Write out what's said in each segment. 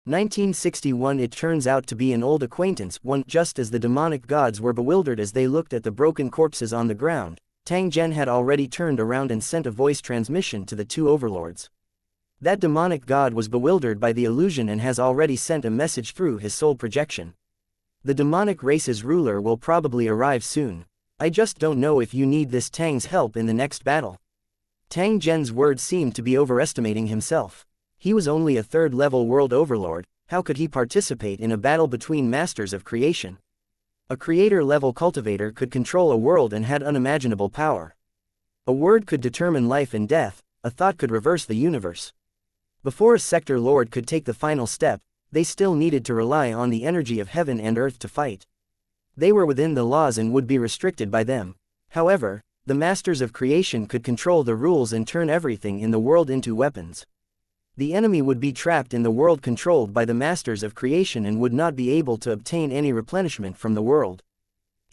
1961. It turns out to be an old acquaintance, one. Just as the demonic gods were bewildered as they looked at the broken corpses on the ground, Tang Zhen had already turned around and sent a voice transmission to the two overlords. That demonic god was bewildered by the illusion and has already sent a message through his soul projection. The demonic race's ruler will probably arrive soon. I just don't know if you need this Tang's help in the next battle. Tang Zhen's words seemed to be overestimating himself. He was only a third-level world overlord. How could he participate in a battle between masters of creation? A creator-level cultivator could control a world and had unimaginable power. A word could determine life and death, a thought could reverse the universe. Before a sector lord could take the final step, they still needed to rely on the energy of heaven and earth to fight. They were within the laws and would be restricted by them. However, the masters of creation could control the rules and turn everything in the world into weapons. The enemy would be trapped in the world controlled by the masters of creation and would not be able to obtain any replenishment from the world.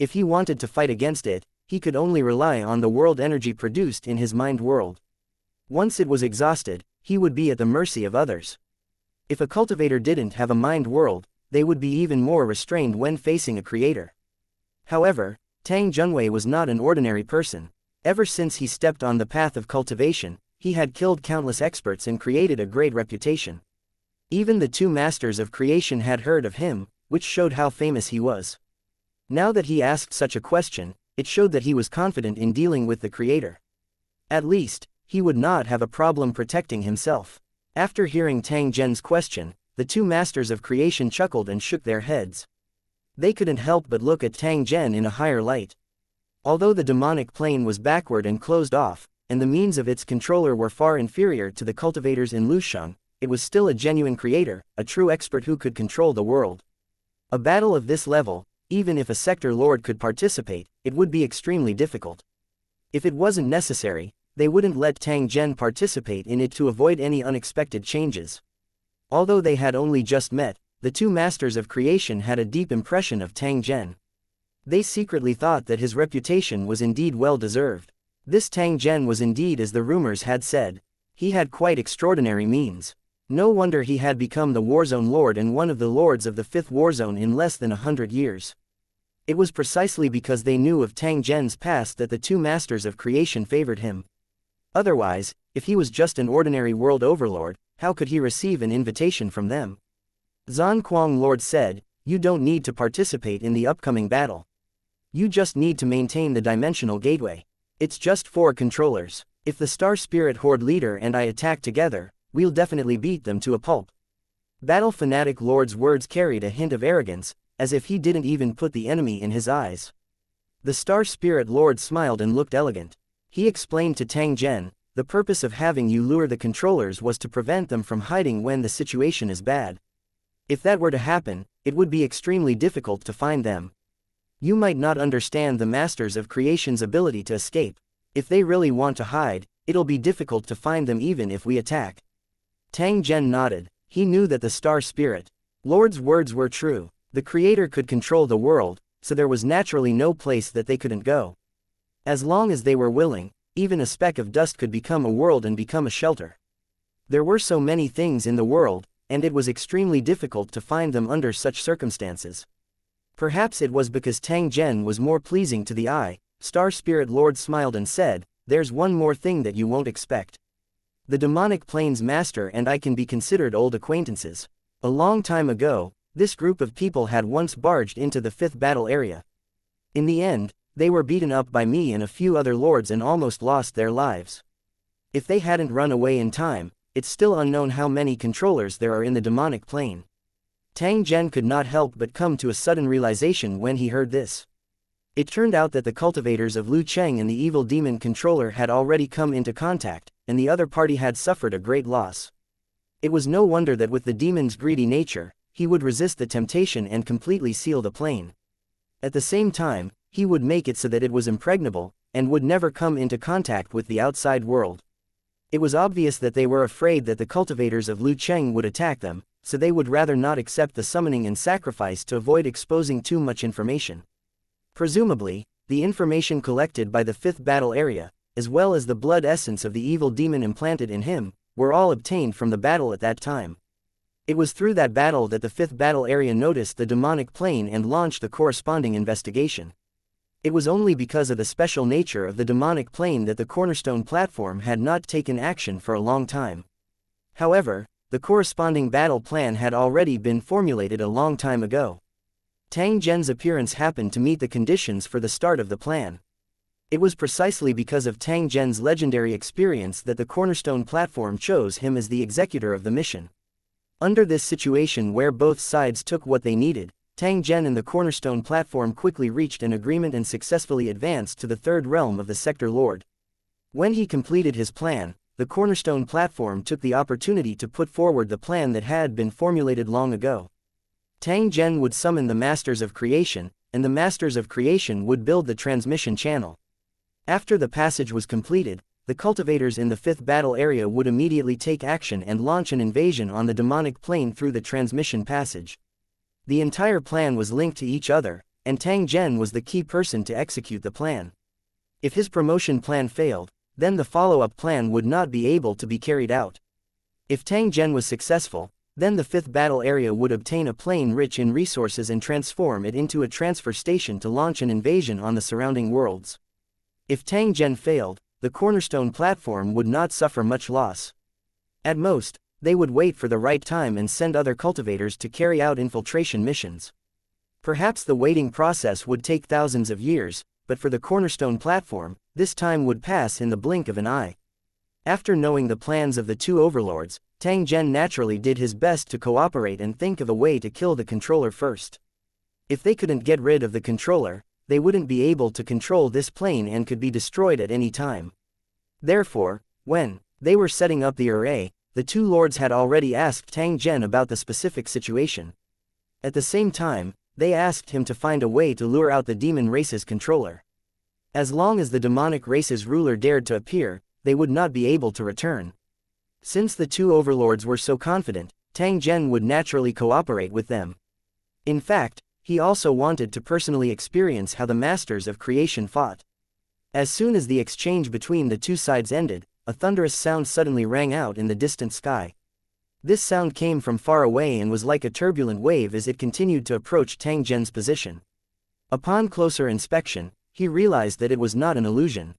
If he wanted to fight against it, he could only rely on the world energy produced in his mind world. Once it was exhausted, he would be at the mercy of others. If a cultivator didn't have a mind world, they would be even more restrained when facing a creator. However, Tang Zhenwei was not an ordinary person. Ever since he stepped on the path of cultivation, he had killed countless experts and created a great reputation. Even the two masters of creation had heard of him, which showed how famous he was. Now that he asked such a question, it showed that he was confident in dealing with the creator. At least, he would not have a problem protecting himself. After hearing Tang Zhen's question, the two masters of creation chuckled and shook their heads. They couldn't help but look at Tang Zhen in a higher light. Although the demonic plane was backward and closed off, and the means of its controller were far inferior to the cultivators in Lusheng, it was still a genuine creator, a true expert who could control the world. A battle of this level, even if a sector lord could participate, it would be extremely difficult. If it wasn't necessary, they wouldn't let Tang Zhen participate in it to avoid any unexpected changes. Although they had only just met, the two masters of creation had a deep impression of Tang Zhen. They secretly thought that his reputation was indeed well deserved. This Tang Zhen was indeed as the rumors had said. He had quite extraordinary means. No wonder he had become the Warzone Lord and one of the lords of the 5th Warzone in less than 100 years. It was precisely because they knew of Tang Zhen's past that the two masters of creation favored him. Otherwise, if he was just an ordinary world overlord, how could he receive an invitation from them? Zan Kuang Lord said, "You don't need to participate in the upcoming battle. You just need to maintain the dimensional gateway. It's just 4 controllers. If the Star Spirit Horde leader and I attack together, we'll definitely beat them to a pulp." Battle Fanatic Lord's words carried a hint of arrogance, as if he didn't even put the enemy in his eyes. The Star Spirit Lord smiled and looked elegant. He explained to Tang Zhen, "The purpose of having you lure the controllers was to prevent them from hiding when the situation is bad. If that were to happen, it would be extremely difficult to find them. You might not understand the masters of creation's ability to escape. If they really want to hide, it'll be difficult to find them even if we attack." Tang Zhen nodded. He knew that the Star Spirit Lord's words were true. The Creator could control the world, so there was naturally no place that they couldn't go. As long as they were willing, even a speck of dust could become a world and become a shelter. There were so many things in the world, and it was extremely difficult to find them under such circumstances. Perhaps it was because Tang Zhen was more pleasing to the eye. Star Spirit Lord smiled and said, "There's one more thing that you won't expect. The demonic plane's master and I can be considered old acquaintances. A long time ago, this group of people had once barged into the 5th battle area. In the end, they were beaten up by me and a few other lords and almost lost their lives. If they hadn't run away in time, it's still unknown how many controllers there are in the demonic plane." Tang Zhen could not help but come to a sudden realization when he heard this. It turned out that the cultivators of Lu Cheng and the evil demon controller had already come into contact, and the other party had suffered a great loss. It was no wonder that with the demon's greedy nature, he would resist the temptation and completely seal the plane. At the same time, he would make it so that it was impregnable, and would never come into contact with the outside world. It was obvious that they were afraid that the cultivators of Lu Cheng would attack them, so they would rather not accept the summoning and sacrifice to avoid exposing too much information. Presumably, the information collected by the 5th battle area, as well as the blood essence of the evil demon implanted in him, were all obtained from the battle at that time. It was through that battle that the fifth battle area noticed the demonic plane and launched the corresponding investigation. It was only because of the special nature of the demonic plane that the cornerstone platform had not taken action for a long time. However, the corresponding battle plan had already been formulated a long time ago. Tang Zhen's appearance happened to meet the conditions for the start of the plan. It was precisely because of Tang Zhen's legendary experience that the cornerstone platform chose him as the executor of the mission. Under this situation where both sides took what they needed, Tang Zhen and the cornerstone platform quickly reached an agreement and successfully advanced to the third realm of the Sector Lord. When he completed his plan, the cornerstone platform took the opportunity to put forward the plan that had been formulated long ago. Tang Zhen would summon the Masters of Creation, and the Masters of Creation would build the transmission channel. After the passage was completed, the cultivators in the fifth battle area would immediately take action and launch an invasion on the demonic plane through the transmission passage. The entire plan was linked to each other, and Tang Zhen was the key person to execute the plan. If his promotion plan failed, then the follow-up plan would not be able to be carried out. If Tang Zhen was successful, then the fifth battle area would obtain a plane rich in resources and transform it into a transfer station to launch an invasion on the surrounding worlds. If Tang Zhen failed, the cornerstone platform would not suffer much loss. At most, they would wait for the right time and send other cultivators to carry out infiltration missions. Perhaps the waiting process would take thousands of years, but for the cornerstone platform, this time would pass in the blink of an eye. After knowing the plans of the two overlords, Tang Zhen naturally did his best to cooperate and think of a way to kill the controller first. If they couldn't get rid of the controller, they wouldn't be able to control this plane and could be destroyed at any time. Therefore, when they were setting up the array, the two lords had already asked Tang Zhen about the specific situation. At the same time, they asked him to find a way to lure out the demon race's controller. As long as the demonic race's ruler dared to appear, they would not be able to return. Since the two overlords were so confident, Tang Zhen would naturally cooperate with them. In fact, he also wanted to personally experience how the Masters of Creation fought. As soon as the exchange between the two sides ended, a thunderous sound suddenly rang out in the distant sky. This sound came from far away and was like a turbulent wave as it continued to approach Tang Zhen's position. Upon closer inspection, he realized that it was not an illusion.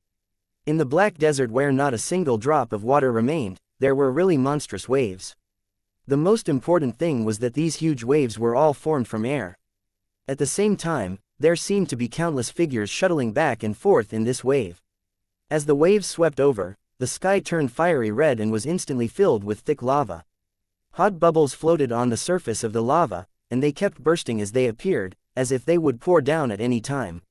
In the black desert where not a single drop of water remained, there were really monstrous waves. The most important thing was that these huge waves were all formed from air. At the same time, there seemed to be countless figures shuttling back and forth in this wave. As the waves swept over, the sky turned fiery red and was instantly filled with thick lava. Hot bubbles floated on the surface of the lava, and they kept bursting as they appeared, as if they would pour down at any time.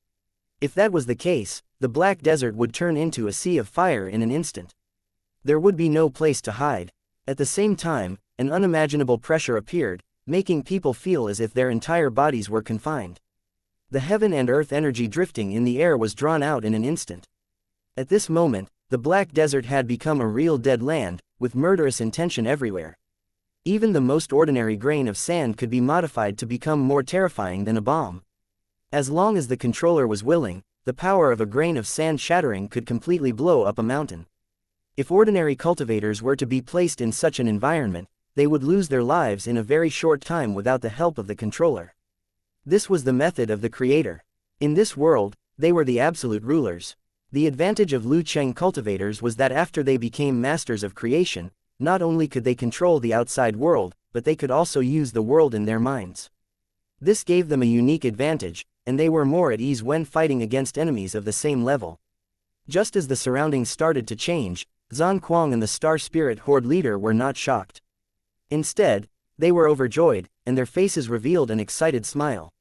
If that was the case, the black desert would turn into a sea of fire in an instant. There would be no place to hide. At the same time, an unimaginable pressure appeared, making people feel as if their entire bodies were confined. The heaven and earth energy drifting in the air was drawn out in an instant. At this moment, the black desert had become a real dead land, with murderous intention everywhere. Even the most ordinary grain of sand could be modified to become more terrifying than a bomb. As long as the controller was willing, the power of a grain of sand shattering could completely blow up a mountain. If ordinary cultivators were to be placed in such an environment, they would lose their lives in a very short time without the help of the controller. This was the method of the Creator. In this world, they were the absolute rulers. The advantage of Lu Cheng cultivators was that after they became Masters of Creation, not only could they control the outside world, but they could also use the world in their minds. This gave them a unique advantage, and they were more at ease when fighting against enemies of the same level. Just as the surroundings started to change, Zhan Kuang and the Star Spirit Horde leader were not shocked. Instead, they were overjoyed, and their faces revealed an excited smile.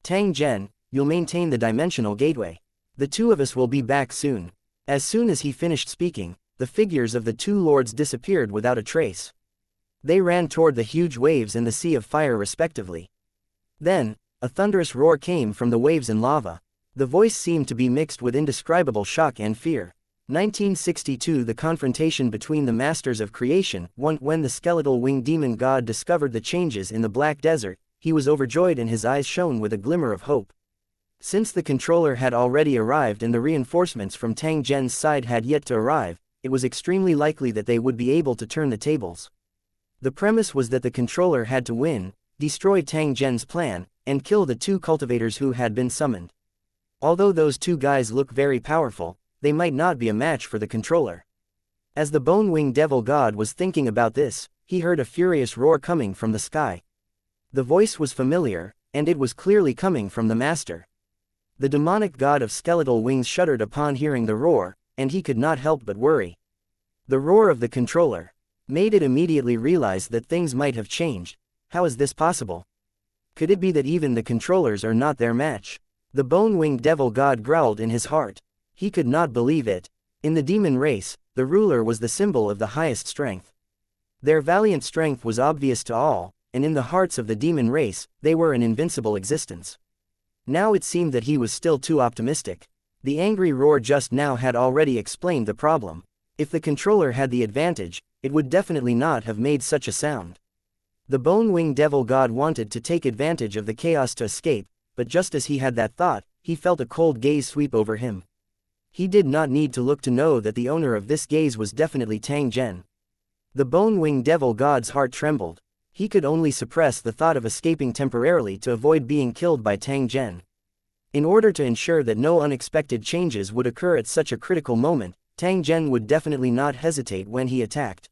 Tang Zhen, you'll maintain the dimensional gateway. The two of us will be back soon. As soon as he finished speaking, the figures of the two lords disappeared without a trace. They ran toward the huge waves and the sea of fire respectively. Then, a thunderous roar came from the waves and lava. The voice seemed to be mixed with indescribable shock and fear. 1962 The confrontation between the Masters of Creation. When the skeletal winged demon god discovered the changes in the Black Desert, he was overjoyed and his eyes shone with a glimmer of hope. Since the controller had already arrived and the reinforcements from Tang Zhen's side had yet to arrive, it was extremely likely that they would be able to turn the tables. The premise was that the controller had to win, destroy Tang Zhen's plan, and kill the 2 cultivators who had been summoned. Although those 2 guys look very powerful, they might not be a match for the controller. As the bone-winged devil god was thinking about this, he heard a furious roar coming from the sky. The voice was familiar, and it was clearly coming from the master. The demonic god of skeletal wings shuddered upon hearing the roar, and he could not help but worry. The roar of the controller made it immediately realize that things might have changed. How is this possible? Could it be that even the controllers are not their match? The bone-winged devil god growled in his heart. He could not believe it. In the demon race, the ruler was the symbol of the highest strength. Their valiant strength was obvious to all, and in the hearts of the demon race, they were an invincible existence. Now it seemed that he was still too optimistic. The angry roar just now had already explained the problem. If the controller had the advantage, it would definitely not have made such a sound. The bone-winged devil god wanted to take advantage of the chaos to escape, but just as he had that thought, he felt a cold gaze sweep over him. He did not need to look to know that the owner of this gaze was definitely Tang Zhen. The bone-winged devil god's heart trembled. He could only suppress the thought of escaping temporarily to avoid being killed by Tang Zhen. In order to ensure that no unexpected changes would occur at such a critical moment, Tang Zhen would definitely not hesitate when he attacked.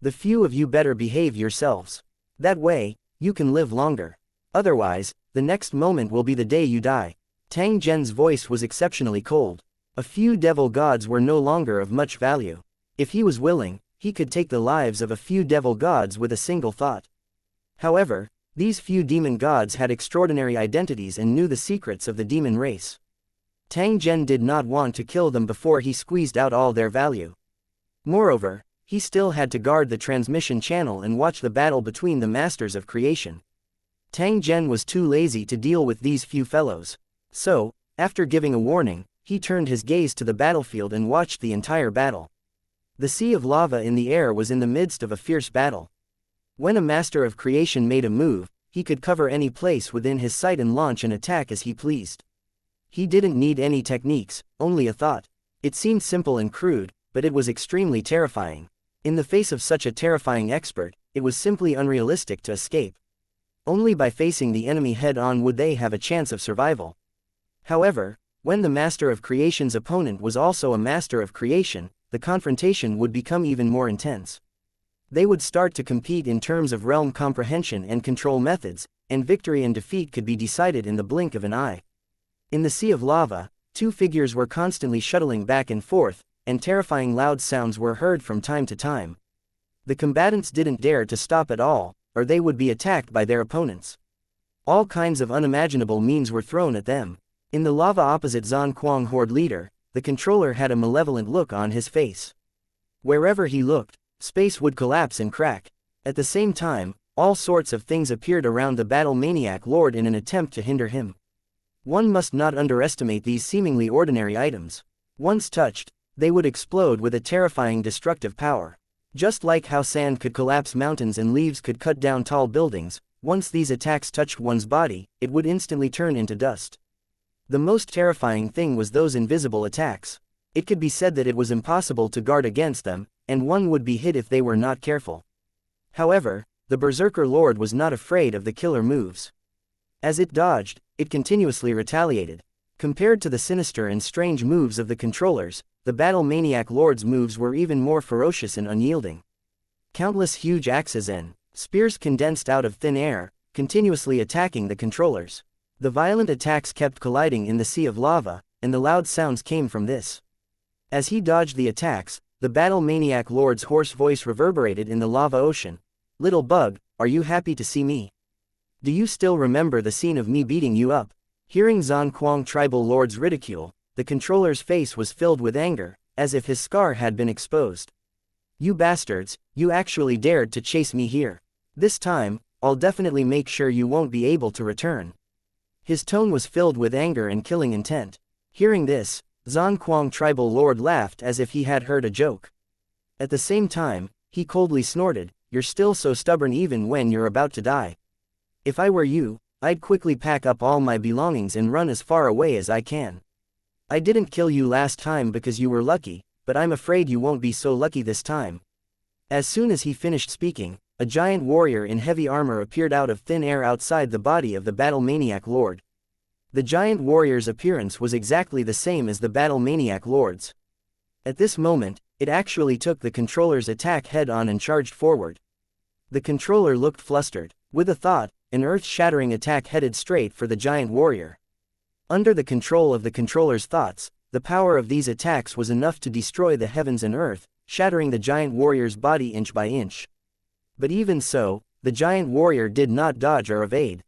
The few of you better behave yourselves. That way, you can live longer. Otherwise, the next moment will be the day you die. Tang Zhen's voice was exceptionally cold. A few devil gods were no longer of much value. If he was willing, he could take the lives of a few devil gods with a single thought. However, these few demon gods had extraordinary identities and knew the secrets of the demon race. Tang Zhen did not want to kill them before he squeezed out all their value. Moreover, he still had to guard the transmission channel and watch the battle between the masters of creation. Tang Zhen was too lazy to deal with these few fellows. So, after giving a warning, he turned his gaze to the battlefield and watched the entire battle. The sea of lava in the air was in the midst of a fierce battle. When a master of creation made a move, he could cover any place within his sight and launch an attack as he pleased. He didn't need any techniques, only a thought. It seemed simple and crude, but it was extremely terrifying. In the face of such a terrifying expert, it was simply unrealistic to escape. Only by facing the enemy head-on would they have a chance of survival. However, when the master of creation's opponent was also a master of creation, the confrontation would become even more intense. They would start to compete in terms of realm comprehension and control methods, and victory and defeat could be decided in the blink of an eye. In the sea of lava, 2 figures were constantly shuttling back and forth, and terrifying loud sounds were heard from time to time. The combatants didn't dare to stop at all, or they would be attacked by their opponents. All kinds of unimaginable means were thrown at them. In the lava opposite Zhan Kuang Horde leader, the controller had a malevolent look on his face. Wherever he looked, space would collapse and crack. At the same time, all sorts of things appeared around the battle maniac lord in an attempt to hinder him. One must not underestimate these seemingly ordinary items. Once touched, they would explode with a terrifying destructive power. Just like how sand could collapse mountains and leaves could cut down tall buildings, once these attacks touched one's body, it would instantly turn into dust. The most terrifying thing was those invisible attacks. It could be said that it was impossible to guard against them, and one would be hit if they were not careful. However, the Berserker Lord was not afraid of the killer moves. As it dodged, it continuously retaliated. Compared to the sinister and strange moves of the controllers, the Battle Maniac Lord's moves were even more ferocious and unyielding. Countless huge axes and spears condensed out of thin air, continuously attacking the controllers. The violent attacks kept colliding in the sea of lava, and the loud sounds came from this. As he dodged the attacks, the Battle Maniac Lord's hoarse voice reverberated in the lava ocean. "Little bug, are you happy to see me? Do you still remember the scene of me beating you up?" Hearing Zhan Kuang Tribal Lord's ridicule, the controller's face was filled with anger, as if his scar had been exposed. "You bastards, you actually dared to chase me here. This time, I'll definitely make sure you won't be able to return." His tone was filled with anger and killing intent. Hearing this, Zhan Kuang Tribal Lord laughed as if he had heard a joke. At the same time, he coldly snorted, "You're still so stubborn even when you're about to die. If I were you, I'd quickly pack up all my belongings and run as far away as I can. I didn't kill you last time because you were lucky, but I'm afraid you won't be so lucky this time." As soon as he finished speaking, a giant warrior in heavy armor appeared out of thin air outside the body of the battle maniac lord. The giant warrior's appearance was exactly the same as the battle maniac lord's. At this moment, it actually took the controller's attack head-on and charged forward. The controller looked flustered. With a thought, an earth-shattering attack headed straight for the giant warrior. Under the control of the controller's thoughts, the power of these attacks was enough to destroy the heavens and earth, shattering the giant warrior's body inch by inch. But even so, the giant warrior did not dodge or evade.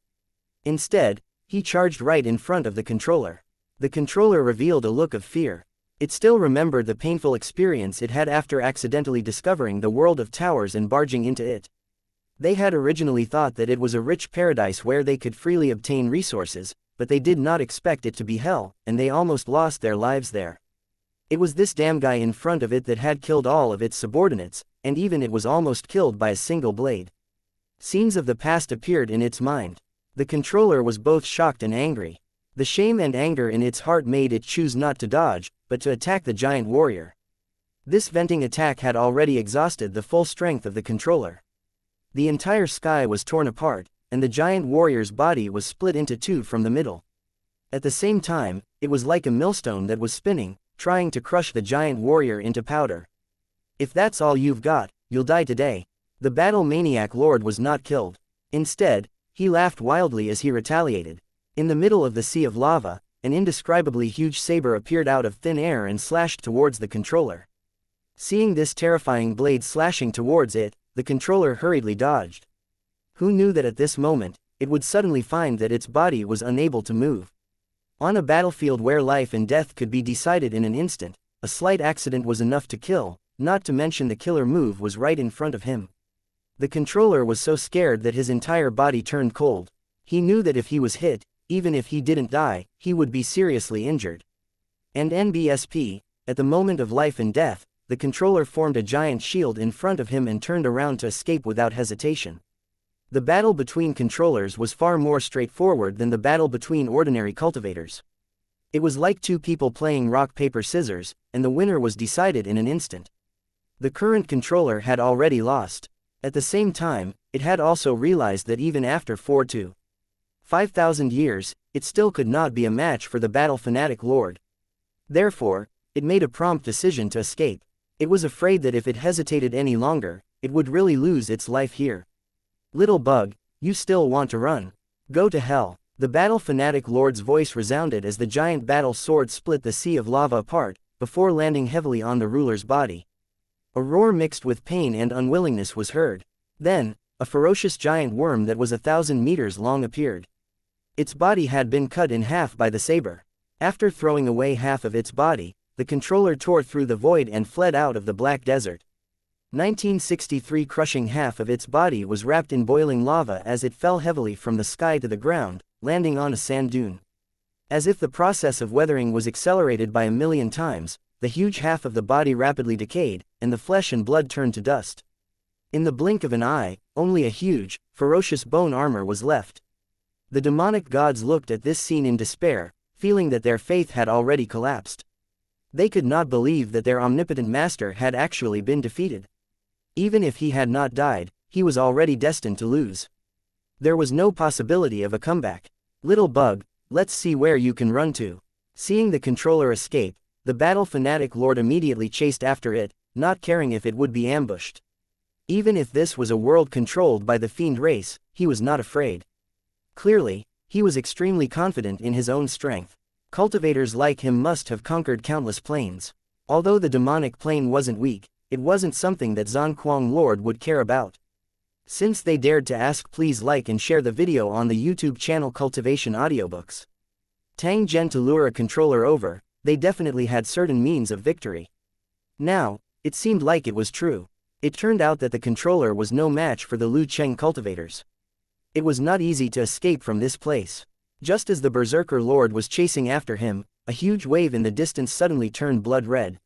Instead, he charged right in front of the controller. The controller revealed a look of fear. It still remembered the painful experience it had after accidentally discovering the world of towers and barging into it. They had originally thought that it was a rich paradise where they could freely obtain resources, but they did not expect it to be hell, and they almost lost their lives there. It was this damn guy in front of it that had killed all of its subordinates, and even it was almost killed by a single blade. Scenes of the past appeared in its mind. The controller was both shocked and angry. The shame and anger in its heart made it choose not to dodge, but to attack the giant warrior. This venting attack had already exhausted the full strength of the controller. The entire sky was torn apart, and the giant warrior's body was split into two from the middle. At the same time, it was like a millstone that was spinning, trying to crush the giant warrior into powder. If that's all you've got, you'll die today. The battle maniac lord was not killed. Instead, he laughed wildly as he retaliated. In the middle of the sea of lava, an indescribably huge saber appeared out of thin air and slashed towards the controller. Seeing this terrifying blade slashing towards it, the controller hurriedly dodged. Who knew that at this moment, it would suddenly find that its body was unable to move? On a battlefield where life and death could be decided in an instant, a slight accident was enough to kill, not to mention the killer move was right in front of him. The controller was so scared that his entire body turned cold. He knew that if he was hit, even if he didn't die, he would be seriously injured. And NBSP, at the moment of life and death, the controller formed a giant shield in front of him and turned around to escape without hesitation. The battle between controllers was far more straightforward than the battle between ordinary cultivators. It was like two people playing rock paper scissors, and the winner was decided in an instant. The current controller had already lost. At the same time, it had also realized that even after 4 to 5,000 years, it still could not be a match for the battle fanatic lord. Therefore, it made a prompt decision to escape. It was afraid that if it hesitated any longer, it would really lose its life here. Little bug, you still want to run? Go to hell. The battle fanatic lord's voice resounded as the giant battle sword split the sea of lava apart, before landing heavily on the ruler's body. A roar mixed with pain and unwillingness was heard. Then, a ferocious giant worm that was 1,000 meters long appeared. Its body had been cut in half by the saber. After throwing away half of its body, the controller tore through the void and fled out of the black desert. 1963 crushing half of its body was wrapped in boiling lava as it fell heavily from the sky to the ground, landing on a sand dune. As if the process of weathering was accelerated by 1,000,000 times, the huge half of the body rapidly decayed, and the flesh and blood turned to dust. In the blink of an eye, only a huge, ferocious bone armor was left. The demonic gods looked at this scene in despair, feeling that their faith had already collapsed. They could not believe that their omnipotent master had actually been defeated. Even if he had not died, he was already destined to lose. There was no possibility of a comeback. Little bug, let's see where you can run to. Seeing the controller escape, the battle fanatic lord immediately chased after it, not caring if it would be ambushed. Even if this was a world controlled by the fiend race, he was not afraid. Clearly, he was extremely confident in his own strength. Cultivators like him must have conquered countless planes. Although the demonic plane wasn't weak, it wasn't something that Zhongquang Lord would care about. Since they dared to ask, please like and share the video on the YouTube channel Cultivation Audiobooks. Tang Zhen to lure a controller over, they definitely had certain means of victory. Now, it seemed like it was true. It turned out that the controller was no match for the Lu Cheng cultivators. It was not easy to escape from this place. Just as the Berserker Lord was chasing after him, a huge wave in the distance suddenly turned blood red.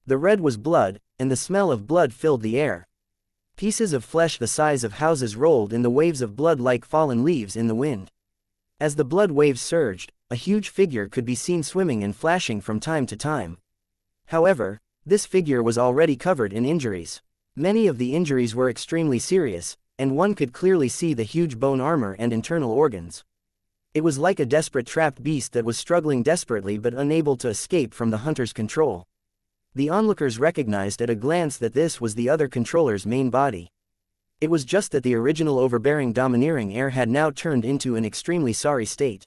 The red was blood, and the smell of blood filled the air. Pieces of flesh the size of houses rolled in the waves of blood like fallen leaves in the wind. As the blood waves surged, a huge figure could be seen swimming and flashing from time to time. However, this figure was already covered in injuries. Many of the injuries were extremely serious, and one could clearly see the huge bone armor and internal organs. It was like a desperate trapped beast that was struggling desperately but unable to escape from the hunter's control. The onlookers recognized at a glance that this was the other controller's main body. It was just that the original overbearing domineering heir had now turned into an extremely sorry state.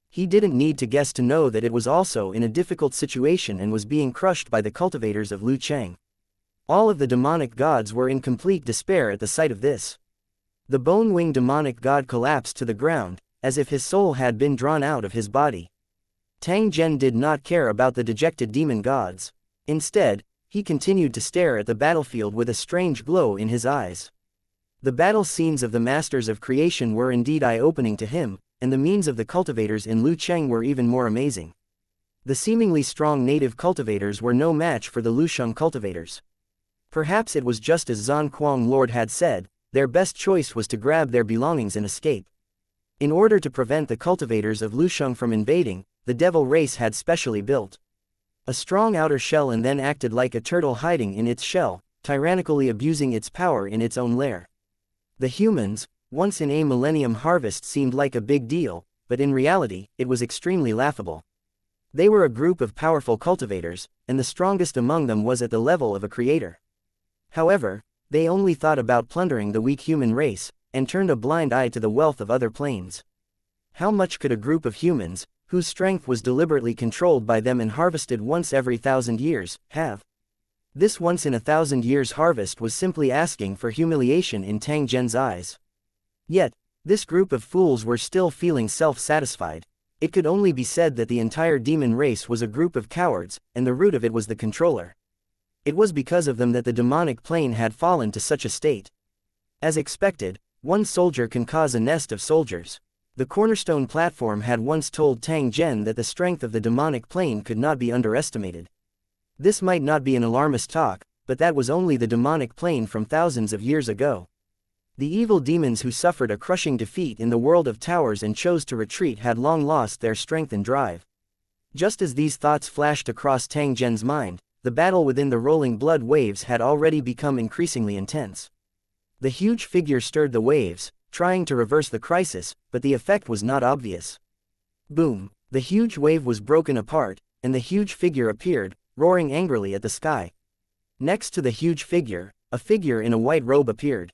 He didn't need to guess to know that it was also in a difficult situation and was being crushed by the cultivators of Lu Cheng. All of the demonic gods were in complete despair at the sight of this. The bone-winged demonic god collapsed to the ground, as if his soul had been drawn out of his body. Tang Zhen did not care about the dejected demon gods. Instead, he continued to stare at the battlefield with a strange glow in his eyes. The battle scenes of the masters of creation were indeed eye-opening to him, and the means of the cultivators in Lu Cheng were even more amazing. The seemingly strong native cultivators were no match for the Lusheng cultivators. Perhaps it was just as Zan Kuang Lord had said, their best choice was to grab their belongings and escape. In order to prevent the cultivators of Lusheng from invading, the devil race had specially built a strong outer shell and then acted like a turtle hiding in its shell, tyrannically abusing its power in its own lair. The humans, once in a millennium harvest, seemed like a big deal, but in reality, it was extremely laughable. They were a group of powerful cultivators, and the strongest among them was at the level of a creator. However, they only thought about plundering the weak human race, and turned a blind eye to the wealth of other planes. How much could a group of humans, whose strength was deliberately controlled by them and harvested once every 1,000 years, have? This once in 1,000 years harvest was simply asking for humiliation in Tang Zhen's eyes. Yet, this group of fools were still feeling self-satisfied. It could only be said that the entire demon race was a group of cowards, and the root of it was the controller. It was because of them that the demonic plane had fallen to such a state. As expected, one soldier can cause a nest of soldiers. The cornerstone platform had once told Tang Zhen that the strength of the demonic plane could not be underestimated. This might not be an alarmist talk, but that was only the demonic plane from thousands of years ago. The evil demons who suffered a crushing defeat in the world of towers and chose to retreat had long lost their strength and drive. Just as these thoughts flashed across Tang Zhen's mind, the battle within the rolling blood waves had already become increasingly intense. The huge figure stirred the waves, trying to reverse the crisis, but the effect was not obvious. Boom! The huge wave was broken apart, and the huge figure appeared, roaring angrily at the sky. Next to the huge figure, a figure in a white robe appeared.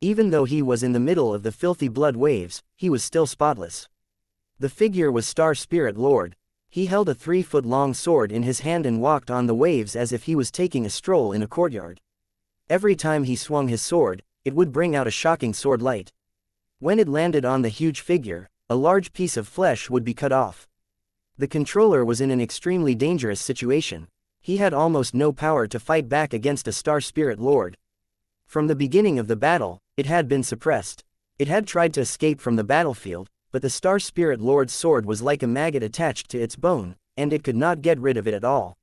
Even though he was in the middle of the filthy blood waves, he was still spotless. The figure was Star Spirit Lord. He held a 3-foot-long sword in his hand and walked on the waves as if he was taking a stroll in a courtyard. Every time he swung his sword, it would bring out a shocking sword light. When it landed on the huge figure, a large piece of flesh would be cut off. The controller was in an extremely dangerous situation. He had almost no power to fight back against a Star Spirit Lord. From the beginning of the battle, it had been suppressed. It had tried to escape from the battlefield, but the Star Spirit Lord's sword was like a maggot attached to its bone, and it could not get rid of it at all.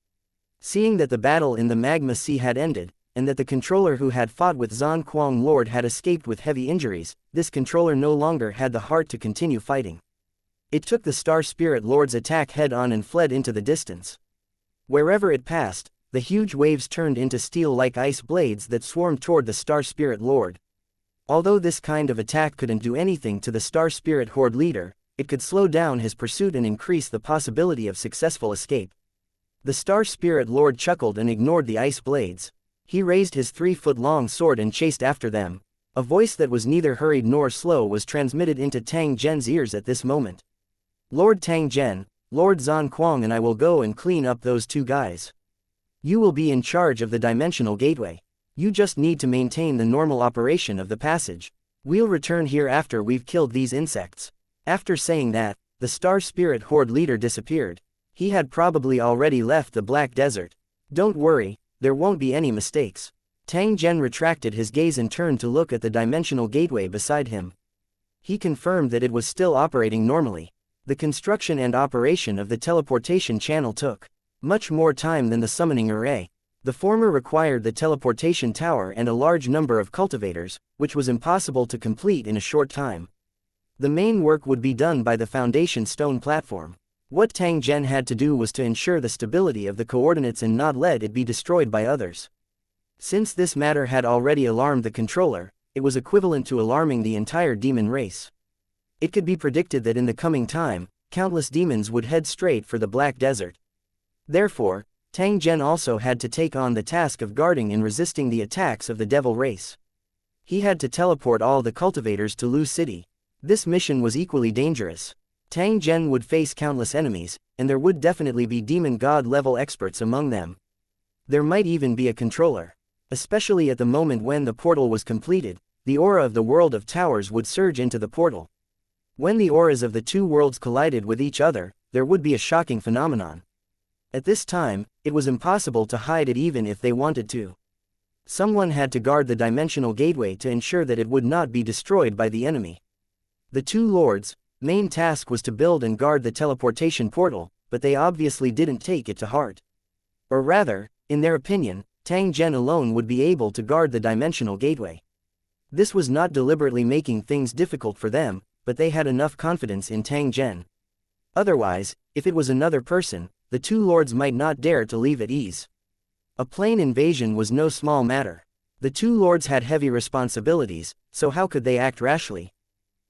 Seeing that the battle in the magma sea had ended, and that the controller who had fought with Zan Kuang Lord had escaped with heavy injuries, this controller no longer had the heart to continue fighting. It took the Star Spirit Lord's attack head-on and fled into the distance. Wherever it passed, the huge waves turned into steel-like ice blades that swarmed toward the Star Spirit Lord. Although this kind of attack couldn't do anything to the Star Spirit Horde leader, it could slow down his pursuit and increase the possibility of successful escape. The Star Spirit Lord chuckled and ignored the ice blades. He raised his 3-foot-long sword and chased after them. A voice that was neither hurried nor slow was transmitted into Tang Zhen's ears at this moment. Lord Tang Zhen, Lord Zan Kuang and I will go and clean up those two guys. You will be in charge of the dimensional gateway. You just need to maintain the normal operation of the passage. We'll return here after we've killed these insects. After saying that, the Star Spirit Horde leader disappeared. He had probably already left the Black Desert. Don't worry, there won't be any mistakes. Tang Zhen retracted his gaze and turned to look at the dimensional gateway beside him. He confirmed that it was still operating normally. The construction and operation of the teleportation channel took much more time than the summoning array. The former required the teleportation tower and a large number of cultivators, which was impossible to complete in a short time. The main work would be done by the foundation stone platform. What Tang Zhen had to do was to ensure the stability of the coordinates and not let it be destroyed by others. Since this matter had already alarmed the controller, it was equivalent to alarming the entire demon race. It could be predicted that in the coming time, countless demons would head straight for the Black Desert. Therefore, Tang Zhen also had to take on the task of guarding and resisting the attacks of the devil race. He had to teleport all the cultivators to Lu City. This mission was equally dangerous. Tang Zhen would face countless enemies, and there would definitely be demon god level experts among them. There might even be a controller. Especially at the moment when the portal was completed, the aura of the world of towers would surge into the portal. When the auras of the two worlds collided with each other, there would be a shocking phenomenon. At this time, it was impossible to hide it even if they wanted to. Someone had to guard the dimensional gateway to ensure that it would not be destroyed by the enemy. The two lords' main task was to build and guard the teleportation portal, but they obviously didn't take it to heart. Or rather, in their opinion, Tang Zhen alone would be able to guard the dimensional gateway. This was not deliberately making things difficult for them, but they had enough confidence in Tang Zhen. Otherwise, if it was another person, the two lords might not dare to leave at ease. A plain invasion was no small matter. The two lords had heavy responsibilities, so how could they act rashly?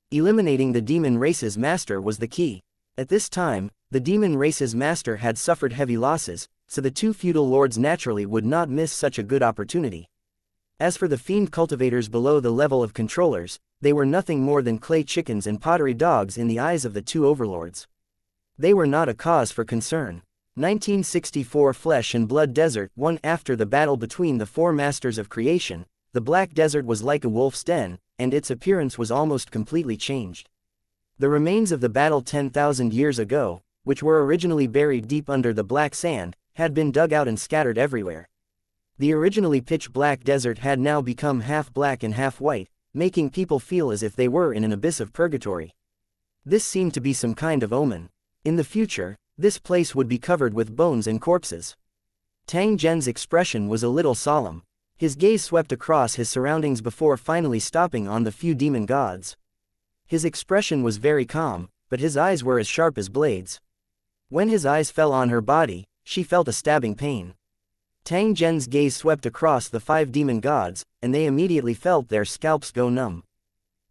Eliminating the demon race's master was the key. At this time, the demon race's master had suffered heavy losses, so the two feudal lords naturally would not miss such a good opportunity. As for the fiend cultivators below the level of controllers, they were nothing more than clay chickens and pottery dogs in the eyes of the two overlords. They were not a cause for concern. 1964 Flesh and Blood Desert 1. After the battle between the four masters of creation, the Black Desert was like a wolf's den, and its appearance was almost completely changed. The remains of the battle 10,000 years ago, which were originally buried deep under the black sand, had been dug out and scattered everywhere. The originally pitch-black desert had now become half black and half white, making people feel as if they were in an abyss of purgatory. This seemed to be some kind of omen. In the future, this place would be covered with bones and corpses. Tang Zhen's expression was a little solemn. His gaze swept across his surroundings before finally stopping on the few demon gods. His expression was very calm, but his eyes were as sharp as blades. When his eyes fell on her body, she felt a stabbing pain. Tang Zhen's gaze swept across the 5 demon gods, and they immediately felt their scalps go numb.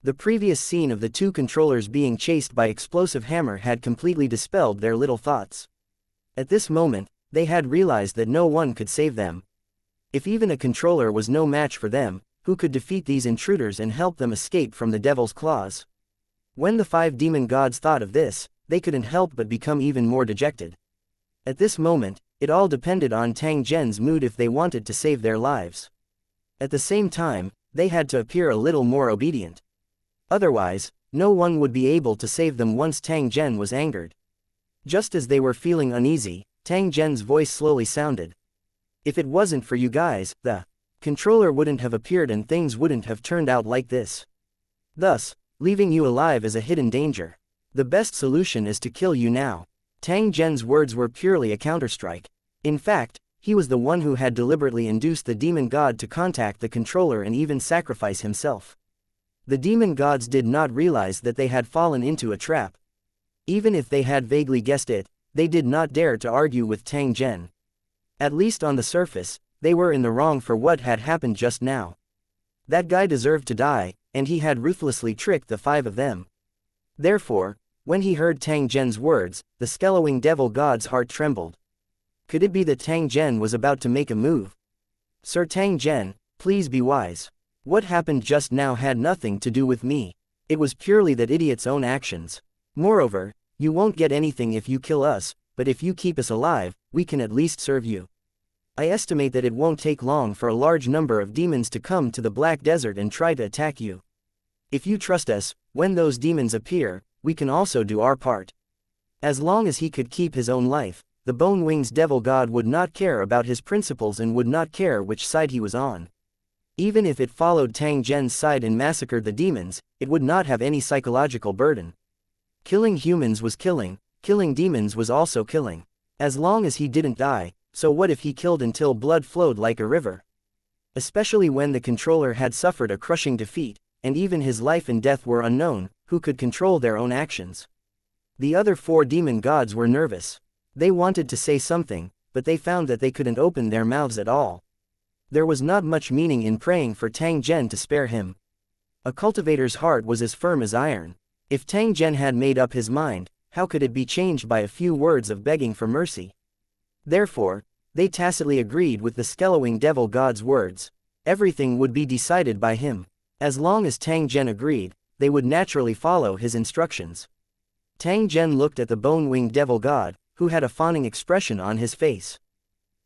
The previous scene of the two controllers being chased by explosive hammer had completely dispelled their little thoughts. At this moment, they had realized that no one could save them. If even a controller was no match for them, who could defeat these intruders and help them escape from the devil's claws? When the 5 demon gods thought of this, they couldn't help but become even more dejected. At this moment, it all depended on Tang Zhen's mood if they wanted to save their lives. At the same time, they had to appear a little more obedient. Otherwise, no one would be able to save them once Tang Zhen was angered. Just as they were feeling uneasy, Tang Zhen's voice slowly sounded. If it wasn't for you guys, the controller wouldn't have appeared and things wouldn't have turned out like this. Thus, leaving you alive is a hidden danger. The best solution is to kill you now. Tang Zhen's words were purely a counterstrike. In fact, he was the one who had deliberately induced the demon god to contact the controller and even sacrifice himself. The demon gods did not realize that they had fallen into a trap. Even if they had vaguely guessed it, they did not dare to argue with Tang Zhen. At least on the surface, they were in the wrong for what had happened just now. That guy deserved to die, and he had ruthlessly tricked the 5 of them. Therefore, when he heard Tang Zhen's words, the skellowing devil god's heart trembled. Could it be that Tang Zhen was about to make a move? Sir Tang Zhen, please be wise. What happened just now had nothing to do with me. It was purely that idiot's own actions. Moreover, you won't get anything if you kill us, but if you keep us alive, we can at least serve you. I estimate that it won't take long for a large number of demons to come to the Black Desert and try to attack you. If you trust us, when those demons appear, we can also do our part. As long as he could keep his own life, the Bone Wings Devil God would not care about his principles and would not care which side he was on. Even if it followed Tang Zhen's side and massacred the demons, it would not have any psychological burden. Killing humans was killing demons was also killing. As long as he didn't die, so what if he killed until blood flowed like a river? Especially when the controller had suffered a crushing defeat, and even his life and death were unknown, who could control their own actions? The other 4 demon gods were nervous. They wanted to say something, but they found that they couldn't open their mouths at all. There was not much meaning in praying for Tang Zhen to spare him. A cultivator's heart was as firm as iron. If Tang Zhen had made up his mind, how could it be changed by a few words of begging for mercy? Therefore, they tacitly agreed with the skellowing devil god's words. Everything would be decided by him. As long as Tang Zhen agreed, they would naturally follow his instructions. Tang Zhen looked at the bone-winged devil god, who had a fawning expression on his face.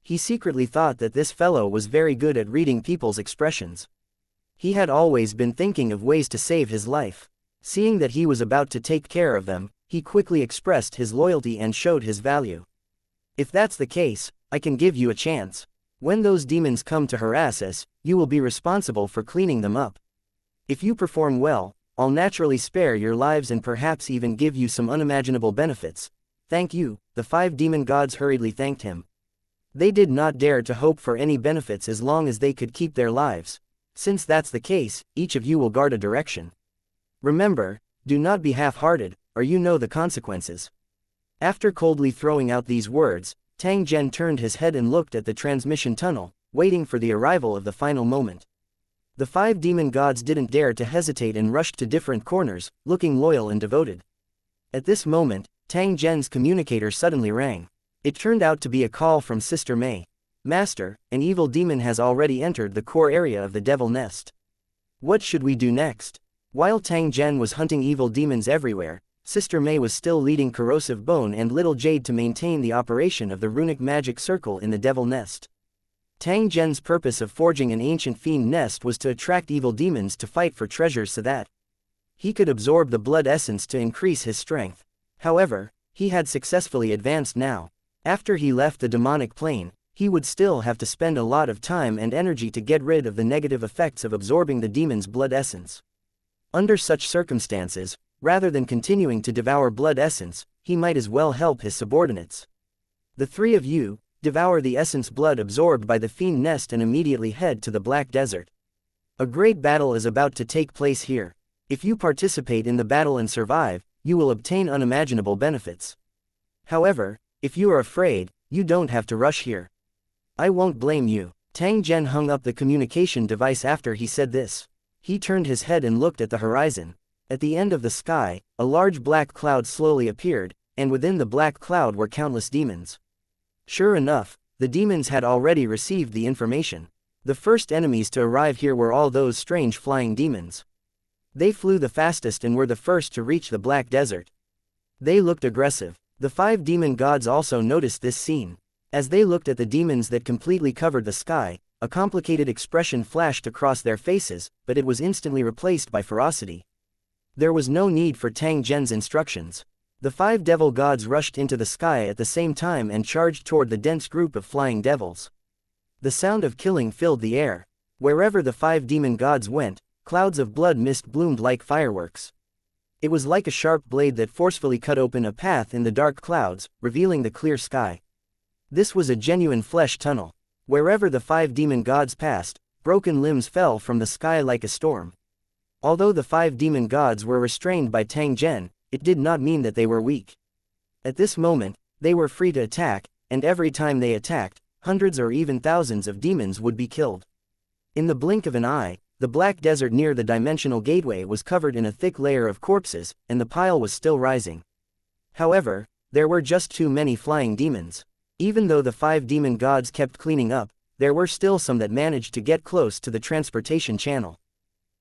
He secretly thought that this fellow was very good at reading people's expressions. He had always been thinking of ways to save his life. Seeing that he was about to take care of them, he quickly expressed his loyalty and showed his value. If that's the case, I can give you a chance. When those demons come to harass us, you will be responsible for cleaning them up. If you perform well, I'll naturally spare your lives and perhaps even give you some unimaginable benefits. Thank you, the 5 demon gods hurriedly thanked him. They did not dare to hope for any benefits as long as they could keep their lives. Since that's the case, each of you will guard a direction. Remember, do not be half-hearted, or you know the consequences. After coldly throwing out these words, Tang Zhen turned his head and looked at the transmission tunnel, waiting for the arrival of the final moment. The 5 demon gods didn't dare to hesitate and rushed to different corners, looking loyal and devoted. At this moment, Tang Zhen's communicator suddenly rang. It turned out to be a call from Sister May. Master, an evil demon has already entered the core area of the devil nest. What should we do next? While Tang Zhen was hunting evil demons everywhere, Sister May was still leading Corrosive Bone and Little Jade to maintain the operation of the runic magic circle in the devil nest. Tang Zhen's purpose of forging an ancient fiend nest was to attract evil demons to fight for treasures so that he could absorb the blood essence to increase his strength. However, he had successfully advanced now. After he left the demonic plane, he would still have to spend a lot of time and energy to get rid of the negative effects of absorbing the demon's blood essence. Under such circumstances, rather than continuing to devour blood essence, he might as well help his subordinates. The 3 of you, devour the essence blood absorbed by the fiend nest and immediately head to the Black Desert. A great battle is about to take place here. If you participate in the battle and survive, you will obtain unimaginable benefits. However, if you are afraid, you don't have to rush here. I won't blame you. Tang Zhen hung up the communication device after he said this. He turned his head and looked at the horizon. At the end of the sky, a large black cloud slowly appeared, and within the black cloud were countless demons. Sure enough, the demons had already received the information. The first enemies to arrive here were all those strange flying demons. They flew the fastest and were the first to reach the Black Desert. They looked aggressive. The 5 demon gods also noticed this scene. As they looked at the demons that completely covered the sky, a complicated expression flashed across their faces, but it was instantly replaced by ferocity. There was no need for Tang Zhen's instructions. The 5 devil gods rushed into the sky at the same time and charged toward the dense group of flying devils. The sound of killing filled the air. Wherever the 5 demon gods went, clouds of blood mist bloomed like fireworks. It was like a sharp blade that forcefully cut open a path in the dark clouds, revealing the clear sky. This was a genuine flesh tunnel. Wherever the 5 demon gods passed, broken limbs fell from the sky like a storm. Although the 5 demon gods were restrained by Tang Zhen, it did not mean that they were weak. At this moment, they were free to attack, and every time they attacked, hundreds or even thousands of demons would be killed. In the blink of an eye, the Black Desert near the dimensional gateway was covered in a thick layer of corpses, and the pile was still rising. However, there were just too many flying demons. Even though the 5 demon gods kept cleaning up, there were still some that managed to get close to the transportation channel.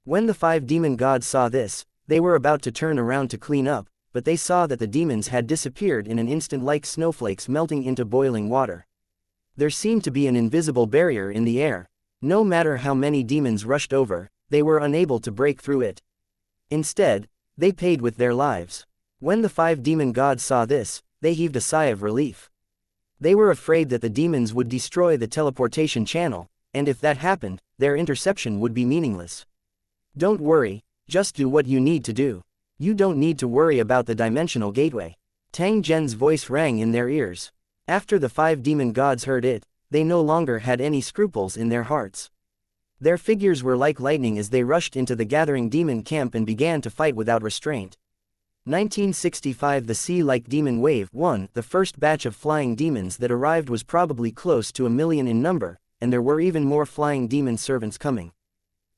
When the 5 demon gods saw this, they were about to turn around to clean up, but they saw that the demons had disappeared in an instant like snowflakes melting into boiling water. There seemed to be an invisible barrier in the air. No matter how many demons rushed over, they were unable to break through it. Instead, they paid with their lives. When the 5 demon gods saw this, they heaved a sigh of relief. They were afraid that the demons would destroy the teleportation channel, and if that happened, their interception would be meaningless. Don't worry, just do what you need to do. You don't need to worry about the dimensional gateway. Tang Zhen's voice rang in their ears. After the 5 demon gods heard it, they no longer had any scruples in their hearts. Their figures were like lightning as they rushed into the gathering demon camp and began to fight without restraint. 1965 The sea-like demon wave 1. The first batch of flying demons that arrived was probably close to 1 million in number, and there were even more flying demon servants coming.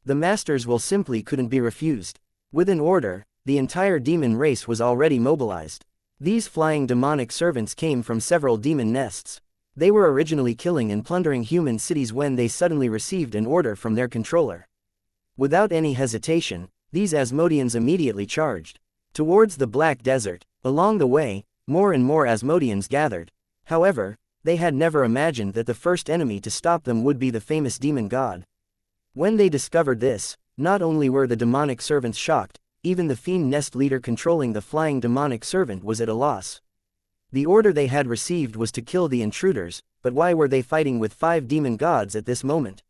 The masters will simply couldn't be refused. With an order, the entire demon race was already mobilized. These flying demonic servants came from several demon nests. They were originally killing and plundering human cities when they suddenly received an order from their controller. Without any hesitation, these Asmodeans immediately charged towards the Black Desert. Along the way, more and more Asmodeans gathered. However, they had never imagined that the first enemy to stop them would be the famous demon god. When they discovered this, not only were the demonic servants shocked, even the fiend nest leader controlling the flying demonic servant was at a loss. The order they had received was to kill the intruders, but why were they fighting with 5 demon gods at this moment?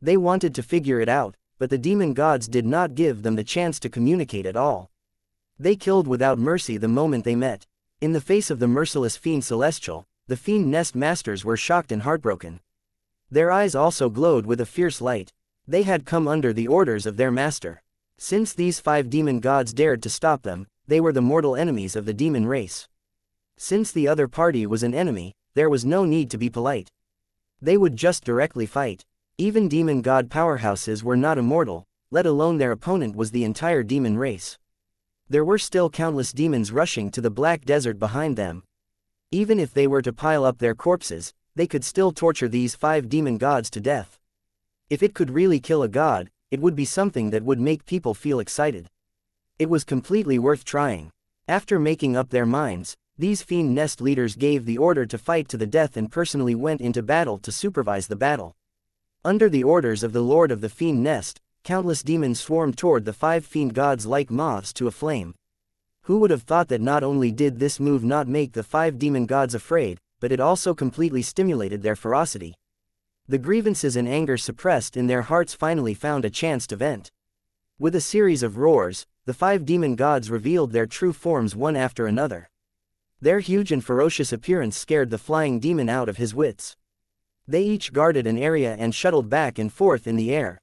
They wanted to figure it out, but the demon gods did not give them the chance to communicate at all. They killed without mercy the moment they met. In the face of the merciless fiend celestial, the fiend nest masters were shocked and heartbroken. Their eyes also glowed with a fierce light. They had come under the orders of their master. Since these 5 demon gods dared to stop them, they were the mortal enemies of the demon race. Since the other party was an enemy, there was no need to be polite. They would just directly fight. Even demon god powerhouses were not immortal, let alone their opponent was the entire demon race. There were still countless demons rushing to the Black Desert behind them. Even if they were to pile up their corpses, they could still torture these 5 demon gods to death. If it could really kill a god, it would be something that would make people feel excited. It was completely worth trying. After making up their minds, these fiend nest leaders gave the order to fight to the death and personally went into battle to supervise the battle. Under the orders of the Lord of the Fiend Nest, countless demons swarmed toward the 5 fiend gods like moths to a flame. Who would have thought that not only did this move not make the 5 demon gods afraid, but it also completely stimulated their ferocity. The grievances and anger suppressed in their hearts finally found a chance to vent. With a series of roars, the 5 demon gods revealed their true forms one after another. Their huge and ferocious appearance scared the flying demon out of his wits. They each guarded an area and shuttled back and forth in the air.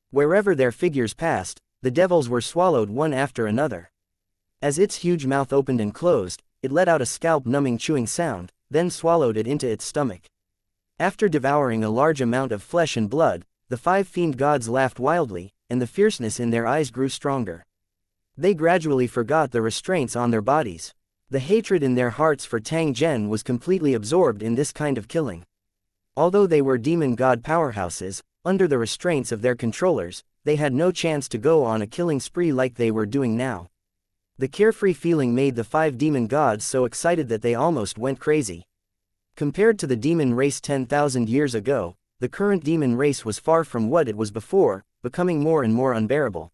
Wherever their figures passed, the devils were swallowed one after another. As its huge mouth opened and closed, it let out a scalp-numbing chewing sound, then swallowed it into its stomach. After devouring a large amount of flesh and blood, the 5 fiend gods laughed wildly, and the fierceness in their eyes grew stronger. They gradually forgot the restraints on their bodies. The hatred in their hearts for Tang Zhen was completely absorbed in this kind of killing. Although they were demon god powerhouses, under the restraints of their controllers, they had no chance to go on a killing spree like they were doing now. The carefree feeling made the 5 demon gods so excited that they almost went crazy. Compared to the demon race 10,000 years ago, the current demon race was far from what it was before, becoming more and more unbearable.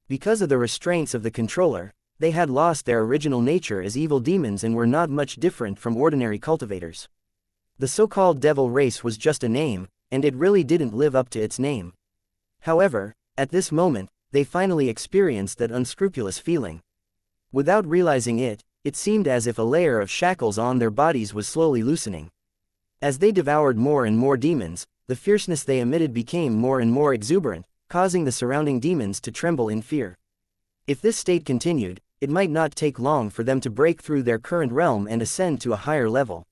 Because of the restraints of the controller, they had lost their original nature as evil demons and were not much different from ordinary cultivators. The so-called devil race was just a name, and it really didn't live up to its name. However, at this moment, they finally experienced that unscrupulous feeling. Without realizing it, it seemed as if a layer of shackles on their bodies was slowly loosening. As they devoured more and more demons, the fierceness they emitted became more and more exuberant, causing the surrounding demons to tremble in fear. If this state continued, it might not take long for them to break through their current realm and ascend to a higher level.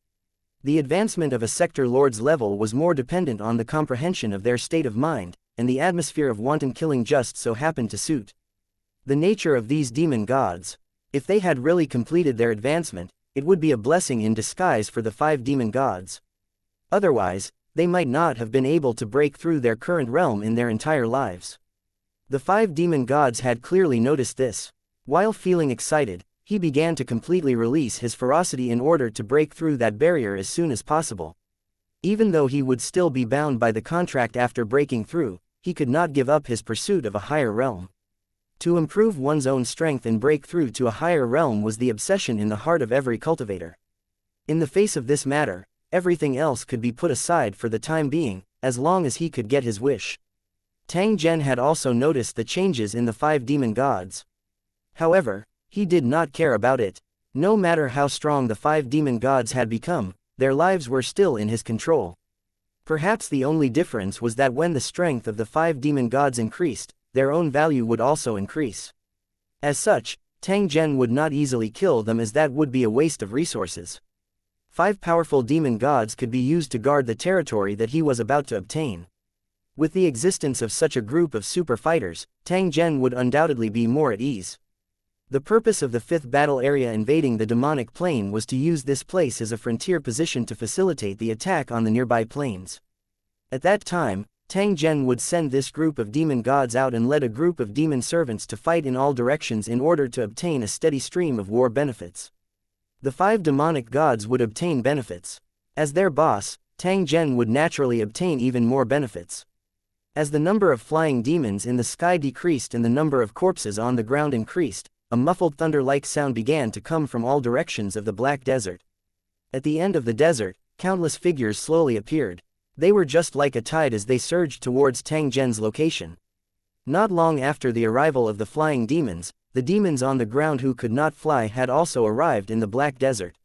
The advancement of a sector lord's level was more dependent on the comprehension of their state of mind, and the atmosphere of wanton killing just so happened to suit the nature of these demon gods. If they had really completed their advancement, it would be a blessing in disguise for the 5 demon gods. Otherwise, they might not have been able to break through their current realm in their entire lives. The 5 demon gods had clearly noticed this. While feeling excited, he began to completely release his ferocity in order to break through that barrier as soon as possible. Even though he would still be bound by the contract after breaking through, he could not give up his pursuit of a higher realm. To improve one's own strength and break through to a higher realm was the obsession in the heart of every cultivator. In the face of this matter, everything else could be put aside for the time being, as long as he could get his wish. Tang Zhen had also noticed the changes in the 5 demon gods. However, he did not care about it. No matter how strong the 5 demon gods had become, their lives were still in his control. Perhaps the only difference was that when the strength of the 5 demon gods increased, their own value would also increase. As such, Tang Zhen would not easily kill them as that would be a waste of resources. 5 powerful demon gods could be used to guard the territory that he was about to obtain. With the existence of such a group of super fighters, Tang Zhen would undoubtedly be more at ease. The purpose of the 5th battle area invading the demonic plane was to use this place as a frontier position to facilitate the attack on the nearby planes. At that time, Tang Zhen would send this group of demon gods out and led a group of demon servants to fight in all directions in order to obtain a steady stream of war benefits. The 5 demonic gods would obtain benefits. As their boss, Tang Zhen would naturally obtain even more benefits. As the number of flying demons in the sky decreased and the number of corpses on the ground increased, a muffled thunder-like sound began to come from all directions of the black desert. At the end of the desert, countless figures slowly appeared. They were just like a tide as they surged towards Tang Zhen's location. Not long after the arrival of the flying demons, the demons on the ground who could not fly had also arrived in the black desert.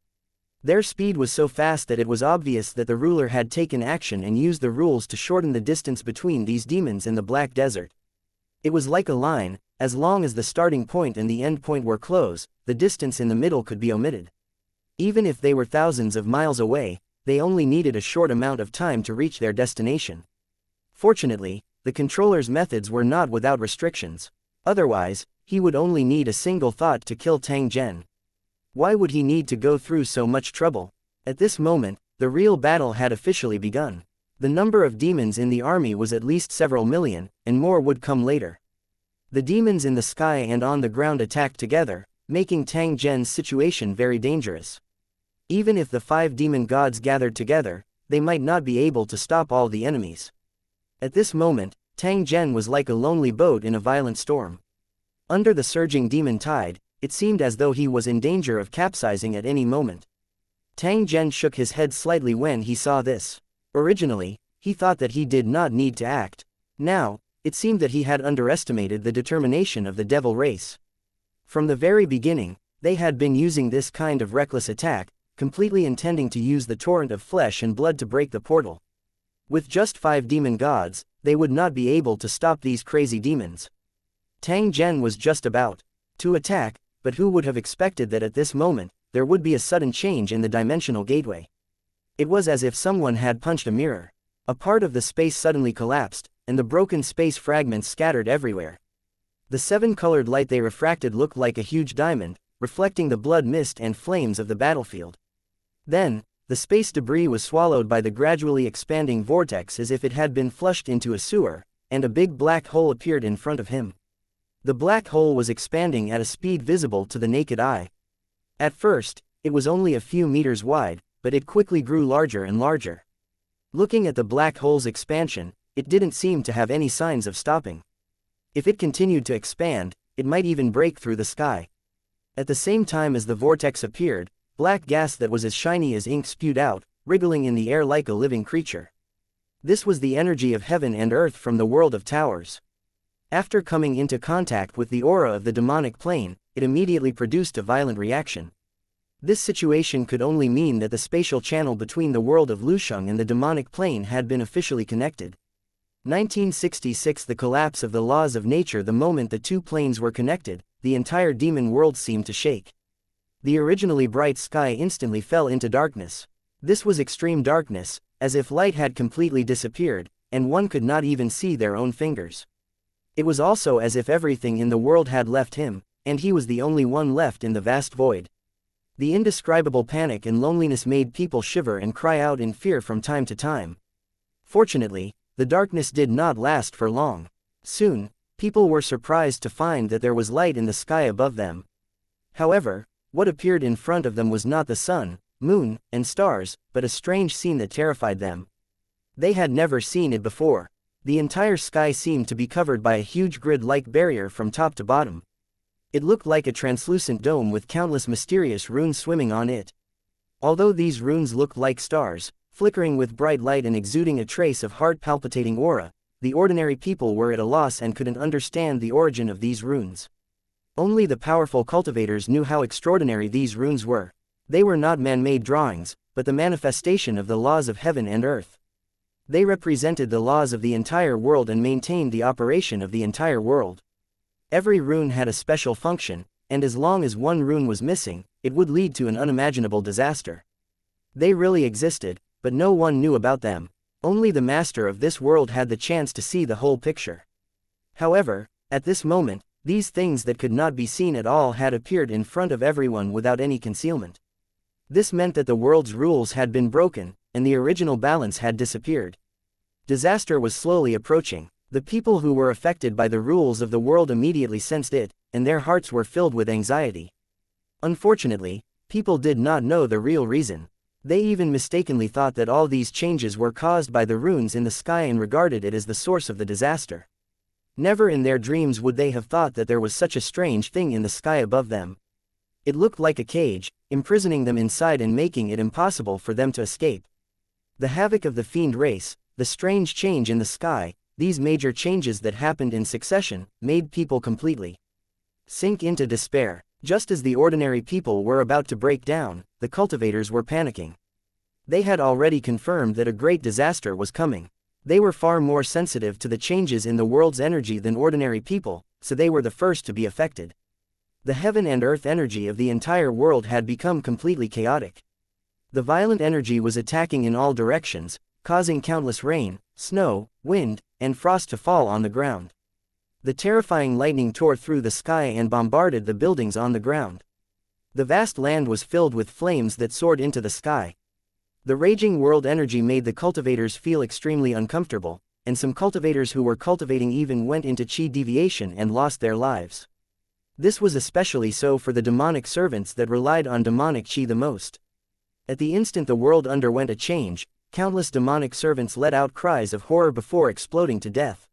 Their speed was so fast that it was obvious that the ruler had taken action and used the rules to shorten the distance between these demons in the black desert. It was like a line. As long as the starting point and the end point were close, the distance in the middle could be omitted. Even if they were thousands of miles away, they only needed a short amount of time to reach their destination. Fortunately, the controller's methods were not without restrictions. Otherwise, he would only need a single thought to kill Tang Zhen. Why would he need to go through so much trouble? At this moment, the real battle had officially begun. The number of demons in the army was at least several million, and more would come later. The demons in the sky and on the ground attacked together, making Tang Zhen's situation very dangerous. Even if the 5 demon gods gathered together, they might not be able to stop all the enemies. At this moment, Tang Zhen was like a lonely boat in a violent storm. Under the surging demon tide, it seemed as though he was in danger of capsizing at any moment. Tang Zhen shook his head slightly when he saw this. Originally, he thought that he did not need to act. Now, it seemed that he had underestimated the determination of the devil race. From the very beginning, they had been using this kind of reckless attack, completely intending to use the torrent of flesh and blood to break the portal. With just 5 demon gods, they would not be able to stop these crazy demons. Tang Zhen was just about to attack, but who would have expected that at this moment, there would be a sudden change in the dimensional gateway? It was as if someone had punched a mirror. A part of the space suddenly collapsed, and the broken space fragments scattered everywhere. The 7-colored light they refracted looked like a huge diamond, reflecting the blood mist and flames of the battlefield. Then, the space debris was swallowed by the gradually expanding vortex as if it had been flushed into a sewer, and a big black hole appeared in front of him. The black hole was expanding at a speed visible to the naked eye. At first, it was only a few meters wide, but it quickly grew larger and larger. Looking at the black hole's expansion, it didn't seem to have any signs of stopping. If it continued to expand, it might even break through the sky. At the same time as the vortex appeared, black gas that was as shiny as ink spewed out, wriggling in the air like a living creature. This was the energy of heaven and earth from the world of towers. After coming into contact with the aura of the demonic plane, it immediately produced a violent reaction. This situation could only mean that the spatial channel between the world of Lusheng and the demonic plane had been officially connected. 1966 The collapse of the laws of nature. The moment the 2 planes were connected, the entire demon world seemed to shake. The originally bright sky instantly fell into darkness. This was extreme darkness, as if light had completely disappeared, and one could not even see their own fingers. It was also as if everything in the world had left him, and he was the only one left in the vast void. The indescribable panic and loneliness made people shiver and cry out in fear from time to time. Fortunately, the darkness did not last for long. Soon, people were surprised to find that there was light in the sky above them. However, what appeared in front of them was not the sun, moon, and stars, but a strange scene that terrified them. They had never seen it before. The entire sky seemed to be covered by a huge grid-like barrier from top to bottom. It looked like a translucent dome with countless mysterious runes swimming on it. Although these runes looked like stars, flickering with bright light and exuding a trace of heart-palpitating aura, the ordinary people were at a loss and couldn't understand the origin of these runes. Only the powerful cultivators knew how extraordinary these runes were. They were not man-made drawings, but the manifestation of the laws of heaven and earth. They represented the laws of the entire world and maintained the operation of the entire world. Every rune had a special function, and as long as one rune was missing, it would lead to an unimaginable disaster. They really existed, but no one knew about them. Only the master of this world had the chance to see the whole picture. However, at this moment, these things that could not be seen at all had appeared in front of everyone without any concealment. This meant that the world's rules had been broken, and the original balance had disappeared. Disaster was slowly approaching. The people who were affected by the rules of the world immediately sensed it, and their hearts were filled with anxiety. Unfortunately, people did not know the real reason. They even mistakenly thought that all these changes were caused by the runes in the sky and regarded it as the source of the disaster. Never in their dreams would they have thought that there was such a strange thing in the sky above them. It looked like a cage, imprisoning them inside and making it impossible for them to escape. The havoc of the fiend race, the strange change in the sky, these major changes that happened in succession, made people completely sink into despair. Just as the ordinary people were about to break down, the cultivators were panicking. They had already confirmed that a great disaster was coming. They were far more sensitive to the changes in the world's energy than ordinary people, so they were the first to be affected. The heaven and earth energy of the entire world had become completely chaotic. The violent energy was attacking in all directions, causing countless rain, snow, wind, and frost to fall on the ground. The terrifying lightning tore through the sky and bombarded the buildings on the ground. The vast land was filled with flames that soared into the sky. The raging world energy made the cultivators feel extremely uncomfortable, and some cultivators who were cultivating even went into chi deviation and lost their lives. This was especially so for the demonic servants that relied on demonic chi the most. At the instant the world underwent a change, countless demonic servants let out cries of horror before exploding to death.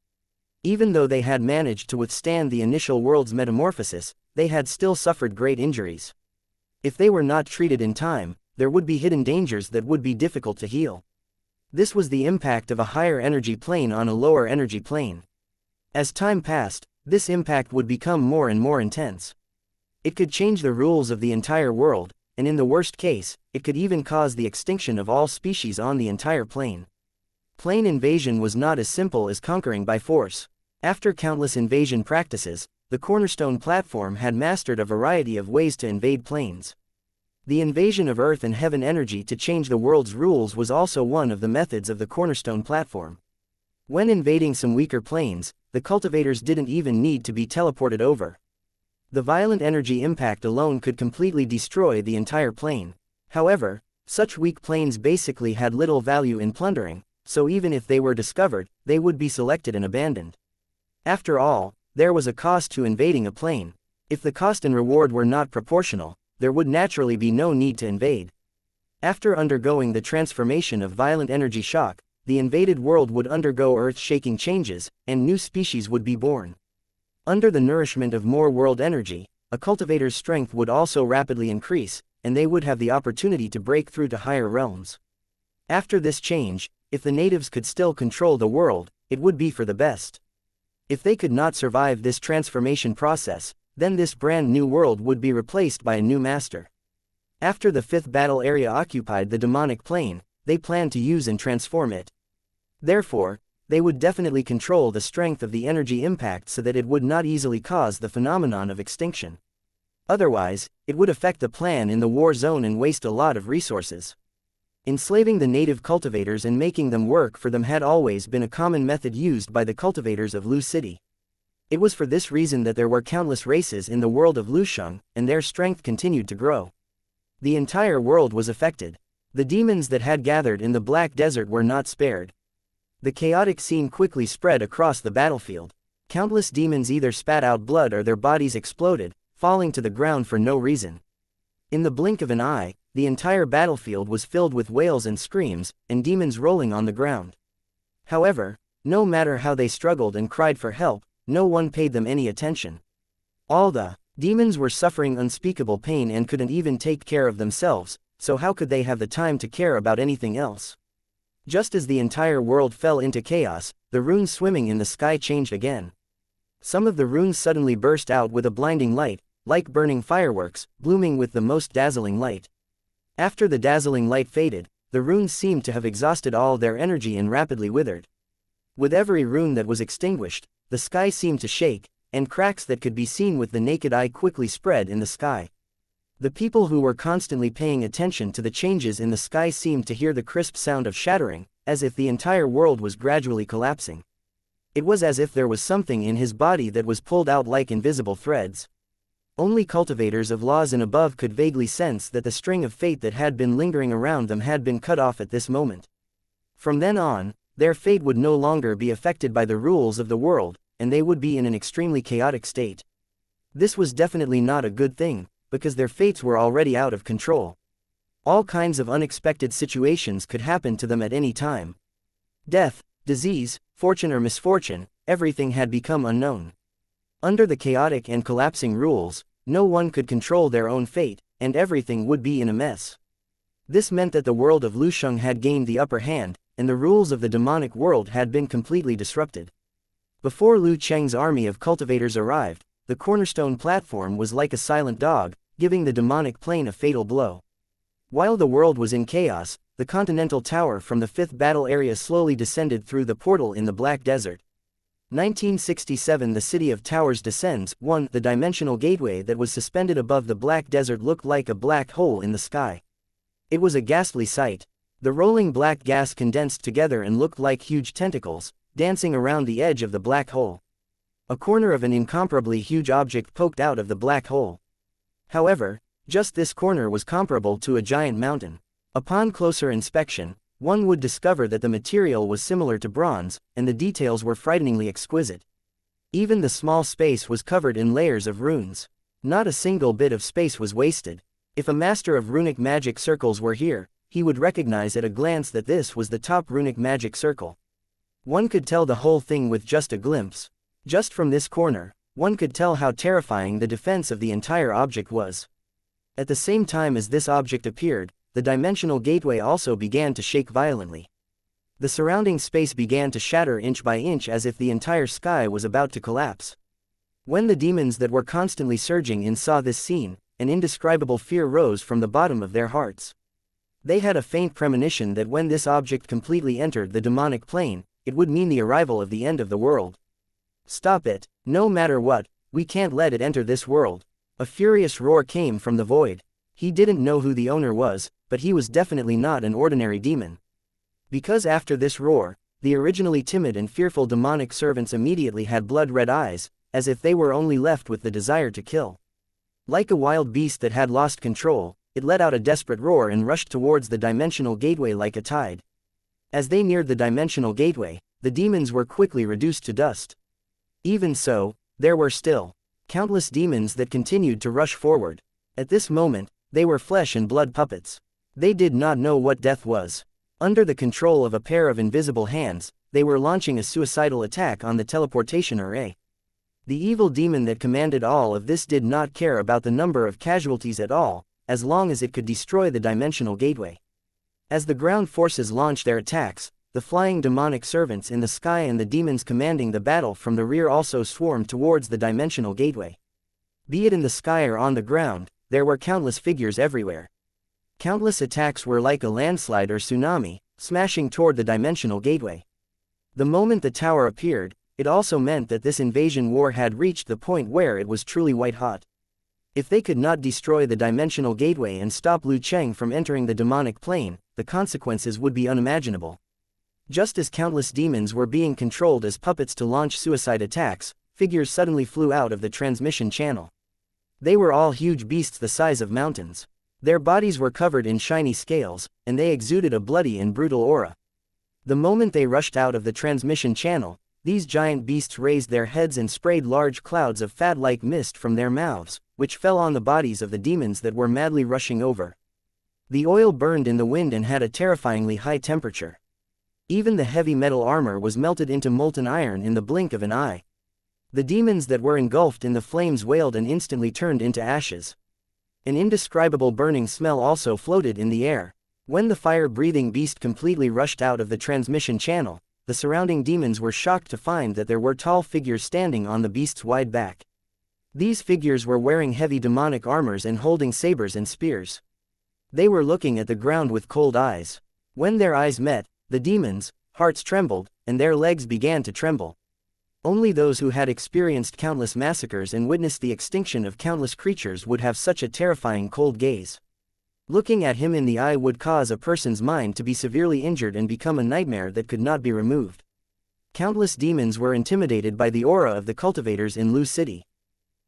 Even though they had managed to withstand the initial world's metamorphosis, they had still suffered great injuries. If they were not treated in time, there would be hidden dangers that would be difficult to heal. This was the impact of a higher energy plane on a lower energy plane. As time passed, this impact would become more and more intense. It could change the rules of the entire world, and in the worst case, it could even cause the extinction of all species on the entire plane. Plane invasion was not as simple as conquering by force. After countless invasion practices, the Cornerstone platform had mastered a variety of ways to invade planes. The invasion of Earth and Heaven energy to change the world's rules was also one of the methods of the Cornerstone platform. When invading some weaker planes, the cultivators didn't even need to be teleported over. The violent energy impact alone could completely destroy the entire plane. However, such weak planes basically had little value in plundering, so even if they were discovered, they would be selected and abandoned. After all, there was a cost to invading a plane. If the cost and reward were not proportional, there would naturally be no need to invade. After undergoing the transformation of violent energy shock, the invaded world would undergo earth-shaking changes, and new species would be born. Under the nourishment of more world energy, a cultivator's strength would also rapidly increase, and they would have the opportunity to break through to higher realms. After this change, if the natives could still control the world, it would be for the best. If they could not survive this transformation process, then this brand new world would be replaced by a new master. After the fifth battle area occupied the demonic plane, they planned to use and transform it. Therefore, they would definitely control the strength of the energy impact so that it would not easily cause the phenomenon of extinction. Otherwise, it would affect the plan in the war zone and waste a lot of resources. Enslaving the native cultivators and making them work for them had always been a common method used by the cultivators of Lu City. It was for this reason that there were countless races in the world of Lusheng, and their strength continued to grow. The entire world was affected. The demons that had gathered in the Black Desert were not spared. The chaotic scene quickly spread across the battlefield. Countless demons either spat out blood or their bodies exploded, falling to the ground for no reason. In the blink of an eye, the entire battlefield was filled with wails and screams, and demons rolling on the ground. However, no matter how they struggled and cried for help, no one paid them any attention. All the demons were suffering unspeakable pain and couldn't even take care of themselves, so how could they have the time to care about anything else? Just as the entire world fell into chaos, the runes swimming in the sky changed again. Some of the runes suddenly burst out with a blinding light, like burning fireworks, blooming with the most dazzling light. After the dazzling light faded, the runes seemed to have exhausted all their energy and rapidly withered. With every rune that was extinguished, the sky seemed to shake, and cracks that could be seen with the naked eye quickly spread in the sky. The people who were constantly paying attention to the changes in the sky seemed to hear the crisp sound of shattering, as if the entire world was gradually collapsing. It was as if there was something in his body that was pulled out like invisible threads. Only cultivators of laws and above could vaguely sense that the string of fate that had been lingering around them had been cut off at this moment. From then on, their fate would no longer be affected by the rules of the world, and they would be in an extremely chaotic state. This was definitely not a good thing, because their fates were already out of control. All kinds of unexpected situations could happen to them at any time. Death, disease, fortune or misfortune, everything had become unknown. Under the chaotic and collapsing rules, no one could control their own fate, and everything would be in a mess. This meant that the world of Lusheng had gained the upper hand, and the rules of the demonic world had been completely disrupted. Before Lu Cheng's army of cultivators arrived, the cornerstone platform was like a silent dog, giving the demonic plane a fatal blow. While the world was in chaos, the Continental Tower from the 5th Battle Area slowly descended through the portal in the Black Desert. 1967 The City of Towers descends. 1. The dimensional gateway that was suspended above the Black Desert looked like a black hole in the sky. It was a ghastly sight. The rolling black gas condensed together and looked like huge tentacles, dancing around the edge of the black hole. A corner of an incomparably huge object poked out of the black hole. However, just this corner was comparable to a giant mountain. Upon closer inspection, one would discover that the material was similar to bronze, and the details were frighteningly exquisite. Even the small space was covered in layers of runes. Not a single bit of space was wasted. If a master of runic magic circles were here, he would recognize at a glance that this was the top runic magic circle. One could tell the whole thing with just a glimpse. Just from this corner, one could tell how terrifying the defense of the entire object was. At the same time as this object appeared, the dimensional gateway also began to shake violently. The surrounding space began to shatter inch by inch as if the entire sky was about to collapse. When the demons that were constantly surging in saw this scene, an indescribable fear rose from the bottom of their hearts. They had a faint premonition that when this object completely entered the demonic plane, it would mean the arrival of the end of the world. Stop it, no matter what, we can't let it enter this world. A furious roar came from the void. He didn't know who the owner was, but he was definitely not an ordinary demon. Because after this roar, the originally timid and fearful demonic servants immediately had blood-red eyes, as if they were only left with the desire to kill. Like a wild beast that had lost control, it let out a desperate roar and rushed towards the dimensional gateway like a tide. As they neared the dimensional gateway, the demons were quickly reduced to dust. Even so, there were still countless demons that continued to rush forward. At this moment, they were flesh and blood puppets. They did not know what death was. Under the control of a pair of invisible hands, they were launching a suicidal attack on the teleportation array. The evil demon that commanded all of this did not care about the number of casualties at all, as long as it could destroy the dimensional gateway. As the ground forces launched their attacks, the flying demonic servants in the sky and the demons commanding the battle from the rear also swarmed towards the dimensional gateway. Be it in the sky or on the ground, there were countless figures everywhere. Countless attacks were like a landslide or tsunami, smashing toward the dimensional gateway. The moment the tower appeared, it also meant that this invasion war had reached the point where it was truly white-hot. If they could not destroy the dimensional gateway and stop Lu Cheng from entering the demonic plane, the consequences would be unimaginable. Just as countless demons were being controlled as puppets to launch suicide attacks, figures suddenly flew out of the transmission channel. They were all huge beasts the size of mountains. Their bodies were covered in shiny scales, and they exuded a bloody and brutal aura. The moment they rushed out of the transmission channel, these giant beasts raised their heads and sprayed large clouds of fat-like mist from their mouths, which fell on the bodies of the demons that were madly rushing over. The oil burned in the wind and had a terrifyingly high temperature. Even the heavy metal armor was melted into molten iron in the blink of an eye. The demons that were engulfed in the flames wailed and instantly turned into ashes. An indescribable burning smell also floated in the air. When the fire-breathing beast completely rushed out of the transmission channel, the surrounding demons were shocked to find that there were tall figures standing on the beast's wide back. These figures were wearing heavy demonic armors and holding sabers and spears. They were looking at the ground with cold eyes. When their eyes met, the demons' hearts trembled, and their legs began to tremble. Only those who had experienced countless massacres and witnessed the extinction of countless creatures would have such a terrifying cold gaze. Looking at him in the eye would cause a person's mind to be severely injured and become a nightmare that could not be removed. Countless demons were intimidated by the aura of the cultivators in Lu City.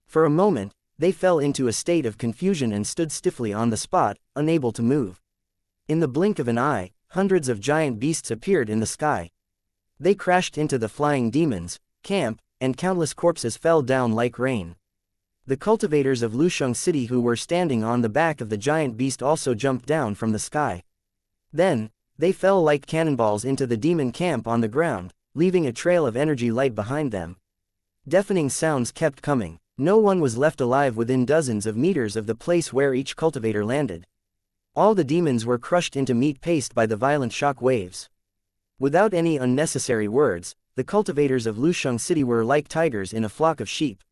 For a moment, they fell into a state of confusion and stood stiffly on the spot, unable to move. In the blink of an eye, hundreds of giant beasts appeared in the sky. They crashed into the flying demons' camp, and countless corpses fell down like rain. The cultivators of Lusheng City who were standing on the back of the giant beast also jumped down from the sky. Then, they fell like cannonballs into the demon camp on the ground, leaving a trail of energy light behind them. Deafening sounds kept coming. No one was left alive within dozens of meters of the place where each cultivator landed. All the demons were crushed into meat paste by the violent shock waves. Without any unnecessary words, the cultivators of Lusheng City were like tigers in a flock of sheep.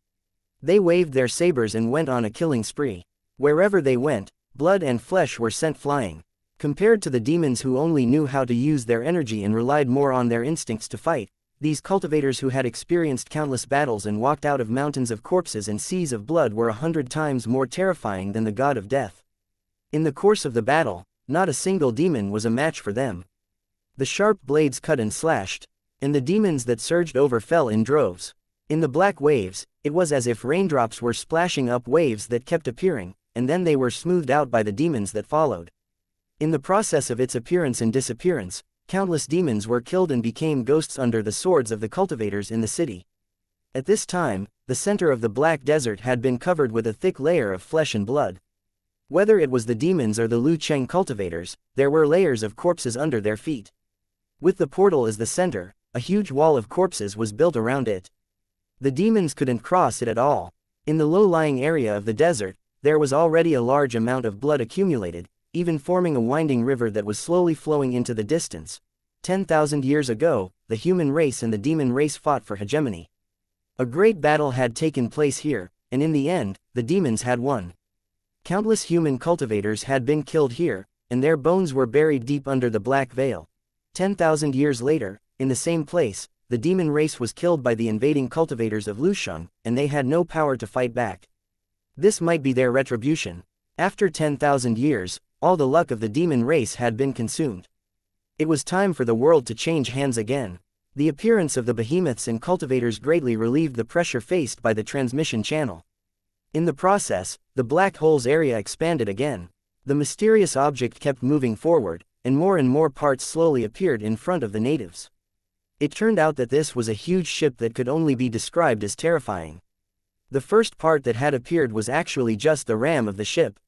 They waved their sabers and went on a killing spree. Wherever they went, blood and flesh were sent flying. Compared to the demons who only knew how to use their energy and relied more on their instincts to fight, these cultivators who had experienced countless battles and walked out of mountains of corpses and seas of blood were 100 times more terrifying than the god of death. In the course of the battle, not a single demon was a match for them. The sharp blades cut and slashed, and the demons that surged over fell in droves. In the black waves, it was as if raindrops were splashing up waves that kept appearing, and then they were smoothed out by the demons that followed. In the process of its appearance and disappearance, countless demons were killed and became ghosts under the swords of the cultivators in the city. At this time, the center of the Black Desert had been covered with a thick layer of flesh and blood. Whether it was the demons or the Lu Cheng cultivators, there were layers of corpses under their feet. With the portal as the center, a huge wall of corpses was built around it. The demons couldn't cross it at all. In the low-lying area of the desert, there was already a large amount of blood accumulated, even forming a winding river that was slowly flowing into the distance. 10,000 years ago, the human race and the demon race fought for hegemony. A great battle had taken place here, and in the end, the demons had won. Countless human cultivators had been killed here, and their bones were buried deep under the black veil. 10,000 years later, in the same place, the demon race was killed by the invading cultivators of Lusheng, and they had no power to fight back. This might be their retribution. After 10,000 years, all the luck of the demon race had been consumed. It was time for the world to change hands again. The appearance of the behemoths and cultivators greatly relieved the pressure faced by the transmission channel. In the process, the black hole's area expanded again. The mysterious object kept moving forward, and more parts slowly appeared in front of the natives. It turned out that this was a huge ship that could only be described as terrifying. The first part that had appeared was actually just the ram of the ship.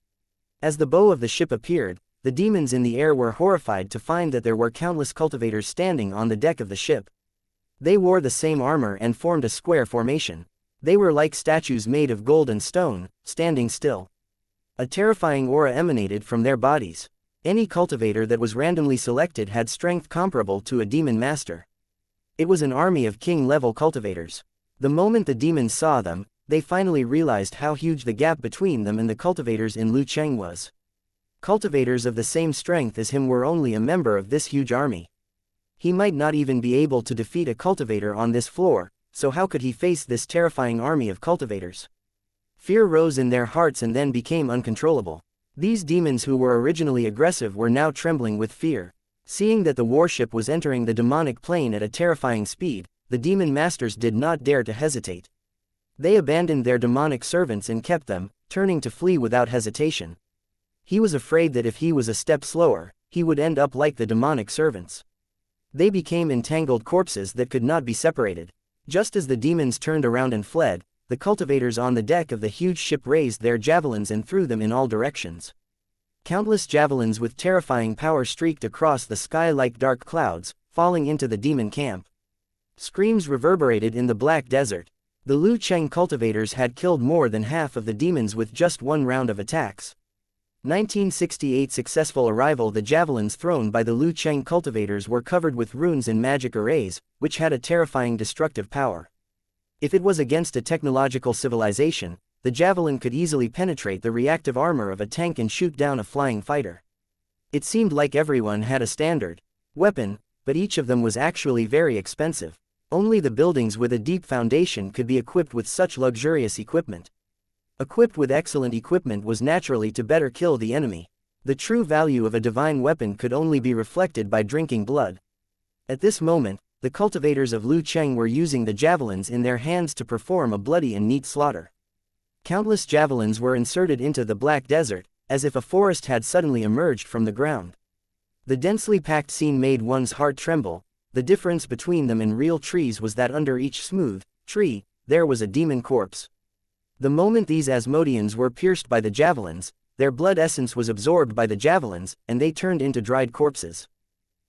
As the bow of the ship appeared, the demons in the air were horrified to find that there were countless cultivators standing on the deck of the ship. They wore the same armor and formed a square formation. They were like statues made of gold and stone, standing still. A terrifying aura emanated from their bodies. Any cultivator that was randomly selected had strength comparable to a demon master. It was an army of king-level cultivators. The moment the demons saw them, they finally realized how huge the gap between them and the cultivators in Lu Cheng was. Cultivators of the same strength as him were only a member of this huge army. He might not even be able to defeat a cultivator on this floor, so how could he face this terrifying army of cultivators? Fear rose in their hearts and then became uncontrollable. These demons who were originally aggressive were now trembling with fear. Seeing that the warship was entering the demonic plane at a terrifying speed, the demon masters did not dare to hesitate. They abandoned their demonic servants and kept them, turning to flee without hesitation. He was afraid that if he was a step slower, he would end up like the demonic servants. They became entangled corpses that could not be separated. Just as the demons turned around and fled, the cultivators on the deck of the huge ship raised their javelins and threw them in all directions. Countless javelins with terrifying power streaked across the sky like dark clouds, falling into the demon camp. Screams reverberated in the black desert. The Lu Cheng cultivators had killed more than half of the demons with just one round of attacks. 1968 successful arrival. The javelins thrown by the Lu Cheng cultivators were covered with runes and magic arrays, which had a terrifying destructive power. If it was against a technological civilization, the javelin could easily penetrate the reactive armor of a tank and shoot down a flying fighter. It seemed like everyone had a standard weapon, but each of them was actually very expensive. Only the buildings with a deep foundation could be equipped with such luxurious equipment. Equipped with excellent equipment was naturally to better kill the enemy. The true value of a divine weapon could only be reflected by drinking blood. At this moment, the cultivators of Lu Cheng were using the javelins in their hands to perform a bloody and neat slaughter. Countless javelins were inserted into the black desert, as if a forest had suddenly emerged from the ground. The densely packed scene made one's heart tremble. The difference between them and real trees was that under each smooth tree, there was a demon corpse. The moment these Asmodeans were pierced by the javelins, their blood essence was absorbed by the javelins, and they turned into dried corpses.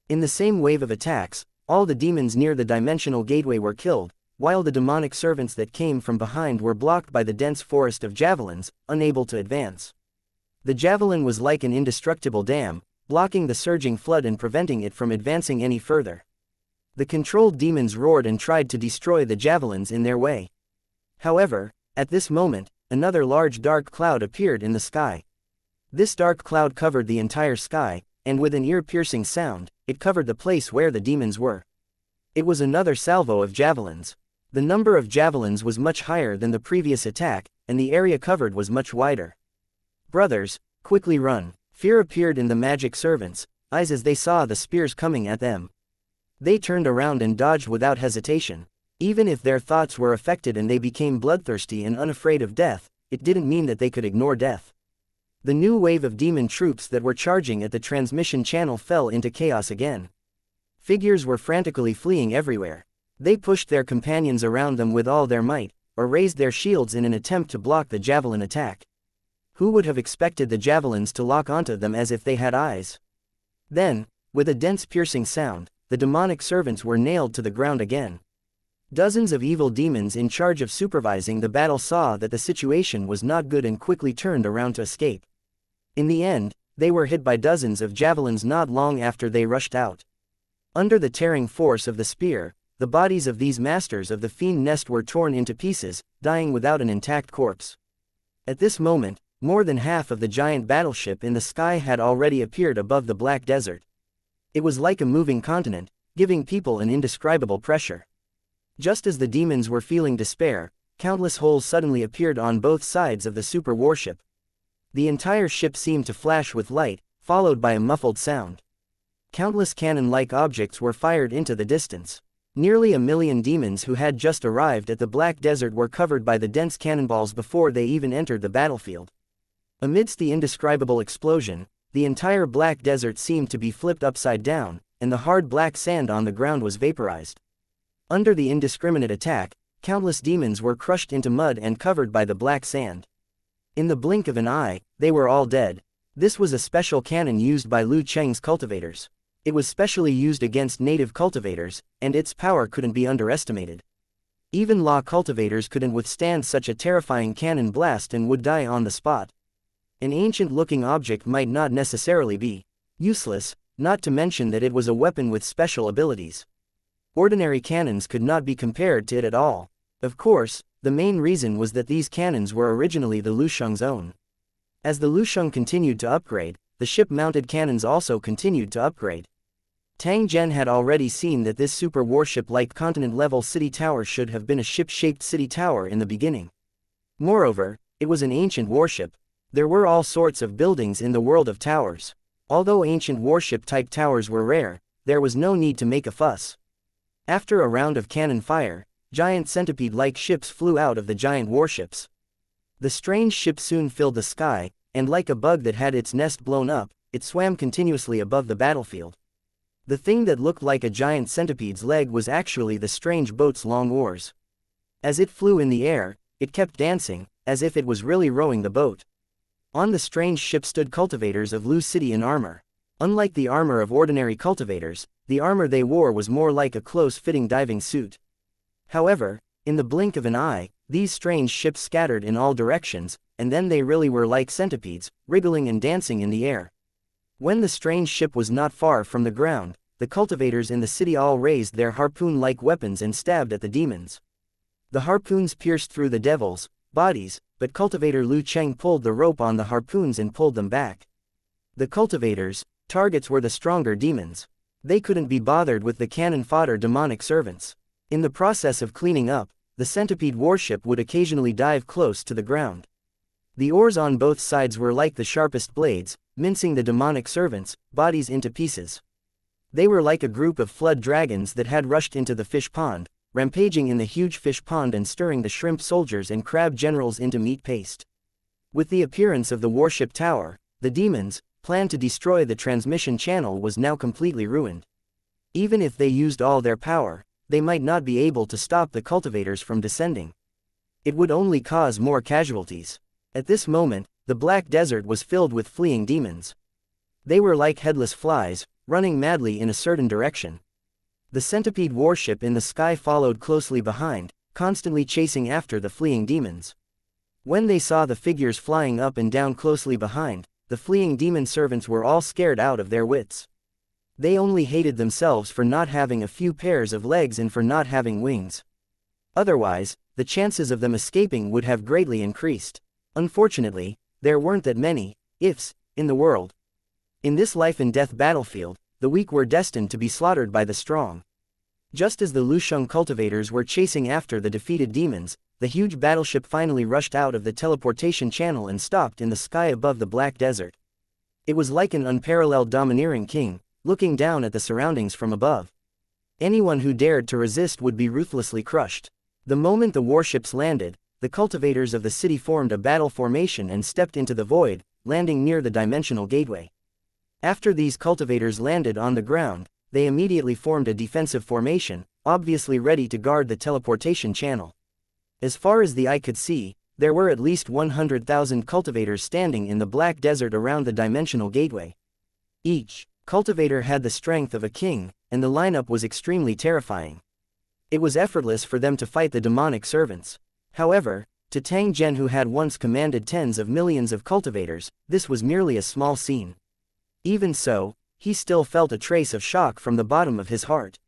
In the same wave of attacks, all the demons near the dimensional gateway were killed, while the demonic servants that came from behind were blocked by the dense forest of javelins, unable to advance. The javelin was like an indestructible dam, blocking the surging flood and preventing it from advancing any further. The controlled demons roared and tried to destroy the javelins in their way. However, at this moment, another large dark cloud appeared in the sky. This dark cloud covered the entire sky, and with an ear-piercing sound, it covered the place where the demons were. It was another salvo of javelins. The number of javelins was much higher than the previous attack, and the area covered was much wider. Brothers, quickly run! Fear appeared in the magic servants' eyes as they saw the spears coming at them. They turned around and dodged without hesitation. Even if their thoughts were affected and they became bloodthirsty and unafraid of death, it didn't mean that they could ignore death. The new wave of demon troops that were charging at the transmission channel fell into chaos again. Figures were frantically fleeing everywhere. They pushed their companions around them with all their might, or raised their shields in an attempt to block the javelin attack. Who would have expected the javelins to lock onto them as if they had eyes? Then, with a dense piercing sound, the demonic servants were nailed to the ground again. Dozens of evil demons in charge of supervising the battle saw that the situation was not good and quickly turned around to escape. In the end, they were hit by dozens of javelins not long after they rushed out. Under the tearing force of the spear, the bodies of these masters of the fiend nest were torn into pieces, dying without an intact corpse. At this moment, more than half of the giant battleship in the sky had already appeared above the black desert. It was like a moving continent, giving people an indescribable pressure. Just as the demons were feeling despair, countless holes suddenly appeared on both sides of the super warship. The entire ship seemed to flash with light, followed by a muffled sound. Countless cannon-like objects were fired into the distance. Nearly 1,000,000 demons who had just arrived at the Black Desert were covered by the dense cannonballs before they even entered the battlefield. Amidst the indescribable explosion, the entire Black Desert seemed to be flipped upside down, and the hard black sand on the ground was vaporized. Under the indiscriminate attack, countless demons were crushed into mud and covered by the black sand. In the blink of an eye, they were all dead. This was a special cannon used by Lu Cheng's cultivators. It was specially used against native cultivators, and its power couldn't be underestimated. Even law cultivators couldn't withstand such a terrifying cannon blast and would die on the spot. An ancient-looking object might not necessarily be useless, not to mention that it was a weapon with special abilities. Ordinary cannons could not be compared to it at all. Of course, the main reason was that these cannons were originally the Lusheng's own. As the Lusheng continued to upgrade, the ship-mounted cannons also continued to upgrade. Tang Zhen had already seen that this super warship-like continent-level city tower should have been a ship-shaped city tower in the beginning. Moreover, it was an ancient warship. There were all sorts of buildings in the world of towers. Although ancient warship-type towers were rare, there was no need to make a fuss. After a round of cannon fire, giant centipede-like ships flew out of the giant warships. The strange ship soon filled the sky, and like a bug that had its nest blown up, it swam continuously above the battlefield. The thing that looked like a giant centipede's leg was actually the strange boat's long oars. As it flew in the air, it kept dancing, as if it was really rowing the boat. On the strange ship stood cultivators of Lu City in armor. Unlike the armor of ordinary cultivators, the armor they wore was more like a close-fitting diving suit. However, in the blink of an eye, these strange ships scattered in all directions, and then they really were like centipedes, wriggling and dancing in the air. When the strange ship was not far from the ground, the cultivators in the city all raised their harpoon-like weapons and stabbed at the demons. The harpoons pierced through the devils' bodies, but cultivator Lu Cheng pulled the rope on the harpoons and pulled them back. The cultivators' targets were the stronger demons. They couldn't be bothered with the cannon fodder demonic servants. In the process of cleaning up, the centipede warship would occasionally dive close to the ground. The oars on both sides were like the sharpest blades, mincing the demonic servants' bodies into pieces. They were like a group of flood dragons that had rushed into the fish pond, rampaging in the huge fish pond and stirring the shrimp soldiers and crab generals into meat paste. With the appearance of the warship tower, the demons' plan to destroy the transmission channel was now completely ruined. Even if they used all their power, they might not be able to stop the cultivators from descending. It would only cause more casualties. At this moment, the black desert was filled with fleeing demons. They were like headless flies, running madly in a certain direction. The centipede warship in the sky followed closely behind, constantly chasing after the fleeing demons. When they saw the figures flying up and down closely behind, the fleeing demon servants were all scared out of their wits. They only hated themselves for not having a few pairs of legs and for not having wings. Otherwise, the chances of them escaping would have greatly increased. Unfortunately, there weren't that many ifs in the world. In this life-and-death battlefield, the weak were destined to be slaughtered by the strong. Just as the Lusheng cultivators were chasing after the defeated demons, the huge battleship finally rushed out of the teleportation channel and stopped in the sky above the black desert. It was like an unparalleled domineering king, looking down at the surroundings from above. Anyone who dared to resist would be ruthlessly crushed. The moment the warships landed, the cultivators of the city formed a battle formation and stepped into the void, landing near the dimensional gateway. After these cultivators landed on the ground, they immediately formed a defensive formation, obviously ready to guard the teleportation channel. As far as the eye could see, there were at least 100,000 cultivators standing in the black desert around the dimensional gateway. Each cultivator had the strength of a king, and the lineup was extremely terrifying. It was effortless for them to fight the demonic servants. However, to Tang Zhen, who had once commanded tens of millions of cultivators, this was merely a small scene. Even so, he still felt a trace of shock from the bottom of his heart.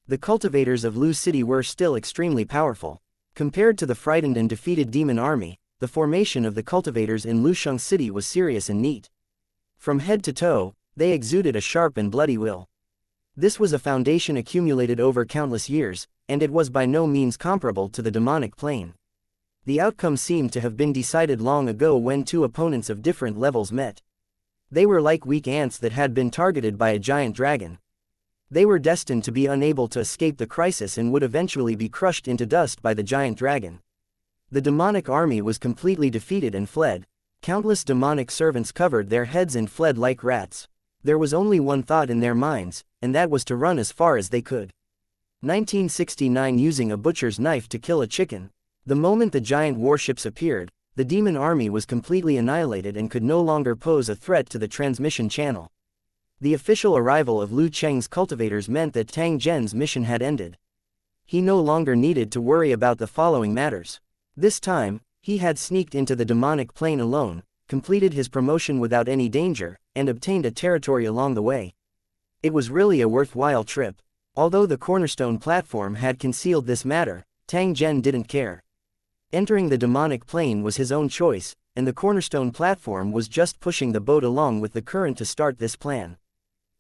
The cultivators of Lu City were still extremely powerful. Compared to the frightened and defeated demon army, the formation of the cultivators in Lusheng City was serious and neat. From head to toe, they exuded a sharp and bloody will. This was a foundation accumulated over countless years, and it was by no means comparable to the demonic plane. The outcome seemed to have been decided long ago when two opponents of different levels met. They were like weak ants that had been targeted by a giant dragon. They were destined to be unable to escape the crisis and would eventually be crushed into dust by the giant dragon. The demonic army was completely defeated and fled. Countless demonic servants covered their heads and fled like rats. There was only one thought in their minds, and that was to run as far as they could. 1969 Using a butcher's knife to kill a chicken. The moment the giant warships appeared, the demon army was completely annihilated and could no longer pose a threat to the transmission channel. The official arrival of Lu Cheng's cultivators meant that Tang Zhen's mission had ended. He no longer needed to worry about the following matters. This time, he had sneaked into the demonic plane alone, completed his promotion without any danger, and obtained a territory along the way. It was really a worthwhile trip. Although the cornerstone platform had concealed this matter, Tang Zhen didn't care. Entering the demonic plane was his own choice, and the cornerstone platform was just pushing the boat along with the current to start this plan.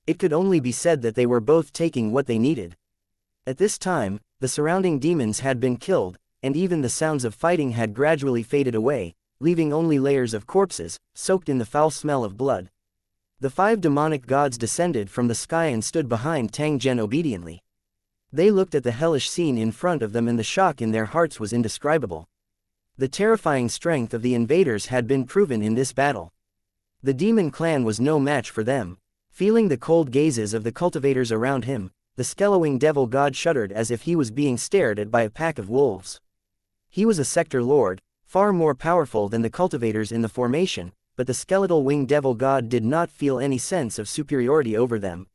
It could only be said that they were both taking what they needed. At this time, the surrounding demons had been killed, and even the sounds of fighting had gradually faded away, leaving only layers of corpses, soaked in the foul smell of blood. The 5 demonic gods descended from the sky and stood behind Tang Zhen obediently. They looked at the hellish scene in front of them, and the shock in their hearts was indescribable. The terrifying strength of the invaders had been proven in this battle. The demon clan was no match for them. Feeling the cold gazes of the cultivators around him, the Skellowing devil god shuddered as if he was being stared at by a pack of wolves. He was a sector lord, far more powerful than the cultivators in the formation, but the skeletal winged devil god did not feel any sense of superiority over them.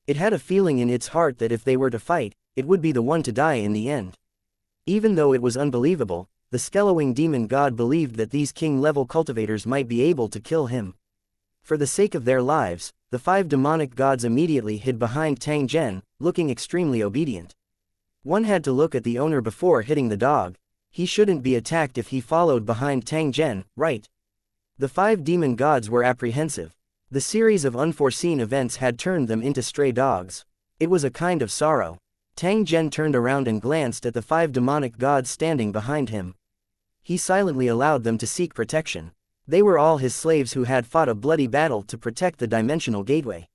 It had a feeling in its heart that if they were to fight, it would be the one to die in the end. Even though it was unbelievable, the Skellowing demon god believed that these king-level cultivators might be able to kill him. For the sake of their lives, the 5 demonic gods immediately hid behind Tang Zhen, looking extremely obedient. One had to look at the owner before hitting the dog. He shouldn't be attacked if he followed behind Tang Zhen, right? The 5 demon gods were apprehensive. The series of unforeseen events had turned them into stray dogs. It was a kind of sorrow. Tang Zhen turned around and glanced at the 5 demonic gods standing behind him. He silently allowed them to seek protection. They were all his slaves who had fought a bloody battle to protect the dimensional gateway.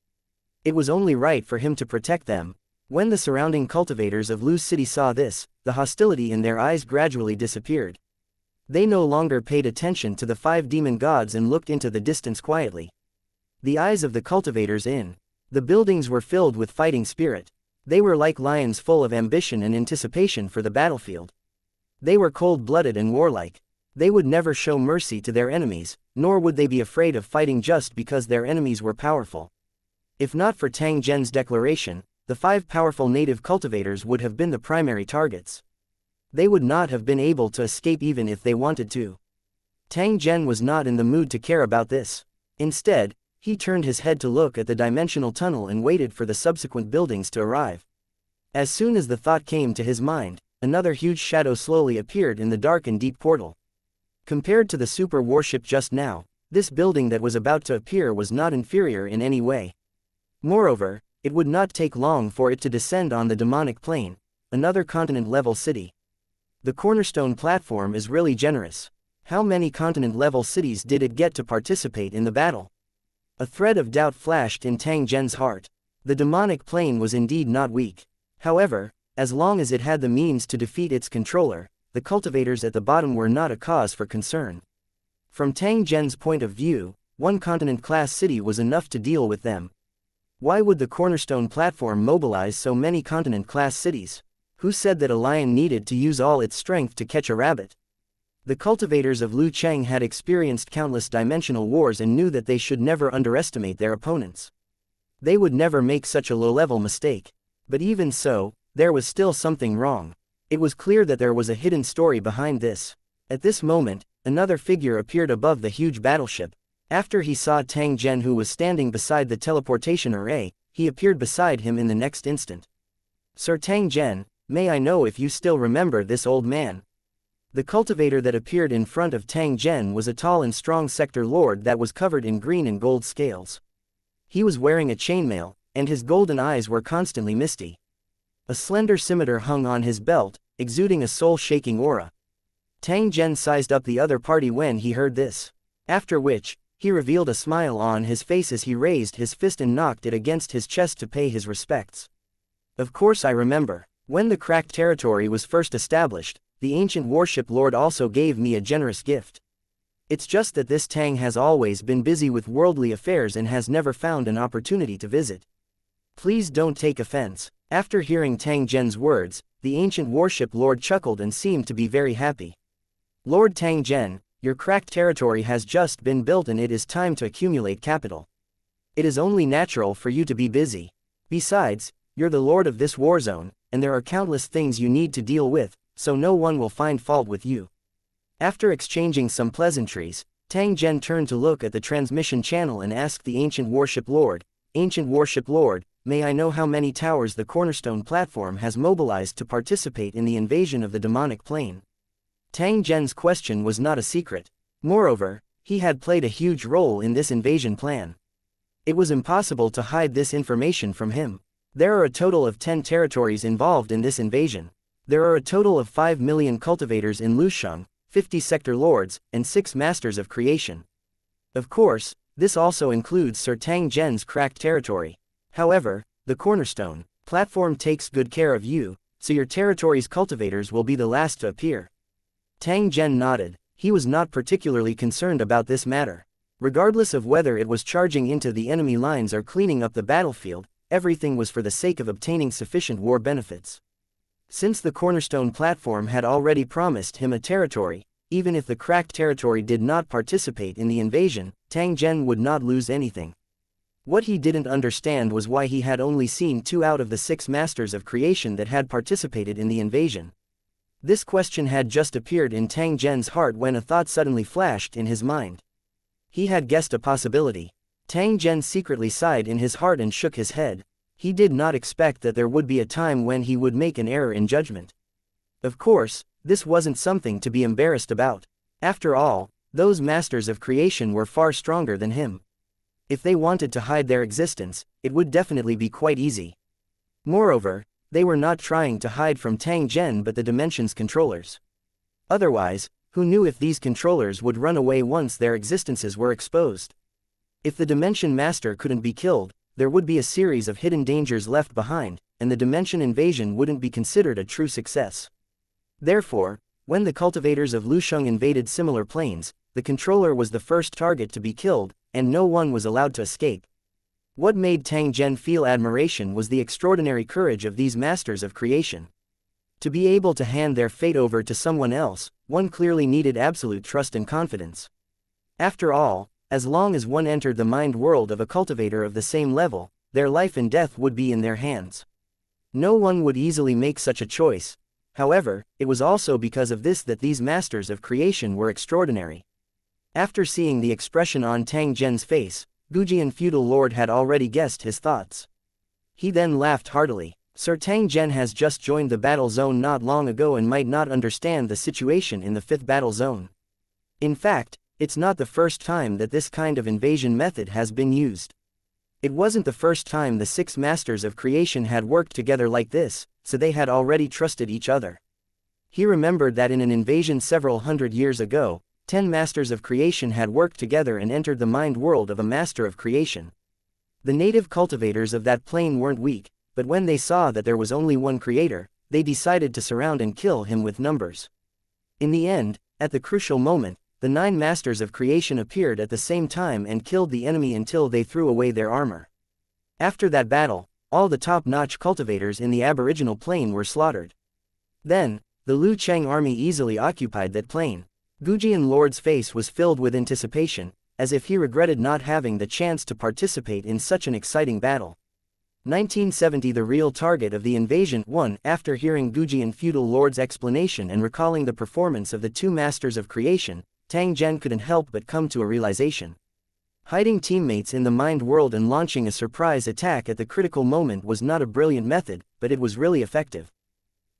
It was only right for him to protect them. When the surrounding cultivators of Lu's city saw this, the hostility in their eyes gradually disappeared. They no longer paid attention to the 5 demon gods and looked into the distance quietly. The eyes of the cultivators in the buildings were filled with fighting spirit. They were like lions full of ambition and anticipation for the battlefield. They were cold-blooded and warlike. They would never show mercy to their enemies, nor would they be afraid of fighting just because their enemies were powerful. If not for Tang Zhen's declaration, the 5 powerful native cultivators would have been the primary targets. They would not have been able to escape even if they wanted to. Tang Zhen was not in the mood to care about this. Instead, he turned his head to look at the dimensional tunnel and waited for the subsequent buildings to arrive. As soon as the thought came to his mind, another huge shadow slowly appeared in the dark and deep portal. Compared to the super warship just now, this building that was about to appear was not inferior in any way. Moreover, it would not take long for it to descend on the demonic plane, another continent-level city. The cornerstone platform is really generous. How many continent-level cities did it get to participate in the battle? A thread of doubt flashed in Tang Zhen's heart. The demonic plane was indeed not weak. However, as long as it had the means to defeat its controller, the cultivators at the bottom were not a cause for concern. From Tang Zhen's point of view, one continent-class city was enough to deal with them. Why would the cornerstone platform mobilize so many continent-class cities? Who said that a lion needed to use all its strength to catch a rabbit? The cultivators of Lu Cheng had experienced countless dimensional wars and knew that they should never underestimate their opponents. They would never make such a low-level mistake. But even so, there was still something wrong. It was clear that there was a hidden story behind this. At this moment, another figure appeared above the huge battleship. After he saw Tang Zhen, who was standing beside the teleportation array, he appeared beside him in the next instant. "Sir Tang Zhen, may I know if you still remember this old man?" The cultivator that appeared in front of Tang Zhen was a tall and strong sector lord that was covered in green and gold scales. He was wearing a chainmail, and his golden eyes were constantly misty. A slender scimitar hung on his belt, exuding a soul-shaking aura. Tang Zhen sized up the other party when he heard this. After which, he revealed a smile on his face as he raised his fist and knocked it against his chest to pay his respects. "Of course I remember. When the cracked territory was first established, the ancient warship lord also gave me a generous gift. It's just that this Tang has always been busy with worldly affairs and has never found an opportunity to visit. Please don't take offense." After hearing Tang Zhen's words, the ancient warship lord chuckled and seemed to be very happy. "Lord Tang Zhen, your cracked territory has just been built and it is time to accumulate capital. It is only natural for you to be busy. Besides, you're the lord of this war zone, and there are countless things you need to deal with, so no one will find fault with you." After exchanging some pleasantries, Tang Zhen turned to look at the transmission channel and asked the ancient warship lord, "Ancient warship lord, may I know how many towers the cornerstone platform has mobilized to participate in the invasion of the demonic plane?" Tang Zhen's question was not a secret. Moreover, he had played a huge role in this invasion plan. It was impossible to hide this information from him. There are a total of 10 territories involved in this invasion. There are a total of 5 million cultivators in Lusheng, 50 sector lords, and 6 masters of creation. Of course, this also includes Sir Tang Zhen's cracked territory. However, the cornerstone platform takes good care of you, so your territory's cultivators will be the last to appear. Tang Zhen nodded. He was not particularly concerned about this matter. Regardless of whether it was charging into the enemy lines or cleaning up the battlefield, everything was for the sake of obtaining sufficient war benefits. Since the cornerstone platform had already promised him a territory, even if the cracked territory did not participate in the invasion, Tang Zhen would not lose anything. What he didn't understand was why he had only seen 2 out of the 6 masters of creation that had participated in the invasion. This question had just appeared in Tang Zhen's heart when a thought suddenly flashed in his mind. He had guessed a possibility. Tang Zhen secretly sighed in his heart and shook his head. He did not expect that there would be a time when he would make an error in judgment. Of course, this wasn't something to be embarrassed about. After all, those masters of creation were far stronger than him. If they wanted to hide their existence, it would definitely be quite easy. Moreover, they were not trying to hide from Tang Zhen but the dimension's controllers. Otherwise, Who knew if these controllers would run away once their existences were exposed? If the Dimension Master couldn't be killed, there would be a series of hidden dangers left behind, and the Dimension invasion wouldn't be considered a true success. Therefore, when the cultivators of Lusheng invaded similar planes, the controller was the first target to be killed, and no one was allowed to escape. What made Tang Zhen feel admiration was the extraordinary courage of these masters of creation. To be able to hand their fate over to someone else, one clearly needed absolute trust and confidence. After all, as long as one entered the mind world of a cultivator of the same level, their life and death would be in their hands. No one would easily make such a choice. However, it was also because of this that these masters of creation were extraordinary. After seeing the expression on Tang Zhen's face, Gujian feudal lord had already guessed his thoughts. He then laughed heartily. Sir Tang Zhen has just joined the battle zone not long ago and might not understand the situation in the 5th battle zone. In fact, it's not the first time that this kind of invasion method has been used. It wasn't the first time the 6 masters of creation had worked together like this, so they had already trusted each other. He remembered that in an invasion several hundred years ago, 10 masters of creation had worked together and entered the mind world of a master of creation. The native cultivators of that plane weren't weak, but when they saw that there was only one creator, they decided to surround and kill him with numbers. In the end, at the crucial moment, the 9 masters of creation appeared at the same time and killed the enemy until they threw away their armor. After that battle, all the top-notch cultivators in the aboriginal plane were slaughtered. Then, the Lu Cheng army easily occupied that plane. Gujian Lord's face was filled with anticipation, as if he regretted not having the chance to participate in such an exciting battle. 1970 The real target of the invasion. 1. After hearing Gujian feudal lord's explanation and recalling the performance of the 2 masters of creation, Tang Zhen couldn't help but come to a realization. Hiding teammates in the mind world and launching a surprise attack at the critical moment was not a brilliant method, but it was really effective.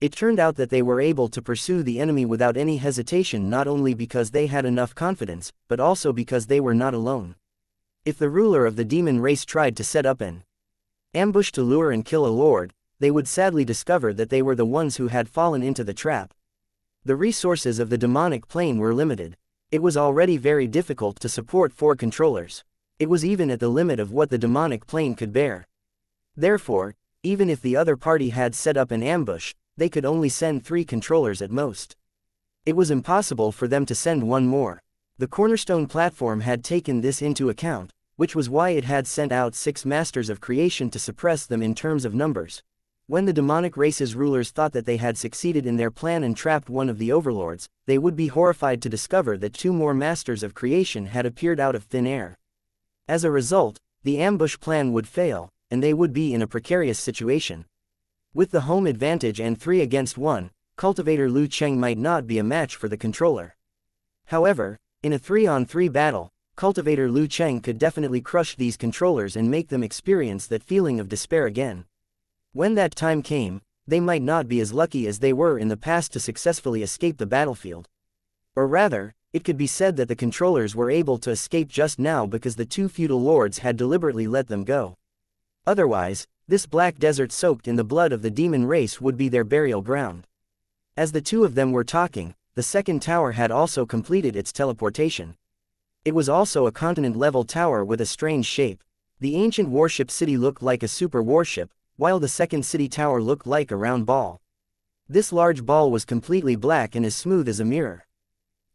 It turned out that they were able to pursue the enemy without any hesitation, not only because they had enough confidence, but also because they were not alone. If the ruler of the demon race tried to set up an ambush to lure and kill a lord, they would sadly discover that they were the ones who had fallen into the trap. The resources of the demonic plane were limited. It was already very difficult to support 4 controllers. It was even at the limit of what the demonic plane could bear. Therefore, even if the other party had set up an ambush, they could only send 3 controllers at most. It was impossible for them to send one more. The cornerstone platform had taken this into account, which was why it had sent out 6 masters of creation to suppress them in terms of numbers. When the demonic race's rulers thought that they had succeeded in their plan and trapped one of the overlords, they would be horrified to discover that 2 more masters of creation had appeared out of thin air. As a result, the ambush plan would fail, and they would be in a precarious situation. With the home advantage and 3 against 1, cultivator Lu Cheng might not be a match for the controller. However, in a 3-on-3 battle, cultivator Lu Cheng could definitely crush these controllers and make them experience that feeling of despair again. When that time came, they might not be as lucky as they were in the past to successfully escape the battlefield. Or rather, it could be said that the controllers were able to escape just now because the 2 feudal lords had deliberately let them go. Otherwise, this black desert soaked in the blood of the demon race would be their burial ground. As the 2 of them were talking, the 2nd tower had also completed its teleportation. It was also a continent-level tower with a strange shape. The ancient warship city looked like a super warship, while the 2nd city tower looked like a round ball. This large ball was completely black and as smooth as a mirror.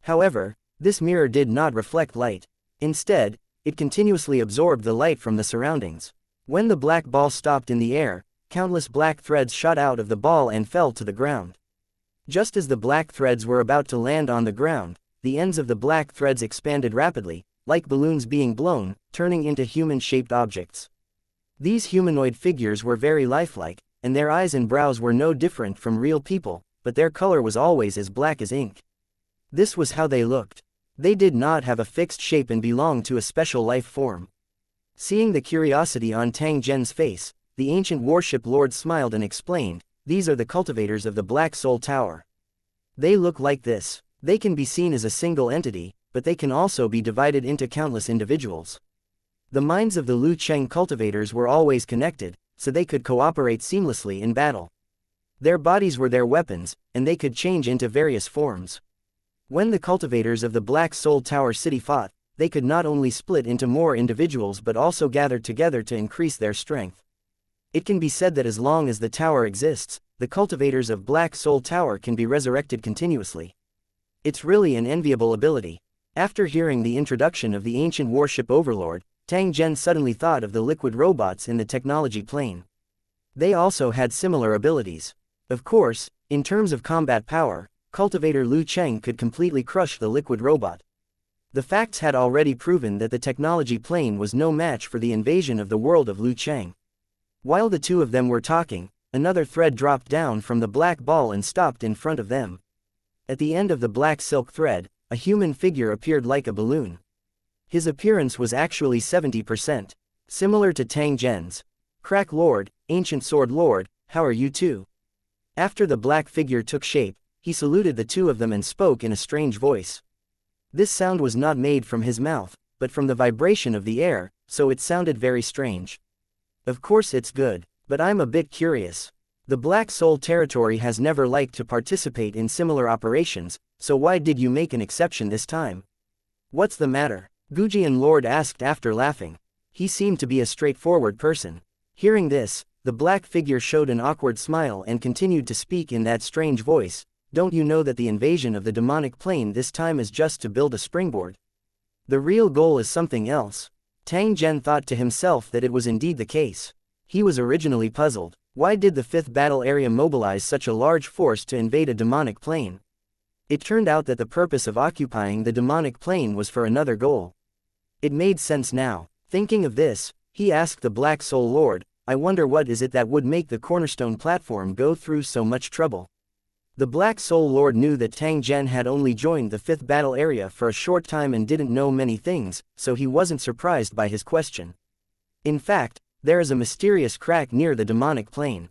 However, this mirror did not reflect light. Instead, it continuously absorbed the light from the surroundings. When the black ball stopped in the air, countless black threads shot out of the ball and fell to the ground. Just as the black threads were about to land on the ground, the ends of the black threads expanded rapidly, like balloons being blown, turning into human-shaped objects. These humanoid figures were very lifelike, and their eyes and brows were no different from real people, but their color was always as black as ink. This was how they looked. They did not have a fixed shape and belonged to a special life form. Seeing the curiosity on Tang Zhen's face, the ancient warship lord smiled and explained, "These are the cultivators of the Black Soul Tower. They look like this. They can be seen as a single entity, but they can also be divided into countless individuals." The minds of the Lu Cheng cultivators were always connected, so they could cooperate seamlessly in battle. Their bodies were their weapons, and they could change into various forms. When the cultivators of the Black Soul Tower City fought, they could not only split into more individuals but also gather together to increase their strength. It can be said that as long as the tower exists, the cultivators of Black Soul Tower can be resurrected continuously. It's really an enviable ability. After hearing the introduction of the ancient warship Overlord, Tang Zhen suddenly thought of the liquid robots in the technology plane. They also had similar abilities. Of course, in terms of combat power, cultivator Lu Cheng could completely crush the liquid robot. The facts had already proven that the technology plane was no match for the invasion of the world of Lu Cheng. While the two of them were talking, another thread dropped down from the black ball and stopped in front of them. At the end of the black silk thread, a human figure appeared like a balloon. His appearance was actually 70% similar to Tang Zhen's. "Crack Lord, Ancient Sword Lord, how are you two?" After the black figure took shape, he saluted the two of them and spoke in a strange voice. This sound was not made from his mouth, but from the vibration of the air, so it sounded very strange. "Of course it's good, but I'm a bit curious. The Black Soul Territory has never liked to participate in similar operations, so why did you make an exception this time? What's the matter?" Gujian Lord asked after laughing. He seemed to be a straightforward person. Hearing this, the black figure showed an awkward smile and continued to speak in that strange voice. "Don't you know that the invasion of the demonic plane this time is just to build a springboard? The real goal is something else." Tang Zhen thought to himself that it was indeed the case. He was originally puzzled. Why did the 5th battle area mobilize such a large force to invade a demonic plane? It turned out that the purpose of occupying the demonic plane was for another goal. It made sense now. Thinking of this, he asked the Black Soul Lord, "I wonder what is it that would make the cornerstone platform go through so much trouble?" The Black Soul Lord knew that Tang Zhen had only joined the 5th battle area for a short time and didn't know many things, so he wasn't surprised by his question. In fact, there is a mysterious crack near the demonic plane.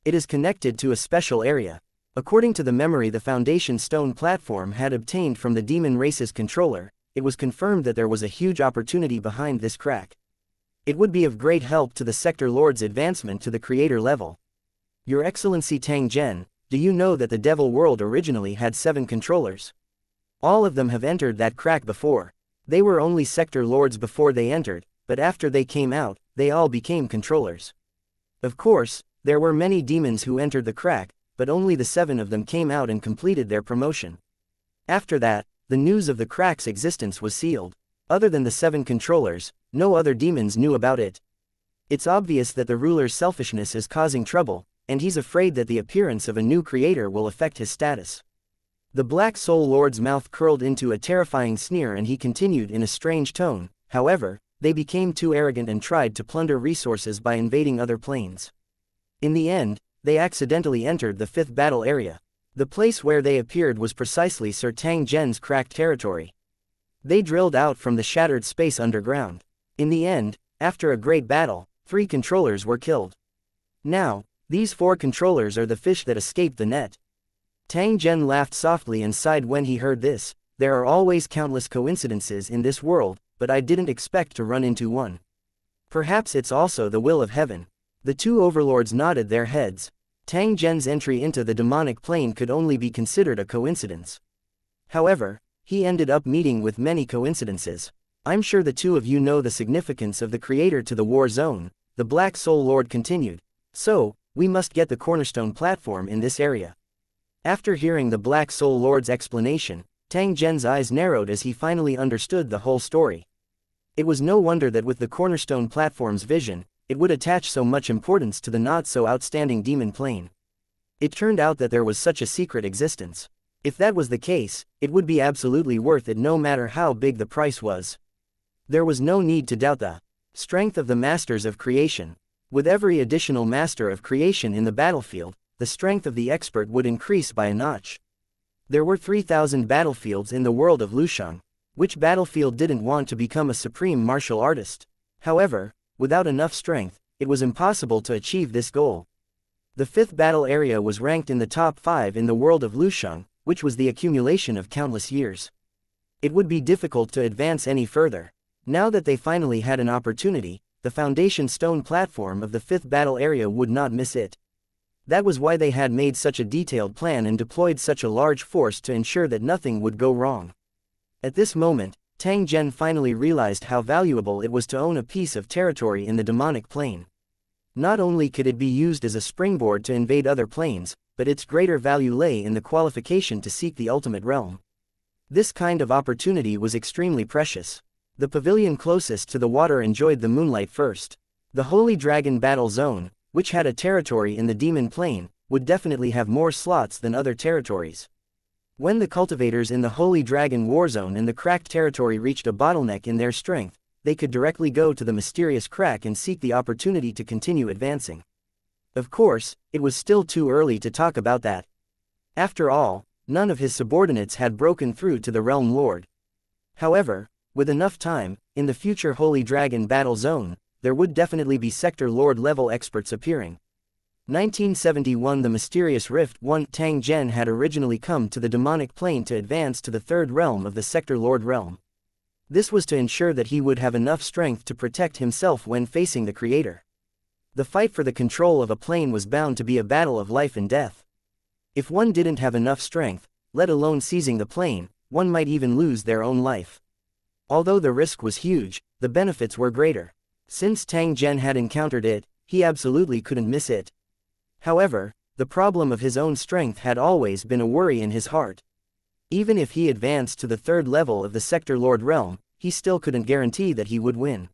It is connected to a special area. According to the memory the Foundation Stone platform had obtained from the demon race's controller, it was confirmed that there was a huge opportunity behind this crack. It would be of great help to the Sector Lord's advancement to the creator level. "Your Excellency Tang Zhen, do you know that the Devil World originally had 7 controllers? All of them have entered that crack before. They were only Sector Lords before they entered, but after they came out, they all became controllers. Of course, there were many demons who entered the crack, but only the 7 of them came out and completed their promotion. After that, the news of the crack's existence was sealed. Other than the 7 controllers, no other demons knew about it. It's obvious that the ruler's selfishness is causing trouble, and he's afraid that the appearance of a new creator will affect his status." The Black Soul Lord's mouth curled into a terrifying sneer and he continued in a strange tone, "However, they became too arrogant and tried to plunder resources by invading other planes. In the end, they accidentally entered the 5th battle area. The place where they appeared was precisely Sir Tang Zhen's cracked territory. They drilled out from the shattered space underground. In the end, after a great battle, 3 controllers were killed. Now, these 4 controllers are the fish that escaped the net." Tang Zhen laughed softly and sighed when he heard this. "There are always countless coincidences in this world, but I didn't expect to run into one. Perhaps it's also the will of heaven." The 2 overlords nodded their heads. Tang Zhen's entry into the demonic plane could only be considered a coincidence. However, he ended up meeting with many coincidences. "I'm sure the 2 of you know the significance of the creator to the war zone," the Black Soul Lord continued. "So, we must get the cornerstone platform in this area." After hearing the Black Soul Lord's explanation, Tang Zhen's eyes narrowed as he finally understood the whole story. It was no wonder that with the cornerstone platform's vision, it would attach so much importance to the not-so-outstanding demon plane. It turned out that there was such a secret existence. If that was the case, it would be absolutely worth it no matter how big the price was. There was no need to doubt the strength of the Masters of Creation. With every additional Master of Creation in the battlefield, the strength of the expert would increase by a notch. There were 3,000 battlefields in the world of Lusheng. Which battlefield didn't want to become a supreme martial artist? However, without enough strength, it was impossible to achieve this goal. The 5th battle area was ranked in the top 5 in the world of Lusheng, which was the accumulation of countless years. It would be difficult to advance any further. Now that they finally had an opportunity, the foundation stone platform of the 5th battle area would not miss it. That was why they had made such a detailed plan and deployed such a large force to ensure that nothing would go wrong. At this moment, Tang Zhen finally realized how valuable it was to own a piece of territory in the demonic plane. Not only could it be used as a springboard to invade other planes, but its greater value lay in the qualification to seek the ultimate realm. This kind of opportunity was extremely precious. The pavilion closest to the water enjoyed the moonlight first. The Holy Dragon Battle Zone, which had a territory in the demon plane, would definitely have more slots than other territories. When the cultivators in the Holy Dragon War Zone and the cracked territory reached a bottleneck in their strength, they could directly go to the mysterious crack and seek the opportunity to continue advancing. Of course, it was still too early to talk about that. After all, none of his subordinates had broken through to the Realm Lord. However, with enough time, in the future Holy Dragon Battle Zone, there would definitely be Sector Lord level experts appearing. 1971 The Mysterious Rift 1 Tang Zhen had originally come to the demonic plane to advance to the third realm of the Sector Lord realm. This was to ensure that he would have enough strength to protect himself when facing the Creator. The fight for the control of a plane was bound to be a battle of life and death. If one didn't have enough strength, let alone seizing the plane, one might even lose their own life. Although the risk was huge, the benefits were greater. Since Tang Zhen had encountered it, he absolutely couldn't miss it. However, the problem of his own strength had always been a worry in his heart. Even if he advanced to the third level of the Sector Lord realm, he still couldn't guarantee that he would win.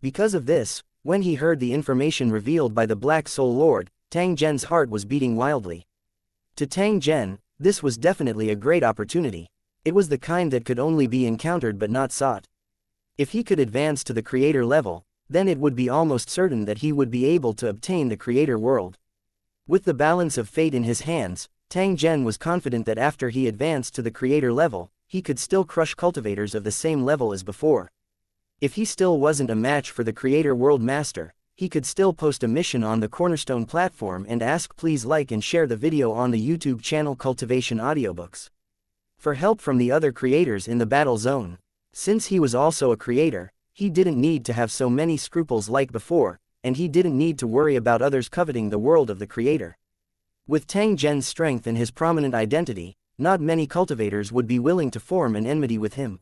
Because of this, when he heard the information revealed by the Black Soul Lord, Tang Zhen's heart was beating wildly. To Tang Zhen, this was definitely a great opportunity. It was the kind that could only be encountered but not sought. If he could advance to the Creator level, then it would be almost certain that he would be able to obtain the Creator world. With the balance of fate in his hands, Tang Zhen was confident that after he advanced to the Creator level, he could still crush cultivators of the same level as before. If he still wasn't a match for the Creator World Master, he could still post a mission on the Cornerstone platform and ask please like and share the video on the YouTube channel Cultivation Audiobooks. For help from the other creators in the battle zone. Since he was also a creator, he didn't need to have so many scruples like before, and he didn't need to worry about others coveting the world of the Creator. With Tang Zhen's strength and his prominent identity, not many cultivators would be willing to form an enmity with him.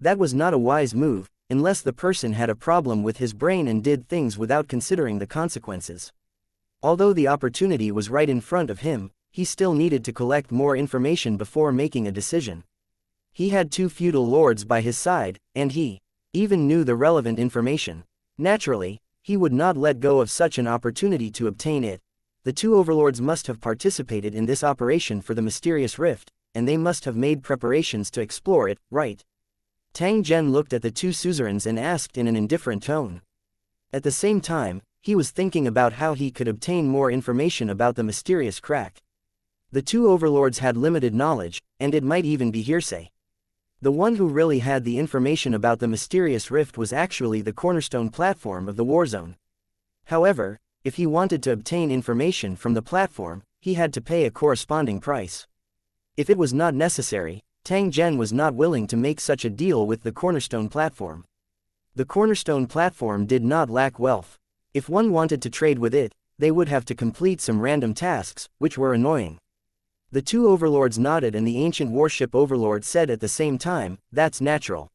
That was not a wise move, unless the person had a problem with his brain and did things without considering the consequences. Although the opportunity was right in front of him, he still needed to collect more information before making a decision. He had two feudal lords by his side, and he even knew the relevant information. Naturally, he would not let go of such an opportunity to obtain it. The two overlords must have participated in this operation for the mysterious rift, and they must have made preparations to explore it, right? Tang Zhen looked at the two suzerains and asked in an indifferent tone. At the same time, he was thinking about how he could obtain more information about the mysterious crack. The two overlords had limited knowledge, and it might even be hearsay. The one who really had the information about the mysterious rift was actually the cornerstone platform of the Warzone. However, if he wanted to obtain information from the platform, he had to pay a corresponding price. If it was not necessary, Tang Zhen was not willing to make such a deal with the cornerstone platform. The cornerstone platform did not lack wealth. If one wanted to trade with it, they would have to complete some random tasks, which were annoying. The two overlords nodded and the ancient warship overlord said at the same time, "That's natural.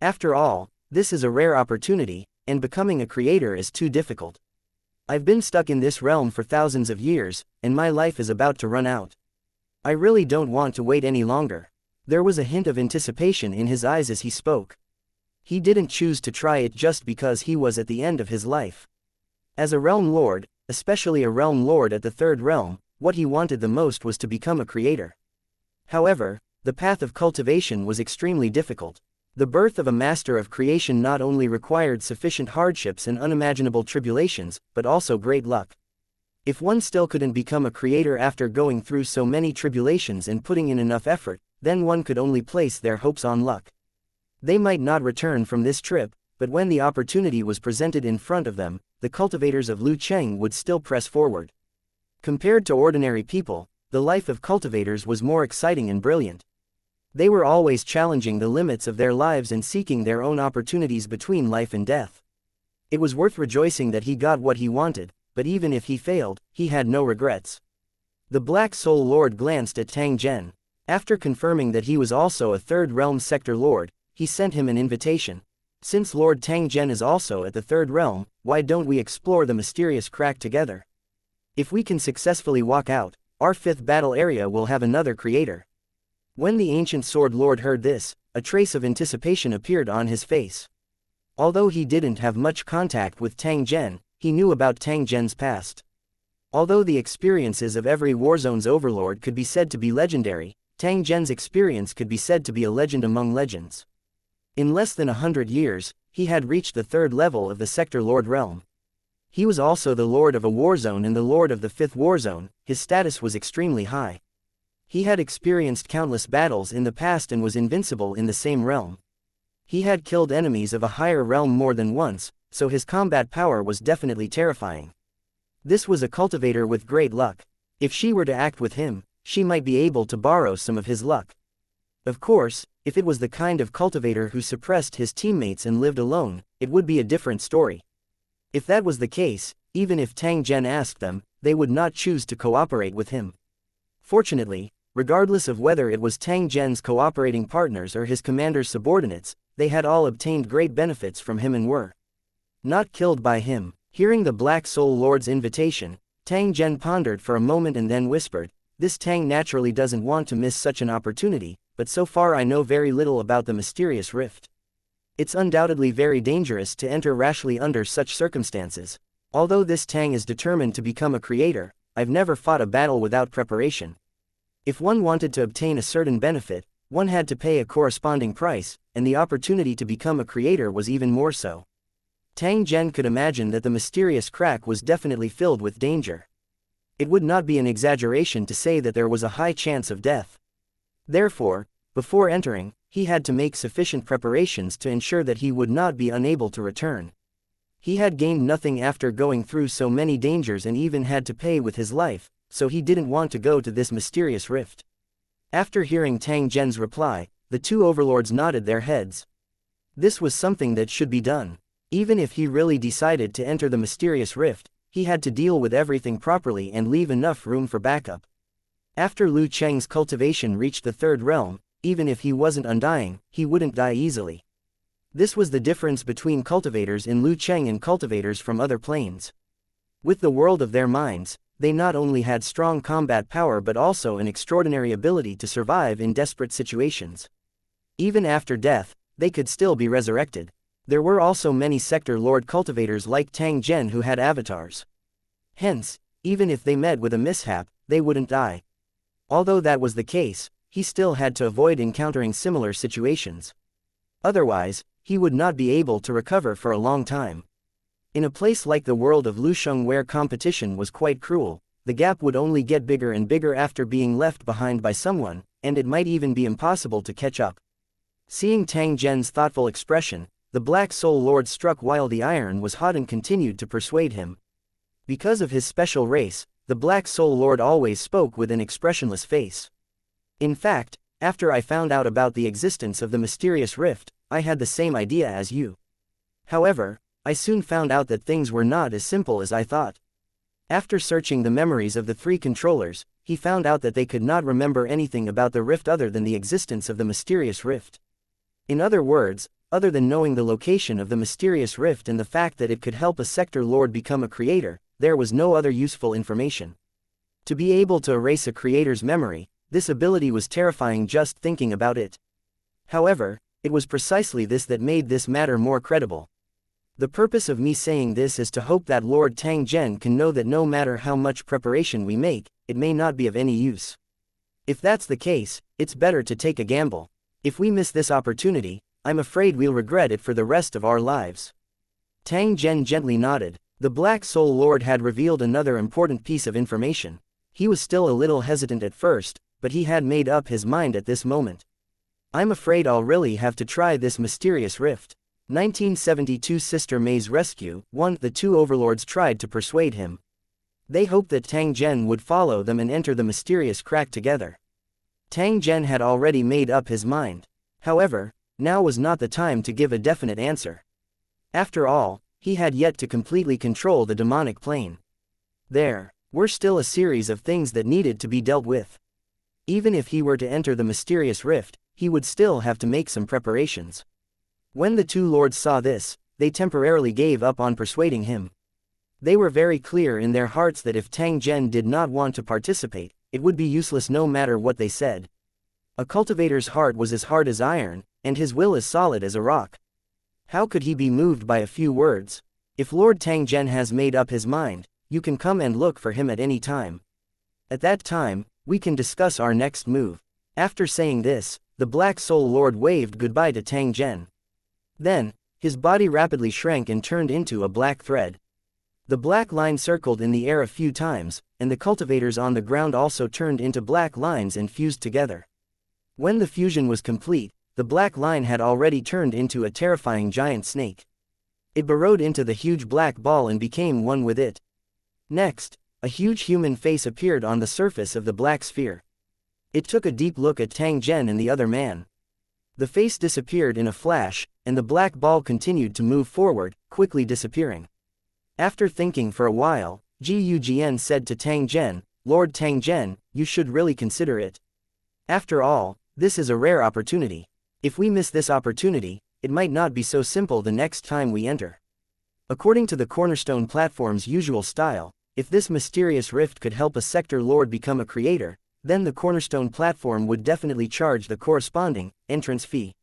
After all, this is a rare opportunity, and becoming a creator is too difficult. I've been stuck in this realm for thousands of years, and my life is about to run out. I really don't want to wait any longer." There was a hint of anticipation in his eyes as he spoke. He didn't choose to try it just because he was at the end of his life. As a realm lord, especially a realm lord at the third realm, what he wanted the most was to become a creator. However, the path of cultivation was extremely difficult. The birth of a master of creation not only required sufficient hardships and unimaginable tribulations, but also great luck. If one still couldn't become a creator after going through so many tribulations and putting in enough effort, then one could only place their hopes on luck. They might not return from this trip, but when the opportunity was presented in front of them, the cultivators of Lu Cheng would still press forward. Compared to ordinary people, the life of cultivators was more exciting and brilliant. They were always challenging the limits of their lives and seeking their own opportunities between life and death. It was worth rejoicing that he got what he wanted, but even if he failed, he had no regrets. The Black Soul Lord glanced at Tang Zhen. After confirming that he was also a Third Realm Sector Lord, he sent him an invitation. Since Lord Tang Zhen is also at the Third Realm, why don't we explore the mysterious crack together? If we can successfully walk out, our 5th battle area will have another creator. When the Ancient Sword Lord heard this, a trace of anticipation appeared on his face. Although he didn't have much contact with Tang Zhen, he knew about Tang Zhen's past. Although the experiences of every Warzone's overlord could be said to be legendary, Tang Zhen's experience could be said to be a legend among legends. In less than 100 years, he had reached the 3rd level of the Sector Lord realm. He was also the Lord of a Warzone and the Lord of the 5th Warzone. His status was extremely high. He had experienced countless battles in the past and was invincible in the same realm. He had killed enemies of a higher realm more than once, so his combat power was definitely terrifying. This was a cultivator with great luck. If she were to act with him, she might be able to borrow some of his luck. Of course, if it was the kind of cultivator who suppressed his teammates and lived alone, it would be a different story. If that was the case, even if Tang Zhen asked them, they would not choose to cooperate with him. Fortunately, regardless of whether it was Tang Zhen's cooperating partners or his commander's subordinates, they had all obtained great benefits from him and were not killed by him. Hearing the Black Soul Lord's invitation, Tang Zhen pondered for a moment and then whispered, "This Tang naturally doesn't want to miss such an opportunity, but so far I know very little about the mysterious rift. It's undoubtedly very dangerous to enter rashly under such circumstances. Although this Tang is determined to become a creator, I've never fought a battle without preparation. If one wanted to obtain a certain benefit, one had to pay a corresponding price, and the opportunity to become a creator was even more so." Tang Zhen could imagine that the mysterious crack was definitely filled with danger. It would not be an exaggeration to say that there was a high chance of death. Therefore, before entering, he had to make sufficient preparations to ensure that he would not be unable to return. He had gained nothing after going through so many dangers and even had to pay with his life, so he didn't want to go to this mysterious rift. After hearing Tang Zhen's reply, the 2 overlords nodded their heads. This was something that should be done. Even if he really decided to enter the mysterious rift, he had to deal with everything properly and leave enough room for backup. After Lu Cheng's cultivation reached the 3rd realm, even if he wasn't undying, he wouldn't die easily. This was the difference between cultivators in Lu Cheng and cultivators from other planes. With the world of their minds, they not only had strong combat power but also an extraordinary ability to survive in desperate situations. Even after death, they could still be resurrected. There were also many Sector Lord cultivators like Tang Zhen who had avatars. Hence, even if they met with a mishap, they wouldn't die. Although that was the case, he still had to avoid encountering similar situations. Otherwise, he would not be able to recover for a long time. In a place like the world of Lusheng where competition was quite cruel, the gap would only get bigger and bigger after being left behind by someone, and it might even be impossible to catch up. Seeing Tang Zhen's thoughtful expression, the Black Soul Lord struck while the iron was hot and continued to persuade him. Because of his special race, the Black Soul Lord always spoke with an expressionless face. In fact, after I found out about the existence of the mysterious rift, I had the same idea as you. However, I soon found out that things were not as simple as I thought. After searching the memories of the 3 controllers, he found out that they could not remember anything about the rift other than the existence of the mysterious rift. In other words, other than knowing the location of the mysterious rift and the fact that it could help a Sector Lord become a creator, there was no other useful information. To be able to erase a creator's memory, this ability was terrifying just thinking about it. However, it was precisely this that made this matter more credible. The purpose of me saying this is to hope that Lord Tang Zhen can know that no matter how much preparation we make, it may not be of any use. If that's the case, it's better to take a gamble. If we miss this opportunity, I'm afraid we'll regret it for the rest of our lives. Tang Zhen gently nodded. The Black Soul Lord had revealed another important piece of information. He was still a little hesitant at first, but he had made up his mind at this moment. I'm afraid I'll really have to try this mysterious rift. 1972 Sister May's Rescue. 1. The 2 overlords tried to persuade him. They hoped that Tang Zhen would follow them and enter the mysterious crack together. Tang Zhen had already made up his mind. However, now was not the time to give a definite answer. After all, he had yet to completely control the demonic plane. There were still a series of things that needed to be dealt with. Even if he were to enter the mysterious rift, he would still have to make some preparations. When the two lords saw this, they temporarily gave up on persuading him. They were very clear in their hearts that if Tang Zhen did not want to participate, it would be useless no matter what they said. A cultivator's heart was as hard as iron, and his will as solid as a rock. How could he be moved by a few words? If Lord Tang Zhen has made up his mind, you can come and look for him at any time. At that time, we can discuss our next move. After saying this, the Black Soul Lord waved goodbye to Tang Zhen. Then, his body rapidly shrank and turned into a black thread. The black line circled in the air a few times, and the cultivators on the ground also turned into black lines and fused together. When the fusion was complete, the black line had already turned into a terrifying giant snake. It burrowed into the huge black ball and became one with it. Next, a huge human face appeared on the surface of the black sphere. It took a deep look at Tang Zhen and the other man. The face disappeared in a flash, and the black ball continued to move forward, quickly disappearing. After thinking for a while, Gu Jian said to Tang Zhen, "Lord Tang Zhen, you should really consider it. After all, this is a rare opportunity. If we miss this opportunity, it might not be so simple the next time we enter." According to the Cornerstone Platform's usual style, if this mysterious rift could help a sector lord become a creator, then the Cornerstone Platform would definitely charge the corresponding entrance fee.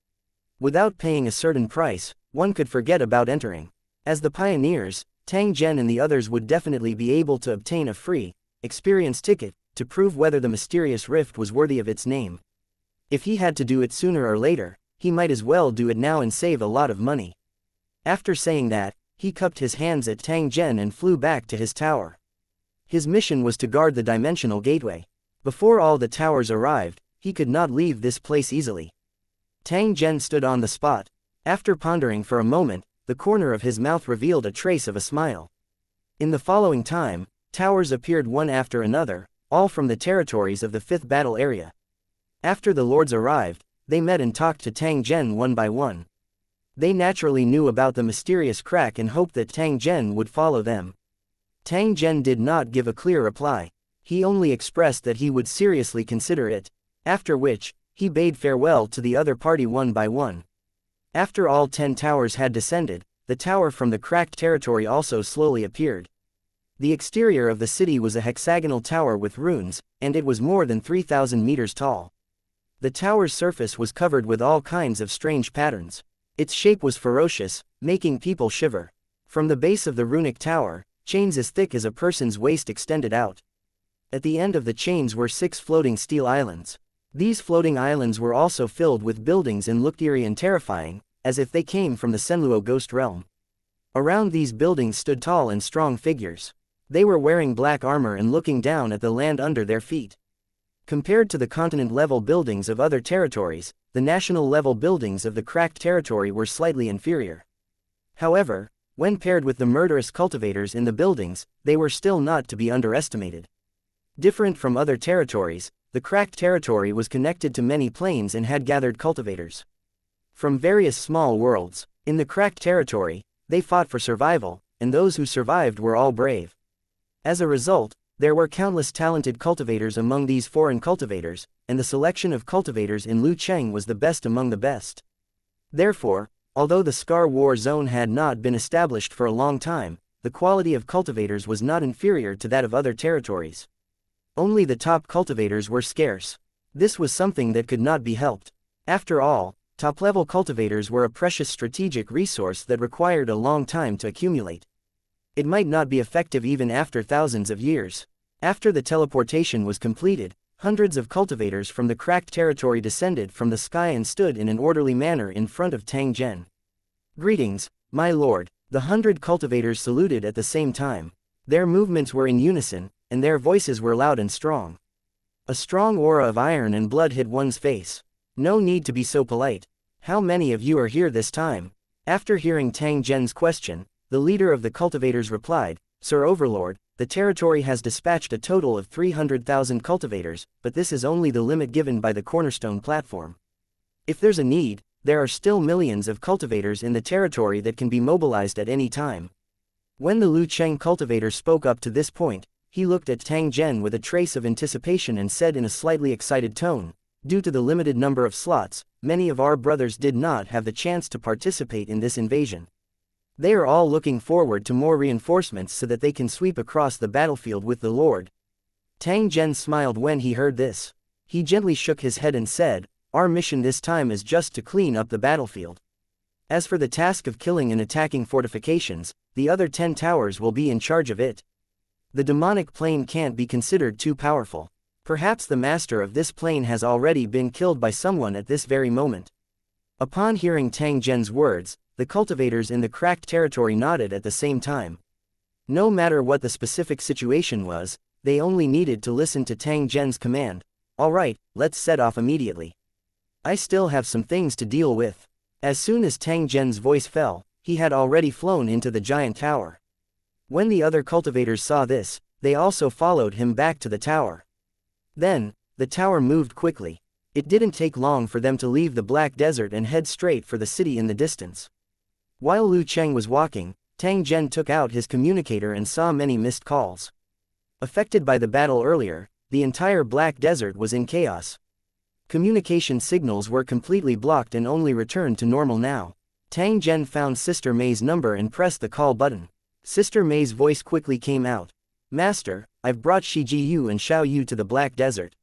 Without paying a certain price, one could forget about entering. As the pioneers, Tang Zhen and the others would definitely be able to obtain a free experience ticket to prove whether the mysterious rift was worthy of its name. If he had to do it sooner or later, he might as well do it now and save a lot of money. After saying that, he cupped his hands at Tang Zhen and flew back to his tower. His mission was to guard the dimensional gateway. Before all the towers arrived, he could not leave this place easily. Tang Zhen stood on the spot. After pondering for a moment, the corner of his mouth revealed a trace of a smile. In the following time, towers appeared one after another, all from the territories of the 5th battle area. After the lords arrived, they met and talked to Tang Zhen one by one. They naturally knew about the mysterious crack and hoped that Tang Zhen would follow them. Tang Zhen did not give a clear reply. He only expressed that he would seriously consider it, after which, he bade farewell to the other party one by one. After all 10 towers had descended, the tower from the cracked territory also slowly appeared. The exterior of the city was a hexagonal tower with runes, and it was more than 3,000 meters tall. The tower's surface was covered with all kinds of strange patterns. Its shape was ferocious, making people shiver. From the base of the runic tower, chains as thick as a person's waist extended out. At the end of the chains were 6 floating steel islands. These floating islands were also filled with buildings and looked eerie and terrifying, as if they came from the Senluo ghost realm. Around these buildings stood tall and strong figures. They were wearing black armor and looking down at the land under their feet. Compared to the continent-level buildings of other territories, the national-level buildings of the cracked territory were slightly inferior. However, when paired with the murderous cultivators in the buildings, they were still not to be underestimated. Different from other territories, the cracked territory was connected to many planes and had gathered cultivators from various small worlds. In the cracked territory, they fought for survival, and those who survived were all brave. As a result, there were countless talented cultivators among these foreign cultivators, and the selection of cultivators in Lucheng was the best among the best. Therefore, although the Scar War Zone had not been established for a long time, the quality of cultivators was not inferior to that of other territories. Only the top cultivators were scarce. This was something that could not be helped. After all, top-level cultivators were a precious strategic resource that required a long time to accumulate. It might not be effective even after thousands of years. After the teleportation was completed, hundreds of cultivators from the cracked territory descended from the sky and stood in an orderly manner in front of Tang Zhen. "Greetings, my lord," the 100 cultivators saluted at the same time. Their movements were in unison, and their voices were loud and strong. A strong aura of iron and blood hit one's face. No need to be so polite. How many of you are here this time? After hearing Tang Zhen's question, the leader of the cultivators replied, "Sir Overlord, the territory has dispatched a total of 300,000 cultivators, but this is only the limit given by the Cornerstone Platform. If there's a need, there are still millions of cultivators in the territory that can be mobilized at any time." When the Lucheng cultivator spoke up to this point, He looked at Tang Zhen with a trace of anticipation and said in a slightly excited tone, "Due to the limited number of slots, many of our brothers did not have the chance to participate in this invasion. They are all looking forward to more reinforcements so that they can sweep across the battlefield with the Lord." Tang Zhen smiled when he heard this. He gently shook his head and said, "Our mission this time is just to clean up the battlefield. As for the task of killing and attacking fortifications, the other 10 towers will be in charge of it. The demonic plane can't be considered too powerful. Perhaps the master of this plane has already been killed by someone at this very moment." Upon hearing Tang Zhen's words, the cultivators in the cracked territory nodded at the same time. No matter what the specific situation was, they only needed to listen to Tang Zhen's command. "All right, let's set off immediately. I still have some things to deal with." As soon as Tang Zhen's voice fell, he had already flown into the giant tower. When the other cultivators saw this, they also followed him back to the tower. Then, the tower moved quickly. It didn't take long for them to leave the Black Desert and head straight for the city in the distance. While Lu Cheng was walking, Tang Zhen took out his communicator and saw many missed calls. Affected by the battle earlier, the entire Black Desert was in chaos. Communication signals were completely blocked and only returned to normal now. Tang Zhen found Sister May's number and pressed the call button. Sister May's voice quickly came out. "Master, I've brought Shi Ji Yu and Xiao Yu to the Black Desert.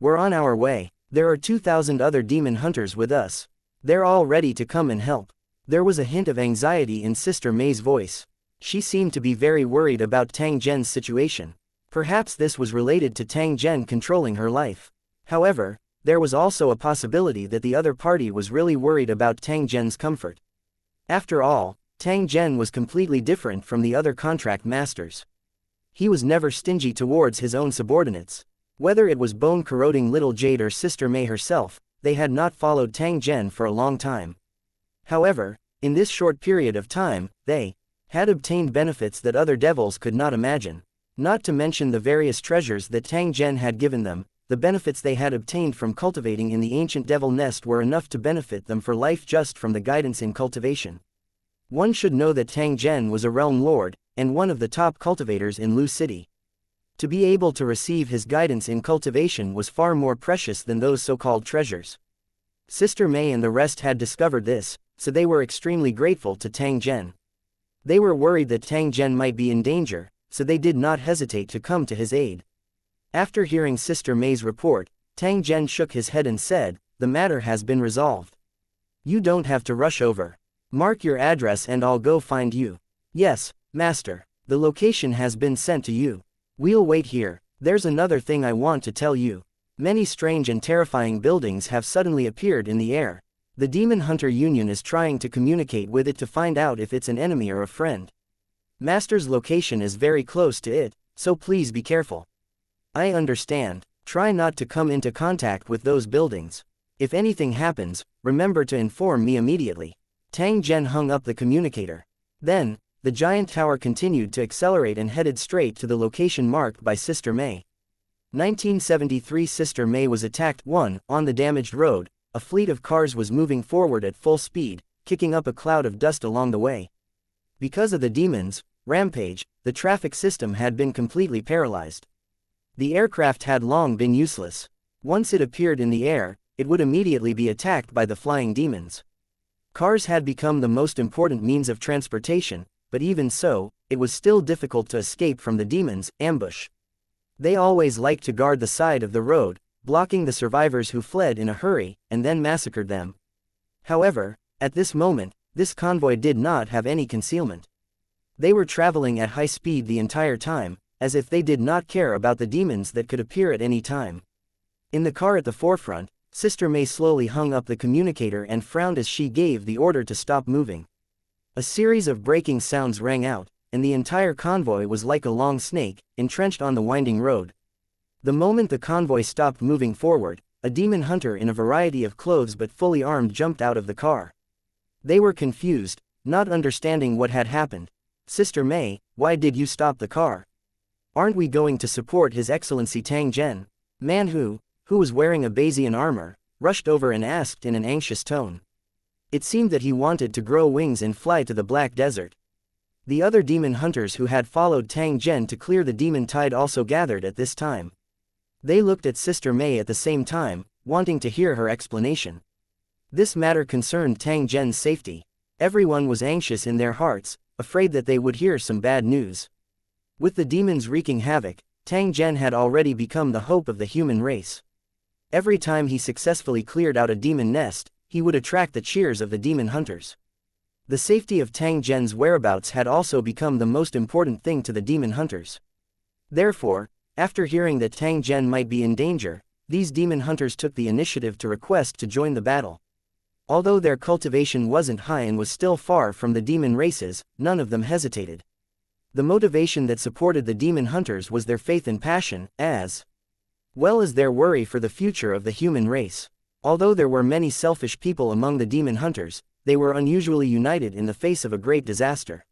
We're on our way. There are 2,000 other demon hunters with us. They're all ready to come and help." There was a hint of anxiety in Sister May's voice. She seemed to be very worried about Tang Zhen's situation. Perhaps this was related to Tang Zhen controlling her life. However, there was also a possibility that the other party was really worried about Tang Zhen's comfort. After all, Tang Zhen was completely different from the other contract masters. He was never stingy towards his own subordinates. Whether it was bone-corroding little Jade or Sister May herself, they had not followed Tang Zhen for a long time. However, in this short period of time, they had obtained benefits that other devils could not imagine. Not to mention the various treasures that Tang Zhen had given them, the benefits they had obtained from cultivating in the ancient devil nest were enough to benefit them for life just from the guidance in cultivation. One should know that Tang Zhen was a realm lord, and one of the top cultivators in Lu City. To be able to receive his guidance in cultivation was far more precious than those so-called treasures. Sister May and the rest had discovered this, so they were extremely grateful to Tang Zhen. They were worried that Tang Zhen might be in danger, so they did not hesitate to come to his aid. After hearing Sister May's report, Tang Zhen shook his head and said, "The matter has been resolved. You don't have to rush over. Mark your address and I'll go find you." "Yes, Master. The location has been sent to you. We'll wait here. There's another thing I want to tell you. Many strange and terrifying buildings have suddenly appeared in the air. The Demon Hunter Union is trying to communicate with it to find out if it's an enemy or a friend. Master's location is very close to it, so please be careful." "I understand. Try not to come into contact with those buildings. If anything happens, remember to inform me immediately." Tang Zhen hung up the communicator. Then, the giant tower continued to accelerate and headed straight to the location marked by Sister May. 1973 Sister May was attacked. 1. On the damaged road, a fleet of cars was moving forward at full speed, kicking up a cloud of dust along the way. Because of the demons' rampage, the traffic system had been completely paralyzed. The aircraft had long been useless. Once it appeared in the air, it would immediately be attacked by the flying demons. Cars had become the most important means of transportation, but even so, it was still difficult to escape from the demons' ambush. They always liked to guard the side of the road, blocking the survivors who fled in a hurry, and then massacred them. However, at this moment, this convoy did not have any concealment. They were traveling at high speed the entire time, as if they did not care about the demons that could appear at any time. In the car at the forefront, Sister May slowly hung up the communicator and frowned as she gave the order to stop moving. A series of breaking sounds rang out, and the entire convoy was like a long snake, entrenched on the winding road. The moment the convoy stopped moving forward, a demon hunter in a variety of clothes but fully armed jumped out of the car. They were confused, not understanding what had happened. "Sister May, why did you stop the car? Aren't we going to support His Excellency Tang Zhen?" Man who was wearing a Bayesian armor, rushed over and asked in an anxious tone. It seemed that he wanted to grow wings and fly to the Black Desert. The other demon hunters who had followed Tang Zhen to clear the demon tide also gathered at this time. They looked at Sister Mei at the same time, wanting to hear her explanation. This matter concerned Tang Zhen's safety. Everyone was anxious in their hearts, afraid that they would hear some bad news. With the demons wreaking havoc, Tang Zhen had already become the hope of the human race. Every time he successfully cleared out a demon nest, he would attract the cheers of the demon hunters. The safety of Tang Zhen's whereabouts had also become the most important thing to the demon hunters. Therefore, after hearing that Tang Zhen might be in danger, these demon hunters took the initiative to request to join the battle. Although their cultivation wasn't high and was still far from the demon races, none of them hesitated. The motivation that supported the demon hunters was their faith and passion, as well as their worry for the future of the human race. Although there were many selfish people among the demon hunters, they were unusually united in the face of a great disaster.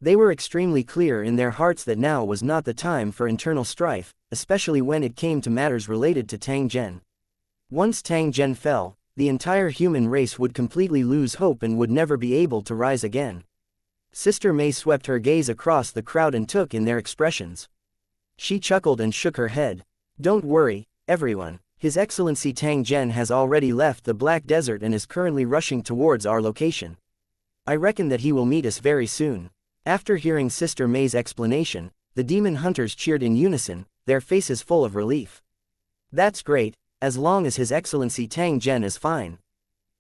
They were extremely clear in their hearts that now was not the time for internal strife, especially when it came to matters related to Tang Zhen. Once Tang Zhen fell, the entire human race would completely lose hope and would never be able to rise again. Sister Mei swept her gaze across the crowd and took in their expressions. She chuckled and shook her head. Don't worry, everyone. His Excellency Tang Zhen has already left the Black Desert and is currently rushing towards our location. I reckon that he will meet us very soon. After hearing Sister Mei's explanation, the demon hunters cheered in unison, their faces full of relief. That's great, as long as His Excellency Tang Zhen is fine.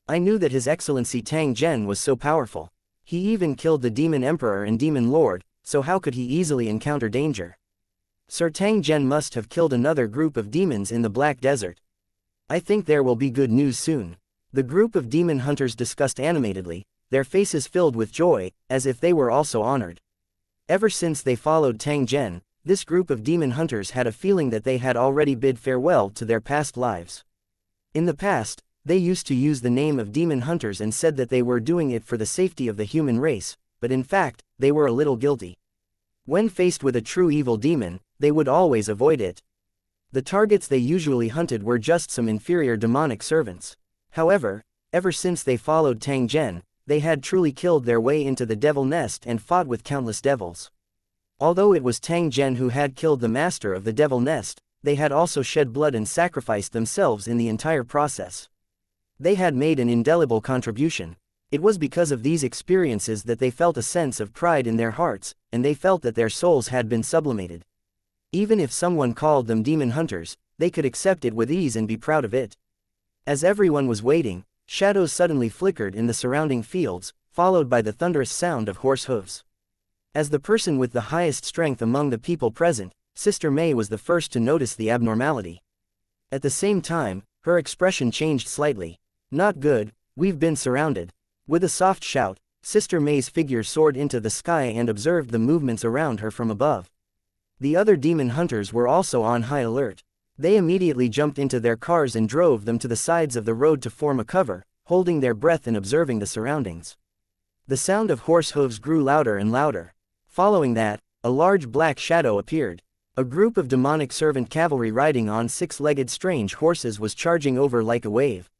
I knew that His Excellency Tang Zhen was so powerful. He even killed the Demon Emperor and Demon Lord, so how could he easily encounter danger? Sir Tang Zhen must have killed another group of demons in the Black Desert. I think there will be good news soon. The group of demon hunters discussed animatedly, their faces filled with joy, as if they were also honored. Ever since they followed Tang Zhen, this group of demon hunters had a feeling that they had already bid farewell to their past lives. In the past, they used to use the name of demon hunters and said that they were doing it for the safety of the human race, but in fact, they were a little guilty. When faced with a true evil demon, they would always avoid it. The targets they usually hunted were just some inferior demonic servants. However, ever since they followed Tang Zhen, they had truly killed their way into the devil nest and fought with countless devils. Although it was Tang Zhen who had killed the master of the devil nest, they had also shed blood and sacrificed themselves in the entire process. They had made an indelible contribution. It was because of these experiences that they felt a sense of pride in their hearts, and they felt that their souls had been sublimated. Even if someone called them demon hunters, they could accept it with ease and be proud of it. As everyone was waiting, shadows suddenly flickered in the surrounding fields, followed by the thunderous sound of horse hooves. As the person with the highest strength among the people present, Sister Mei was the first to notice the abnormality. At the same time, her expression changed slightly. Not good, we've been surrounded. With a soft shout, Sister Mei's figure soared into the sky and observed the movements around her from above. The other demon hunters were also on high alert. They immediately jumped into their cars and drove them to the sides of the road to form a cover, holding their breath and observing the surroundings. The sound of horse hooves grew louder and louder. Following that, a large black shadow appeared. A group of demonic servant cavalry riding on six-legged strange horses was charging over like a wave.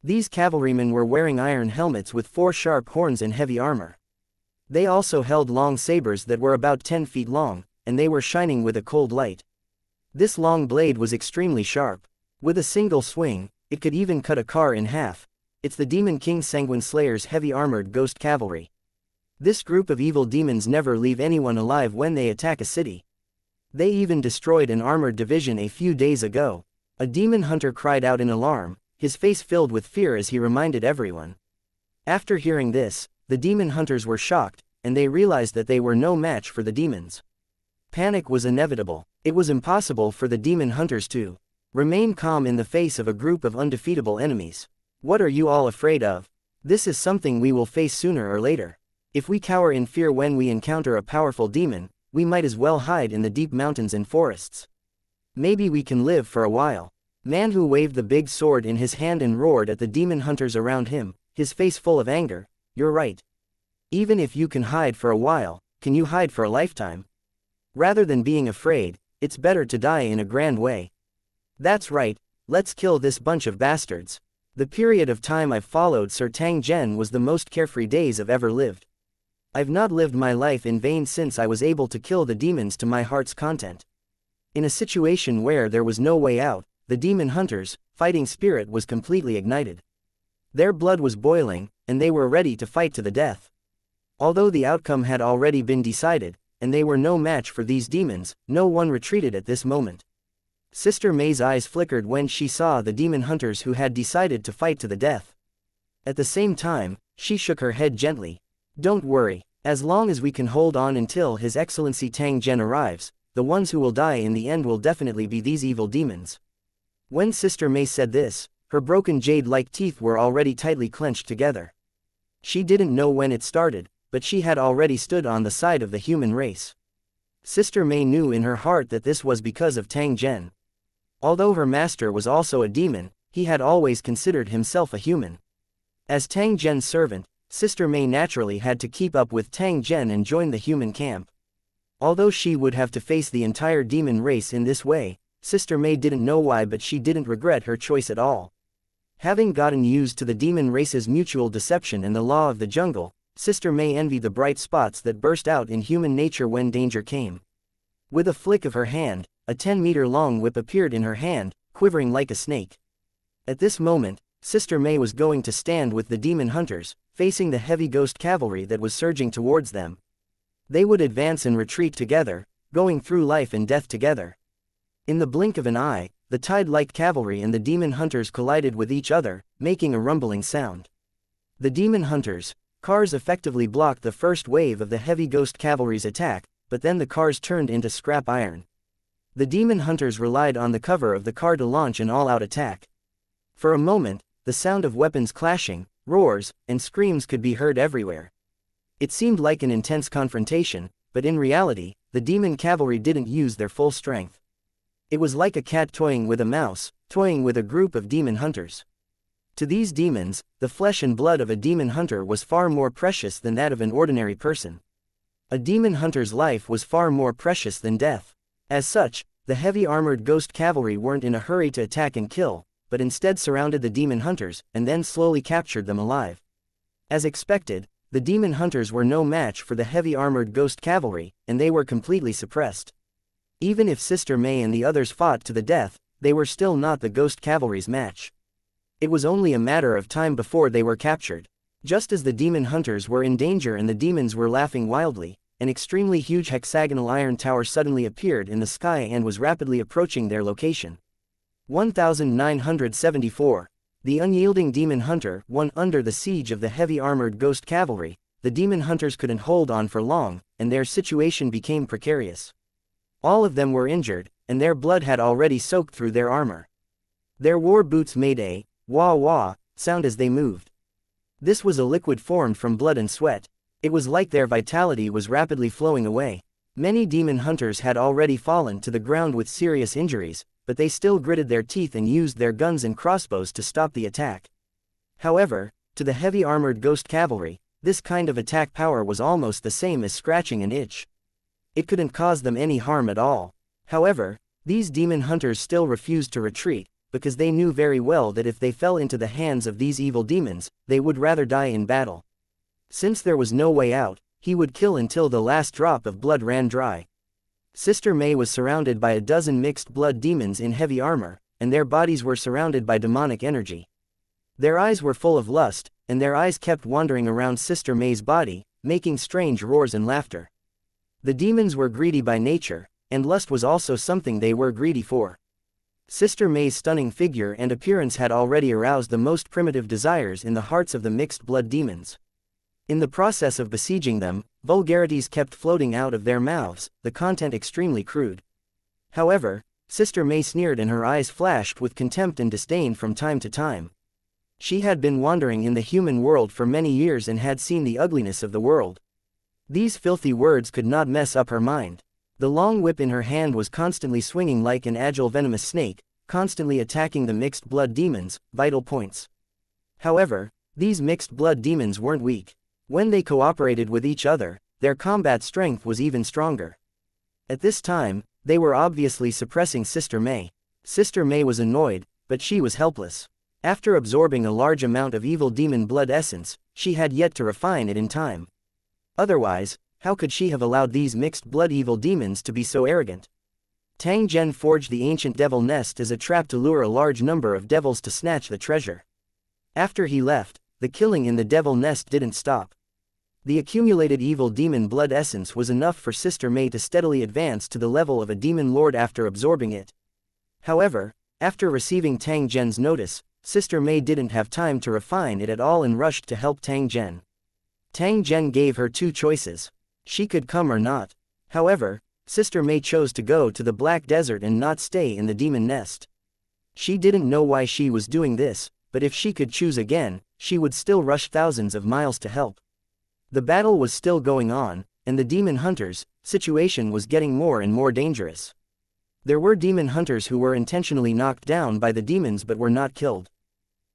These cavalrymen were wearing iron helmets with 4 sharp horns and heavy armor. They also held long sabers that were about 10 feet long, and they were shining with a cold light. This long blade was extremely sharp. With a single swing, it could even cut a car in half. It's the Demon King Sanguine Slayer's heavy armored ghost cavalry. This group of evil demons never leave anyone alive when they attack a city. They even destroyed an armored division a few days ago. A demon hunter cried out in alarm, his face filled with fear as he reminded everyone. After hearing this, the demon hunters were shocked, and they realized that they were no match for the demons. Panic was inevitable. It was impossible for the demon hunters to remain calm in the face of a group of undefeatable enemies. What are you all afraid of? This is something we will face sooner or later. If we cower in fear when we encounter a powerful demon, we might as well hide in the deep mountains and forests. Maybe we can live for a while. Man who waved the big sword in his hand and roared at the demon hunters around him, his face full of anger. You're right. Even if you can hide for a while, can you hide for a lifetime? Rather than being afraid, it's better to die in a grand way. That's right, let's kill this bunch of bastards. The period of time I've followed Sir Tang Zhen was the most carefree days I've ever lived. I've not lived my life in vain since I was able to kill the demons to my heart's content. In a situation where there was no way out, the demon hunters' fighting spirit was completely ignited. Their blood was boiling, and they were ready to fight to the death. Although the outcome had already been decided, and they were no match for these demons, no one retreated at this moment. Sister May's eyes flickered when she saw the demon hunters who had decided to fight to the death. At the same time, she shook her head gently. Don't worry, as long as we can hold on until His Excellency Tang Zhen arrives, the ones who will die in the end will definitely be these evil demons. When Sister May said this, her broken jade-like teeth were already tightly clenched together. She didn't know when it started, but she had already stood on the side of the human race. Sister May knew in her heart that this was because of Tang Zhen. Although her master was also a demon, he had always considered himself a human. As Tang Zhen's servant, Sister May naturally had to keep up with Tang Zhen and join the human camp. Although she would have to face the entire demon race in this way, Sister May didn't know why, but she didn't regret her choice at all. Having gotten used to the demon race's mutual deception and the law of the jungle, Sister May envied the bright spots that burst out in human nature when danger came. With a flick of her hand, a 10-meter-long whip appeared in her hand, quivering like a snake. At this moment, Sister May was going to stand with the demon hunters, facing the heavy ghost cavalry that was surging towards them. They would advance and retreat together, going through life and death together. In the blink of an eye, the tide-like cavalry and the demon hunters collided with each other, making a rumbling sound. The demon hunters' cars effectively blocked the first wave of the heavy ghost cavalry's attack, but then the cars turned into scrap iron. The demon hunters relied on the cover of the car to launch an all-out attack. For a moment, the sound of weapons clashing, roars, and screams could be heard everywhere. It seemed like an intense confrontation, but in reality, the demon cavalry didn't use their full strength. It was like a cat toying with a mouse, toying with a group of demon hunters. To these demons, the flesh and blood of a demon hunter was far more precious than that of an ordinary person. A demon hunter's life was far more precious than death. As such, the heavy armored ghost cavalry weren't in a hurry to attack and kill, but instead surrounded the demon hunters, and then slowly captured them alive. As expected, the demon hunters were no match for the heavy armored ghost cavalry, and they were completely suppressed. Even if Sister May and the others fought to the death, they were still not the ghost cavalry's match. It was only a matter of time before they were captured. Just as the demon hunters were in danger and the demons were laughing wildly, an extremely huge hexagonal iron tower suddenly appeared in the sky and was rapidly approaching their location. 1974. The unyielding demon hunter won. Under the siege of the heavy armored ghost cavalry, the demon hunters couldn't hold on for long, and their situation became precarious. All of them were injured, and their blood had already soaked through their armor. Their war boots made a wah-wah sound as they moved. This was a liquid formed from blood and sweat. It was like their vitality was rapidly flowing away. Many demon hunters had already fallen to the ground with serious injuries, but they still gritted their teeth and used their guns and crossbows to stop the attack. However, to the heavy armored ghost cavalry, this kind of attack power was almost the same as scratching an itch. It couldn't cause them any harm at all. However, these demon hunters still refused to retreat, because they knew very well that if they fell into the hands of these evil demons, they would rather die in battle. Since there was no way out, he would kill until the last drop of blood ran dry. Sister May was surrounded by a dozen mixed blood demons in heavy armor, and their bodies were surrounded by demonic energy. Their eyes were full of lust, and their eyes kept wandering around Sister May's body, making strange roars and laughter. The demons were greedy by nature, and lust was also something they were greedy for. Sister May's stunning figure and appearance had already aroused the most primitive desires in the hearts of the mixed blood demons. In the process of besieging them, vulgarities kept floating out of their mouths, the content extremely crude. However, Sister May sneered and her eyes flashed with contempt and disdain from time to time. She had been wandering in the human world for many years and had seen the ugliness of the world. These filthy words could not mess up her mind. The long whip in her hand was constantly swinging like an agile venomous snake, constantly attacking the mixed blood demons' vital points. However, these mixed blood demons weren't weak. When they cooperated with each other, their combat strength was even stronger. At this time, they were obviously suppressing Sister May. Sister May was annoyed, but she was helpless. After absorbing a large amount of evil demon blood essence, she had yet to refine it in time. Otherwise, how could she have allowed these mixed-blood evil demons to be so arrogant? Tang Zhen forged the ancient devil nest as a trap to lure a large number of devils to snatch the treasure. After he left, the killing in the devil nest didn't stop. The accumulated evil demon blood essence was enough for Sister May to steadily advance to the level of a demon lord after absorbing it. However, after receiving Tang Zhen's notice, Sister May didn't have time to refine it at all and rushed to help Tang Zhen. Tang Zhen gave her two choices. She could come or not. However, Sister May chose to go to the Black Desert and not stay in the demon nest. She didn't know why she was doing this, but if she could choose again, she would still rush thousands of miles to help. The battle was still going on, and the demon hunters' situation was getting more and more dangerous. There were demon hunters who were intentionally knocked down by the demons but were not killed.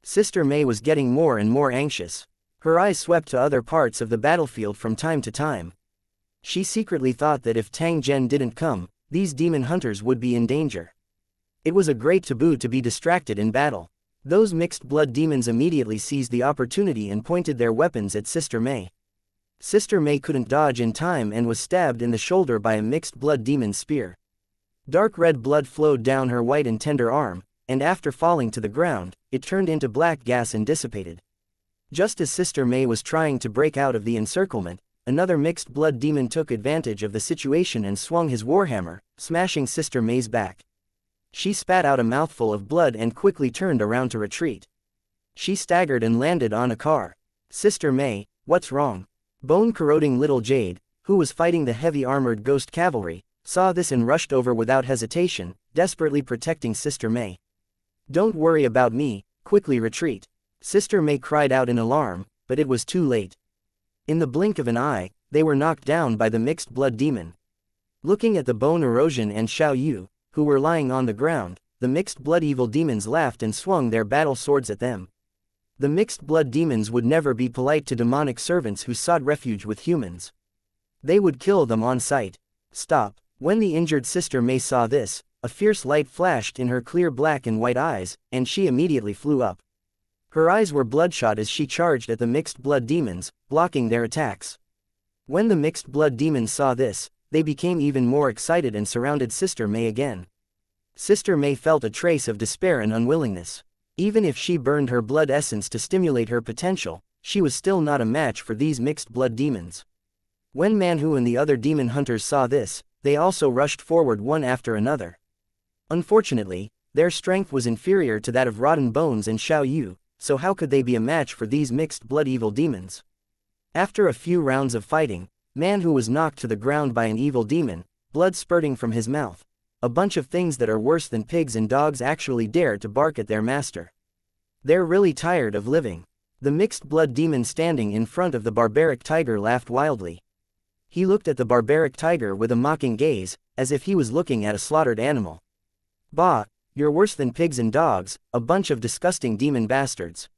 Sister May was getting more and more anxious. Her eyes swept to other parts of the battlefield from time to time. She secretly thought that if Tang Zhen didn't come, these demon hunters would be in danger. It was a great taboo to be distracted in battle. Those mixed-blood demons immediately seized the opportunity and pointed their weapons at Sister May. Sister May couldn't dodge in time and was stabbed in the shoulder by a mixed-blood demon's spear. Dark red blood flowed down her white and tender arm, and after falling to the ground, it turned into black gas and dissipated. Just as Sister May was trying to break out of the encirclement, another mixed-blood demon took advantage of the situation and swung his warhammer, smashing Sister May's back. She spat out a mouthful of blood and quickly turned around to retreat. She staggered and landed on a car. "Sister May, what's wrong?" Bone-corroding little Jade, who was fighting the heavy-armored ghost cavalry, saw this and rushed over without hesitation, desperately protecting Sister May. "Don't worry about me, quickly retreat." Sister May cried out in alarm, but it was too late. In the blink of an eye, they were knocked down by the mixed-blood demon. Looking at the bone erosion and Xiao Yu, who were lying on the ground, the mixed-blood evil demons laughed and swung their battle swords at them. The mixed-blood demons would never be polite to demonic servants who sought refuge with humans. They would kill them on sight. "Stop." When the injured Sister May saw this, a fierce light flashed in her clear black and white eyes, and she immediately flew up. Her eyes were bloodshot as she charged at the mixed-blood demons, blocking their attacks. When the mixed-blood demons saw this, they became even more excited and surrounded Sister May again. Sister May felt a trace of despair and unwillingness. Even if she burned her blood essence to stimulate her potential, she was still not a match for these mixed-blood demons. When Manhu and the other demon hunters saw this, they also rushed forward one after another. Unfortunately, their strength was inferior to that of Rotten Bones and Xiao Yu, so how could they be a match for these mixed-blood evil demons? After a few rounds of fighting, Manhu was knocked to the ground by an evil demon, blood spurting from his mouth. A bunch of things that are worse than pigs and dogs actually dare to bark at their master. They're really tired of living. The mixed-blood demon standing in front of the barbaric tiger laughed wildly. He looked at the barbaric tiger with a mocking gaze, as if he was looking at a slaughtered animal. "Bah, you're worse than pigs and dogs, a bunch of disgusting demon bastards.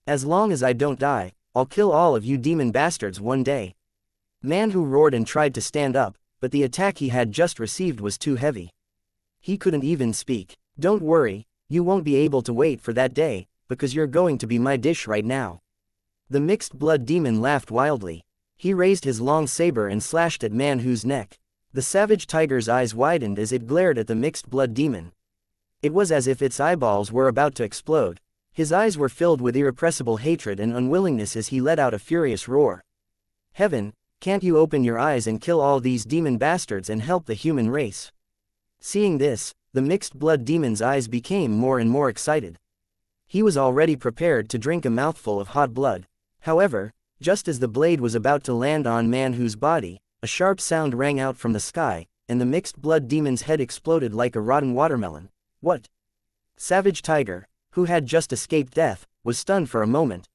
As long as I don't die, I'll kill all of you demon bastards one day." Manhu roared and tried to stand up, but the attack he had just received was too heavy. He couldn't even speak. "Don't worry, you won't be able to wait for that day, because you're going to be my dish right now." The mixed-blood demon laughed wildly. He raised his long saber and slashed at Manhu's neck. The savage tiger's eyes widened as it glared at the mixed-blood demon. It was as if its eyeballs were about to explode. His eyes were filled with irrepressible hatred and unwillingness as he let out a furious roar. "Heaven, can't you open your eyes and kill all these demon bastards and help the human race?" Seeing this, the mixed-blood demon's eyes became more and more excited. He was already prepared to drink a mouthful of hot blood. However, just as the blade was about to land on Manhu's body, a sharp sound rang out from the sky, and the mixed-blood demon's head exploded like a rotten watermelon. "What?" Savage Tiger, who had just escaped death, was stunned for a moment.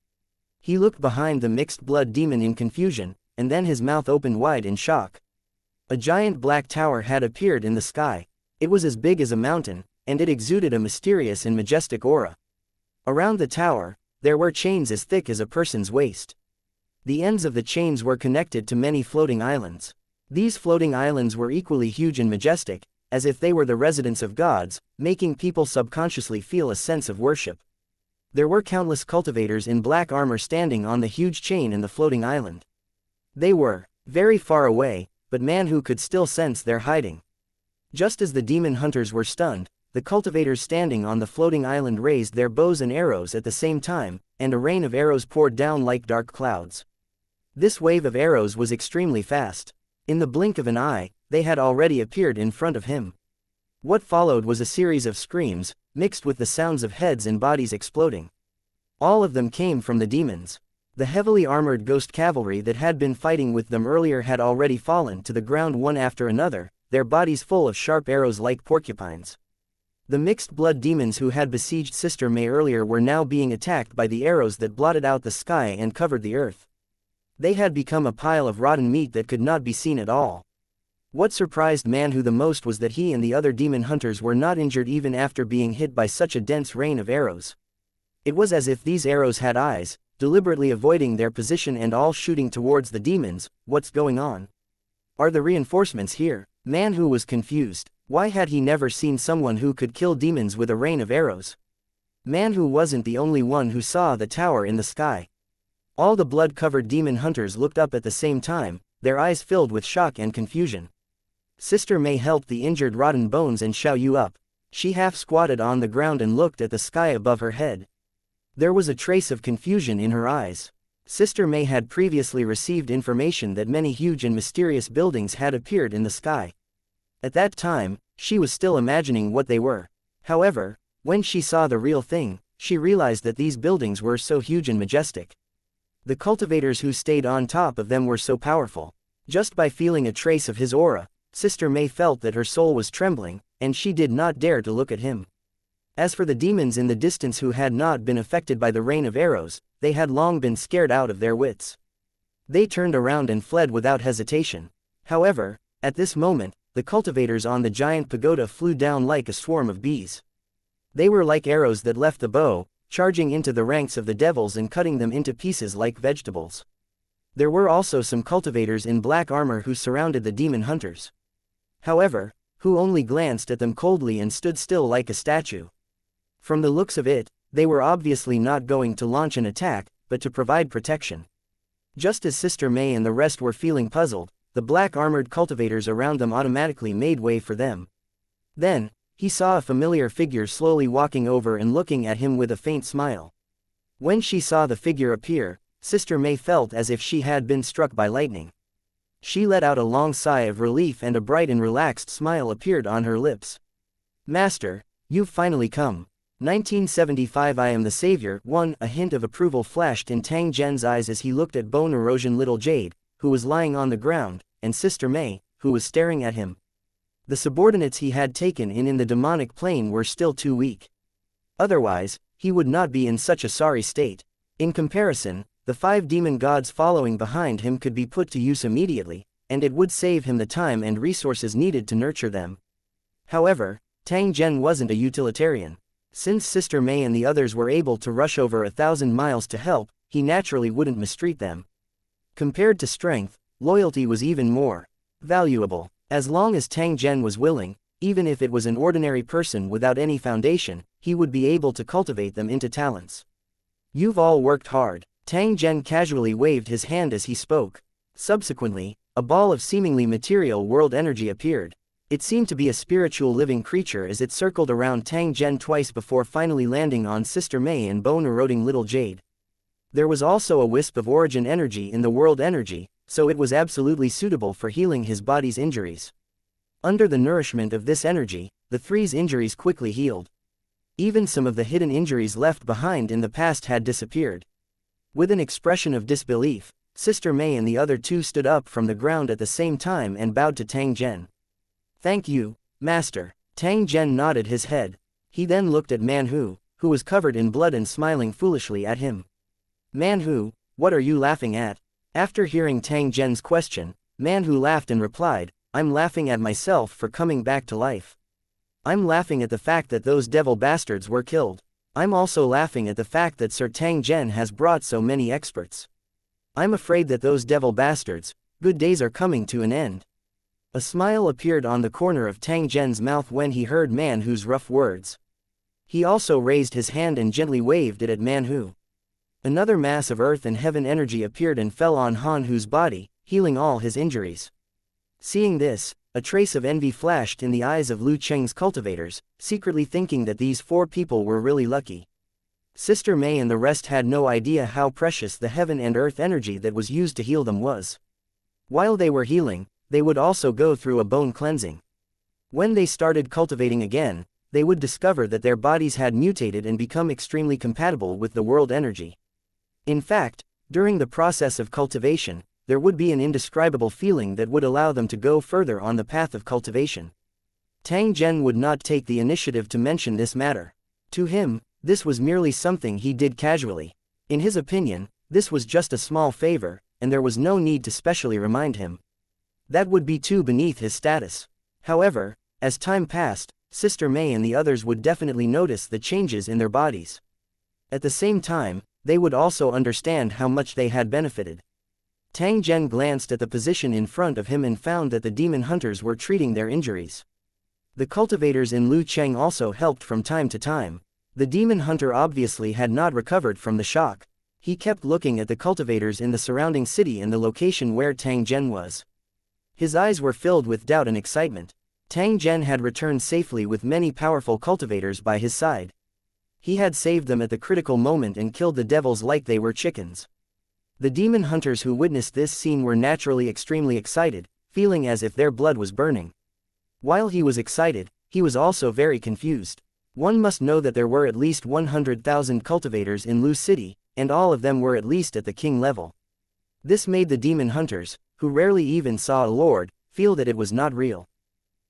He looked behind the mixed-blood demon in confusion, and then his mouth opened wide in shock. A giant black tower had appeared in the sky. It was as big as a mountain, and it exuded a mysterious and majestic aura. Around the tower, there were chains as thick as a person's waist. The ends of the chains were connected to many floating islands. These floating islands were equally huge and majestic, as if they were the residence of gods, making people subconsciously feel a sense of worship. There were countless cultivators in black armor standing on the huge chain in the floating island. They were very far away, but Manhu could still sense their hiding. Just as the demon hunters were stunned, the cultivators standing on the floating island raised their bows and arrows at the same time, and a rain of arrows poured down like dark clouds. This wave of arrows was extremely fast. In the blink of an eye, they had already appeared in front of him. What followed was a series of screams, mixed with the sounds of heads and bodies exploding. All of them came from the demons. The heavily armored ghost cavalry that had been fighting with them earlier had already fallen to the ground one after another, their bodies full of sharp arrows like porcupines. The mixed blood demons who had besieged Sister May earlier were now being attacked by the arrows that blotted out the sky and covered the earth. They had become a pile of rotten meat that could not be seen at all. What surprised Manhu the most was that he and the other demon hunters were not injured even after being hit by such a dense rain of arrows. It was as if these arrows had eyes, deliberately avoiding their position and all shooting towards the demons. What's going on? Are the reinforcements here? Manhu was confused. Why had he never seen someone who could kill demons with a rain of arrows? Manhu wasn't the only one who saw the tower in the sky. All the blood-covered demon hunters looked up at the same time, their eyes filled with shock and confusion. Sister May helped the injured Rotten Bones and Xiao Yu up. She half-squatted on the ground and looked at the sky above her head. There was a trace of confusion in her eyes. Sister May had previously received information that many huge and mysterious buildings had appeared in the sky. At that time, she was still imagining what they were. However, when she saw the real thing, she realized that these buildings were so huge and majestic. The cultivators who stayed on top of them were so powerful. Just by feeling a trace of his aura, Sister May felt that her soul was trembling, and she did not dare to look at him. As for the demons in the distance who had not been affected by the rain of arrows, they had long been scared out of their wits. They turned around and fled without hesitation. However, at this moment, the cultivators on the giant pagoda flew down like a swarm of bees. They were like arrows that left the bow, charging into the ranks of the devils and cutting them into pieces like vegetables. There were also some cultivators in black armor who surrounded the demon hunters. However, who only glanced at them coldly and stood still like a statue. From the looks of it, they were obviously not going to launch an attack, but to provide protection. Just as Sister May and the rest were feeling puzzled, the black-armored cultivators around them automatically made way for them. Then, he saw a familiar figure slowly walking over and looking at him with a faint smile. When she saw the figure appear, Sister May felt as if she had been struck by lightning. She let out a long sigh of relief and a bright and relaxed smile appeared on her lips. "Master, you've finally come." 1975 I am the savior. A hint of approval flashed in Tang Zhen's eyes as he looked at bone erosion little Jade, who was lying on the ground, and Sister May, who was staring at him. The subordinates he had taken in the demonic plane were still too weak. Otherwise, he would not be in such a sorry state. In comparison, the 5 demon gods following behind him could be put to use immediately, and it would save him the time and resources needed to nurture them. However, Tang Zhen wasn't a utilitarian. Since Sister May and the others were able to rush over 1,000 miles to help, he naturally wouldn't mistreat them. Compared to strength, loyalty was even more valuable. As long as Tang Zhen was willing, even if it was an ordinary person without any foundation, he would be able to cultivate them into talents. "You've all worked hard." Tang Zhen casually waved his hand as he spoke. Subsequently, a ball of seemingly material world energy appeared. It seemed to be a spiritual living creature as it circled around Tang Zhen twice before finally landing on Sister May and bone-eroding little Jade. There was also a wisp of origin energy in the world energy, so it was absolutely suitable for healing his body's injuries. Under the nourishment of this energy, the 3's injuries quickly healed. Even some of the hidden injuries left behind in the past had disappeared. With an expression of disbelief, Sister May and the other 2 stood up from the ground at the same time and bowed to Tang Zhen. "Thank you, Master." Tang Zhen nodded his head. He then looked at Manhu, who was covered in blood and smiling foolishly at him. "Manhu, what are you laughing at?" After hearing Tang Zhen's question, Manhu laughed and replied, "I'm laughing at myself for coming back to life. I'm laughing at the fact that those devil bastards were killed. I'm also laughing at the fact that Sir Tang Zhen has brought so many experts. I'm afraid that those devil bastards' good days are coming to an end." A smile appeared on the corner of Tang Zhen's mouth when he heard Manhu's rough words. He also raised his hand and gently waved it at Manhu. Another mass of earth and heaven energy appeared and fell on Hanhu's body. healing all his injuries. Seeing this, a trace of envy flashed in the eyes of Lu Cheng's cultivators, secretly thinking that these 4 people were really lucky. Sister Mei and the rest had no idea how precious the heaven and earth energy that was used to heal them was. While they were healing, they would also go through a bone cleansing. When they started cultivating again, they would discover that their bodies had mutated and become extremely compatible with the world energy. In fact, during the process of cultivation, there would be an indescribable feeling that would allow them to go further on the path of cultivation. Tang Zhen would not take the initiative to mention this matter. To him, this was merely something he did casually. In his opinion, this was just a small favor, and there was no need to specially remind him. That would be too beneath his status. However, as time passed, Sister Mei and the others would definitely notice the changes in their bodies. At the same time, they would also understand how much they had benefited. Tang Zhen glanced at the position in front of him and found that the demon hunters were treating their injuries. The cultivators in Lu Cheng also helped from time to time. The demon hunter obviously had not recovered from the shock. He kept looking at the cultivators in the surrounding city and the location where Tang Zhen was. His eyes were filled with doubt and excitement. Tang Zhen had returned safely with many powerful cultivators by his side. He had saved them at the critical moment and killed the devils like they were chickens. The demon hunters who witnessed this scene were naturally extremely excited, feeling as if their blood was burning. While he was excited, he was also very confused. One must know that there were at least 100,000 cultivators in Lu City, and all of them were at least at the king level. This made the demon hunters, who rarely even saw a lord, feel that it was not real.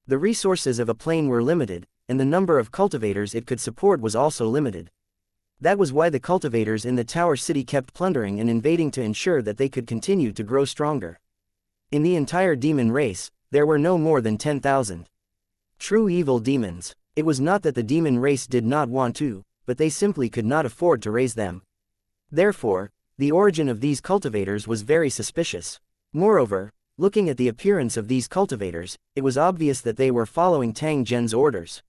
The resources of a plane were limited, and the number of cultivators it could support was also limited. That was why the cultivators in the Tower City kept plundering and invading to ensure that they could continue to grow stronger. In the entire demon race, there were no more than 10,000. True evil demons. It was not that the demon race did not want to, but they simply could not afford to raise them. Therefore, the origin of these cultivators was very suspicious. Moreover, looking at the appearance of these cultivators, it was obvious that they were following Tang Zhen's orders.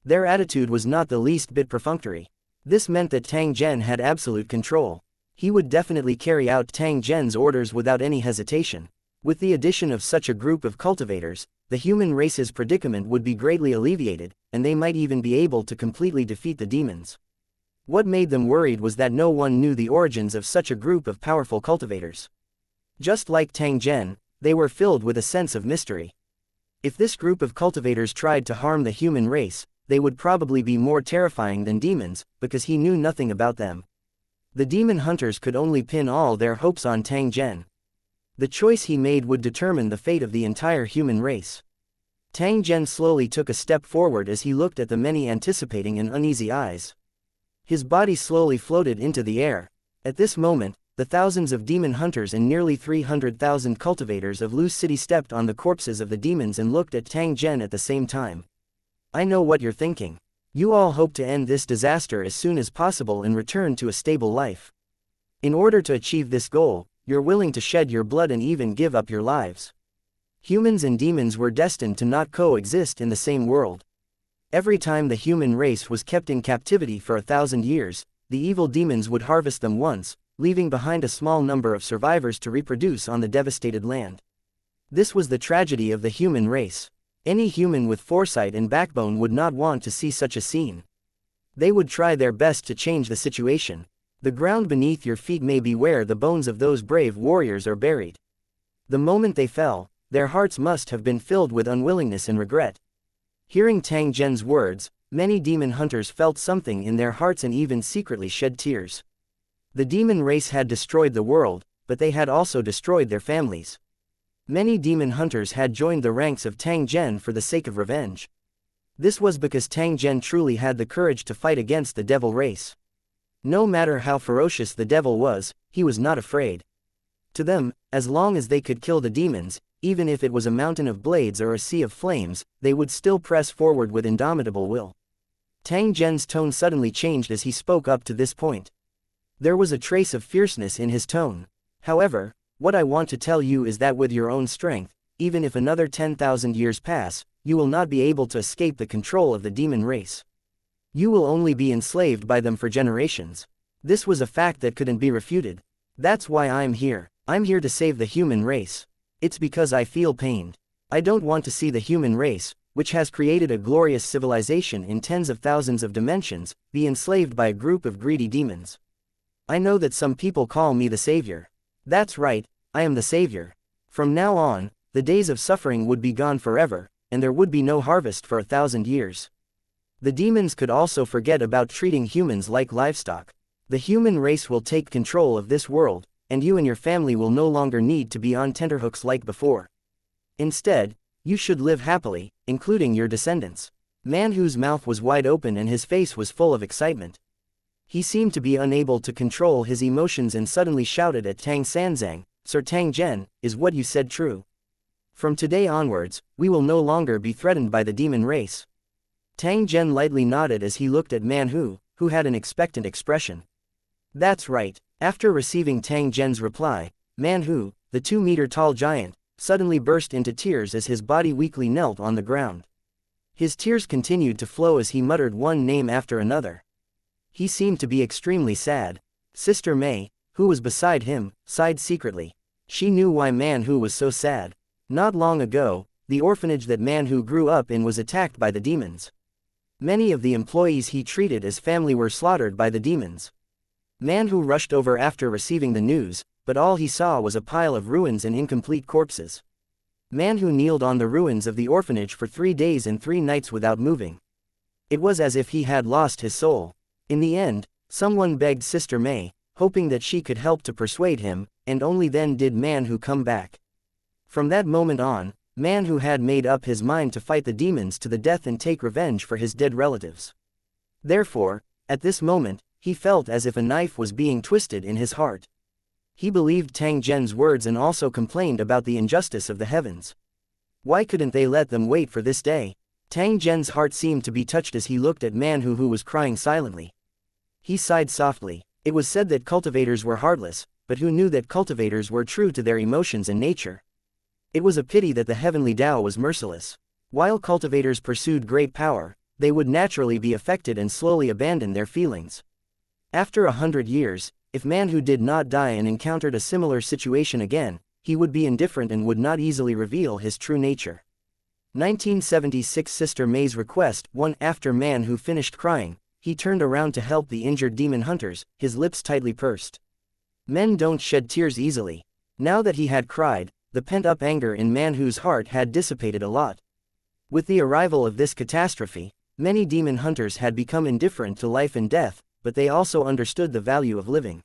Their attitude was not the least bit perfunctory. This meant that Tang Zhen had absolute control. He would definitely carry out Tang Zhen's orders without any hesitation. With the addition of such a group of cultivators, the human race's predicament would be greatly alleviated, and they might even be able to completely defeat the demons. What made them worried was that no one knew the origins of such a group of powerful cultivators. Just like Tang Zhen, they were filled with a sense of mystery. If this group of cultivators tried to harm the human race, they would probably be more terrifying than demons, because he knew nothing about them. The demon hunters could only pin all their hopes on Tang Zhen. The choice he made would determine the fate of the entire human race. Tang Zhen slowly took a step forward as he looked at the many anticipating and uneasy eyes. His body slowly floated into the air. At this moment, the thousands of demon hunters and nearly 300,000 cultivators of Lu City stepped on the corpses of the demons and looked at Tang Zhen at the same time. I know what you're thinking. You all hope to end this disaster as soon as possible and return to a stable life. In order to achieve this goal, you're willing to shed your blood and even give up your lives. Humans and demons were destined to not coexist in the same world. Every time the human race was kept in captivity for 1,000 years, the evil demons would harvest them once, leaving behind a small number of survivors to reproduce on the devastated land. This was the tragedy of the human race. Any human with foresight and backbone would not want to see such a scene. They would try their best to change the situation. The ground beneath your feet may be where the bones of those brave warriors are buried. The moment they fell, their hearts must have been filled with unwillingness and regret. Hearing Tang Zhen's words, many demon hunters felt something in their hearts and even secretly shed tears. The demon race had destroyed the world, but they had also destroyed their families. Many demon hunters had joined the ranks of Tang Zhen for the sake of revenge. This was because Tang Zhen truly had the courage to fight against the devil race. No matter how ferocious the devil was, he was not afraid. To them, as long as they could kill the demons, even if it was a mountain of blades or a sea of flames, they would still press forward with indomitable will. Tang Zhen's tone suddenly changed as he spoke up to this point. There was a trace of fierceness in his tone. However, what I want to tell you is that with your own strength, even if another 10,000 years pass, you will not be able to escape the control of the demon race. You will only be enslaved by them for generations. This was a fact that couldn't be refuted. That's why I'm here. I'm here to save the human race. It's because I feel pained. I don't want to see the human race, which has created a glorious civilization in tens of thousands of dimensions, be enslaved by a group of greedy demons. I know that some people call me the savior. That's right, I am the savior. From now on, the days of suffering would be gone forever, and there would be no harvest for 1,000 years. The demons could also forget about treating humans like livestock. The human race will take control of this world, and you and your family will no longer need to be on tenterhooks like before. Instead, you should live happily, including your descendants. Man Hu's mouth was wide open and his face was full of excitement. He seemed to be unable to control his emotions and suddenly shouted at Tang Zhen, "Sir Tang Zhen, is what you said true? From today onwards, we will no longer be threatened by the demon race." Tang Zhen lightly nodded as he looked at Man Hu, who had an expectant expression. That's right. After receiving Tang Zhen's reply, Man Hu, the 2-meter-tall giant, suddenly burst into tears as his body weakly knelt on the ground. His tears continued to flow as he muttered one name after another. He seemed to be extremely sad. Sister May, who was beside him, sighed secretly. She knew why Man Hu was so sad. Not long ago, the orphanage that Man Hu grew up in was attacked by the demons. Many of the employees he treated as family were slaughtered by the demons. Man Hu rushed over after receiving the news, but all he saw was a pile of ruins and incomplete corpses. Man Hu kneeled on the ruins of the orphanage for 3 days and 3 nights without moving. It was as if he had lost his soul. In the end, someone begged Sister May, hoping that she could help to persuade him, and only then did Man Hu come back. From that moment on, Man Hu had made up his mind to fight the demons to the death and take revenge for his dead relatives. Therefore, at this moment, he felt as if a knife was being twisted in his heart. He believed Tang Zhen's words and also complained about the injustice of the heavens. Why couldn't they let them wait for this day? Tang Zhen's heart seemed to be touched as he looked at Man Hu was crying silently. He sighed softly. It was said that cultivators were heartless, but who knew that cultivators were true to their emotions and nature? It was a pity that the heavenly Tao was merciless. While cultivators pursued great power, they would naturally be affected and slowly abandon their feelings. After 100 years, if Man Hu did not die and encountered a similar situation again, he would be indifferent and would not easily reveal his true nature. 1976 Sister May's request. One after Man Hu finished crying, he turned around to help the injured demon hunters, his lips tightly pursed. Men don't shed tears easily. Now that he had cried, the pent-up anger in Man Hu's heart had dissipated a lot. With the arrival of this catastrophe, many demon hunters had become indifferent to life and death, but they also understood the value of living.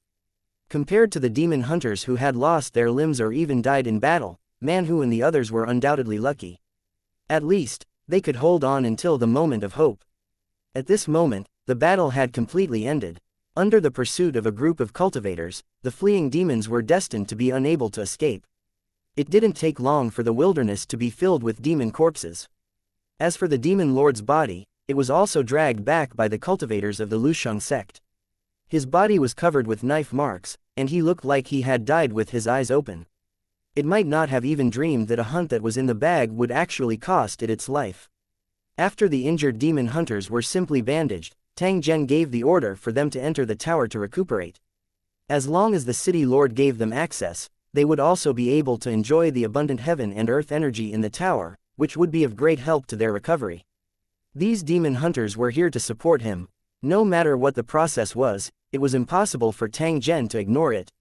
Compared to the demon hunters who had lost their limbs or even died in battle, Man Hu and the others were undoubtedly lucky. At least, they could hold on until the moment of hope. At this moment, the battle had completely ended. Under the pursuit of a group of cultivators, the fleeing demons were destined to be unable to escape. It didn't take long for the wilderness to be filled with demon corpses. As for the demon lord's body, it was also dragged back by the cultivators of the Lusheng sect. His body was covered with knife marks, and he looked like he had died with his eyes open. It might not have even dreamed that a hunt that was in the bag would actually cost it its life. After the injured demon hunters were simply bandaged, Tang Zhen gave the order for them to enter the tower to recuperate. As long as the city lord gave them access, they would also be able to enjoy the abundant heaven and earth energy in the tower, which would be of great help to their recovery. These demon hunters were here to support him. No matter what the process was, it was impossible for Tang Zhen to ignore it.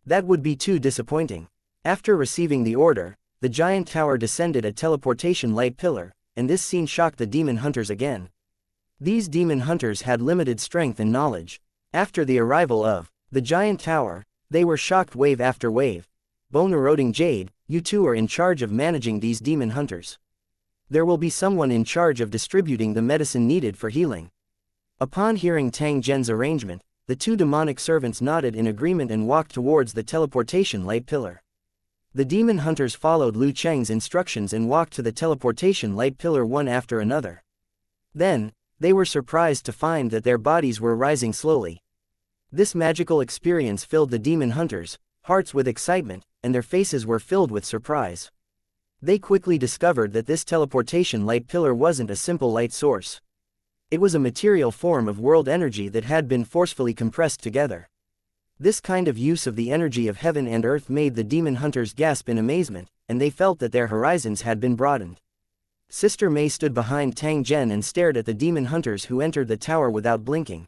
That would be too disappointing. After receiving the order, the giant tower descended a teleportation light pillar, and this scene shocked the demon hunters again. These demon hunters had limited strength and knowledge. After the arrival of the giant tower, they were shocked wave after wave. Bone-eroding Jade, you two are in charge of managing these demon hunters. There will be someone in charge of distributing the medicine needed for healing. Upon hearing Tang Zhen's arrangement, the 2 demonic servants nodded in agreement and walked towards the teleportation light pillar. The demon hunters followed Lu Cheng's instructions and walked to the teleportation light pillar one after another. Then, they were surprised to find that their bodies were rising slowly. This magical experience filled the demon hunters' hearts with excitement, and their faces were filled with surprise. They quickly discovered that this teleportation light pillar wasn't a simple light source. It was a material form of world energy that had been forcefully compressed together. This kind of use of the energy of heaven and earth made the demon hunters gasp in amazement, and they felt that their horizons had been broadened. Sister May stood behind Tang Zhen and stared at the demon hunters who entered the tower without blinking.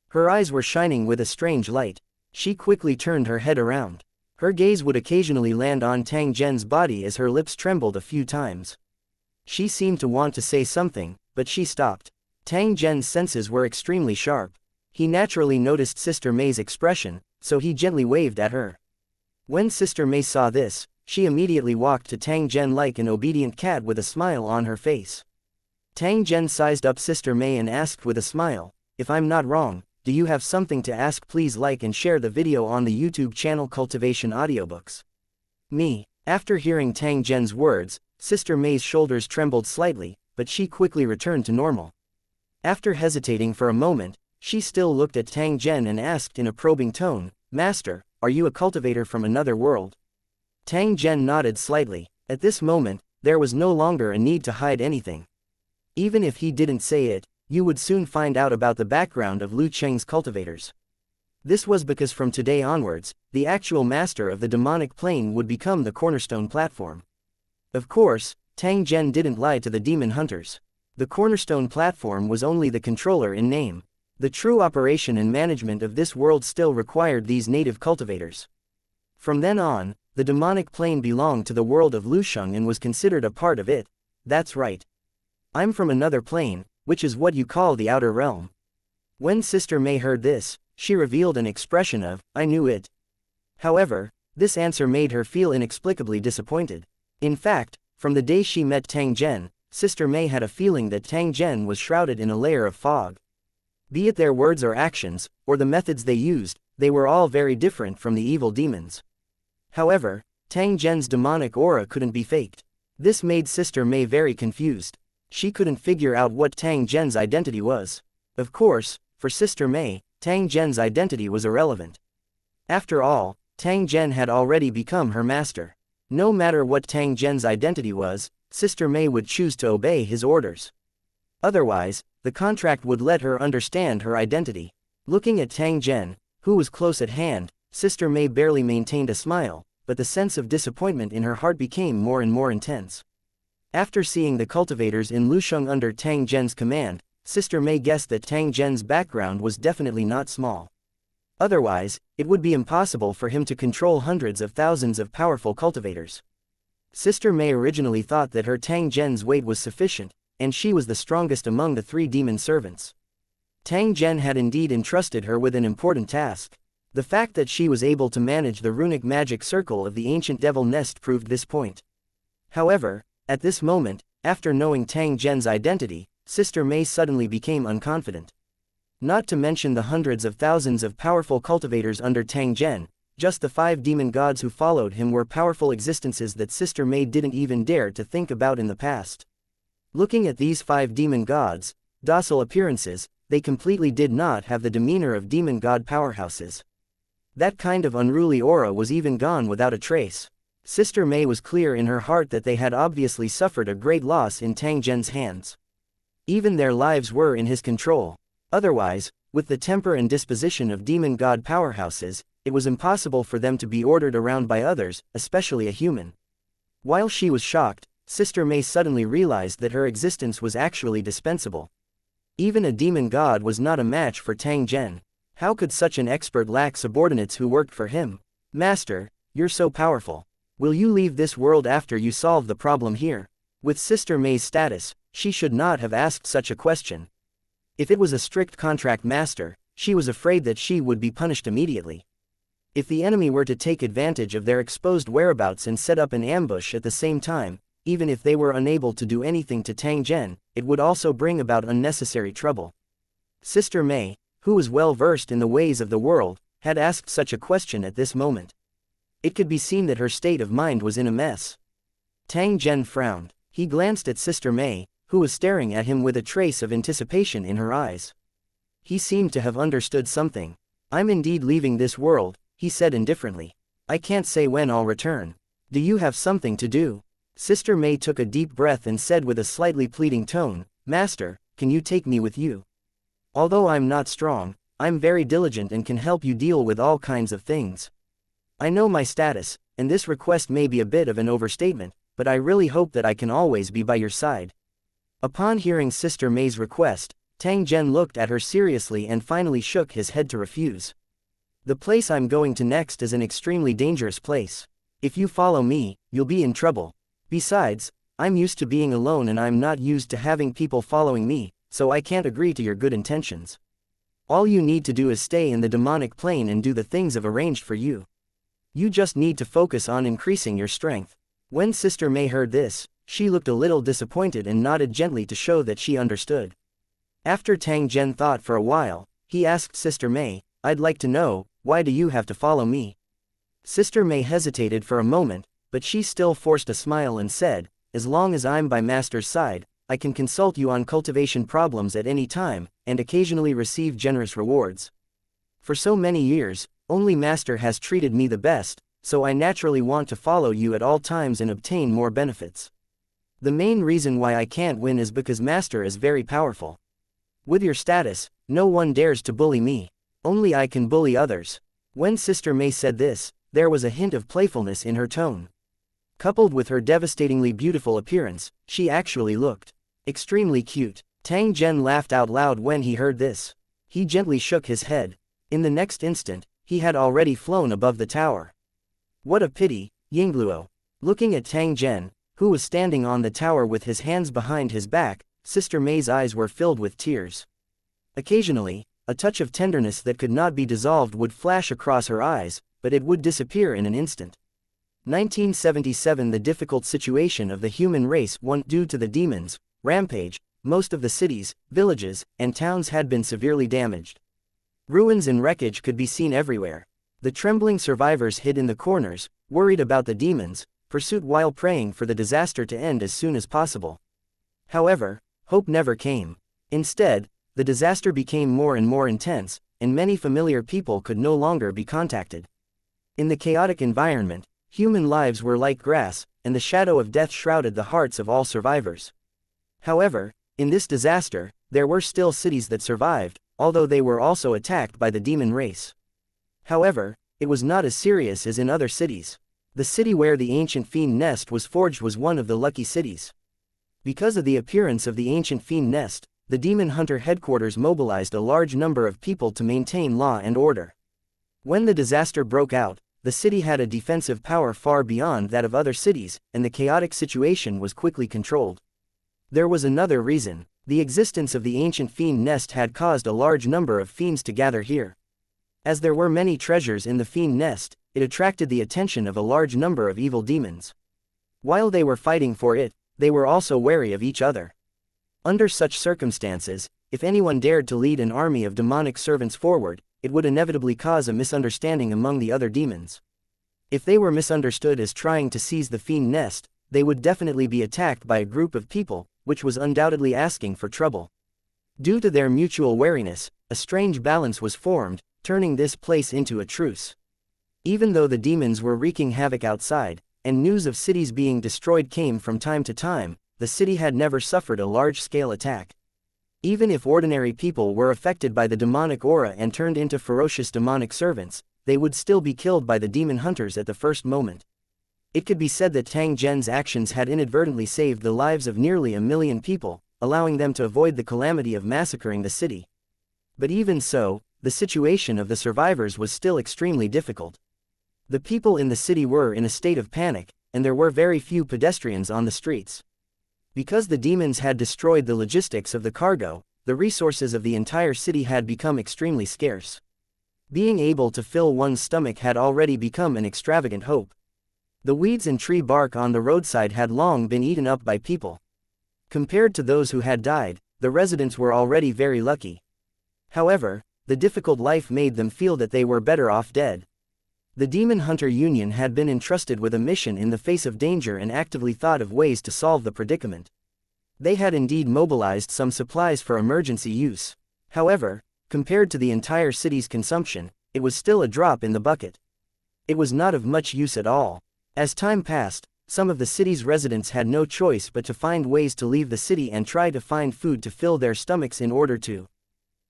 Her eyes were shining with a strange light. She quickly turned her head around. Her gaze would occasionally land on Tang Zhen's body as her lips trembled a few times. She seemed to want to say something, but she stopped. Tang Zhen's senses were extremely sharp. He naturally noticed Sister May's expression, so he gently waved at her. When Sister May saw this, she immediately walked to Tang Zhen like an obedient cat with a smile on her face. Tang Zhen sized up Sister May and asked with a smile, "If I'm not wrong, do you have something to ask? Please like and share the video on the YouTube channel Cultivation Audiobooks." Me. After hearing Tang Zhen's words, Sister May's shoulders trembled slightly, but she quickly returned to normal. After hesitating for a moment, she still looked at Tang Zhen and asked in a probing tone, "Master, are you a cultivator from another world?" Tang Zhen nodded slightly. At this moment, there was no longer a need to hide anything. Even if he didn't say it, you would soon find out about the background of Lu Cheng's cultivators. This was because from today onwards, the actual master of the demonic plane would become the cornerstone platform. Of course, Tang Zhen didn't lie to the demon hunters. The cornerstone platform was only the controller in name. The true operation and management of this world still required these native cultivators. From then on, the demonic plane belonged to the world of Lusheng and was considered a part of it. That's right. I'm from another plane, which is what you call the outer realm. When Sister May heard this, she revealed an expression of, "I knew it." However, this answer made her feel inexplicably disappointed. In fact, from the day she met Tang Zhen, Sister May had a feeling that Tang Zhen was shrouded in a layer of fog. Be it their words or actions, or the methods they used, they were all very different from the evil demons. However, Tang Zhen's demonic aura couldn't be faked. This made Sister May very confused. She couldn't figure out what Tang Zhen's identity was. Of course, for Sister May, Tang Zhen's identity was irrelevant. After all, Tang Zhen had already become her master. No matter what Tang Zhen's identity was, Sister May would choose to obey his orders. Otherwise, the contract would let her understand her identity. Looking at Tang Zhen, who was close at hand, Sister May barely maintained a smile, but the sense of disappointment in her heart became more and more intense. After seeing the cultivators in Lusheng under Tang Zhen's command, Sister May guessed that Tang Zhen's background was definitely not small. Otherwise, it would be impossible for him to control hundreds of thousands of powerful cultivators. Sister May originally thought that her Tang Zhen's weight was sufficient, and she was the strongest among the 3 demon servants. Tang Zhen had indeed entrusted her with an important task. The fact that she was able to manage the runic magic circle of the ancient devil nest proved this point. However, at this moment, after knowing Tang Zhen's identity, Sister May suddenly became unconfident. Not to mention the hundreds of thousands of powerful cultivators under Tang Zhen, just the 5 demon gods who followed him were powerful existences that Sister May didn't even dare to think about in the past. Looking at these 5 demon gods, docile appearances, they completely did not have the demeanor of demon god powerhouses. That kind of unruly aura was even gone without a trace. Sister May was clear in her heart that they had obviously suffered a great loss in Tang Zhen's hands. Even their lives were in his control. Otherwise, with the temper and disposition of demon god powerhouses, it was impossible for them to be ordered around by others, especially a human. While she was shocked, Sister May suddenly realized that her existence was actually dispensable. Even a demon god was not a match for Tang Zhen. How could such an expert lack subordinates who worked for him? "Master, you're so powerful. Will you leave this world after you solve the problem here?" With Sister May's status, she should not have asked such a question. If it was a strict contract master, she was afraid that she would be punished immediately. If the enemy were to take advantage of their exposed whereabouts and set up an ambush at the same time, even if they were unable to do anything to Tang Zhen, it would also bring about unnecessary trouble. Sister May, who was well versed in the ways of the world, had asked such a question at this moment. It could be seen that her state of mind was in a mess. Tang Zhen frowned. He glanced at Sister May, who was staring at him with a trace of anticipation in her eyes. He seemed to have understood something. "I'm indeed leaving this world," he said indifferently. "I can't say when I'll return. Do you have something to do?" Sister May took a deep breath and said with a slightly pleading tone, "Master, can you take me with you? Although I'm not strong, I'm very diligent and can help you deal with all kinds of things. I know my status, and this request may be a bit of an overstatement, but I really hope that I can always be by your side." Upon hearing Sister May's request, Tang Zhen looked at her seriously and finally shook his head to refuse. "The place I'm going to next is an extremely dangerous place. If you follow me, you'll be in trouble. Besides, I'm used to being alone and I'm not used to having people following me, so I can't agree to your good intentions. All you need to do is stay in the demonic plane and do the things I've arranged for you. You just need to focus on increasing your strength." When Sister May heard this, she looked a little disappointed and nodded gently to show that she understood. After Tang Zhen thought for a while, he asked Sister May, "I'd like to know, why do you have to follow me?" Sister May hesitated for a moment, but she still forced a smile and said, "As long as I'm by Master's side, I can consult you on cultivation problems at any time, and occasionally receive generous rewards. For so many years, only Master has treated me the best, so I naturally want to follow you at all times and obtain more benefits. The main reason why I can't win is because Master is very powerful. With your status, no one dares to bully me. Only I can bully others." When Sister May said this, there was a hint of playfulness in her tone. Coupled with her devastatingly beautiful appearance, she actually looked extremely cute. Tang Zhen laughed out loud when he heard this. He gently shook his head. In the next instant, he had already flown above the tower. "What a pity, Yingluo." Looking at Tang Zhen, who was standing on the tower with his hands behind his back, Sister May's eyes were filled with tears. Occasionally, a touch of tenderness that could not be dissolved would flash across her eyes, but it would disappear in an instant. 1977 The difficult situation of the human race due to the demons' rampage, most of the cities, villages, and towns had been severely damaged. Ruins and wreckage could be seen everywhere. The trembling survivors hid in the corners, worried about the demons' pursuit while praying for the disaster to end as soon as possible. However, hope never came. Instead, the disaster became more and more intense, and many familiar people could no longer be contacted. In the chaotic environment, human lives were like grass, and the shadow of death shrouded the hearts of all survivors. However, in this disaster, there were still cities that survived, although they were also attacked by the demon race. However, it was not as serious as in other cities. The city where the ancient fiend nest was forged was one of the lucky cities. Because of the appearance of the ancient fiend nest, the demon hunter headquarters mobilized a large number of people to maintain law and order. When the disaster broke out, the city had a defensive power far beyond that of other cities, and the chaotic situation was quickly controlled. There was another reason. The existence of the ancient fiend nest had caused a large number of fiends to gather here. As there were many treasures in the fiend nest, it attracted the attention of a large number of evil demons. While they were fighting for it, they were also wary of each other. Under such circumstances, if anyone dared to lead an army of demonic servants forward, it would inevitably cause a misunderstanding among the other demons. If they were misunderstood as trying to seize the fiend nest, they would definitely be attacked by a group of people, which was undoubtedly asking for trouble. Due to their mutual wariness, a strange balance was formed, turning this place into a truce. Even though the demons were wreaking havoc outside, and news of cities being destroyed came from time to time, the city had never suffered a large-scale attack. Even if ordinary people were affected by the demonic aura and turned into ferocious demonic servants, they would still be killed by the demon hunters at the first moment. It could be said that Tang Zhen's actions had inadvertently saved the lives of nearly 1 million people, allowing them to avoid the calamity of massacring the city. But even so, the situation of the survivors was still extremely difficult. The people in the city were in a state of panic, and there were very few pedestrians on the streets. Because the demons had destroyed the logistics of the cargo, the resources of the entire city had become extremely scarce. Being able to fill one's stomach had already become an extravagant hope. The weeds and tree bark on the roadside had long been eaten up by people. Compared to those who had died, the residents were already very lucky. However, the difficult life made them feel that they were better off dead. The Demon Hunter Union had been entrusted with a mission in the face of danger and actively thought of ways to solve the predicament. They had indeed mobilized some supplies for emergency use. However, compared to the entire city's consumption, it was still a drop in the bucket. It was not of much use at all. As time passed, some of the city's residents had no choice but to find ways to leave the city and try to find food to fill their stomachs in order to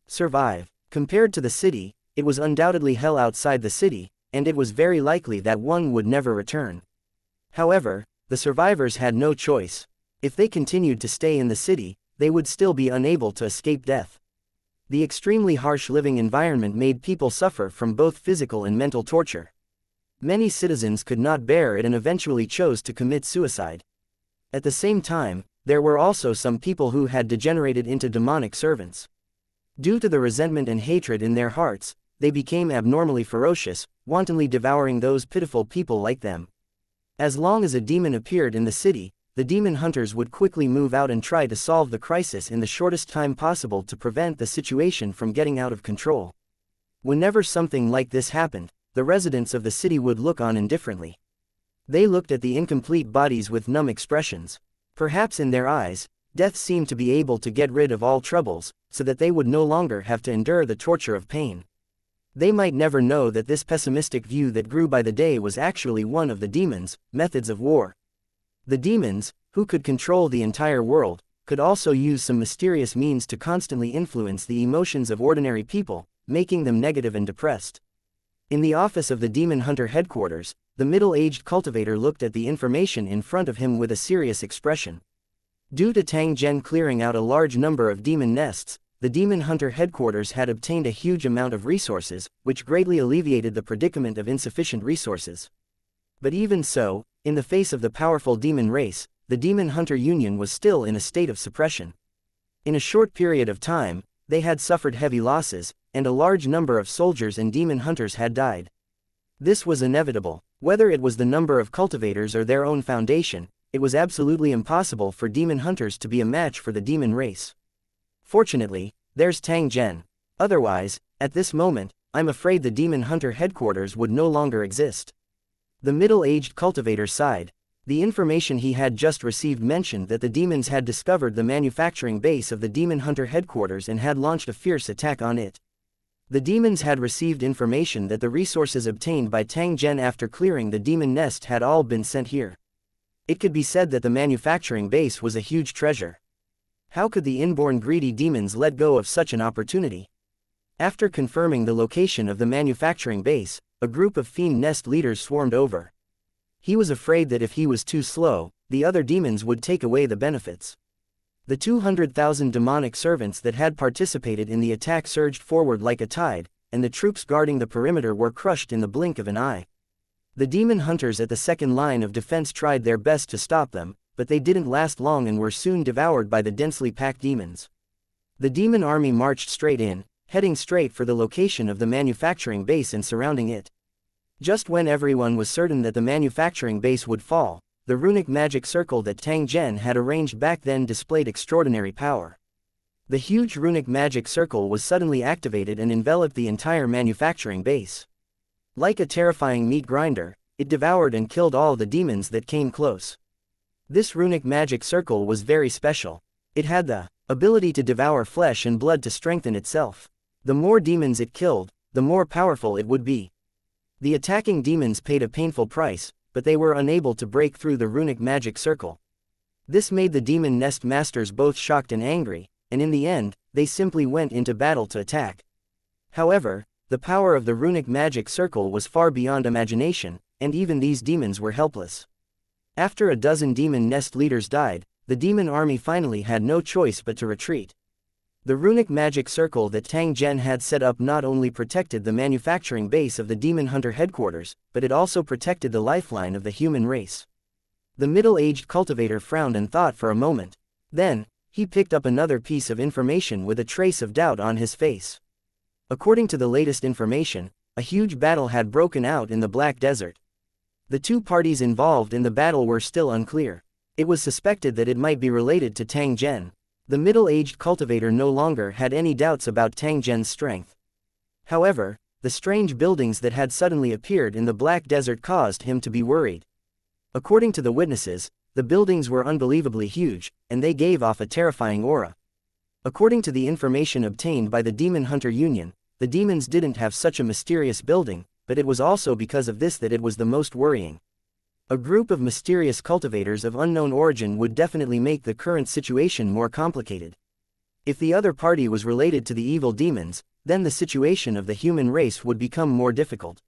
survive. Compared to the city, it was undoubtedly hell outside the city, and it was very likely that one would never return. However, the survivors had no choice. If they continued to stay in the city, they would still be unable to escape death. The extremely harsh living environment made people suffer from both physical and mental torture. Many citizens could not bear it and eventually chose to commit suicide. At the same time, there were also some people who had degenerated into demonic servants. Due to the resentment and hatred in their hearts, they became abnormally ferocious, wantonly devouring those pitiful people like them. As long as a demon appeared in the city, the demon hunters would quickly move out and try to solve the crisis in the shortest time possible to prevent the situation from getting out of control. Whenever something like this happened, the residents of the city would look on indifferently. They looked at the incomplete bodies with numb expressions. Perhaps in their eyes, death seemed to be able to get rid of all troubles, so that they would no longer have to endure the torture of pain. They might never know that this pessimistic view that grew by the day was actually one of the demons' methods of war. The demons, who could control the entire world, could also use some mysterious means to constantly influence the emotions of ordinary people, making them negative and depressed. In the office of the demon hunter headquarters, the middle-aged cultivator looked at the information in front of him with a serious expression. Due to Tang Zhen clearing out a large number of demon nests, the demon hunter headquarters had obtained a huge amount of resources, which greatly alleviated the predicament of insufficient resources. But even so, in the face of the powerful demon race, the demon hunter union was still in a state of suppression. In a short period of time, they had suffered heavy losses, and a large number of soldiers and demon hunters had died. This was inevitable. Whether it was the number of cultivators or their own foundation, it was absolutely impossible for demon hunters to be a match for the demon race. Fortunately, there's Tang Zhen. Otherwise, at this moment, I'm afraid the demon hunter headquarters would no longer exist. The middle-aged cultivator sighed. The information he had just received mentioned that the demons had discovered the manufacturing base of the demon hunter headquarters and had launched a fierce attack on it. The demons had received information that the resources obtained by Tang Zhen after clearing the demon nest had all been sent here. It could be said that the manufacturing base was a huge treasure. How could the inborn greedy demons let go of such an opportunity? After confirming the location of the manufacturing base, a group of fiend nest leaders swarmed over. He was afraid that if he was too slow, the other demons would take away the benefits. The 200,000 demonic servants that had participated in the attack surged forward like a tide, and the troops guarding the perimeter were crushed in the blink of an eye. The demon hunters at the second line of defense tried their best to stop them, but they didn't last long and were soon devoured by the densely packed demons. The demon army marched straight in, heading straight for the location of the manufacturing base and surrounding it. Just when everyone was certain that the manufacturing base would fall, the runic magic circle that Tang Zhen had arranged back then displayed extraordinary power. The huge runic magic circle was suddenly activated and enveloped the entire manufacturing base. Like a terrifying meat grinder, it devoured and killed all the demons that came close. This runic magic circle was very special. It had the ability to devour flesh and blood to strengthen itself. The more demons it killed, the more powerful it would be. The attacking demons paid a painful price, but they were unable to break through the runic magic circle. This made the demon nest masters both shocked and angry, and in the end, they simply went into battle to attack. However, the power of the runic magic circle was far beyond imagination, and even these demons were helpless. After a dozen demon nest leaders died, the demon army finally had no choice but to retreat. The runic magic circle that Tang Zhen had set up not only protected the manufacturing base of the demon hunter headquarters, but it also protected the lifeline of the human race. The middle-aged cultivator frowned and thought for a moment. Then, he picked up another piece of information with a trace of doubt on his face. According to the latest information, a huge battle had broken out in the Black Desert. The two parties involved in the battle were still unclear. It was suspected that it might be related to Tang Zhen. The middle-aged cultivator no longer had any doubts about Tang Zhen's strength. However, the strange buildings that had suddenly appeared in the Black Desert caused him to be worried. According to the witnesses, the buildings were unbelievably huge, and they gave off a terrifying aura. According to the information obtained by the Demon Hunter Union, the demons didn't have such a mysterious building, but it was also because of this that it was the most worrying. A group of mysterious cultivators of unknown origin would definitely make the current situation more complicated. If the other party was related to the evil demons, then the situation of the human race would become more difficult.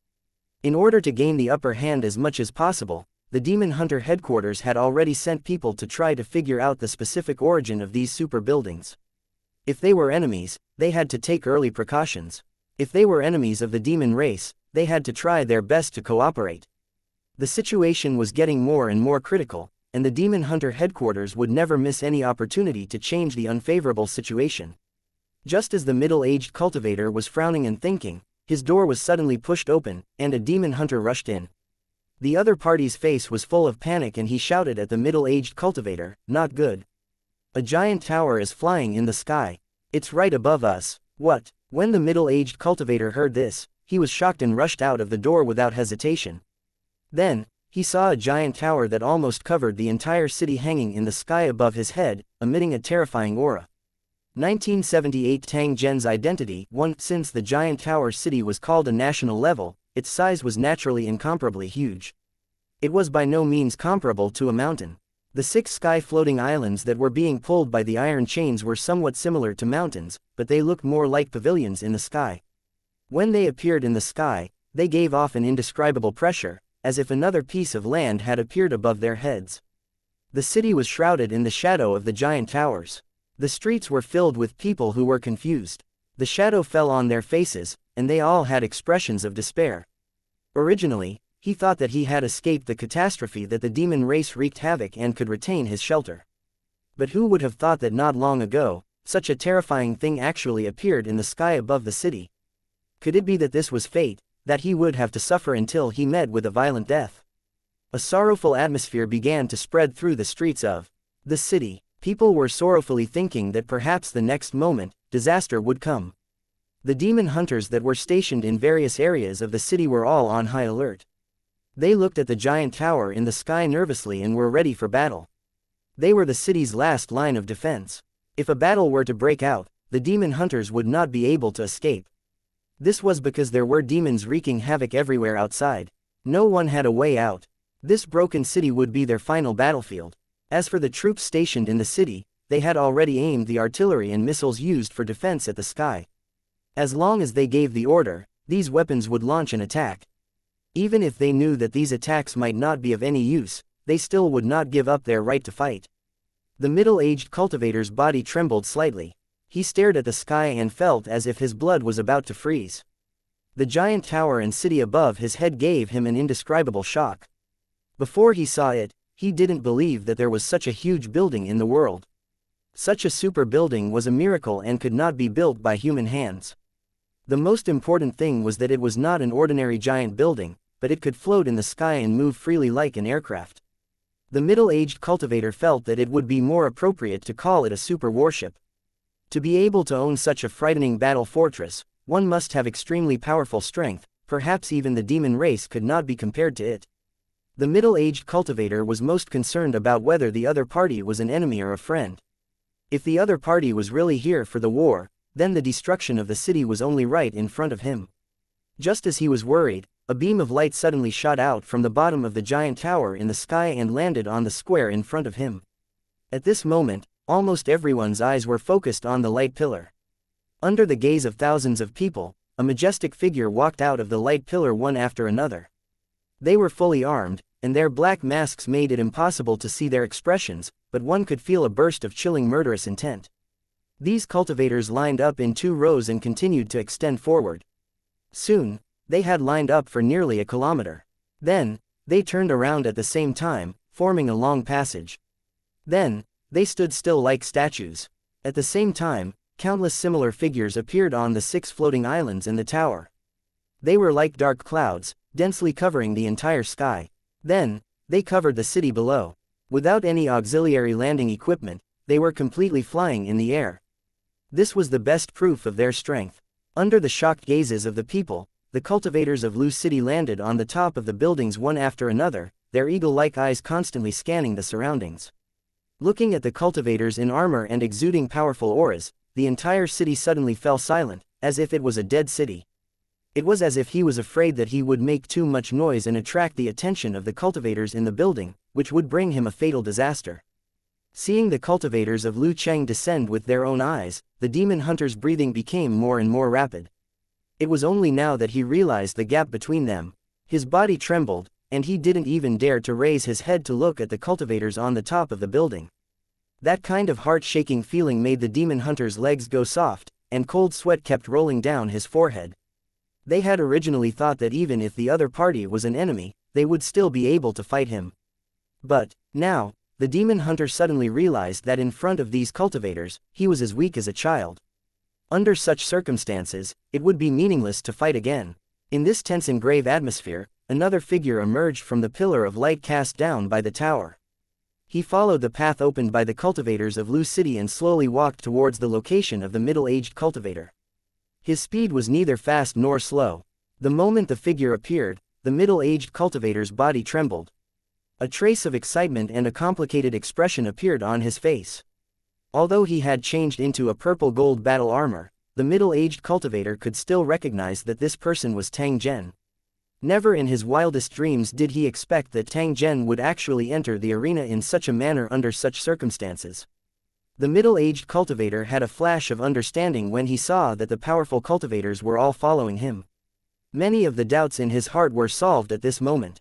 In order to gain the upper hand as much as possible, the Demon Hunter headquarters had already sent people to try to figure out the specific origin of these super buildings. If they were enemies, they had to take early precautions. If they were enemies of the demon race, they had to try their best to cooperate. The situation was getting more and more critical, and the Demon Hunter headquarters would never miss any opportunity to change the unfavorable situation. Just as the middle-aged cultivator was frowning and thinking, his door was suddenly pushed open, and a demon hunter rushed in. The other party's face was full of panic and he shouted at the middle-aged cultivator, "Not good. A giant tower is flying in the sky. It's right above us." "What?" When the middle-aged cultivator heard this, he was shocked and rushed out of the door without hesitation. Then, he saw a giant tower that almost covered the entire city hanging in the sky above his head, emitting a terrifying aura. 1978 Tang Zhen's identity. 1. Since the giant tower city was called a national level, its size was naturally incomparably huge. It was by no means comparable to a mountain. The 6 sky-floating islands that were being pulled by the iron chains were somewhat similar to mountains, but they looked more like pavilions in the sky. When they appeared in the sky, they gave off an indescribable pressure, as if another piece of land had appeared above their heads. The city was shrouded in the shadow of the giant towers. The streets were filled with people who were confused. The shadow fell on their faces, and they all had expressions of despair. Originally, he thought that he had escaped the catastrophe that the demon race wreaked havoc and could retain his shelter. But who would have thought that not long ago, such a terrifying thing actually appeared in the sky above the city? Could it be that this was fate, that he would have to suffer until he met with a violent death? A sorrowful atmosphere began to spread through the streets of the city. People were sorrowfully thinking that perhaps the next moment, disaster would come. The demon hunters that were stationed in various areas of the city were all on high alert. They looked at the giant tower in the sky nervously and were ready for battle. They were the city's last line of defense. If a battle were to break out, the demon hunters would not be able to escape. This was because there were demons wreaking havoc everywhere outside. No one had a way out. This broken city would be their final battlefield. As for the troops stationed in the city, they had already aimed the artillery and missiles used for defense at the sky. As long as they gave the order, these weapons would launch an attack. Even if they knew that these attacks might not be of any use, they still would not give up their right to fight. The middle-aged cultivator's body trembled slightly. He stared at the sky and felt as if his blood was about to freeze. The giant tower and city above his head gave him an indescribable shock. Before he saw it, he didn't believe that there was such a huge building in the world. Such a super building was a miracle and could not be built by human hands. The most important thing was that it was not an ordinary giant building, but it could float in the sky and move freely like an aircraft. The middle-aged cultivator felt that it would be more appropriate to call it a super warship. To be able to own such a frightening battle fortress, one must have extremely powerful strength. Perhaps even the demon race could not be compared to it. The middle-aged cultivator was most concerned about whether the other party was an enemy or a friend. If the other party was really here for the war, then the destruction of the city was only right in front of him. Just as he was worried, a beam of light suddenly shot out from the bottom of the giant tower in the sky and landed on the square in front of him. At this moment, almost everyone's eyes were focused on the light pillar. Under the gaze of thousands of people, a majestic figure walked out of the light pillar one after another. They were fully armed, and their black masks made it impossible to see their expressions, but one could feel a burst of chilling murderous intent. These cultivators lined up in 2 rows and continued to extend forward. Soon, they had lined up for nearly a kilometer. Then, they turned around at the same time, forming a long passage. Then, they stood still like statues. At the same time, countless similar figures appeared on the 6 floating islands in the tower. They were like dark clouds, densely covering the entire sky. Then, they covered the city below. Without any auxiliary landing equipment, they were completely flying in the air. This was the best proof of their strength. Under the shocked gazes of the people, the cultivators of Lu City landed on the top of the buildings one after another, their eagle-like eyes constantly scanning the surroundings. Looking at the cultivators in armor and exuding powerful auras, the entire city suddenly fell silent, as if it was a dead city. It was as if he was afraid that he would make too much noise and attract the attention of the cultivators in the building, which would bring him a fatal disaster. Seeing the cultivators of Lu Cheng descend with their own eyes, the demon hunter's breathing became more and more rapid. It was only now that he realized the gap between them. His body trembled, and he didn't even dare to raise his head to look at the cultivators on the top of the building. That kind of heart-shaking feeling made the demon hunter's legs go soft, and cold sweat kept rolling down his forehead. They had originally thought that even if the other party was an enemy, they would still be able to fight him. But, now, the demon hunter suddenly realized that in front of these cultivators, he was as weak as a child. Under such circumstances, it would be meaningless to fight again. In this tense and grave atmosphere, another figure emerged from the pillar of light cast down by the tower. He followed the path opened by the cultivators of Lu City and slowly walked towards the location of the middle-aged cultivator. His speed was neither fast nor slow. The moment the figure appeared, the middle-aged cultivator's body trembled. A trace of excitement and a complicated expression appeared on his face. Although he had changed into a purple-gold battle armor, the middle-aged cultivator could still recognize that this person was Tang Zhen. Never in his wildest dreams did he expect that Tang Zhen would actually enter the arena in such a manner under such circumstances. The middle-aged cultivator had a flash of understanding when he saw that the powerful cultivators were all following him. Many of the doubts in his heart were solved at this moment.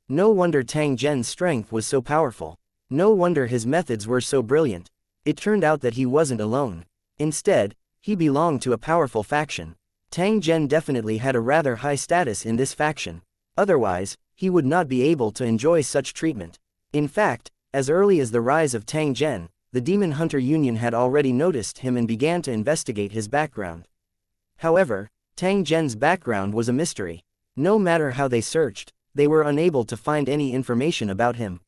No wonder Tang Zhen's strength was so powerful. No wonder his methods were so brilliant. It turned out that he wasn't alone. Instead, he belonged to a powerful faction. Tang Zhen definitely had a rather high status in this faction. Otherwise, he would not be able to enjoy such treatment. In fact, as early as the rise of Tang Zhen, the Demon Hunter Union had already noticed him and began to investigate his background. However, Tang Zhen's background was a mystery. No matter how they searched, they were unable to find any information about him.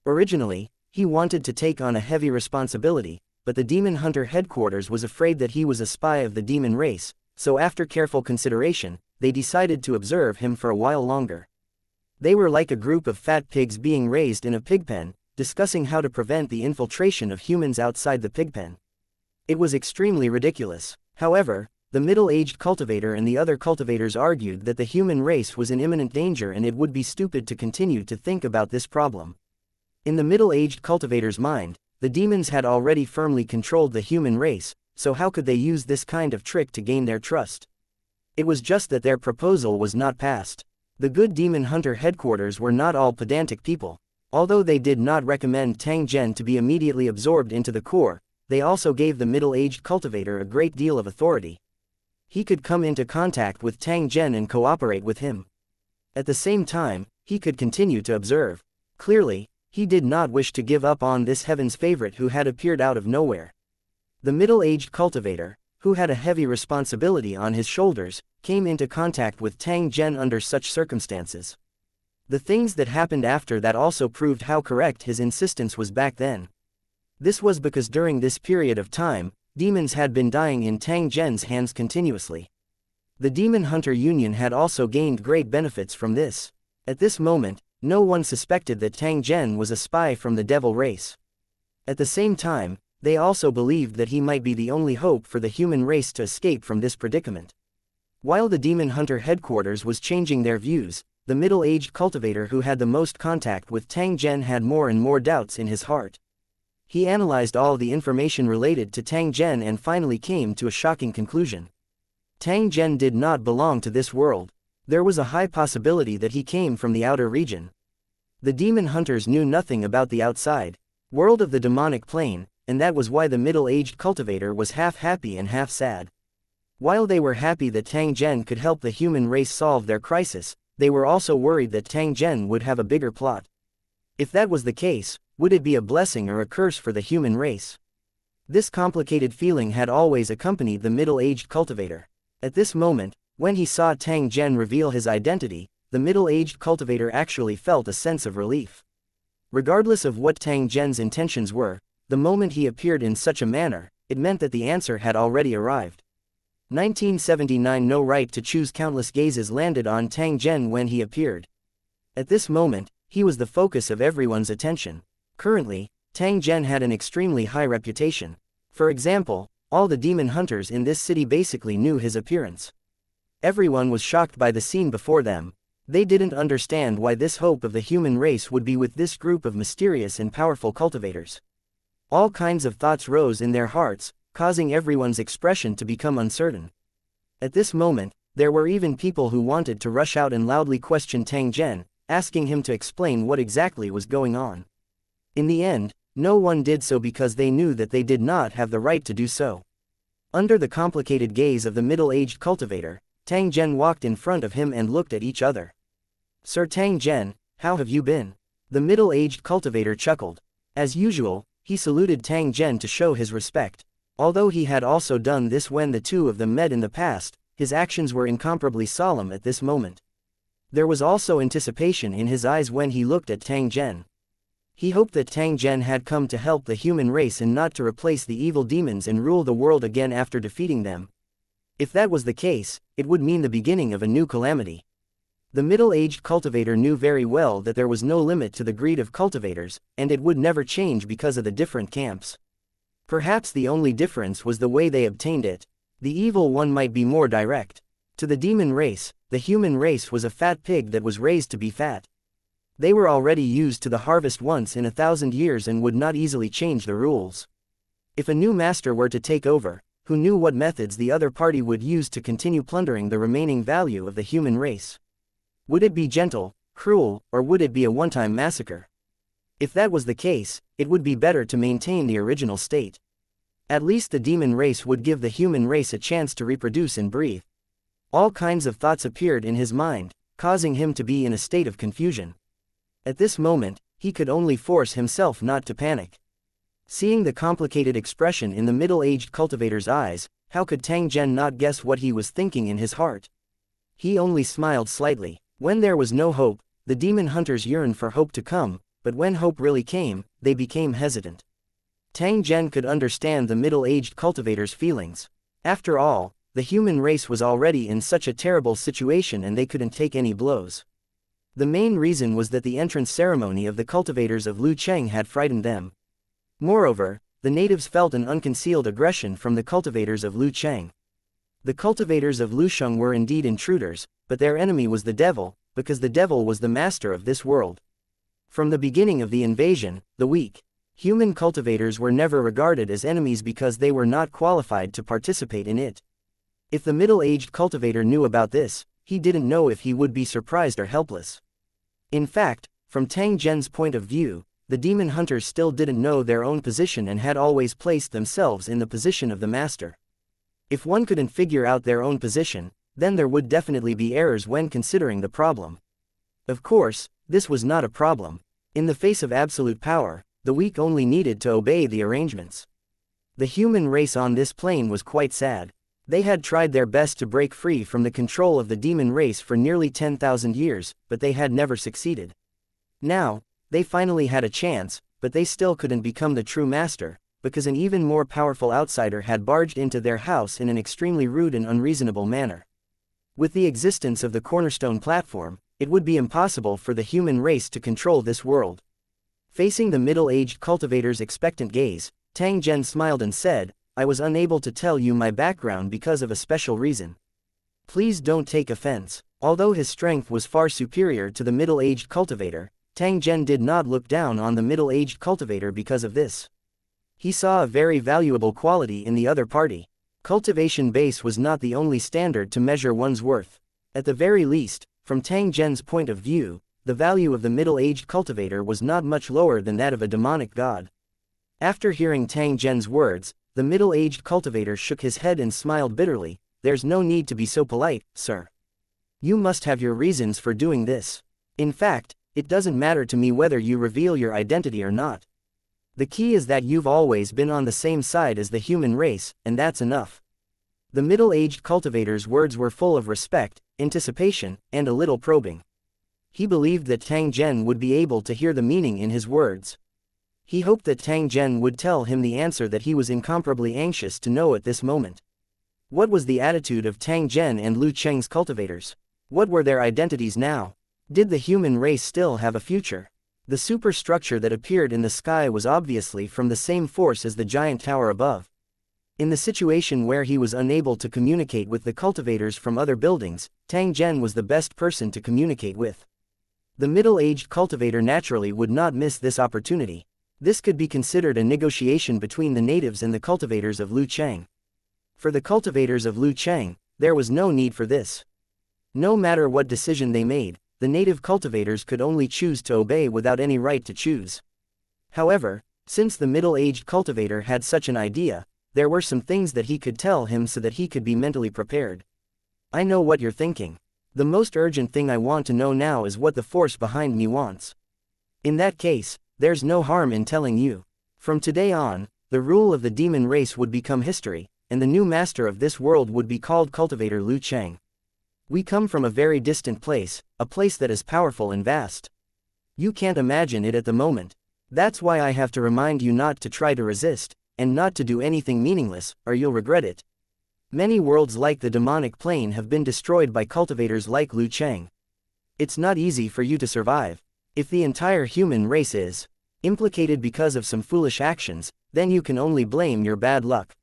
Originally, he wanted to take on a heavy responsibility, but the Demon Hunter headquarters was afraid that he was a spy of the demon race, so after careful consideration, they decided to observe him for a while longer. They were like a group of fat pigs being raised in a pigpen, discussing how to prevent the infiltration of humans outside the pigpen. It was extremely ridiculous. However, the middle-aged cultivator and the other cultivators argued that the human race was in imminent danger and it would be stupid to continue to think about this problem. In the middle-aged cultivator's mind, the demons had already firmly controlled the human race, so how could they use this kind of trick to gain their trust? It was just that their proposal was not passed. The good demon hunter headquarters were not all pedantic people. Although they did not recommend Tang Zhen to be immediately absorbed into the core, they also gave the middle-aged cultivator a great deal of authority. He could come into contact with Tang Zhen and cooperate with him. At the same time, he could continue to observe. Clearly, he did not wish to give up on this heaven's favorite who had appeared out of nowhere. The middle-aged cultivator, who had a heavy responsibility on his shoulders, came into contact with Tang Zhen under such circumstances. The things that happened after that also proved how correct his insistence was back then. This was because during this period of time, demons had been dying in Tang Zhen's hands continuously. The Demon Hunter Union had also gained great benefits from this. At this moment, no one suspected that Tang Zhen was a spy from the devil race. At the same time, they also believed that he might be the only hope for the human race to escape from this predicament. While the Demon Hunter headquarters was changing their views, the middle-aged cultivator who had the most contact with Tang Zhen had more and more doubts in his heart. He analyzed all the information related to Tang Zhen and finally came to a shocking conclusion. Tang Zhen did not belong to this world. There was a high possibility that he came from the outer region. The demon hunters knew nothing about the outside world of the demonic plane, and that was why the middle-aged cultivator was half happy and half sad. While they were happy that Tang Zhen could help the human race solve their crisis, they were also worried that Tang Zhen would have a bigger plot. If that was the case, would it be a blessing or a curse for the human race? This complicated feeling had always accompanied the middle-aged cultivator. At this moment, when he saw Tang Zhen reveal his identity, the middle-aged cultivator actually felt a sense of relief. Regardless of what Tang Zhen's intentions were, the moment he appeared in such a manner, it meant that the answer had already arrived. 1979 No right to choose countless gazes landed on Tang Zhen when he appeared. At this moment, he was the focus of everyone's attention. Currently, Tang Zhen had an extremely high reputation. For example, all the demon hunters in this city basically knew his appearance. Everyone was shocked by the scene before them. They didn't understand why this hope of the human race would be with this group of mysterious and powerful cultivators. All kinds of thoughts rose in their hearts, causing everyone's expression to become uncertain. At this moment, there were even people who wanted to rush out and loudly question Tang Zhen, asking him to explain what exactly was going on. In the end, no one did so because they knew that they did not have the right to do so. Under the complicated gaze of the middle-aged cultivator, Tang Zhen walked in front of him and looked at each other. "Sir Tang Zhen, how have you been?" The middle-aged cultivator chuckled. As usual, he saluted Tang Zhen to show his respect. Although he had also done this when the two of them met in the past, his actions were incomparably solemn at this moment. There was also anticipation in his eyes when he looked at Tang Zhen. He hoped that Tang Zhen had come to help the human race and not to replace the evil demons and rule the world again after defeating them. If that was the case, it would mean the beginning of a new calamity. The middle-aged cultivator knew very well that there was no limit to the greed of cultivators, and it would never change because of the different camps. Perhaps the only difference was the way they obtained it. The evil one might be more direct. To the demon race, the human race was a fat pig that was raised to be fat. They were already used to the harvest once in 1,000 years and would not easily change the rules. If a new master were to take over, who knew what methods the other party would use to continue plundering the remaining value of the human race? Would it be gentle, cruel, or would it be a one-time massacre? If that was the case, it would be better to maintain the original state. At least the demon race would give the human race a chance to reproduce and breathe. All kinds of thoughts appeared in his mind, causing him to be in a state of confusion. At this moment, he could only force himself not to panic. Seeing the complicated expression in the middle-aged cultivator's eyes, how could Tang Zhen not guess what he was thinking in his heart? He only smiled slightly. When there was no hope, the demon hunters yearned for hope to come, but when hope really came, they became hesitant. Tang Zhen could understand the middle-aged cultivator's feelings. After all, the human race was already in such a terrible situation and they couldn't take any blows. The main reason was that the entrance ceremony of the cultivators of Lucheng had frightened them. Moreover, the natives felt an unconcealed aggression from the cultivators of Lucheng. The cultivators of Lusheng were indeed intruders, but their enemy was the devil, because the devil was the master of this world. From the beginning of the invasion, the weak human cultivators were never regarded as enemies because they were not qualified to participate in it. If the middle-aged cultivator knew about this, he didn't know if he would be surprised or helpless. In fact, from Tang Zhen's point of view, the demon hunters still didn't know their own position and had always placed themselves in the position of the master. If one couldn't figure out their own position, then there would definitely be errors when considering the problem. Of course, this was not a problem. In the face of absolute power, the weak only needed to obey the arrangements. The human race on this plane was quite sad. They had tried their best to break free from the control of the demon race for nearly 10,000 years, but they had never succeeded. Now, they finally had a chance, but they still couldn't become the true master, because an even more powerful outsider had barged into their house in an extremely rude and unreasonable manner. With the existence of the cornerstone platform, it would be impossible for the human race to control this world. Facing the middle-aged cultivator's expectant gaze, Tang Zhen smiled and said, "I was unable to tell you my background because of a special reason. Please don't take offense." Although his strength was far superior to the middle-aged cultivator, Tang Zhen did not look down on the middle-aged cultivator because of this. He saw a very valuable quality in the other party. Cultivation base was not the only standard to measure one's worth. At the very least, from Tang Zhen's point of view, the value of the middle-aged cultivator was not much lower than that of a demonic god. After hearing Tang Zhen's words, the middle-aged cultivator shook his head and smiled bitterly. "There's no need to be so polite, sir. You must have your reasons for doing this. In fact, it doesn't matter to me whether you reveal your identity or not. The key is that you've always been on the same side as the human race, and that's enough." The middle-aged cultivator's words were full of respect, anticipation, and a little probing. He believed that Tang Zhen would be able to hear the meaning in his words. He hoped that Tang Zhen would tell him the answer that he was incomparably anxious to know at this moment. What was the attitude of Tang Zhen and Lu Cheng's cultivators? What were their identities now? Did the human race still have a future? The superstructure that appeared in the sky was obviously from the same force as the giant tower above. In the situation where he was unable to communicate with the cultivators from other buildings, Tang Zhen was the best person to communicate with. The middle-aged cultivator naturally would not miss this opportunity. This could be considered a negotiation between the natives and the cultivators of Lucheng. For the cultivators of Lucheng, there was no need for this. No matter what decision they made, the native cultivators could only choose to obey without any right to choose. However, since the middle-aged cultivator had such an idea, there were some things that he could tell him so that he could be mentally prepared. I know what you're thinking. The most urgent thing I want to know now is what the force behind me wants. In that case, there's no harm in telling you. From today on, the rule of the demon race would become history, and the new master of this world would be called Cultivator Lucheng. We come from a very distant place, a place that is powerful and vast. You can't imagine it at the moment. That's why I have to remind you not to try to resist, and not to do anything meaningless, or you'll regret it. Many worlds like the demonic plane have been destroyed by cultivators like Lucheng. It's not easy for you to survive. If the entire human race is implicated because of some foolish actions, then you can only blame your bad luck.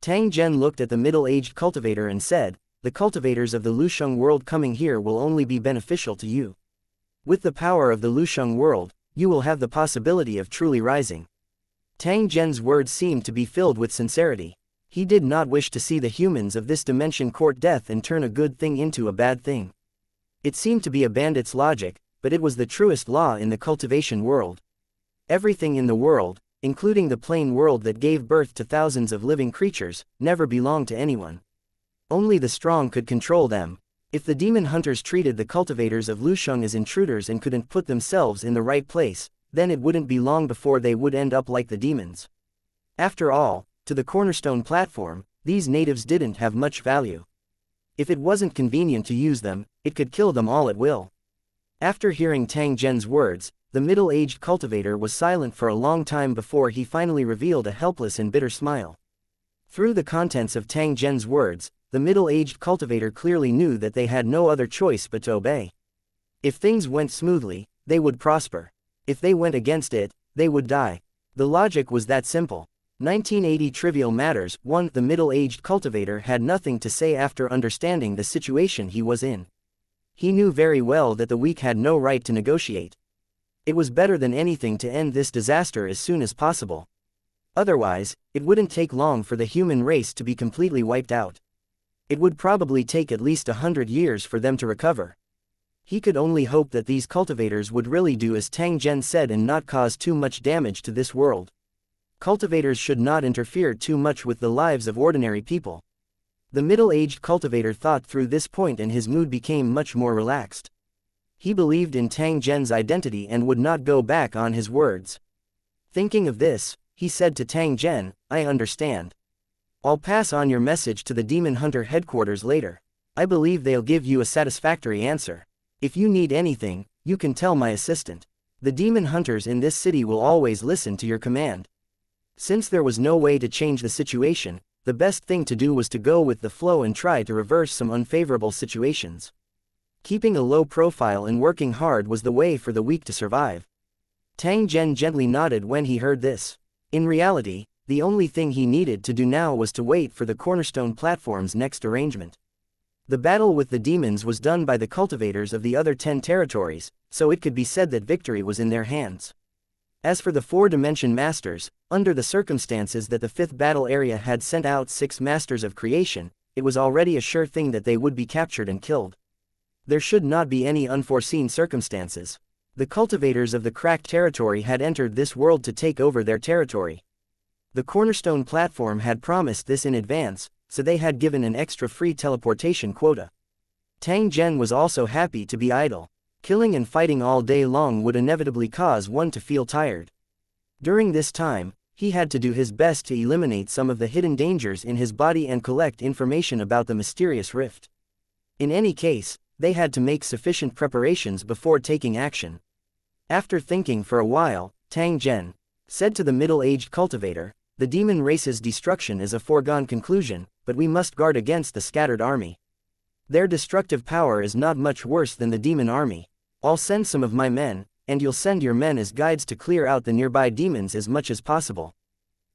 Tang Zhen looked at the middle-aged cultivator and said, the cultivators of the Lusheng world coming here will only be beneficial to you. With the power of the Lusheng world, you will have the possibility of truly rising. Tang Zhen's words seemed to be filled with sincerity. He did not wish to see the humans of this dimension court death and turn a good thing into a bad thing. It seemed to be a bandit's logic, but it was the truest law in the cultivation world. Everything in the world, including the plain world that gave birth to thousands of living creatures, never belonged to anyone. Only the strong could control them. If the demon hunters treated the cultivators of Lusheng as intruders and couldn't put themselves in the right place, then it wouldn't be long before they would end up like the demons. After all, to the cornerstone platform, these natives didn't have much value. If it wasn't convenient to use them, it could kill them all at will. After hearing Tang Zhen's words, the middle-aged cultivator was silent for a long time before he finally revealed a helpless and bitter smile. Through the contents of Tang Zhen's words, the middle-aged cultivator clearly knew that they had no other choice but to obey. If things went smoothly, they would prosper. If they went against it, they would die. The logic was that simple. 1980 Trivial Matters 1. The middle-aged cultivator had nothing to say after understanding the situation he was in. He knew very well that the weak had no right to negotiate. It was better than anything to end this disaster as soon as possible. Otherwise, it wouldn't take long for the human race to be completely wiped out. It would probably take at least 100 years for them to recover. He could only hope that these cultivators would really do as Tang Zhen said and not cause too much damage to this world. Cultivators should not interfere too much with the lives of ordinary people. The middle-aged cultivator thought through this point and his mood became much more relaxed. He believed in Tang Zhen's identity and would not go back on his words. Thinking of this, he said to Tang Zhen, I understand. I'll pass on your message to the Demon Hunter headquarters later. I believe they'll give you a satisfactory answer. If you need anything, you can tell my assistant. The Demon Hunters in this city will always listen to your command. Since there was no way to change the situation, the best thing to do was to go with the flow and try to reverse some unfavorable situations. Keeping a low profile and working hard was the way for the weak to survive. Tang Zhen gently nodded when he heard this. In reality, the only thing he needed to do now was to wait for the cornerstone platform's next arrangement. The battle with the demons was done by the cultivators of the other 10 territories, so it could be said that victory was in their hands. As for the 4-dimension masters, under the circumstances that the 5th battle area had sent out 6 masters of creation, it was already a sure thing that they would be captured and killed. There should not be any unforeseen circumstances. The cultivators of the cracked territory had entered this world to take over their territory. The cornerstone platform had promised this in advance, so they had given an extra free teleportation quota. Tang Zhen was also happy to be idle. Killing and fighting all day long would inevitably cause one to feel tired. During this time, he had to do his best to eliminate some of the hidden dangers in his body and collect information about the mysterious rift. In any case, they had to make sufficient preparations before taking action. After thinking for a while, Tang Zhen said to the middle-aged cultivator, the demon race's destruction is a foregone conclusion, but we must guard against the scattered army. Their destructive power is not much worse than the demon army. I'll send some of my men, and you'll send your men as guides to clear out the nearby demons as much as possible.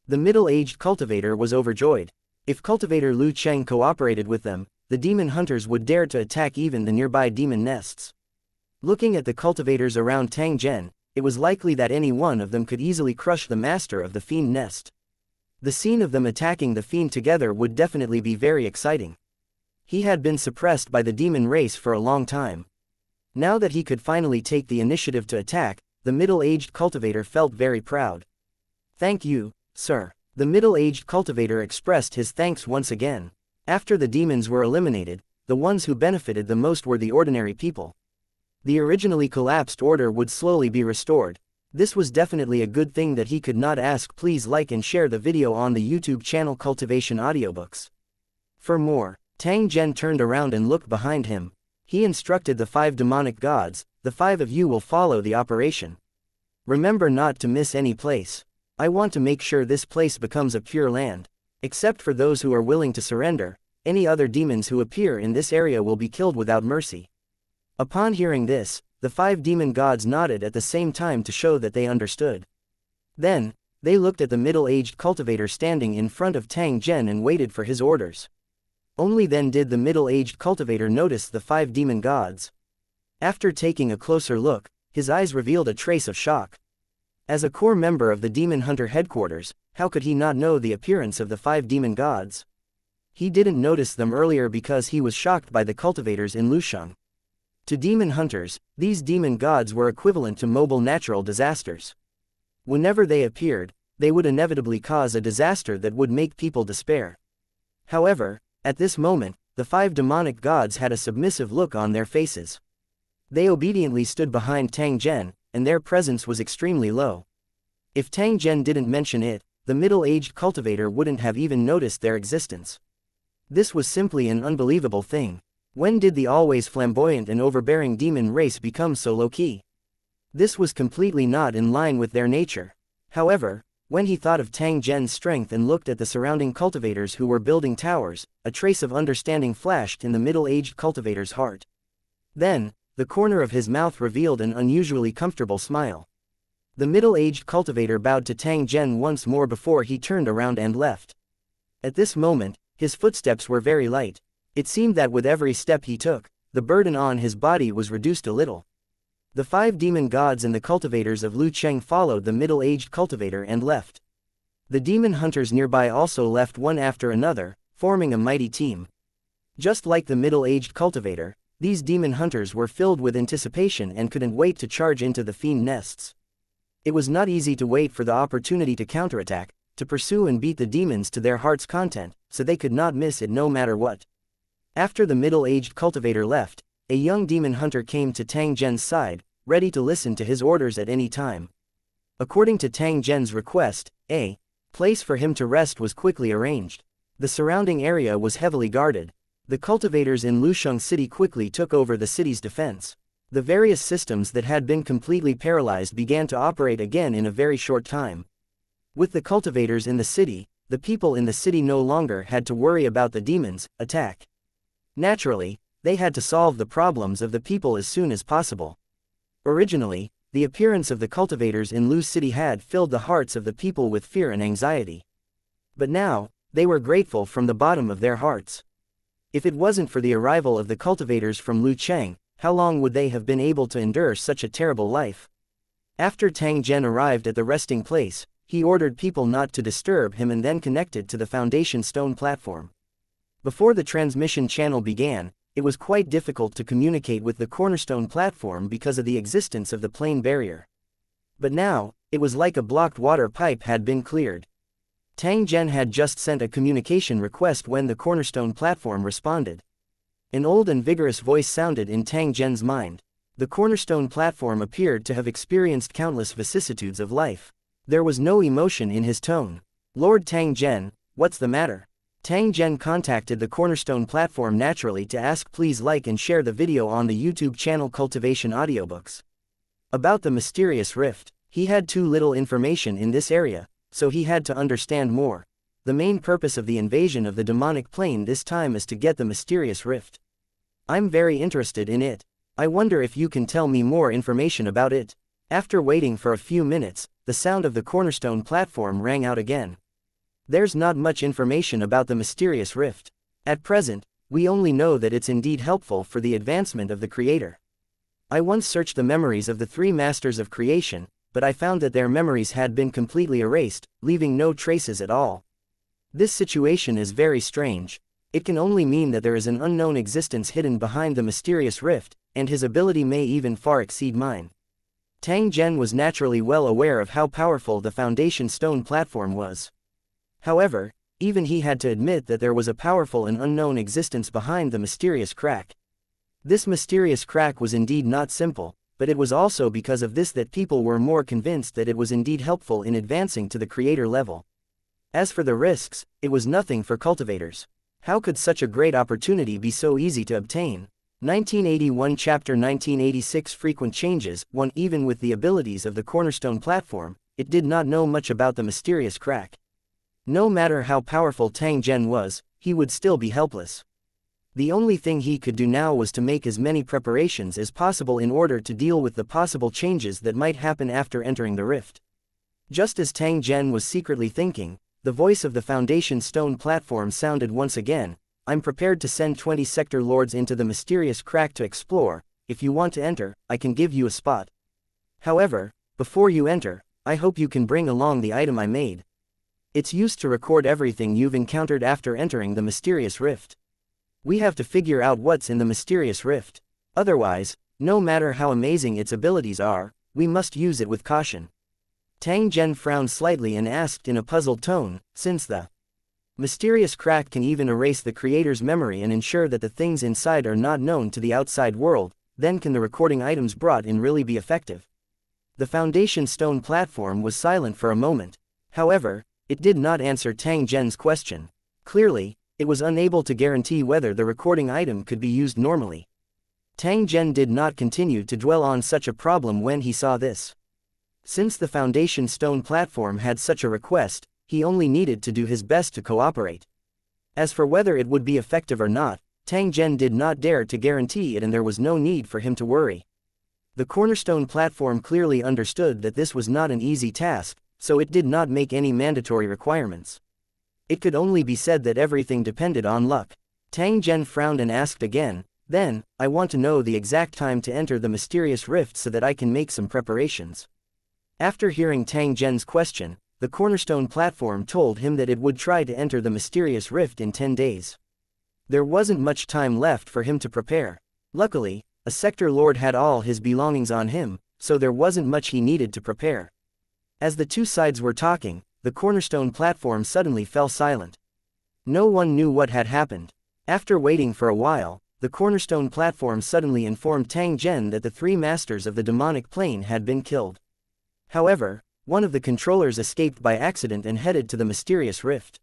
The middle-aged cultivator was overjoyed. If cultivator Lu Cheng cooperated with them, the demon hunters would dare to attack even the nearby demon nests. Looking at the cultivators around Tang Zhen, it was likely that any one of them could easily crush the master of the fiend nest. The scene of them attacking the fiend together would definitely be very exciting. He had been suppressed by the demon race for a long time. Now that he could finally take the initiative to attack, the middle-aged cultivator felt very proud. "Thank you, sir." The middle-aged cultivator expressed his thanks once again. After the demons were eliminated, the ones who benefited the most were the ordinary people. The originally collapsed order would slowly be restored. This was definitely a good thing that he could not ask. Please like and share the video on the YouTube channel Cultivation Audiobooks. For more, Tang Zhen turned around and looked behind him. He instructed the 5 demonic gods, "The 5 of you will follow the operation. Remember not to miss any place. I want to make sure this place becomes a pure land. Except for those who are willing to surrender, any other demons who appear in this area will be killed without mercy." Upon hearing this, the 5 demon gods nodded at the same time to show that they understood. Then, they looked at the middle-aged cultivator standing in front of Tang Zhen and waited for his orders. Only then did the middle-aged cultivator notice the 5 demon gods. After taking a closer look, his eyes revealed a trace of shock. As a core member of the Demon Hunter headquarters, how could he not know the appearance of the 5 demon gods? He didn't notice them earlier because he was shocked by the cultivators in Lusheng. To demon hunters, these demon gods were equivalent to mobile natural disasters. Whenever they appeared, they would inevitably cause a disaster that would make people despair. However, at this moment, the 5 demonic gods had a submissive look on their faces. They obediently stood behind Tang Zhen, and their presence was extremely low. If Tang Zhen didn't mention it, the middle-aged cultivator wouldn't have even noticed their existence. This was simply an unbelievable thing. When did the always flamboyant and overbearing demon race become so low-key? This was completely not in line with their nature. However, when he thought of Tang Zhen's strength and looked at the surrounding cultivators who were building towers, a trace of understanding flashed in the middle-aged cultivator's heart. Then, the corner of his mouth revealed an unusually comfortable smile. The middle-aged cultivator bowed to Tang Zhen once more before he turned around and left. At this moment, his footsteps were very light. It seemed that with every step he took, the burden on his body was reduced a little. The 5 demon gods and the cultivators of Lucheng followed the middle-aged cultivator and left. The demon hunters nearby also left one after another, forming a mighty team. Just like the middle-aged cultivator, these demon hunters were filled with anticipation and couldn't wait to charge into the fiend nests. It was not easy to wait for the opportunity to counterattack, to pursue and beat the demons to their heart's content, so they could not miss it no matter what. After the middle-aged cultivator left, a young demon hunter came to Tang Zhen's side, ready to listen to his orders at any time. According to Tang Zhen's request, a place for him to rest was quickly arranged. The surrounding area was heavily guarded. The cultivators in Lusheng City quickly took over the city's defense. The various systems that had been completely paralyzed began to operate again in a very short time. With the cultivators in the city, the people in the city no longer had to worry about the demons' attack. Naturally, they had to solve the problems of the people as soon as possible. Originally, the appearance of the cultivators in Lu City had filled the hearts of the people with fear and anxiety. But now, they were grateful from the bottom of their hearts. If it wasn't for the arrival of the cultivators from Lucheng, how long would they have been able to endure such a terrible life? After Tang Zhen arrived at the resting place, he ordered people not to disturb him and then connected to the foundation stone platform. Before the transmission channel began, it was quite difficult to communicate with the cornerstone platform because of the existence of the plane barrier. But now, it was like a blocked water pipe had been cleared. Tang Zhen had just sent a communication request when the cornerstone platform responded. An old and vigorous voice sounded in Tang Zhen's mind. The cornerstone platform appeared to have experienced countless vicissitudes of life. There was no emotion in his tone. "Lord Tang Zhen, what's the matter?" Tang Zhen contacted the cornerstone platform naturally to ask please like and share the video on the YouTube channel Cultivation Audiobooks. About the mysterious rift, he had too little information in this area, so he had to understand more. The main purpose of the invasion of the demonic plane this time is to get the mysterious rift. I'm very interested in it. I wonder if you can tell me more information about it. After waiting for a few minutes, the sound of the cornerstone platform rang out again. There's not much information about the mysterious rift. At present, we only know that it's indeed helpful for the advancement of the creator. I once searched the memories of the three masters of creation, but I found that their memories had been completely erased, leaving no traces at all. This situation is very strange. It can only mean that there is an unknown existence hidden behind the mysterious rift, and his ability may even far exceed mine. Tang Zhen was naturally well aware of how powerful the Foundation Stone platform was. However, even he had to admit that there was a powerful and unknown existence behind the mysterious crack. This mysterious crack was indeed not simple, but it was also because of this that people were more convinced that it was indeed helpful in advancing to the creator level. As for the risks, it was nothing for cultivators. How could such a great opportunity be so easy to obtain? 1981 Chapter 1986 Frequent Changes. 1. Even with the abilities of the cornerstone platform, it did not know much about the mysterious crack. No matter how powerful Tang Zhen was, he would still be helpless. The only thing he could do now was to make as many preparations as possible in order to deal with the possible changes that might happen after entering the rift. Just as Tang Zhen was secretly thinking, the voice of the Foundation Stone platform sounded once again. I'm prepared to send 20 sector lords into the mysterious crack to explore. If you want to enter, I can give you a spot. However, before you enter, I hope you can bring along the item I made. It's used to record everything you've encountered after entering the mysterious rift. We have to figure out what's in the mysterious rift. Otherwise, no matter how amazing its abilities are, we must use it with caution. Tang Zhen frowned slightly and asked in a puzzled tone, since the mysterious crack can even erase the creator's memory and ensure that the things inside are not known to the outside world, then can the recording items brought in really be effective? The Foundation Stone platform was silent for a moment. However, it did not answer Tang Zhen's question. Clearly, it was unable to guarantee whether the recording item could be used normally. Tang Zhen did not continue to dwell on such a problem when he saw this. Since the Foundation Stone platform had such a request, he only needed to do his best to cooperate. As for whether it would be effective or not, Tang Zhen did not dare to guarantee it, and there was no need for him to worry. The cornerstone platform clearly understood that this was not an easy task, so it did not make any mandatory requirements. It could only be said that everything depended on luck. Tang Zhen frowned and asked again, then, I want to know the exact time to enter the mysterious rift so that I can make some preparations. After hearing Tang Zhen's question, the cornerstone platform told him that it would try to enter the mysterious rift in 10 days. There wasn't much time left for him to prepare. Luckily, a sector lord had all his belongings on him, so there wasn't much he needed to prepare. As the two sides were talking, the cornerstone platform suddenly fell silent. No one knew what had happened. After waiting for a while, the cornerstone platform suddenly informed Tang Zhen that the three masters of the demonic plane had been killed. However, one of the controllers escaped by accident and headed to the mysterious rift.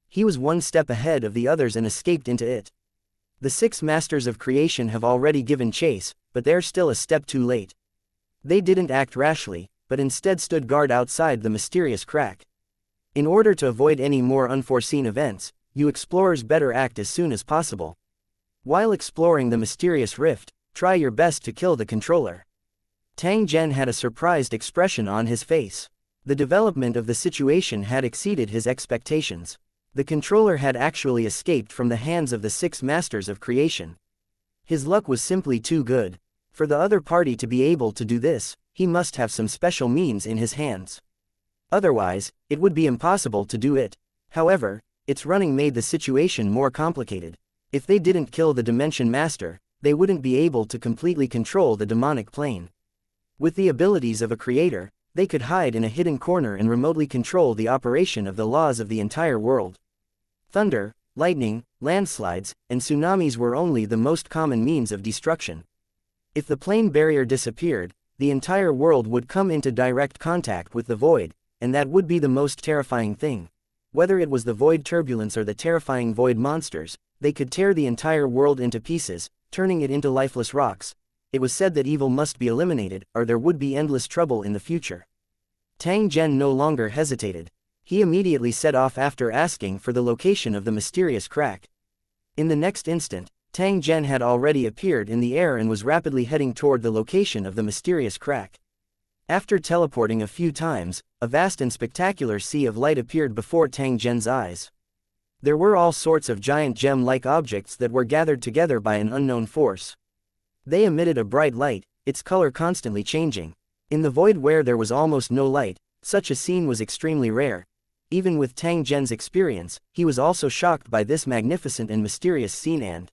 He was one step ahead of the others and escaped into it. The 6 masters of creation have already given chase, but they're still a step too late. They didn't act rashly, but instead stood guard outside the mysterious crack. In order to avoid any more unforeseen events, you explorers better act as soon as possible. While exploring the mysterious rift, try your best to kill the controller. Tang Zhen had a surprised expression on his face. The development of the situation had exceeded his expectations. The controller had actually escaped from the hands of the 6 masters of creation. His luck was simply too good. For the other party to be able to do this, he must have some special means in his hands. Otherwise, it would be impossible to do it. However, its running made the situation more complicated. If they didn't kill the Dimension Master, they wouldn't be able to completely control the demonic plane. With the abilities of a creator, they could hide in a hidden corner and remotely control the operation of the laws of the entire world. Thunder, lightning, landslides, and tsunamis were only the most common means of destruction. If the plane barrier disappeared, the entire world would come into direct contact with the void, and that would be the most terrifying thing. Whether it was the void turbulence or the terrifying void monsters, they could tear the entire world into pieces, turning it into lifeless rocks. It was said that evil must be eliminated, or there would be endless trouble in the future. Tang Zhen no longer hesitated. He immediately set off after asking for the location of the mysterious crack. In the next instant, Tang Zhen had already appeared in the air and was rapidly heading toward the location of the mysterious crack. After teleporting a few times, a vast and spectacular sea of light appeared before Tang Zhen's eyes. There were all sorts of giant gem-like objects that were gathered together by an unknown force. They emitted a bright light, its color constantly changing. In the void where there was almost no light, such a scene was extremely rare. Even with Tang Zhen's experience, he was also shocked by this magnificent and mysterious scene and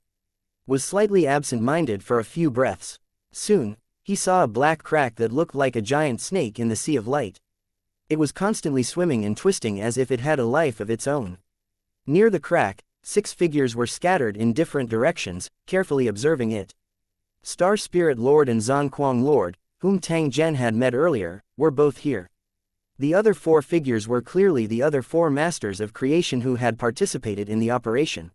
was slightly absent-minded for a few breaths. Soon, he saw a black crack that looked like a giant snake in the sea of light. It was constantly swimming and twisting as if it had a life of its own. Near the crack, 6 figures were scattered in different directions, carefully observing it. Star Spirit Lord and Zhanquang Lord, whom Tang Zhen had met earlier, were both here. The other 4 figures were clearly the other 4 masters of creation who had participated in the operation.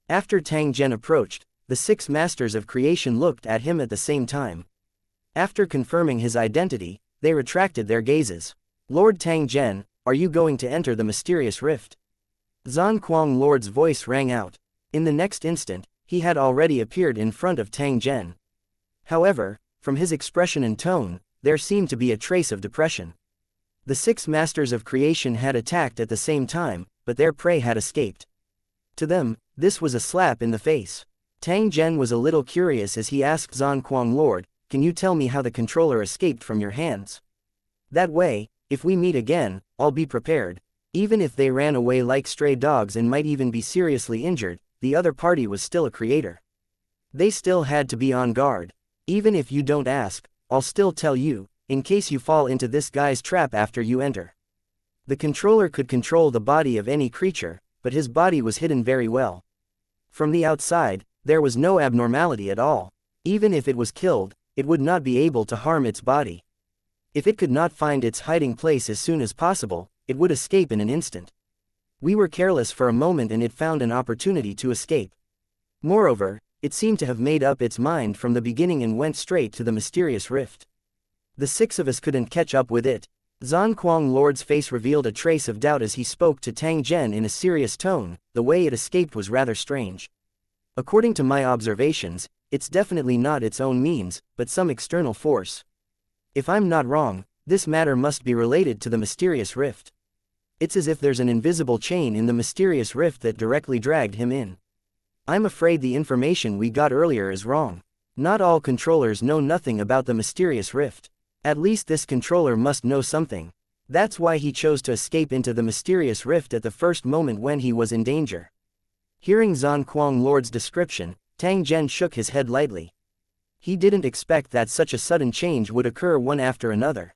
After Tang Zhen approached, the 6 masters of creation looked at him at the same time. After confirming his identity, they retracted their gazes. Lord Tang Zhen, are you going to enter the mysterious rift? Zhanquang Lord's voice rang out. In the next instant, he had already appeared in front of Tang Zhen. However, from his expression and tone, there seemed to be a trace of depression. The 6 masters of creation had attacked at the same time, but their prey had escaped. To them, this was a slap in the face. Tang Zhen was a little curious as he asked Zhanquang Lord, can you tell me how the controller escaped from your hands? That way, if we meet again, I'll be prepared. Even if they ran away like stray dogs and might even be seriously injured, the other party was still a creator. They still had to be on guard. Even if you don't ask, I'll still tell you, in case you fall into this guy's trap after you enter. The controller could control the body of any creature, but his body was hidden very well. From the outside, there was no abnormality at all. Even if it was killed, it would not be able to harm its body. If it could not find its hiding place as soon as possible, it would escape in an instant. We were careless for a moment and it found an opportunity to escape. Moreover, it seemed to have made up its mind from the beginning and went straight to the mysterious rift. The 6 of us couldn't catch up with it. Zhanquang Lord's face revealed a trace of doubt as he spoke to Tang Zhen in a serious tone. The way it escaped was rather strange. According to my observations, it's definitely not its own means, but some external force. If I'm not wrong, this matter must be related to the mysterious rift. It's as if there's an invisible chain in the mysterious rift that directly dragged him in. I'm afraid the information we got earlier is wrong. Not all controllers know nothing about the mysterious rift. At least this controller must know something. That's why he chose to escape into the mysterious rift at the first moment when he was in danger. Hearing Zhanquang Lord's description, Tang Zhen shook his head lightly. He didn't expect that such a sudden change would occur one after another.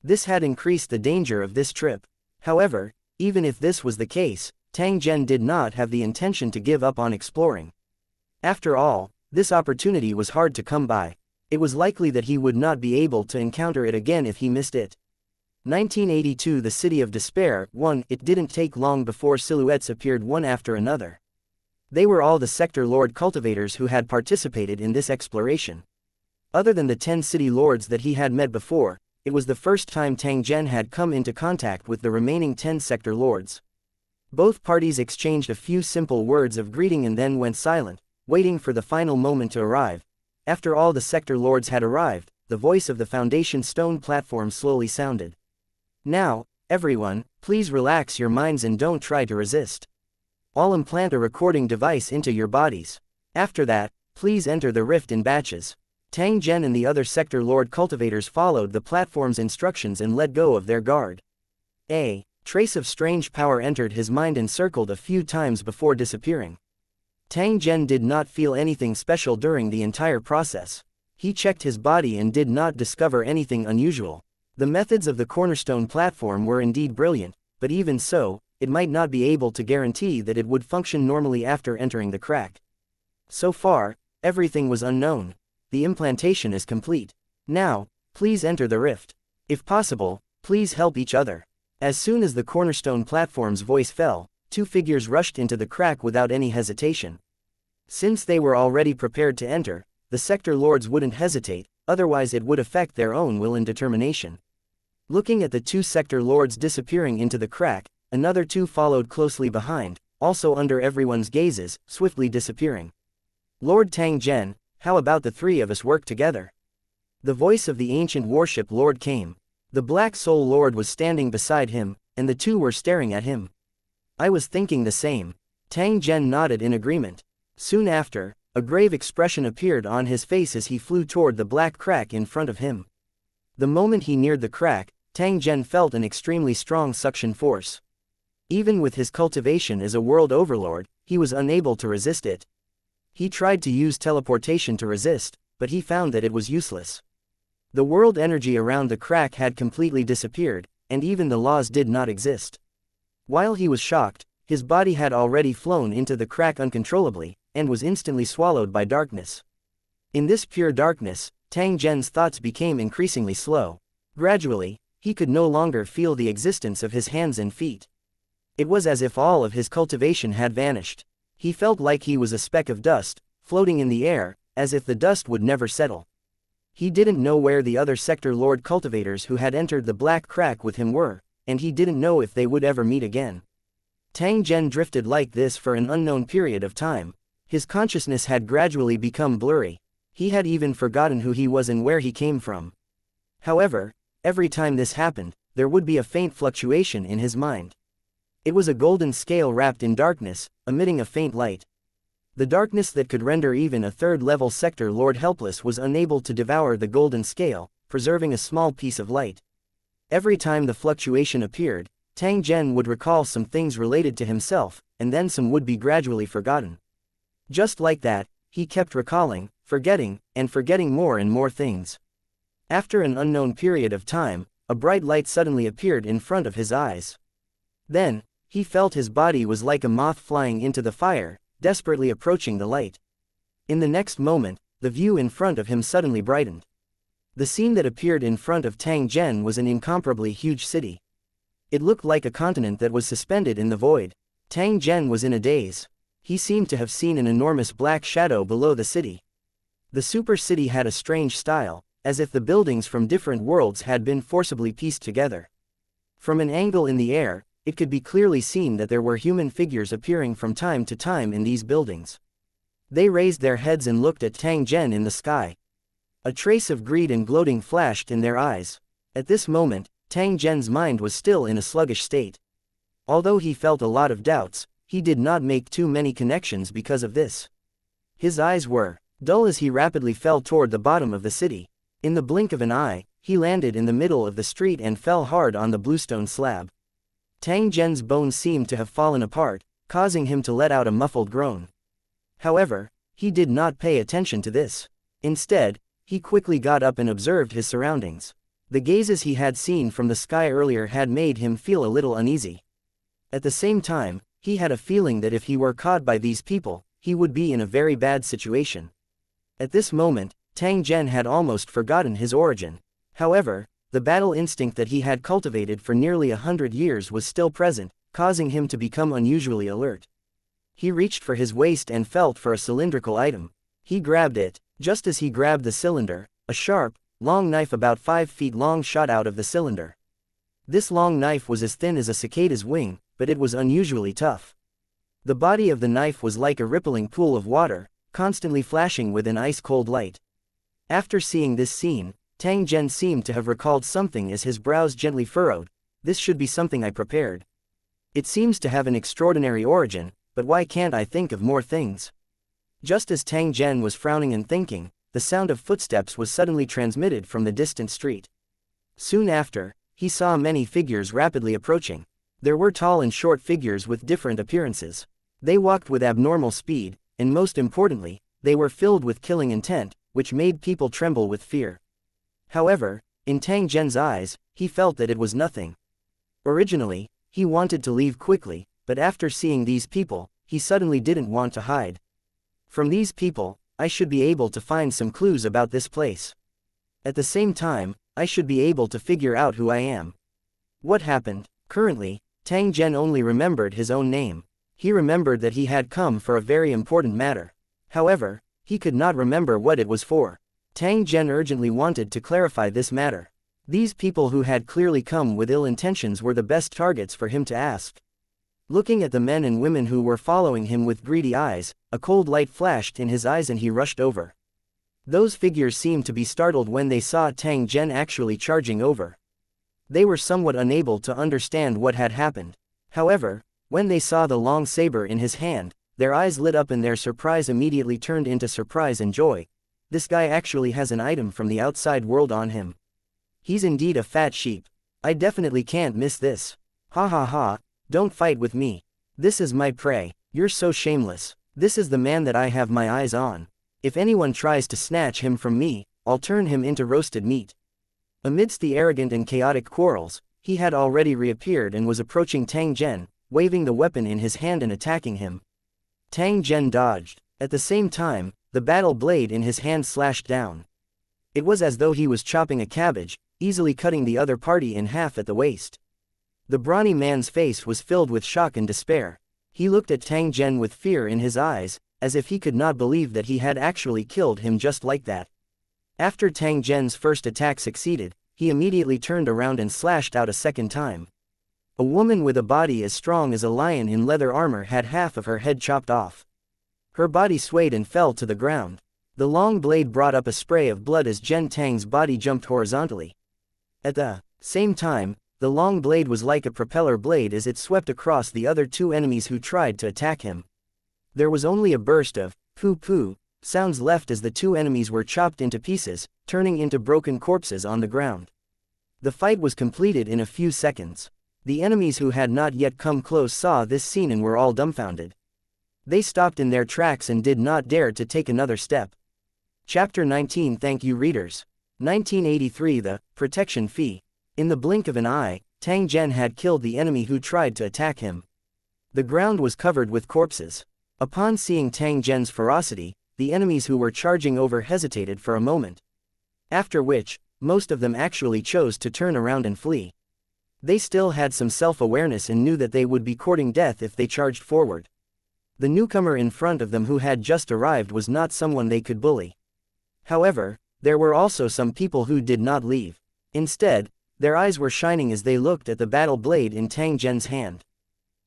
This had increased the danger of this trip. However, even if this was the case, Tang Zhen did not have the intention to give up on exploring. After all, this opportunity was hard to come by. It was likely that he would not be able to encounter it again if he missed it. 1982 The City of Despair 1. It didn't take long before silhouettes appeared one after another. They were all the Sector Lord cultivators who had participated in this exploration. Other than the 10 city lords that he had met before, it was the first time Tang Zhen had come into contact with the remaining 10 Sector Lords. Both parties exchanged a few simple words of greeting and then went silent, waiting for the final moment to arrive. After all the Sector Lords had arrived, the voice of the Foundation stone platform slowly sounded. Now, everyone, please relax your minds and don't try to resist. I'll implant a recording device into your bodies. After that, please enter the rift in batches. Tang Zhen and the other Sector Lord cultivators followed the platform's instructions and let go of their guard. A trace of strange power entered his mind and circled a few times before disappearing. Tang Zhen did not feel anything special during the entire process. He checked his body and did not discover anything unusual. The methods of the cornerstone platform were indeed brilliant, but even so, it might not be able to guarantee that it would function normally after entering the crack. So far, everything was unknown. The implantation is complete. Now, please enter the rift. If possible, please help each other. As soon as the cornerstone platform's voice fell, 2 figures rushed into the crack without any hesitation. Since they were already prepared to enter, the Sector Lords wouldn't hesitate, otherwise it would affect their own will and determination. Looking at the 2 Sector Lords disappearing into the crack, another 2 followed closely behind, also under everyone's gazes, swiftly disappearing. Lord Tang Zhen, how about the 3 of us work together? The voice of the ancient warship lord came. The Black Soul Lord was standing beside him, and the 2 were staring at him. I was thinking the same. Tang Zhen nodded in agreement. Soon after, a grave expression appeared on his face as he flew toward the black crack in front of him. The moment he neared the crack, Tang Zhen felt an extremely strong suction force. Even with his cultivation as a world overlord, he was unable to resist it. He tried to use teleportation to resist, but he found that it was useless. The world energy around the crack had completely disappeared, and even the laws did not exist. While he was shocked, his body had already flown into the crack uncontrollably, and was instantly swallowed by darkness. In this pure darkness, Tang Zhen's thoughts became increasingly slow. Gradually, he could no longer feel the existence of his hands and feet. It was as if all of his cultivation had vanished. He felt like he was a speck of dust, floating in the air, as if the dust would never settle. He didn't know where the other sector lord cultivators who had entered the black crack with him were, and he didn't know if they would ever meet again. Tang Zhen drifted like this for an unknown period of time. His consciousness had gradually become blurry. He had even forgotten who he was and where he came from. However, every time this happened, there would be a faint fluctuation in his mind. It was a golden scale wrapped in darkness, emitting a faint light. The darkness that could render even a third-level sector lord helpless was unable to devour the golden scale, preserving a small piece of light. Every time the fluctuation appeared, Tang Zhen would recall some things related to himself, and then some would be gradually forgotten. Just like that, he kept recalling, forgetting, and forgetting more and more things. After an unknown period of time, a bright light suddenly appeared in front of his eyes. Then, he felt his body was like a moth flying into the fire, desperately approaching the light. In the next moment, the view in front of him suddenly brightened. The scene that appeared in front of Tang Zhen was an incomparably huge city. It looked like a continent that was suspended in the void. Tang Zhen was in a daze. He seemed to have seen an enormous black shadow below the city. The super city had a strange style, as if the buildings from different worlds had been forcibly pieced together. From an angle in the air, it could be clearly seen that there were human figures appearing from time to time in these buildings. They raised their heads and looked at Tang Zhen in the sky. A trace of greed and gloating flashed in their eyes. At this moment, Tang Zhen's mind was still in a sluggish state. Although he felt a lot of doubts, he did not make too many connections because of this. His eyes were dull as he rapidly fell toward the bottom of the city. In the blink of an eye, he landed in the middle of the street and fell hard on the bluestone slab. Tang Zhen's bones seemed to have fallen apart, causing him to let out a muffled groan. However, he did not pay attention to this. Instead, he quickly got up and observed his surroundings. The gazes he had seen from the sky earlier had made him feel a little uneasy. At the same time, he had a feeling that if he were caught by these people, he would be in a very bad situation. At this moment, Tang Zhen had almost forgotten his origin. However, the battle instinct that he had cultivated for nearly 100 years was still present, causing him to become unusually alert. He reached for his waist and felt for a cylindrical item. He grabbed it. Just as he grabbed the cylinder, a sharp, long knife about 5 feet long shot out of the cylinder. This long knife was as thin as a cicada's wing, but it was unusually tough. The body of the knife was like a rippling pool of water, constantly flashing with an ice-cold light. After seeing this scene, Tang Zhen seemed to have recalled something as his brows gently furrowed. This should be something I prepared. It seems to have an extraordinary origin, but why can't I think of more things? Just as Tang Zhen was frowning and thinking, the sound of footsteps was suddenly transmitted from the distant street. Soon after, he saw many figures rapidly approaching. There were tall and short figures with different appearances. They walked with abnormal speed, and most importantly, they were filled with killing intent, which made people tremble with fear. However, in Tang Zhen's eyes, he felt that it was nothing. Originally, he wanted to leave quickly, but after seeing these people, he suddenly didn't want to hide. From these people, I should be able to find some clues about this place. At the same time, I should be able to figure out who I am. What happened? Currently, Tang Zhen only remembered his own name. He remembered that he had come for a very important matter. However, he could not remember what it was for. Tang Zhen urgently wanted to clarify this matter. These people who had clearly come with ill intentions were the best targets for him to ask. Looking at the men and women who were following him with greedy eyes, a cold light flashed in his eyes and he rushed over. Those figures seemed to be startled when they saw Tang Zhen actually charging over. They were somewhat unable to understand what had happened. However, when they saw the long saber in his hand, their eyes lit up and their surprise immediately turned into surprise and joy. This guy actually has an item from the outside world on him. He's indeed a fat sheep. I definitely can't miss this. Ha ha ha, don't fight with me. This is my prey. You're so shameless. This is the man that I have my eyes on. If anyone tries to snatch him from me, I'll turn him into roasted meat. Amidst the arrogant and chaotic quarrels, he had already reappeared and was approaching Tang Zhen, waving the weapon in his hand and attacking him. Tang Zhen dodged. At the same time, the battle blade in his hand slashed down. It was as though he was chopping a cabbage, easily cutting the other party in half at the waist. The brawny man's face was filled with shock and despair. He looked at Tang Zhen with fear in his eyes, as if he could not believe that he had actually killed him just like that. After Tang Zhen's first attack succeeded, he immediately turned around and slashed out a second time. A woman with a body as strong as a lion in leather armor had half of her head chopped off. Her body swayed and fell to the ground. The long blade brought up a spray of blood as Zhen Tang's body jumped horizontally. At the same time, the long blade was like a propeller blade as it swept across the other two enemies who tried to attack him. There was only a burst of poo-poo sounds left as the two enemies were chopped into pieces, turning into broken corpses on the ground. The fight was completed in a few seconds. The enemies who had not yet come close saw this scene and were all dumbfounded. They stopped in their tracks and did not dare to take another step. Chapter 19. Thank you, readers. 1983. The protection fee. In the blink of an eye, Tang Zhen had killed the enemy who tried to attack him. The ground was covered with corpses. Upon seeing Tang Zhen's ferocity, the enemies who were charging over hesitated for a moment. After which, most of them actually chose to turn around and flee. They still had some self-awareness and knew that they would be courting death if they charged forward. The newcomer in front of them who had just arrived was not someone they could bully. However, there were also some people who did not leave. Instead, their eyes were shining as they looked at the battle blade in Tang Zhen's hand.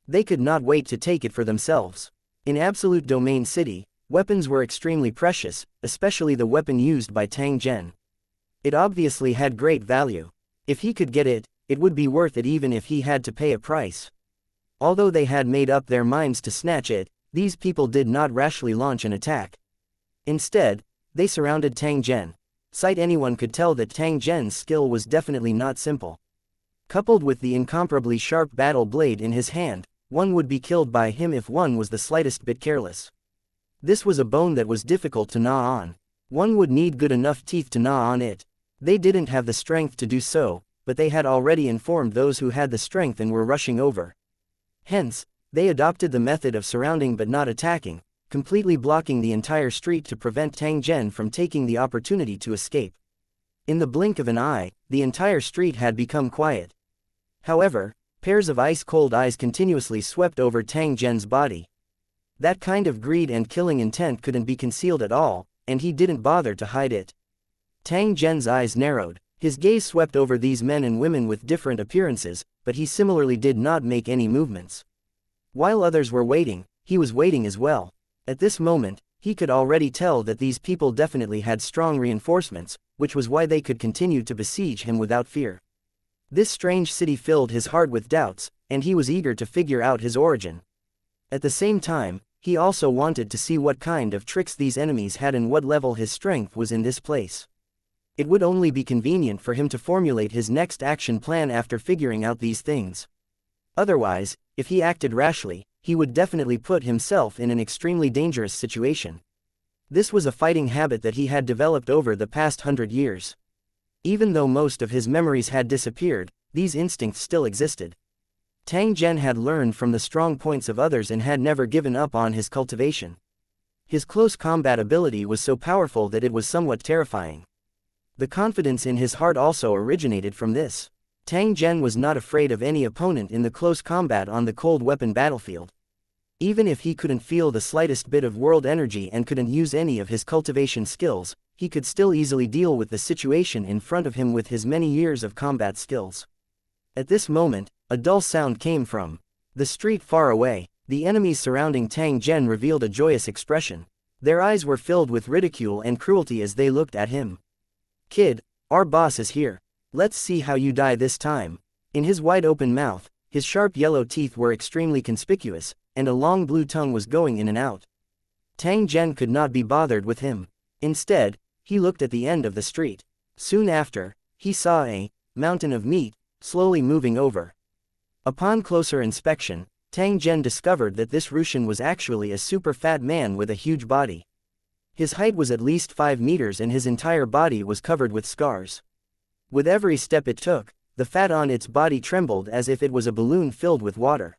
They could not wait to take it for themselves. In Absolute Domain City, weapons were extremely precious, especially the weapon used by Tang Zhen. It obviously had great value. If he could get it, it would be worth it even if he had to pay a price. Although they had made up their minds to snatch it, these people did not rashly launch an attack. Instead, they surrounded Tang Zhen. Sight anyone could tell that Tang Zhen's skill was definitely not simple. Coupled with the incomparably sharp battle blade in his hand, one would be killed by him if one was the slightest bit careless. This was a bone that was difficult to gnaw on. One would need good enough teeth to gnaw on it. They didn't have the strength to do so, but they had already informed those who had the strength and were rushing over. Hence, they adopted the method of surrounding but not attacking, completely blocking the entire street to prevent Tang Zhen from taking the opportunity to escape. In the blink of an eye, the entire street had become quiet. However, pairs of ice-cold eyes continuously swept over Tang Zhen's body. That kind of greed and killing intent couldn't be concealed at all, and he didn't bother to hide it. Tang Zhen's eyes narrowed. His gaze swept over these men and women with different appearances, but he similarly did not make any movements. While others were waiting, he was waiting as well. At this moment, he could already tell that these people definitely had strong reinforcements, which was why they could continue to besiege him without fear. This strange city filled his heart with doubts, and he was eager to figure out his origin. At the same time, he also wanted to see what kind of tricks these enemies had and what level his strength was in this place. It would only be convenient for him to formulate his next action plan after figuring out these things. Otherwise, if he acted rashly, he would definitely put himself in an extremely dangerous situation. This was a fighting habit that he had developed over the past 100 years. Even though most of his memories had disappeared, these instincts still existed. Tang Zhen had learned from the strong points of others and had never given up on his cultivation. His close combat ability was so powerful that it was somewhat terrifying. The confidence in his heart also originated from this. Tang Zhen was not afraid of any opponent in the close combat on the cold weapon battlefield. Even if he couldn't feel the slightest bit of world energy and couldn't use any of his cultivation skills, he could still easily deal with the situation in front of him with his many years of combat skills. At this moment, a dull sound came from the street far away. The enemies surrounding Tang Zhen revealed a joyous expression. Their eyes were filled with ridicule and cruelty as they looked at him. "Kid, our boss is here. Let's see how you die this time." In his wide-open mouth, his sharp yellow teeth were extremely conspicuous, and a long blue tongue was going in and out. Tang Zhen could not be bothered with him. Instead, he looked at the end of the street. Soon after, he saw a mountain of meat slowly moving over. Upon closer inspection, Tang Zhen discovered that this Russian was actually a super fat man with a huge body. His height was at least 5 meters and his entire body was covered with scars. With every step it took, the fat on its body trembled as if it was a balloon filled with water.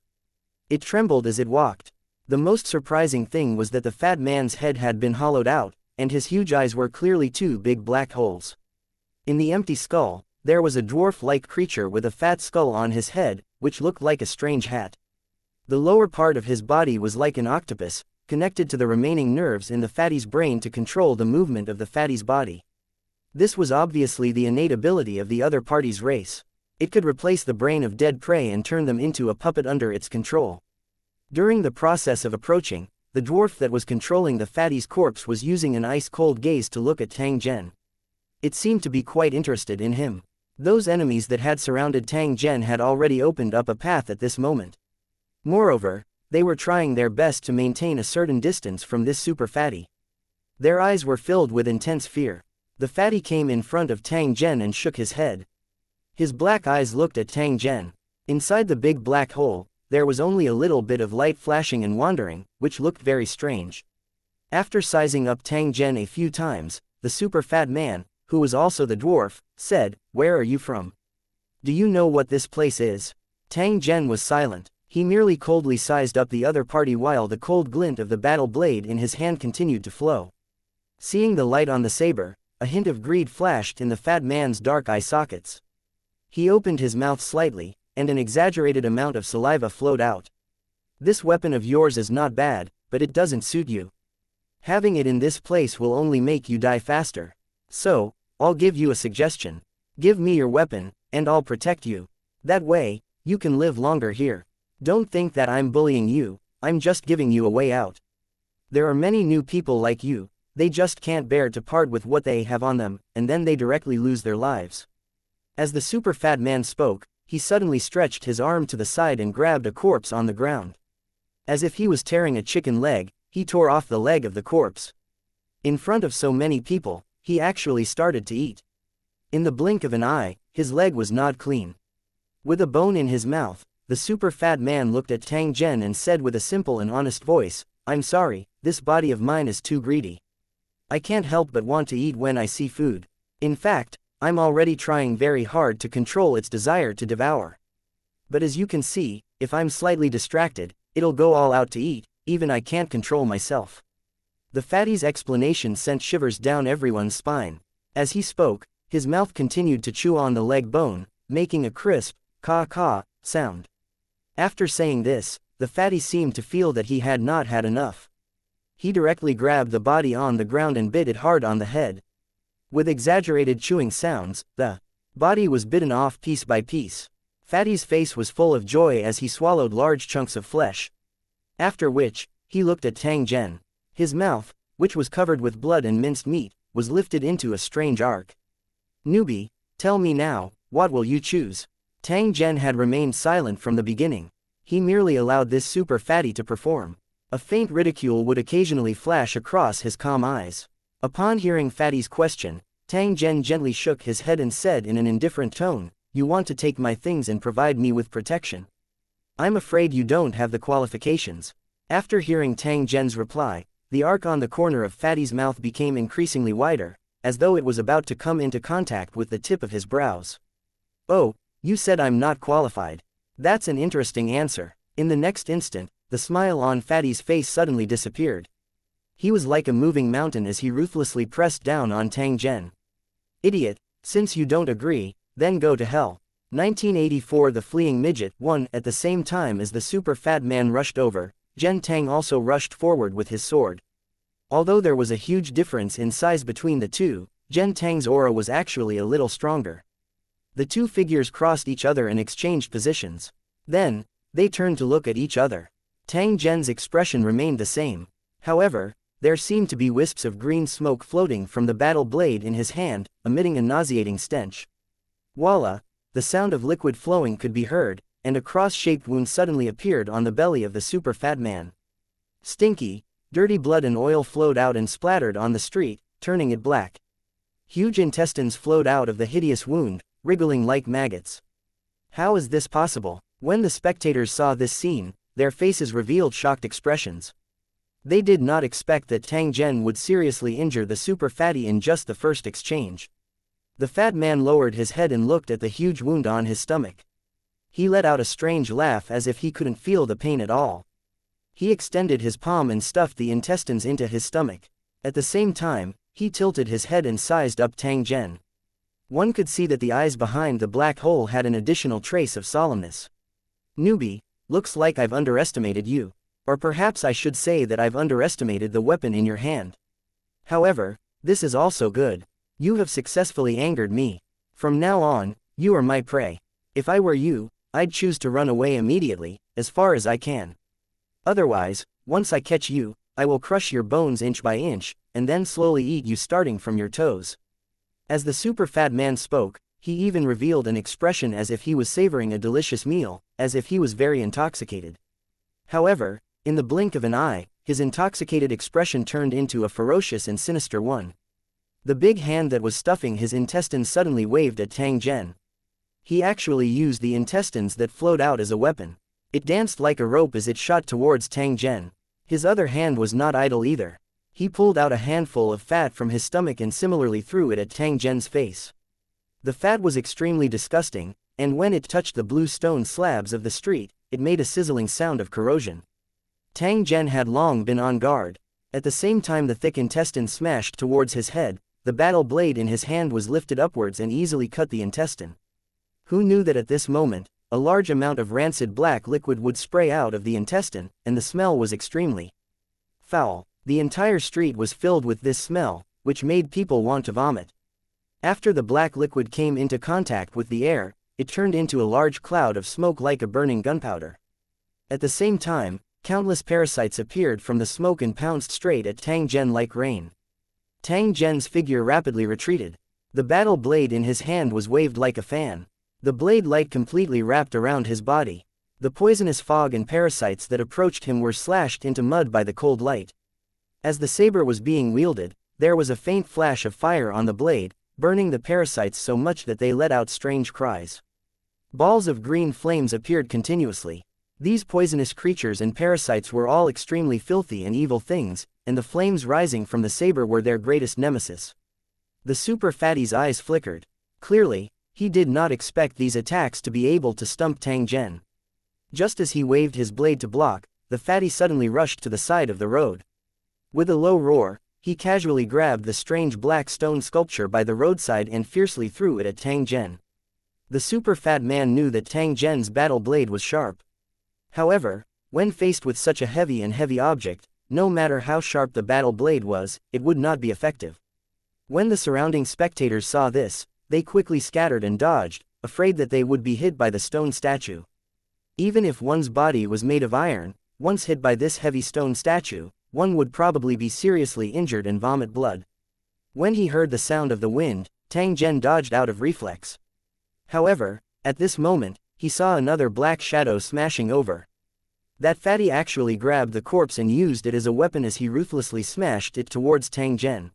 It trembled as it walked. The most surprising thing was that the fat man's head had been hollowed out, and his huge eyes were clearly 2 big black holes. In the empty skull, there was a dwarf-like creature with a fat skull on his head, which looked like a strange hat. The lower part of his body was like an octopus, connected to the remaining nerves in the fatty's brain to control the movement of the fatty's body. This was obviously the innate ability of the other party's race. It could replace the brain of dead prey and turn them into a puppet under its control. During the process of approaching, the dwarf that was controlling the fatty's corpse was using an ice-cold gaze to look at Tang Zhen. It seemed to be quite interested in him. Those enemies that had surrounded Tang Zhen had already opened up a path at this moment. Moreover, they were trying their best to maintain a certain distance from this super fatty. Their eyes were filled with intense fear. The fatty came in front of Tang Zhen and shook his head. His black eyes looked at Tang Zhen. Inside the big black hole, there was only a little bit of light flashing and wandering, which looked very strange. After sizing up Tang Zhen a few times, the super fat man, who was also the dwarf, said, "Where are you from? Do you know what this place is?" Tang Zhen was silent. He merely coldly sized up the other party while the cold glint of the battle blade in his hand continued to flow. Seeing the light on the saber, a hint of greed flashed in the fat man's dark eye sockets. He opened his mouth slightly, and an exaggerated amount of saliva flowed out. "This weapon of yours is not bad, but it doesn't suit you. Having it in this place will only make you die faster. So, I'll give you a suggestion. Give me your weapon, and I'll protect you. That way, you can live longer here. Don't think that I'm bullying you, I'm just giving you a way out. There are many new people like you, they just can't bear to part with what they have on them, and then they directly lose their lives." As the super fat man spoke, he suddenly stretched his arm to the side and grabbed a corpse on the ground. As if he was tearing a chicken leg, he tore off the leg of the corpse. In front of so many people, he actually started to eat. In the blink of an eye, his leg was gnawed clean. With a bone in his mouth, the super fat man looked at Tang Zhen and said with a simple and honest voice, "I'm sorry, this body of mine is too greedy. I can't help but want to eat when I see food. In fact, I'm already trying very hard to control its desire to devour. But as you can see, if I'm slightly distracted, it'll go all out to eat, even I can't control myself." The fatty's explanation sent shivers down everyone's spine. As he spoke, his mouth continued to chew on the leg bone, making a crisp, caw-caw sound. After saying this, the fatty seemed to feel that he had not had enough. He directly grabbed the body on the ground and bit it hard on the head. With exaggerated chewing sounds, the body was bitten off piece by piece. Fatty's face was full of joy as he swallowed large chunks of flesh. After which, he looked at Tang Zhen. His mouth, which was covered with blood and minced meat, was lifted into a strange arc. "Newbie, tell me now, what will you choose?" Tang Zhen had remained silent from the beginning. He merely allowed this super fatty to perform. A faint ridicule would occasionally flash across his calm eyes. Upon hearing Fatty's question, Tang Zhen gently shook his head and said in an indifferent tone, "You want to take my things and provide me with protection? I'm afraid you don't have the qualifications." After hearing Tang Zhen's reply, the arc on the corner of Fatty's mouth became increasingly wider, as though it was about to come into contact with the tip of his brows. "Oh, you said I'm not qualified. That's an interesting answer." In the next instant, the smile on Fatty's face suddenly disappeared. He was like a moving mountain as he ruthlessly pressed down on Tang Zhen. "Idiot, since you don't agree, then go to hell." 1984 The fleeing midget won. At the same time as the super fat man rushed over, Zhen Tang also rushed forward with his sword. Although there was a huge difference in size between the two, Zhen Tang's aura was actually a little stronger. The two figures crossed each other and exchanged positions. Then, they turned to look at each other. Tang Zhen's expression remained the same. However, there seemed to be wisps of green smoke floating from the battle blade in his hand, emitting a nauseating stench. Voila! The sound of liquid flowing could be heard, and a cross-shaped wound suddenly appeared on the belly of the super fat man. Stinky, dirty blood and oil flowed out and splattered on the street, turning it black. Huge intestines flowed out of the hideous wound, wriggling like maggots. How is this possible? When the spectators saw this scene, their faces revealed shocked expressions. They did not expect that Tang Zhen would seriously injure the super fatty in just the first exchange. The fat man lowered his head and looked at the huge wound on his stomach. He let out a strange laugh as if he couldn't feel the pain at all. He extended his palm and stuffed the intestines into his stomach. At the same time, he tilted his head and sized up Tang Zhen. One could see that the eyes behind the black hole had an additional trace of solemnness. Newbie, looks like I've underestimated you. Or perhaps I should say that I've underestimated the weapon in your hand. However, this is also good. You have successfully angered me. From now on, you are my prey. If I were you, I'd choose to run away immediately, as far as I can. Otherwise, once I catch you, I will crush your bones inch by inch, and then slowly eat you starting from your toes. As the super fat man spoke, he even revealed an expression as if he was savoring a delicious meal, as if he was very intoxicated. However, in the blink of an eye, his intoxicated expression turned into a ferocious and sinister one. The big hand that was stuffing his intestines suddenly waved at Tang Zhen. He actually used the intestines that flowed out as a weapon. It danced like a rope as it shot towards Tang Zhen. His other hand was not idle either. He pulled out a handful of fat from his stomach and similarly threw it at Tang Zhen's face. The fat was extremely disgusting, and when it touched the blue stone slabs of the street, it made a sizzling sound of corrosion. Tang Zhen had long been on guard. At the same time the thick intestine smashed towards his head, the battle blade in his hand was lifted upwards and easily cut the intestine. Who knew that at this moment, a large amount of rancid black liquid would spray out of the intestine, and the smell was extremely foul. The entire street was filled with this smell, which made people want to vomit. After the black liquid came into contact with the air, it turned into a large cloud of smoke like a burning gunpowder. At the same time, countless parasites appeared from the smoke and pounced straight at Tang Zhen like rain. Tang Zhen's figure rapidly retreated. The battle blade in his hand was waved like a fan. The blade light completely wrapped around his body. The poisonous fog and parasites that approached him were slashed into mud by the cold light. As the saber was being wielded, there was a faint flash of fire on the blade, burning the parasites so much that they let out strange cries. Balls of green flames appeared continuously. These poisonous creatures and parasites were all extremely filthy and evil things, and the flames rising from the saber were their greatest nemesis. The super fatty's eyes flickered. Clearly, he did not expect these attacks to be able to stump Tang Zhen. Just as he waved his blade to block, the fatty suddenly rushed to the side of the road. With a low roar, he casually grabbed the strange black stone sculpture by the roadside and fiercely threw it at Tang Zhen. The super fat man knew that Tang Zhen's battle blade was sharp. However, when faced with such a heavy object, no matter how sharp the battle blade was, it would not be effective. When the surrounding spectators saw this, they quickly scattered and dodged, afraid that they would be hit by the stone statue. Even if one's body was made of iron, once hit by this heavy stone statue, one would probably be seriously injured and vomit blood. When he heard the sound of the wind, Tang Zhen dodged out of reflex. However, at this moment, he saw another black shadow smashing over. That fatty actually grabbed the corpse and used it as a weapon as he ruthlessly smashed it towards Tang Zhen.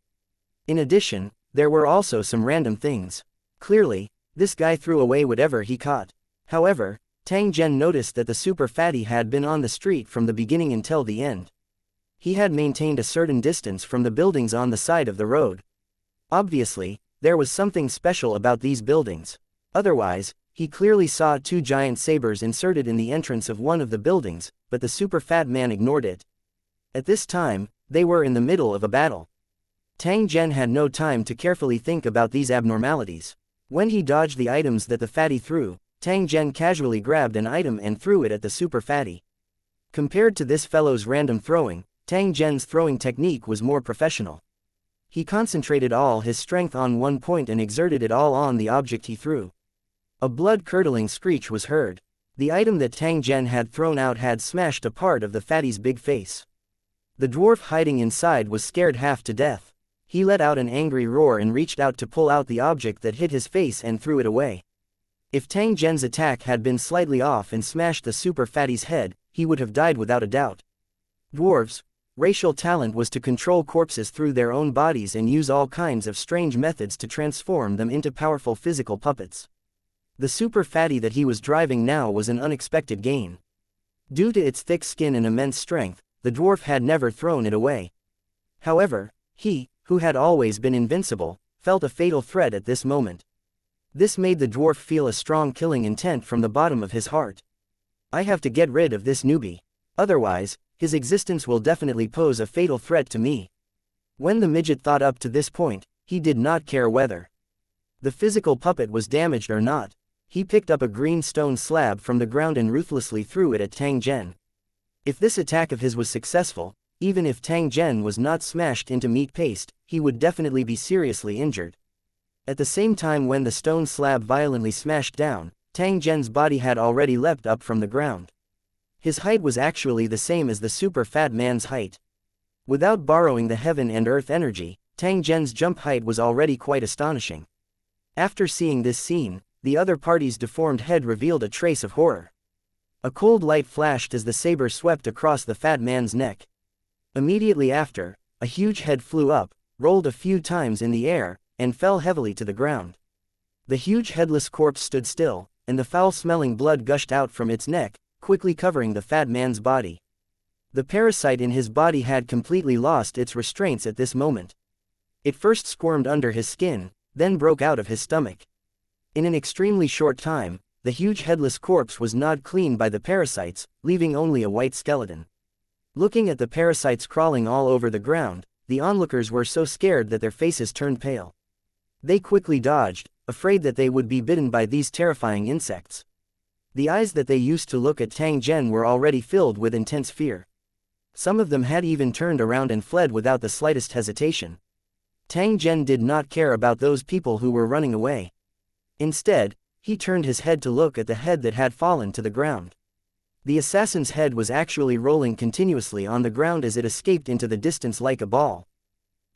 In addition, there were also some random things. Clearly, this guy threw away whatever he caught. However, Tang Zhen noticed that the super fatty had been on the street from the beginning until the end. He had maintained a certain distance from the buildings on the side of the road. Obviously, there was something special about these buildings. Otherwise, he clearly saw two giant sabers inserted in the entrance of one of the buildings, but the super fat man ignored it. At this time, they were in the middle of a battle. Tang Zhen had no time to carefully think about these abnormalities. When he dodged the items that the fatty threw, Tang Zhen casually grabbed an item and threw it at the super fatty. Compared to this fellow's random throwing, Tang Zhen's throwing technique was more professional. He concentrated all his strength on one point and exerted it all on the object he threw. A blood-curdling screech was heard. The item that Tang Zhen had thrown out had smashed a part of the fatty's big face. The dwarf hiding inside was scared half to death. He let out an angry roar and reached out to pull out the object that hit his face and threw it away. If Tang Zhen's attack had been slightly off and smashed the super fatty's head, he would have died without a doubt. Dwarves' racial talent was to control corpses through their own bodies and use all kinds of strange methods to transform them into powerful physical puppets. The super fatty that he was driving now was an unexpected gain. Due to its thick skin and immense strength, the dwarf had never thrown it away. However, he, who had always been invincible, felt a fatal threat at this moment. This made the dwarf feel a strong killing intent from the bottom of his heart. I have to get rid of this newbie. Otherwise, his existence will definitely pose a fatal threat to me. When the midget thought up to this point, he did not care whether the physical puppet was damaged or not. He picked up a green stone slab from the ground and ruthlessly threw it at Tang Zhen. If this attack of his was successful, even if Tang Zhen was not smashed into meat paste, he would definitely be seriously injured. At the same time, when the stone slab violently smashed down, Tang Zhen's body had already leapt up from the ground. His height was actually the same as the super fat man's height. Without borrowing the heaven and earth energy, Tang Zhen's jump height was already quite astonishing. After seeing this scene, the other party's deformed head revealed a trace of horror. A cold light flashed as the saber swept across the fat man's neck. Immediately after, a huge head flew up, rolled a few times in the air, and fell heavily to the ground. The huge headless corpse stood still, and the foul-smelling blood gushed out from its neck, quickly covering the fat man's body. The parasite in his body had completely lost its restraints at this moment. It first squirmed under his skin, then broke out of his stomach. In an extremely short time, the huge headless corpse was gnawed clean by the parasites, leaving only a white skeleton. Looking at the parasites crawling all over the ground, the onlookers were so scared that their faces turned pale. They quickly dodged, afraid that they would be bitten by these terrifying insects. The eyes that they used to look at Tang Zhen were already filled with intense fear. Some of them had even turned around and fled without the slightest hesitation. Tang Zhen did not care about those people who were running away. Instead, he turned his head to look at the head that had fallen to the ground. The assassin's head was actually rolling continuously on the ground as it escaped into the distance like a ball.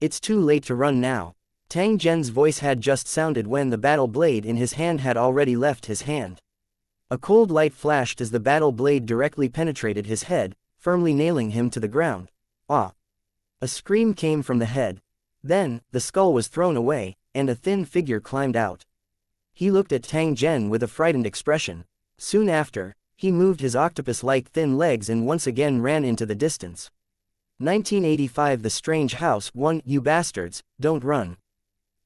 It's too late to run now. Tang Zhen's voice had just sounded when the battle blade in his hand had already left his hand. A cold light flashed as the battle blade directly penetrated his head, firmly nailing him to the ground. Ah! A scream came from the head. Then, the skull was thrown away, and a thin figure climbed out. He looked at Tang Zhen with a frightened expression. Soon after, he moved his octopus-like thin legs and once again ran into the distance. 1985 The Strange House 1 You bastards, don't run.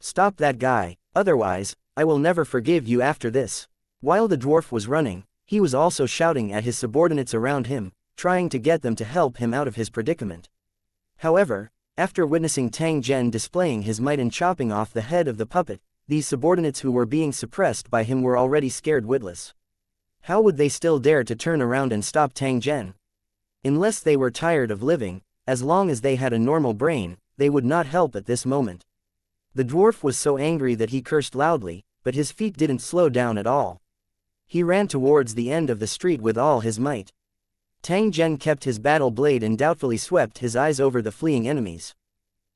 Stop that guy, otherwise, I will never forgive you after this. While the dwarf was running, he was also shouting at his subordinates around him, trying to get them to help him out of his predicament. However, after witnessing Tang Zhen displaying his might and chopping off the head of the puppet, these subordinates who were being suppressed by him were already scared witless. How would they still dare to turn around and stop Tang Zhen? Unless they were tired of living, as long as they had a normal brain, they would not help at this moment. The dwarf was so angry that he cursed loudly, but his feet didn't slow down at all. He ran towards the end of the street with all his might. Tang Zhen kept his battle blade and doubtfully swept his eyes over the fleeing enemies.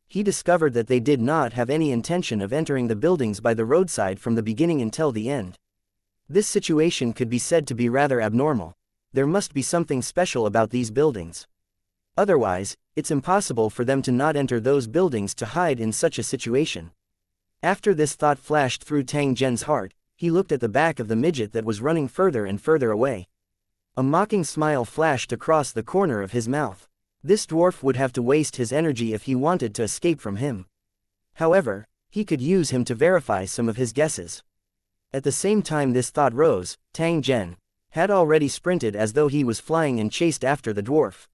He discovered that they did not have any intention of entering the buildings by the roadside from the beginning until the end. This situation could be said to be rather abnormal. There must be something special about these buildings. Otherwise, it's impossible for them to not enter those buildings to hide in such a situation. After this thought flashed through Tang Zhen's heart, he looked at the back of the midget that was running further and further away. A mocking smile flashed across the corner of his mouth. This dwarf would have to waste his energy if he wanted to escape from him. However, he could use him to verify some of his guesses. At the same time this thought rose, Tang Zhen had already sprinted as though he was flying and chased after the dwarf.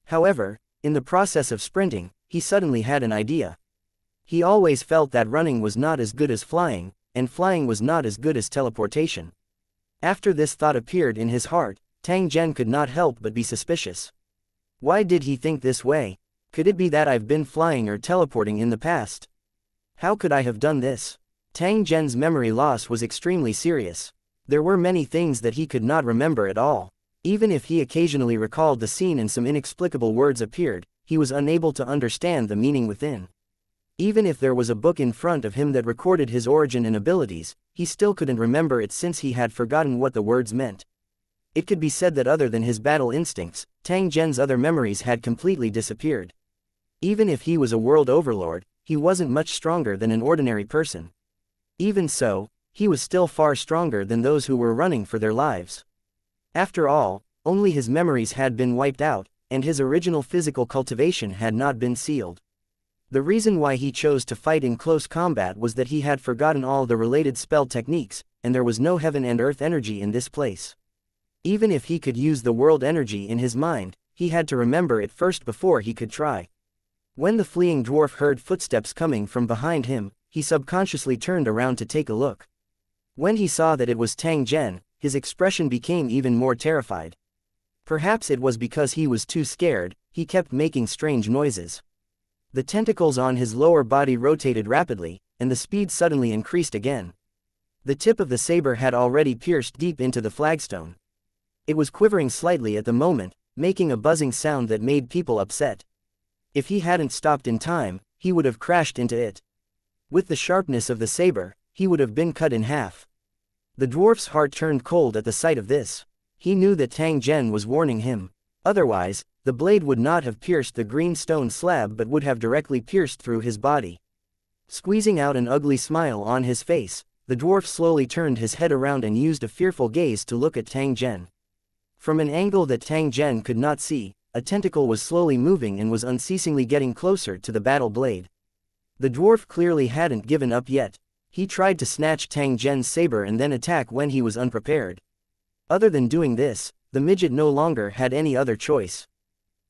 However, in the process of sprinting, he suddenly had an idea. He always felt that running was not as good as flying, and flying was not as good as teleportation. After this thought appeared in his heart, Tang Zhen could not help but be suspicious. Why did he think this way? Could it be that I've been flying or teleporting in the past? How could I have done this? Tang Zhen's memory loss was extremely serious. There were many things that he could not remember at all. Even if he occasionally recalled the scene and some inexplicable words appeared, he was unable to understand the meaning within. Even if there was a book in front of him that recorded his origin and abilities, he still couldn't remember it since he had forgotten what the words meant. It could be said that other than his battle instincts, Tang Zhen's other memories had completely disappeared. Even if he was a world overlord, he wasn't much stronger than an ordinary person. Even so, he was still far stronger than those who were running for their lives. After all, only his memories had been wiped out, and his original physical cultivation had not been sealed. The reason why he chose to fight in close combat was that he had forgotten all the related spell techniques, and there was no heaven and earth energy in this place. Even if he could use the world energy in his mind, he had to remember it first before he could try. When the fleeing dwarf heard footsteps coming from behind him, he subconsciously turned around to take a look. When he saw that it was Tang Zhen, his expression became even more terrified. Perhaps it was because he was too scared, he kept making strange noises. The tentacles on his lower body rotated rapidly, and the speed suddenly increased again. The tip of the saber had already pierced deep into the flagstone. It was quivering slightly at the moment, making a buzzing sound that made people upset. If he hadn't stopped in time, he would have crashed into it. With the sharpness of the saber, he would have been cut in half. The dwarf's heart turned cold at the sight of this. He knew that Tang Zhen was warning him. Otherwise, the blade would not have pierced the green stone slab but would have directly pierced through his body. Squeezing out an ugly smile on his face, the dwarf slowly turned his head around and used a fearful gaze to look at Tang Zhen. From an angle that Tang Zhen could not see, a tentacle was slowly moving and was unceasingly getting closer to the battle blade. The dwarf clearly hadn't given up yet. He tried to snatch Tang Zhen's saber and then attack when he was unprepared. Other than doing this, the midget no longer had any other choice.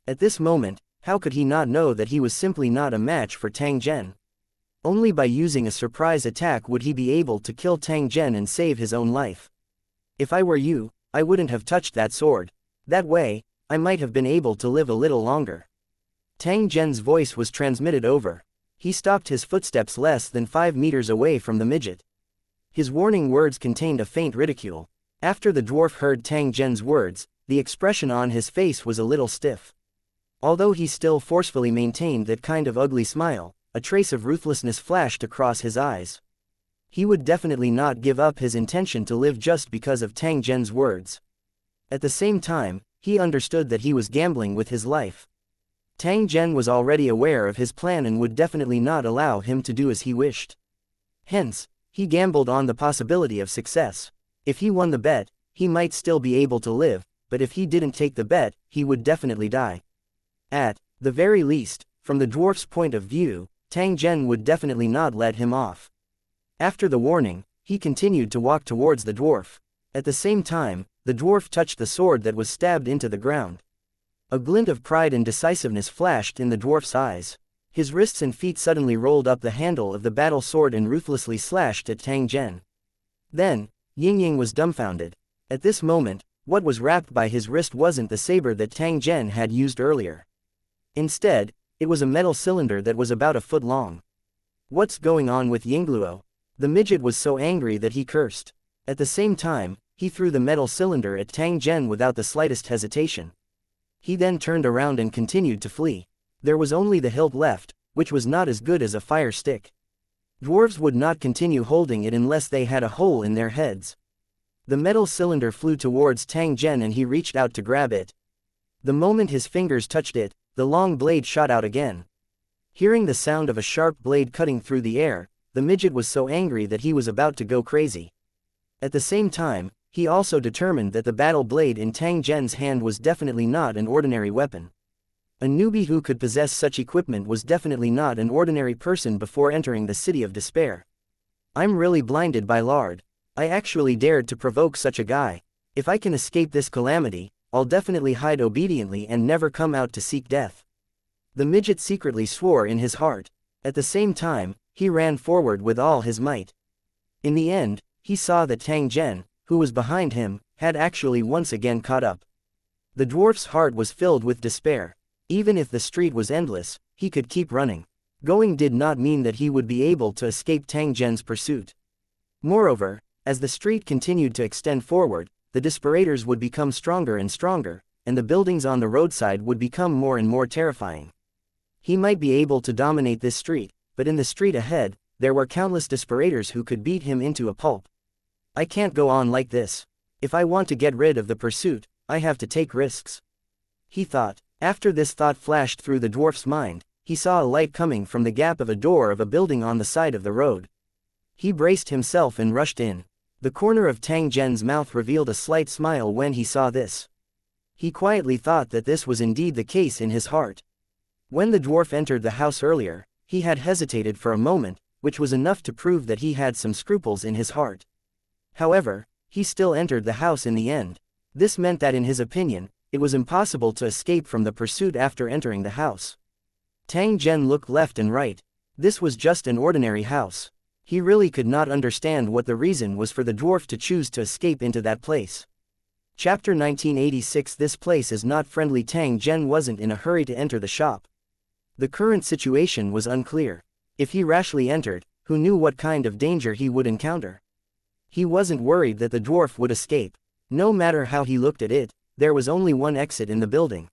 At this moment, how could he not know that he was simply not a match for Tang Zhen? Only by using a surprise attack would he be able to kill Tang Zhen and save his own life. If I were you, I wouldn't have touched that sword. That way, I might have been able to live a little longer. Tang Zhen's voice was transmitted over. He stopped his footsteps less than 5 meters away from the midget. His warning words contained a faint ridicule. After the dwarf heard Tang Zhen's words, the expression on his face was a little stiff. Although he still forcefully maintained that kind of ugly smile, a trace of ruthlessness flashed across his eyes. He would definitely not give up his intention to live just because of Tang Zhen's words. At the same time, he understood that he was gambling with his life. Tang Zhen was already aware of his plan and would definitely not allow him to do as he wished. Hence, he gambled on the possibility of success. If he won the bet, he might still be able to live, but if he didn't take the bet, he would definitely die. At the very least, from the dwarf's point of view, Tang Zhen would definitely not let him off. After the warning, he continued to walk towards the dwarf. At the same time, the dwarf touched the sword that was stabbed into the ground. A glint of pride and decisiveness flashed in the dwarf's eyes. His wrists and feet suddenly rolled up the handle of the battle sword and ruthlessly slashed at Tang Zhen. Then, Ying was dumbfounded. At this moment, what was wrapped by his wrist wasn't the saber that Tang Zhen had used earlier. Instead, it was a metal cylinder that was about a foot long. What's going on with Yingluo? The midget was so angry that he cursed. At the same time, he threw the metal cylinder at Tang Zhen without the slightest hesitation. He then turned around and continued to flee. There was only the hilt left, which was not as good as a fire stick. Dwarves would not continue holding it unless they had a hole in their heads. The metal cylinder flew towards Tang Zhen and he reached out to grab it. The moment his fingers touched it, the long blade shot out again. Hearing the sound of a sharp blade cutting through the air, the midget was so angry that he was about to go crazy. At the same time, he also determined that the battle blade in Tang Zhen's hand was definitely not an ordinary weapon. A newbie who could possess such equipment was definitely not an ordinary person before entering the City of Despair. I'm really blinded by Lard. I actually dared to provoke such a guy. If I can escape this calamity, I'll definitely hide obediently and never come out to seek death. The midget secretly swore in his heart. At the same time, he ran forward with all his might. In the end, he saw that Tang Zhen, who was behind him, had actually once again caught up. The dwarf's heart was filled with despair. Even if the street was endless, he could keep running. Going did not mean that he would be able to escape Tang Zhen's pursuit. Moreover, as the street continued to extend forward, the desperators would become stronger and stronger, and the buildings on the roadside would become more and more terrifying. He might be able to dominate this street, but in the street ahead, there were countless desperators who could beat him into a pulp. I can't go on like this. If I want to get rid of the pursuit, I have to take risks, he thought. After this thought flashed through the dwarf's mind, he saw a light coming from the gap of a door of a building on the side of the road. He braced himself and rushed in. The corner of Tang Zhen's mouth revealed a slight smile when he saw this. He quietly thought that this was indeed the case in his heart. When the dwarf entered the house earlier, he had hesitated for a moment, which was enough to prove that he had some scruples in his heart. However, he still entered the house in the end. This meant that in his opinion, it was impossible to escape from the pursuit after entering the house. Tang Zhen looked left and right. This was just an ordinary house. He really could not understand what the reason was for the dwarf to choose to escape into that place. Chapter 1986. This place is not friendly. Tang Zhen wasn't in a hurry to enter the shop. The current situation was unclear. If he rashly entered, who knew what kind of danger he would encounter? He wasn't worried that the dwarf would escape. No matter how he looked at it, there was only one exit in the building.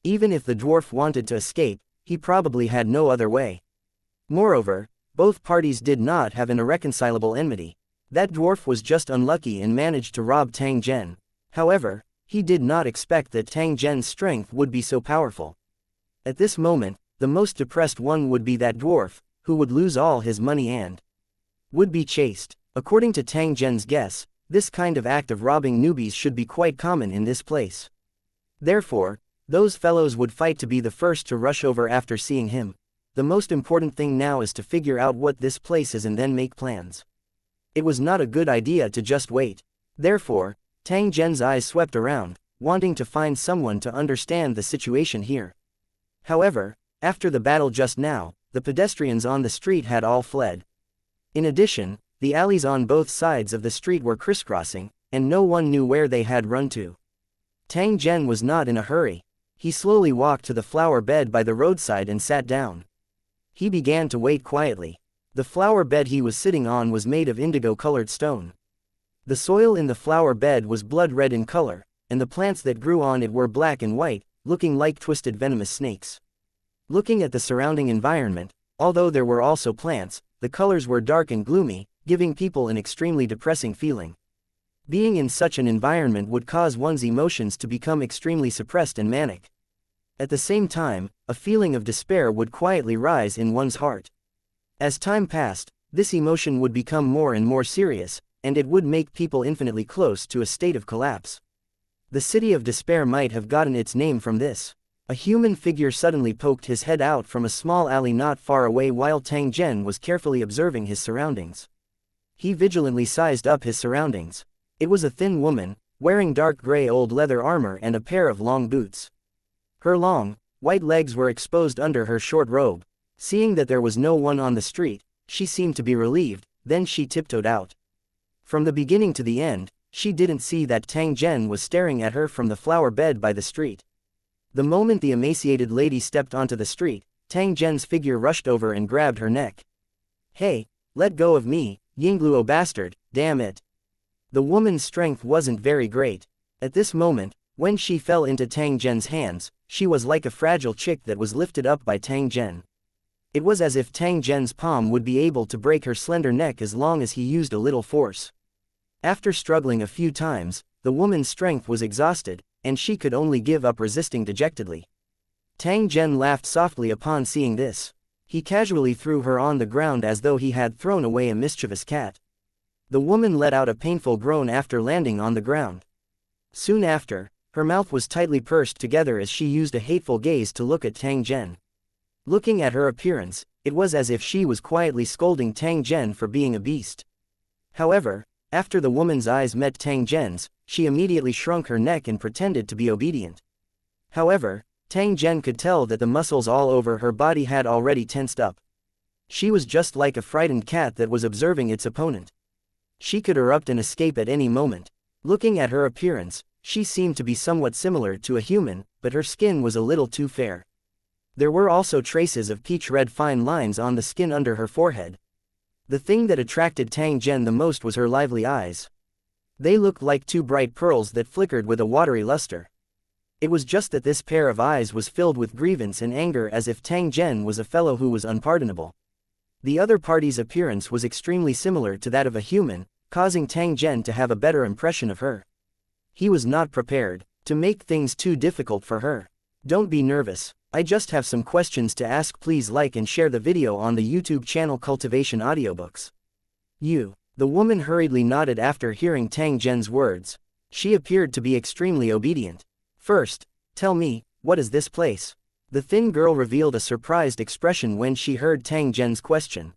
Even if the dwarf wanted to escape, he probably had no other way. Moreover, both parties did not have an irreconcilable enmity. That dwarf was just unlucky and managed to rob Tang Zhen. However, he did not expect that Tang Zhen's strength would be so powerful. At this moment, the most depressed one would be that dwarf, who would lose all his money and would be chased. According to Tang Zhen's guess, this kind of act of robbing newbies should be quite common in this place. Therefore, those fellows would fight to be the first to rush over after seeing him. The most important thing now is to figure out what this place is and then make plans. It was not a good idea to just wait. Therefore, Tang Zhen's eyes swept around, wanting to find someone to understand the situation here. However, after the battle just now, the pedestrians on the street had all fled. In addition, the alleys on both sides of the street were crisscrossing, and no one knew where they had run to. Tang Zhen was not in a hurry. He slowly walked to the flower bed by the roadside and sat down. He began to wait quietly. The flower bed he was sitting on was made of indigo-colored stone. The soil in the flower bed was blood red in color, and the plants that grew on it were black and white, looking like twisted venomous snakes. Looking at the surrounding environment, although there were also plants, the colors were dark and gloomy, giving people an extremely depressing feeling. Being in such an environment would cause one's emotions to become extremely suppressed and manic. At the same time, a feeling of despair would quietly rise in one's heart. As time passed, this emotion would become more and more serious, and it would make people infinitely close to a state of collapse. The city of despair might have gotten its name from this. A human figure suddenly poked his head out from a small alley not far away while Tang Zhen was carefully observing his surroundings. He vigilantly sized up his surroundings. It was a thin woman, wearing dark gray old leather armor and a pair of long boots. Her long, white legs were exposed under her short robe. Seeing that there was no one on the street, she seemed to be relieved, then she tiptoed out. From the beginning to the end, she didn't see that Tang Zhen was staring at her from the flower bed by the street. The moment the emaciated lady stepped onto the street, Tang Zhen's figure rushed over and grabbed her neck. "Hey, let go of me, Yingluo bastard, damn it." The woman's strength wasn't very great. At this moment, when she fell into Tang Zhen's hands, she was like a fragile chick that was lifted up by Tang Zhen. It was as if Tang Zhen's palm would be able to break her slender neck as long as he used a little force. After struggling a few times, the woman's strength was exhausted, and she could only give up resisting dejectedly. Tang Zhen laughed softly upon seeing this. He casually threw her on the ground as though he had thrown away a mischievous cat. The woman let out a painful groan after landing on the ground. Soon after, her mouth was tightly pursed together as she used a hateful gaze to look at Tang Zhen. Looking at her appearance, it was as if she was quietly scolding Tang Zhen for being a beast. However, after the woman's eyes met Tang Zhen's, she immediately shrunk her neck and pretended to be obedient. However, Tang Zhen could tell that the muscles all over her body had already tensed up. She was just like a frightened cat that was observing its opponent. She could erupt and escape at any moment. Looking at her appearance, she seemed to be somewhat similar to a human, but her skin was a little too fair. There were also traces of peach-red fine lines on the skin under her forehead. The thing that attracted Tang Zhen the most was her lively eyes. They looked like two bright pearls that flickered with a watery luster. It was just that this pair of eyes was filled with grievance and anger, as if Tang Zhen was a fellow who was unpardonable. The other party's appearance was extremely similar to that of a human, causing Tang Zhen to have a better impression of her. He was not prepared to make things too difficult for her. Don't be nervous, I just have some questions to ask. Please like and share the video on the YouTube channel Cultivation Audiobooks. The woman hurriedly nodded after hearing Tang Zhen's words. She appeared to be extremely obedient. First, tell me, what is this place? The thin girl revealed a surprised expression when she heard Tang Zhen's question.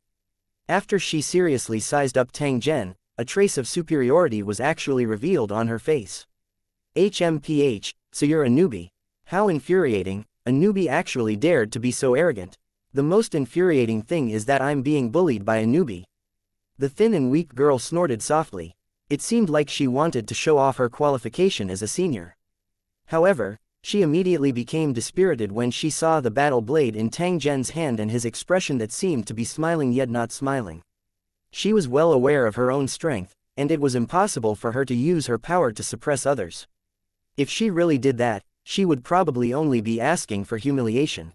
After she seriously sized up Tang Zhen, a trace of superiority was actually revealed on her face. HMPH, so you're a newbie. How infuriating, a newbie actually dared to be so arrogant. The most infuriating thing is that I'm being bullied by a newbie. The thin and weak girl snorted softly. It seemed like she wanted to show off her qualification as a senior. However, she immediately became dispirited when she saw the battle blade in Tang Zhen's hand and his expression that seemed to be smiling yet not smiling. She was well aware of her own strength, and it was impossible for her to use her power to suppress others. If she really did that, she would probably only be asking for humiliation.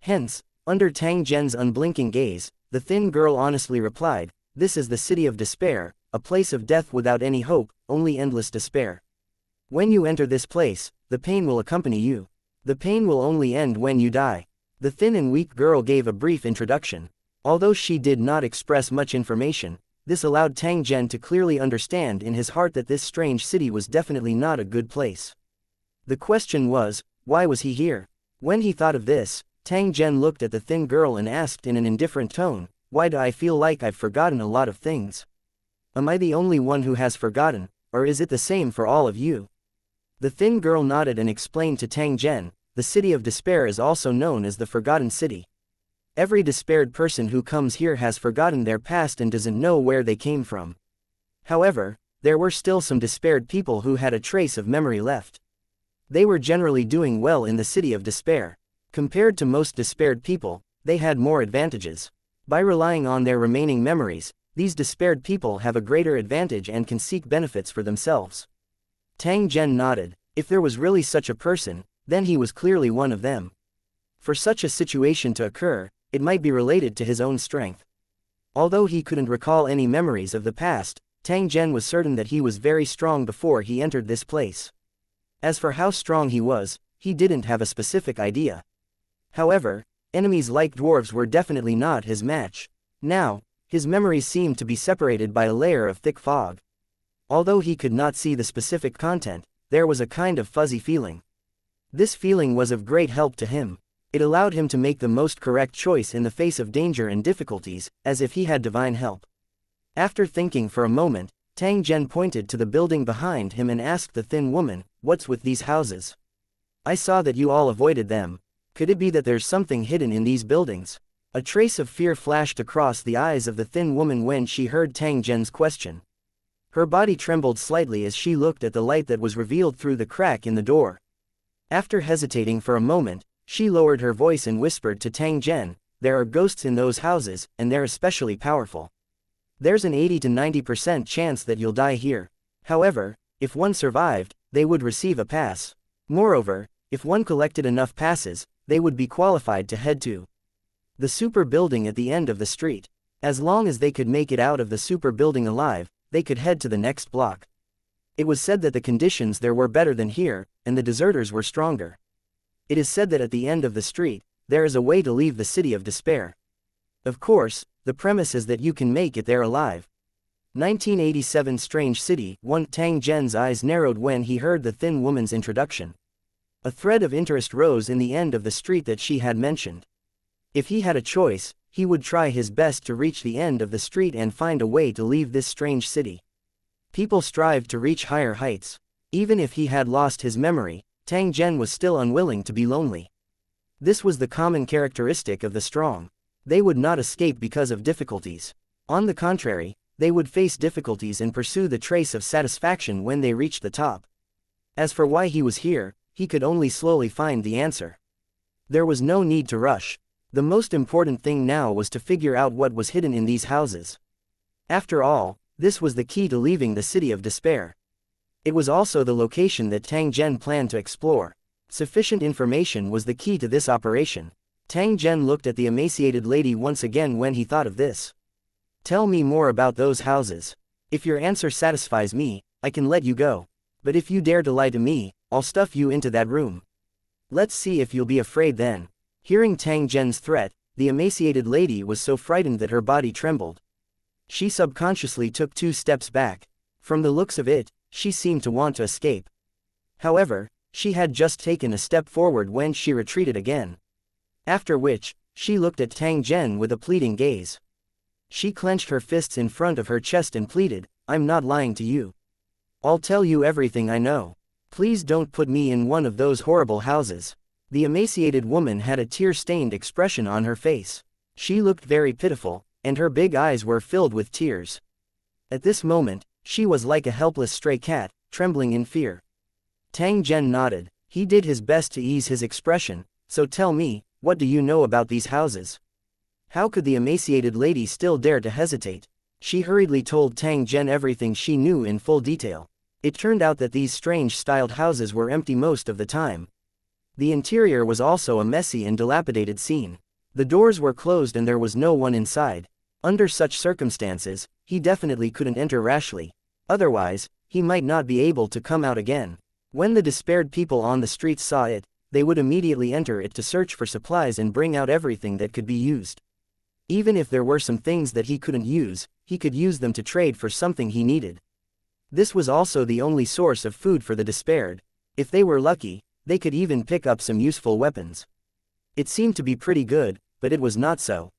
Hence, under Tang Zhen's unblinking gaze, the thin girl honestly replied, "This is the city of despair, a place of death without any hope, only endless despair. When you enter this place, the pain will accompany you. The pain will only end when you die." The thin and weak girl gave a brief introduction. Although she did not express much information, this allowed Tang Zhen to clearly understand in his heart that this strange city was definitely not a good place. The question was, why was he here? When he thought of this, Tang Zhen looked at the thin girl and asked in an indifferent tone, "Why do I feel like I've forgotten a lot of things? Am I the only one who has forgotten, or is it the same for all of you?" The thin girl nodded and explained to Tang Zhen, "The city of despair is also known as the Forgotten City. Every despaired person who comes here has forgotten their past and doesn't know where they came from. However, there were still some despaired people who had a trace of memory left. They were generally doing well in the city of despair. Compared to most despaired people, they had more advantages. By relying on their remaining memories, these despaired people have a greater advantage and can seek benefits for themselves." Tang Zhen nodded. If there was really such a person, then he was clearly one of them. For such a situation to occur, it might be related to his own strength. Although he couldn't recall any memories of the past, Tang Zhen was certain that he was very strong before he entered this place. As for how strong he was, he didn't have a specific idea. However, enemies like dwarves were definitely not his match. Now, his memories seemed to be separated by a layer of thick fog. Although he could not see the specific content, there was a kind of fuzzy feeling. This feeling was of great help to him. It allowed him to make the most correct choice in the face of danger and difficulties, as if he had divine help. After thinking for a moment, Tang Zhen pointed to the building behind him and asked the thin woman, "What's with these houses? I saw that you all avoided them. Could it be that there's something hidden in these buildings?" A trace of fear flashed across the eyes of the thin woman when she heard Tang Zhen's question. Her body trembled slightly as she looked at the light that was revealed through the crack in the door. After hesitating for a moment, she lowered her voice and whispered to Tang Zhen, "There are ghosts in those houses, and they're especially powerful. There's an 80 to 90% chance that you'll die here. However, if one survived, they would receive a pass. Moreover, if one collected enough passes, they would be qualified to head to the super building at the end of the street. As long as they could make it out of the super building alive, they could head to the next block. It was said that the conditions there were better than here, and the deserters were stronger. It is said that at the end of the street, there is a way to leave the city of despair. Of course, the premise is that you can make it there alive." 1987 Strange City. Tang Zhen's eyes narrowed when he heard the thin woman's introduction. A thread of interest rose in the end of the street that she had mentioned. If he had a choice, he would try his best to reach the end of the street and find a way to leave this strange city. People strive to reach higher heights. Even if he had lost his memory, Tang Zhen was still unwilling to be lonely. This was the common characteristic of the strong. They would not escape because of difficulties. On the contrary, they would face difficulties and pursue the trace of satisfaction when they reached the top. As for why he was here, he could only slowly find the answer. There was no need to rush. The most important thing now was to figure out what was hidden in these houses. After all, this was the key to leaving the city of despair. It was also the location that Tang Zhen planned to explore. Sufficient information was the key to this operation. Tang Zhen looked at the emaciated lady once again when he thought of this. Tell me more about those houses. If your answer satisfies me, I can let you go. But if you dare to lie to me, I'll stuff you into that room. Let's see if you'll be afraid then. Hearing Tang Zhen's threat, the emaciated lady was so frightened that her body trembled. She subconsciously took 2 steps back. From the looks of it, she seemed to want to escape. However, she had just taken a step forward when she retreated again. After which, she looked at Tang Zhen with a pleading gaze. She clenched her fists in front of her chest and pleaded, I'm not lying to you. I'll tell you everything I know. Please don't put me in one of those horrible houses. The emaciated woman had a tear-stained expression on her face. She looked very pitiful, and her big eyes were filled with tears. At this moment, she was like a helpless stray cat, trembling in fear. Tang Zhen nodded. He did his best to ease his expression. So tell me, what do you know about these houses? How could the emaciated lady still dare to hesitate? She hurriedly told Tang Zhen everything she knew in full detail. It turned out that these strange-styled houses were empty most of the time. The interior was also a messy and dilapidated scene. The doors were closed and there was no one inside. Under such circumstances, he definitely couldn't enter rashly. Otherwise, he might not be able to come out again. When the despaired people on the streets saw it, they would immediately enter it to search for supplies and bring out everything that could be used. Even if there were some things that he couldn't use, he could use them to trade for something he needed. This was also the only source of food for the despaired. If they were lucky, they could even pick up some useful weapons. It seemed to be pretty good, but it was not so.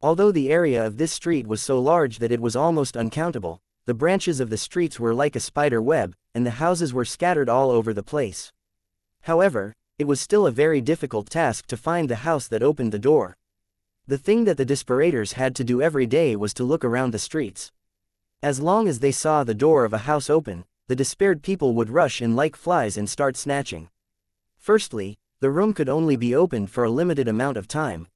Although the area of this street was so large that it was almost uncountable, the branches of the streets were like a spider web, and the houses were scattered all over the place. However, it was still a very difficult task to find the house that opened the door. The thing that the desperators had to do every day was to look around the streets. As long as they saw the door of a house open, the despaired people would rush in like flies and start snatching. Firstly, the room could only be opened for a limited amount of time.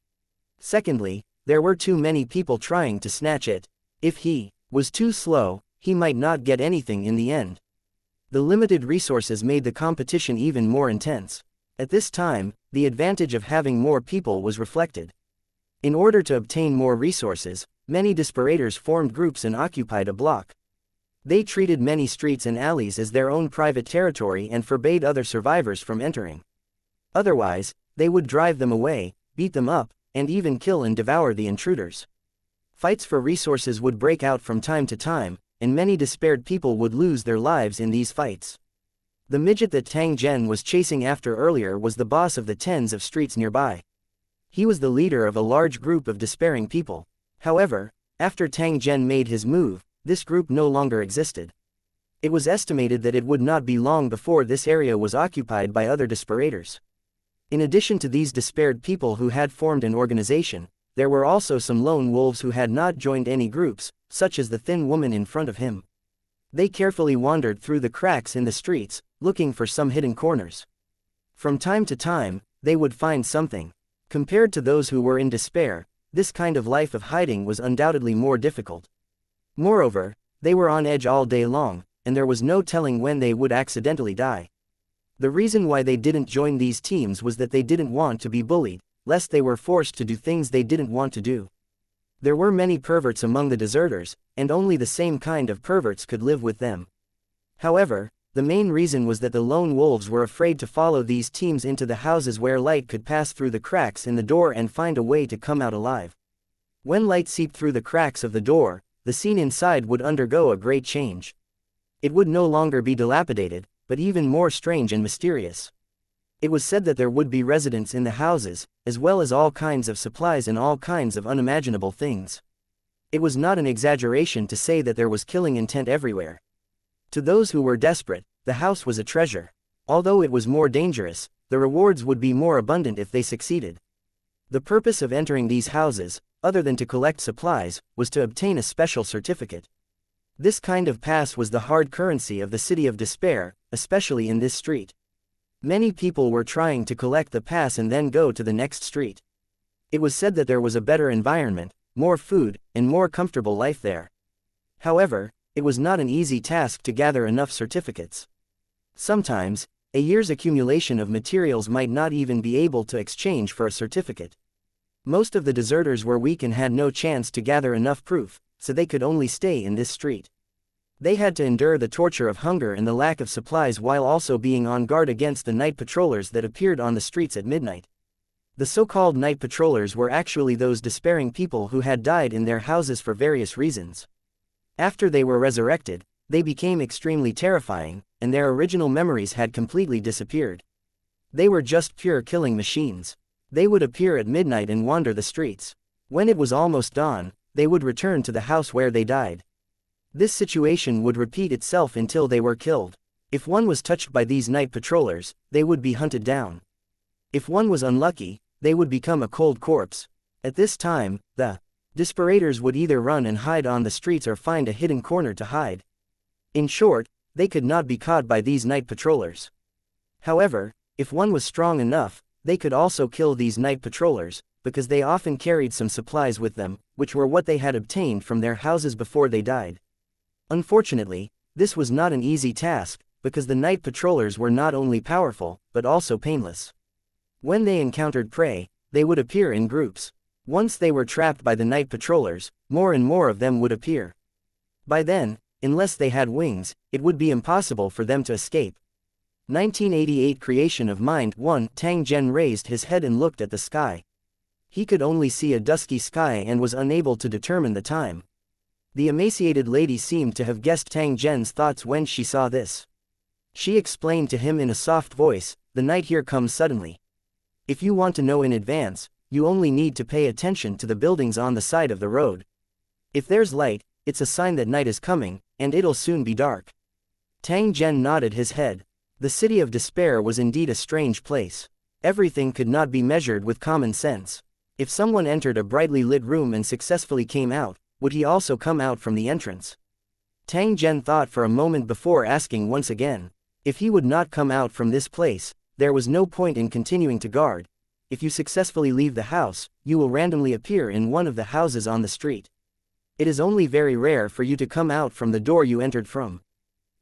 Secondly, there were too many people trying to snatch it. If he was too slow, he might not get anything in the end. The limited resources made the competition even more intense. At this time, the advantage of having more people was reflected. In order to obtain more resources, many desperators formed groups and occupied a block. They treated many streets and alleys as their own private territory and forbade other survivors from entering. Otherwise, they would drive them away, beat them up, and even kill and devour the intruders. Fights for resources would break out from time to time, and many despaired people would lose their lives in these fights. The midget that Tang Zhen was chasing after earlier was the boss of the tens of streets nearby. He was the leader of a large group of despairing people. However, after Tang Zhen made his move, this group no longer existed. It was estimated that it would not be long before this area was occupied by other desperators. In addition to these despaired people who had formed an organization, there were also some lone wolves who had not joined any groups, such as the thin woman in front of him. They carefully wandered through the cracks in the streets, looking for some hidden corners. From time to time, they would find something. Compared to those who were in despair, this kind of life of hiding was undoubtedly more difficult. Moreover, they were on edge all day long, and there was no telling when they would accidentally die. The reason why they didn't join these teams was that they didn't want to be bullied, lest they were forced to do things they didn't want to do. There were many perverts among the deserters, and only the same kind of perverts could live with them. However, the main reason was that the lone wolves were afraid to follow these teams into the houses where light could pass through the cracks in the door and find a way to come out alive. When light seeped through the cracks of the door, the scene inside would undergo a great change. It would no longer be dilapidated, but even more strange and mysterious. It was said that there would be residents in the houses, as well as all kinds of supplies and all kinds of unimaginable things. It was not an exaggeration to say that there was killing intent everywhere. To those who were desperate, the house was a treasure. Although it was more dangerous, the rewards would be more abundant if they succeeded. The purpose of entering these houses, other than to collect supplies, was to obtain a special certificate. This kind of pass was the hard currency of the City of Despair, especially in this street. Many people were trying to collect the pass and then go to the next street. It was said that there was a better environment, more food, and more comfortable life there. However, it was not an easy task to gather enough certificates. Sometimes, a year's accumulation of materials might not even be able to exchange for a certificate. Most of the deserters were weak and had no chance to gather enough proof, so they could only stay in this street. They had to endure the torture of hunger and the lack of supplies while also being on guard against the night patrollers that appeared on the streets at midnight. The so-called night patrollers were actually those despairing people who had died in their houses for various reasons. After they were resurrected, they became extremely terrifying, and their original memories had completely disappeared. They were just pure killing machines. They would appear at midnight and wander the streets. When it was almost dawn, they would return to the house where they died. This situation would repeat itself until they were killed. If one was touched by these night patrollers, they would be hunted down. If one was unlucky, they would become a cold corpse. At this time, the desperators would either run and hide on the streets or find a hidden corner to hide. In short, they could not be caught by these night patrollers. However, if one was strong enough, they could also kill these night patrollers, because they often carried some supplies with them, which were what they had obtained from their houses before they died. Unfortunately, this was not an easy task, because the night patrollers were not only powerful, but also painless. When they encountered prey, they would appear in groups. Once they were trapped by the night patrollers, more and more of them would appear. By then, unless they had wings, it would be impossible for them to escape. 1988 Creation of Mind 1. Tang Zhen raised his head and looked at the sky. He could only see a dusky sky and was unable to determine the time. The emaciated lady seemed to have guessed Tang Zhen's thoughts when she saw this. She explained to him in a soft voice, "The night here comes suddenly. If you want to know in advance, you only need to pay attention to the buildings on the side of the road. If there's light, it's a sign that night is coming, and it'll soon be dark." Tang Zhen nodded his head. The city of despair was indeed a strange place. Everything could not be measured with common sense. If someone entered a brightly lit room and successfully came out, would he also come out from the entrance? Tang Zhen thought for a moment before asking once again. If he would not come out from this place, there was no point in continuing to guard. If you successfully leave the house, you will randomly appear in one of the houses on the street. It is only very rare for you to come out from the door you entered from.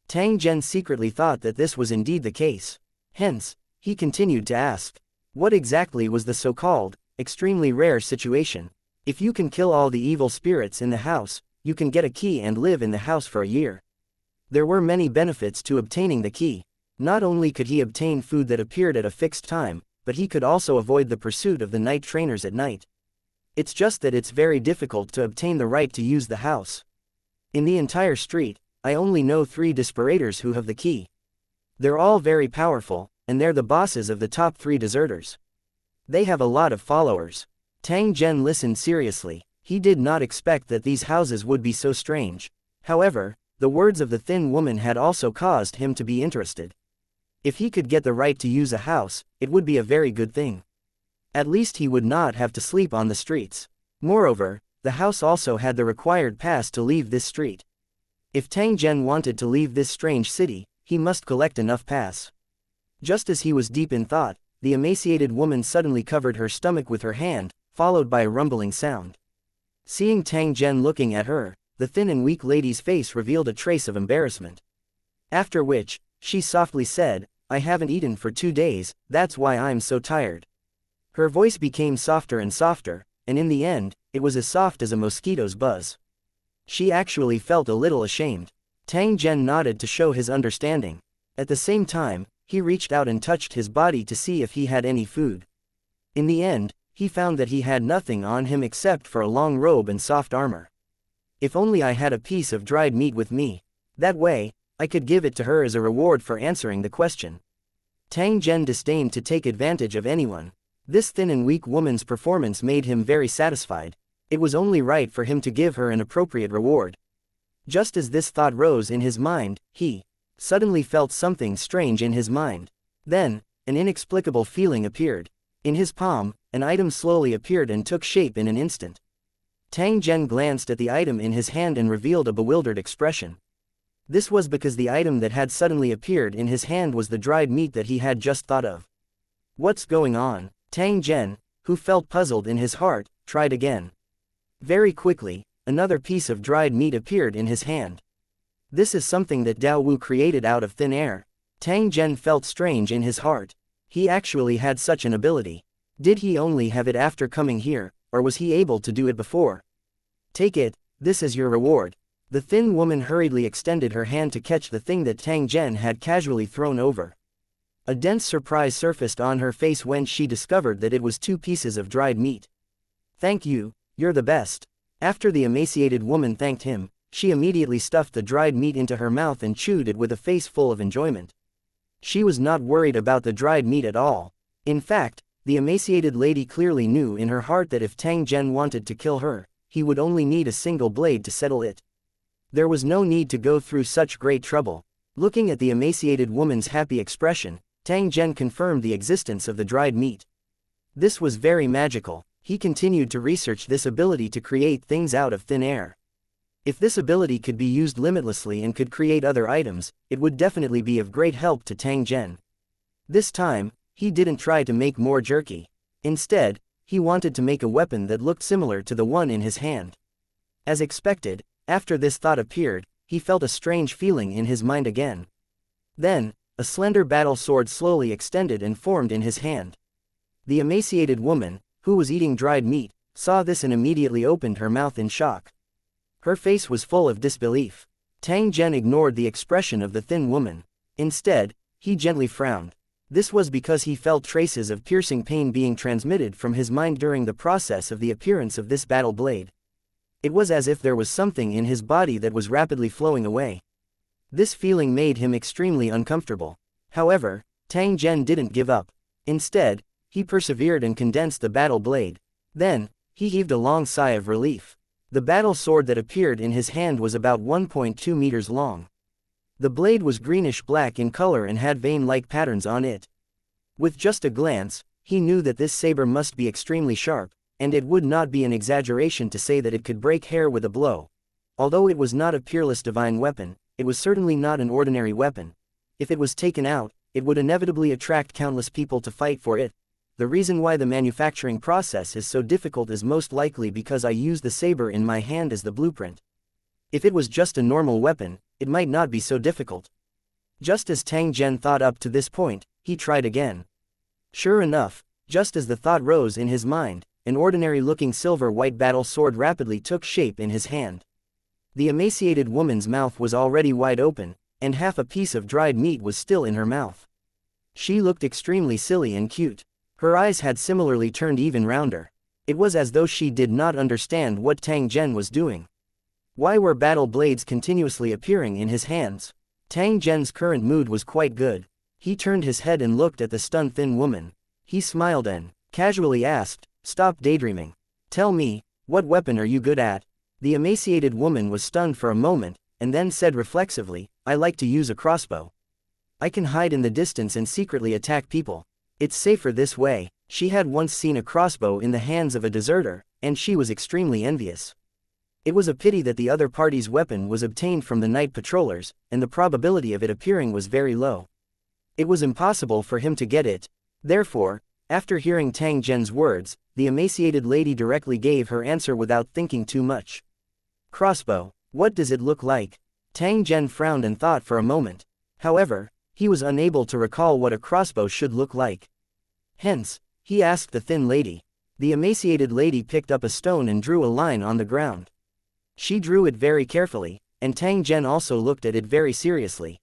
Tang Zhen secretly thought that this was indeed the case. Hence, he continued to ask, what exactly was the so-called, extremely rare situation? If you can kill all the evil spirits in the house, you can get a key and live in the house for a year. There were many benefits to obtaining the key. Not only could he obtain food that appeared at a fixed time, but he could also avoid the pursuit of the night trainers at night. It's just that it's very difficult to obtain the right to use the house. In the entire street, I only know 3 desperators who have the key. They're all very powerful, and they're the bosses of the top 3 deserters. They have a lot of followers. Tang Zhen listened seriously. He did not expect that these houses would be so strange. However, the words of the thin woman had also caused him to be interested. If he could get the right to use a house, it would be a very good thing. At least he would not have to sleep on the streets. Moreover, the house also had the required pass to leave this street. If Tang Zhen wanted to leave this strange city, he must collect enough pass. Just as he was deep in thought, the emaciated woman suddenly covered her stomach with her hand, followed by a rumbling sound. Seeing Tang Zhen looking at her, the thin and weak lady's face revealed a trace of embarrassment. After which, she softly said, "I haven't eaten for 2 days, that's why I'm so tired." Her voice became softer and softer, and in the end, it was as soft as a mosquito's buzz. She actually felt a little ashamed. Tang Zhen nodded to show his understanding. At the same time, he reached out and touched his body to see if he had any food. In the end, he found that he had nothing on him except for a long robe and soft armor. If only I had a piece of dried meat with me. That way, I could give it to her as a reward for answering the question. Tang Zhen disdained to take advantage of anyone. This thin and weak woman's performance made him very satisfied. It was only right for him to give her an appropriate reward. Just as this thought rose in his mind, he suddenly felt something strange in his mind. Then, an inexplicable feeling appeared. In his palm, an item slowly appeared and took shape in an instant. Tang Zhen glanced at the item in his hand and revealed a bewildered expression. This was because the item that had suddenly appeared in his hand was the dried meat that he had just thought of. What's going on? Tang Zhen, who felt puzzled in his heart, tried again. Very quickly, another piece of dried meat appeared in his hand. This is something that Dao Wu created out of thin air. Tang Zhen felt strange in his heart. He actually had such an ability. Did he only have it after coming here, or was he able to do it before? Take it, this is your reward. The thin woman hurriedly extended her hand to catch the thing that Tang Zhen had casually thrown over. A dense surprise surfaced on her face when she discovered that it was 2 pieces of dried meat. Thank you, you're the best. After the emaciated woman thanked him, she immediately stuffed the dried meat into her mouth and chewed it with a face full of enjoyment. She was not worried about the dried meat at all. In fact, the emaciated lady clearly knew in her heart that if Tang Zhen wanted to kill her, he would only need a single blade to settle it. There was no need to go through such great trouble. Looking at the emaciated woman's happy expression, Tang Zhen confirmed the existence of the dried meat. This was very magical. He continued to research this ability to create things out of thin air. If this ability could be used limitlessly and could create other items, it would definitely be of great help to Tang Zhen. This time, he didn't try to make more jerky. Instead, he wanted to make a weapon that looked similar to the one in his hand. As expected, after this thought appeared, he felt a strange feeling in his mind again. Then, a slender battle sword slowly extended and formed in his hand. The emaciated woman, who was eating dried meat, saw this and immediately opened her mouth in shock. Her face was full of disbelief. Tang Zhen ignored the expression of the thin woman. Instead, he gently frowned. This was because he felt traces of piercing pain being transmitted from his mind during the process of the appearance of this battle blade. It was as if there was something in his body that was rapidly flowing away. This feeling made him extremely uncomfortable. However, Tang Zhen didn't give up. Instead, he persevered and condensed the battle blade. Then, he heaved a long sigh of relief. The battle sword that appeared in his hand was about 1.2 meters long. The blade was greenish-black in color and had vein-like patterns on it. With just a glance, he knew that this saber must be extremely sharp, and it would not be an exaggeration to say that it could break hair with a blow. Although it was not a peerless divine weapon, it was certainly not an ordinary weapon. If it was taken out, it would inevitably attract countless people to fight for it. The reason why the manufacturing process is so difficult is most likely because I use the saber in my hand as the blueprint. If it was just a normal weapon, it might not be so difficult. Just as Tang Zhen thought up to this point, he tried again. Sure enough, just as the thought rose in his mind, an ordinary-looking silver-white battle sword rapidly took shape in his hand. The emaciated woman's mouth was already wide open, and half a piece of dried meat was still in her mouth. She looked extremely silly and cute. Her eyes had similarly turned even rounder. It was as though she did not understand what Tang Zhen was doing. Why were battle blades continuously appearing in his hands? Tang Zhen's current mood was quite good. He turned his head and looked at the stunned thin woman. He smiled and casually asked, "Stop daydreaming. Tell me, what weapon are you good at?" The emaciated woman was stunned for a moment, and then said reflexively, "I like to use a crossbow. I can hide in the distance and secretly attack people. It's safer this way." She had once seen a crossbow in the hands of a deserter, and she was extremely envious. It was a pity that the other party's weapon was obtained from the night patrollers, and the probability of it appearing was very low. It was impossible for him to get it. Therefore, after hearing Tang Zhen's words, the emaciated lady directly gave her answer without thinking too much. "Crossbow, what does it look like?" Tang Zhen frowned and thought for a moment. However, he was unable to recall what a crossbow should look like. Hence, he asked the thin lady. The emaciated lady picked up a stone and drew a line on the ground. She drew it very carefully, and Tang Zhen also looked at it very seriously.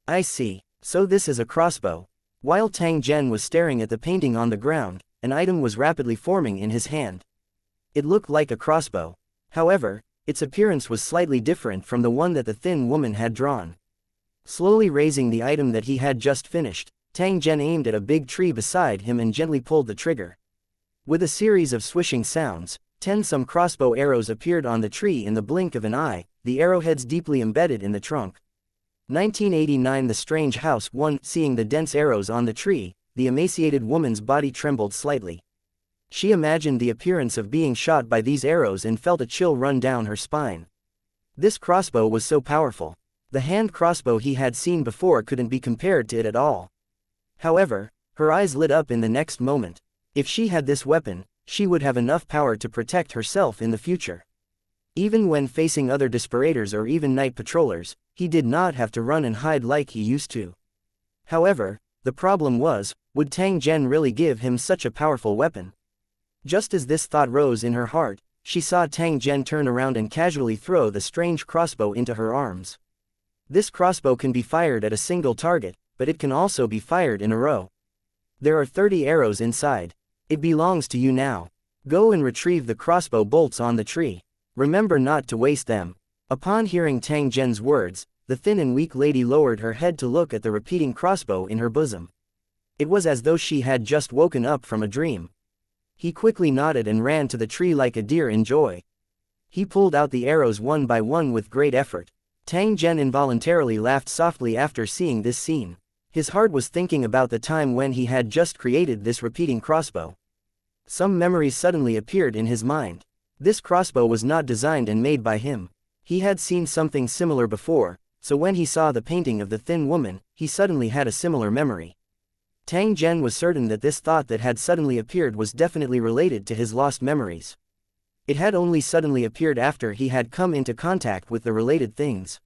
"I see, so this is a crossbow." While Tang Zhen was staring at the painting on the ground, an item was rapidly forming in his hand. It looked like a crossbow. However, its appearance was slightly different from the one that the thin woman had drawn. Slowly raising the item that he had just finished, Tang Zhen aimed at a big tree beside him and gently pulled the trigger. With a series of swishing sounds, 10 some crossbow arrows appeared on the tree in the blink of an eye, the arrowheads deeply embedded in the trunk. 1989 The strange house 1. Seeing the dense arrows on the tree, the emaciated woman's body trembled slightly. She imagined the appearance of being shot by these arrows and felt a chill run down her spine. This crossbow was so powerful. The hand crossbow he had seen before couldn't be compared to it at all. However, her eyes lit up in the next moment. If she had this weapon, she would have enough power to protect herself in the future. Even when facing other desperators or even night patrollers, he did not have to run and hide like he used to. However, the problem was, would Tang Zhen really give him such a powerful weapon? Just as this thought rose in her heart, she saw Tang Zhen turn around and casually throw the strange crossbow into her arms. This crossbow can be fired at a single target, but it can also be fired in a row. There are 30 arrows inside. It belongs to you now. Go and retrieve the crossbow bolts on the tree. Remember not to waste them. Upon hearing Tang Zhen's words, the thin and weak lady lowered her head to look at the repeating crossbow in her bosom. It was as though she had just woken up from a dream. He quickly nodded and ran to the tree like a deer in joy. He pulled out the arrows one by one with great effort. Tang Zhen involuntarily laughed softly after seeing this scene. His heart was thinking about the time when he had just created this repeating crossbow. Some memories suddenly appeared in his mind. This crossbow was not designed and made by him. He had seen something similar before, so when he saw the painting of the thin woman, he suddenly had a similar memory. Tang Zhen was certain that this thought that had suddenly appeared was definitely related to his lost memories. It had only suddenly appeared after he had come into contact with the related things.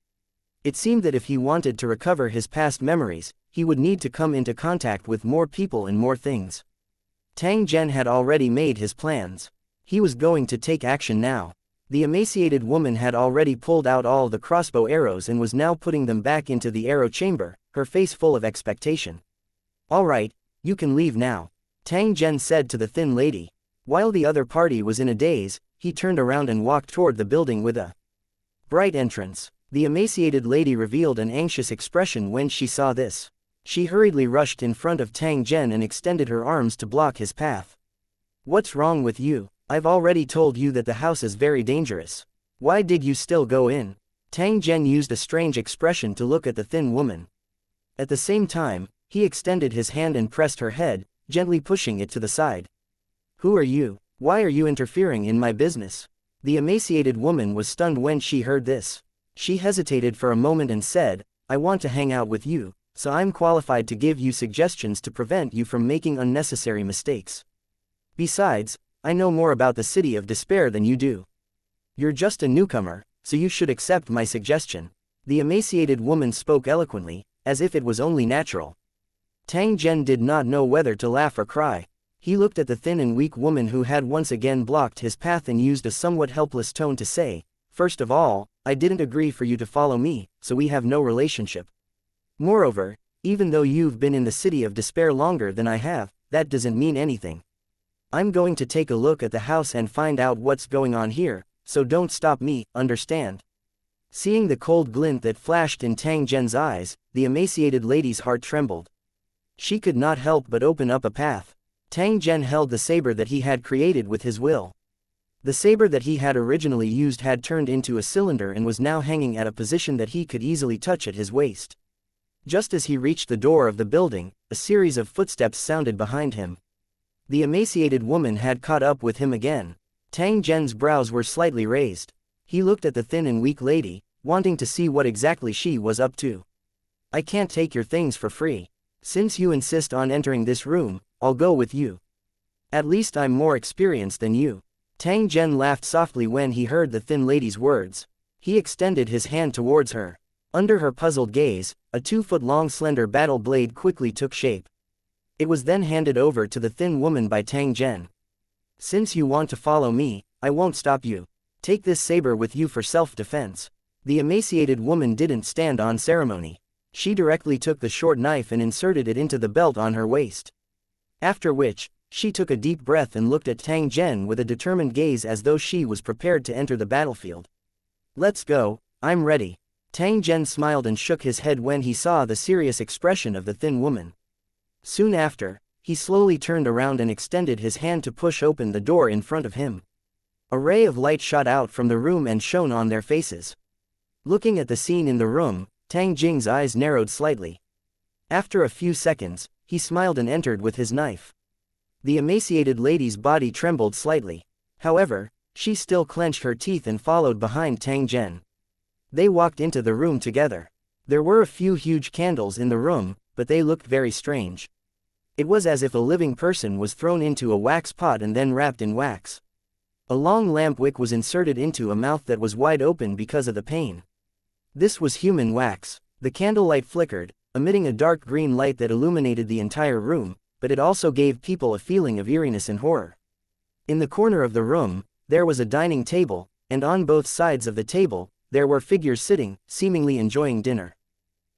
It seemed that if he wanted to recover his past memories, he would need to come into contact with more people and more things. Tang Zhen had already made his plans. He was going to take action now. The emaciated woman had already pulled out all the crossbow arrows and was now putting them back into the arrow chamber, her face full of expectation. "All right, you can leave now," Tang Zhen said to the thin lady. While the other party was in a daze, he turned around and walked toward the building with a bright entrance. The emaciated lady revealed an anxious expression when she saw this. She hurriedly rushed in front of Tang Zhen and extended her arms to block his path. "What's wrong with you? I've already told you that the house is very dangerous. Why did you still go in?" Tang Zhen used a strange expression to look at the thin woman. At the same time, he extended his hand and pressed her head, gently pushing it to the side. "Who are you? Why are you interfering in my business?" The emaciated woman was stunned when she heard this. She hesitated for a moment and said, "I want to hang out with you, so I'm qualified to give you suggestions to prevent you from making unnecessary mistakes. Besides, I know more about the city of despair than you do. You're just a newcomer, so you should accept my suggestion." The emaciated woman spoke eloquently, as if it was only natural. Tang Zhen did not know whether to laugh or cry. He looked at the thin and weak woman who had once again blocked his path and used a somewhat helpless tone to say, "First of all, I didn't agree for you to follow me, so we have no relationship. Moreover, even though you've been in the city of despair longer than I have, that doesn't mean anything. I'm going to take a look at the house and find out what's going on here, so don't stop me, understand?" Seeing the cold glint that flashed in Tang Zhen's eyes, the emaciated lady's heart trembled. She could not help but open up a path. Tang Zhen held the saber that he had created with his will. The saber that he had originally used had turned into a cylinder and was now hanging at a position that he could easily touch at his waist. Just as he reached the door of the building, a series of footsteps sounded behind him. The emaciated woman had caught up with him again. Tang Zhen's brows were slightly raised. He looked at the thin and weak lady, wanting to see what exactly she was up to. "I can't take your things for free. Since you insist on entering this room, I'll go with you. At least I'm more experienced than you." Tang Zhen laughed softly when he heard the thin lady's words. He extended his hand towards her. Under her puzzled gaze, a 2-foot-long slender battle blade quickly took shape. It was then handed over to the thin woman by Tang Zhen. "Since you want to follow me, I won't stop you. Take this saber with you for self-defense." The emaciated woman didn't stand on ceremony. She directly took the short knife and inserted it into the belt on her waist. After which, she took a deep breath and looked at Tang Zhen with a determined gaze as though she was prepared to enter the battlefield. "Let's go, I'm ready." Tang Zhen smiled and shook his head when he saw the serious expression of the thin woman. Soon after, he slowly turned around and extended his hand to push open the door in front of him. A ray of light shot out from the room and shone on their faces. Looking at the scene in the room, Tang Jing's eyes narrowed slightly. After a few seconds, he smiled and entered with his knife. The emaciated lady's body trembled slightly. However, she still clenched her teeth and followed behind Tang Zhen. They walked into the room together. There were a few huge candles in the room, but they looked very strange. It was as if a living person was thrown into a wax pot and then wrapped in wax. A long lamp wick was inserted into a mouth that was wide open because of the pain. This was human wax. The candlelight flickered, emitting a dark green light that illuminated the entire room, but it also gave people a feeling of eeriness and horror. In the corner of the room, there was a dining table, and on both sides of the table, there were figures sitting, seemingly enjoying dinner.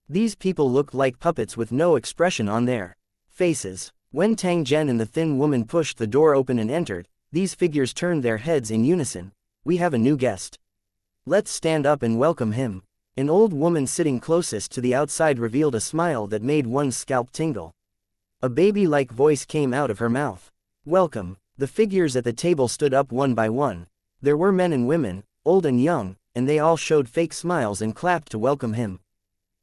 These people looked like puppets with no expression on their faces. When Tang Zhen and the thin woman pushed the door open and entered, these figures turned their heads in unison. "We have a new guest. Let's stand up and welcome him." An old woman sitting closest to the outside revealed a smile that made one's scalp tingle. A baby-like voice came out of her mouth. "Welcome." The figures at the table stood up one by one. There were men and women, old and young, and they all showed fake smiles and clapped to welcome him.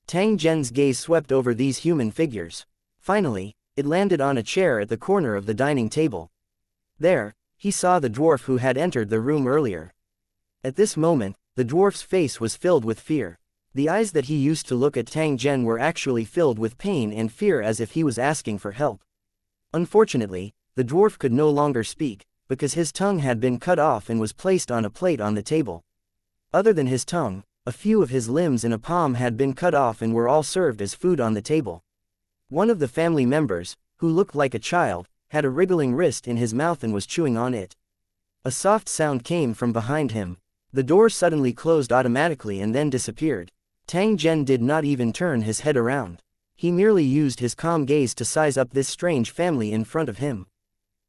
Tang Zhen's gaze swept over these human figures. Finally, it landed on a chair at the corner of the dining table. There, he saw the dwarf who had entered the room earlier. At this moment, the dwarf's face was filled with fear. The eyes that he used to look at Tang Zhen were actually filled with pain and fear, as if he was asking for help. Unfortunately, the dwarf could no longer speak, because his tongue had been cut off and was placed on a plate on the table. Other than his tongue, a few of his limbs and a palm had been cut off and were all served as food on the table. One of the family members, who looked like a child, had a wriggling wrist in his mouth and was chewing on it. A soft sound came from behind him. The door suddenly closed automatically and then disappeared. Tang Zhen did not even turn his head around. He merely used his calm gaze to size up this strange family in front of him.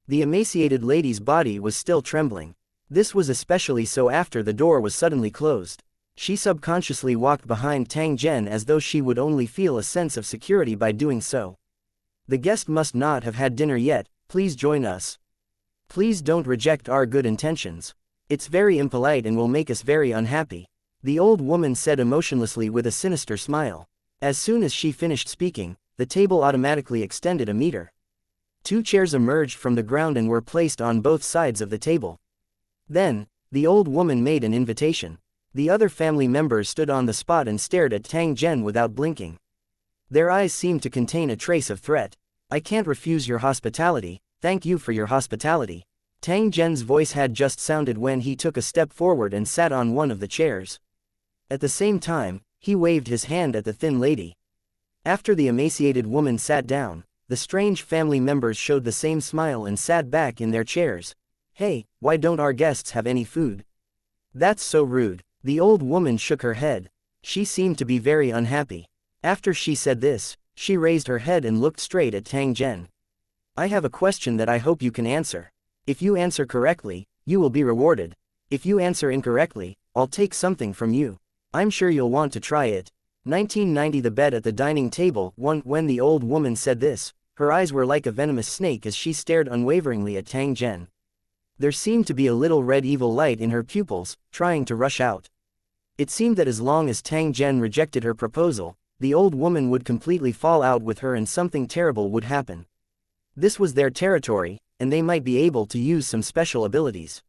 The emaciated lady's body was still trembling. This was especially so after the door was suddenly closed. She subconsciously walked behind Tang Zhen as though she would only feel a sense of security by doing so. "The guest must not have had dinner yet, please join us. Please don't reject our good intentions. It's very impolite and will make us very unhappy," the old woman said emotionlessly with a sinister smile. As soon as she finished speaking, the table automatically extended a meter. 2 chairs emerged from the ground and were placed on both sides of the table. Then, the old woman made an invitation. The other family members stood on the spot and stared at Tang Zhen without blinking. Their eyes seemed to contain a trace of threat. "I can't refuse your hospitality, thank you for your hospitality." Tang Zhen's voice had just sounded when he took a step forward and sat on one of the chairs. At the same time, he waved his hand at the thin lady. After the emaciated woman sat down, the strange family members showed the same smile and sat back in their chairs. "Hey, why don't our guests have any food?" "That's so rude." The old woman shook her head. She seemed to be very unhappy. After she said this, she raised her head and looked straight at Tang Zhen. "I have a question that I hope you can answer. If you answer correctly, you will be rewarded. If you answer incorrectly, I'll take something from you. I'm sure you'll want to try it." 1990 The bed at the dining table. When the old woman said this, her eyes were like a venomous snake as she stared unwaveringly at Tang Zhen. There seemed to be a little red evil light in her pupils, trying to rush out. It seemed that as long as Tang Zhen rejected her proposal, the old woman would completely fall out with her and something terrible would happen. This was their territory, and they might be able to use some special abilities.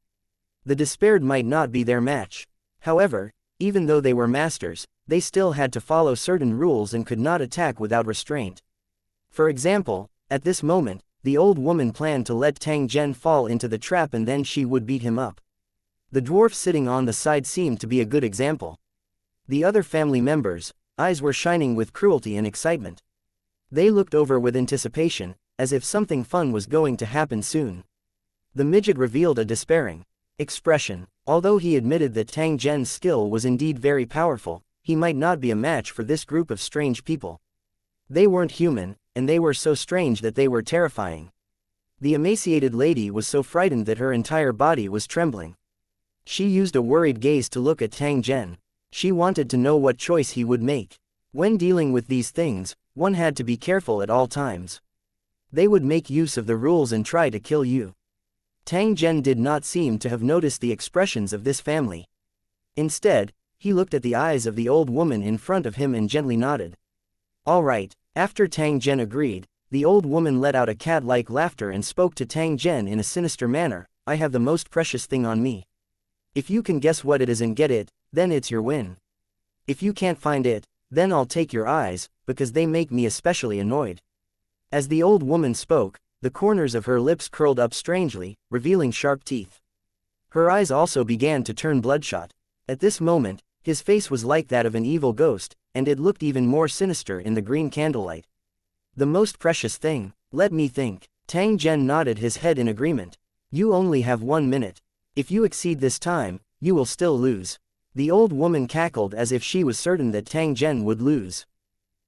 The despaired might not be their match. However, even though they were masters, they still had to follow certain rules and could not attack without restraint. For example, at this moment, the old woman planned to let Tang Zhen fall into the trap and then she would beat him up. The dwarf sitting on the side seemed to be a good example. The other family members' eyes were shining with cruelty and excitement. They looked over with anticipation, as if something fun was going to happen soon. The midget revealed a despairing expression. Although he admitted that Tang Zhen's skill was indeed very powerful, he might not be a match for this group of strange people. They weren't human, and they were so strange that they were terrifying. The emaciated lady was so frightened that her entire body was trembling. She used a worried gaze to look at Tang Zhen. She wanted to know what choice he would make. When dealing with these things, one had to be careful at all times. They would make use of the rules and try to kill you. Tang Zhen did not seem to have noticed the expressions of this family. Instead, he looked at the eyes of the old woman in front of him and gently nodded. "All right." After Tang Zhen agreed, the old woman let out a cat-like laughter and spoke to Tang Zhen in a sinister manner. "I have the most precious thing on me. If you can guess what it is and get it, then it's your win. If you can't find it, then I'll take your eyes, because they make me especially annoyed." As the old woman spoke, the corners of her lips curled up strangely, revealing sharp teeth. Her eyes also began to turn bloodshot. At this moment, his face was like that of an evil ghost, and it looked even more sinister in the green candlelight. "The most precious thing, let me think." Tang Zhen nodded his head in agreement. You only have 1 minute. If you exceed this time, you will still lose. The old woman cackled as if she was certain that Tang Zhen would lose.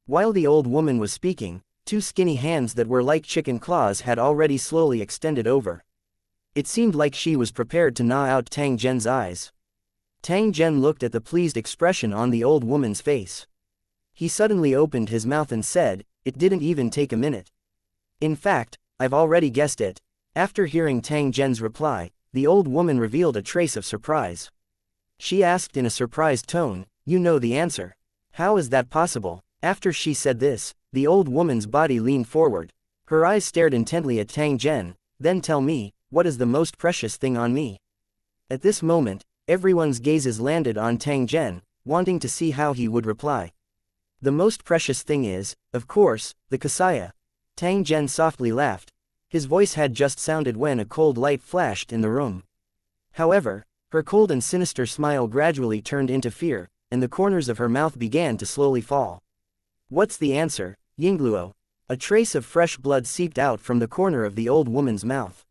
While the old woman was speaking, 2 skinny hands that were like chicken claws had already slowly extended over. It seemed like she was prepared to gnaw out Tang Zhen's eyes. Tang Zhen looked at the pleased expression on the old woman's face. He suddenly opened his mouth and said, "It didn't even take a minute. In fact, I've already guessed it." After hearing Tang Zhen's reply, the old woman revealed a trace of surprise. She asked in a surprised tone, "You know the answer. How is that possible?" After she said this, the old woman's body leaned forward. Her eyes stared intently at Tang Zhen. "Then tell me, what is the most precious thing on me?" At this moment, everyone's gazes landed on Tang Zhen, wanting to see how he would reply. "The most precious thing is, of course, the xianxia." Tang Zhen softly laughed. His voice had just sounded when a cold light flashed in the room. However, her cold and sinister smile gradually turned into fear, and the corners of her mouth began to slowly fall. "What's the answer, Yingluo?" A trace of fresh blood seeped out from the corner of the old woman's mouth.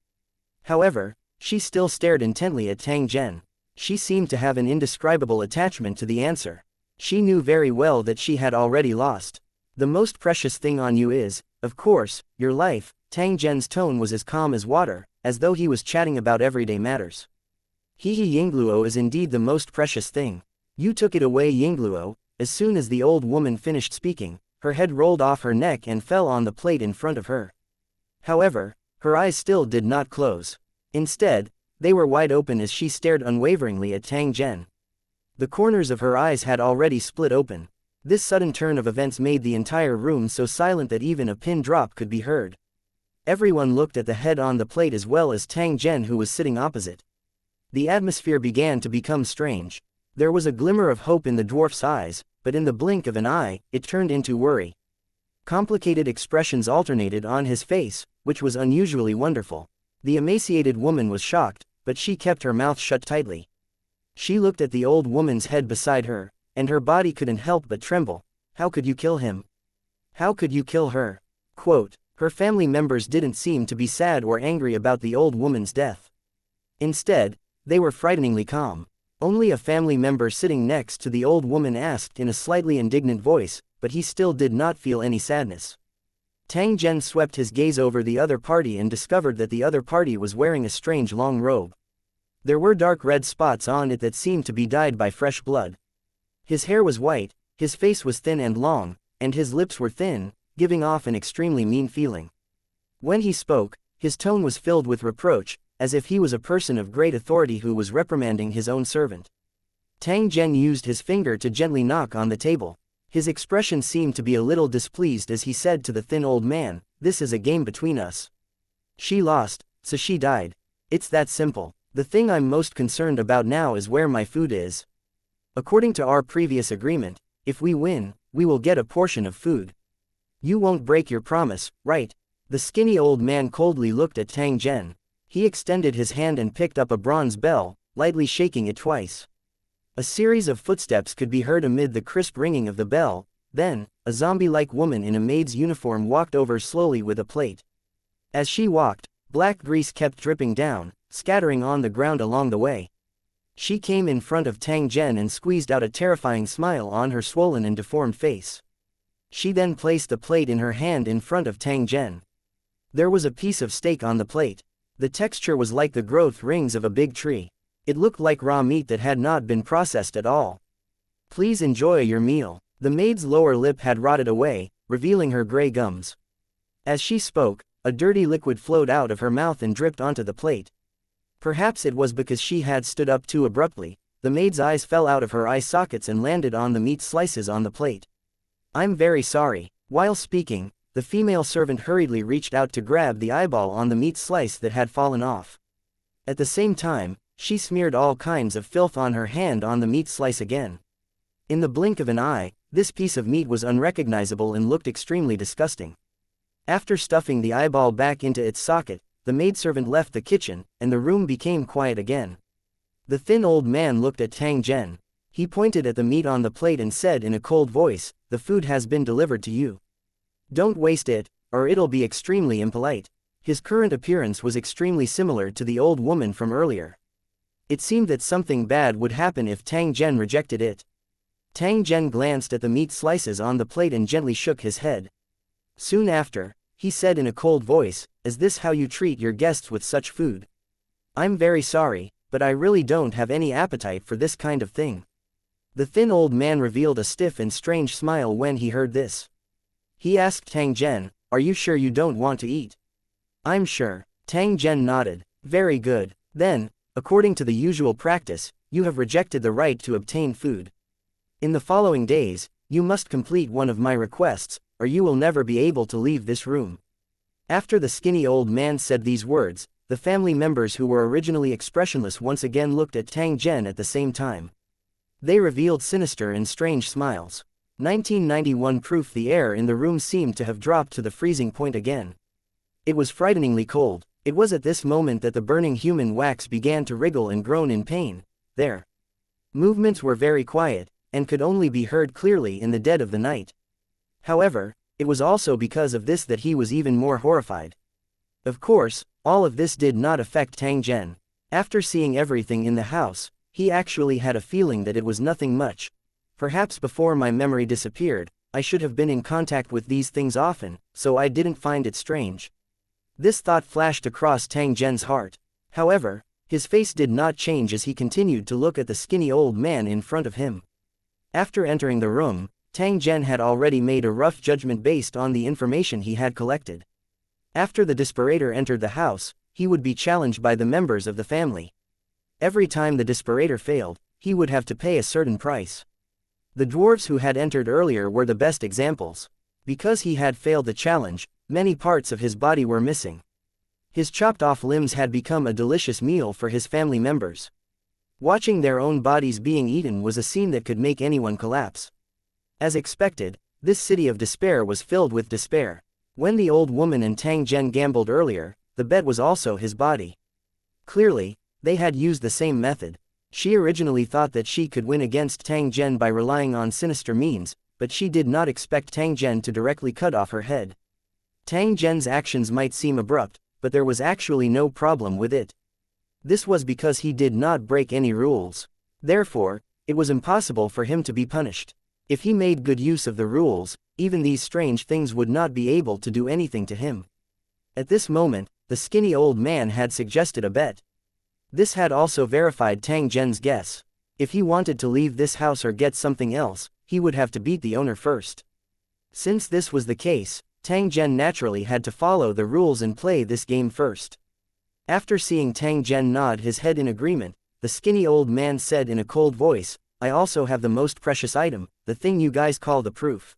However, she still stared intently at Tang Zhen. She seemed to have an indescribable attachment to the answer. She knew very well that she had already lost. "The most precious thing on you is, of course, your life." Tang Zhen's tone was as calm as water, as though he was chatting about everyday matters. "He Yingluo is indeed the most precious thing. You took it away, Yingluo." As soon as the old woman finished speaking, her head rolled off her neck and fell on the plate in front of her. However, her eyes still did not close. Instead, they were wide open as she stared unwaveringly at Tang Zhen. The corners of her eyes had already split open. This sudden turn of events made the entire room so silent that even a pin drop could be heard. Everyone looked at the head on the plate as well as Tang Zhen, who was sitting opposite. The atmosphere began to become strange. There was a glimmer of hope in the dwarf's eyes, but in the blink of an eye, it turned into worry. Complicated expressions alternated on his face, which was unusually wonderful. The emaciated woman was shocked, but she kept her mouth shut tightly. She looked at the old woman's head beside her, and her body couldn't help but tremble. "How could you kill him? How could you kill her?" Quote, her family members didn't seem to be sad or angry about the old woman's death. Instead, they were frighteningly calm. Only a family member sitting next to the old woman asked in a slightly indignant voice, but he still did not feel any sadness. Tang Zhen swept his gaze over the other party and discovered that the other party was wearing a strange long robe. There were dark red spots on it that seemed to be dyed by fresh blood. His hair was white, his face was thin and long, and his lips were thin, giving off an extremely mean feeling. When he spoke, his tone was filled with reproach, as if he was a person of great authority who was reprimanding his own servant. Tang Zhen used his finger to gently knock on the table. His expression seemed to be a little displeased as he said to the thin old man, "This is a game between us. She lost, so she died. It's that simple. The thing I'm most concerned about now is where my food is. According to our previous agreement, if we win, we will get a portion of food. You won't break your promise, right?" The skinny old man coldly looked at Tang Zhen. He extended his hand and picked up a bronze bell, lightly shaking it twice. A series of footsteps could be heard amid the crisp ringing of the bell. Then, a zombie-like woman in a maid's uniform walked over slowly with a plate. As she walked, black grease kept dripping down, scattering on the ground along the way. She came in front of Tang Zhen and squeezed out a terrifying smile on her swollen and deformed face. She then placed the plate in her hand in front of Tang Zhen. There was a piece of steak on the plate. The texture was like the growth rings of a big tree. It looked like raw meat that had not been processed at all. "Please enjoy your meal." The maid's lower lip had rotted away, revealing her gray gums. As she spoke, a dirty liquid flowed out of her mouth and dripped onto the plate. Perhaps it was because she had stood up too abruptly. The maid's eyes fell out of her eye sockets and landed on the meat slices on the plate. "I'm very sorry." While speaking, the female servant hurriedly reached out to grab the eyeball on the meat slice that had fallen off. At the same time, she smeared all kinds of filth on her hand on the meat slice again. In the blink of an eye, this piece of meat was unrecognizable and looked extremely disgusting. After stuffing the eyeball back into its socket, the maidservant left the kitchen, and the room became quiet again. The thin old man looked at Tang Zhen. He pointed at the meat on the plate and said in a cold voice, "The food has been delivered to you. Don't waste it, or it'll be extremely impolite." His current appearance was extremely similar to the old woman from earlier. It seemed that something bad would happen if Tang Zhen rejected it. Tang Zhen glanced at the meat slices on the plate and gently shook his head. Soon after, he said in a cold voice, "Is this how you treat your guests with such food? I'm very sorry, but I really don't have any appetite for this kind of thing." The thin old man revealed a stiff and strange smile when he heard this. He asked Tang Zhen, "Are you sure you don't want to eat?" "I'm sure." Tang Zhen nodded. "Very good. Then, according to the usual practice, you have rejected the right to obtain food. In the following days, you must complete one of my requests, or you will never be able to leave this room." After the skinny old man said these words, the family members who were originally expressionless once again looked at Tang Zhen at the same time. They revealed sinister and strange smiles. 1991 proof. The air in the room seemed to have dropped to the freezing point again. It was frighteningly cold. It was at this moment that the burning human wax began to wriggle and groan in pain. Their movements were very quiet, and could only be heard clearly in the dead of the night. However, it was also because of this that he was even more horrified. Of course, all of this did not affect Tang Zhen. After seeing everything in the house, he actually had a feeling that it was nothing much. Perhaps before my memory disappeared, I should have been in contact with these things often, so I didn't find it strange. This thought flashed across Tang Zhen's heart. However, his face did not change as he continued to look at the skinny old man in front of him. After entering the room, Tang Zhen had already made a rough judgment based on the information he had collected. After the Disparator entered the house, he would be challenged by the members of the family. Every time the Disparator failed, he would have to pay a certain price. The dwarves who had entered earlier were the best examples. Because he had failed the challenge, many parts of his body were missing. His chopped-off limbs had become a delicious meal for his family members. Watching their own bodies being eaten was a scene that could make anyone collapse. As expected, this city of despair was filled with despair. When the old woman and Tang Zhen gambled earlier, the bet was also his body. Clearly, they had used the same method. She originally thought that she could win against Tang Zhen by relying on sinister means, but she did not expect Tang Zhen to directly cut off her head. Tang Zhen's actions might seem abrupt, but there was actually no problem with it. This was because he did not break any rules. Therefore, it was impossible for him to be punished. If he made good use of the rules, even these strange things would not be able to do anything to him. At this moment, the skinny old man had suggested a bet. This had also verified Tang Zhen's guess. If he wanted to leave this house or get something else, he would have to beat the owner first. Since this was the case, Tang Zhen naturally had to follow the rules and play this game first. After seeing Tang Zhen nod his head in agreement, the skinny old man said in a cold voice, "I also have the most precious item, the thing you guys call the proof.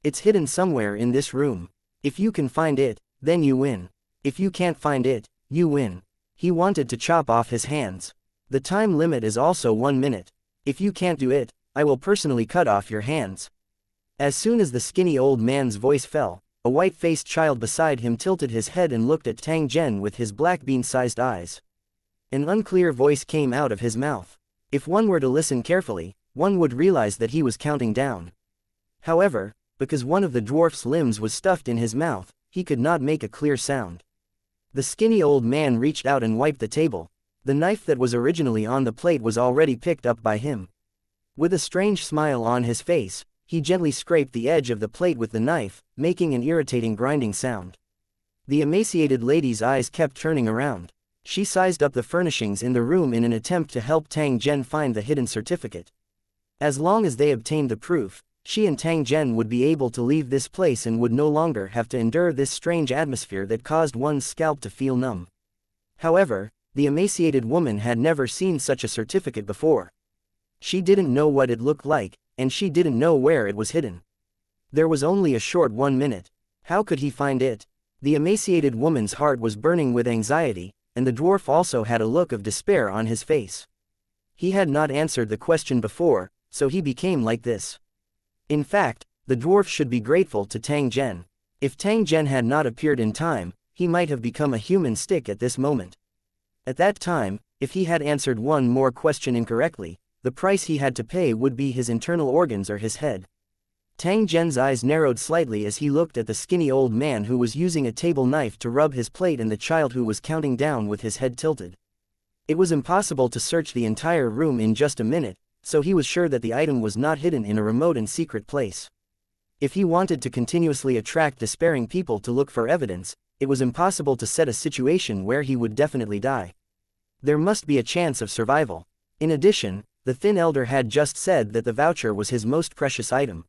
It's hidden somewhere in this room. If you can find it, then you win. If you can't find it, you win." He wanted to chop off his hands. The time limit is also 1 minute. If you can't do it, I will personally cut off your hands. As soon as the skinny old man's voice fell, a white-faced child beside him tilted his head and looked at Tang Zhen with his black bean-sized eyes. An unclear voice came out of his mouth. If one were to listen carefully, one would realize that he was counting down. However, because one of the dwarf's limbs was stuffed in his mouth, he could not make a clear sound. The skinny old man reached out and wiped the table. The knife that was originally on the plate was already picked up by him. With a strange smile on his face, he gently scraped the edge of the plate with the knife, making an irritating grinding sound. The emaciated lady's eyes kept turning around. She sized up the furnishings in the room in an attempt to help Tang Zhen find the hidden certificate. As long as they obtained the proof, she and Tang Zhen would be able to leave this place and would no longer have to endure this strange atmosphere that caused one's scalp to feel numb. However, the emaciated woman had never seen such a certificate before. She didn't know what it looked like, and she didn't know where it was hidden. There was only a short 1 minute. How could he find it? The emaciated woman's heart was burning with anxiety, and the dwarf also had a look of despair on his face. He had not answered the question before, so he became like this. In fact, the dwarf should be grateful to Tang Zhen. If Tang Zhen had not appeared in time, he might have become a human stick at this moment. At that time, if he had answered one more question incorrectly, the price he had to pay would be his internal organs or his head. Tang Zhen's eyes narrowed slightly as he looked at the skinny old man who was using a table knife to rub his plate and the child who was counting down with his head tilted. It was impossible to search the entire room in just a minute, so he was sure that the item was not hidden in a remote and secret place. If he wanted to continuously attract despairing people to look for evidence, it was impossible to set a situation where he would definitely die. There must be a chance of survival. In addition, the thin elder had just said that the voucher was his most precious item.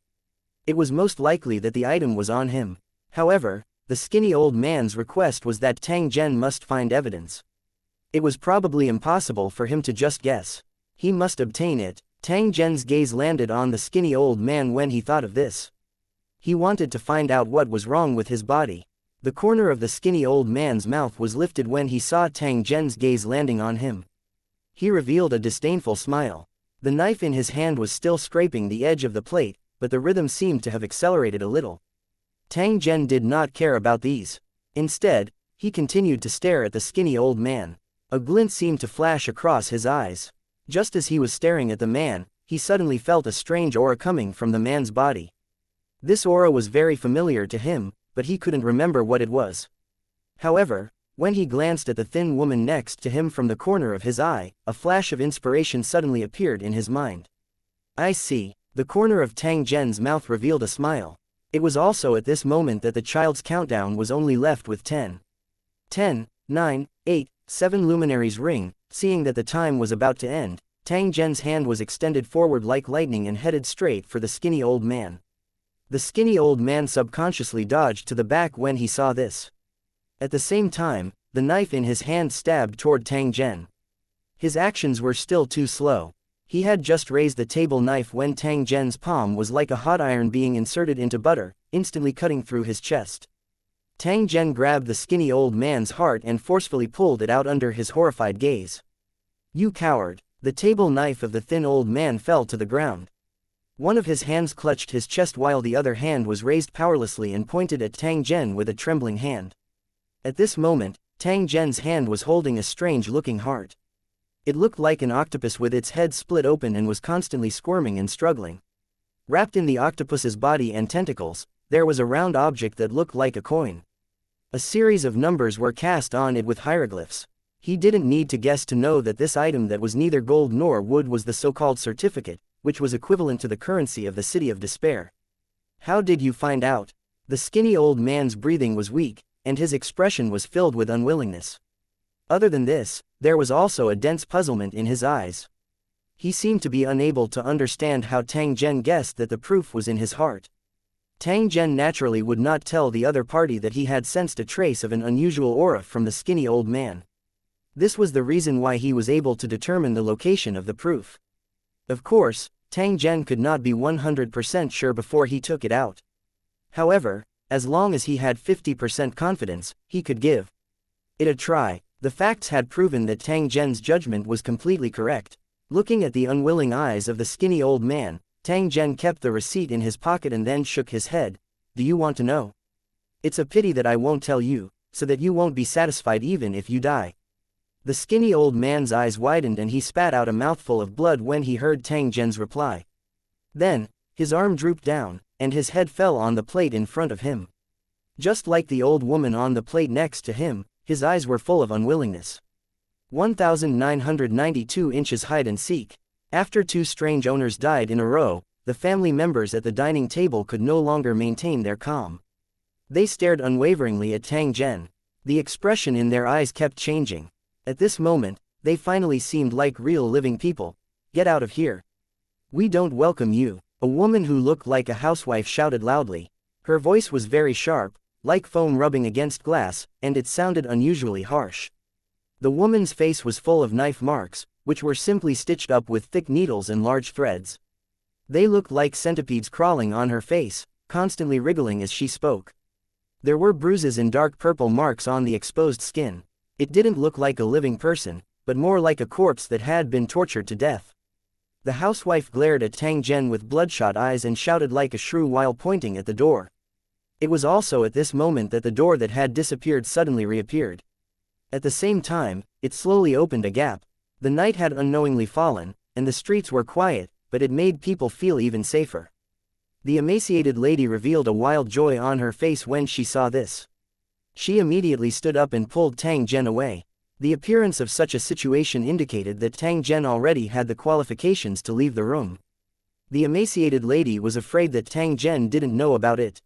It was most likely that the item was on him. However, the skinny old man's request was that Tang Zhen must find evidence. It was probably impossible for him to just guess. He must obtain it. Tang Zhen's gaze landed on the skinny old man when he thought of this. He wanted to find out what was wrong with his body. The corner of the skinny old man's mouth was lifted when he saw Tang Zhen's gaze landing on him. He revealed a disdainful smile. The knife in his hand was still scraping the edge of the plate, but the rhythm seemed to have accelerated a little. Tang Zhen did not care about these. Instead, he continued to stare at the skinny old man. A glint seemed to flash across his eyes. Just as he was staring at the man, he suddenly felt a strange aura coming from the man's body. This aura was very familiar to him, but he couldn't remember what it was. However, when he glanced at the thin woman next to him from the corner of his eye, a flash of inspiration suddenly appeared in his mind. I see. The corner of Tang Zhen's mouth revealed a smile. It was also at this moment that the child's countdown was only left with 10. 10, 9, 8, 7 luminaries ring. Seeing that the time was about to end, Tang Zhen's hand was extended forward like lightning and headed straight for the skinny old man. The skinny old man subconsciously dodged to the back when he saw this. At the same time, the knife in his hand stabbed toward Tang Zhen. His actions were still too slow. He had just raised the table knife when Tang Zhen's palm was like a hot iron being inserted into butter, instantly cutting through his chest. Tang Zhen grabbed the skinny old man's heart and forcefully pulled it out under his horrified gaze. You coward! The table knife of the thin old man fell to the ground. One of his hands clutched his chest while the other hand was raised powerlessly and pointed at Tang Zhen with a trembling hand. At this moment, Tang Zhen's hand was holding a strange-looking heart. It looked like an octopus with its head split open and was constantly squirming and struggling. Wrapped in the octopus's body and tentacles, there was a round object that looked like a coin. A series of numbers were cast on it with hieroglyphs. He didn't need to guess to know that this item that was neither gold nor wood was the so-called certificate, which was equivalent to the currency of the City of Despair. How did you find out? The skinny old man's breathing was weak, and his expression was filled with unwillingness. Other than this, there was also a dense puzzlement in his eyes. He seemed to be unable to understand how Tang Zhen guessed that the proof was in his heart. Tang Zhen naturally would not tell the other party that he had sensed a trace of an unusual aura from the skinny old man. This was the reason why he was able to determine the location of the proof. Of course, Tang Zhen could not be 100% sure before he took it out. However, as long as he had 50% confidence, he could give it a try. The facts had proven that Tang Zhen's judgment was completely correct. Looking at the unwilling eyes of the skinny old man, Tang Zhen kept the receipt in his pocket and then shook his head. Do you want to know? It's a pity that I won't tell you, so that you won't be satisfied even if you die. The skinny old man's eyes widened and he spat out a mouthful of blood when he heard Tang Zhen's reply. Then, his arm drooped down, and his head fell on the plate in front of him. Just like the old woman on the plate next to him, his eyes were full of unwillingness. 1992 inches hide and seek. After two strange owners died in a row, the family members at the dining table could no longer maintain their calm. They stared unwaveringly at Tang Zhen. The expression in their eyes kept changing. At this moment, they finally seemed like real living people. Get out of here. We don't welcome you. A woman who looked like a housewife shouted loudly. Her voice was very sharp, like foam rubbing against glass, and it sounded unusually harsh. The woman's face was full of knife marks, which were simply stitched up with thick needles and large threads. They looked like centipedes crawling on her face, constantly wriggling as she spoke. There were bruises and dark purple marks on the exposed skin. It didn't look like a living person, but more like a corpse that had been tortured to death. The housewife glared at Tang Zhen with bloodshot eyes and shouted like a shrew while pointing at the door. It was also at this moment that the door that had disappeared suddenly reappeared. At the same time, it slowly opened a gap. The night had unknowingly fallen, and the streets were quiet, but it made people feel even safer. The emaciated lady revealed a wild joy on her face when she saw this. She immediately stood up and pulled Tang Zhen away. The appearance of such a situation indicated that Tang Zhen already had the qualifications to leave the room. The emaciated lady was afraid that Tang Zhen didn't know about it.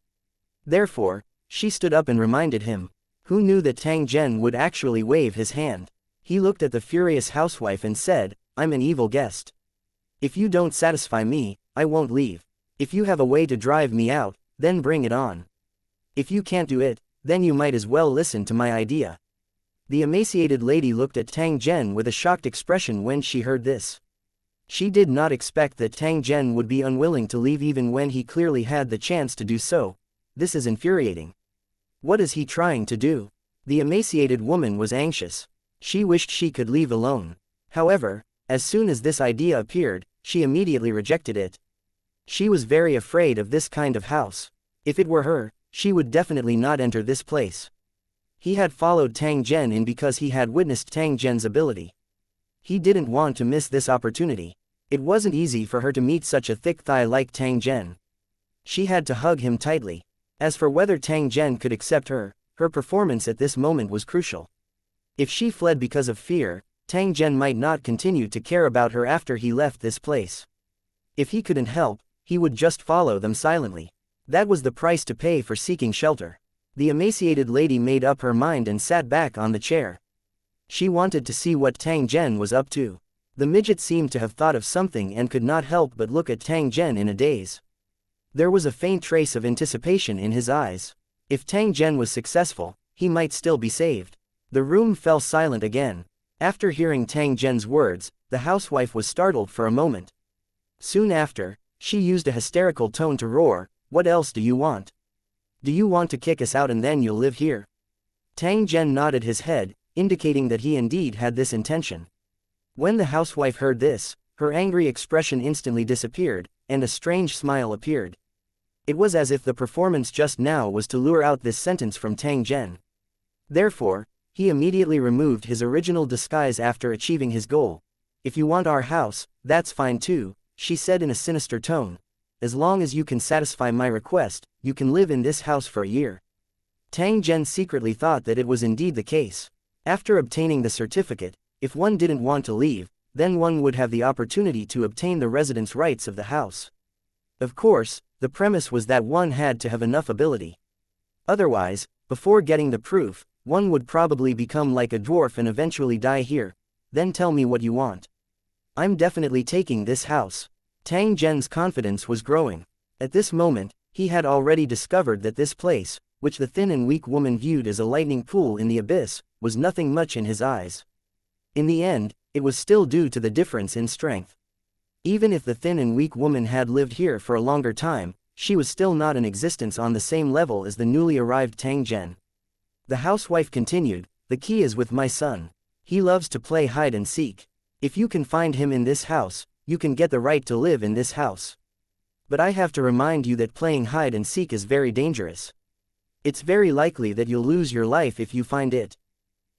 Therefore, she stood up and reminded him. Who knew that Tang Zhen would actually wave his hand? He looked at the furious housewife and said, I'm an evil guest. If you don't satisfy me, I won't leave. If you have a way to drive me out, then bring it on. If you can't do it, then you might as well listen to my idea. The emaciated lady looked at Tang Zhen with a shocked expression when she heard this. She did not expect that Tang Zhen would be unwilling to leave even when he clearly had the chance to do so. This is infuriating. What is he trying to do? The emaciated woman was anxious. She wished she could leave alone. However, as soon as this idea appeared, she immediately rejected it. She was very afraid of this kind of house. If it were her, she would definitely not enter this place. He had followed Tang Zhen in because he had witnessed Tang Zhen's ability. He didn't want to miss this opportunity. It wasn't easy for her to meet such a thick thigh like Tang Zhen. She had to hug him tightly. As for whether Tang Zhen could accept her, her performance at this moment was crucial. If she fled because of fear, Tang Zhen might not continue to care about her after he left this place. If he couldn't help, he would just follow them silently. That was the price to pay for seeking shelter. The emaciated lady made up her mind and sat back on the chair. She wanted to see what Tang Zhen was up to. The midget seemed to have thought of something and could not help but look at Tang Zhen in a daze. There was a faint trace of anticipation in his eyes. If Tang Zhen was successful, he might still be saved. The room fell silent again. After hearing Tang Zhen's words, the housewife was startled for a moment. Soon after, she used a hysterical tone to roar, "What else do you want? Do you want to kick us out and then you'll live here?" Tang Zhen nodded his head, indicating that he indeed had this intention. When the housewife heard this, her angry expression instantly disappeared, and a strange smile appeared. It was as if the performance just now was to lure out this sentence from Tang Zhen. Therefore, he immediately removed his original disguise after achieving his goal. "If you want our house, that's fine too," she said in a sinister tone. "As long as you can satisfy my request, you can live in this house for a year." Tang Zhen secretly thought that it was indeed the case. After obtaining the certificate, if one didn't want to leave, then one would have the opportunity to obtain the residence rights of the house. Of course, the premise was that one had to have enough ability. Otherwise, before getting the proof, one would probably become like a dwarf and eventually die here. Then tell me what you want. I'm definitely taking this house. Tang Zhen's confidence was growing. At this moment, he had already discovered that this place, which the thin and weak woman viewed as a lightning pool in the abyss, was nothing much in his eyes. In the end, it was still due to the difference in strength. Even if the thin and weak woman had lived here for a longer time, she was still not in existence on the same level as the newly arrived Tang Zhen. The housewife continued, "The key is with my son. He loves to play hide and seek. If you can find him in this house, you can get the right to live in this house. But I have to remind you that playing hide and seek is very dangerous. It's very likely that you'll lose your life if you find it."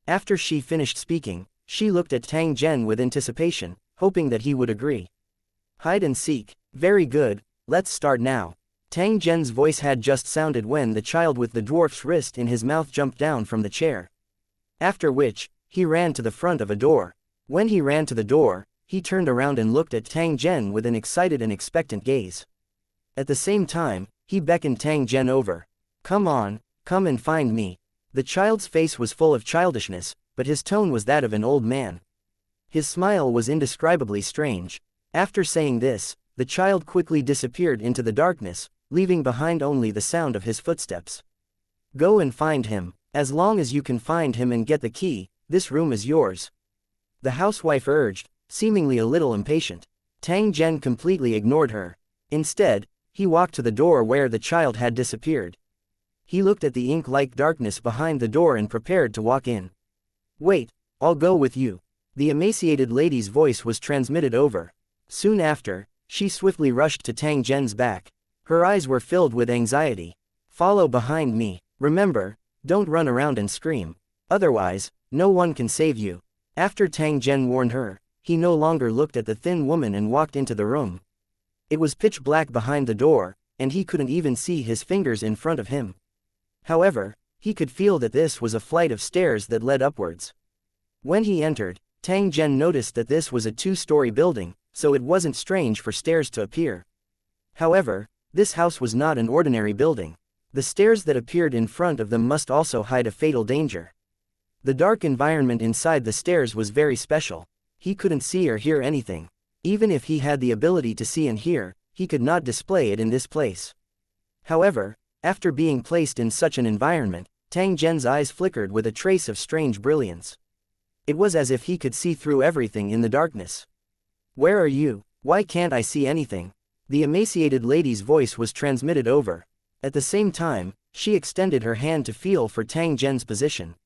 After she finished speaking, she looked at Tang Zhen with anticipation, hoping that he would agree. "Hide and seek, very good, let's start now." Tang Zhen's voice had just sounded when the child with the dwarf's wrist in his mouth jumped down from the chair. After which, he ran to the front of a door. When he ran to the door, he turned around and looked at Tang Zhen with an excited and expectant gaze. At the same time, he beckoned Tang Zhen over. "Come on, come and find me." The child's face was full of childishness, but his tone was that of an old man. His smile was indescribably strange. After saying this, the child quickly disappeared into the darkness, leaving behind only the sound of his footsteps. "Go and find him. As long as you can find him and get the key, this room is yours," the housewife urged, seemingly a little impatient. Tang Zhen completely ignored her. Instead, he walked to the door where the child had disappeared. He looked at the ink-like darkness behind the door and prepared to walk in. "Wait, I'll go with you." The emaciated lady's voice was transmitted over. Soon after, she swiftly rushed to Tang Zhen's back. Her eyes were filled with anxiety. "Follow behind me. Remember, don't run around and scream. Otherwise, no one can save you." After Tang Zhen warned her, he no longer looked at the thin woman and walked into the room. It was pitch black behind the door, and he couldn't even see his fingers in front of him. However, he could feel that this was a flight of stairs that led upwards. When he entered, Tang Zhen noticed that this was a two-story building, so it wasn't strange for stairs to appear. However, this house was not an ordinary building. The stairs that appeared in front of them must also hide a fatal danger. The dark environment inside the stairs was very special. He couldn't see or hear anything. Even if he had the ability to see and hear, he could not display it in this place. However, after being placed in such an environment, Tang Zhen's eyes flickered with a trace of strange brilliance. It was as if he could see through everything in the darkness. "Where are you? Why can't I see anything?" The emaciated lady's voice was transmitted over. At the same time, she extended her hand to feel for Tang Zhen's position.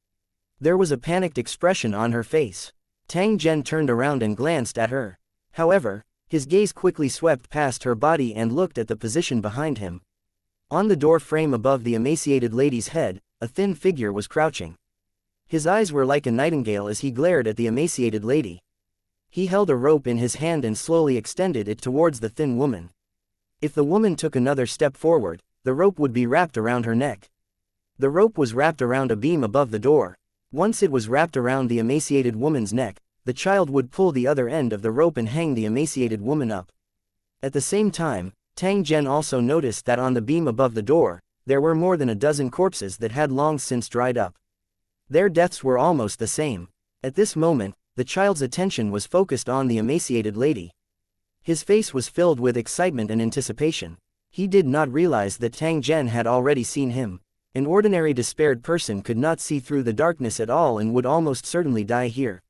There was a panicked expression on her face. Tang Zhen turned around and glanced at her. However, his gaze quickly swept past her body and looked at the position behind him. On the door frame above the emaciated lady's head, a thin figure was crouching. His eyes were like a nightingale as he glared at the emaciated lady. He held a rope in his hand and slowly extended it towards the thin woman. If the woman took another step forward, the rope would be wrapped around her neck. The rope was wrapped around a beam above the door. Once it was wrapped around the emaciated woman's neck, the child would pull the other end of the rope and hang the emaciated woman up. At the same time, Tang Zhen also noticed that on the beam above the door, there were more than a dozen corpses that had long since dried up. Their deaths were almost the same. At this moment, the child's attention was focused on the emaciated lady. His face was filled with excitement and anticipation. He did not realize that Tang Zhen had already seen him. An ordinary despaired person could not see through the darkness at all and would almost certainly die here.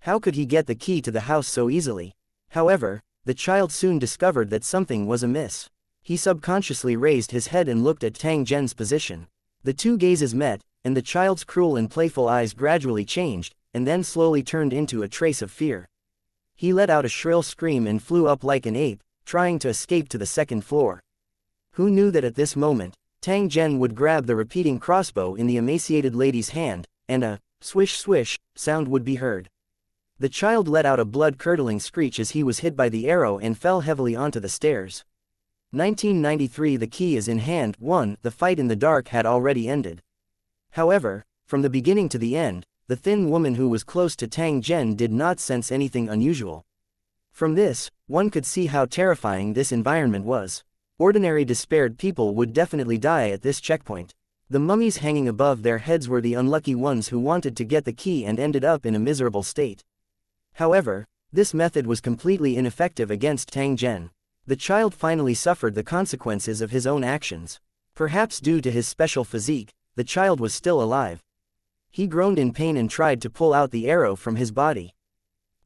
How could he get the key to the house so easily? However, the child soon discovered that something was amiss. He subconsciously raised his head and looked at Tang Zhen's position. The two gazes met, and the child's cruel and playful eyes gradually changed, and then slowly turned into a trace of fear. He let out a shrill scream and flew up like an ape, trying to escape to the second floor. Who knew that at this moment, Tang Zhen would grab the repeating crossbow in the emaciated lady's hand, and a swish swish sound would be heard. The child let out a blood-curdling screech as he was hit by the arrow and fell heavily onto the stairs. 1993. The key is in hand. 1. The fight in the dark had already ended. However, from the beginning to the end, the thin woman who was close to Tang Zhen did not sense anything unusual. From this, one could see how terrifying this environment was. Ordinary despaired people would definitely die at this checkpoint. The mummies hanging above their heads were the unlucky ones who wanted to get the key and ended up in a miserable state. However, this method was completely ineffective against Tang Zhen. The child finally suffered the consequences of his own actions. Perhaps due to his special physique, the child was still alive. He groaned in pain and tried to pull out the arrow from his body.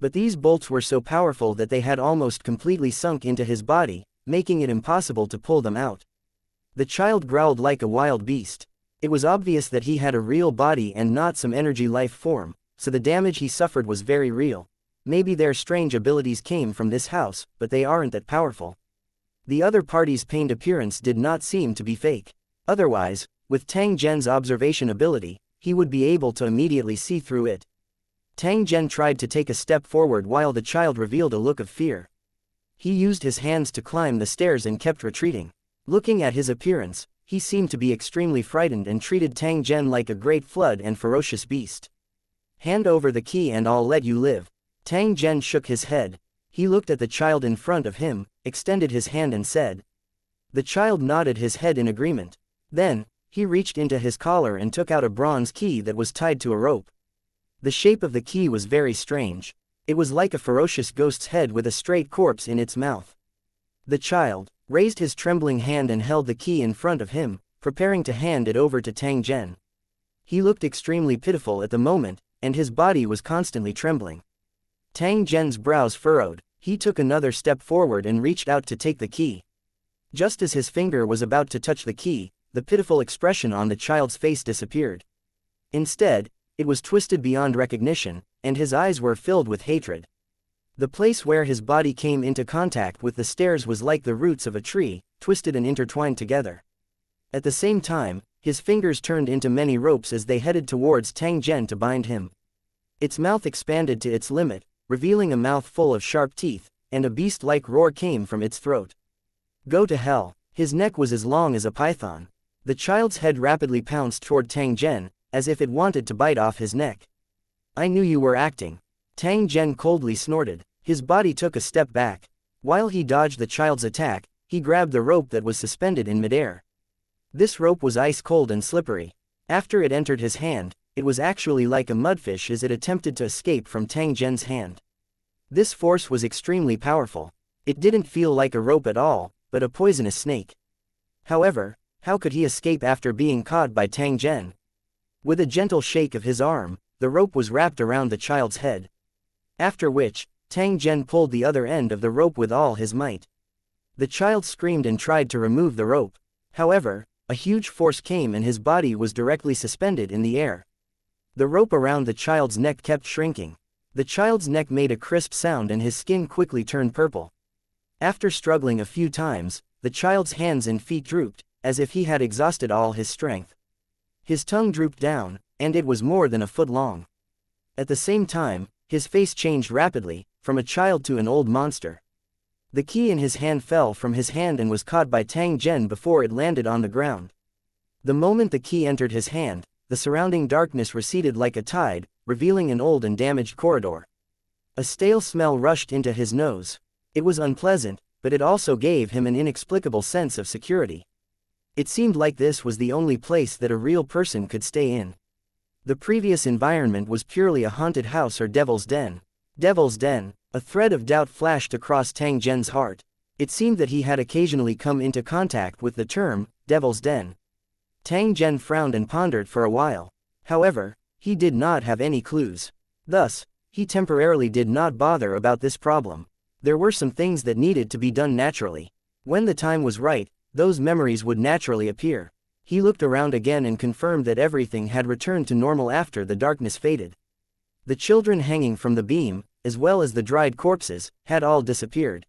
But these bolts were so powerful that they had almost completely sunk into his body, making it impossible to pull them out. The child growled like a wild beast. It was obvious that he had a real body and not some energy life form, so the damage he suffered was very real. Maybe their strange abilities came from this house, but they aren't that powerful. The other party's pained appearance did not seem to be fake. Otherwise, with Tang Zhen's observation ability, he would be able to immediately see through it. Tang Zhen tried to take a step forward while the child revealed a look of fear. He used his hands to climb the stairs and kept retreating. Looking at his appearance, he seemed to be extremely frightened and treated Tang Zhen like a great flood and ferocious beast. "Hand over the key and I'll let you live." Tang Zhen shook his head. He looked at the child in front of him, extended his hand and said. The child nodded his head in agreement. Then, he reached into his collar and took out a bronze key that was tied to a rope. The shape of the key was very strange. It was like a ferocious ghost's head with a straight corpse in its mouth. The child raised his trembling hand and held the key in front of him, preparing to hand it over to Tang Zhen. He looked extremely pitiful at the moment, and his body was constantly trembling. Tang Zhen's brows furrowed. He took another step forward and reached out to take the key. Just as his finger was about to touch the key, the pitiful expression on the child's face disappeared. Instead, it was twisted beyond recognition, and his eyes were filled with hatred. The place where his body came into contact with the stairs was like the roots of a tree, twisted and intertwined together. At the same time, his fingers turned into many ropes as they headed towards Tang Zhen to bind him. Its mouth expanded to its limit, revealing a mouth full of sharp teeth, and a beast-like roar came from its throat. "Go to hell." His neck was as long as a python. The child's head rapidly pounced toward Tang Zhen, as if it wanted to bite off his neck. I knew you were acting. Tang Zhen coldly snorted. His body took a step back. While he dodged the child's attack, he grabbed the rope that was suspended in midair. This rope was ice cold and slippery. After it entered his hand, it was actually like a mudfish as it attempted to escape from Tang Zhen's hand. This force was extremely powerful. It didn't feel like a rope at all, but a poisonous snake. However, how could he escape after being caught by Tang Zhen? With a gentle shake of his arm, the rope was wrapped around the child's head. After which, Tang Zhen pulled the other end of the rope with all his might. The child screamed and tried to remove the rope. However, a huge force came and his body was directly suspended in the air. The rope around the child's neck kept shrinking. The child's neck made a crisp sound and his skin quickly turned purple. After struggling a few times, the child's hands and feet drooped, as if he had exhausted all his strength. His tongue drooped down, and it was more than a foot long. At the same time, his face changed rapidly, from a child to an old monster. The key in his hand fell from his hand and was caught by Tang Zhen before it landed on the ground. The moment the key entered his hand, the surrounding darkness receded like a tide, revealing an old and damaged corridor. A stale smell rushed into his nose. It was unpleasant, but it also gave him an inexplicable sense of security. It seemed like this was the only place that a real person could stay in. The previous environment was purely a haunted house or devil's den. Devil's den. A thread of doubt flashed across Tang Zhen's heart. It seemed that he had occasionally come into contact with the term, devil's den. Tang Zhen frowned and pondered for a while. However, he did not have any clues. Thus, he temporarily did not bother about this problem. There were some things that needed to be done naturally. When the time was right, those memories would naturally appear. He looked around again and confirmed that everything had returned to normal after the darkness faded. The children hanging from the beam, as well as the dried corpses, had all disappeared.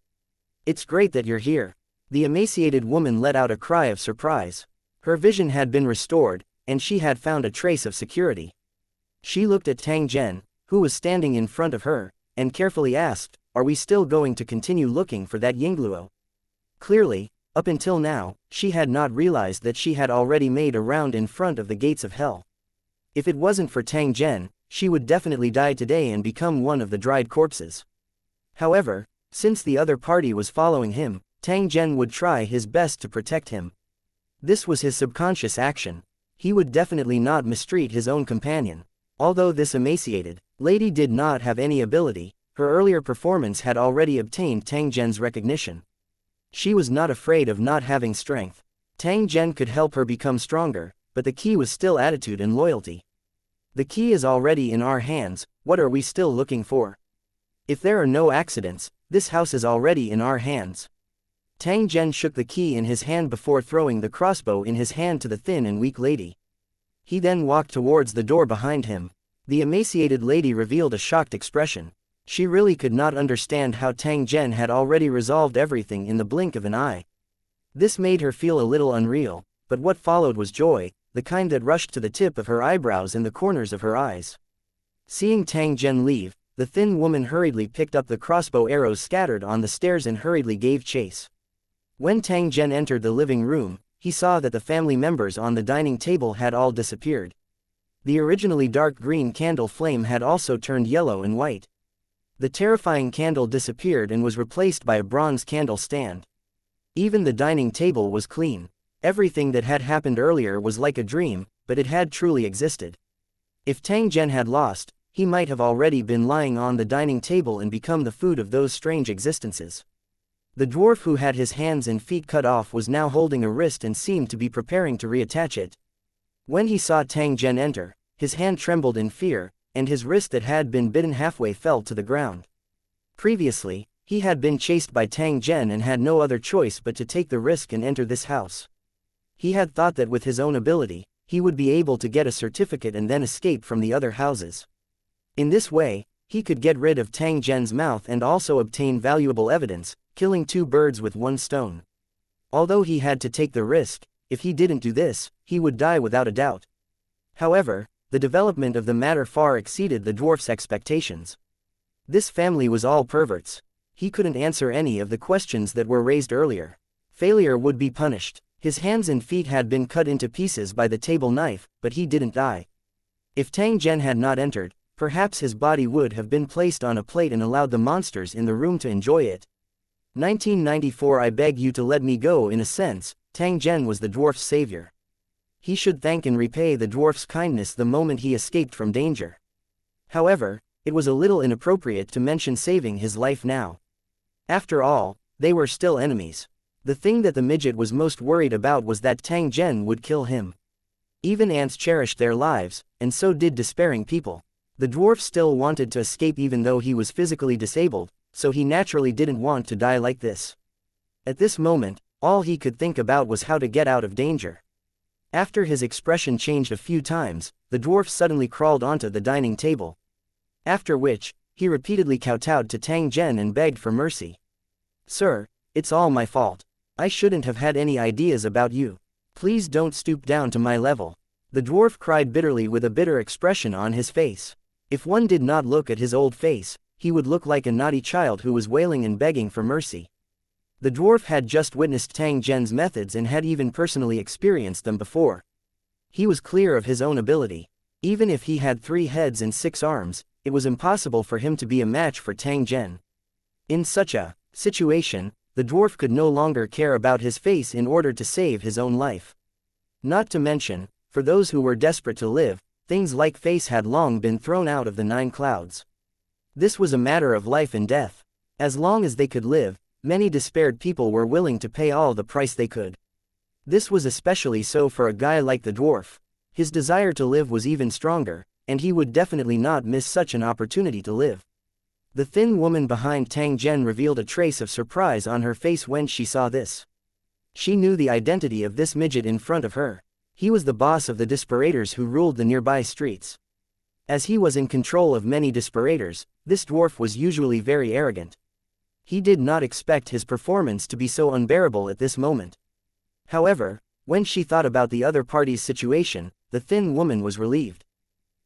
It's great that you're here. The emaciated woman let out a cry of surprise. Her vision had been restored, and she had found a trace of security. She looked at Tang Zhen, who was standing in front of her, and carefully asked, "Are we still going to continue looking for that Yingluo?" Clearly, up until now, she had not realized that she had already made a round in front of the gates of hell. If it wasn't for Tang Zhen, she would definitely die today and become one of the dried corpses. However, since the other party was following him, Tang Zhen would try his best to protect him. This was his subconscious action. He would definitely not mistreat his own companion. Although this emaciated lady did not have any ability, her earlier performance had already obtained Tang Zhen's recognition. She was not afraid of not having strength. Tang Zhen could help her become stronger, but the key was still attitude and loyalty. The key is already in our hands, what are we still looking for? If there are no accidents, this house is already in our hands. Tang Zhen shook the key in his hand before throwing the crossbow in his hand to the thin and weak lady. He then walked towards the door behind him. The emaciated lady revealed a shocked expression. She really could not understand how Tang Zhen had already resolved everything in the blink of an eye. This made her feel a little unreal, but what followed was joy, the kind that rushed to the tip of her eyebrows and the corners of her eyes. Seeing Tang Zhen leave, the thin woman hurriedly picked up the crossbow arrows scattered on the stairs and hurriedly gave chase. When Tang Zhen entered the living room, he saw that the family members on the dining table had all disappeared. The originally dark green candle flame had also turned yellow and white. The terrifying candle disappeared and was replaced by a bronze candle stand. Even the dining table was clean. Everything that had happened earlier was like a dream, but it had truly existed. If Tang Zhen had lost, he might have already been lying on the dining table and become the food of those strange existences. The dwarf who had his hands and feet cut off was now holding a wrist and seemed to be preparing to reattach it. When he saw Tang Zhen enter, his hand trembled in fear, and his wrist that had been bitten halfway fell to the ground. Previously, he had been chased by Tang Zhen and had no other choice but to take the risk and enter this house. He had thought that with his own ability, he would be able to get a certificate and then escape from the other houses. In this way, he could get rid of Tang Zhen's mouth and also obtain valuable evidence, killing two birds with one stone. Although he had to take the risk, if he didn't do this, he would die without a doubt. However, the development of the matter far exceeded the dwarf's expectations. This family was all perverts. He couldn't answer any of the questions that were raised earlier. Failure would be punished. His hands and feet had been cut into pieces by the table knife, but he didn't die. If Tang Zhen had not entered, perhaps his body would have been placed on a plate and allowed the monsters in the room to enjoy it. 1994 I beg you to let me go. In a sense, Tang Zhen was the dwarf's savior. He should thank and repay the dwarf's kindness the moment he escaped from danger. However, it was a little inappropriate to mention saving his life now. After all, they were still enemies. The thing that the midget was most worried about was that Tang Zhen would kill him. Even ants cherished their lives, and so did despairing people. The dwarf still wanted to escape even though he was physically disabled, so he naturally didn't want to die like this. At this moment, all he could think about was how to get out of danger. After his expression changed a few times, the dwarf suddenly crawled onto the dining table. After which, he repeatedly kowtowed to Tang Zhen and begged for mercy. "Sir, it's all my fault. I shouldn't have had any ideas about you. Please don't stoop down to my level." The dwarf cried bitterly with a bitter expression on his face. If one did not look at his old face, he would look like a naughty child who was wailing and begging for mercy. The dwarf had just witnessed Tang Zhen's methods and had even personally experienced them before. He was clear of his own ability. Even if he had 3 heads and 6 arms, it was impossible for him to be a match for Tang Zhen. In such a situation, the dwarf could no longer care about his face in order to save his own life. Not to mention, for those who were desperate to live, things like face had long been thrown out of the 9 clouds. This was a matter of life and death. As long as they could live, many despaired people were willing to pay all the price they could. This was especially so for a guy like the dwarf. His desire to live was even stronger, and he would definitely not miss such an opportunity to live. The thin woman behind Tang Zhen revealed a trace of surprise on her face when she saw this. She knew the identity of this midget in front of her. He was the boss of the desperators who ruled the nearby streets. As he was in control of many desperators, this dwarf was usually very arrogant. He did not expect his performance to be so unbearable at this moment. However, when she thought about the other party's situation, the thin woman was relieved.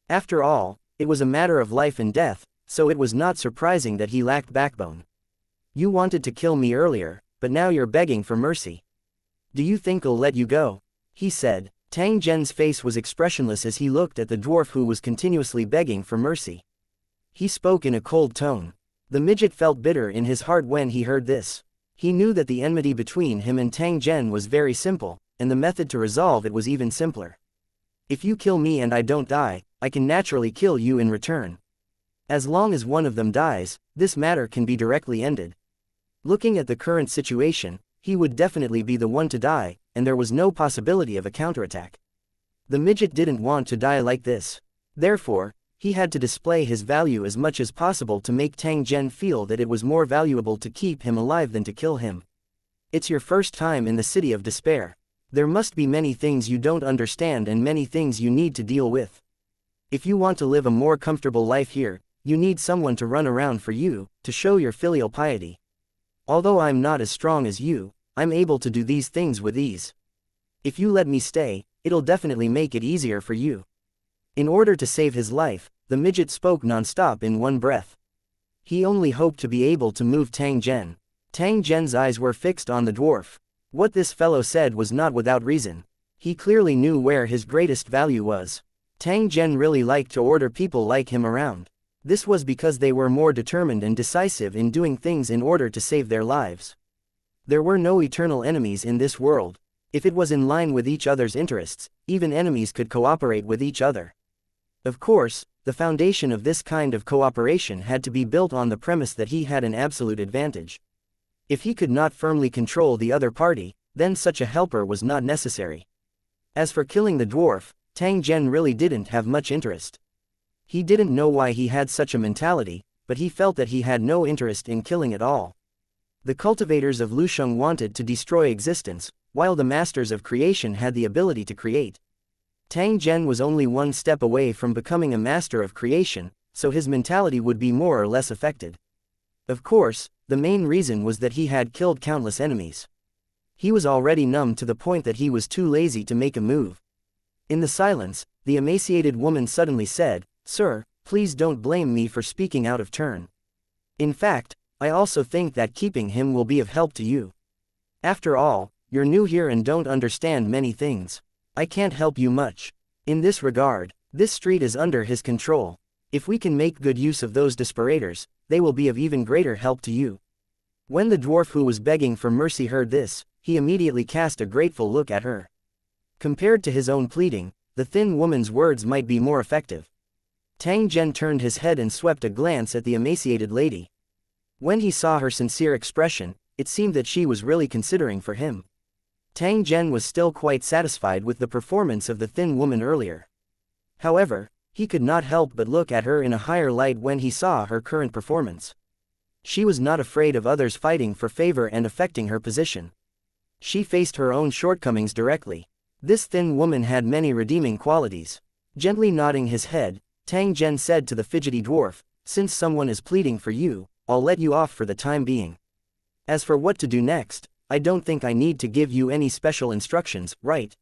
After all, it was a matter of life and death, so it was not surprising that he lacked backbone. "You wanted to kill me earlier, but now you're begging for mercy. Do you think I'll let you go?" he said. Tang Zhen's face was expressionless as he looked at the dwarf who was continuously begging for mercy. He spoke in a cold tone. The midget felt bitter in his heart when he heard this. He knew that the enmity between him and Tang Zhen was very simple, and the method to resolve it was even simpler. "If you kill me and I don't die, I can naturally kill you in return. As long as one of them dies, this matter can be directly ended." Looking at the current situation, he would definitely be the one to die, and there was no possibility of a counterattack. The midget didn't want to die like this. Therefore, he had to display his value as much as possible to make Tang Zhen feel that it was more valuable to keep him alive than to kill him. "It's your first time in the City of Despair. There must be many things you don't understand and many things you need to deal with. If you want to live a more comfortable life here, you need someone to run around for you, to show your filial piety. Although I'm not as strong as you, I'm able to do these things with ease. If you let me stay, it'll definitely make it easier for you." In order to save his life, the midget spoke non-stop in one breath. He only hoped to be able to move Tang Zhen. Tang Zhen's eyes were fixed on the dwarf. What this fellow said was not without reason. He clearly knew where his greatest value was. Tang Zhen really liked to order people like him around. This was because they were more determined and decisive in doing things in order to save their lives. There were no eternal enemies in this world. If it was in line with each other's interests, even enemies could cooperate with each other. Of course, the foundation of this kind of cooperation had to be built on the premise that he had an absolute advantage. If he could not firmly control the other party, then such a helper was not necessary. As for killing the dwarf, Tang Zhen really didn't have much interest. He didn't know why he had such a mentality, but he felt that he had no interest in killing at all. The cultivators of Lusheng wanted to destroy existence, while the masters of creation had the ability to create. Tang Zhen was only one step away from becoming a master of creation, so his mentality would be more or less affected. Of course, the main reason was that he had killed countless enemies. He was already numb to the point that he was too lazy to make a move. In the silence, the emaciated woman suddenly said, "Sir, please don't blame me for speaking out of turn. In fact, I also think that keeping him will be of help to you." After all, you're new here and don't understand many things. I can't help you much. In this regard, this street is under his control. If we can make good use of those desperators, they will be of even greater help to you." When the dwarf who was begging for mercy heard this, he immediately cast a grateful look at her. Compared to his own pleading, the thin woman's words might be more effective. Tang Zhen turned his head and swept a glance at the emaciated lady. When he saw her sincere expression, it seemed that she was really considering for him. Tang Zhen was still quite satisfied with the performance of the thin woman earlier. However, he could not help but look at her in a higher light when he saw her current performance. She was not afraid of others fighting for favor and affecting her position. She faced her own shortcomings directly. This thin woman had many redeeming qualities. Gently nodding his head, Tang Zhen said to the fidgety dwarf, "Since someone is pleading for you, I'll let you off for the time being. As for what to do next, I don't think I need to give you any special instructions, right?"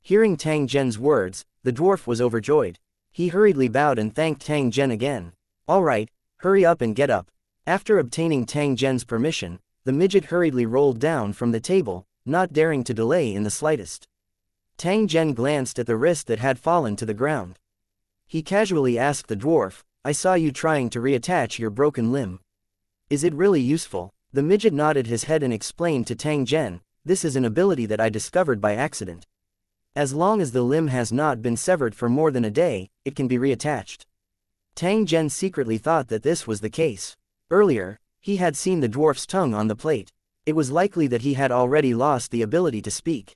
Hearing Tang Zhen's words, the dwarf was overjoyed. He hurriedly bowed and thanked Tang Zhen again. "All right, hurry up and get up." After obtaining Tang Zhen's permission, the midget hurriedly rolled down from the table, not daring to delay in the slightest. Tang Zhen glanced at the wrist that had fallen to the ground. He casually asked the dwarf, "I saw you trying to reattach your broken limb. Is it really useful?" The midget nodded his head and explained to Tang Zhen, "This is an ability that I discovered by accident. As long as the limb has not been severed for more than a day, it can be reattached." Tang Zhen secretly thought that this was the case. Earlier, he had seen the dwarf's tongue on the plate. It was likely that he had already lost the ability to speak.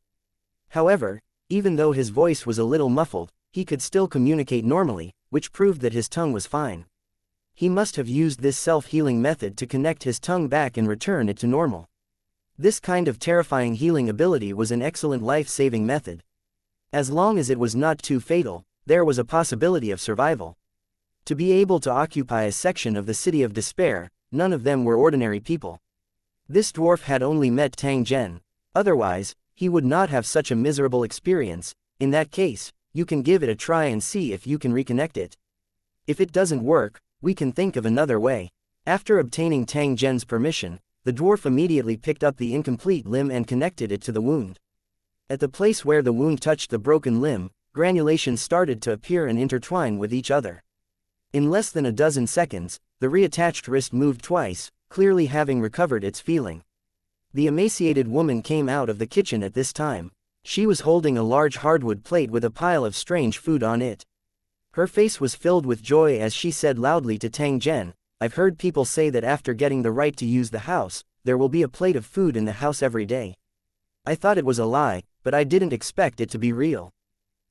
However, even though his voice was a little muffled, he could still communicate normally, which proved that his tongue was fine. He must have used this self-healing method to connect his tongue back and return it to normal. This kind of terrifying healing ability was an excellent life-saving method. As long as it was not too fatal, there was a possibility of survival. To be able to occupy a section of the City of Despair, none of them were ordinary people. This dwarf had only met Tang Zhen. Otherwise, he would not have such a miserable experience. In that case, you can give it a try and see if you can reconnect it. If it doesn't work, we can think of another way. After obtaining Tang Zhen's permission, the dwarf immediately picked up the incomplete limb and connected it to the wound. At the place where the wound touched the broken limb, granulations started to appear and intertwine with each other. In less than a dozen seconds, the reattached wrist moved twice, clearly having recovered its feeling. The emaciated woman came out of the kitchen at this time. She was holding a large hardwood plate with a pile of strange food on it. Her face was filled with joy as she said loudly to Tang Zhen, "I've heard people say that after getting the right to use the house, there will be a plate of food in the house every day. I thought it was a lie, but I didn't expect it to be real."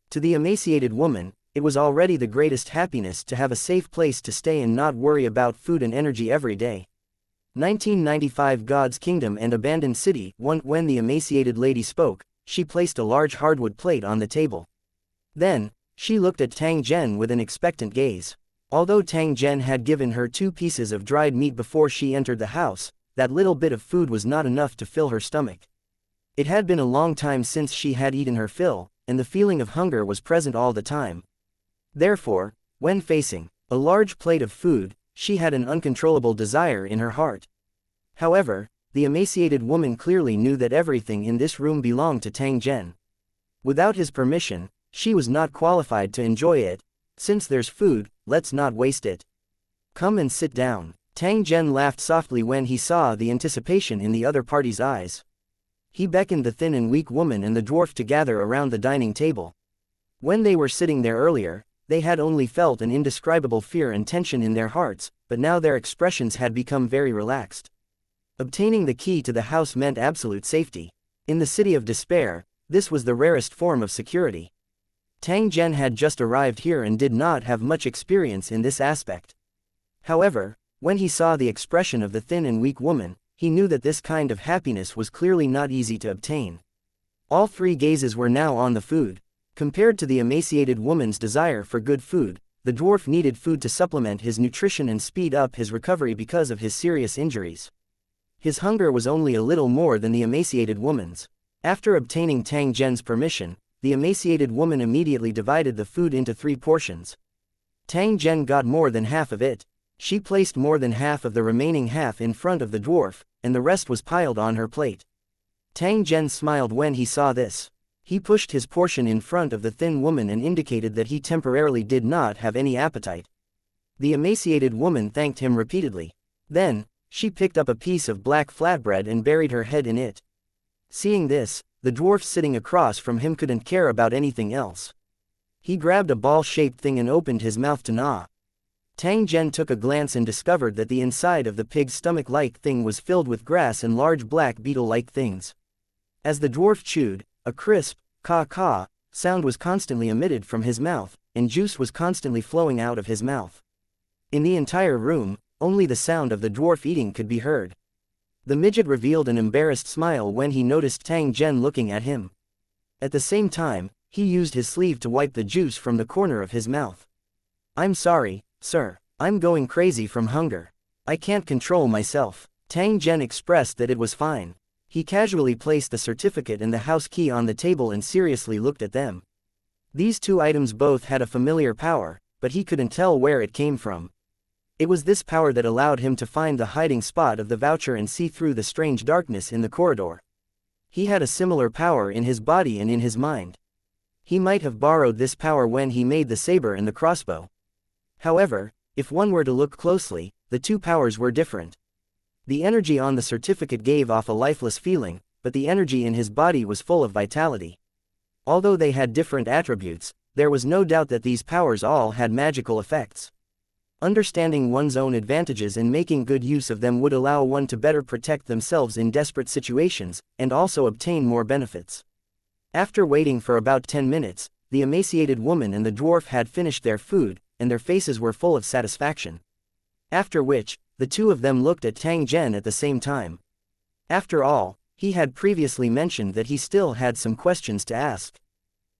To the emaciated woman, it was already the greatest happiness to have a safe place to stay and not worry about food and energy every day. 1995 God's Kingdom and Abandoned City. When the emaciated lady spoke, she placed a large hardwood plate on the table. Then, she looked at Tang Zhen with an expectant gaze. Although Tang Zhen had given her 2 pieces of dried meat before she entered the house, that little bit of food was not enough to fill her stomach. It had been a long time since she had eaten her fill, and the feeling of hunger was present all the time. Therefore, when facing a large plate of food, she had an uncontrollable desire in her heart. However, the emaciated woman clearly knew that everything in this room belonged to Tang Zhen. Without his permission, she was not qualified to enjoy it. "Since there's food, let's not waste it. Come and sit down." Tang Zhen laughed softly when he saw the anticipation in the other party's eyes. He beckoned the thin and weak woman and the dwarf to gather around the dining table. When they were sitting there earlier, they had only felt an indescribable fear and tension in their hearts, but now their expressions had become very relaxed. Obtaining the key to the house meant absolute safety. In the City of Despair, this was the rarest form of security. Tang Zhen had just arrived here and did not have much experience in this aspect. However, when he saw the expression of the thin and weak woman, he knew that this kind of happiness was clearly not easy to obtain. All 3 gazes were now on the food. Compared to the emaciated woman's desire for good food, the dwarf needed food to supplement his nutrition and speed up his recovery because of his serious injuries. His hunger was only a little more than the emaciated woman's. After obtaining Tang Zhen's permission, the emaciated woman immediately divided the food into 3 portions. Tang Zhen got more than half of it. She placed more than half of the remaining half in front of the dwarf, and the rest was piled on her plate. Tang Zhen smiled when he saw this. He pushed his portion in front of the thin woman and indicated that he temporarily did not have any appetite. The emaciated woman thanked him repeatedly. Then, she picked up a piece of black flatbread and buried her head in it. Seeing this, the dwarf sitting across from him couldn't care about anything else. He grabbed a ball-shaped thing and opened his mouth to gnaw. Tang Zhen took a glance and discovered that the inside of the pig's stomach-like thing was filled with grass and large black beetle-like things. As the dwarf chewed, a crisp, caw-caw, sound was constantly emitted from his mouth, and juice was constantly flowing out of his mouth. In the entire room, only the sound of the dwarf eating could be heard. The midget revealed an embarrassed smile when he noticed Tang Zhen looking at him. At the same time, he used his sleeve to wipe the juice from the corner of his mouth. "I'm sorry, sir. I'm going crazy from hunger. I can't control myself." Tang Zhen expressed that it was fine. He casually placed the certificate and the house key on the table and seriously looked at them. These two items both had a familiar power, but he couldn't tell where it came from. It was this power that allowed him to find the hiding spot of the voucher and see through the strange darkness in the corridor. He had a similar power in his body and in his mind. He might have borrowed this power when he made the saber and the crossbow. However, if one were to look closely, the two powers were different. The energy on the certificate gave off a lifeless feeling, but the energy in his body was full of vitality. Although they had different attributes, there was no doubt that these powers all had magical effects. Understanding one's own advantages and making good use of them would allow one to better protect themselves in desperate situations, and also obtain more benefits. After waiting for about 10 minutes, the emaciated woman and the dwarf had finished their food, and their faces were full of satisfaction. After which, the two of them looked at Tang Zhen at the same time. After all, he had previously mentioned that he still had some questions to ask.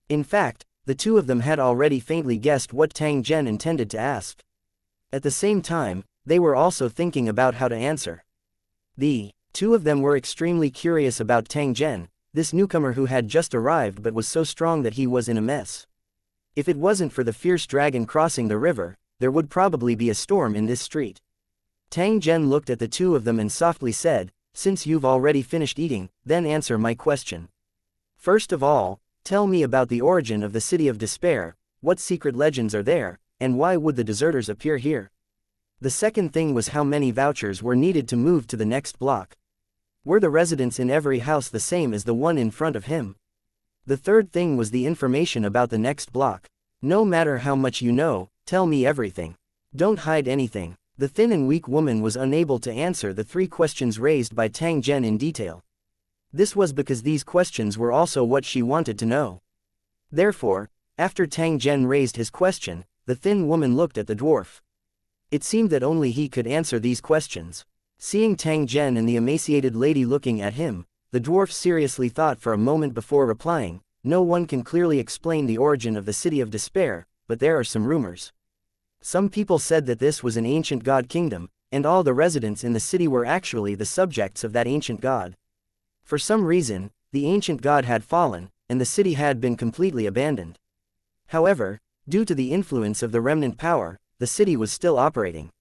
In fact, the two of them had already faintly guessed what Tang Zhen intended to ask. At the same time, they were also thinking about how to answer. The two of them were extremely curious about Tang Zhen, this newcomer who had just arrived but was so strong that he was in a mess. If it wasn't for the fierce dragon crossing the river, there would probably be a storm in this street. Tang Zhen looked at the two of them and softly said, "Since you've already finished eating, then answer my question. First of all, tell me about the origin of the City of Despair, what secret legends are there, and why would the deserters appear here? The second thing was how many vouchers were needed to move to the next block. Were the residents in every house the same as the one in front of him? The third thing was the information about the next block. No matter how much you know, tell me everything. Don't hide anything." The thin and weak woman was unable to answer the three questions raised by Tang Zhen in detail. This was because these questions were also what she wanted to know. Therefore, after Tang Zhen raised his question, the thin woman looked at the dwarf. It seemed that only he could answer these questions. Seeing Tang Zhen and the emaciated lady looking at him, the dwarf seriously thought for a moment before replying, "No one can clearly explain the origin of the City of Despair, but there are some rumors. Some people said that this was an ancient god kingdom, and all the residents in the city were actually the subjects of that ancient god. For some reason, the ancient god had fallen, and the city had been completely abandoned. However, due to the influence of the remnant power, the city was still operating.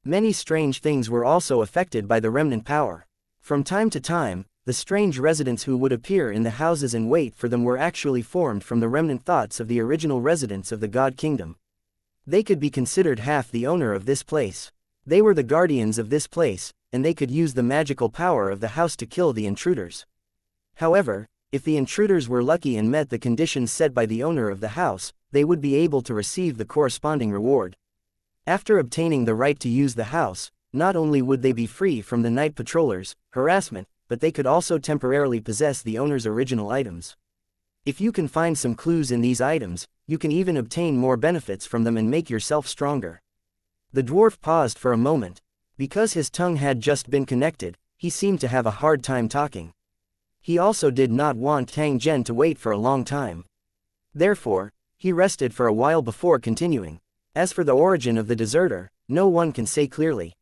Many strange things were also affected by the remnant power. From time to time, the strange residents who would appear in the houses and wait for them were actually formed from the remnant thoughts of the original residents of the god kingdom. They could be considered half the owner of this place. They were the guardians of this place, and they could use the magical power of the house to kill the intruders. However, if the intruders were lucky and met the conditions set by the owner of the house, they would be able to receive the corresponding reward. After obtaining the right to use the house, not only would they be free from the night patrollers' harassment, but they could also temporarily possess the owner's original items. If you can find some clues in these items, you can even obtain more benefits from them and make yourself stronger." The dwarf paused for a moment. Because his tongue had just been connected, he seemed to have a hard time talking. He also did not want Tang Zhen to wait for a long time. Therefore, he rested for a while before continuing. "As for the origin of the deserter, no one can say clearly.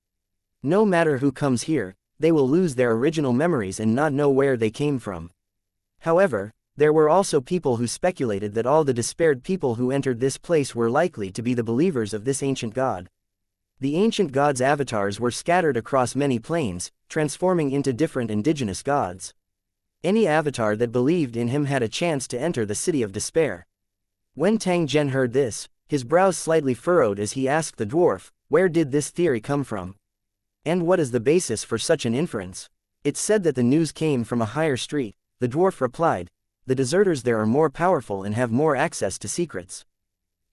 No matter who comes here, they will lose their original memories and not know where they came from. However, there were also people who speculated that all the despaired people who entered this place were likely to be the believers of this ancient god. The ancient god's avatars were scattered across many planes, transforming into different indigenous gods. Any avatar that believed in him had a chance to enter the city of despair. When Tang Zhen heard this, his brows slightly furrowed as he asked the dwarf, where did this theory come from? And what is the basis for such an inference? It's said that the news came from a higher street, the dwarf replied. The deserters there are more powerful and have more access to secrets.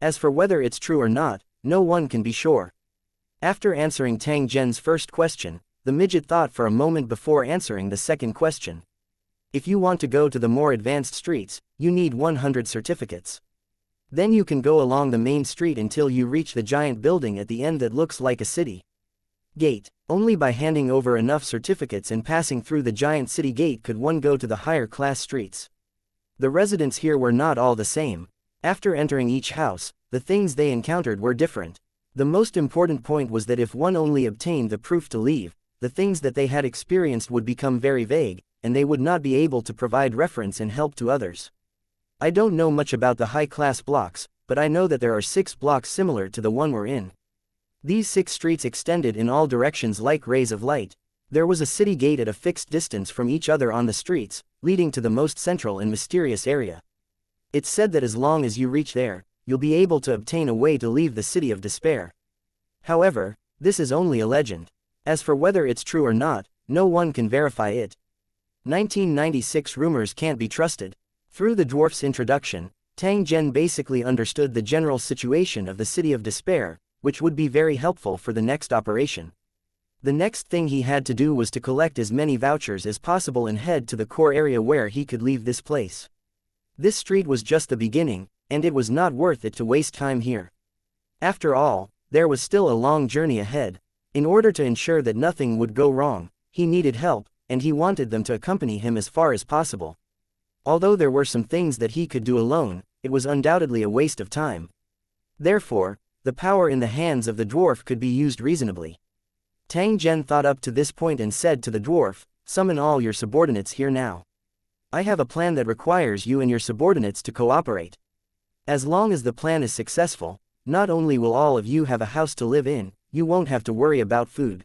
As for whether it's true or not, no one can be sure. After answering Tang Zhen's first question, the midget thought for a moment before answering the second question. If you want to go to the more advanced streets, you need 100 certificates. Then you can go along the main street until you reach the giant building at the end that looks like a city gate. Only by handing over enough certificates and passing through the giant city gate could one go to the higher class streets. The residents here were not all the same. After entering each house, the things they encountered were different. The most important point was that if one only obtained the proof to leave, the things that they had experienced would become very vague, and they would not be able to provide reference and help to others. I don't know much about the high-class blocks, but I know that there are 6 blocks similar to the one we're in. These 6 streets extended in all directions like rays of light. There was a city gate at a fixed distance from each other on the streets, leading to the most central and mysterious area. It's said that as long as you reach there, you'll be able to obtain a way to leave the city of despair. However, this is only a legend. As for whether it's true or not, no one can verify it. 1996 rumors can't be trusted. Through the dwarf's introduction, Tang Zhen basically understood the general situation of the city of despair, which would be very helpful for the next operation. The next thing he had to do was to collect as many vouchers as possible and head to the core area where he could leave this place. This street was just the beginning, and it was not worth it to waste time here. After all, there was still a long journey ahead. In order to ensure that nothing would go wrong, he needed help, and he wanted them to accompany him as far as possible. Although there were some things that he could do alone, it was undoubtedly a waste of time. Therefore, the power in the hands of the dwarf could be used reasonably. Tang Zhen thought up to this point and said to the dwarf, summon all your subordinates here now. I have a plan that requires you and your subordinates to cooperate. As long as the plan is successful, not only will all of you have a house to live in, you won't have to worry about food.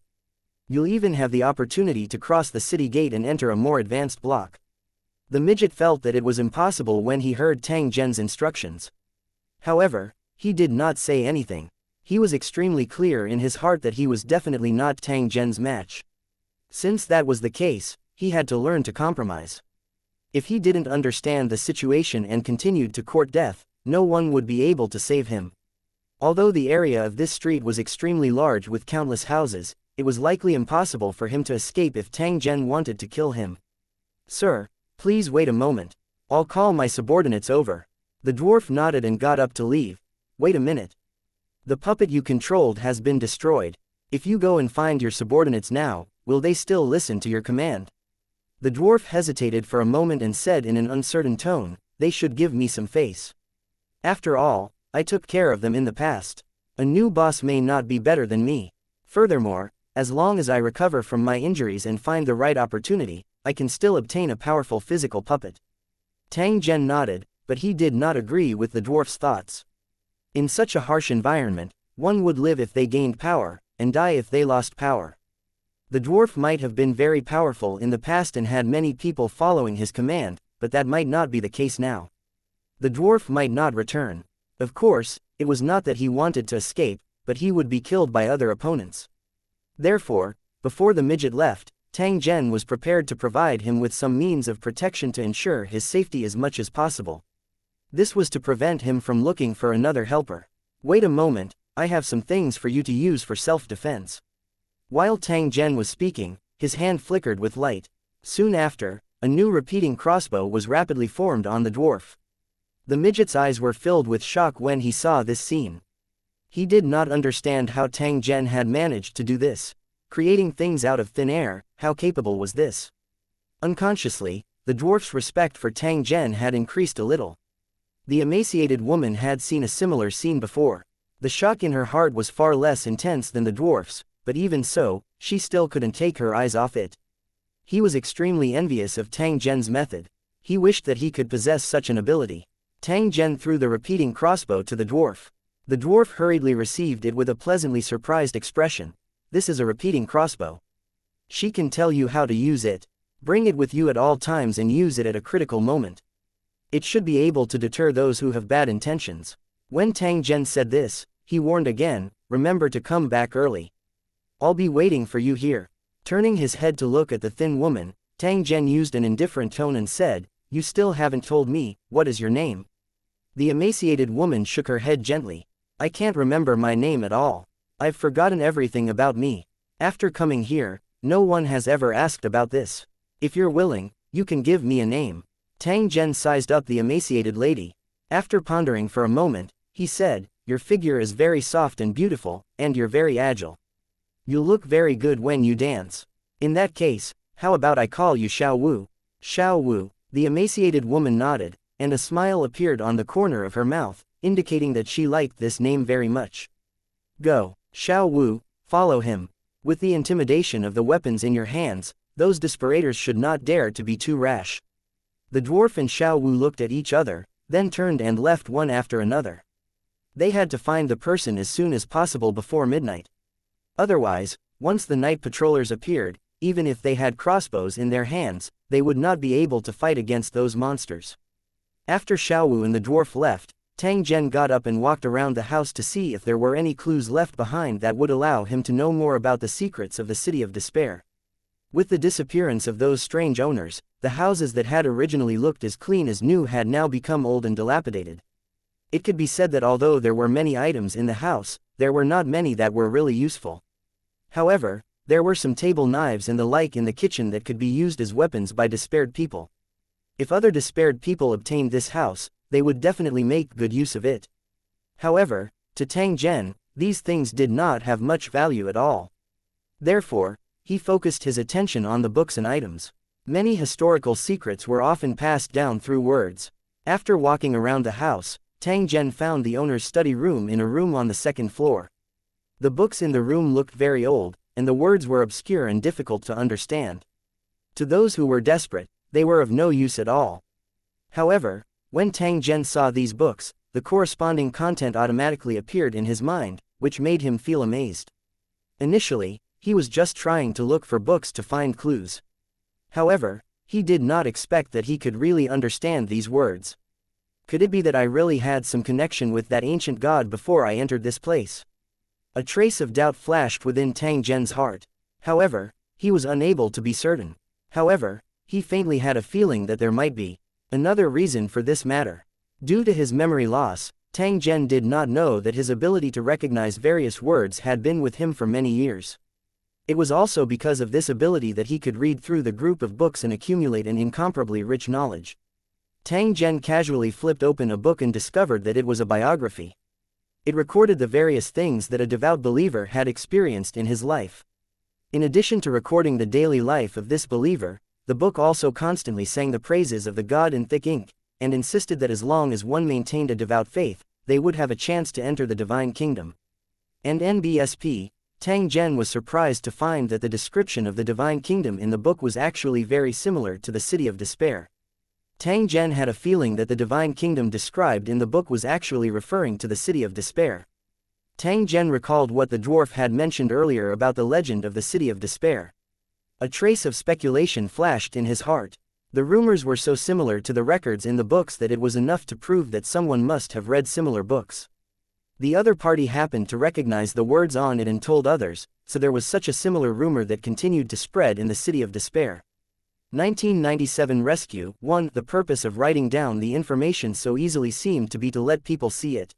You'll even have the opportunity to cross the city gate and enter a more advanced block. The midget felt that it was impossible when he heard Tang Zhen's instructions. However, he did not say anything. He was extremely clear in his heart that he was definitely not Tang Zhen's match. Since that was the case, he had to learn to compromise. If he didn't understand the situation and continued to court death, no one would be able to save him. Although the area of this street was extremely large with countless houses, it was likely impossible for him to escape if Tang Zhen wanted to kill him. Sir, please wait a moment. I'll call my subordinates over. The dwarf nodded and got up to leave. Wait a minute. The puppet you controlled has been destroyed. If you go and find your subordinates now, will they still listen to your command? The dwarf hesitated for a moment and said in an uncertain tone, they should give me some face. After all, I took care of them in the past. A new boss may not be better than me. Furthermore, as long as I recover from my injuries and find the right opportunity, I can still obtain a powerful physical puppet. Tang Zhen nodded, but he did not agree with the dwarf's thoughts. In such a harsh environment, one would live if they gained power, and die if they lost power. The dwarf might have been very powerful in the past and had many people following his command, but that might not be the case now. The dwarf might not return. Of course, it was not that he wanted to escape, but he would be killed by other opponents. Therefore, before the midget left, Tang Zhen was prepared to provide him with some means of protection to ensure his safety as much as possible. This was to prevent him from looking for another helper. Wait a moment, I have some things for you to use for self-defense. While Tang Zhen was speaking, his hand flickered with light. Soon after, a new repeating crossbow was rapidly formed on the dwarf. The midget's eyes were filled with shock when he saw this scene. He did not understand how Tang Zhen had managed to do this. Creating things out of thin air, how capable was this? Unconsciously, the dwarf's respect for Tang Zhen had increased a little. The emaciated woman had seen a similar scene before. The shock in her heart was far less intense than the dwarf's, but even so, she still couldn't take her eyes off it. He was extremely envious of Tang Zhen's method. He wished that he could possess such an ability. Tang Zhen threw the repeating crossbow to the dwarf. The dwarf hurriedly received it with a pleasantly surprised expression. This is a repeating crossbow. She can tell you how to use it. Bring it with you at all times and use it at a critical moment. It should be able to deter those who have bad intentions. When Tang Zhen said this, he warned again, remember to come back early. I'll be waiting for you here. Turning his head to look at the thin woman, Tang Zhen used an indifferent tone and said, you still haven't told me, what is your name? The emaciated woman shook her head gently. I can't remember my name at all. I've forgotten everything about me. After coming here, no one has ever asked about this. If you're willing, you can give me a name. Tang Zhen sized up the emaciated lady. After pondering for a moment, he said, your figure is very soft and beautiful, and you're very agile. You look very good when you dance. In that case, how about I call you Xiao Wu? Xiao Wu. The emaciated woman nodded, and a smile appeared on the corner of her mouth, indicating that she liked this name very much. Go, Xiao Wu, follow him. With the intimidation of the weapons in your hands, those desperators should not dare to be too rash. The dwarf and Xiao Wu looked at each other, then turned and left one after another. They had to find the person as soon as possible before midnight. Otherwise, once the night patrollers appeared, even if they had crossbows in their hands, they would not be able to fight against those monsters. After Xiao Wu and the dwarf left, Tang Zhen got up and walked around the house to see if there were any clues left behind that would allow him to know more about the secrets of the City of Despair. With the disappearance of those strange owners, the houses that had originally looked as clean as new had now become old and dilapidated. It could be said that although there were many items in the house, there were not many that were really useful. However, there were some table knives and the like in the kitchen that could be used as weapons by despaired people. If other despaired people obtained this house, they would definitely make good use of it. However, to Tang Zhen, these things did not have much value at all. Therefore, he focused his attention on the books and items. Many historical secrets were often passed down through words. After walking around the house, Tang Zhen found the owner's study room in a room on the second floor. The books in the room looked very old, and the words were obscure and difficult to understand. To those who were desperate, they were of no use at all. However, when Tang Zhen saw these books, the corresponding content automatically appeared in his mind, which made him feel amazed. Initially, he was just trying to look for books to find clues. However, he did not expect that he could really understand these words. Could it be that I really had some connection with that ancient god before I entered this place? A trace of doubt flashed within Tang Zhen's heart. However, he was unable to be certain. However, he faintly had a feeling that there might be another reason for this matter. Due to his memory loss, Tang Zhen did not know that his ability to recognize various words had been with him for many years. It was also because of this ability that he could read through the group of books and accumulate an incomparably rich knowledge. Tang Zhen casually flipped open a book and discovered that it was a biography. It recorded the various things that a devout believer had experienced in his life. In addition to recording the daily life of this believer, the book also constantly sang the praises of the god in thick ink, and insisted that as long as one maintained a devout faith, they would have a chance to enter the divine kingdom. And NBSP, Tang Zhen was surprised to find that the description of the divine kingdom in the book was actually very similar to the City of Despair. Tang Zhen had a feeling that the divine kingdom described in the book was actually referring to the City of Despair. Tang Zhen recalled what the dwarf had mentioned earlier about the legend of the City of Despair. A trace of speculation flashed in his heart. The rumors were so similar to the records in the books that it was enough to prove that someone must have read similar books. The other party happened to recognize the words on it and told others, so there was such a similar rumor that continued to spread in the City of Despair. 1997 Rescue 1. The purpose of writing down the information so easily seemed to be to let people see it.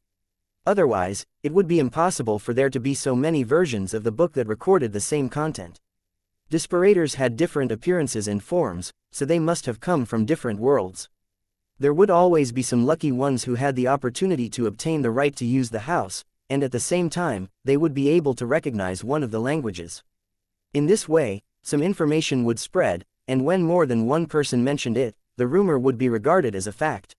Otherwise, it would be impossible for there to be so many versions of the book that recorded the same content. Desperators had different appearances and forms, so they must have come from different worlds. There would always be some lucky ones who had the opportunity to obtain the right to use the house, and at the same time, they would be able to recognize one of the languages. In this way, some information would spread, and when more than one person mentioned it, the rumor would be regarded as a fact.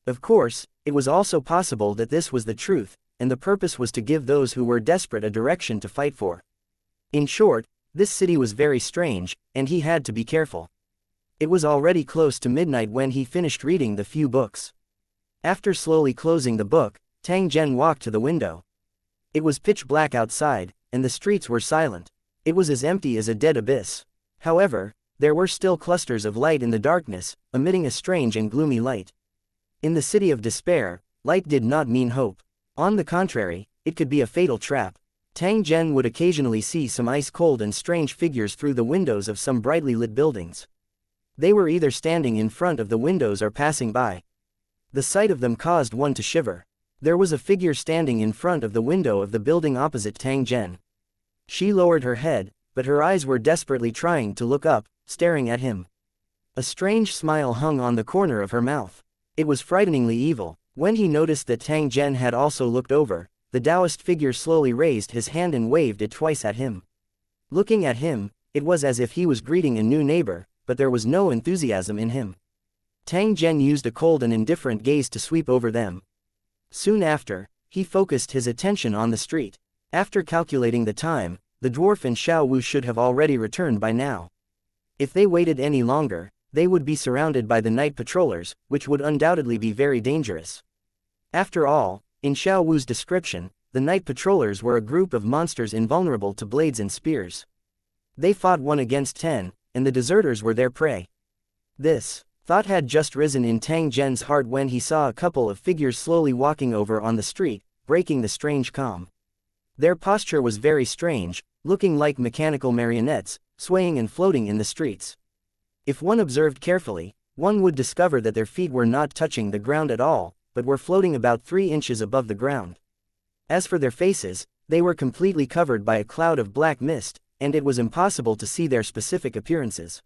Of course, it was also possible that this was the truth, and the purpose was to give those who were desperate a direction to fight for. In short, this city was very strange, and he had to be careful. It was already close to midnight when he finished reading the few books. After slowly closing the book, Tang Zhen walked to the window. It was pitch black outside, and the streets were silent. It was as empty as a dead abyss. However, there were still clusters of light in the darkness, emitting a strange and gloomy light. In the city of despair, light did not mean hope. On the contrary, it could be a fatal trap. Tang Zhen would occasionally see some ice-cold and strange figures through the windows of some brightly lit buildings. They were either standing in front of the windows or passing by. The sight of them caused one to shiver. There was a figure standing in front of the window of the building opposite Tang Zhen. She lowered her head, but her eyes were desperately trying to look up, staring at him. A strange smile hung on the corner of her mouth. It was frighteningly evil. When he noticed that Tang Zhen had also looked over, the Taoist figure slowly raised his hand and waved it twice at him. Looking at him, it was as if he was greeting a new neighbor, but there was no enthusiasm in him. Tang Zhen used a cold and indifferent gaze to sweep over them. Soon after, he focused his attention on the street. After calculating the time, the dwarf and Xiao Wu should have already returned by now. If they waited any longer, they would be surrounded by the night patrollers, which would undoubtedly be very dangerous. After all, in Xiao Wu's description, the night patrollers were a group of monsters invulnerable to blades and spears. They fought 1 against 10, and the deserters were their prey. This thought had just risen in Tang Zhen's heart when he saw a couple of figures slowly walking over on the street, breaking the strange calm. Their posture was very strange, looking like mechanical marionettes, swaying and floating in the streets. If one observed carefully, one would discover that their feet were not touching the ground at all, but were floating about 3 inches above the ground. As for their faces, they were completely covered by a cloud of black mist, and it was impossible to see their specific appearances.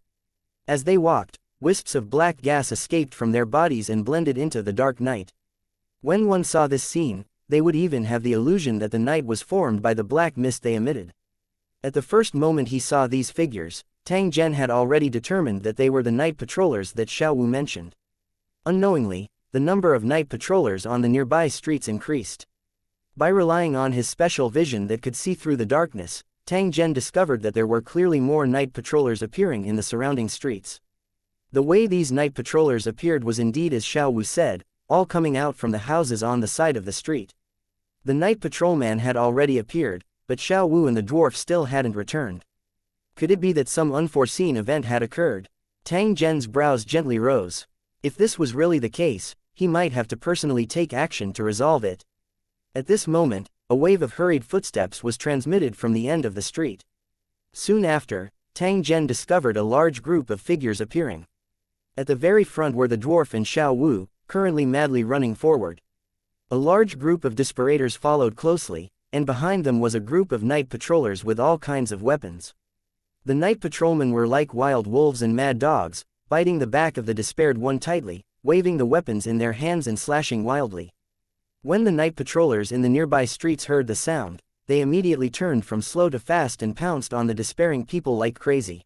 As they walked, wisps of black gas escaped from their bodies and blended into the dark night. When one saw this scene, they would even have the illusion that the night was formed by the black mist they emitted. At the first moment he saw these figures, Tang Zhen had already determined that they were the night patrollers that Xiao Wu mentioned. Unknowingly, the number of night patrollers on the nearby streets increased. By relying on his special vision that could see through the darkness, Tang Zhen discovered that there were clearly more night patrollers appearing in the surrounding streets. The way these night patrollers appeared was indeed as Xiao Wu said, all coming out from the houses on the side of the street. The night patrolman had already appeared, but Xiao Wu and the dwarf still hadn't returned. Could it be that some unforeseen event had occurred? Tang Zhen's brows gently rose. If this was really the case, he might have to personally take action to resolve it. At this moment, a wave of hurried footsteps was transmitted from the end of the street. Soon after, Tang Zhen discovered a large group of figures appearing. At the very front were the dwarf and Xiao Wu, currently madly running forward. A large group of desperators followed closely, and behind them was a group of night patrollers with all kinds of weapons. The night patrolmen were like wild wolves and mad dogs, biting the back of the despaired one tightly, waving the weapons in their hands and slashing wildly. When the night patrollers in the nearby streets heard the sound, they immediately turned from slow to fast and pounced on the despairing people like crazy.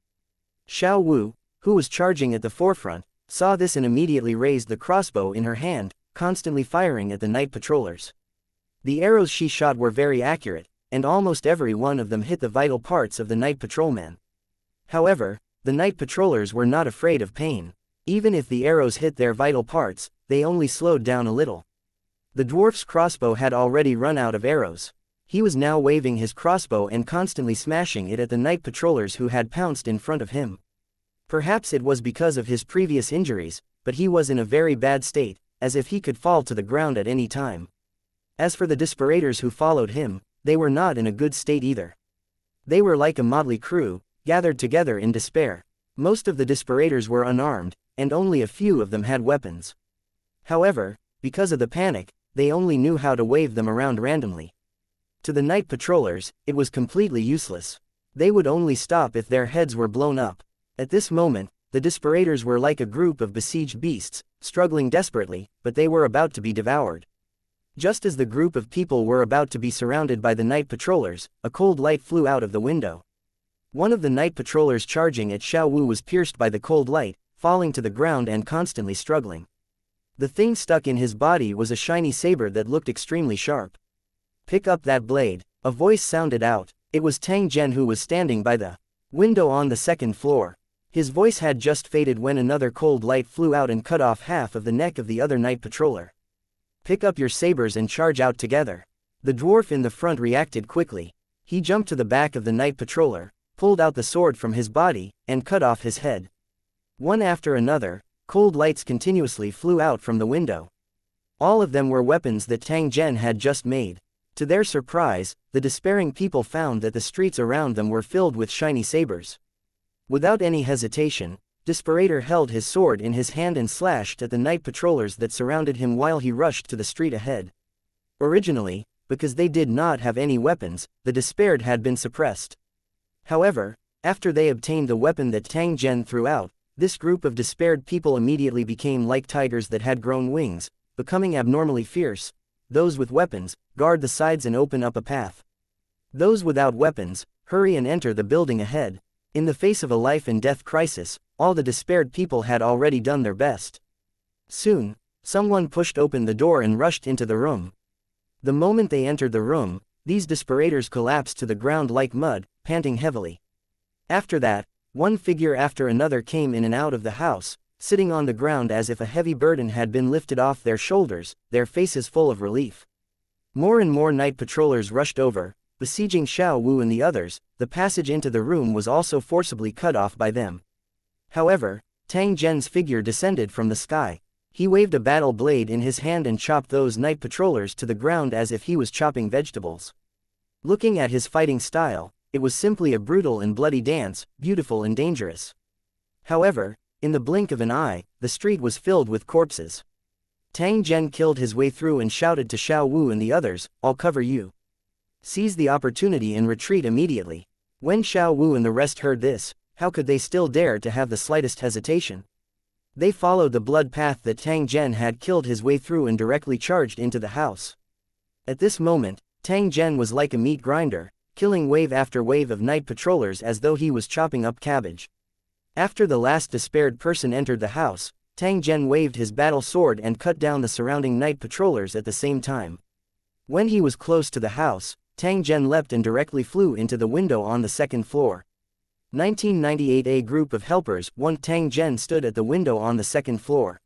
Xiao Wu, who was charging at the forefront, saw this and immediately raised the crossbow in her hand, constantly firing at the night patrollers. The arrows she shot were very accurate, and almost every one of them hit the vital parts of the night patrolman. However, the night patrollers were not afraid of pain. Even if the arrows hit their vital parts, they only slowed down a little. The dwarf's crossbow had already run out of arrows. He was now waving his crossbow and constantly smashing it at the night patrollers who had pounced in front of him. Perhaps it was because of his previous injuries, but he was in a very bad state, as if he could fall to the ground at any time. As for the desperators who followed him, they were not in a good state either. They were like a motley crew, gathered together in despair. Most of the desperators were unarmed, and only a few of them had weapons. However, because of the panic, they only knew how to wave them around randomly. To the night patrollers, it was completely useless. They would only stop if their heads were blown up. At this moment, the desperators were like a group of besieged beasts, struggling desperately, but they were about to be devoured. Just as the group of people were about to be surrounded by the night patrollers, a cold light flew out of the window. One of the night patrollers charging at Xiao Wu was pierced by the cold light, falling to the ground and constantly struggling. The thing stuck in his body was a shiny saber that looked extremely sharp. "Pick up that blade," a voice sounded out. It was Tang Zhen who was standing by the window on the second floor. His voice had just faded when another cold light flew out and cut off half of the neck of the other night patroller. "Pick up your sabers and charge out together." The dwarf in the front reacted quickly. He jumped to the back of the night patroller, pulled out the sword from his body, and cut off his head. One after another, cold lights continuously flew out from the window. All of them were weapons that Tang Zhen had just made. To their surprise, the despairing people found that the streets around them were filled with shiny sabers. Without any hesitation, Desperator held his sword in his hand and slashed at the night patrollers that surrounded him while he rushed to the street ahead. Originally, because they did not have any weapons, the Despaired had been suppressed. However, after they obtained the weapon that Tang Zhen threw out, this group of despaired people immediately became like tigers that had grown wings, becoming abnormally fierce. Those with weapons, guard the sides and open up a path. Those without weapons, hurry and enter the building ahead. In the face of a life and death crisis, all the despaired people had already done their best. Soon, someone pushed open the door and rushed into the room. The moment they entered the room, these desperators collapsed to the ground like mud, panting heavily. After that, one figure after another came in and out of the house, sitting on the ground as if a heavy burden had been lifted off their shoulders, their faces full of relief. More and more night patrollers rushed over, besieging Xiao Wu and the others. The passage into the room was also forcibly cut off by them. However, Tang Zhen's figure descended from the sky. He waved a battle blade in his hand and chopped those night patrollers to the ground as if he was chopping vegetables. Looking at his fighting style, it was simply a brutal and bloody dance, beautiful and dangerous. However, in the blink of an eye, the street was filled with corpses. Tang Zhen killed his way through and shouted to Xiao Wu and the others, "I'll cover you." Seize the opportunity and retreat immediately. When Xiao Wu and the rest heard this, how could they still dare to have the slightest hesitation? They followed the blood path that Tang Zhen had killed his way through and directly charged into the house. At this moment, Tang Zhen was like a meat grinder, killing wave after wave of night patrollers as though he was chopping up cabbage. After the last despaired person entered the house, Tang Zhen waved his battle sword and cut down the surrounding night patrollers at the same time. When he was close to the house, Tang Zhen leapt and directly flew into the window on the second floor. 1998. A group of helpers, one Tang Zhen stood at the window on the second floor.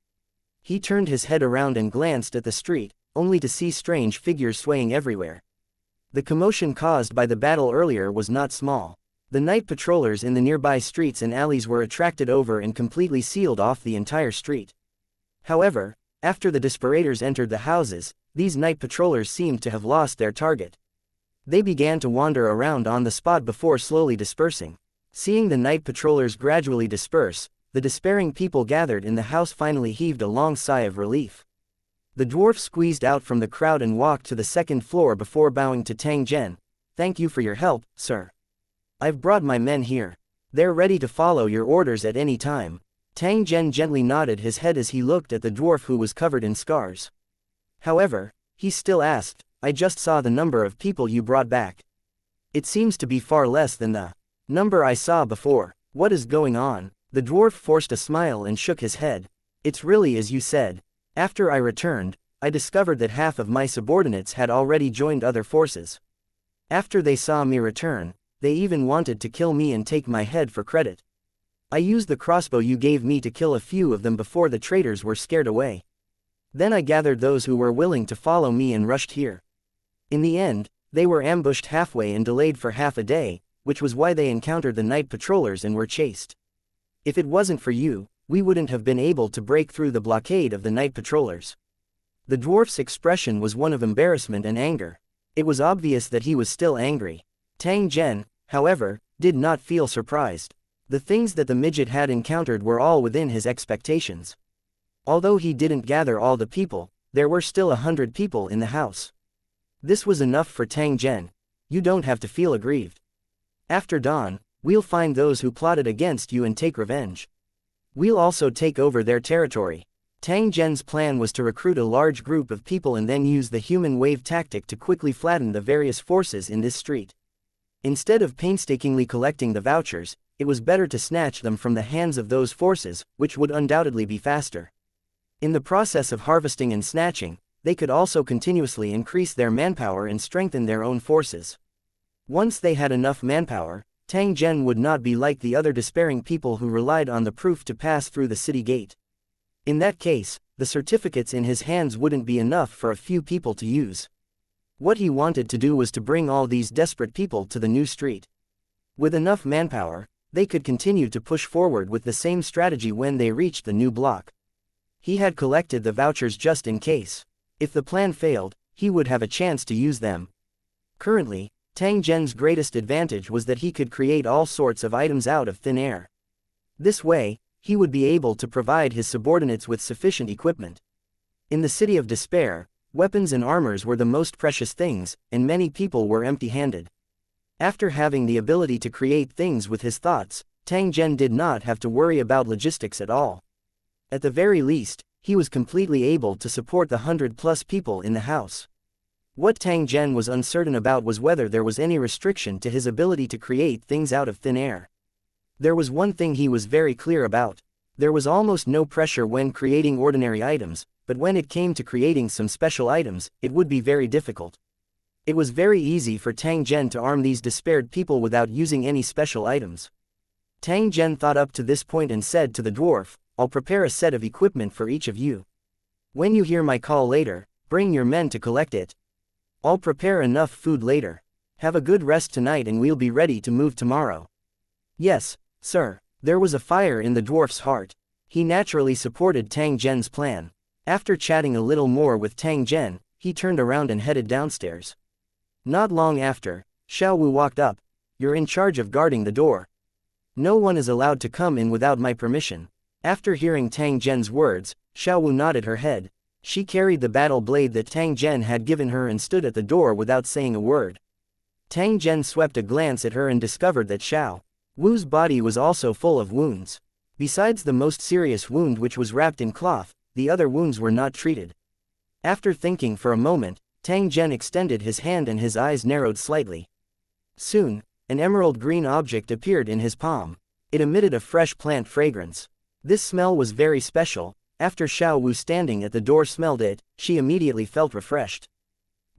He turned his head around and glanced at the street, only to see strange figures swaying everywhere. The commotion caused by the battle earlier was not small. The night patrollers in the nearby streets and alleys were attracted over and completely sealed off the entire street. However, after the desperators entered the houses, these night patrollers seemed to have lost their target. They began to wander around on the spot before slowly dispersing. Seeing the night patrollers gradually disperse, the despairing people gathered in the house finally heaved a long sigh of relief. The dwarf squeezed out from the crowd and walked to the second floor before bowing to Tang Zhen. "Thank you for your help, sir. I've brought my men here. They're ready to follow your orders at any time." Tang Zhen gently nodded his head as he looked at the dwarf who was covered in scars. However, he still asked, "I just saw the number of people you brought back. It seems to be far less than the number I saw before. What is going on?" The dwarf forced a smile and shook his head. "It's really as you said. After I returned, I discovered that half of my subordinates had already joined other forces. After they saw me return, they even wanted to kill me and take my head for credit. I used the crossbow you gave me to kill a few of them before the traitors were scared away. Then I gathered those who were willing to follow me and rushed here. In the end, they were ambushed halfway and delayed for half a day, which was why they encountered the night patrollers and were chased. If it wasn't for you, we wouldn't have been able to break through the blockade of the night patrollers." The dwarf's expression was one of embarrassment and anger. It was obvious that he was still angry. Tang Zhen, however, did not feel surprised. The things that the midget had encountered were all within his expectations. Although he didn't gather all the people, there were still 100 people in the house. This was enough for Tang Zhen. "You don't have to feel aggrieved. After dawn, we'll find those who plotted against you and take revenge. We'll also take over their territory." Tang Zhen's plan was to recruit a large group of people and then use the human wave tactic to quickly flatten the various forces in this street. Instead of painstakingly collecting the vouchers, it was better to snatch them from the hands of those forces, which would undoubtedly be faster. In the process of harvesting and snatching, they could also continuously increase their manpower and strengthen their own forces. Once they had enough manpower, Tang Zhen would not be like the other despairing people who relied on the proof to pass through the city gate. In that case, the certificates in his hands wouldn't be enough for a few people to use. What he wanted to do was to bring all these desperate people to the new street. With enough manpower, they could continue to push forward with the same strategy when they reached the new block. He had collected the vouchers just in case. If the plan failed, he would have a chance to use them. Currently, Tang Zhen's greatest advantage was that he could create all sorts of items out of thin air. This way, he would be able to provide his subordinates with sufficient equipment. In the City of Despair, weapons and armors were the most precious things, and many people were empty-handed. After having the ability to create things with his thoughts, Tang Zhen did not have to worry about logistics at all. At the very least, he was completely able to support the 100+ people in the house. What Tang Zhen was uncertain about was whether there was any restriction to his ability to create things out of thin air. There was one thing he was very clear about. There was almost no pressure when creating ordinary items, but when it came to creating some special items, it would be very difficult. It was very easy for Tang Zhen to arm these despaired people without using any special items. Tang Zhen thought up to this point and said to the dwarf, "I'll prepare a set of equipment for each of you. When you hear my call later, bring your men to collect it. I'll prepare enough food later. Have a good rest tonight and we'll be ready to move tomorrow." "Yes, sir." There was a fire in the dwarf's heart. He naturally supported Tang Zhen's plan. After chatting a little more with Tang Zhen, he turned around and headed downstairs. Not long after, Xiao Wu walked up. "You're in charge of guarding the door. No one is allowed to come in without my permission." After hearing Tang Zhen's words, Xiao Wu nodded her head. She carried the battle blade that Tang Zhen had given her and stood at the door without saying a word. Tang Zhen swept a glance at her and discovered that Xiao Wu's body was also full of wounds. Besides the most serious wound which was wrapped in cloth, the other wounds were not treated. After thinking for a moment, Tang Zhen extended his hand and his eyes narrowed slightly. Soon, an emerald green object appeared in his palm. It emitted a fresh plant fragrance. This smell was very special. After Xiao Wu standing at the door smelled it, she immediately felt refreshed.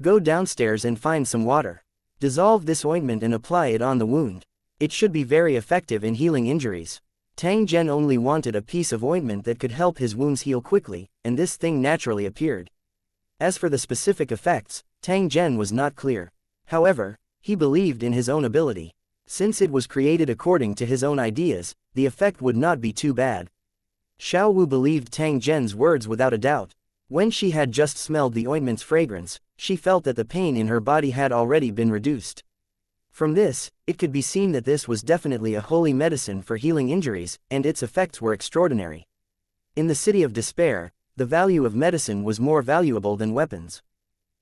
"Go downstairs and find some water. Dissolve this ointment and apply it on the wound. It should be very effective in healing injuries." Tang Zhen only wanted a piece of ointment that could help his wounds heal quickly, and this thing naturally appeared. As for the specific effects, Tang Zhen was not clear. However, he believed in his own ability. Since it was created according to his own ideas, the effect would not be too bad. Xiao Wu believed Tang Zhen's words without a doubt. When she had just smelled the ointment's fragrance, she felt that the pain in her body had already been reduced. From this, it could be seen that this was definitely a holy medicine for healing injuries, and its effects were extraordinary. In the City of Despair, the value of medicine was more valuable than weapons.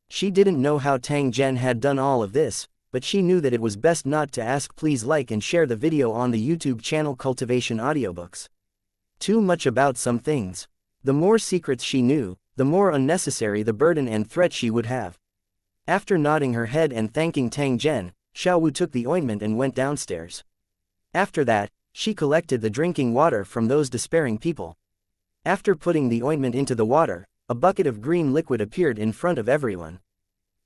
She didn't know how Tang Zhen had done all of this, but she knew that it was best not to ask. Please like and share the video on the YouTube channel Cultivation Audiobooks. Too much about some things. The more secrets she knew, the more unnecessary the burden and threat she would have. After nodding her head and thanking Tang Zhen, Xiao Wu took the ointment and went downstairs. After that, she collected the drinking water from those despairing people. After putting the ointment into the water, a bucket of green liquid appeared in front of everyone.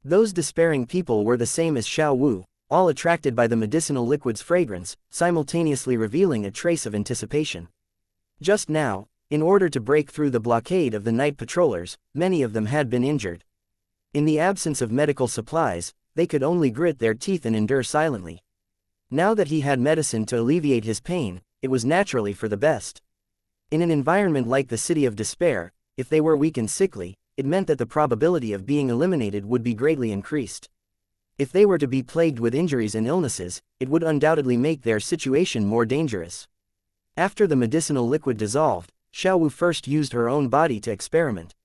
Those despairing people were the same as Xiao Wu, all attracted by the medicinal liquid's fragrance, simultaneously revealing a trace of anticipation. Just now, in order to break through the blockade of the night patrollers, many of them had been injured. In the absence of medical supplies, they could only grit their teeth and endure silently. Now that he had medicine to alleviate his pain, it was naturally for the best. In an environment like the City of Despair, if they were weak and sickly, it meant that the probability of being eliminated would be greatly increased. If they were to be plagued with injuries and illnesses, it would undoubtedly make their situation more dangerous. After the medicinal liquid dissolved, Xiao Wu first used her own body to experiment.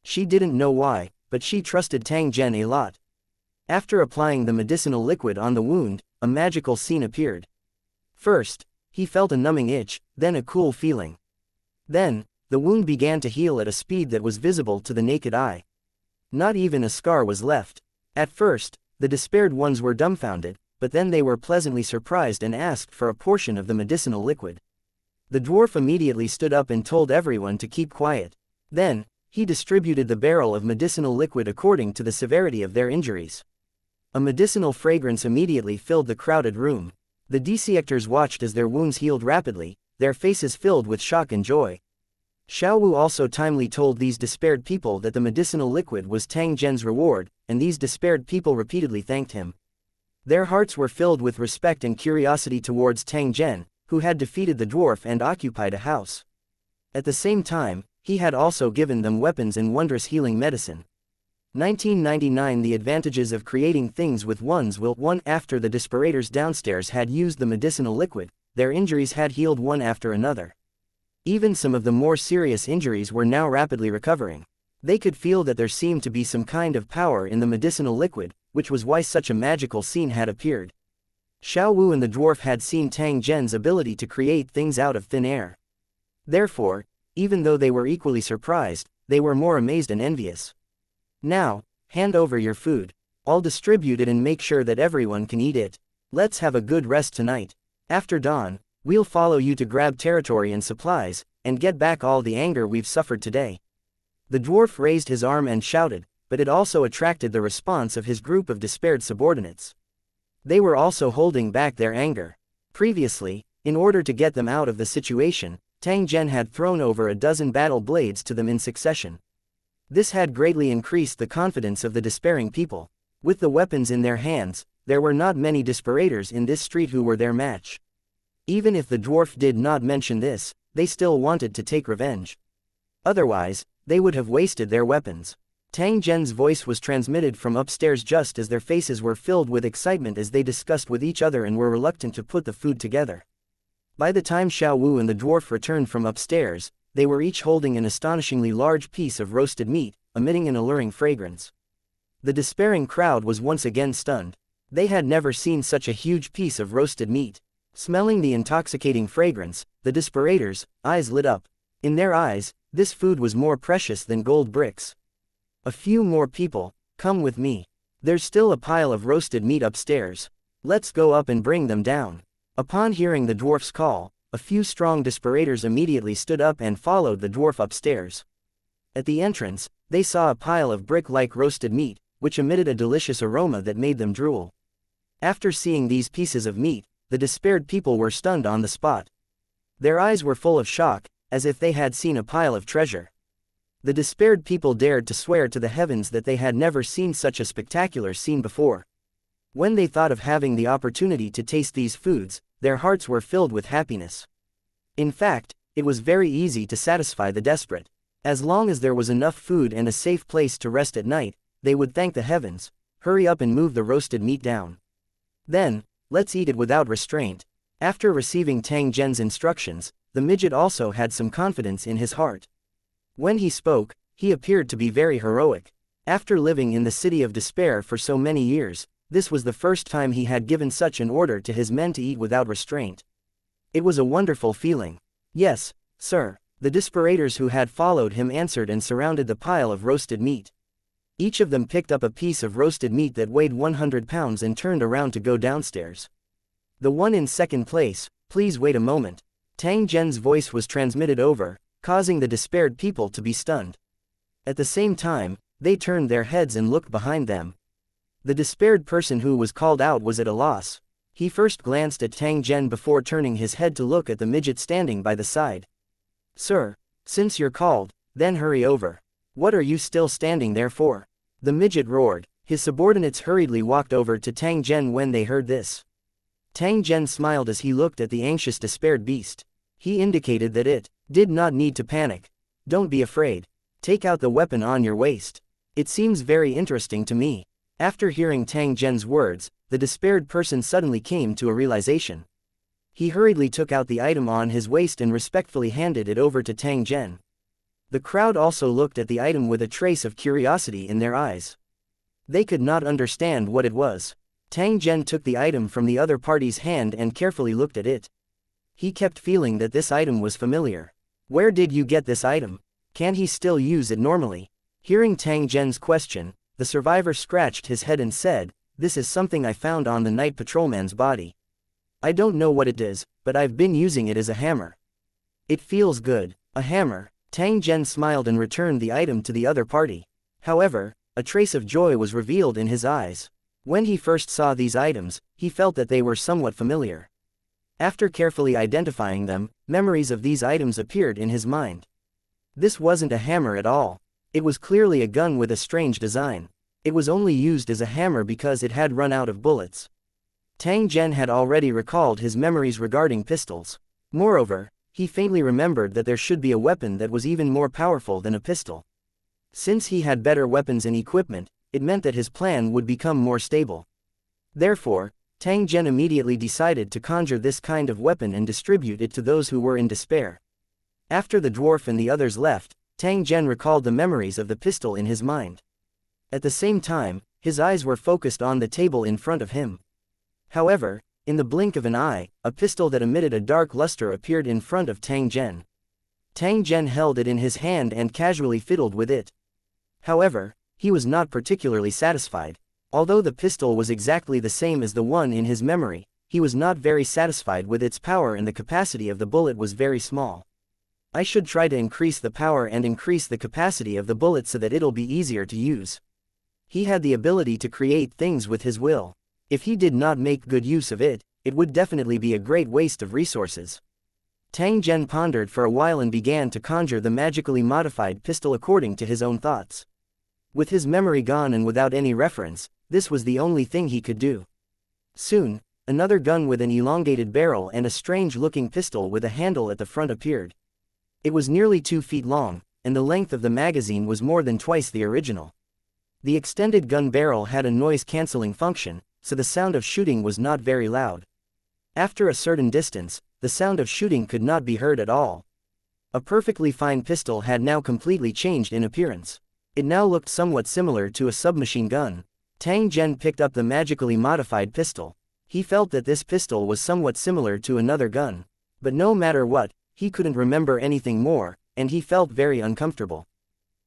She didn't know why, but she trusted Tang Zhen a lot. After applying the medicinal liquid on the wound, a magical scene appeared. First, he felt a numbing itch, then a cool feeling. Then, the wound began to heal at a speed that was visible to the naked eye. Not even a scar was left. At first, the despaired ones were dumbfounded, but then they were pleasantly surprised and asked for a portion of the medicinal liquid. The dwarf immediately stood up and told everyone to keep quiet. Then, he distributed the barrel of medicinal liquid according to the severity of their injuries. A medicinal fragrance immediately filled the crowded room. The dissectors watched as their wounds healed rapidly, their faces filled with shock and joy. Xiao Wu also timely told these despaired people that the medicinal liquid was Tang Zhen's reward, and these despaired people repeatedly thanked him. Their hearts were filled with respect and curiosity towards Tang Zhen, who had defeated the dwarf and occupied a house. At the same time, he had also given them weapons and wondrous healing medicine. 1999 The advantages of creating things with one's will. 1 After the desperators downstairs had used the medicinal liquid, their injuries had healed one after another. Even some of the more serious injuries were now rapidly recovering. They could feel that there seemed to be some kind of power in the medicinal liquid, which was why such a magical scene had appeared. Xiao Wu and the dwarf had seen Tang Zhen's ability to create things out of thin air. Therefore, even though they were equally surprised, they were more amazed and envious. Now, hand over your food. I'll distribute it and make sure that everyone can eat it. Let's have a good rest tonight. After dawn, we'll follow you to grab territory and supplies, and get back all the anger we've suffered today. The dwarf raised his arm and shouted, but it also attracted the response of his group of despaired subordinates. They were also holding back their anger. Previously, in order to get them out of the situation, Tang Zhen had thrown over a dozen battle blades to them in succession. This had greatly increased the confidence of the despairing people. With the weapons in their hands, there were not many desperators in this street who were their match. Even if the dwarf did not mention this, they still wanted to take revenge. Otherwise, they would have wasted their weapons. Tang Zhen's voice was transmitted from upstairs just as their faces were filled with excitement as they discussed with each other and were reluctant to put the food together. By the time Xiao Wu and the dwarf returned from upstairs, they were each holding an astonishingly large piece of roasted meat, emitting an alluring fragrance. The despairing crowd was once again stunned. They had never seen such a huge piece of roasted meat. Smelling the intoxicating fragrance, the desperators' eyes lit up. In their eyes, this food was more precious than gold bricks. A few more people, come with me. There's still a pile of roasted meat upstairs. Let's go up and bring them down. Upon hearing the dwarf's call, a few strong desperators immediately stood up and followed the dwarf upstairs. At the entrance, they saw a pile of brick-like roasted meat, which emitted a delicious aroma that made them drool. After seeing these pieces of meat, the despaired people were stunned on the spot. Their eyes were full of shock, as if they had seen a pile of treasure. The despaired people dared to swear to the heavens that they had never seen such a spectacular scene before. When they thought of having the opportunity to taste these foods, their hearts were filled with happiness. In fact, it was very easy to satisfy the desperate. As long as there was enough food and a safe place to rest at night, they would thank the heavens. Hurry up and move the roasted meat down. Then, let's eat it without restraint. After receiving Tang Zhen's instructions, the midget also had some confidence in his heart. When he spoke, he appeared to be very heroic. After living in the city of despair for so many years, this was the first time he had given such an order to his men to eat without restraint. It was a wonderful feeling. Yes, sir. The desperators who had followed him answered and surrounded the pile of roasted meat. Each of them picked up a piece of roasted meat that weighed 100 pounds and turned around to go downstairs. The one in second place, please wait a moment. Tang Zhen's voice was transmitted over, causing the despaired people to be stunned. At the same time, they turned their heads and looked behind them. The despaired person who was called out was at a loss. He first glanced at Tang Zhen before turning his head to look at the midget standing by the side. Sir, since you're called, then hurry over. What are you still standing there for? The midget roared. His subordinates hurriedly walked over to Tang Zhen when they heard this. Tang Zhen smiled as he looked at the anxious despaired beast. He indicated that it did not need to panic. Don't be afraid. Take out the weapon on your waist. It seems very interesting to me. After hearing Tang Zhen's words, the despaired person suddenly came to a realization. He hurriedly took out the item on his waist and respectfully handed it over to Tang Zhen. The crowd also looked at the item with a trace of curiosity in their eyes. They could not understand what it was. Tang Zhen took the item from the other party's hand and carefully looked at it. He kept feeling that this item was familiar. Where did you get this item? Can he still use it normally? Hearing Tang Zhen's question, the survivor scratched his head and said, "This is something I found on the night patrolman's body. I don't know what it is, but I've been using it as a hammer. It feels good." A hammer. Tang Zhen smiled and returned the item to the other party. However, a trace of joy was revealed in his eyes. When he first saw these items, he felt that they were somewhat familiar. After carefully identifying them, memories of these items appeared in his mind. This wasn't a hammer at all. It was clearly a gun with a strange design. It was only used as a hammer because it had run out of bullets. Tang Zhen had already recalled his memories regarding pistols. Moreover, he faintly remembered that there should be a weapon that was even more powerful than a pistol. Since he had better weapons and equipment, it meant that his plan would become more stable. Therefore, Tang Zhen immediately decided to conjure this kind of weapon and distribute it to those who were in despair. After the dwarf and the others left, Tang Zhen recalled the memories of the pistol in his mind. At the same time, his eyes were focused on the table in front of him. However, in the blink of an eye, a pistol that emitted a dark luster appeared in front of Tang Zhen. Tang Zhen held it in his hand and casually fiddled with it. However, he was not particularly satisfied. Although the pistol was exactly the same as the one in his memory, he was not very satisfied with its power and the capacity of the bullet was very small. I should try to increase the power and increase the capacity of the bullet so that it'll be easier to use. He had the ability to create things with his will. If he did not make good use of it, it would definitely be a great waste of resources. Tang Zhen pondered for a while and began to conjure the magically modified pistol according to his own thoughts. With his memory gone and without any reference, this was the only thing he could do. Soon, another gun with an elongated barrel and a strange-looking pistol with a handle at the front appeared. It was nearly 2 feet long, and the length of the magazine was more than twice the original. The extended gun barrel had a noise-canceling function, so the sound of shooting was not very loud. After a certain distance, the sound of shooting could not be heard at all. A perfectly fine pistol had now completely changed in appearance. It now looked somewhat similar to a submachine gun. Tang Zhen picked up the magically modified pistol. He felt that this pistol was somewhat similar to another gun. But no matter what, he couldn't remember anything more, and he felt very uncomfortable.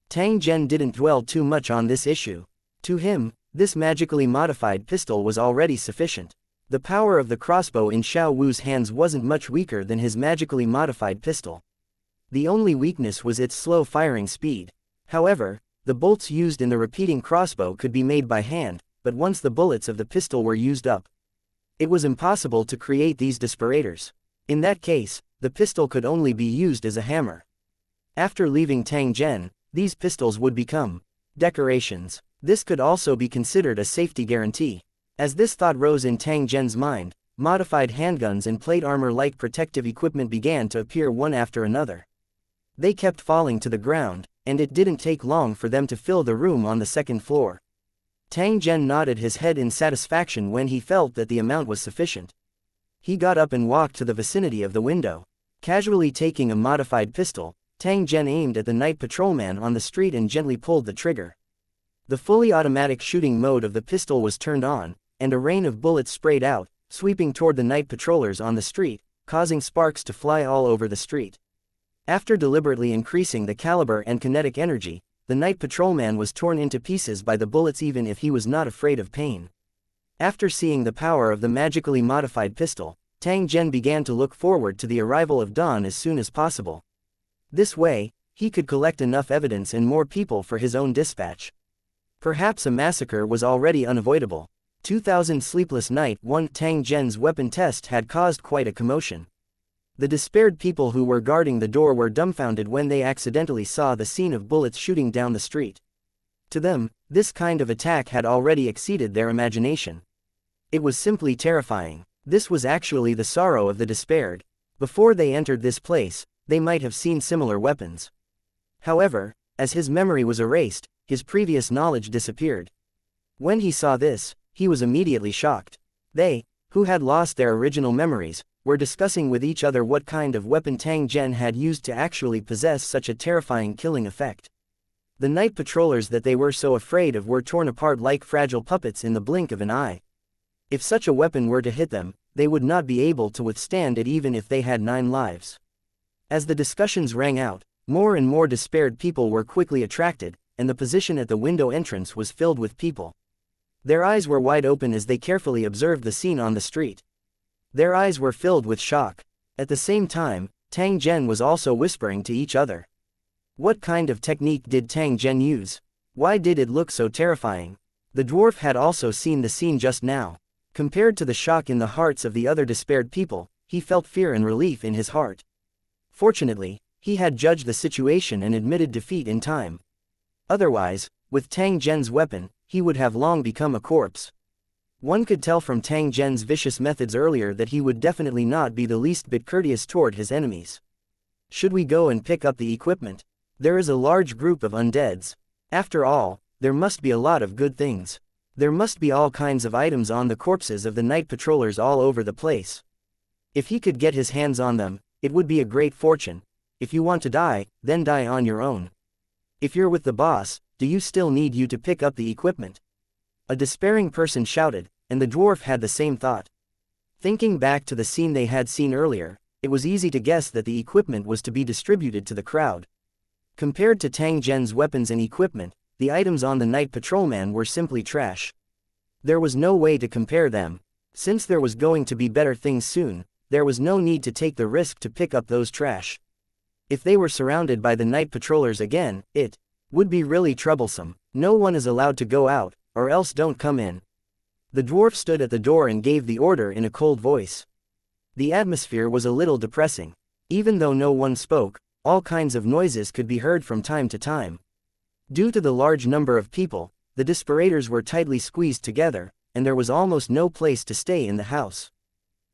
Tang Zhen didn't dwell too much on this issue. To him, this magically modified pistol was already sufficient. The power of the crossbow in Xiao Wu's hands wasn't much weaker than his magically modified pistol. The only weakness was its slow firing speed. However, the bolts used in the repeating crossbow could be made by hand, but once the bullets of the pistol were used up, it was impossible to create these disparators. In that case, the pistol could only be used as a hammer. After leaving Tang Zhen, these pistols would become decorations. This could also be considered a safety guarantee. As this thought rose in Tang Zhen's mind, modified handguns and plate armor-like protective equipment began to appear one after another. They kept falling to the ground, and it didn't take long for them to fill the room on the second floor. Tang Zhen nodded his head in satisfaction when he felt that the amount was sufficient. He got up and walked to the vicinity of the window. Casually taking a modified pistol, Tang Zhen aimed at the night patrolman on the street and gently pulled the trigger. The fully automatic shooting mode of the pistol was turned on, and a rain of bullets sprayed out, sweeping toward the night patrollers on the street, causing sparks to fly all over the street. After deliberately increasing the caliber and kinetic energy, the night patrolman was torn into pieces by the bullets even if he was not afraid of pain. After seeing the power of the magically modified pistol, Tang Zhen began to look forward to the arrival of dawn as soon as possible. This way, he could collect enough evidence and more people for his own dispatch. Perhaps a massacre was already unavoidable. 2000 Sleepless Night 1 Tang Zhen's weapon test had caused quite a commotion. The despaired people who were guarding the door were dumbfounded when they accidentally saw the scene of bullets shooting down the street. To them, this kind of attack had already exceeded their imagination. It was simply terrifying. This was actually the sorrow of the despaired. Before they entered this place, they might have seen similar weapons. However, as his memory was erased, his previous knowledge disappeared. When he saw this, he was immediately shocked. They, who had lost their original memories, were discussing with each other what kind of weapon Tang Zhen had used to actually possess such a terrifying killing effect. The night patrollers that they were so afraid of were torn apart like fragile puppets in the blink of an eye. If such a weapon were to hit them, they would not be able to withstand it even if they had 9 lives. As the discussions rang out, more and more despaired people were quickly attracted, and the position at the window entrance was filled with people. Their eyes were wide open as they carefully observed the scene on the street. Their eyes were filled with shock. At the same time, Tang Zhen was also whispering to each other. What kind of technique did Tang Zhen use? Why did it look so terrifying? The dwarf had also seen the scene just now. Compared to the shock in the hearts of the other despaired people, he felt fear and relief in his heart. Fortunately, he had judged the situation and admitted defeat in time. Otherwise, with Tang Zhen's weapon, he would have long become a corpse. One could tell from Tang Zhen's vicious methods earlier that he would definitely not be the least bit courteous toward his enemies. Should we go and pick up the equipment? There is a large group of undeads. After all, there must be a lot of good things. There must be all kinds of items on the corpses of the night patrollers all over the place. If he could get his hands on them, it would be a great fortune. If you want to die, then die on your own. If you're with the boss, do you still need you to pick up the equipment? A despairing person shouted, and the dwarf had the same thought. Thinking back to the scene they had seen earlier, it was easy to guess that the equipment was to be distributed to the crowd. Compared to Tang Zhen's weapons and equipment, the items on the night patrolman were simply trash. There was no way to compare them. Since there was going to be better things soon, there was no need to take the risk to pick up those trash. If they were surrounded by the night patrollers again, it would be really troublesome. No one is allowed to go out, or else don't come in. The dwarf stood at the door and gave the order in a cold voice. The atmosphere was a little depressing. Even though no one spoke, all kinds of noises could be heard from time to time. Due to the large number of people, the desperators were tightly squeezed together, and there was almost no place to stay in the house.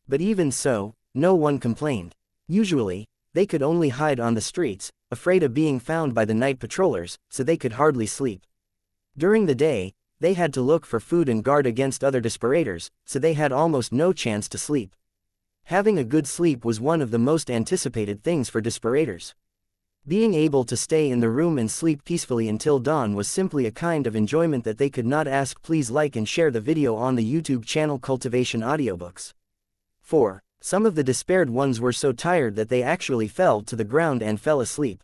But even so, no one complained. Usually, they could only hide on the streets, afraid of being found by the night patrollers, so they could hardly sleep. During the day, they had to look for food and guard against other desperators, so they had almost no chance to sleep. Having a good sleep was one of the most anticipated things for desperators. Being able to stay in the room and sleep peacefully until dawn was simply a kind of enjoyment that they could not ask. Please like and share the video on the YouTube channel Cultivation Audiobooks. 4. Some of the despaired ones were so tired that they actually fell to the ground and fell asleep.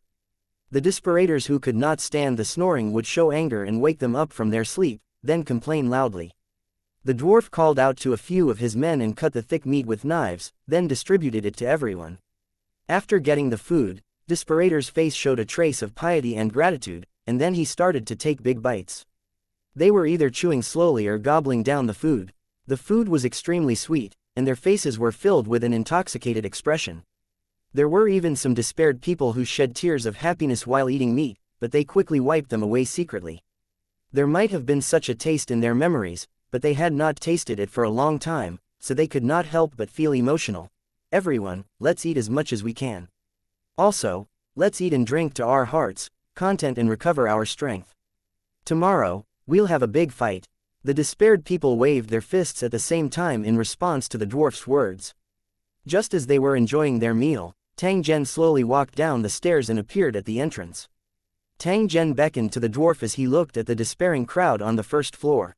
The desperators who could not stand the snoring would show anger and wake them up from their sleep, then complain loudly. The dwarf called out to a few of his men and cut the thick meat with knives, then distributed it to everyone. After getting the food, Desperator's face showed a trace of piety and gratitude, and then he started to take big bites. They were either chewing slowly or gobbling down the food. The food was extremely sweet, and their faces were filled with an intoxicated expression. There were even some despaired people who shed tears of happiness while eating meat, but they quickly wiped them away secretly. There might have been such a taste in their memories, but they had not tasted it for a long time, so they could not help but feel emotional. Everyone, let's eat as much as we can. Also, let's eat and drink to our hearts' content and recover our strength. Tomorrow, we'll have a big fight. The despaired people waved their fists at the same time in response to the dwarf's words. Just as they were enjoying their meal, Tang Zhen slowly walked down the stairs and appeared at the entrance. Tang Zhen beckoned to the dwarf as he looked at the despairing crowd on the first floor.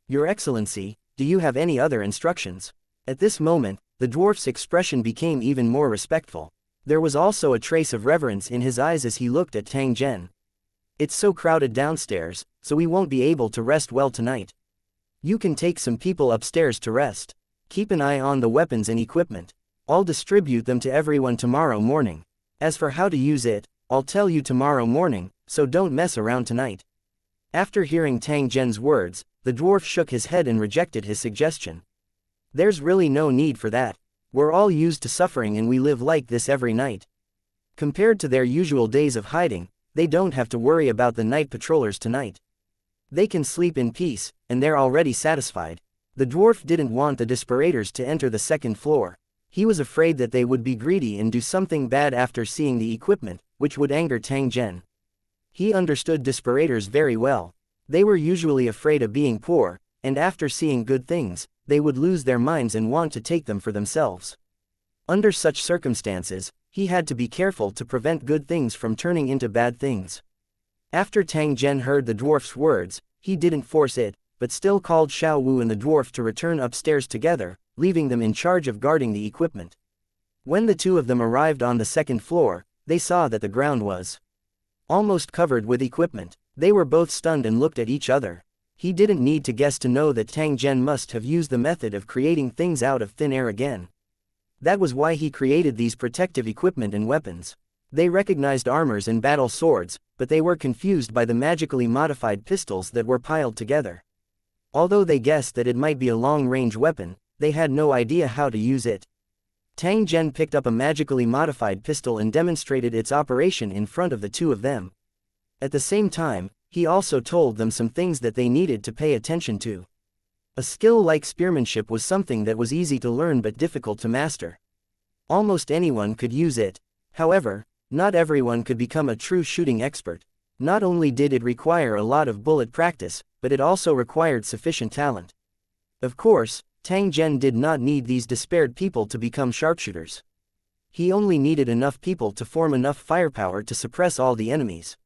Your Excellency, do you have any other instructions? At this moment, the dwarf's expression became even more respectful. There was also a trace of reverence in his eyes as he looked at Tang Zhen. It's so crowded downstairs, so we won't be able to rest well tonight. You can take some people upstairs to rest. Keep an eye on the weapons and equipment. I'll distribute them to everyone tomorrow morning. As for how to use it, I'll tell you tomorrow morning, so don't mess around tonight. After hearing Tang Zhen's words, the dwarf shook his head and rejected his suggestion. There's really no need for that. We're all used to suffering and we live like this every night. Compared to their usual days of hiding, they don't have to worry about the night patrollers tonight. They can sleep in peace, and they're already satisfied. The dwarf didn't want the desperators to enter the second floor. He was afraid that they would be greedy and do something bad after seeing the equipment, which would anger Tang Zhen. He understood desperators very well. They were usually afraid of being poor, and after seeing good things, they would lose their minds and want to take them for themselves. Under such circumstances, he had to be careful to prevent good things from turning into bad things. After Tang Zhen heard the dwarf's words, he didn't force it, but still called Xiao Wu and the dwarf to return upstairs together, leaving them in charge of guarding the equipment. When the two of them arrived on the second floor, they saw that the ground was almost covered with equipment. They were both stunned and looked at each other. He didn't need to guess to know that Tang Zhen must have used the method of creating things out of thin air again. That was why he created these protective equipment and weapons. They recognized armors and battle swords, but they were confused by the magically modified pistols that were piled together. Although they guessed that it might be a long-range weapon, they had no idea how to use it. Tang Zhen picked up a magically modified pistol and demonstrated its operation in front of the two of them. At the same time, he also told them some things that they needed to pay attention to. A skill like spearmanship was something that was easy to learn but difficult to master. Almost anyone could use it. However, not everyone could become a true shooting expert. Not only did it require a lot of bullet practice, but it also required sufficient talent. Of course, Tang Zhen did not need these despaired people to become sharpshooters. He only needed enough people to form enough firepower to suppress all the enemies.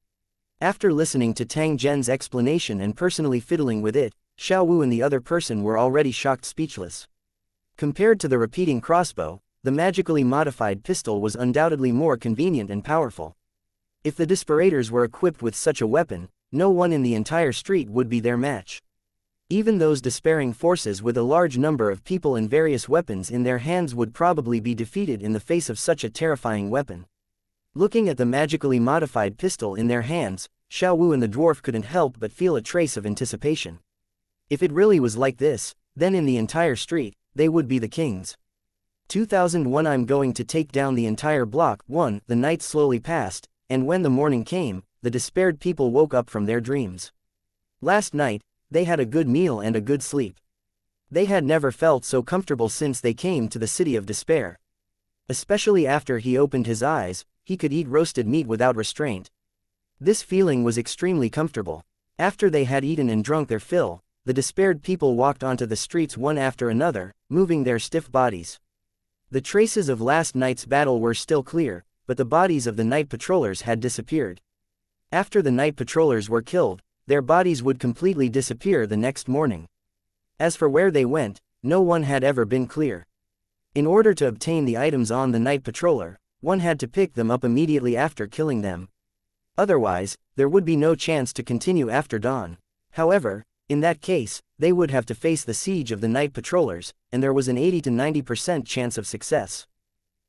After listening to Tang Zhen's explanation and personally fiddling with it, Xiao Wu and the other person were already shocked speechless. Compared to the repeating crossbow, the magically modified pistol was undoubtedly more convenient and powerful. If the Desperators were equipped with such a weapon, no one in the entire street would be their match. Even those despairing forces with a large number of people and various weapons in their hands would probably be defeated in the face of such a terrifying weapon. Looking at the magically modified pistol in their hands, Xiao Wu and the dwarf couldn't help but feel a trace of anticipation. If it really was like this, then in the entire street, they would be the kings. 2001 I'm going to take down the entire block. 1. The night slowly passed, and when the morning came, the despaired people woke up from their dreams. Last night, they had a good meal and a good sleep. They had never felt so comfortable since they came to the city of despair. Especially after he opened his eyes, he could eat roasted meat without restraint. This feeling was extremely comfortable. After they had eaten and drunk their fill, the despaired people walked onto the streets one after another, moving their stiff bodies. The traces of last night's battle were still clear, but the bodies of the night patrollers had disappeared. After the night patrollers were killed, their bodies would completely disappear the next morning. As for where they went, no one had ever been clear. In order to obtain the items on the night patroller, one had to pick them up immediately after killing them. Otherwise, there would be no chance to continue after dawn. However, in that case, they would have to face the siege of the night patrollers, and there was an 80 to 90% chance of success.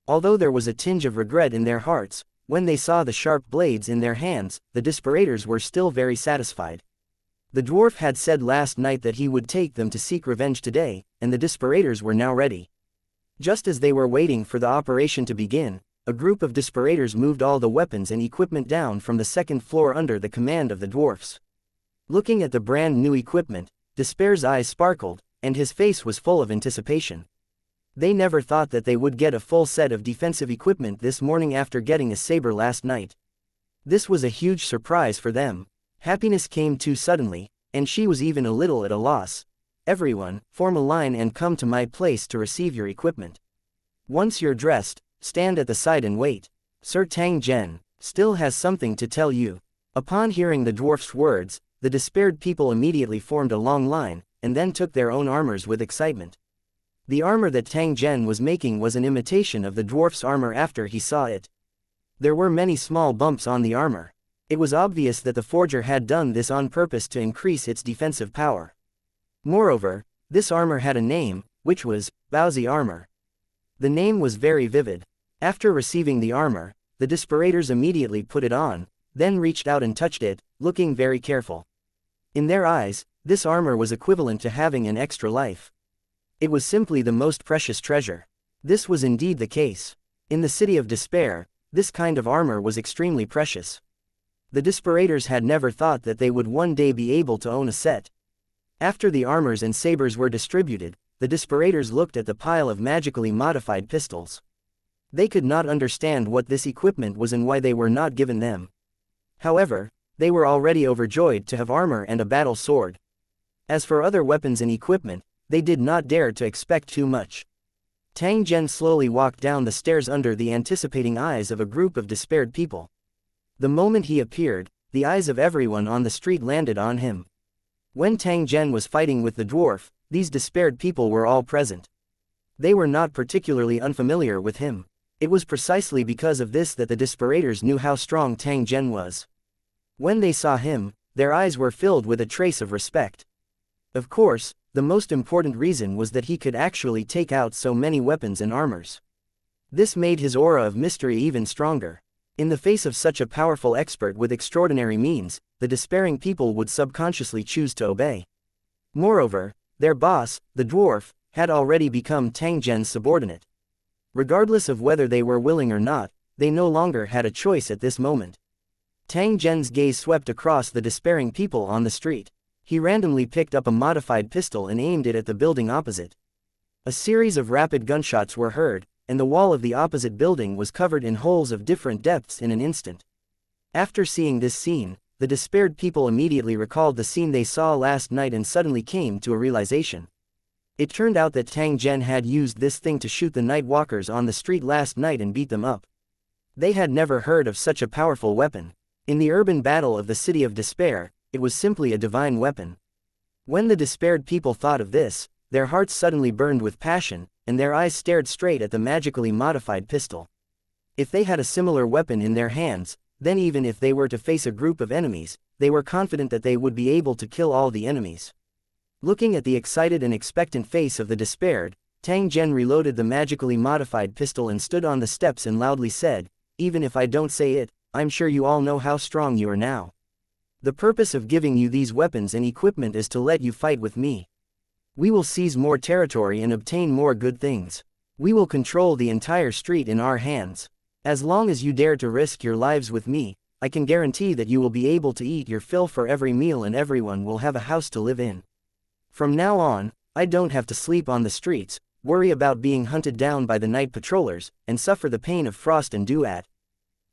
Although there was a tinge of regret in their hearts, when they saw the sharp blades in their hands, the Desperators were still very satisfied. The dwarf had said last night that he would take them to seek revenge today, and the Desperators were now ready. Just as they were waiting for the operation to begin, a group of Desperators moved all the weapons and equipment down from the second floor under the command of the dwarfs. Looking at the brand new equipment, Despair's eyes sparkled, and his face was full of anticipation. They never thought that they would get a full set of defensive equipment this morning after getting a saber last night. This was a huge surprise for them. Happiness came too suddenly, and she was even a little at a loss. Everyone, form a line and come to my place to receive your equipment. Once you're dressed, stand at the side and wait. Sir Tang Zhen still has something to tell you. Upon hearing the dwarf's words, the despaired people immediately formed a long line, and then took their own armors with excitement. The armor that Tang Zhen was making was an imitation of the dwarf's armor after he saw it. There were many small bumps on the armor. It was obvious that the forger had done this on purpose to increase its defensive power. Moreover, this armor had a name, which was Baozi armor. The name was very vivid. After receiving the armor, the Desperators immediately put it on, then reached out and touched it, looking very careful. In their eyes, this armor was equivalent to having an extra life. It was simply the most precious treasure. This was indeed the case. In the city of despair, this kind of armor was extremely precious. The Desperators had never thought that they would one day be able to own a set. After the armors and sabers were distributed, the Desperators looked at the pile of magically modified pistols. They could not understand what this equipment was and why they were not given them. However, they were already overjoyed to have armor and a battle sword. As for other weapons and equipment, they did not dare to expect too much. Tang Zhen slowly walked down the stairs under the anticipating eyes of a group of despaired people. The moment he appeared, the eyes of everyone on the street landed on him. When Tang Zhen was fighting with the dwarf, these despaired people were all present. They were not particularly unfamiliar with him. It was precisely because of this that the Desperators knew how strong Tang Zhen was. When they saw him, their eyes were filled with a trace of respect. Of course, the most important reason was that he could actually take out so many weapons and armors. This made his aura of mystery even stronger. In the face of such a powerful expert with extraordinary means, the despairing people would subconsciously choose to obey. Moreover, their boss, the dwarf, had already become Tang Zhen's subordinate. Regardless of whether they were willing or not, they no longer had a choice at this moment. Tang Zhen's gaze swept across the despairing people on the street. He randomly picked up a modified pistol and aimed it at the building opposite. A series of rapid gunshots were heard, and the wall of the opposite building was covered in holes of different depths in an instant. After seeing this scene, the despaired people immediately recalled the scene they saw last night and suddenly came to a realization. It turned out that Tang Zhen had used this thing to shoot the night walkers on the street last night and beat them up. They had never heard of such a powerful weapon. In the urban battle of the City of Despair, it was simply a divine weapon. When the despaired people thought of this, their hearts suddenly burned with passion, and their eyes stared straight at the magically modified pistol. If they had a similar weapon in their hands, then even if they were to face a group of enemies, they were confident that they would be able to kill all the enemies. Looking at the excited and expectant face of the despaired, Tang Zhen reloaded the magically modified pistol and stood on the steps and loudly said, "Even if I don't say it, I'm sure you all know how strong you are now. The purpose of giving you these weapons and equipment is to let you fight with me. We will seize more territory and obtain more good things. We will control the entire street in our hands. As long as you dare to risk your lives with me, I can guarantee that you will be able to eat your fill for every meal and everyone will have a house to live in. From now on, I don't have to sleep on the streets, worry about being hunted down by the night patrollers, and suffer the pain of frost and dew at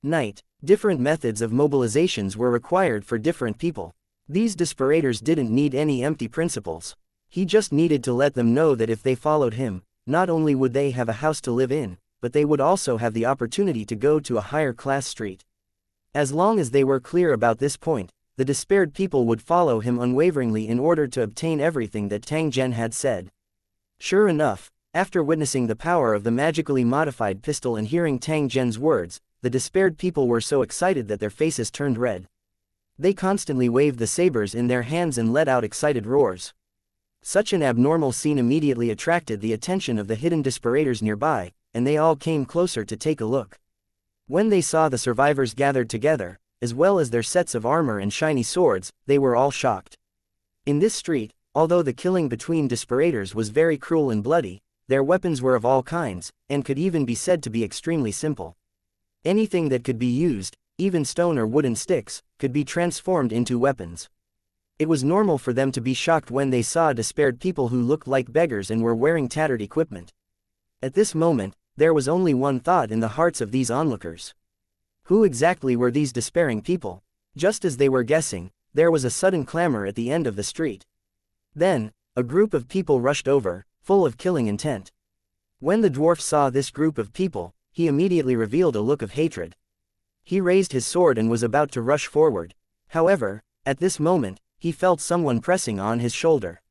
night." Different methods of mobilizations were required for different people. These desperators didn't need any empty principles. He just needed to let them know that if they followed him, not only would they have a house to live in, but they would also have the opportunity to go to a higher class street. As long as they were clear about this point, the despaired people would follow him unwaveringly in order to obtain everything that Tang Zhen had said. Sure enough, after witnessing the power of the magically modified pistol and hearing Tang Zhen's words, the despaired people were so excited that their faces turned red. They constantly waved the sabers in their hands and let out excited roars. Such an abnormal scene immediately attracted the attention of the hidden desperators nearby, and they all came closer to take a look. When they saw the survivors gathered together, as well as their sets of armor and shiny swords, they were all shocked. In this street, although the killing between desperators was very cruel and bloody, their weapons were of all kinds, and could even be said to be extremely simple. Anything that could be used, even stone or wooden sticks, could be transformed into weapons. It was normal for them to be shocked when they saw despaired people who looked like beggars and were wearing tattered equipment. At this moment, there was only one thought in the hearts of these onlookers. Who exactly were these despairing people? Just as they were guessing, there was a sudden clamor at the end of the street. Then, a group of people rushed over, full of killing intent. When the dwarf saw this group of people, he immediately revealed a look of hatred. He raised his sword and was about to rush forward. However, at this moment, he felt someone pressing on his shoulder.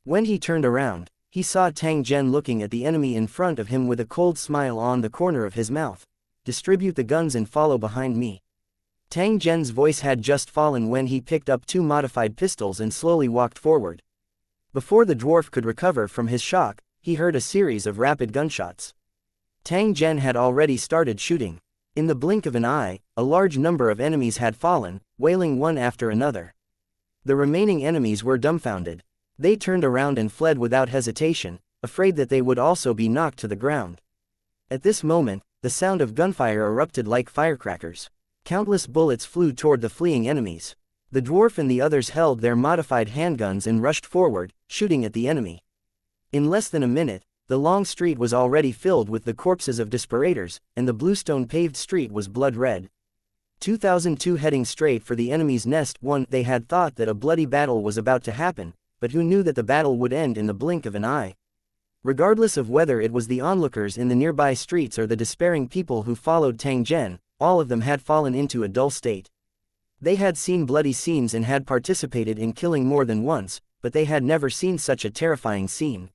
When he turned around, he saw Tang Zhen looking at the enemy in front of him with a cold smile on the corner of his mouth. "Distribute the guns and follow behind me." Tang Zhen's voice had just fallen when he picked up two modified pistols and slowly walked forward. Before the dwarf could recover from his shock, he heard a series of rapid gunshots. Tang Zhen had already started shooting. In the blink of an eye, a large number of enemies had fallen, wailing one after another. The remaining enemies were dumbfounded. They turned around and fled without hesitation, afraid that they would also be knocked to the ground. At this moment, the sound of gunfire erupted like firecrackers. Countless bullets flew toward the fleeing enemies. The dwarf and the others held their modified handguns and rushed forward, shooting at the enemy. In less than a minute, the long street was already filled with the corpses of desperators, and the bluestone-paved street was blood-red. 2002 heading straight for the enemy's nest. They had thought that a bloody battle was about to happen, but who knew that the battle would end in the blink of an eye? Regardless of whether it was the onlookers in the nearby streets or the despairing people who followed Tang Zhen, all of them had fallen into a dull state. They had seen bloody scenes and had participated in killing more than once, but they had never seen such a terrifying scene.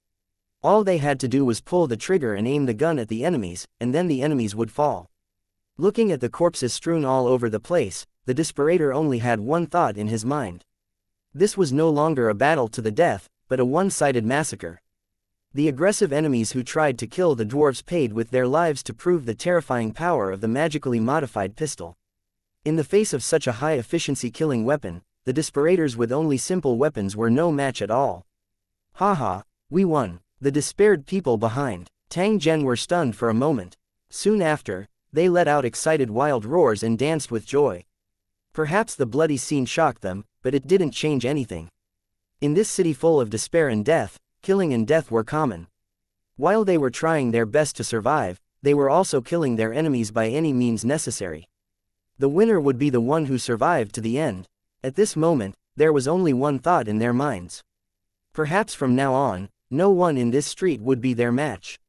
All they had to do was pull the trigger and aim the gun at the enemies, and then the enemies would fall. Looking at the corpses strewn all over the place, the desperator only had one thought in his mind. This was no longer a battle to the death, but a one-sided massacre. The aggressive enemies who tried to kill the dwarves paid with their lives to prove the terrifying power of the magically modified pistol. In the face of such a high-efficiency killing weapon, the desperators with only simple weapons were no match at all. "Haha, we won." The despaired people behind Tang Zhen were stunned for a moment. Soon after, they let out excited wild roars and danced with joy. Perhaps the bloody scene shocked them, but it didn't change anything. In this city full of despair and death, killing and death were common. While they were trying their best to survive, they were also killing their enemies by any means necessary. The winner would be the one who survived to the end. At this moment, there was only one thought in their minds. Perhaps from now on, no one in this street would be their match.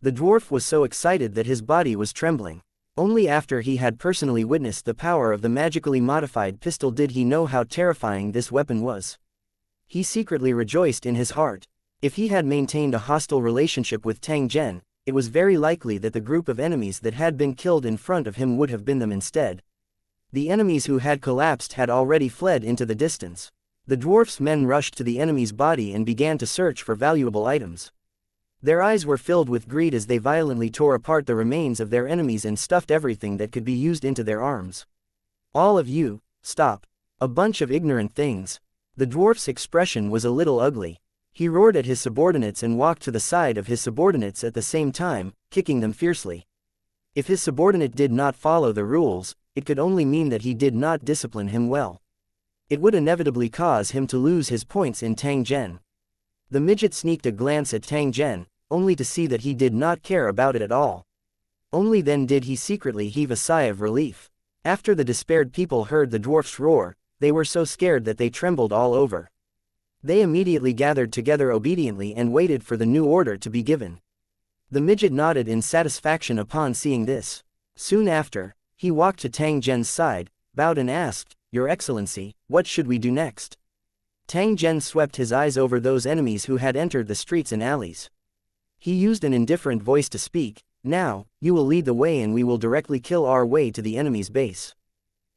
The dwarf was so excited that his body was trembling. Only after he had personally witnessed the power of the magically modified pistol did he know how terrifying this weapon was. He secretly rejoiced in his heart. If he had maintained a hostile relationship with Tang Zhen, it was very likely that the group of enemies that had been killed in front of him would have been them instead. The enemies who had collapsed had already fled into the distance. The dwarf's men rushed to the enemy's body and began to search for valuable items. Their eyes were filled with greed as they violently tore apart the remains of their enemies and stuffed everything that could be used into their arms. All of you, stop. A bunch of ignorant things. The dwarf's expression was a little ugly. He roared at his subordinates and walked to the side of his subordinates at the same time, kicking them fiercely. If his subordinate did not follow the rules, it could only mean that he did not discipline him well. It would inevitably cause him to lose his points in Tang Zhen. The midget sneaked a glance at Tang Zhen, only to see that he did not care about it at all. Only then did he secretly heave a sigh of relief. After the despaired people heard the dwarf's roar, they were so scared that they trembled all over. They immediately gathered together obediently and waited for the new order to be given. The midget nodded in satisfaction upon seeing this. Soon after, he walked to Tang Zhen's side, bowed and asked, "Your Excellency, what should we do next?" Tang Zhen swept his eyes over those enemies who had entered the streets and alleys. He used an indifferent voice to speak, "Now, you will lead the way and we will directly kill our way to the enemy's base.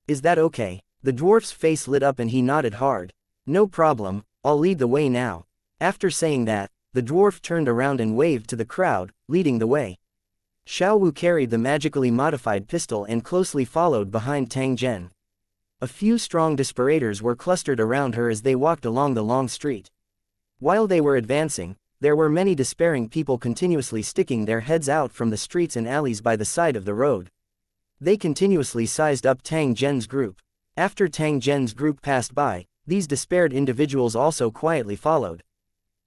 Is that okay?" The dwarf's face lit up and he nodded hard. "No problem, I'll lead the way now." After saying that, the dwarf turned around and waved to the crowd, leading the way. Xiao Wu carried the magically modified pistol and closely followed behind Tang Zhen. A few strong desperators were clustered around her as they walked along the long street. While they were advancing, there were many despairing people continuously sticking their heads out from the streets and alleys by the side of the road. They continuously sized up Tang Zhen's group. After Tang Zhen's group passed by, these despaired individuals also quietly followed.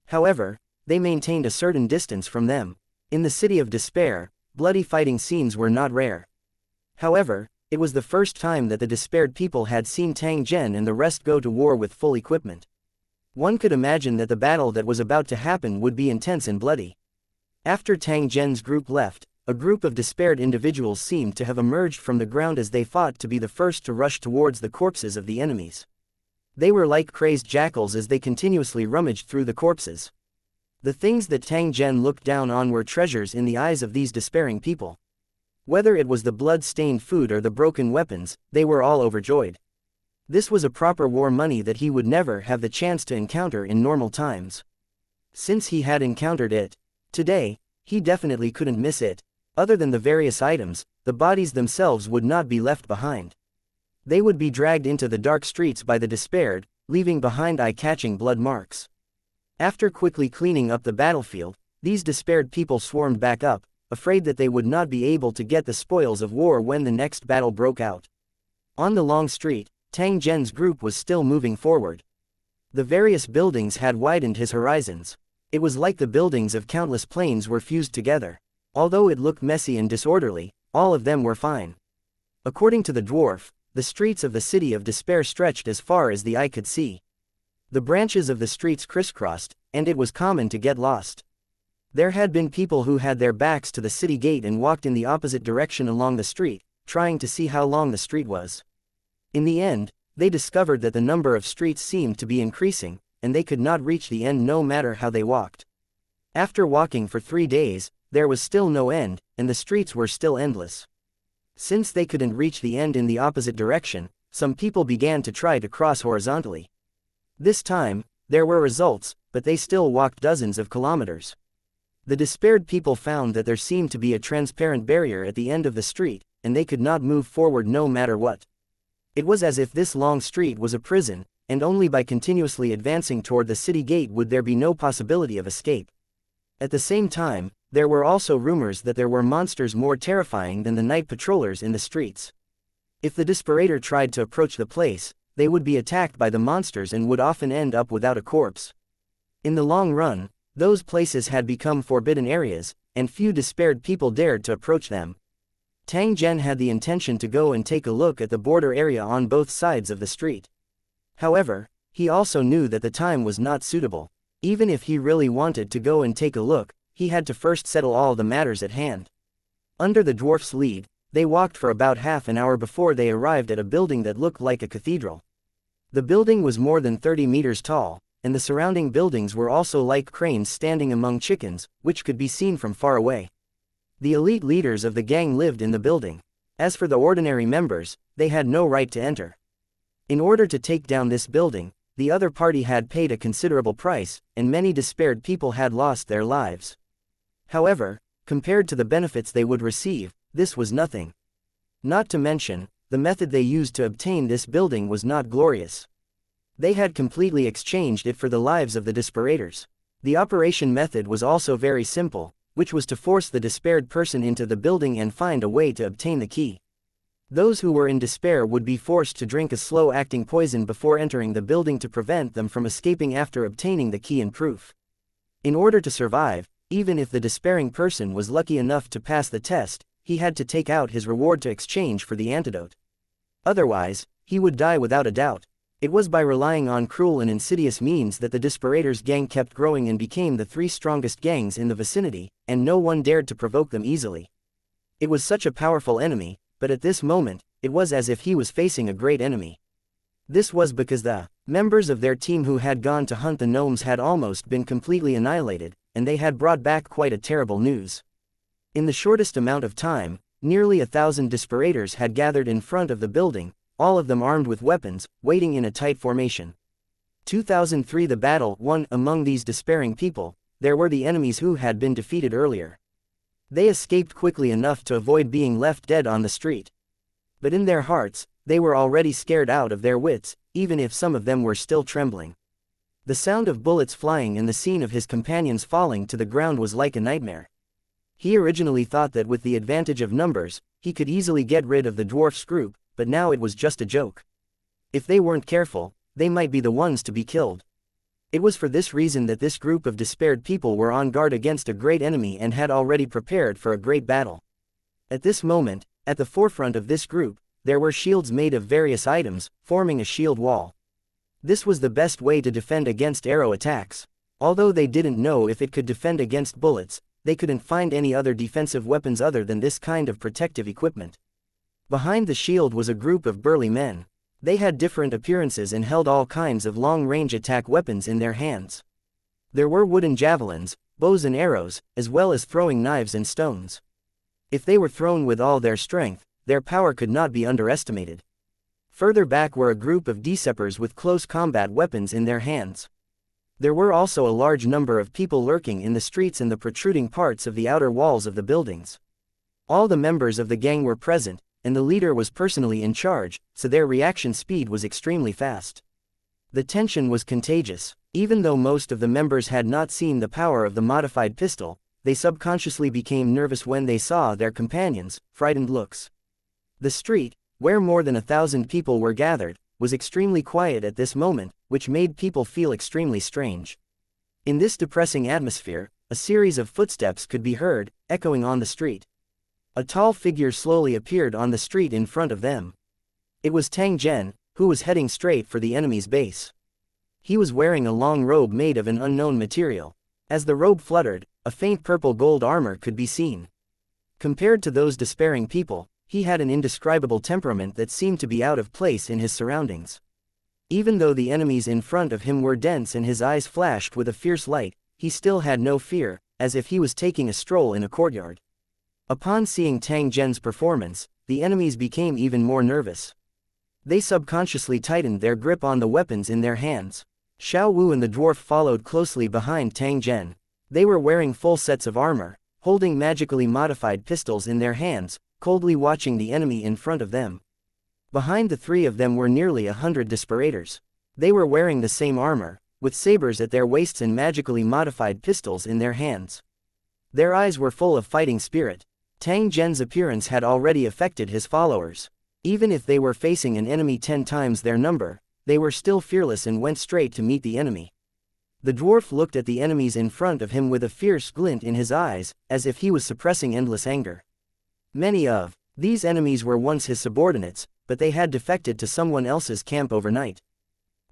However, they maintained a certain distance from them. In the city of despair, bloody fighting scenes were not rare. However, it was the first time that the despaired people had seen Tang Zhen and the rest go to war with full equipment. One could imagine that the battle that was about to happen would be intense and bloody. After Tang Zhen's group left, a group of despaired individuals seemed to have emerged from the ground as they fought to be the first to rush towards the corpses of the enemies. They were like crazed jackals as they continuously rummaged through the corpses. The things that Tang Zhen looked down on were treasures in the eyes of these despairing people. Whether it was the blood-stained food or the broken weapons, they were all overjoyed. This was a proper war money that he would never have the chance to encounter in normal times. Since he had encountered it today, he definitely couldn't miss it. Other than the various items, the bodies themselves would not be left behind. They would be dragged into the dark streets by the despaired, leaving behind eye-catching blood marks. After quickly cleaning up the battlefield, these despaired people swarmed back up, afraid that they would not be able to get the spoils of war when the next battle broke out. On the long street, Tang Zhen's group was still moving forward. The various buildings had widened his horizons. It was like the buildings of countless planes were fused together. Although it looked messy and disorderly, all of them were fine. According to the dwarf, the streets of the city of despair stretched as far as the eye could see. The branches of the streets crisscrossed, and it was common to get lost. There had been people who had their backs to the city gate and walked in the opposite direction along the street, trying to see how long the street was. In the end, they discovered that the number of streets seemed to be increasing, and they could not reach the end no matter how they walked. After walking for 3 days, there was still no end, and the streets were still endless. Since they couldn't reach the end in the opposite direction, some people began to try to cross horizontally. This time, there were results, but they still walked dozens of kilometers. The despaired people found that there seemed to be a transparent barrier at the end of the street, and they could not move forward no matter what. It was as if this long street was a prison, and only by continuously advancing toward the city gate would there be no possibility of escape. At the same time, there were also rumors that there were monsters more terrifying than the night patrollers in the streets. If the desperator tried to approach the place, they would be attacked by the monsters and would often end up without a corpse. In the long run, those places had become forbidden areas, and few despaired people dared to approach them. Tang Zhen had the intention to go and take a look at the border area on both sides of the street. However, he also knew that the time was not suitable. Even if he really wanted to go and take a look, he had to first settle all the matters at hand. Under the dwarf's lead, they walked for about half an hour before they arrived at a building that looked like a cathedral. The building was more than 30 meters tall, and the surrounding buildings were also like cranes standing among chickens, which could be seen from far away. The elite leaders of the gang lived in the building. As for the ordinary members, they had no right to enter. In order to take down this building, the other party had paid a considerable price, and many despaired people had lost their lives. However, compared to the benefits they would receive, this was nothing. Not to mention, the method they used to obtain this building was not glorious. They had completely exchanged it for the lives of the desperators. The operation method was also very simple, which was to force the despaired person into the building and find a way to obtain the key. Those who were in despair would be forced to drink a slow-acting poison before entering the building to prevent them from escaping after obtaining the key and proof. In order to survive, even if the despairing person was lucky enough to pass the test, he had to take out his reward to exchange for the antidote. Otherwise, he would die without a doubt. It was by relying on cruel and insidious means that the Desperators gang kept growing and became the 3 strongest gangs in the vicinity, and no one dared to provoke them easily. It was such a powerful enemy, but at this moment, it was as if he was facing a great enemy. This was because the members of their team who had gone to hunt the gnomes had almost been completely annihilated, and they had brought back quite a terrible news. In the shortest amount of time, nearly 1,000 Desperators had gathered in front of the building, all of them armed with weapons, waiting in a tight formation. 2003 The battle won among these despairing people. There were the enemies who had been defeated earlier. They escaped quickly enough to avoid being left dead on the street. But in their hearts, they were already scared out of their wits, even if some of them were still trembling. The sound of bullets flying and the scene of his companions falling to the ground was like a nightmare. He originally thought that with the advantage of numbers, he could easily get rid of the dwarf's group, but now it was just a joke. If they weren't careful, they might be the ones to be killed. It was for this reason that this group of despaired people were on guard against a great enemy and had already prepared for a great battle. At this moment, at the forefront of this group, there were shields made of various items, forming a shield wall. This was the best way to defend against arrow attacks. Although they didn't know if it could defend against bullets, they couldn't find any other defensive weapons other than this kind of protective equipment. Behind the shield was a group of burly men. They had different appearances and held all kinds of long-range attack weapons in their hands. There were wooden javelins, bows and arrows, as well as throwing knives and stones. If they were thrown with all their strength, their power could not be underestimated. Further back were a group of deceppers with close combat weapons in their hands. There were also a large number of people lurking in the streets and the protruding parts of the outer walls of the buildings. All the members of the gang were present, and the leader was personally in charge, so their reaction speed was extremely fast. The tension was contagious. Even though most of the members had not seen the power of the modified pistol, they subconsciously became nervous when they saw their companions' frightened looks. The street, where more than 1,000 people were gathered, was extremely quiet at this moment, which made people feel extremely strange. In this depressing atmosphere, a series of footsteps could be heard, echoing on the street. A tall figure slowly appeared on the street in front of them. It was Tang Zhen, who was heading straight for the enemy's base. He was wearing a long robe made of an unknown material. As the robe fluttered, a faint purple gold armor could be seen. Compared to those despairing people, he had an indescribable temperament that seemed to be out of place in his surroundings. Even though the enemies in front of him were dense and his eyes flashed with a fierce light, he still had no fear, as if he was taking a stroll in a courtyard. Upon seeing Tang Zhen's performance, the enemies became even more nervous. They subconsciously tightened their grip on the weapons in their hands. Xiao Wu and the dwarf followed closely behind Tang Zhen. They were wearing full sets of armor, holding magically modified pistols in their hands, coldly watching the enemy in front of them. Behind the 3 of them were nearly 100 Desperators. They were wearing the same armor, with sabers at their waists and magically modified pistols in their hands. Their eyes were full of fighting spirit. Tang Zhen's appearance had already affected his followers. Even if they were facing an enemy 10 times their number, they were still fearless and went straight to meet the enemy. The dwarf looked at the enemies in front of him with a fierce glint in his eyes, as if he was suppressing endless anger. Many of these enemies were once his subordinates, but they had defected to someone else's camp overnight.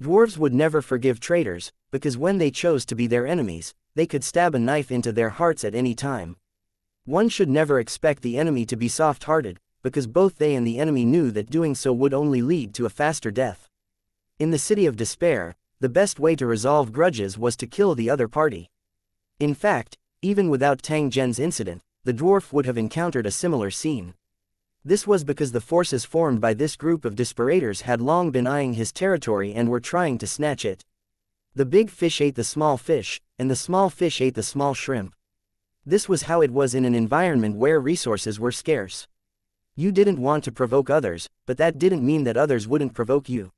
Dwarves would never forgive traitors, because when they chose to be their enemies, they could stab a knife into their hearts at any time. One should never expect the enemy to be soft-hearted, because both they and the enemy knew that doing so would only lead to a faster death. In the City of Despair, the best way to resolve grudges was to kill the other party. In fact, even without Tang Zhen's incident, the dwarf would have encountered a similar scene. This was because the forces formed by this group of desperators had long been eyeing his territory and were trying to snatch it. The big fish ate the small fish, and the small fish ate the small shrimp. This was how it was in an environment where resources were scarce. You didn't want to provoke others, but that didn't mean that others wouldn't provoke you.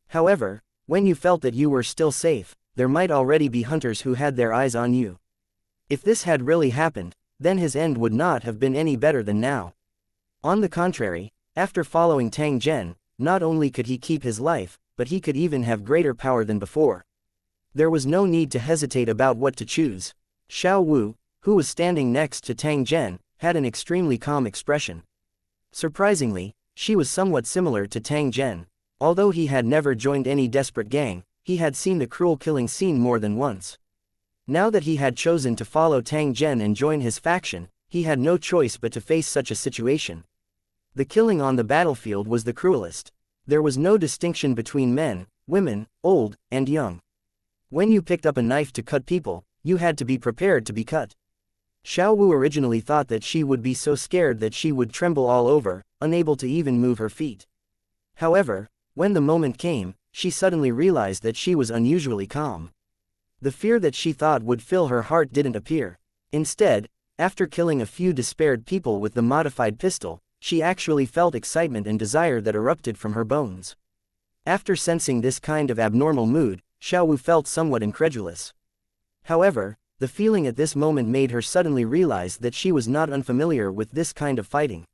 However, when you felt that you were still safe, there might already be hunters who had their eyes on you. If this had really happened, then his end would not have been any better than now. On the contrary, after following Tang Zhen, not only could he keep his life, but he could even have greater power than before. There was no need to hesitate about what to choose. Xiao Wu, who was standing next to Tang Zhen, had an extremely calm expression. Surprisingly, she was somewhat similar to Tang Zhen. Although he had never joined any desperate gang, he had seen the cruel killing scene more than once. Now that he had chosen to follow Tang Zhen and join his faction, he had no choice but to face such a situation. The killing on the battlefield was the cruelest. There was no distinction between men, women, old, and young. When you picked up a knife to cut people, you had to be prepared to be cut. Xiao Wu originally thought that she would be so scared that she would tremble all over, unable to even move her feet. However, when the moment came, she suddenly realized that she was unusually calm. The fear that she thought would fill her heart didn't appear. Instead, after killing a few despaired people with the modified pistol, she actually felt excitement and desire that erupted from her bones. After sensing this kind of abnormal mood, Xiao Wu felt somewhat incredulous. However, the feeling at this moment made her suddenly realize that she was not unfamiliar with this kind of fighting.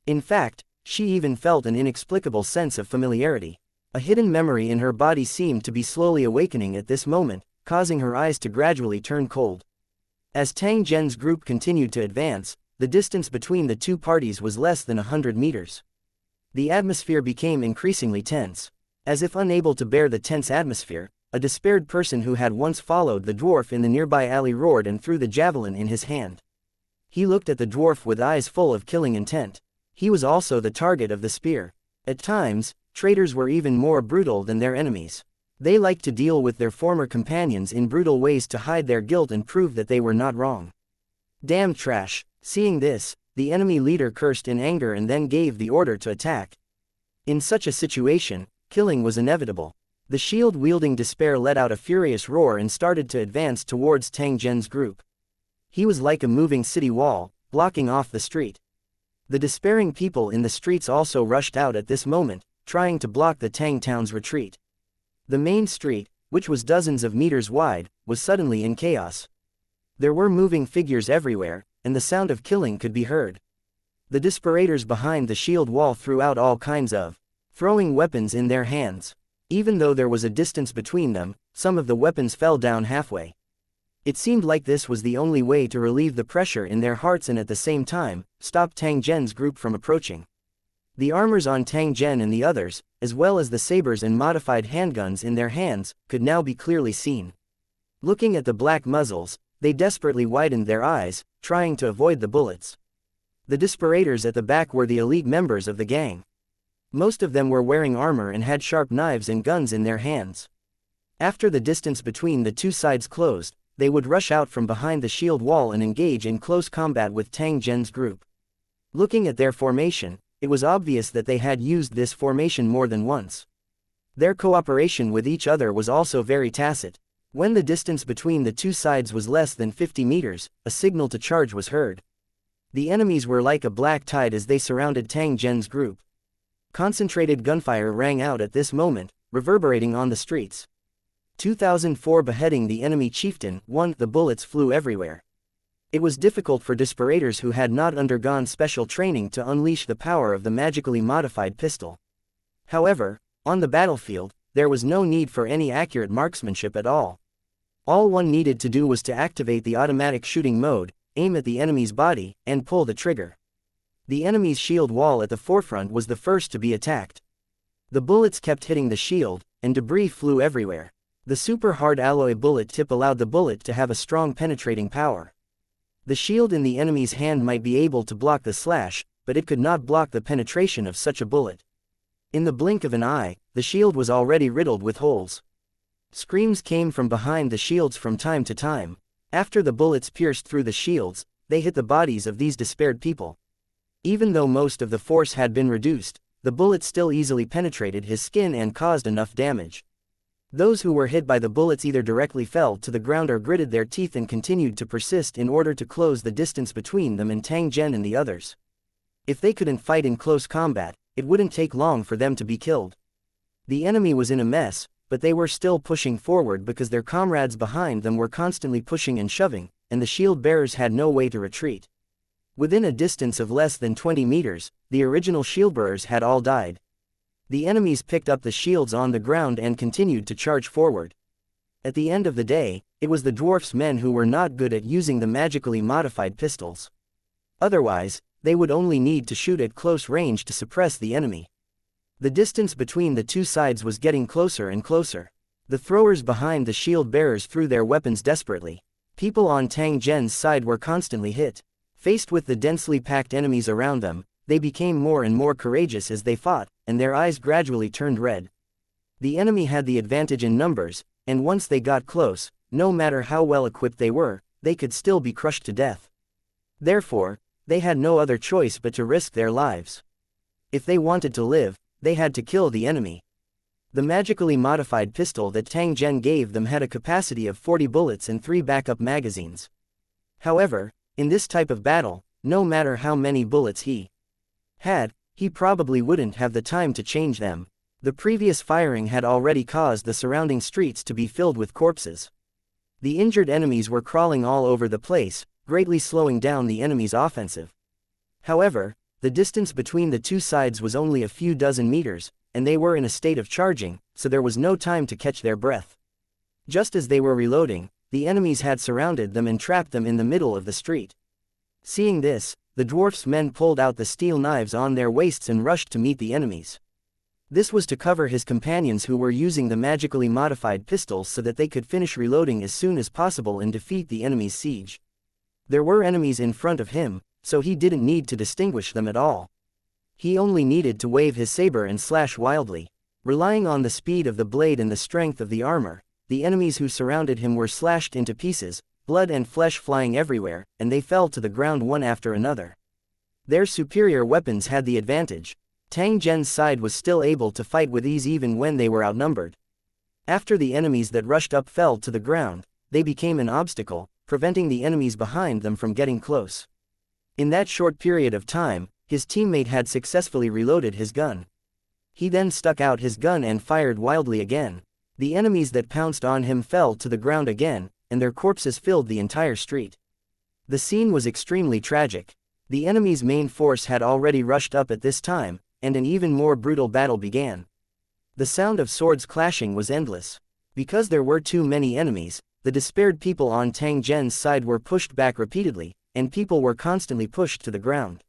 In fact, she even felt an inexplicable sense of familiarity. A hidden memory in her body seemed to be slowly awakening at this moment, causing her eyes to gradually turn cold. As Tang Zhen's group continued to advance, the distance between the two parties was less than 100 meters. The atmosphere became increasingly tense. As if unable to bear the tense atmosphere, a despaired person who had once followed the dwarf in the nearby alley roared and threw the javelin in his hand. He looked at the dwarf with eyes full of killing intent. He was also the target of the spear. At times, traitors were even more brutal than their enemies. They liked to deal with their former companions in brutal ways to hide their guilt and prove that they were not wrong. Damn trash! Seeing this, the enemy leader cursed in anger and then gave the order to attack. In such a situation, killing was inevitable. The shield-wielding despair let out a furious roar and started to advance towards Tang Zhen's group. He was like a moving city wall, blocking off the street. The despairing people in the streets also rushed out at this moment, trying to block the Tang town's retreat. The main street, which was dozens of meters wide, was suddenly in chaos. There were moving figures everywhere, and the sound of killing could be heard. The desperators behind the shield wall threw out all kinds of throwing weapons in their hands. Even though there was a distance between them, some of the weapons fell down halfway. It seemed like this was the only way to relieve the pressure in their hearts and at the same time, stop Tang Zhen's group from approaching. The armors on Tang Zhen and the others, as well as the sabers and modified handguns in their hands, could now be clearly seen. Looking at the black muzzles, they desperately widened their eyes, trying to avoid the bullets. The desperators at the back were the elite members of the gang. Most of them were wearing armor and had sharp knives and guns in their hands. After the distance between the two sides closed, they would rush out from behind the shield wall and engage in close combat with Tang Zhen's group. Looking at their formation, it was obvious that they had used this formation more than once. Their cooperation with each other was also very tacit. When the distance between the two sides was less than 50 meters, a signal to charge was heard. The enemies were like a black tide as they surrounded Tang Zhen's group. Concentrated gunfire rang out at this moment, reverberating on the streets. 2004 Beheading the enemy chieftain. 1. The bullets flew everywhere. It was difficult for desperators who had not undergone special training to unleash the power of the magically modified pistol. However, on the battlefield, there was no need for any accurate marksmanship at all. All one needed to do was to activate the automatic shooting mode, aim at the enemy's body, and pull the trigger. The enemy's shield wall at the forefront was the first to be attacked. The bullets kept hitting the shield, and debris flew everywhere. The super hard alloy bullet tip allowed the bullet to have a strong penetrating power. The shield in the enemy's hand might be able to block the slash, but it could not block the penetration of such a bullet. In the blink of an eye, the shield was already riddled with holes. Screams came from behind the shields from time to time. After the bullets pierced through the shields, they hit the bodies of these despaired people. Even though most of the force had been reduced, the bullet still easily penetrated his skin and caused enough damage. Those who were hit by the bullets either directly fell to the ground or gritted their teeth and continued to persist in order to close the distance between them and Tang Zhen and the others. If they couldn't fight in close combat, it wouldn't take long for them to be killed. The enemy was in a mess, but they were still pushing forward because their comrades behind them were constantly pushing and shoving, and the shield bearers had no way to retreat. Within a distance of less than 20 meters, the original shieldbearers had all died. The enemies picked up the shields on the ground and continued to charge forward. At the end of the day, it was the dwarf's men who were not good at using the magically modified pistols. Otherwise, they would only need to shoot at close range to suppress the enemy. The distance between the two sides was getting closer and closer. The throwers behind the shield bearers threw their weapons desperately. People on Tang Zhen's side were constantly hit. Faced with the densely packed enemies around them, they became more and more courageous as they fought, and their eyes gradually turned red. The enemy had the advantage in numbers, and once they got close, no matter how well equipped they were, they could still be crushed to death. Therefore, they had no other choice but to risk their lives. If they wanted to live, they had to kill the enemy. The magically modified pistol that Tang Zhen gave them had a capacity of 40 bullets and 3 backup magazines. However, in this type of battle, no matter how many bullets he had, he probably wouldn't have the time to change them. The previous firing had already caused the surrounding streets to be filled with corpses. The injured enemies were crawling all over the place, greatly slowing down the enemy's offensive. However, the distance between the two sides was only a few dozen meters, and they were in a state of charging, so there was no time to catch their breath. Just as they were reloading, the enemies had surrounded them and trapped them in the middle of the street. Seeing this, the dwarf's men pulled out the steel knives on their waists and rushed to meet the enemies. This was to cover his companions who were using the magically modified pistols so that they could finish reloading as soon as possible and defeat the enemy's siege. There were enemies in front of him, so he didn't need to distinguish them at all. He only needed to wave his saber and slash wildly. Relying on the speed of the blade and the strength of the armor, the enemies who surrounded him were slashed into pieces, blood and flesh flying everywhere, and they fell to the ground one after another. Their superior weapons had the advantage. Tang Zhen's side was still able to fight with ease even when they were outnumbered. After the enemies that rushed up fell to the ground, they became an obstacle, preventing the enemies behind them from getting close. In that short period of time, his teammate had successfully reloaded his gun. He then stuck out his gun and fired wildly again. The enemies that pounced on him fell to the ground again, and their corpses filled the entire street. The scene was extremely tragic. The enemy's main force had already rushed up at this time, and an even more brutal battle began. The sound of swords clashing was endless. Because there were too many enemies, the despaired people on Tang Zhen's side were pushed back repeatedly, and people were constantly pushed to the ground.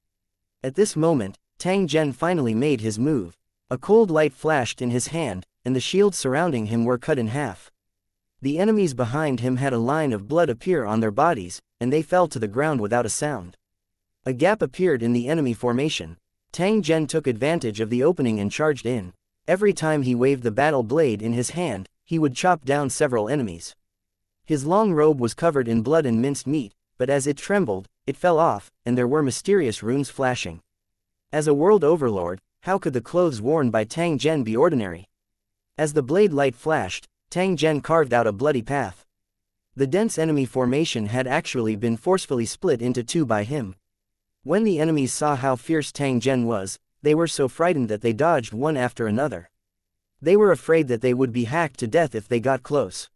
At this moment, Tang Zhen finally made his move. A cold light flashed in his hand, and the shields surrounding him were cut in half. The enemies behind him had a line of blood appear on their bodies, and they fell to the ground without a sound. A gap appeared in the enemy formation. Tang Zhen took advantage of the opening and charged in. Every time he waved the battle blade in his hand, he would chop down several enemies. His long robe was covered in blood and minced meat, but as it trembled, it fell off, and there were mysterious runes flashing. As a world overlord, how could the clothes worn by Tang Zhen be ordinary? As the blade light flashed, Tang Zhen carved out a bloody path. The dense enemy formation had actually been forcefully split into two by him. When the enemies saw how fierce Tang Zhen was, they were so frightened that they dodged one after another. They were afraid that they would be hacked to death if they got close.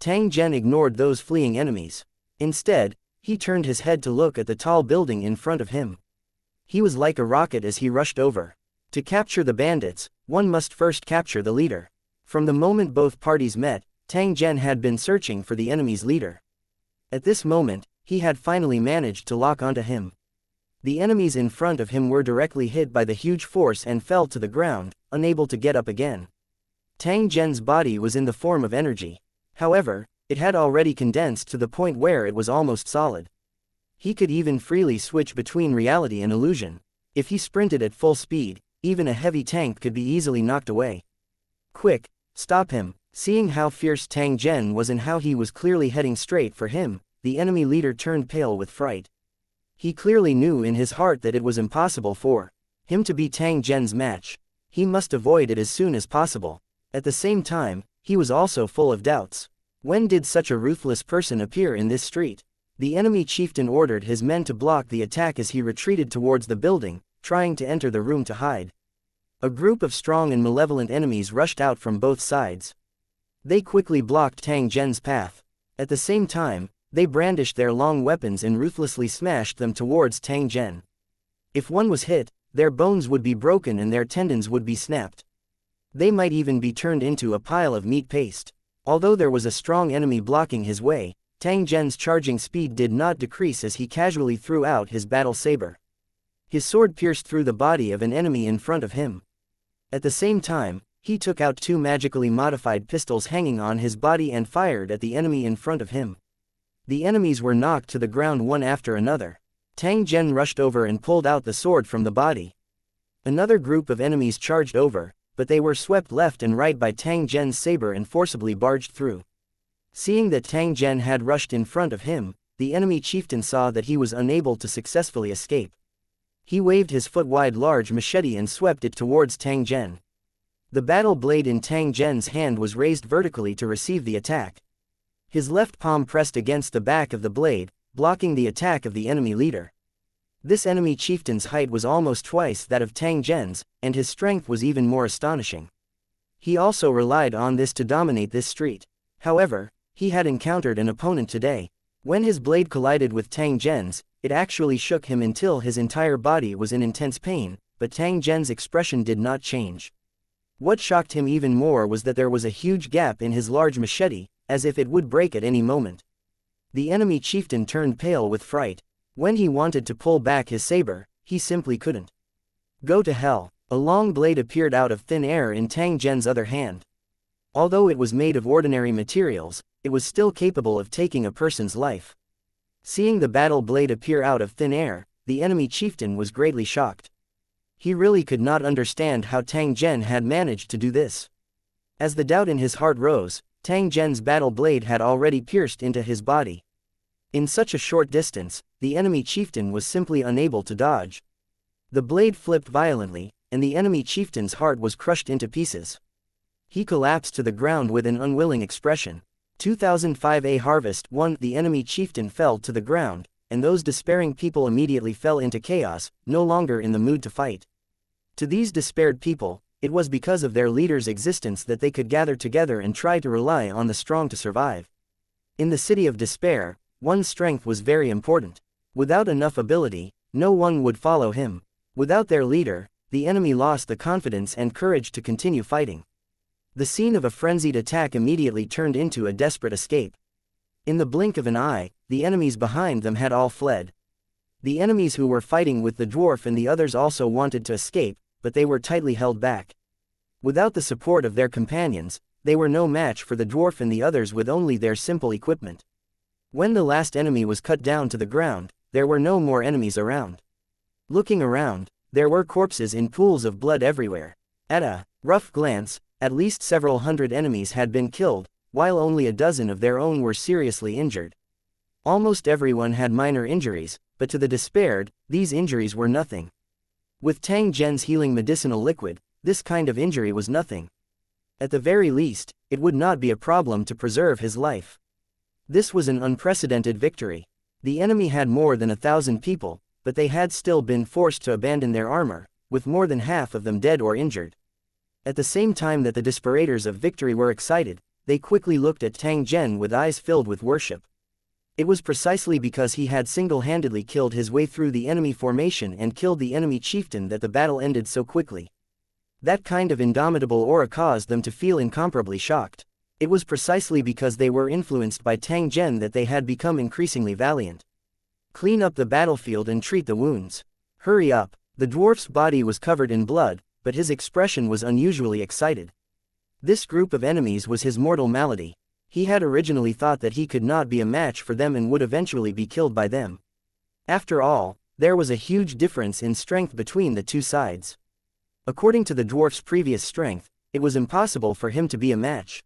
Tang Zhen ignored those fleeing enemies. Instead, he turned his head to look at the tall building in front of him. He was like a rocket as he rushed over. To capture the bandits, one must first capture the leader. From the moment both parties met, Tang Zhen had been searching for the enemy's leader. At this moment, he had finally managed to lock onto him. The enemies in front of him were directly hit by the huge force and fell to the ground, unable to get up again. Tang Zhen's body was in the form of energy. However, it had already condensed to the point where it was almost solid. He could even freely switch between reality and illusion. If he sprinted at full speed, even a heavy tank could be easily knocked away. Quick, stop him! Seeing how fierce Tang Zhen was and how he was clearly heading straight for him, the enemy leader turned pale with fright. He clearly knew in his heart that it was impossible for him to be Tang Zhen's match. He must avoid it as soon as possible. At the same time, he was also full of doubts. When did such a ruthless person appear in this street? The enemy chieftain ordered his men to block the attack as he retreated towards the building, trying to enter the room to hide. A group of strong and malevolent enemies rushed out from both sides. They quickly blocked Tang Zhen's path. At the same time, they brandished their long weapons and ruthlessly smashed them towards Tang Zhen. If one was hit, their bones would be broken and their tendons would be snapped. They might even be turned into a pile of meat paste. Although there was a strong enemy blocking his way, Tang Zhen's charging speed did not decrease as he casually threw out his battle saber. His sword pierced through the body of an enemy in front of him. At the same time, he took out two magically modified pistols hanging on his body and fired at the enemy in front of him. The enemies were knocked to the ground one after another. Tang Zhen rushed over and pulled out the sword from the body. Another group of enemies charged over, but they were swept left and right by Tang Zhen's saber and forcibly barged through. Seeing that Tang Zhen had rushed in front of him, the enemy chieftain saw that he was unable to successfully escape. He waved his foot-wide large machete and swept it towards Tang Zhen. The battle blade in Tang Zhen's hand was raised vertically to receive the attack. His left palm pressed against the back of the blade, blocking the attack of the enemy leader. This enemy chieftain's height was almost twice that of Tang Zhen's, and his strength was even more astonishing. He also relied on this to dominate this street. However, he had encountered an opponent today. When his blade collided with Tang Zhen's, it actually shook him until his entire body was in intense pain, but Tang Zhen's expression did not change. What shocked him even more was that there was a huge gap in his large machete, as if it would break at any moment. The enemy chieftain turned pale with fright. When he wanted to pull back his saber, he simply couldn't. Go to hell! A long blade appeared out of thin air in Tang Zhen's other hand. Although it was made of ordinary materials, it was still capable of taking a person's life. Seeing the battle blade appear out of thin air, the enemy chieftain was greatly shocked. He really could not understand how Tang Zhen had managed to do this. As the doubt in his heart rose, Tang Zhen's battle blade had already pierced into his body. In such a short distance, the enemy chieftain was simply unable to dodge. The blade flipped violently, and the enemy chieftain's heart was crushed into pieces. He collapsed to the ground with an unwilling expression. 2005A Harvest 1. The enemy chieftain fell to the ground, and those despairing people immediately fell into chaos, no longer in the mood to fight. To these despaired people, it was because of their leader's existence that they could gather together and try to rely on the strong to survive. In the city of despair, one's strength was very important. Without enough ability, no one would follow him. Without their leader, the enemy lost the confidence and courage to continue fighting. The scene of a frenzied attack immediately turned into a desperate escape. In the blink of an eye, the enemies behind them had all fled. The enemies who were fighting with the dwarf and the others also wanted to escape, but they were tightly held back. Without the support of their companions, they were no match for the dwarf and the others with only their simple equipment. When the last enemy was cut down to the ground, there were no more enemies around. Looking around, there were corpses in pools of blood everywhere. At a rough glance, at least several hundred enemies had been killed, while only a dozen of their own were seriously injured. Almost everyone had minor injuries, but to the despaired, these injuries were nothing. With Tang Zhen's healing medicinal liquid, this kind of injury was nothing. At the very least, it would not be a problem to preserve his life. This was an unprecedented victory. The enemy had more than 1,000 people, but they had still been forced to abandon their armor, with more than half of them dead or injured. At the same time that the desperators of victory were excited, they quickly looked at Tang Zhen with eyes filled with worship. It was precisely because he had single-handedly killed his way through the enemy formation and killed the enemy chieftain that the battle ended so quickly. That kind of indomitable aura caused them to feel incomparably shocked. It was precisely because they were influenced by Tang Zhen that they had become increasingly valiant. Clean up the battlefield and treat the wounds. Hurry up. The dwarf's body was covered in blood, but his expression was unusually excited. This group of enemies was his mortal malady. He had originally thought that he could not be a match for them and would eventually be killed by them. After all, there was a huge difference in strength between the two sides. According to the dwarf's previous strength, it was impossible for him to be a match.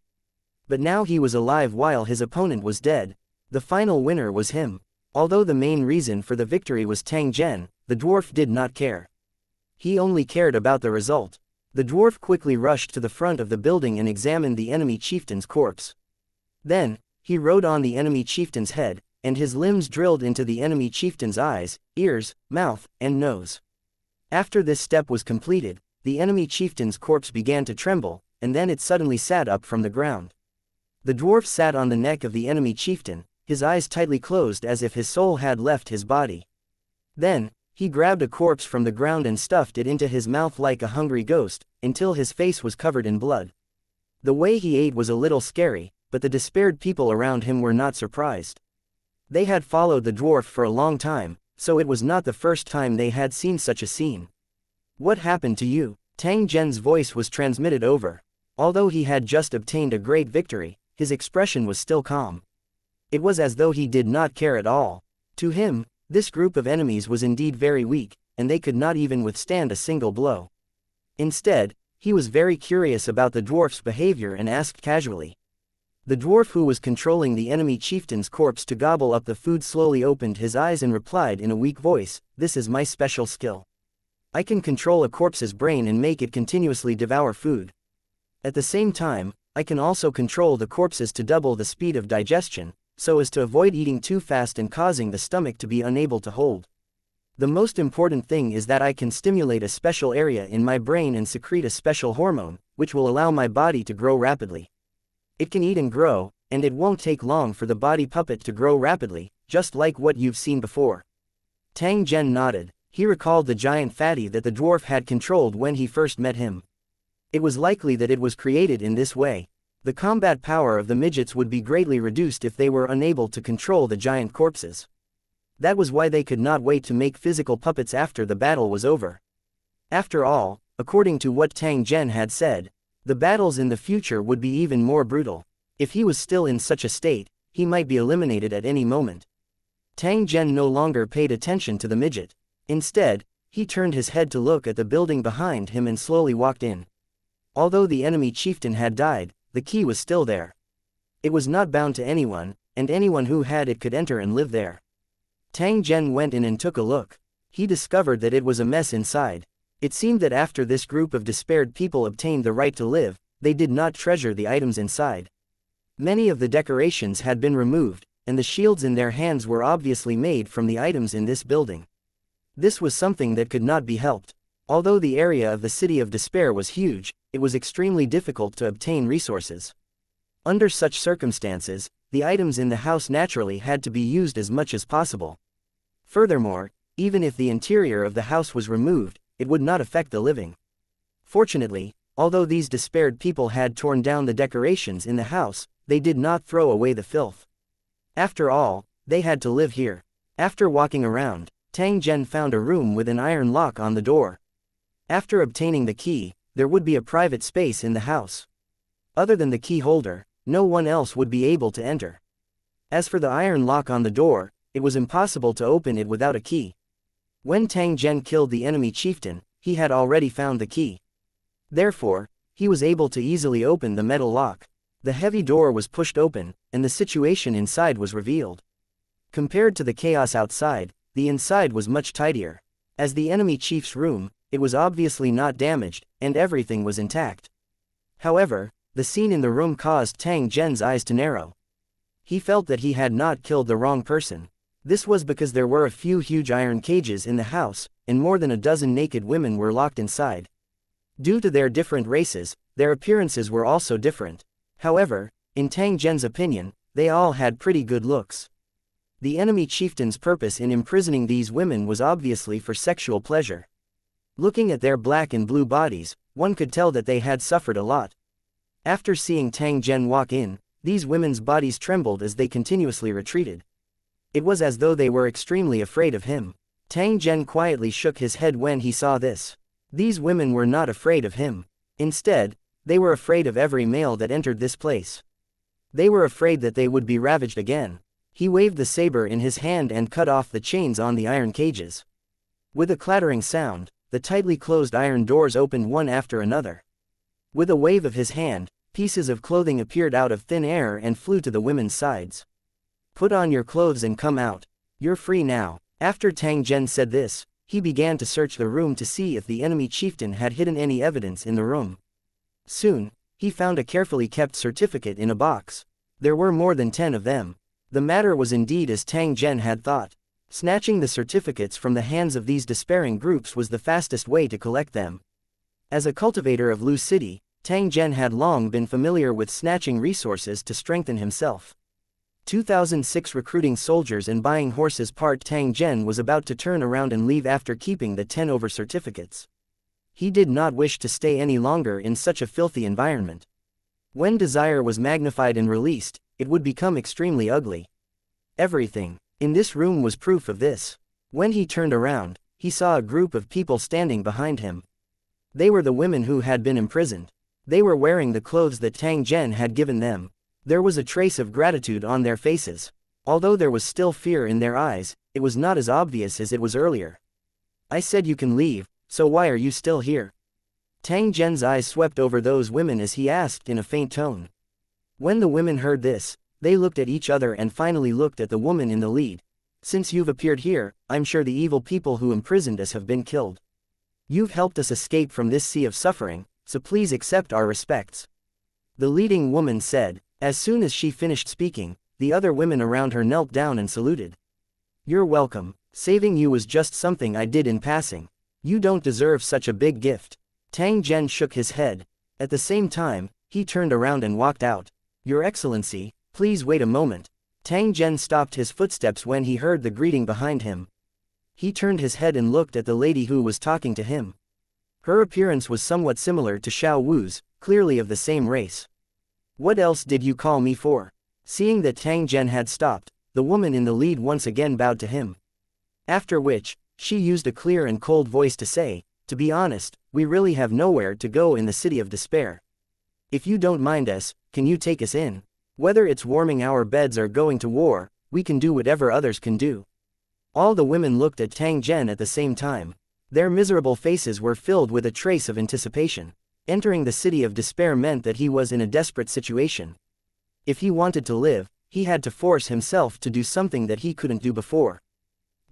But now he was alive while his opponent was dead. The final winner was him. Although the main reason for the victory was Tang Zhen, the dwarf did not care. He only cared about the result. The dwarf quickly rushed to the front of the building and examined the enemy chieftain's corpse. Then, he rode on the enemy chieftain's head, and his limbs drilled into the enemy chieftain's eyes, ears, mouth, and nose. After this step was completed, the enemy chieftain's corpse began to tremble, and then it suddenly sat up from the ground. The dwarf sat on the neck of the enemy chieftain, his eyes tightly closed as if his soul had left his body. Then, he grabbed a corpse from the ground and stuffed it into his mouth like a hungry ghost, until his face was covered in blood. The way he ate was a little scary, but the despaired people around him were not surprised. They had followed the dwarf for a long time, so it was not the first time they had seen such a scene. "What happened to you?" Tang Zhen's voice was transmitted over. Although he had just obtained a great victory, his expression was still calm. It was as though he did not care at all. To him, this group of enemies was indeed very weak, and they could not even withstand a single blow. Instead, he was very curious about the dwarf's behavior and asked casually. The dwarf who was controlling the enemy chieftain's corpse to gobble up the food slowly opened his eyes and replied in a weak voice, "This is my special skill. I can control a corpse's brain and make it continuously devour food. At the same time, I can also control the corpses to double the speed of digestion, so as to avoid eating too fast and causing the stomach to be unable to hold. The most important thing is that I can stimulate a special area in my brain and secrete a special hormone, which will allow my body to grow rapidly. It can eat and grow, and it won't take long for the body puppet to grow rapidly, just like what you've seen before." Tang Zhen nodded. He recalled the giant fatty that the dwarf had controlled when he first met him. It was likely that it was created in this way. The combat power of the midgets would be greatly reduced if they were unable to control the giant corpses. That was why they could not wait to make physical puppets after the battle was over. After all, according to what Tang Zhen had said, the battles in the future would be even more brutal. If he was still in such a state, he might be eliminated at any moment. Tang Zhen no longer paid attention to the midget. Instead, he turned his head to look at the building behind him and slowly walked in. Although the enemy chieftain had died, the key was still there. It was not bound to anyone, and anyone who had it could enter and live there. Tang Zhen went in and took a look. He discovered that it was a mess inside. It seemed that after this group of despaired people obtained the right to live, they did not treasure the items inside. Many of the decorations had been removed, and the shields in their hands were obviously made from the items in this building. This was something that could not be helped. Although the area of the City of Despair was huge, it was extremely difficult to obtain resources. Under such circumstances, the items in the house naturally had to be used as much as possible. Furthermore, even if the interior of the house was removed, it would not affect the living. Fortunately, although these despaired people had torn down the decorations in the house, they did not throw away the filth. After all, they had to live here. After walking around, Tang Zhen found a room with an iron lock on the door. After obtaining the key, there would be a private space in the house. Other than the key holder, no one else would be able to enter. As for the iron lock on the door, it was impossible to open it without a key. When Tang Zhen killed the enemy chieftain, he had already found the key. Therefore, he was able to easily open the metal lock. The heavy door was pushed open, and the situation inside was revealed. Compared to the chaos outside, the inside was much tidier. As the enemy chief's room, it was obviously not damaged, and everything was intact. However, the scene in the room caused Tang Zhen's eyes to narrow. He felt that he had not killed the wrong person. This was because there were a few huge iron cages in the house, and more than a dozen naked women were locked inside. Due to their different races, their appearances were also different. However, in Tang Zhen's opinion, they all had pretty good looks. The enemy chieftain's purpose in imprisoning these women was obviously for sexual pleasure. Looking at their black and blue bodies, One could tell that they had suffered a lot. After seeing Tang Zhen walk in, these women's bodies trembled as they continuously retreated. It was as though they were extremely afraid of him. Tang Zhen quietly shook his head when he saw this. These women were not afraid of him. Instead, they were afraid of every male that entered this place. They were afraid that they would be ravaged again. He waved the saber in his hand and cut off the chains on the iron cages. With a clattering sound, the tightly closed iron doors opened one after another. With a wave of his hand, pieces of clothing appeared out of thin air and flew to the women's sides. "Put on your clothes and come out. You're free now." After Tang Zhen said this, he began to search the room to see if the enemy chieftain had hidden any evidence in the room. Soon, he found a carefully kept certificate in a box. There were more than 10 of them. The matter was indeed as Tang Zhen had thought. Snatching the certificates from the hands of these despairing groups was the fastest way to collect them. As a cultivator of Lu City, Tang Zhen had long been familiar with snatching resources to strengthen himself. 2006 recruiting soldiers and buying horses. Part Tang Zhen was about to turn around and leave after keeping the 10 over certificates. He did not wish to stay any longer in such a filthy environment. When desire was magnified and released, it would become extremely ugly. Everything in this room was proof of this. When he turned around, he saw a group of people standing behind him. They were the women who had been imprisoned. They were wearing the clothes that Tang Zhen had given them. There was a trace of gratitude on their faces. Although there was still fear in their eyes, it was not as obvious as it was earlier. "I said you can leave, so why are you still here?" Tang Zhen's eyes swept over those women as he asked in a faint tone. When the women heard this, they looked at each other and finally looked at the woman in the lead. "Since you've appeared here, I'm sure the evil people who imprisoned us have been killed. You've helped us escape from this sea of suffering, so please accept our respects," the leading woman said. As soon as she finished speaking, the other women around her knelt down and saluted. "You're welcome. Saving you was just something I did in passing. You don't deserve such a big gift." Tang Zhen shook his head. At the same time, he turned around and walked out. "Your Excellency, please wait a moment." Tang Zhen stopped his footsteps when he heard the greeting behind him. He turned his head and looked at the lady who was talking to him. Her appearance was somewhat similar to Xiao Wu's, clearly of the same race. "What else did you call me for?" Seeing that Tang Zhen had stopped, the woman in the lead once again bowed to him. After which, she used a clear and cold voice to say, "To be honest, we really have nowhere to go in the City of Despair. If you don't mind us, can you take us in? Whether it's warming our beds or going to war, we can do whatever others can do." All the women looked at Tang Zhen at the same time. Their miserable faces were filled with a trace of anticipation. Entering the City of Despair meant that he was in a desperate situation. If he wanted to live, he had to force himself to do something that he couldn't do before.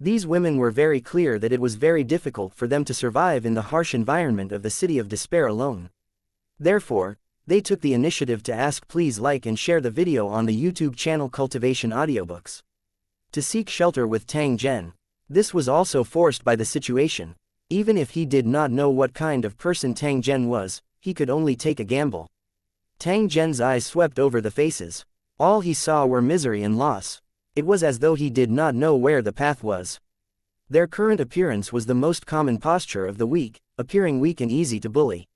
These women were very clear that it was very difficult for them to survive in the harsh environment of the City of Despair alone. Therefore, they took the initiative to ask please like and share the video on the YouTube channel Cultivation Audiobooks. To seek shelter with Tang Zhen. This was also forced by the situation. Even if he did not know what kind of person Tang Zhen was, he could only take a gamble. Tang Zhen's eyes swept over the faces. All he saw were misery and loss. It was as though he did not know where the path was. Their current appearance was the most common posture of the weak, appearing weak and easy to bully.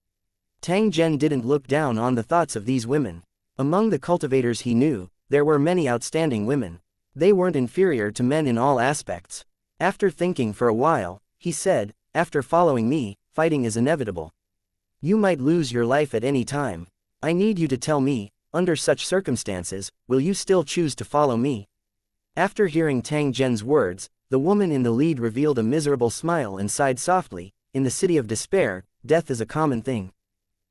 Tang Zhen didn't look down on the thoughts of these women. Among the cultivators he knew, there were many outstanding women. They weren't inferior to men in all aspects. After thinking for a while, he said, "After following me, fighting is inevitable. You might lose your life at any time. I need you to tell me, under such circumstances, will you still choose to follow me?" After hearing Tang Zhen's words, the woman in the lead revealed a miserable smile and sighed softly. "In the City of Despair, death is a common thing.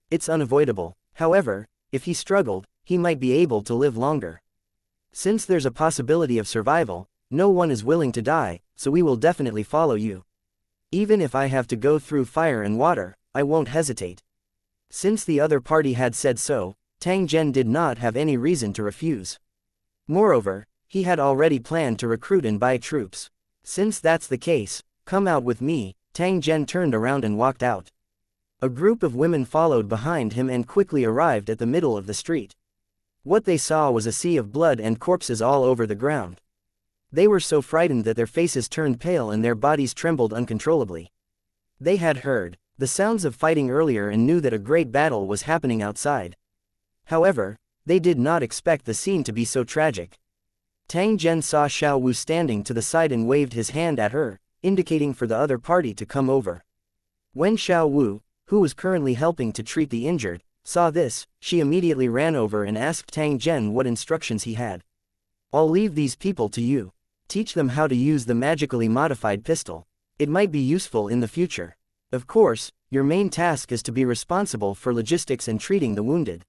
It's unavoidable. However, if he struggled, he might be able to live longer. Since there's a possibility of survival, no one is willing to die, so we will definitely follow you. Even if I have to go through fire and water, I won't hesitate." Since the other party had said so, Tang Zhen did not have any reason to refuse. Moreover, he had already planned to recruit and buy troops. "Since that's the case, come out with me." Tang Zhen turned around and walked out. A group of women followed behind him and quickly arrived at the middle of the street. What they saw was a sea of blood and corpses all over the ground. They were so frightened that their faces turned pale and their bodies trembled uncontrollably. They had heard the sounds of fighting earlier and knew that a great battle was happening outside. However, they did not expect the scene to be so tragic. Tang Zhen saw Xiao Wu standing to the side and waved his hand at her, indicating for the other party to come over. When Xiao Wu, who was currently helping to treat the injured, saw this, she immediately ran over and asked Tang Zhen what instructions he had. "I'll leave these people to you. Teach them how to use the magically modified pistol. It might be useful in the future. Of course, your main task is to be responsible for logistics and treating the wounded.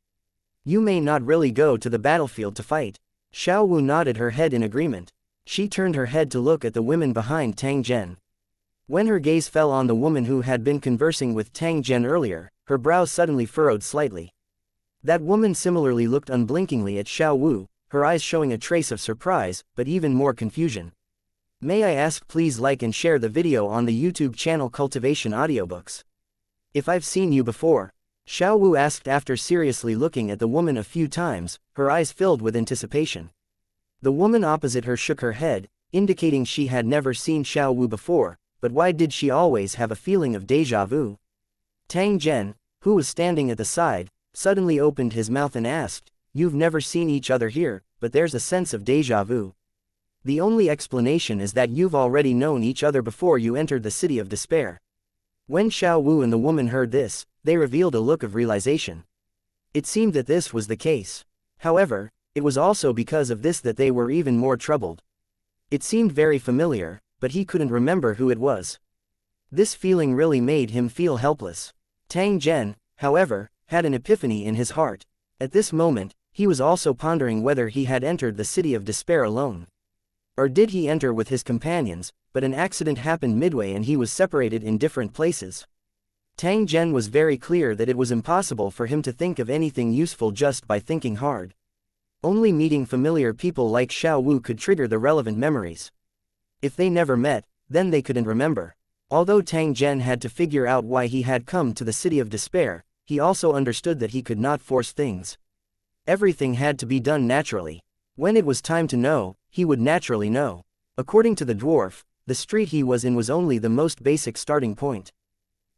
You may not really go to the battlefield to fight." Xiao Wu nodded her head in agreement. She turned her head to look at the women behind Tang Zhen. When her gaze fell on the woman who had been conversing with Tang Zhen earlier, her brows suddenly furrowed slightly. That woman similarly looked unblinkingly at Xiao Wu, her eyes showing a trace of surprise, but even more confusion. "May I ask, please like and share the video on the YouTube channel Cultivation Audiobooks. If I've seen you before?" Xiao Wu asked after seriously looking at the woman a few times, her eyes filled with anticipation. The woman opposite her shook her head, indicating she had never seen Xiao Wu before, but why did she always have a feeling of déjà vu? Tang Zhen, who was standing at the side, suddenly opened his mouth and asked, "You've never seen each other here, but there's a sense of déjà vu. The only explanation is that you've already known each other before you entered the City of Despair." When Xiao Wu and the woman heard this, they revealed a look of realization. It seemed that this was the case. However, it was also because of this that they were even more troubled. It seemed very familiar, but he couldn't remember who it was. This feeling really made him feel helpless. Tang Zhen, however, had an epiphany in his heart. At this moment, he was also pondering whether he had entered the City of Despair alone. Or did he enter with his companions, but an accident happened midway and he was separated in different places. Tang Zhen was very clear that it was impossible for him to think of anything useful just by thinking hard. Only meeting familiar people like Xiao Wu could trigger the relevant memories. If they never met, then they couldn't remember. Although Tang Zhen had to figure out why he had come to the City of Despair, he also understood that he could not force things. Everything had to be done naturally. When it was time to know, he would naturally know. According to the dwarf, the street he was in was only the most basic starting point.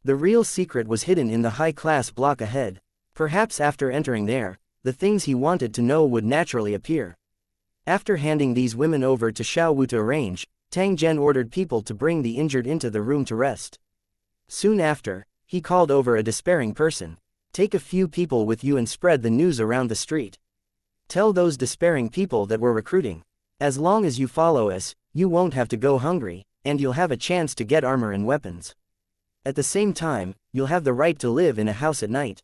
The real secret was hidden in the high-class block ahead. Perhaps after entering there, the things he wanted to know would naturally appear. After handing these women over to Xiao Wu to arrange, Tang Zhen ordered people to bring the injured into the room to rest. Soon after, he called over a despairing person. "Take a few people with you and spread the news around the street. Tell those despairing people that we're recruiting. As long as you follow us, you won't have to go hungry, and you'll have a chance to get armor and weapons. At the same time, you'll have the right to live in a house at night."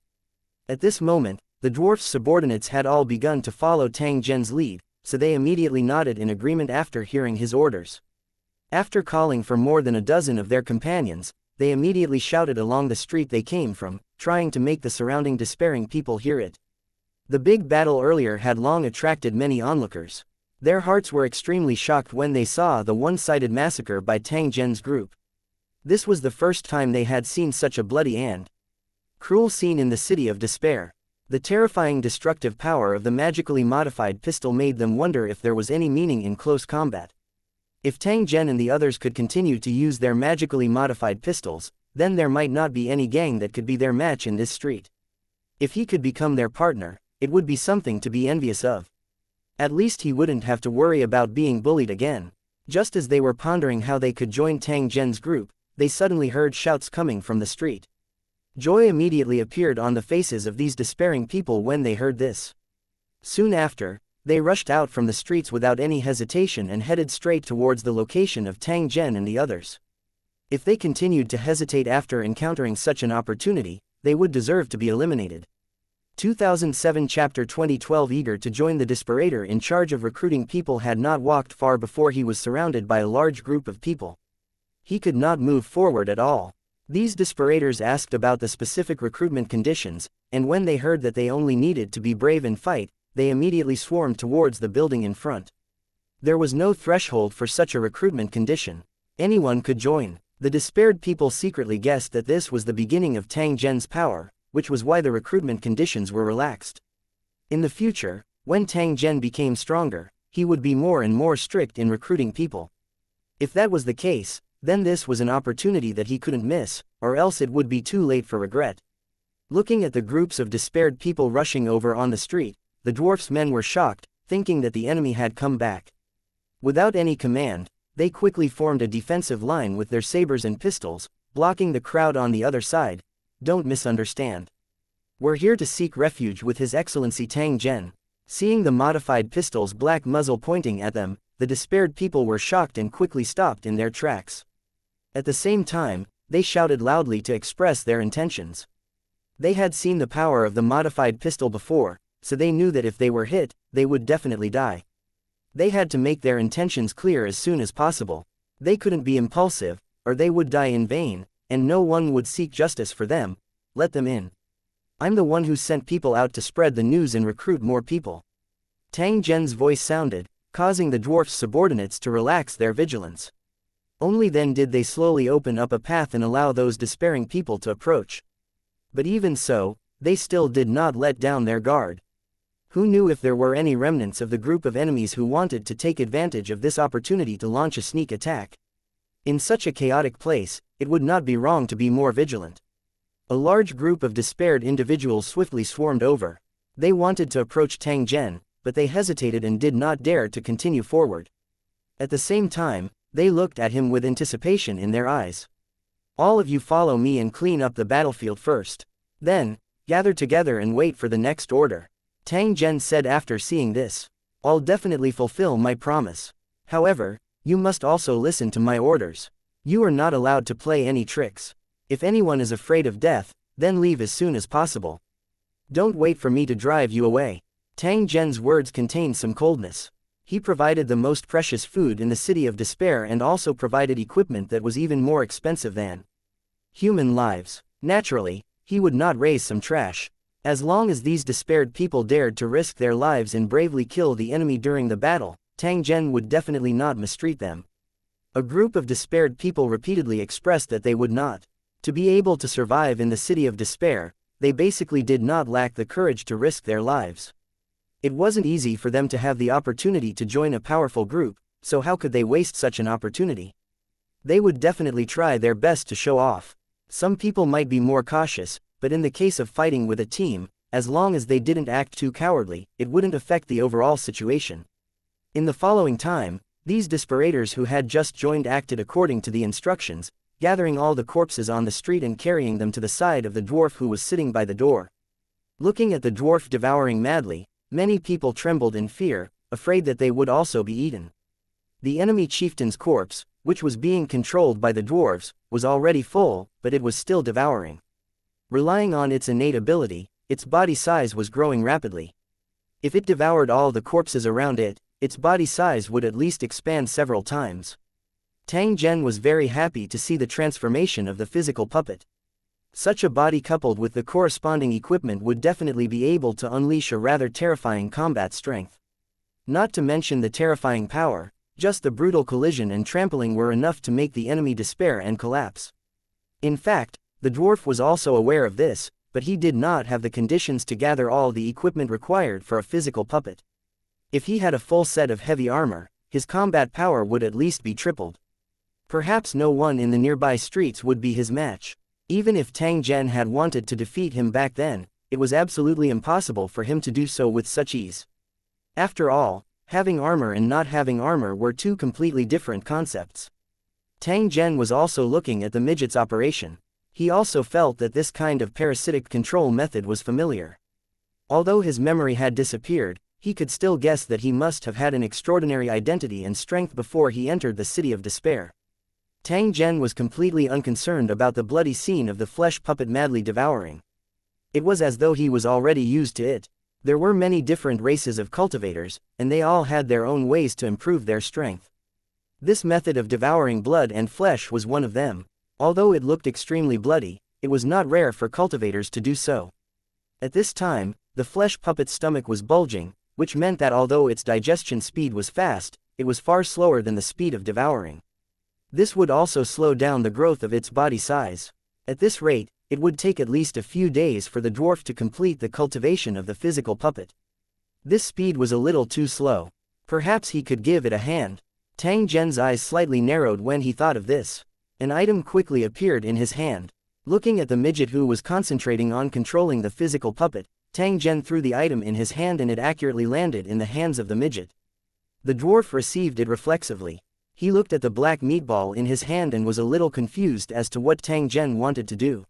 At this moment, the dwarf's subordinates had all begun to follow Tang Zhen's lead, so they immediately nodded in agreement after hearing his orders. After calling for more than a dozen of their companions, they immediately shouted along the street they came from, trying to make the surrounding despairing people hear it. The big battle earlier had long attracted many onlookers. Their hearts were extremely shocked when they saw the one-sided massacre by Tang Zhen's group. This was the first time they had seen such a bloody and cruel scene in the City of Despair. The terrifying destructive power of the magically modified pistol made them wonder if there was any meaning in close combat. If Tang Zhen and the others could continue to use their magically modified pistols, then there might not be any gang that could be their match in this street. If he could become their partner, it would be something to be envious of. At least he wouldn't have to worry about being bullied again. Just as they were pondering how they could join Tang Zhen's group, they suddenly heard shouts coming from the street. Joy immediately appeared on the faces of these despairing people when they heard this. Soon after, they rushed out from the streets without any hesitation and headed straight towards the location of Tang Zhen and the others. If they continued to hesitate after encountering such an opportunity, they would deserve to be eliminated. 2007 Chapter 2012 Eager to join the Desperator in charge of recruiting people had not walked far before he was surrounded by a large group of people. He could not move forward at all. These desperators asked about the specific recruitment conditions, and when they heard that they only needed to be brave and fight, they immediately swarmed towards the building in front. There was no threshold for such a recruitment condition. Anyone could join. The despaired people secretly guessed that this was the beginning of Tang Zhen's power, which was why the recruitment conditions were relaxed. In the future, when Tang Zhen became stronger, he would be more and more strict in recruiting people. If that was the case, Then this was an opportunity that he couldn't miss, or else it would be too late for regret. Looking at the groups of despaired people rushing over on the street, the dwarf's men were shocked, thinking that the enemy had come back. Without any command, they quickly formed a defensive line with their sabers and pistols, blocking the crowd on the other side. Don't misunderstand. We're here to seek refuge with His Excellency Tang Zhen. Seeing the modified pistol's black muzzle pointing at them, the despaired people were shocked and quickly stopped in their tracks. At the same time, they shouted loudly to express their intentions. They had seen the power of the modified pistol before, so they knew that if they were hit, they would definitely die. They had to make their intentions clear as soon as possible. They couldn't be impulsive, or they would die in vain, and no one would seek justice for them. Let them in. I'm the one who sent people out to spread the news and recruit more people. Tang Zhen's voice sounded, causing the dwarf's subordinates to relax their vigilance. Only then did they slowly open up a path and allow those despairing people to approach. But even so, they still did not let down their guard. Who knew if there were any remnants of the group of enemies who wanted to take advantage of this opportunity to launch a sneak attack? In such a chaotic place, it would not be wrong to be more vigilant. A large group of despaired individuals swiftly swarmed over. They wanted to approach Tang Zhen, but they hesitated and did not dare to continue forward. At the same time, they looked at him with anticipation in their eyes. All of you follow me and clean up the battlefield first. Then, gather together and wait for the next order. Tang Zhen said after seeing this. I'll definitely fulfill my promise. However, you must also listen to my orders. You are not allowed to play any tricks. If anyone is afraid of death, then leave as soon as possible. Don't wait for me to drive you away. Tang Zhen's words contained some coldness. He provided the most precious food in the city of despair and also provided equipment that was even more expensive than human lives. Naturally, he would not raise some trash. As long as these despaired people dared to risk their lives and bravely kill the enemy during the battle, Tang Zhen would definitely not mistreat them. A group of despaired people repeatedly expressed that they would not. To be able to survive in the city of despair, they basically did not lack the courage to risk their lives. It wasn't easy for them to have the opportunity to join a powerful group, so how could they waste such an opportunity? They would definitely try their best to show off. Some people might be more cautious, but in the case of fighting with a team, as long as they didn't act too cowardly, it wouldn't affect the overall situation. In the following time, these desperators who had just joined acted according to the instructions, gathering all the corpses on the street and carrying them to the side of the dwarf who was sitting by the door. Looking at the dwarf devouring madly, many people trembled in fear, afraid that they would also be eaten. The enemy chieftain's corpse, which was being controlled by the dwarves, was already full, but it was still devouring. Relying on its innate ability, its body size was growing rapidly. If it devoured all the corpses around it, its body size would at least expand several times. Tang Zhen was very happy to see the transformation of the physical puppet. Such a body coupled with the corresponding equipment would definitely be able to unleash a rather terrifying combat strength. Not to mention the terrifying power, just the brutal collision and trampling were enough to make the enemy despair and collapse. In fact, the dwarf was also aware of this, but he did not have the conditions to gather all the equipment required for a physical puppet. If he had a full set of heavy armor, his combat power would at least be tripled. Perhaps no one in the nearby streets would be his match. Even if Tang Zhen had wanted to defeat him back then, it was absolutely impossible for him to do so with such ease. After all, having armor and not having armor were two completely different concepts. Tang Zhen was also looking at the midget's operation. He also felt that this kind of parasitic control method was familiar. Although his memory had disappeared, he could still guess that he must have had an extraordinary identity and strength before he entered the city of despair. Tang Zhen was completely unconcerned about the bloody scene of the flesh puppet madly devouring. It was as though he was already used to it. There were many different races of cultivators, and they all had their own ways to improve their strength. This method of devouring blood and flesh was one of them. Although it looked extremely bloody, it was not rare for cultivators to do so. At this time, the flesh puppet's stomach was bulging, which meant that although its digestion speed was fast, it was far slower than the speed of devouring. This would also slow down the growth of its body size. At this rate, it would take at least a few days for the dwarf to complete the cultivation of the physical puppet. This speed was a little too slow. Perhaps he could give it a hand. Tang Zhen's eyes slightly narrowed when he thought of this. An item quickly appeared in his hand. Looking at the midget who was concentrating on controlling the physical puppet, Tang Zhen threw the item in his hand and it accurately landed in the hands of the midget. The dwarf received it reflexively. He looked at the black meatball in his hand and was a little confused as to what Tang Zhen wanted to do.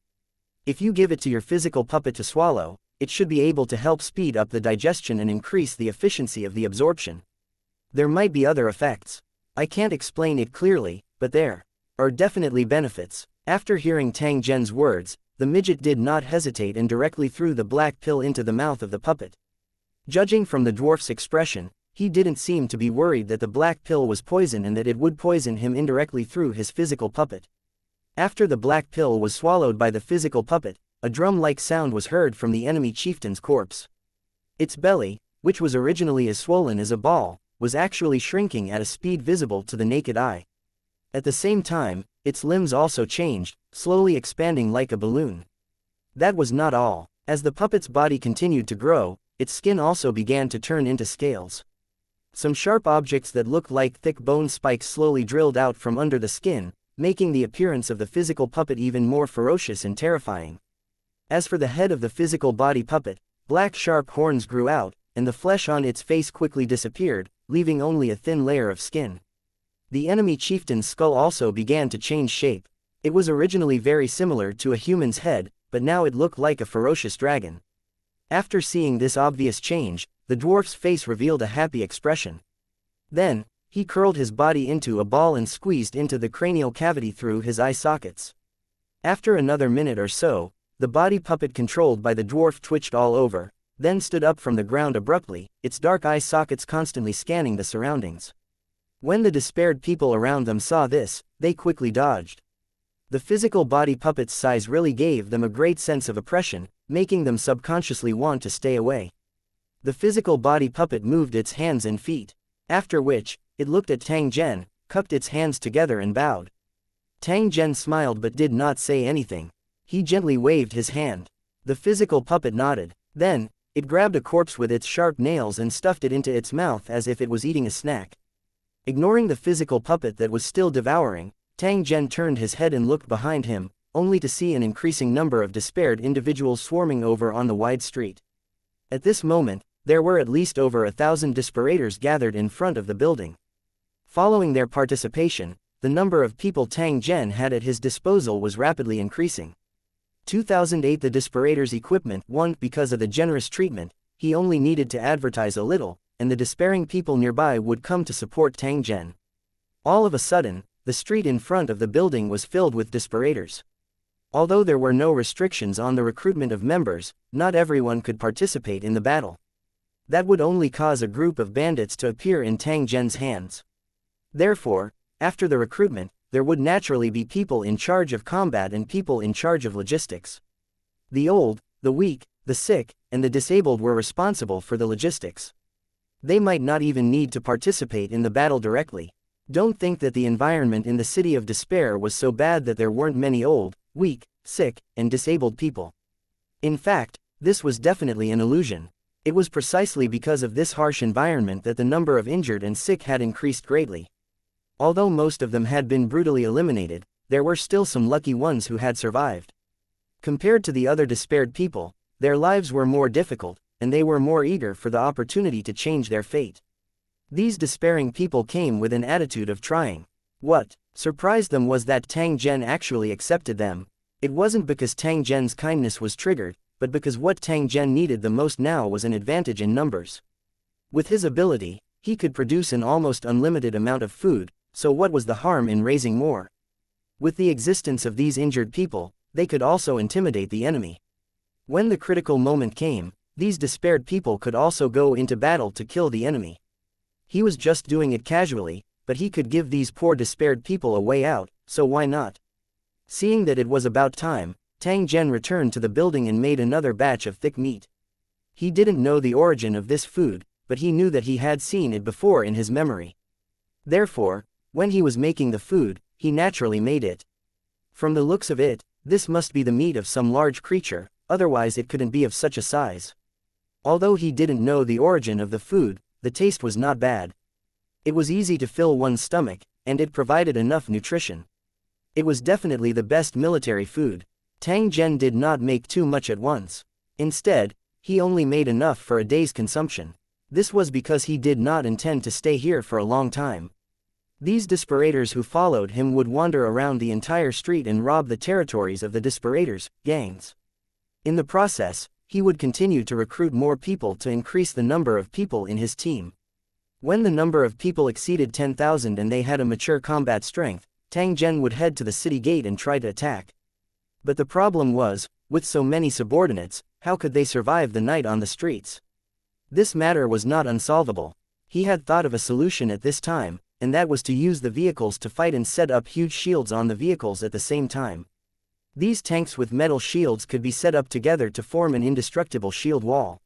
If you give it to your physical puppet to swallow, it should be able to help speed up the digestion and increase the efficiency of the absorption. There might be other effects. I can't explain it clearly, but there are definitely benefits. After hearing Tang Zhen's words, the midget did not hesitate and directly threw the black pill into the mouth of the puppet. Judging from the dwarf's expression, he didn't seem to be worried that the black pill was poison and that it would poison him indirectly through his physical puppet. After the black pill was swallowed by the physical puppet, a drum-like sound was heard from the enemy chieftain's corpse. Its belly, which was originally as swollen as a ball, was actually shrinking at a speed visible to the naked eye. At the same time, its limbs also changed, slowly expanding like a balloon. That was not all. As the puppet's body continued to grow, its skin also began to turn into scales. Some sharp objects that looked like thick bone spikes slowly drilled out from under the skin, making the appearance of the physical puppet even more ferocious and terrifying. As for the head of the physical body puppet, black sharp horns grew out, and the flesh on its face quickly disappeared, leaving only a thin layer of skin. The enemy chieftain's skull also began to change shape. It was originally very similar to a human's head, but now it looked like a ferocious dragon. After seeing this obvious change, the dwarf's face revealed a happy expression. Then, he curled his body into a ball and squeezed into the cranial cavity through his eye sockets. After another minute or so, the body puppet controlled by the dwarf twitched all over, then stood up from the ground abruptly, its dark eye sockets constantly scanning the surroundings. When the despaired people around them saw this, they quickly dodged. The physical body puppet's size really gave them a great sense of oppression, making them subconsciously want to stay away. The physical body puppet moved its hands and feet, after which, it looked at Tang Zhen, cupped its hands together and bowed. Tang Zhen smiled but did not say anything. He gently waved his hand. The physical puppet nodded. Then, it grabbed a corpse with its sharp nails and stuffed it into its mouth as if it was eating a snack. Ignoring the physical puppet that was still devouring, Tang Zhen turned his head and looked behind him, only to see an increasing number of despaired individuals swarming over on the wide street. At this moment, there were at least over 1,000 desperators gathered in front of the building. Following their participation, the number of people Tang Zhen had at his disposal was rapidly increasing. 2008 The Desperator's equipment won because of the generous treatment. He only needed to advertise a little, and the despairing people nearby would come to support Tang Zhen. All of a sudden, the street in front of the building was filled with desperators. Although there were no restrictions on the recruitment of members, not everyone could participate in the battle. That would only cause a group of bandits to appear in Tang Zhen's hands. Therefore, after the recruitment, there would naturally be people in charge of combat and people in charge of logistics. The old, the weak, the sick, and the disabled were responsible for the logistics. They might not even need to participate in the battle directly. Don't think that the environment in the City of Despair was so bad that there weren't many old, weak, sick, and disabled people. In fact, this was definitely an illusion. It was precisely because of this harsh environment that the number of injured and sick had increased greatly. Although most of them had been brutally eliminated, there were still some lucky ones who had survived. Compared to the other despaired people, their lives were more difficult, and they were more eager for the opportunity to change their fate. These despairing people came with an attitude of trying. What surprised them was that Tang Zhen actually accepted them. It wasn't because Tang Zhen's kindness was triggered, but because what Tang Zhen needed the most now was an advantage in numbers. With his ability, he could produce an almost unlimited amount of food, so what was the harm in raising more? With the existence of these injured people, they could also intimidate the enemy. When the critical moment came, these despaired people could also go into battle to kill the enemy. He was just doing it casually, but he could give these poor despaired people a way out, so why not? Seeing that it was about time, Tang Zhen returned to the building and made another batch of thick meat. He didn't know the origin of this food, but he knew that he had seen it before in his memory. Therefore, when he was making the food, he naturally made it. From the looks of it, this must be the meat of some large creature, otherwise it couldn't be of such a size. Although he didn't know the origin of the food, the taste was not bad. It was easy to fill one's stomach, and it provided enough nutrition. It was definitely the best military food. Tang Zhen did not make too much at once. Instead, he only made enough for a day's consumption. This was because he did not intend to stay here for a long time. These desperators who followed him would wander around the entire street and rob the territories of the desperators' gangs. In the process, he would continue to recruit more people to increase the number of people in his team. When the number of people exceeded 10,000 and they had a mature combat strength, Tang Zhen would head to the city gate and try to attack. But the problem was, with so many subordinates, how could they survive the night on the streets? This matter was not unsolvable. He had thought of a solution at this time, and that was to use the vehicles to fight and set up huge shields on the vehicles at the same time. These tanks with metal shields could be set up together to form an indestructible shield wall.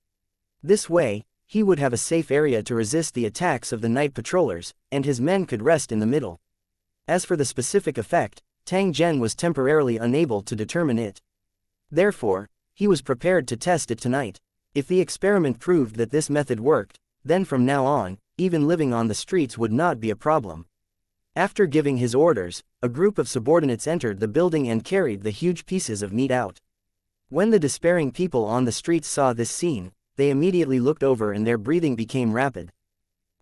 This way, he would have a safe area to resist the attacks of the night patrollers, and his men could rest in the middle. As for the specific effect, Tang Zhen was temporarily unable to determine it. Therefore, he was prepared to test it tonight. If the experiment proved that this method worked, then from now on, even living on the streets would not be a problem. After giving his orders, a group of subordinates entered the building and carried the huge pieces of meat out. When the despairing people on the streets saw this scene, they immediately looked over and their breathing became rapid.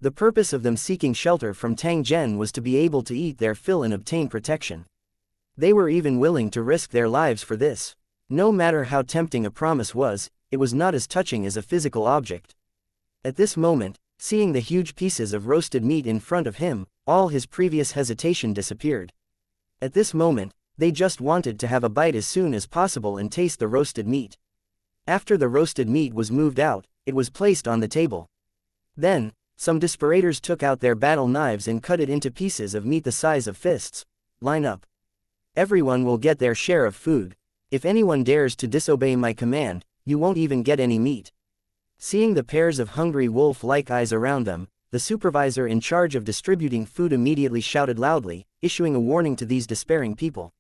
The purpose of them seeking shelter from Tang Zhen was to be able to eat their fill and obtain protection. They were even willing to risk their lives for this. No matter how tempting a promise was, it was not as touching as a physical object. At this moment, seeing the huge pieces of roasted meat in front of him, all his previous hesitation disappeared. At this moment, they just wanted to have a bite as soon as possible and taste the roasted meat. After the roasted meat was moved out, it was placed on the table. Then, some desperators took out their battle knives and cut it into pieces of meat the size of fists. Line up. Everyone will get their share of food. If anyone dares to disobey my command, you won't even get any meat. Seeing the pairs of hungry wolf-like eyes around them, the supervisor in charge of distributing food immediately shouted loudly, issuing a warning to these despairing people.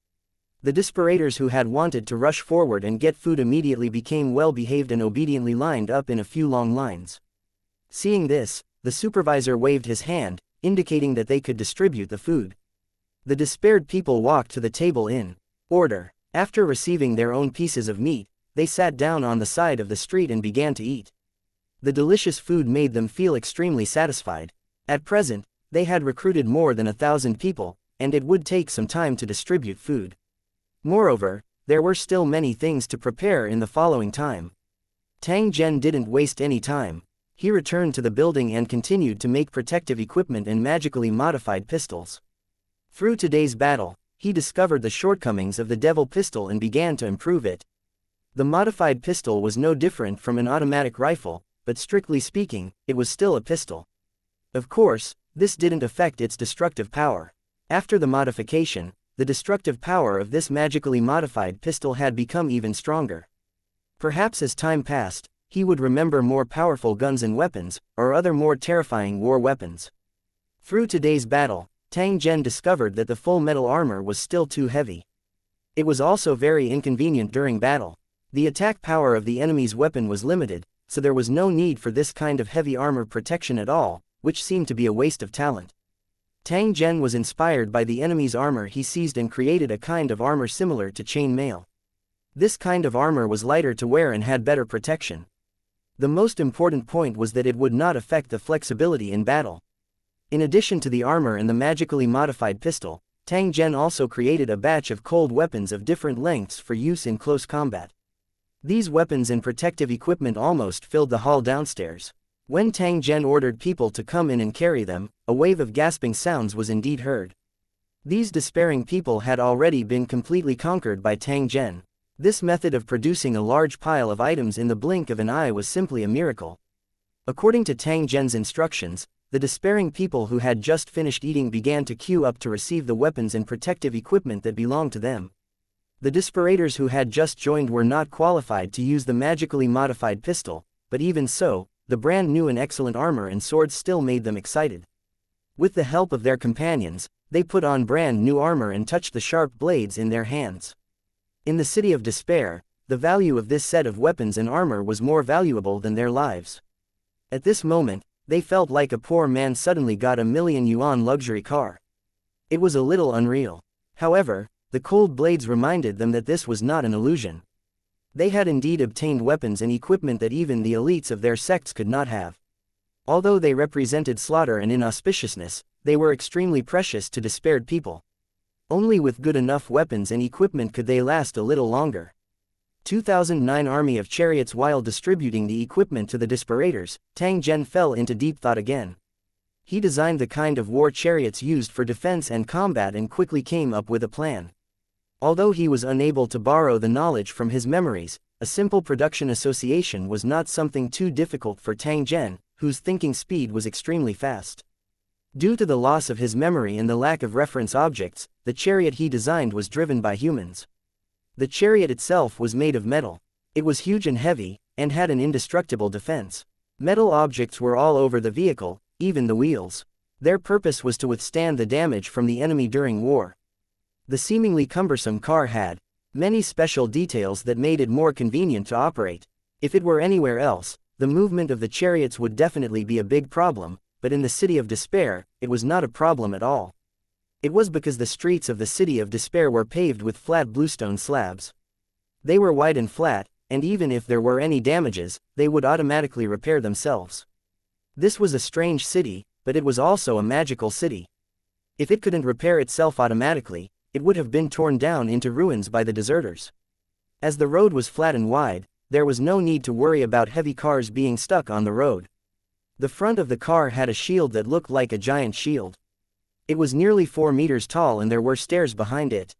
The desperators who had wanted to rush forward and get food immediately became well-behaved and obediently lined up in a few long lines. Seeing this, the supervisor waved his hand, indicating that they could distribute the food. The despaired people walked to the table in order. After receiving their own pieces of meat, they sat down on the side of the street and began to eat. The delicious food made them feel extremely satisfied. At present, they had recruited more than 1,000 people, and it would take some time to distribute food. Moreover, there were still many things to prepare in the following time. Tang Zhen didn't waste any time. He returned to the building and continued to make protective equipment and magically modified pistols. Through today's battle, he discovered the shortcomings of the Devil pistol and began to improve it. The modified pistol was no different from an automatic rifle, but strictly speaking, it was still a pistol. Of course, this didn't affect its destructive power. After the modification, the destructive power of this magically modified pistol had become even stronger. Perhaps as time passed, he would remember more powerful guns and weapons, or other more terrifying war weapons. Through today's battle, Tang Zhen discovered that the full metal armor was still too heavy. It was also very inconvenient during battle. The attack power of the enemy's weapon was limited, so there was no need for this kind of heavy armor protection at all, which seemed to be a waste of talent. Tang Zhen was inspired by the enemy's armor he seized and created a kind of armor similar to chain mail. This kind of armor was lighter to wear and had better protection. The most important point was that it would not affect the flexibility in battle. In addition to the armor and the magically modified pistol, Tang Zhen also created a batch of cold weapons of different lengths for use in close combat. These weapons and protective equipment almost filled the hall downstairs. When Tang Zhen ordered people to come in and carry them, a wave of gasping sounds was indeed heard. These despairing people had already been completely conquered by Tang Zhen. This method of producing a large pile of items in the blink of an eye was simply a miracle. According to Tang Zhen's instructions, the despairing people who had just finished eating began to queue up to receive the weapons and protective equipment that belonged to them. The desperators who had just joined were not qualified to use the magically modified pistol, but even so, the brand new and excellent armor and swords still made them excited. With the help of their companions, they put on brand new armor and touched the sharp blades in their hands. In the City of Despair, the value of this set of weapons and armor was more valuable than their lives. At this moment, they felt like a poor man suddenly got a million yuan luxury car. It was a little unreal. However, the cold blades reminded them that this was not an illusion. They had indeed obtained weapons and equipment that even the elites of their sects could not have. Although they represented slaughter and inauspiciousness, they were extremely precious to despaired people. Only with good enough weapons and equipment could they last a little longer. 2009 Army of Chariots. While distributing the equipment to the desperators, Tang Zhen fell into deep thought again. He designed the kind of war chariots used for defense and combat and quickly came up with a plan. Although he was unable to borrow the knowledge from his memories, a simple production association was not something too difficult for Tang Zhen, whose thinking speed was extremely fast. Due to the loss of his memory and the lack of reference objects, the chariot he designed was driven by humans. The chariot itself was made of metal. It was huge and heavy, and had an indestructible defense. Metal objects were all over the vehicle, even the wheels. Their purpose was to withstand the damage from the enemy during war. The seemingly cumbersome car had many special details that made it more convenient to operate. If it were anywhere else, the movement of the chariots would definitely be a big problem, but in the City of Despair, it was not a problem at all. It was because the streets of the City of Despair were paved with flat bluestone slabs. They were wide and flat, and even if there were any damages, they would automatically repair themselves. This was a strange city, but it was also a magical city. If it couldn't repair itself automatically, it would have been torn down into ruins by the deserters. As the road was flat and wide, there was no need to worry about heavy cars being stuck on the road. The front of the car had a shield that looked like a giant shield. It was nearly 4 meters tall and there were stairs behind it.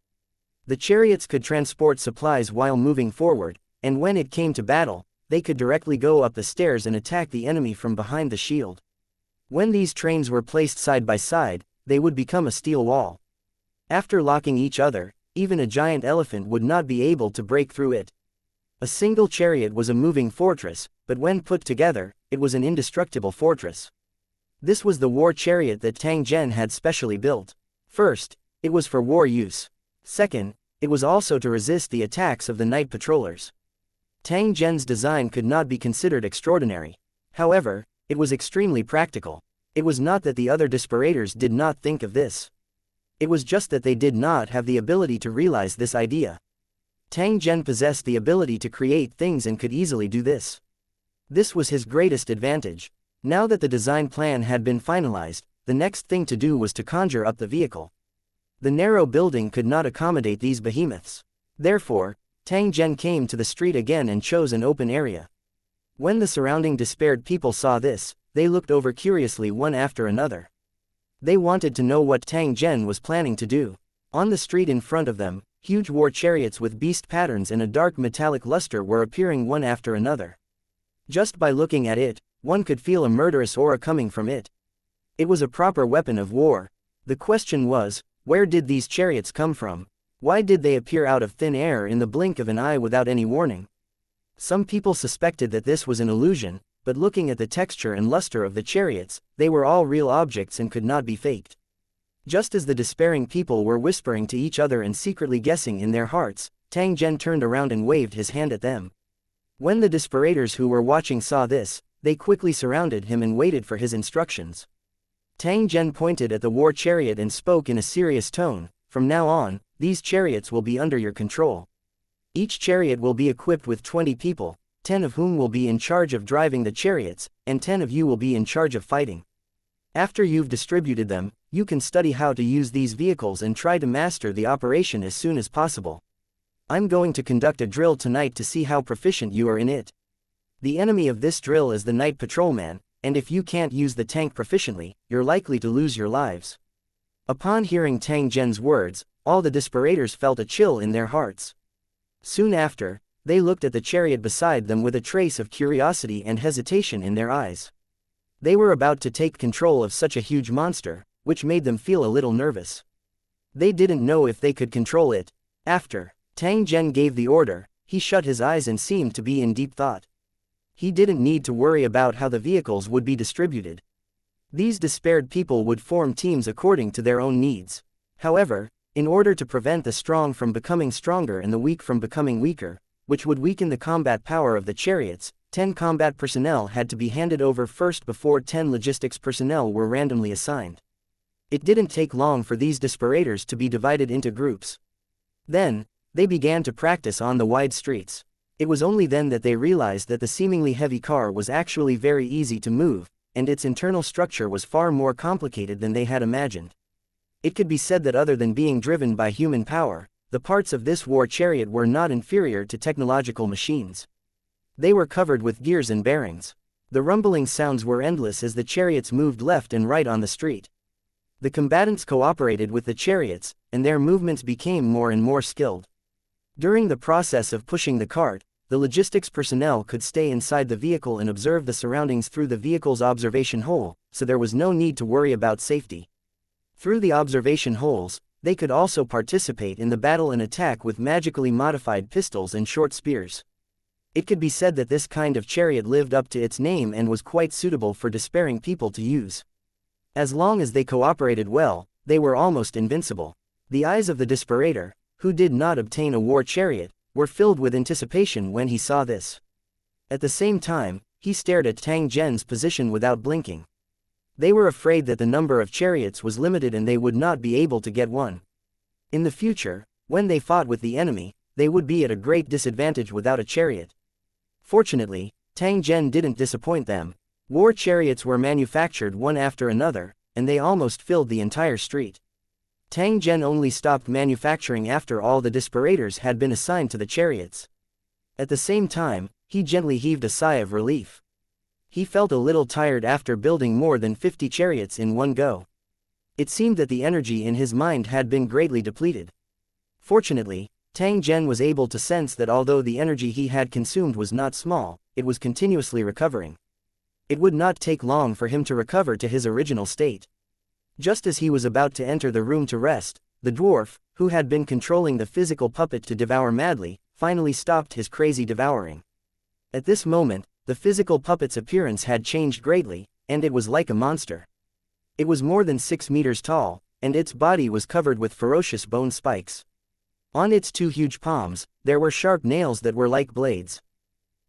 The chariots could transport supplies while moving forward, and when it came to battle, they could directly go up the stairs and attack the enemy from behind the shield. When these trains were placed side by side, they would become a steel wall. After locking each other, even a giant elephant would not be able to break through it. A single chariot was a moving fortress, but when put together, it was an indestructible fortress. This was the war chariot that Tang Zhen had specially built. First, it was for war use. Second, it was also to resist the attacks of the night patrollers. Tang Zhen's design could not be considered extraordinary. However, it was extremely practical. It was not that the other desperators did not think of this. It was just that they did not have the ability to realize this idea. Tang Zhen possessed the ability to create things and could easily do this. This was his greatest advantage. Now that the design plan had been finalized, the next thing to do was to conjure up the vehicle. The narrow building could not accommodate these behemoths. Therefore, Tang Zhen came to the street again and chose an open area. When the surrounding despaired people saw this, they looked over curiously one after another. They wanted to know what Tang Zhen was planning to do. On the street in front of them, huge war chariots with beast patterns and a dark metallic luster were appearing one after another. Just by looking at it, one could feel a murderous aura coming from it. It was a proper weapon of war. The question was, where did these chariots come from? Why did they appear out of thin air in the blink of an eye without any warning? Some people suspected that this was an illusion, but looking at the texture and luster of the chariots, they were all real objects and could not be faked. Just as the despairing people were whispering to each other and secretly guessing in their hearts, Tang Zhen turned around and waved his hand at them. When the desperators who were watching saw this, they quickly surrounded him and waited for his instructions. Tang Zhen pointed at the war chariot and spoke in a serious tone, "From now on, these chariots will be under your control. Each chariot will be equipped with 20 people, 10 of whom will be in charge of driving the chariots, and 10 of you will be in charge of fighting. After you've distributed them, you can study how to use these vehicles and try to master the operation as soon as possible. I'm going to conduct a drill tonight to see how proficient you are in it. The enemy of this drill is the night patrolman, and if you can't use the tank proficiently, you're likely to lose your lives." Upon hearing Tang Zhen's words, all the desperators felt a chill in their hearts. Soon after, they looked at the chariot beside them with a trace of curiosity and hesitation in their eyes. They were about to take control of such a huge monster, which made them feel a little nervous. They didn't know if they could control it. After Tang Zhen gave the order, he shut his eyes and seemed to be in deep thought. He didn't need to worry about how the vehicles would be distributed. These despaired people would form teams according to their own needs. However, in order to prevent the strong from becoming stronger and the weak from becoming weaker, which would weaken the combat power of the chariots, 10 combat personnel had to be handed over first before 10 logistics personnel were randomly assigned. It didn't take long for these desperators to be divided into groups. Then, they began to practice on the wide streets. It was only then that they realized that the seemingly heavy car was actually very easy to move, and its internal structure was far more complicated than they had imagined. It could be said that other than being driven by human power, the parts of this war chariot were not inferior to technological machines. They were covered with gears and bearings. The rumbling sounds were endless as the chariots moved left and right on the street. The combatants cooperated with the chariots, and their movements became more and more skilled. During the process of pushing the cart, the logistics personnel could stay inside the vehicle and observe the surroundings through the vehicle's observation hole, so there was no need to worry about safety. Through the observation holes, they could also participate in the battle and attack with magically modified pistols and short spears. It could be said that this kind of chariot lived up to its name and was quite suitable for despairing people to use. As long as they cooperated well, they were almost invincible. The eyes of the Desperator, who did not obtain a war chariot, were filled with anticipation when he saw this. At the same time, he stared at Tang Zhen's position without blinking. They were afraid that the number of chariots was limited and they would not be able to get one. In the future, when they fought with the enemy, they would be at a great disadvantage without a chariot. Fortunately, Tang Zhen didn't disappoint them. War chariots were manufactured one after another, and they almost filled the entire street. Tang Zhen only stopped manufacturing after all the Desperators had been assigned to the chariots. At the same time, he gently heaved a sigh of relief. He felt a little tired after building more than 50 chariots in one go. It seemed that the energy in his mind had been greatly depleted. Fortunately, Tang Zhen was able to sense that although the energy he had consumed was not small, it was continuously recovering. It would not take long for him to recover to his original state. Just as he was about to enter the room to rest, the dwarf, who had been controlling the physical puppet to devour madly, finally stopped his crazy devouring. At this moment, the physical puppet's appearance had changed greatly, and it was like a monster. It was more than 6 meters tall, and its body was covered with ferocious bone spikes. On its 2 huge palms, there were sharp nails that were like blades.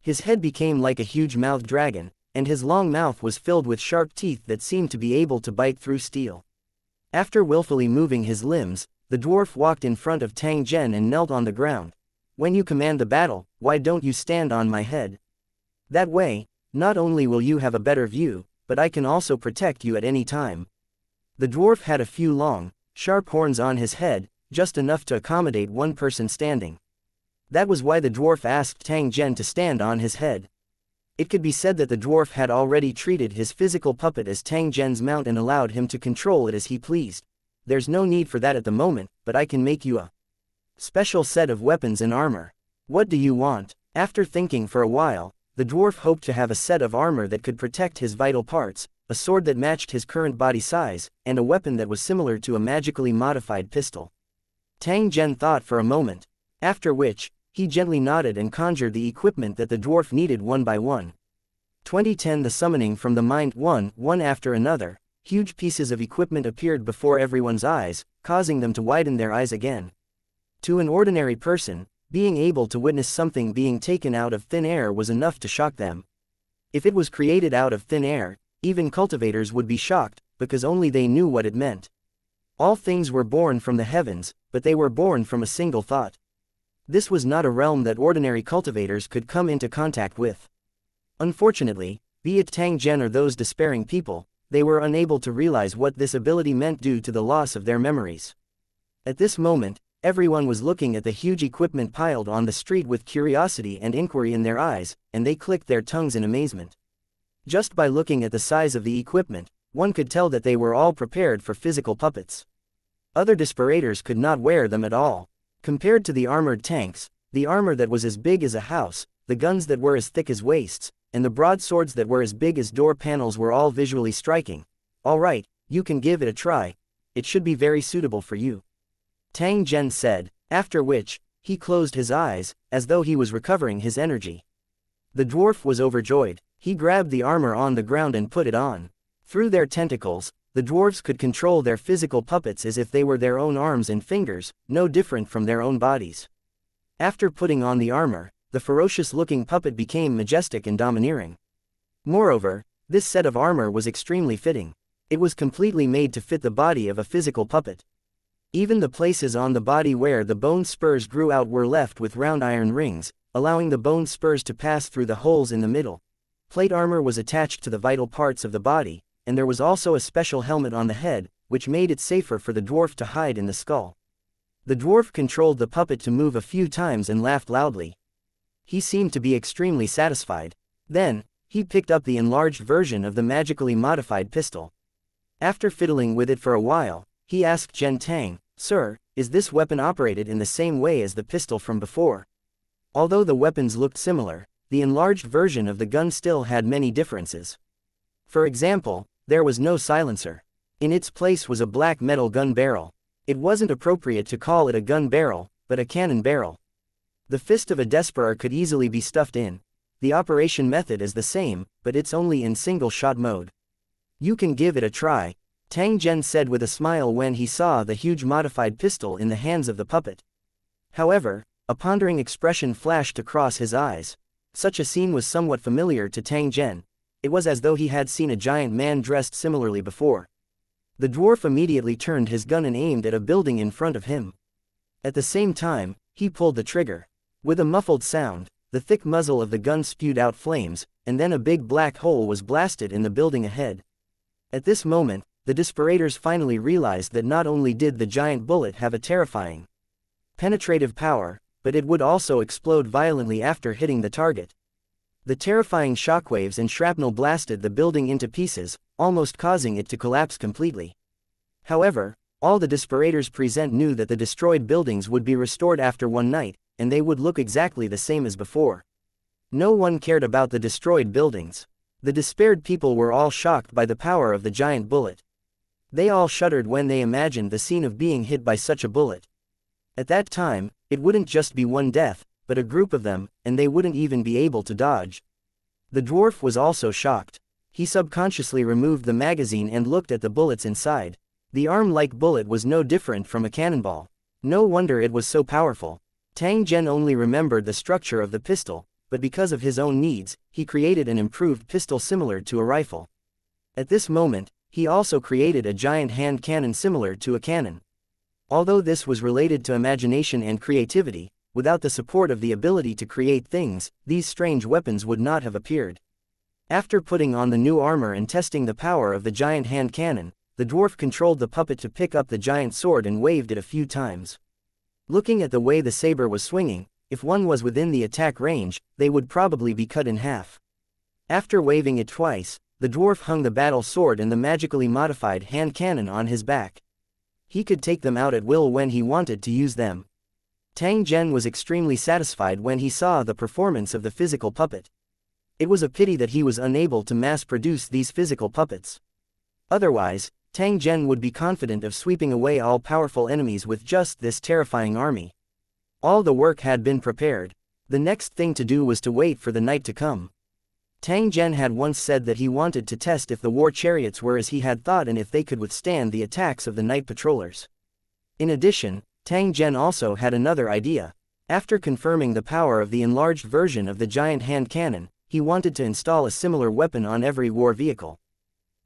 His head became like a huge-mouthed dragon, and his long mouth was filled with sharp teeth that seemed to be able to bite through steel. After willfully moving his limbs, the dwarf walked in front of Tang Zhen and knelt on the ground. "When you command the battle, why don't you stand on my head? That way, not only will you have a better view, but I can also protect you at any time." The dwarf had a few long, sharp horns on his head, just enough to accommodate one person standing. That was why the dwarf asked Tang Zhen to stand on his head. It could be said that the dwarf had already treated his physical puppet as Tang Zhen's mount and allowed him to control it as he pleased. "There's no need for that at the moment, but I can make you a special set of weapons and armor. What do you want?" After thinking for a while, the dwarf hoped to have a set of armor that could protect his vital parts, a sword that matched his current body size, and a weapon that was similar to a magically modified pistol. Tang Zhen thought for a moment, after which, he gently nodded and conjured the equipment that the dwarf needed one by one. 2010 The summoning from the mind. One after another, huge pieces of equipment appeared before everyone's eyes, causing them to widen their eyes again. To an ordinary person, being able to witness something being taken out of thin air was enough to shock them. If it was created out of thin air, even cultivators would be shocked, because only they knew what it meant. All things were born from the heavens, but they were born from a single thought. This was not a realm that ordinary cultivators could come into contact with. Unfortunately, be it Tang Zhen or those despairing people, they were unable to realize what this ability meant due to the loss of their memories. At this moment, everyone was looking at the huge equipment piled on the street with curiosity and inquiry in their eyes, and they clicked their tongues in amazement. Just by looking at the size of the equipment, one could tell that they were all prepared for physical puppets. Other Desperators could not wear them at all. Compared to the armored tanks, the armor that was as big as a house, the guns that were as thick as waists, and the broadswords that were as big as door panels were all visually striking. "All right, you can give it a try. It should be very suitable for you," Tang Zhen said, after which, he closed his eyes, as though he was recovering his energy. The dwarf was overjoyed. He grabbed the armor on the ground and put it on. Through their tentacles, the dwarves could control their physical puppets as if they were their own arms and fingers, no different from their own bodies. After putting on the armor, the ferocious-looking puppet became majestic and domineering. Moreover, this set of armor was extremely fitting. It was completely made to fit the body of a physical puppet. Even the places on the body where the bone spurs grew out were left with round iron rings, allowing the bone spurs to pass through the holes in the middle. Plate armor was attached to the vital parts of the body, and there was also a special helmet on the head, which made it safer for the dwarf to hide in the skull. The dwarf controlled the puppet to move a few times and laughed loudly. He seemed to be extremely satisfied. Then, he picked up the enlarged version of the magically modified pistol. After fiddling with it for a while, he asked Zhen Tang, "Sir, is this weapon operated in the same way as the pistol from before?" Although the weapons looked similar, the enlarged version of the gun still had many differences. For example, there was no silencer. In its place was a black metal gun barrel. It wasn't appropriate to call it a gun barrel, but a cannon barrel. The fist of a desperar could easily be stuffed in. The operation method is the same, but it's only in single-shot mode. "You can give it a try," Tang Zhen said with a smile when he saw the huge modified pistol in the hands of the puppet. However, a pondering expression flashed across his eyes. Such a scene was somewhat familiar to Tang Zhen. It was as though he had seen a giant man dressed similarly before. The dwarf immediately turned his gun and aimed at a building in front of him. At the same time, he pulled the trigger. With a muffled sound, the thick muzzle of the gun spewed out flames, and then a big black hole was blasted in the building ahead. At this moment, the desperators finally realized that not only did the giant bullet have a terrifying, penetrative power, but it would also explode violently after hitting the target. The terrifying shockwaves and shrapnel blasted the building into pieces, almost causing it to collapse completely. However, all the desperators present knew that the destroyed buildings would be restored after one night, and they would look exactly the same as before. No one cared about the destroyed buildings. The despaired people were all shocked by the power of the giant bullet. They all shuddered when they imagined the scene of being hit by such a bullet. At that time, it wouldn't just be one death, but a group of them, and they wouldn't even be able to dodge. The dwarf was also shocked. He subconsciously removed the magazine and looked at the bullets inside. The arm-like bullet was no different from a cannonball. No wonder it was so powerful. Tang Zhen only remembered the structure of the pistol, but because of his own needs, he created an improved pistol similar to a rifle. At this moment, he also created a giant hand cannon similar to a cannon. Although this was related to imagination and creativity, without the support of the ability to create things, these strange weapons would not have appeared. After putting on the new armor and testing the power of the giant hand cannon, the dwarf controlled the puppet to pick up the giant sword and waved it a few times. Looking at the way the saber was swinging, if one was within the attack range, they would probably be cut in half. After waving it twice, the dwarf hung the battle sword and the magically modified hand cannon on his back. He could take them out at will when he wanted to use them. Tang Zhen was extremely satisfied when he saw the performance of the physical puppet. It was a pity that he was unable to mass-produce these physical puppets. Otherwise, Tang Zhen would be confident of sweeping away all powerful enemies with just this terrifying army. All the work had been prepared. The next thing to do was to wait for the night to come. Tang Zhen had once said that he wanted to test if the war chariots were as he had thought and if they could withstand the attacks of the night patrollers. In addition, Tang Zhen also had another idea. After confirming the power of the enlarged version of the giant hand cannon, he wanted to install a similar weapon on every war vehicle.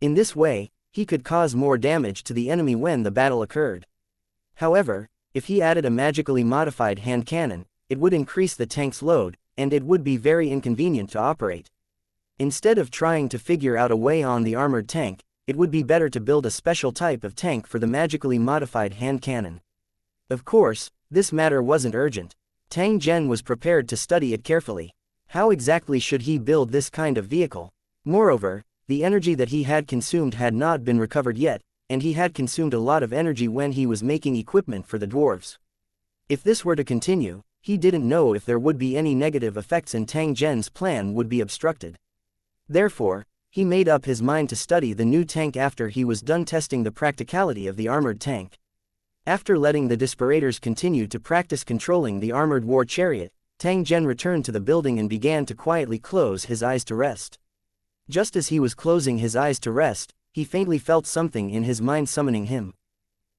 In this way, he could cause more damage to the enemy when the battle occurred. However, if he added a magically modified hand cannon, it would increase the tank's load, and it would be very inconvenient to operate. Instead of trying to figure out a way on the armored tank, it would be better to build a special type of tank for the magically modified hand cannon. Of course, this matter wasn't urgent. Tang Zhen was prepared to study it carefully. How exactly should he build this kind of vehicle? Moreover, the energy that he had consumed had not been recovered yet, and he had consumed a lot of energy when he was making equipment for the dwarves. If this were to continue, he didn't know if there would be any negative effects and Tang Zhen's plan would be obstructed. Therefore, he made up his mind to study the new tank after he was done testing the practicality of the armored tank. After letting the desperators continue to practice controlling the armored war chariot, Tang Zhen returned to the building and began to quietly close his eyes to rest. Just as he was closing his eyes to rest, he faintly felt something in his mind summoning him.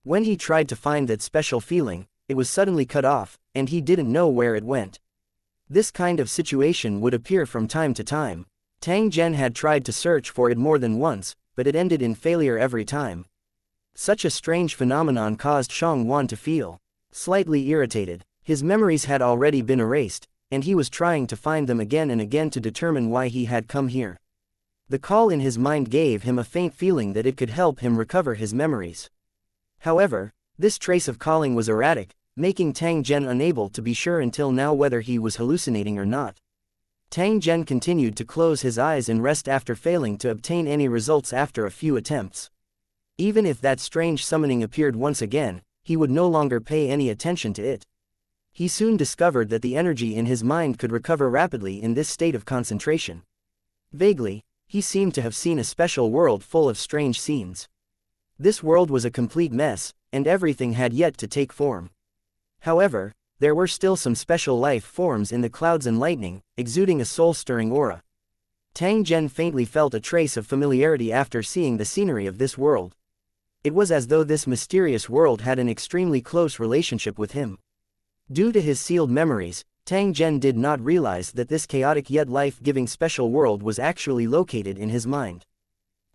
When he tried to find that special feeling, it was suddenly cut off, and he didn't know where it went. This kind of situation would appear from time to time. Tang Zhen had tried to search for it more than once, but it ended in failure every time. Such a strange phenomenon caused Shang Wan to feel slightly irritated. His memories had already been erased, and he was trying to find them again and again to determine why he had come here. The call in his mind gave him a faint feeling that it could help him recover his memories. However, this trace of calling was erratic, making Tang Zhen unable to be sure until now whether he was hallucinating or not. Tang Zhen continued to close his eyes and rest after failing to obtain any results after a few attempts. Even if that strange summoning appeared once again, he would no longer pay any attention to it. He soon discovered that the energy in his mind could recover rapidly in this state of concentration. Vaguely, he seemed to have seen a special world full of strange scenes. This world was a complete mess, and everything had yet to take form. However, there were still some special life forms in the clouds and lightning, exuding a soul-stirring aura. Tang Zhen faintly felt a trace of familiarity after seeing the scenery of this world. It was as though this mysterious world had an extremely close relationship with him. Due to his sealed memories, Tang Zhen did not realize that this chaotic yet life-giving special world was actually located in his mind.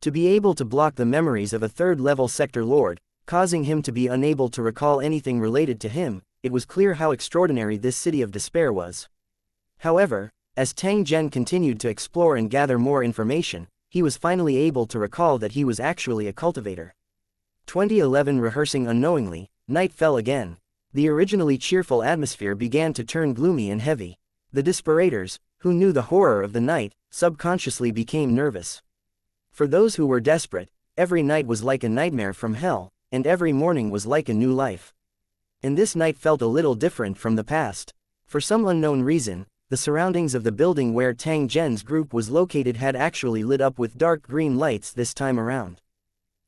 To be able to block the memories of a third-level sector lord, causing him to be unable to recall anything related to him, it was clear how extraordinary this city of despair was. However, as Tang Zhen continued to explore and gather more information, he was finally able to recall that he was actually a cultivator. 2011 Rehearsing unknowingly, night fell again. The originally cheerful atmosphere began to turn gloomy and heavy. The desperators, who knew the horror of the night, subconsciously became nervous. For those who were desperate, every night was like a nightmare from hell, and every morning was like a new life. And this night felt a little different from the past. For some unknown reason, the surroundings of the building where Tang Zhen's group was located had actually lit up with dark green lights this time around.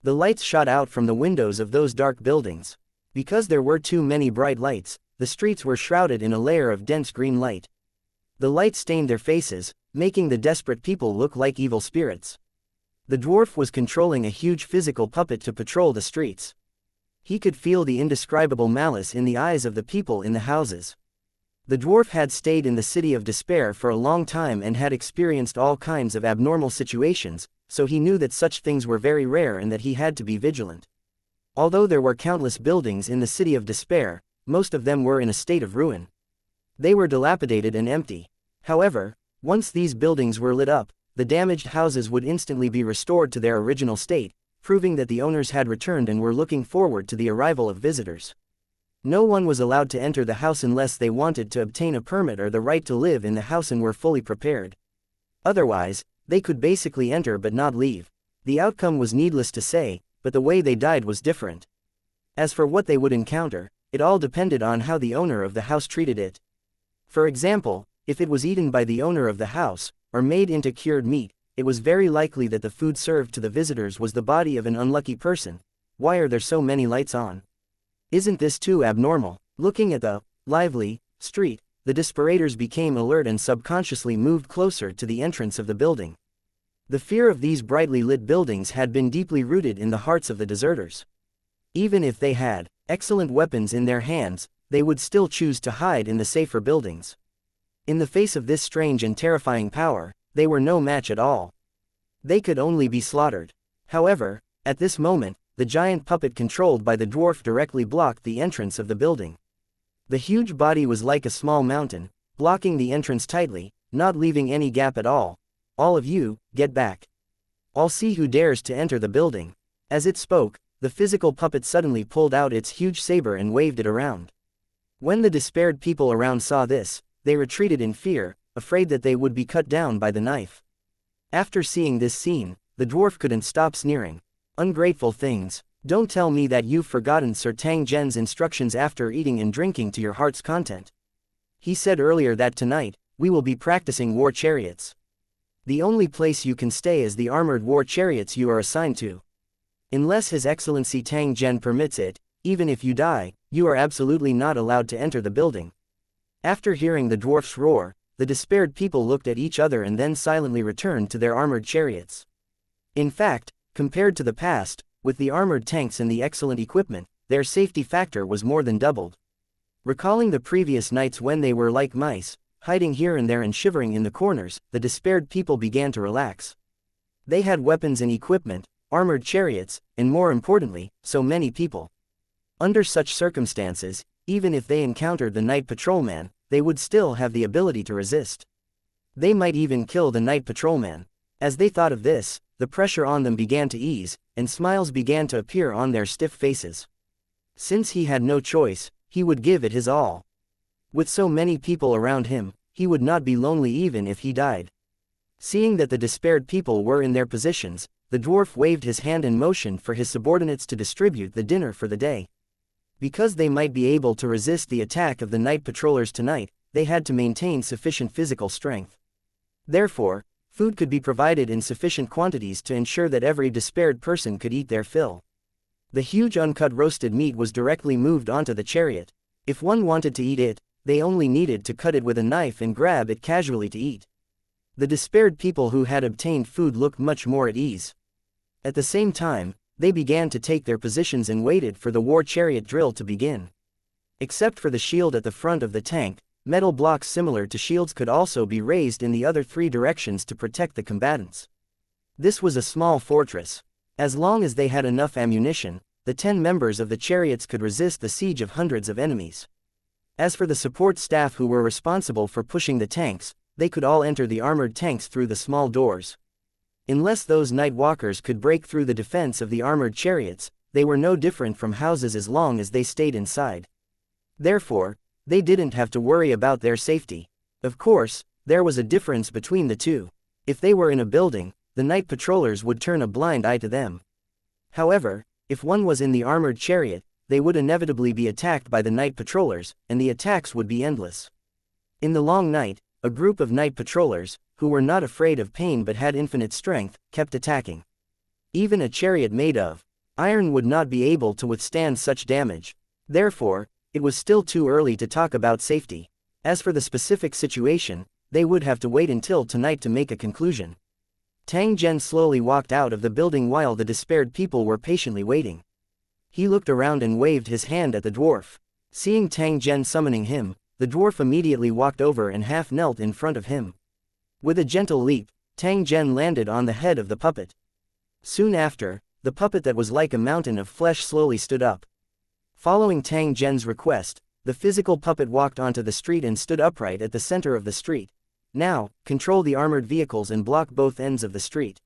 The lights shot out from the windows of those dark buildings. Because there were too many bright lights, the streets were shrouded in a layer of dense green light. The light stained their faces, making the desperate people look like evil spirits. The dwarf was controlling a huge physical puppet to patrol the streets. He could feel the indescribable malice in the eyes of the people in the houses. The dwarf had stayed in the city of despair for a long time and had experienced all kinds of abnormal situations, so he knew that such things were very rare and that he had to be vigilant. Although there were countless buildings in the city of despair, most of them were in a state of ruin. They were dilapidated and empty. However, once these buildings were lit up, the damaged houses would instantly be restored to their original state, proving that the owners had returned and were looking forward to the arrival of visitors. No one was allowed to enter the house unless they wanted to obtain a permit or the right to live in the house and were fully prepared. Otherwise, they could basically enter but not leave. The outcome was needless to say, but the way they died was different. As for what they would encounter, it all depended on how the owner of the house treated it. For example, if it was eaten by the owner of the house, or made into cured meat, it was very likely that the food served to the visitors was the body of an unlucky person. Why are there so many lights on? Isn't this too abnormal? Looking at the lively street, the desperators became alert and subconsciously moved closer to the entrance of the building. The fear of these brightly lit buildings had been deeply rooted in the hearts of the deserters. Even if they had excellent weapons in their hands, they would still choose to hide in the safer buildings. In the face of this strange and terrifying power, they were no match at all. They could only be slaughtered. However, at this moment, the giant puppet controlled by the dwarf directly blocked the entrance of the building. The huge body was like a small mountain, blocking the entrance tightly, not leaving any gap at all. All of you, get back. I'll see who dares to enter the building. As it spoke, the physical puppet suddenly pulled out its huge saber and waved it around. When the despaired people around saw this, they retreated in fear, afraid that they would be cut down by the knife. After seeing this scene, the dwarf couldn't stop sneering. Ungrateful things. Don't tell me that you've forgotten Sir Tang Zhen's instructions after eating and drinking to your heart's content. He said earlier that tonight, we will be practicing war chariots. The only place you can stay is the armored war chariots you are assigned to. Unless His Excellency Tang Zhen permits it, even if you die, you are absolutely not allowed to enter the building. After hearing the dwarf's roar, the despaired people looked at each other and then silently returned to their armored chariots. In fact, compared to the past, with the armored tanks and the excellent equipment, their safety factor was more than doubled. Recalling the previous nights when they were like mice, hiding here and there and shivering in the corners, the despaired people began to relax. They had weapons and equipment, armored chariots, and more importantly, so many people. Under such circumstances, even if they encountered the night patrolman, they would still have the ability to resist. They might even kill the night patrolman. As they thought of this, the pressure on them began to ease, and smiles began to appear on their stiff faces. Since he had no choice, he would give it his all. With so many people around him, he would not be lonely even if he died. Seeing that the despaired people were in their positions, the dwarf waved his hand in motion for his subordinates to distribute the dinner for the day. Because they might be able to resist the attack of the night patrollers tonight, they had to maintain sufficient physical strength. Therefore, food could be provided in sufficient quantities to ensure that every despaired person could eat their fill. The huge uncut roasted meat was directly moved onto the chariot. If one wanted to eat it, they only needed to cut it with a knife and grab it casually to eat. The despaired people who had obtained food looked much more at ease. At the same time, they began to take their positions and waited for the war chariot drill to begin. Except for the shield at the front of the tank, metal blocks similar to shields could also be raised in the other three directions to protect the combatants. This was a small fortress. As long as they had enough ammunition, the 10 members of the chariots could resist the siege of hundreds of enemies. As for the support staff who were responsible for pushing the tanks, they could all enter the armored tanks through the small doors. Unless those night walkers could break through the defense of the armored chariots, they were no different from houses as long as they stayed inside. Therefore, they didn't have to worry about their safety. Of course, there was a difference between the two. If they were in a building, the night patrollers would turn a blind eye to them. However, if one was in the armored chariot, they would inevitably be attacked by the night patrollers, and the attacks would be endless. In the long night, a group of night patrollers, who were not afraid of pain but had infinite strength, kept attacking. Even a chariot made of iron would not be able to withstand such damage. Therefore, it was still too early to talk about safety. As for the specific situation, they would have to wait until tonight to make a conclusion. Tang Zhen slowly walked out of the building while the despaired people were patiently waiting. He looked around and waved his hand at the dwarf. Seeing Tang Zhen summoning him, the dwarf immediately walked over and half knelt in front of him. With a gentle leap, Tang Zhen landed on the head of the puppet. Soon after, the puppet that was like a mountain of flesh slowly stood up. Following Tang Zhen's request, the physical puppet walked onto the street and stood upright at the center of the street. Now, control the armored vehicles and block both ends of the street.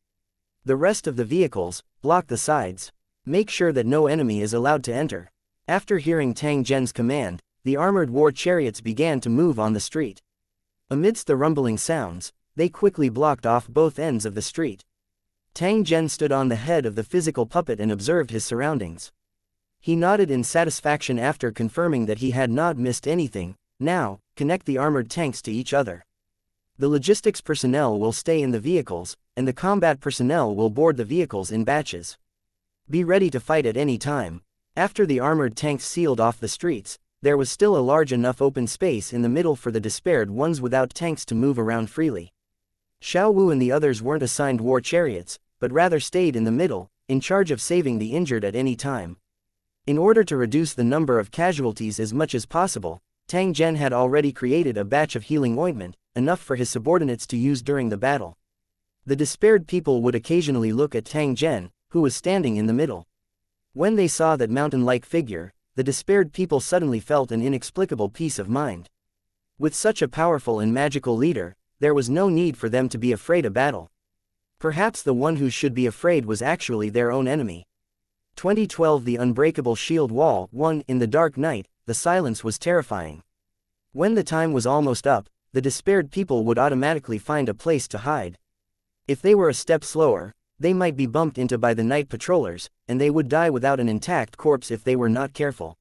The rest of the vehicles, block the sides. Make sure that no enemy is allowed to enter. After hearing Tang Zhen's command, the armored war chariots began to move on the street. Amidst the rumbling sounds, they quickly blocked off both ends of the street. Tang Zhen stood on the head of the physical puppet and observed his surroundings. He nodded in satisfaction after confirming that he had not missed anything. Now, connect the armored tanks to each other. The logistics personnel will stay in the vehicles, and the combat personnel will board the vehicles in batches. Be ready to fight at any time. After the armored tanks sealed off the streets, there was still a large enough open space in the middle for the despaired ones without tanks to move around freely. Xiao Wu and the others weren't assigned war chariots, but rather stayed in the middle, in charge of saving the injured at any time. In order to reduce the number of casualties as much as possible, Tang Zhen had already created a batch of healing ointment, enough for his subordinates to use during the battle. The despaired people would occasionally look at Tang Zhen, who was standing in the middle. When they saw that mountain-like figure, the despaired people suddenly felt an inexplicable peace of mind. With such a powerful and magical leader, there was no need for them to be afraid of battle. Perhaps the one who should be afraid was actually their own enemy. 2012 The Unbreakable Shield Wall 1 In the dark night, the silence was terrifying. When the time was almost up, the despaired people would automatically find a place to hide. If they were a step slower, they might be bumped into by the night patrollers, and they would die without an intact corpse if they were not careful.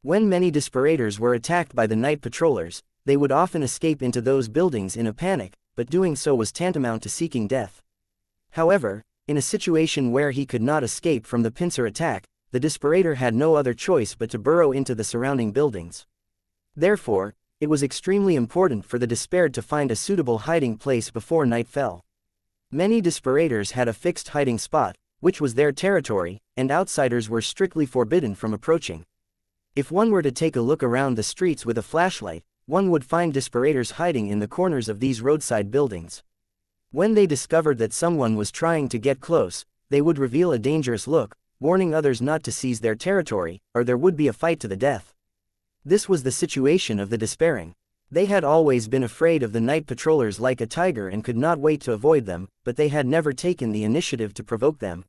When many desperators were attacked by the night patrollers, they would often escape into those buildings in a panic, but doing so was tantamount to seeking death. However, in a situation where he could not escape from the pincer attack, the desperator had no other choice but to burrow into the surrounding buildings. Therefore, it was extremely important for the despaired to find a suitable hiding place before night fell. Many desperators had a fixed hiding spot, which was their territory, and outsiders were strictly forbidden from approaching. If one were to take a look around the streets with a flashlight, one would find desperators hiding in the corners of these roadside buildings. When they discovered that someone was trying to get close, they would reveal a dangerous look, warning others not to seize their territory, or there would be a fight to the death. This was the situation of the despairing. They had always been afraid of the night patrollers like a tiger and could not wait to avoid them, but they had never taken the initiative to provoke them.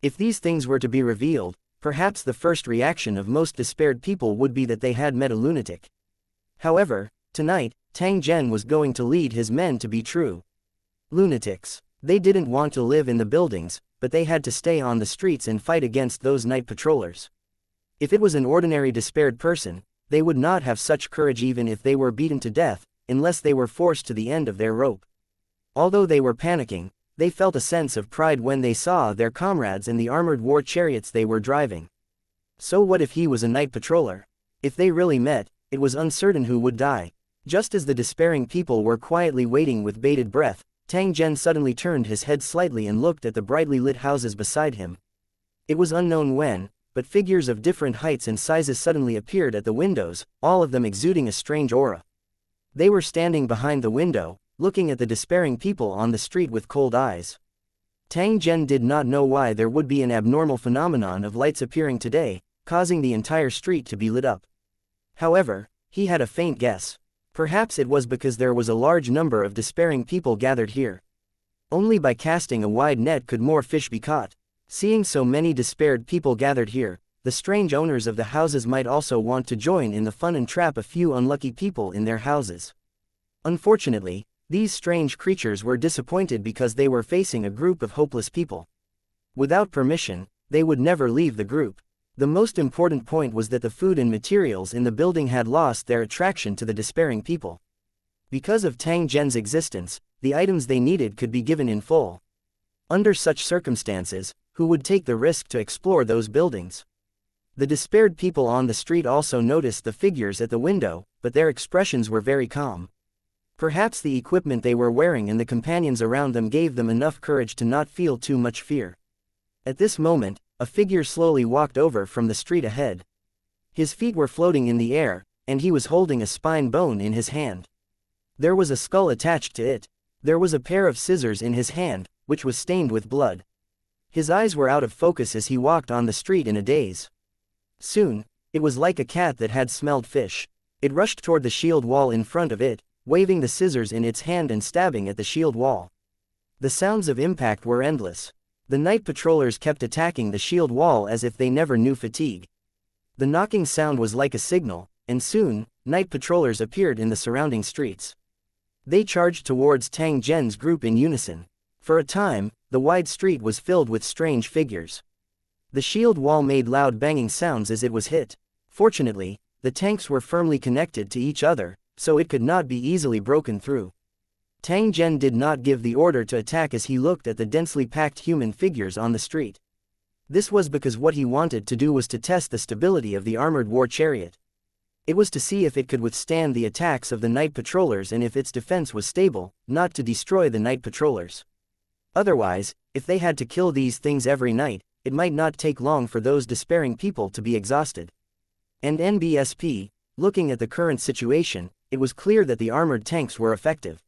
If these things were to be revealed, perhaps the first reaction of most despaired people would be that they had met a lunatic. However, tonight, Tang Zhen was going to lead his men to be true lunatics. They didn't want to live in the buildings, but they had to stay on the streets and fight against those night patrollers. If it was an ordinary despaired person, they would not have such courage even if they were beaten to death, unless they were forced to the end of their rope. Although they were panicking, they felt a sense of pride when they saw their comrades in the armored war chariots they were driving. So what if he was a night patroller? If they really met, it was uncertain who would die. Just as the despairing people were quietly waiting with bated breath, Tang Zhen suddenly turned his head slightly and looked at the brightly lit houses beside him. It was unknown when, but figures of different heights and sizes suddenly appeared at the windows, all of them exuding a strange aura. They were standing behind the window, looking at the despairing people on the street with cold eyes. Tang Zhen did not know why there would be an abnormal phenomenon of lights appearing today, causing the entire street to be lit up. However, he had a faint guess. Perhaps it was because there was a large number of despairing people gathered here. Only by casting a wide net could more fish be caught. Seeing so many despaired people gathered here, the strange owners of the houses might also want to join in the fun and trap a few unlucky people in their houses. Unfortunately, these strange creatures were disappointed because they were facing a group of hopeless people. Without permission, they would never leave the group. The most important point was that the food and materials in the building had lost their attraction to the despairing people. Because of Tang Zhen's existence, the items they needed could be given in full. Under such circumstances, who would take the risk to explore those buildings? The despaired people on the street also noticed the figures at the window, but their expressions were very calm. Perhaps the equipment they were wearing and the companions around them gave them enough courage to not feel too much fear. At this moment, a figure slowly walked over from the street ahead. His feet were floating in the air, and he was holding a spine bone in his hand. There was a skull attached to it. There was a pair of scissors in his hand, which was stained with blood. His eyes were out of focus as he walked on the street in a daze. Soon, it was like a cat that had smelled fish. It rushed toward the shield wall in front of it, waving the scissors in its hand and stabbing at the shield wall. The sounds of impact were endless. The night patrollers kept attacking the shield wall as if they never knew fatigue. The knocking sound was like a signal, and soon, night patrollers appeared in the surrounding streets. They charged towards Tang Zhen's group in unison. For a time, the wide street was filled with strange figures. The shield wall made loud banging sounds as it was hit. Fortunately, the tanks were firmly connected to each other, so it could not be easily broken through. Tang Zhen did not give the order to attack as he looked at the densely packed human figures on the street. This was because what he wanted to do was to test the stability of the armored war chariot. It was to see if it could withstand the attacks of the night patrollers and if its defense was stable, not to destroy the night patrollers. Otherwise, if they had to kill these things every night, it might not take long for those despairing people to be exhausted. And NBSP, looking at the current situation, it was clear that the armored tanks were effective.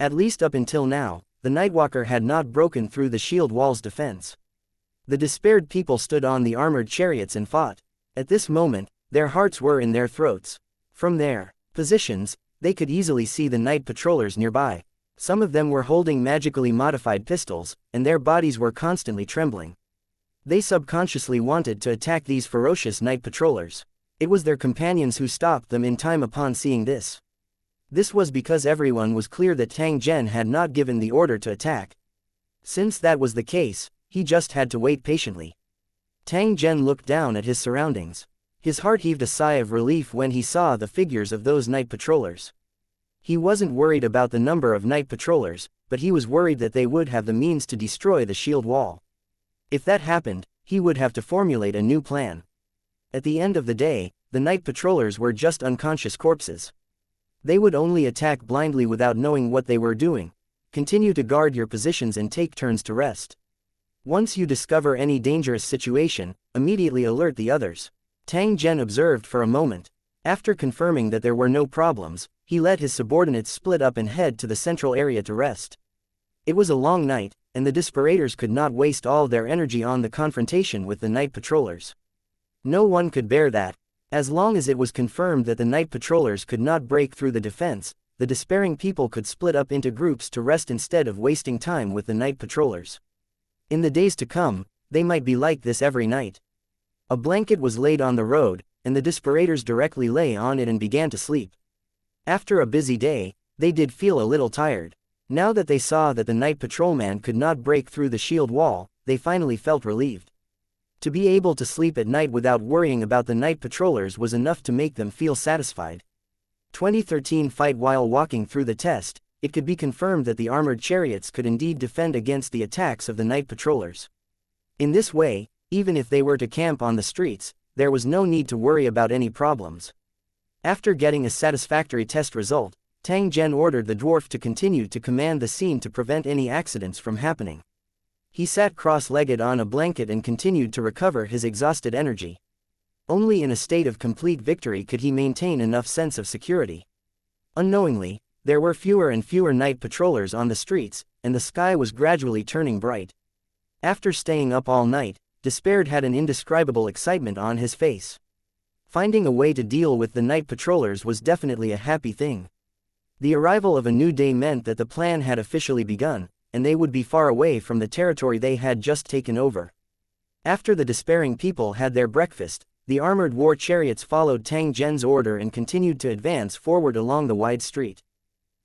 At least up until now, the Nightwalker had not broken through the shield wall's defense. The despaired people stood on the armored chariots and fought. At this moment, their hearts were in their throats. From their positions, they could easily see the night patrollers nearby. Some of them were holding magically modified pistols, and their bodies were constantly trembling. They subconsciously wanted to attack these ferocious night patrollers. It was their companions who stopped them in time upon seeing this. This was because everyone was clear that Tang Zhen had not given the order to attack. Since that was the case, he just had to wait patiently. Tang Zhen looked down at his surroundings. His heart heaved a sigh of relief when he saw the figures of those night patrollers. He wasn't worried about the number of night patrollers, but he was worried that they would have the means to destroy the shield wall. If that happened, he would have to formulate a new plan. At the end of the day, the night patrollers were just unconscious corpses. They would only attack blindly without knowing what they were doing. Continue to guard your positions and take turns to rest. Once you discover any dangerous situation, immediately alert the others. Tang Zhen observed for a moment. After confirming that there were no problems, he let his subordinates split up and head to the central area to rest. It was a long night, and the Desperators could not waste all their energy on the confrontation with the night patrollers. No one could bear that. As long as it was confirmed that the night patrollers could not break through the defense, the despairing people could split up into groups to rest instead of wasting time with the night patrollers. In the days to come, they might be like this every night. A blanket was laid on the road, and the Desperators directly lay on it and began to sleep. After a busy day, they did feel a little tired. Now that they saw that the night patrolman could not break through the shield wall, they finally felt relieved. To be able to sleep at night without worrying about the night patrollers was enough to make them feel satisfied. 2013 fight. While walking through the test, it could be confirmed that the armored chariots could indeed defend against the attacks of the night patrollers. In this way, even if they were to camp on the streets, there was no need to worry about any problems. After getting a satisfactory test result, Tang Zhen ordered the dwarf to continue to command the scene to prevent any accidents from happening. He sat cross-legged on a blanket and continued to recover his exhausted energy. Only in a state of complete victory could he maintain enough sense of security. Unknowingly, there were fewer and fewer night patrollers on the streets, and the sky was gradually turning bright. After staying up all night, Despaired had an indescribable excitement on his face. Finding a way to deal with the night patrollers was definitely a happy thing. The arrival of a new day meant that the plan had officially begun, and they would be far away from the territory they had just taken over. After the despairing people had their breakfast, the armored war chariots followed Tang Zhen's order and continued to advance forward along the wide street.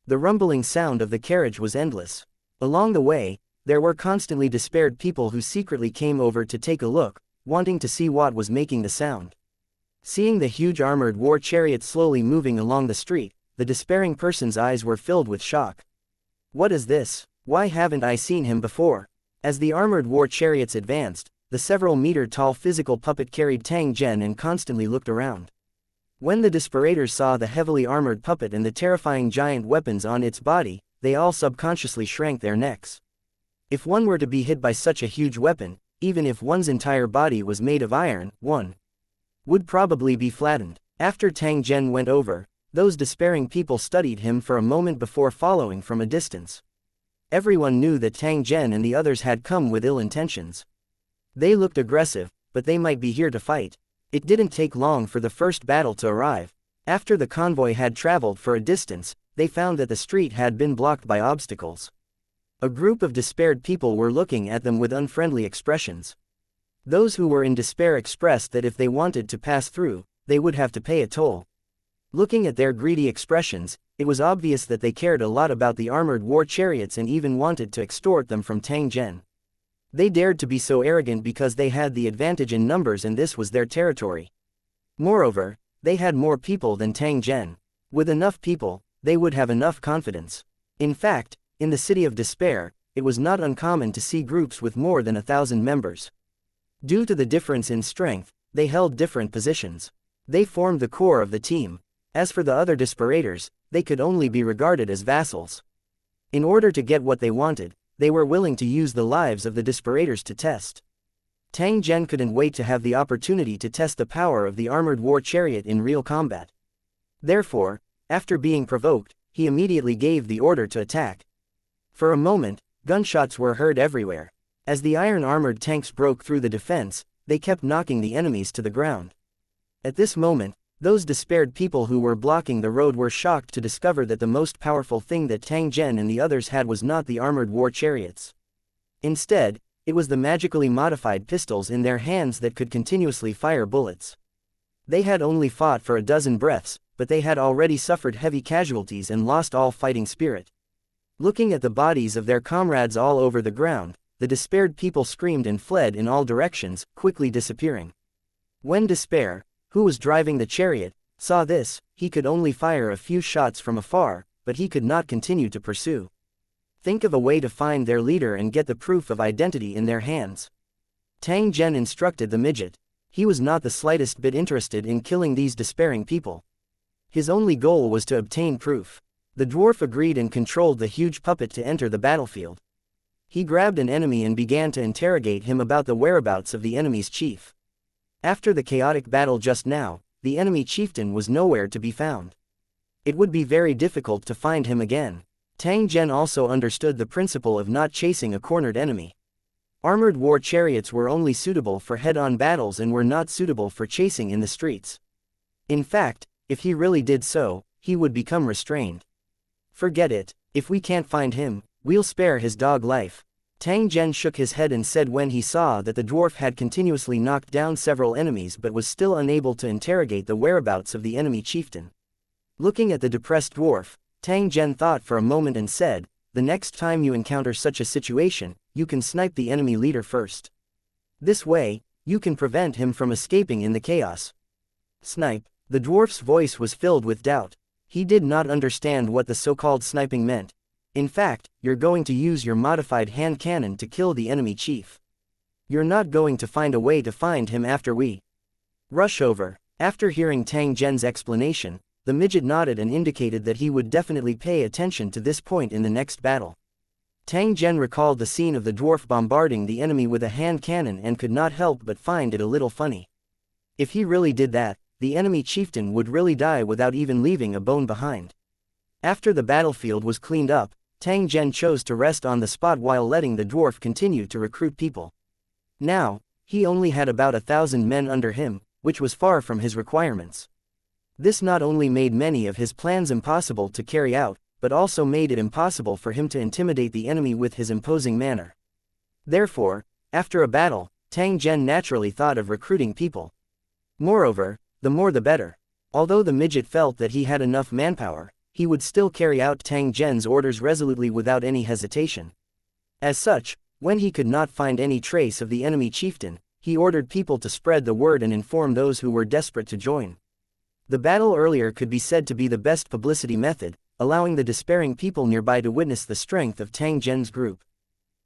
The rumbling sound of the carriage was endless. Along the way, there were constantly despaired people who secretly came over to take a look, wanting to see what was making the sound. Seeing the huge armored war chariot slowly moving along the street, the despairing person's eyes were filled with shock. What is this? Why haven't I seen him before? As the armored war chariots advanced, the several-meter-tall physical puppet carried Tang Zhen and constantly looked around. When the Desperators saw the heavily armored puppet and the terrifying giant weapons on its body, they all subconsciously shrank their necks. If one were to be hit by such a huge weapon, even if one's entire body was made of iron, one would probably be flattened. After Tang Zhen went over, those despairing people studied him for a moment before following from a distance. Everyone knew that Tang Zhen and the others had come with ill intentions. They looked aggressive, but they might be here to fight. It didn't take long for the first battle to arrive. After the convoy had traveled for a distance, they found that the street had been blocked by obstacles. A group of despaired people were looking at them with unfriendly expressions. Those who were in despair expressed that if they wanted to pass through, they would have to pay a toll. Looking at their greedy expressions, it was obvious that they cared a lot about the armored war chariots and even wanted to extort them from Tang Zhen. They dared to be so arrogant because they had the advantage in numbers and this was their territory. Moreover, they had more people than Tang Zhen. With enough people, they would have enough confidence. In fact, in the City of Despair, it was not uncommon to see groups with more than 1,000 members. Due to the difference in strength, they held different positions. They formed the core of the team. As for the other Desperators, they could only be regarded as vassals. In order to get what they wanted, they were willing to use the lives of the Desperators to test. Tang Zhen couldn't wait to have the opportunity to test the power of the armored war chariot in real combat. Therefore, after being provoked, he immediately gave the order to attack. For a moment, gunshots were heard everywhere. As the iron-armored tanks broke through the defense, they kept knocking the enemies to the ground. At this moment, those despaired people who were blocking the road were shocked to discover that the most powerful thing that Tang Zhen and the others had was not the armored war chariots. Instead, it was the magically modified pistols in their hands that could continuously fire bullets. They had only fought for a dozen breaths, but they had already suffered heavy casualties and lost all fighting spirit. Looking at the bodies of their comrades all over the ground, the despaired people screamed and fled in all directions, quickly disappearing. When Despair, who was driving the chariot, saw this, he could only fire a few shots from afar, but he could not continue to pursue. Think of a way to find their leader and get the proof of identity in their hands. Tang Zhen instructed the midget. He was not the slightest bit interested in killing these despairing people. His only goal was to obtain proof. The dwarf agreed and controlled the huge puppet to enter the battlefield. He grabbed an enemy and began to interrogate him about the whereabouts of the enemy's chief. After the chaotic battle just now, the enemy chieftain was nowhere to be found. It would be very difficult to find him again. Tang Zhen also understood the principle of not chasing a cornered enemy. Armored war chariots were only suitable for head-on battles and were not suitable for chasing in the streets. In fact, if he really did so, he would become restrained. Forget it, if we can't find him, we'll spare his dog life. Tang Zhen shook his head and said when he saw that the dwarf had continuously knocked down several enemies but was still unable to interrogate the whereabouts of the enemy chieftain. Looking at the depressed dwarf, Tang Zhen thought for a moment and said, the next time you encounter such a situation, you can snipe the enemy leader first. This way, you can prevent him from escaping in the chaos. Snipe. The dwarf's voice was filled with doubt. He did not understand what the so-called sniping meant. In fact, you're going to use your modified hand cannon to kill the enemy chief. You're not going to find a way to find him after we rush over. After hearing Tang Zhen's explanation, the midget nodded and indicated that he would definitely pay attention to this point in the next battle. Tang Zhen recalled the scene of the dwarf bombarding the enemy with a hand cannon and could not help but find it a little funny. If he really did that, the enemy chieftain would really die without even leaving a bone behind. After the battlefield was cleaned up, Tang Zhen chose to rest on the spot while letting the dwarf continue to recruit people. Now, he only had about 1,000 men under him, which was far from his requirements. This not only made many of his plans impossible to carry out, but also made it impossible for him to intimidate the enemy with his imposing manner. Therefore, after a battle, Tang Zhen naturally thought of recruiting people. Moreover, the more the better. Although the midget felt that he had enough manpower, he would still carry out Tang Zhen's orders resolutely without any hesitation. As such, when he could not find any trace of the enemy chieftain, he ordered people to spread the word and inform those who were desperate to join. The battle earlier could be said to be the best publicity method, allowing the despairing people nearby to witness the strength of Tang Zhen's group.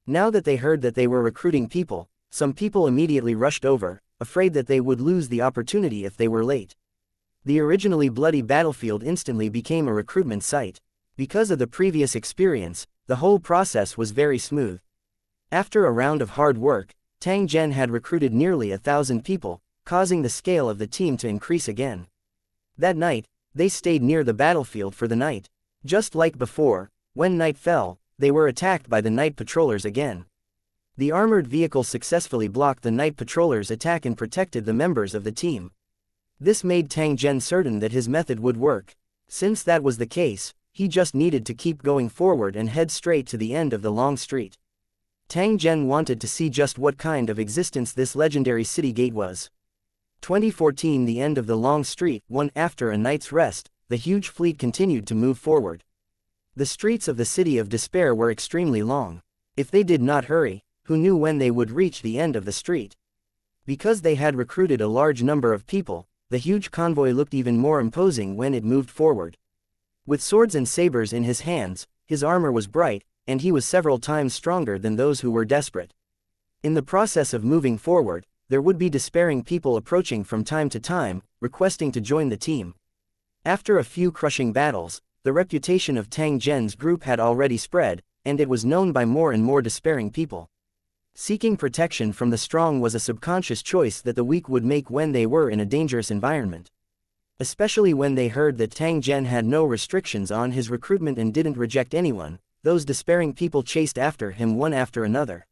Now that they heard that they were recruiting people, some people immediately rushed over, afraid that they would lose the opportunity if they were late. The originally bloody battlefield instantly became a recruitment site. Because of the previous experience, the whole process was very smooth. After a round of hard work, Tang Zhen had recruited nearly 1,000 people, causing the scale of the team to increase again. That night, they stayed near the battlefield for the night. Just like before, when night fell, they were attacked by the night patrollers again. The armored vehicle successfully blocked the night patrollers' attack and protected the members of the team. This made Tang Zhen certain that his method would work. Since that was the case, he just needed to keep going forward and head straight to the end of the long street. Tang Zhen wanted to see just what kind of existence this legendary city gate was. 2014 The end of the long street. After a night's rest, the huge fleet continued to move forward. The streets of the City of Despair were extremely long. If they did not hurry, who knew when they would reach the end of the street? Because they had recruited a large number of people, the huge convoy looked even more imposing when it moved forward. With swords and sabers in his hands, his armor was bright, and he was several times stronger than those who were desperate. In the process of moving forward, there would be despairing people approaching from time to time, requesting to join the team. After a few crushing battles, the reputation of Tang Zhen's group had already spread, and it was known by more and more despairing people. Seeking protection from the strong was a subconscious choice that the weak would make when they were in a dangerous environment. Especially when they heard that Tang Zhen had no restrictions on his recruitment and didn't reject anyone, those despairing people chased after him one after another.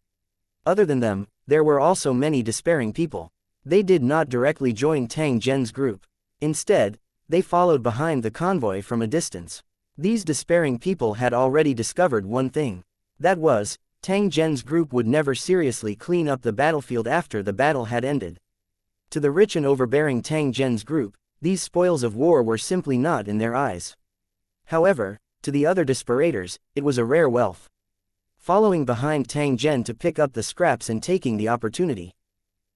Other than them, there were also many despairing people. They did not directly join Tang Zhen's group. Instead, they followed behind the convoy from a distance. These despairing people had already discovered one thing. That was, Tang Zhen's group would never seriously clean up the battlefield after the battle had ended. To the rich and overbearing Tang Zhen's group, these spoils of war were simply not in their eyes. However, to the other desperators, it was a rare wealth. Following behind Tang Zhen to pick up the scraps and taking the opportunity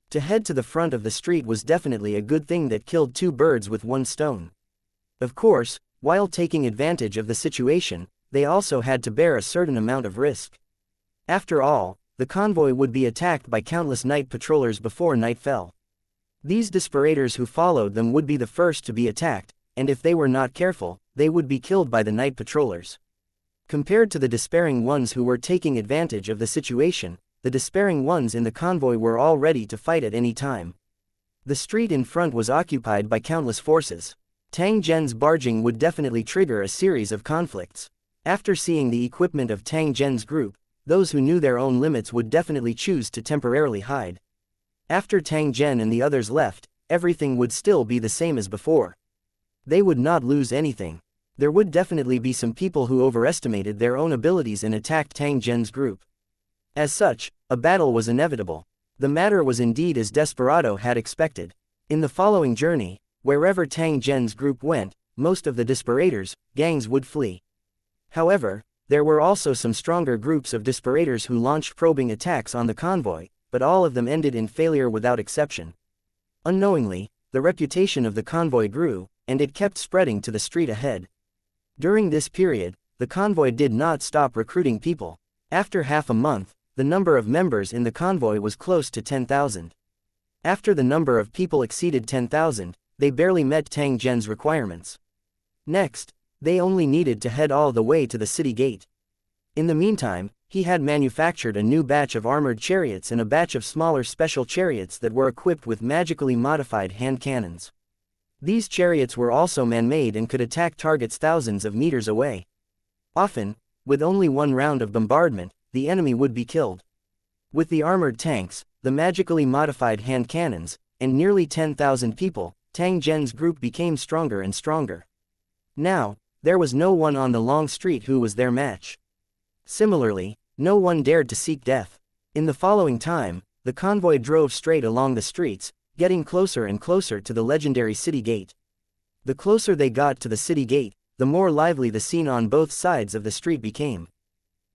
to head to the front of the street was definitely a good thing that killed two birds with one stone. Of course, while taking advantage of the situation, they also had to bear a certain amount of risk. After all, the convoy would be attacked by countless night patrollers before night fell. These desperators who followed them would be the first to be attacked, and if they were not careful, they would be killed by the night patrollers. Compared to the despairing ones who were taking advantage of the situation, the despairing ones in the convoy were all ready to fight at any time. The street in front was occupied by countless forces. Tang Zhen's barging would definitely trigger a series of conflicts. After seeing the equipment of Tang Zhen's group, those who knew their own limits would definitely choose to temporarily hide. After Tang Zhen and the others left, everything would still be the same as before. They would not lose anything. There would definitely be some people who overestimated their own abilities and attacked Tang Zhen's group. As such, a battle was inevitable. The matter was indeed as Desperado had expected. In the following journey, wherever Tang Zhen's group went, most of the Desperators, gangs would flee. However, there were also some stronger groups of Desperators who launched probing attacks on the convoy, but all of them ended in failure without exception. Unknowingly, the reputation of the convoy grew, and it kept spreading to the street ahead. During this period, the convoy did not stop recruiting people. After half a month, the number of members in the convoy was close to 10,000. After the number of people exceeded 10,000, they barely met Tang Zhen's requirements. Next, they only needed to head all the way to the city gate. In the meantime, he had manufactured a new batch of armored chariots and a batch of smaller special chariots that were equipped with magically modified hand cannons. These chariots were also man-made and could attack targets thousands of meters away. Often, with only one round of bombardment, the enemy would be killed. With the armored tanks, the magically modified hand cannons, and nearly 10,000 people, Tang Zhen's group became stronger and stronger. Now, there was no one on the long street who was their match. Similarly, no one dared to seek death. In the following time, the convoy drove straight along the streets, getting closer and closer to the legendary city gate. The closer they got to the city gate, the more lively the scene on both sides of the street became.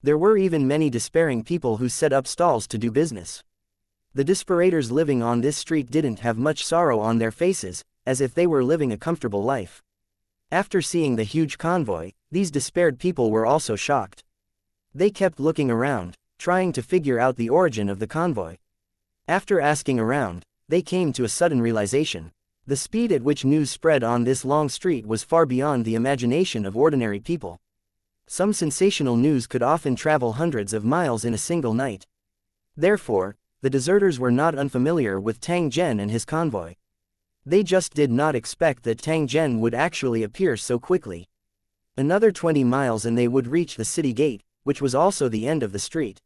There were even many despairing people who set up stalls to do business. The Desperators living on this street didn't have much sorrow on their faces, as if they were living a comfortable life. After seeing the huge convoy, these despaired people were also shocked. They kept looking around, trying to figure out the origin of the convoy. After asking around, they came to a sudden realization. The speed at which news spread on this long street was far beyond the imagination of ordinary people. Some sensational news could often travel hundreds of miles in a single night. Therefore, the deserters were not unfamiliar with Tang Zhen and his convoy. They just did not expect that Tang Zhen would actually appear so quickly. Another 20 miles and they would reach the city gate, which was also the end of the street.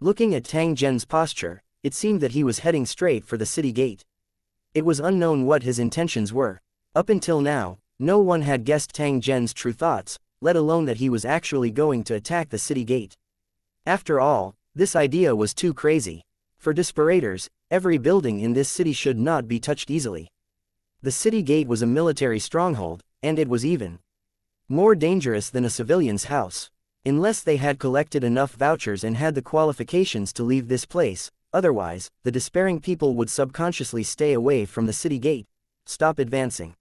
Looking at Tang Zhen's posture, it seemed that he was heading straight for the city gate. It was unknown what his intentions were. Up until now, no one had guessed Tang Zhen's true thoughts, let alone that he was actually going to attack the city gate. After all, this idea was too crazy. For Desperators, every building in this city should not be touched easily. The city gate was a military stronghold, and it was even more dangerous than a civilian's house. Unless they had collected enough vouchers and had the qualifications to leave this place, otherwise, the despairing people would subconsciously stay away from the city gate. Stop advancing.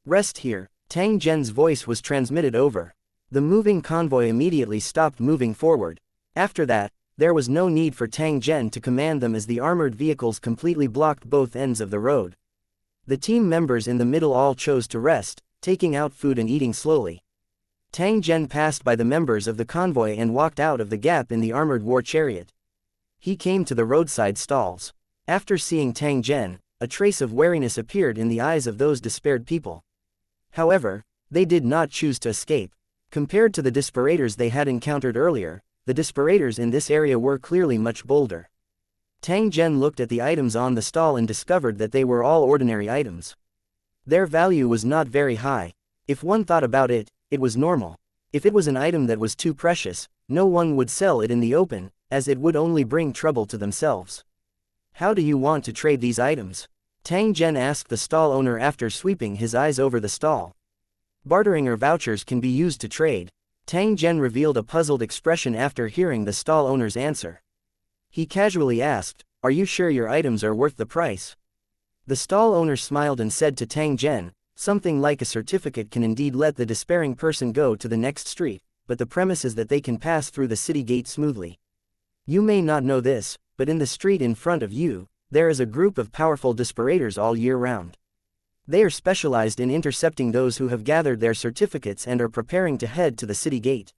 Rest here. Tang Zhen's voice was transmitted over. The moving convoy immediately stopped moving forward. After that, there was no need for Tang Zhen to command them as the armored vehicles completely blocked both ends of the road. The team members in the middle all chose to rest, taking out food and eating slowly. Tang Zhen passed by the members of the convoy and walked out of the gap in the armored war chariot. He came to the roadside stalls. After seeing Tang Zhen, a trace of wariness appeared in the eyes of those despaired people. However, they did not choose to escape. Compared to the Desperators they had encountered earlier, the Desperators in this area were clearly much bolder. Tang Zhen looked at the items on the stall and discovered that they were all ordinary items. Their value was not very high. If one thought about it, it was normal. If it was an item that was too precious, no one would sell it in the open, as it would only bring trouble to themselves. How do you want to trade these items? Tang Zhen asked the stall owner after sweeping his eyes over the stall. Bartering or vouchers can be used to trade. Tang Zhen revealed a puzzled expression after hearing the stall owner's answer. He casually asked, "Are you sure your items are worth the price?" The stall owner smiled and said to Tang Zhen, "Something like a certificate can indeed let the despairing person go to the next street, but the premise is that they can pass through the city gate smoothly. You may not know this, but in the street in front of you, there is a group of powerful Desperators all year round. They are specialized in intercepting those who have gathered their certificates and are preparing to head to the city gate.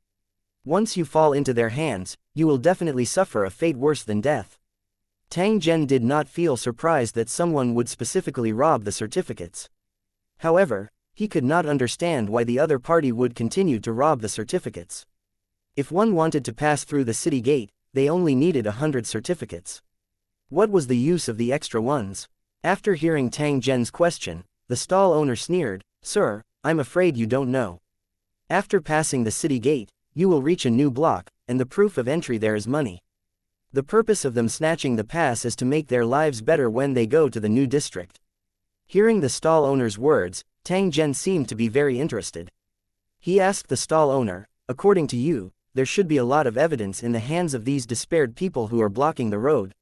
Once you fall into their hands, you will definitely suffer a fate worse than death." Tang Zhen did not feel surprised that someone would specifically rob the certificates. However, he could not understand why the other party would continue to rob the certificates. If one wanted to pass through the city gate, they only needed 100 certificates. What was the use of the extra ones? After hearing Tang Zhen's question, the stall owner sneered, "Sir, I'm afraid you don't know. After passing the city gate, you will reach a new block, and the proof of entry there is money. The purpose of them snatching the pass is to make their lives better when they go to the new district." Hearing the stall owner's words, Tang Zhen seemed to be very interested. He asked the stall owner, "According to you, there should be a lot of evidence in the hands of these despaired people who are blocking the road."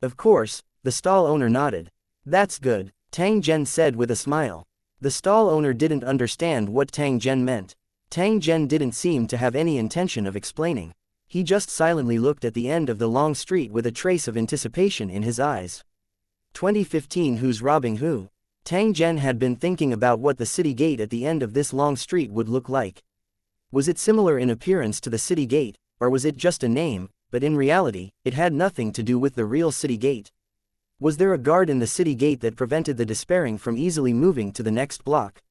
Of course, the stall owner nodded. "That's good," Tang Zhen said with a smile. The stall owner didn't understand what Tang Zhen meant. Tang Zhen didn't seem to have any intention of explaining. He just silently looked at the end of the long street with a trace of anticipation in his eyes. 2015 Who's robbing who? Tang Zhen had been thinking about what the city gate at the end of this long street would look like. Was it similar in appearance to the city gate, or was it just a name, but in reality, it had nothing to do with the real city gate? Was there a guard in the city gate that prevented the despairing from easily moving to the next block?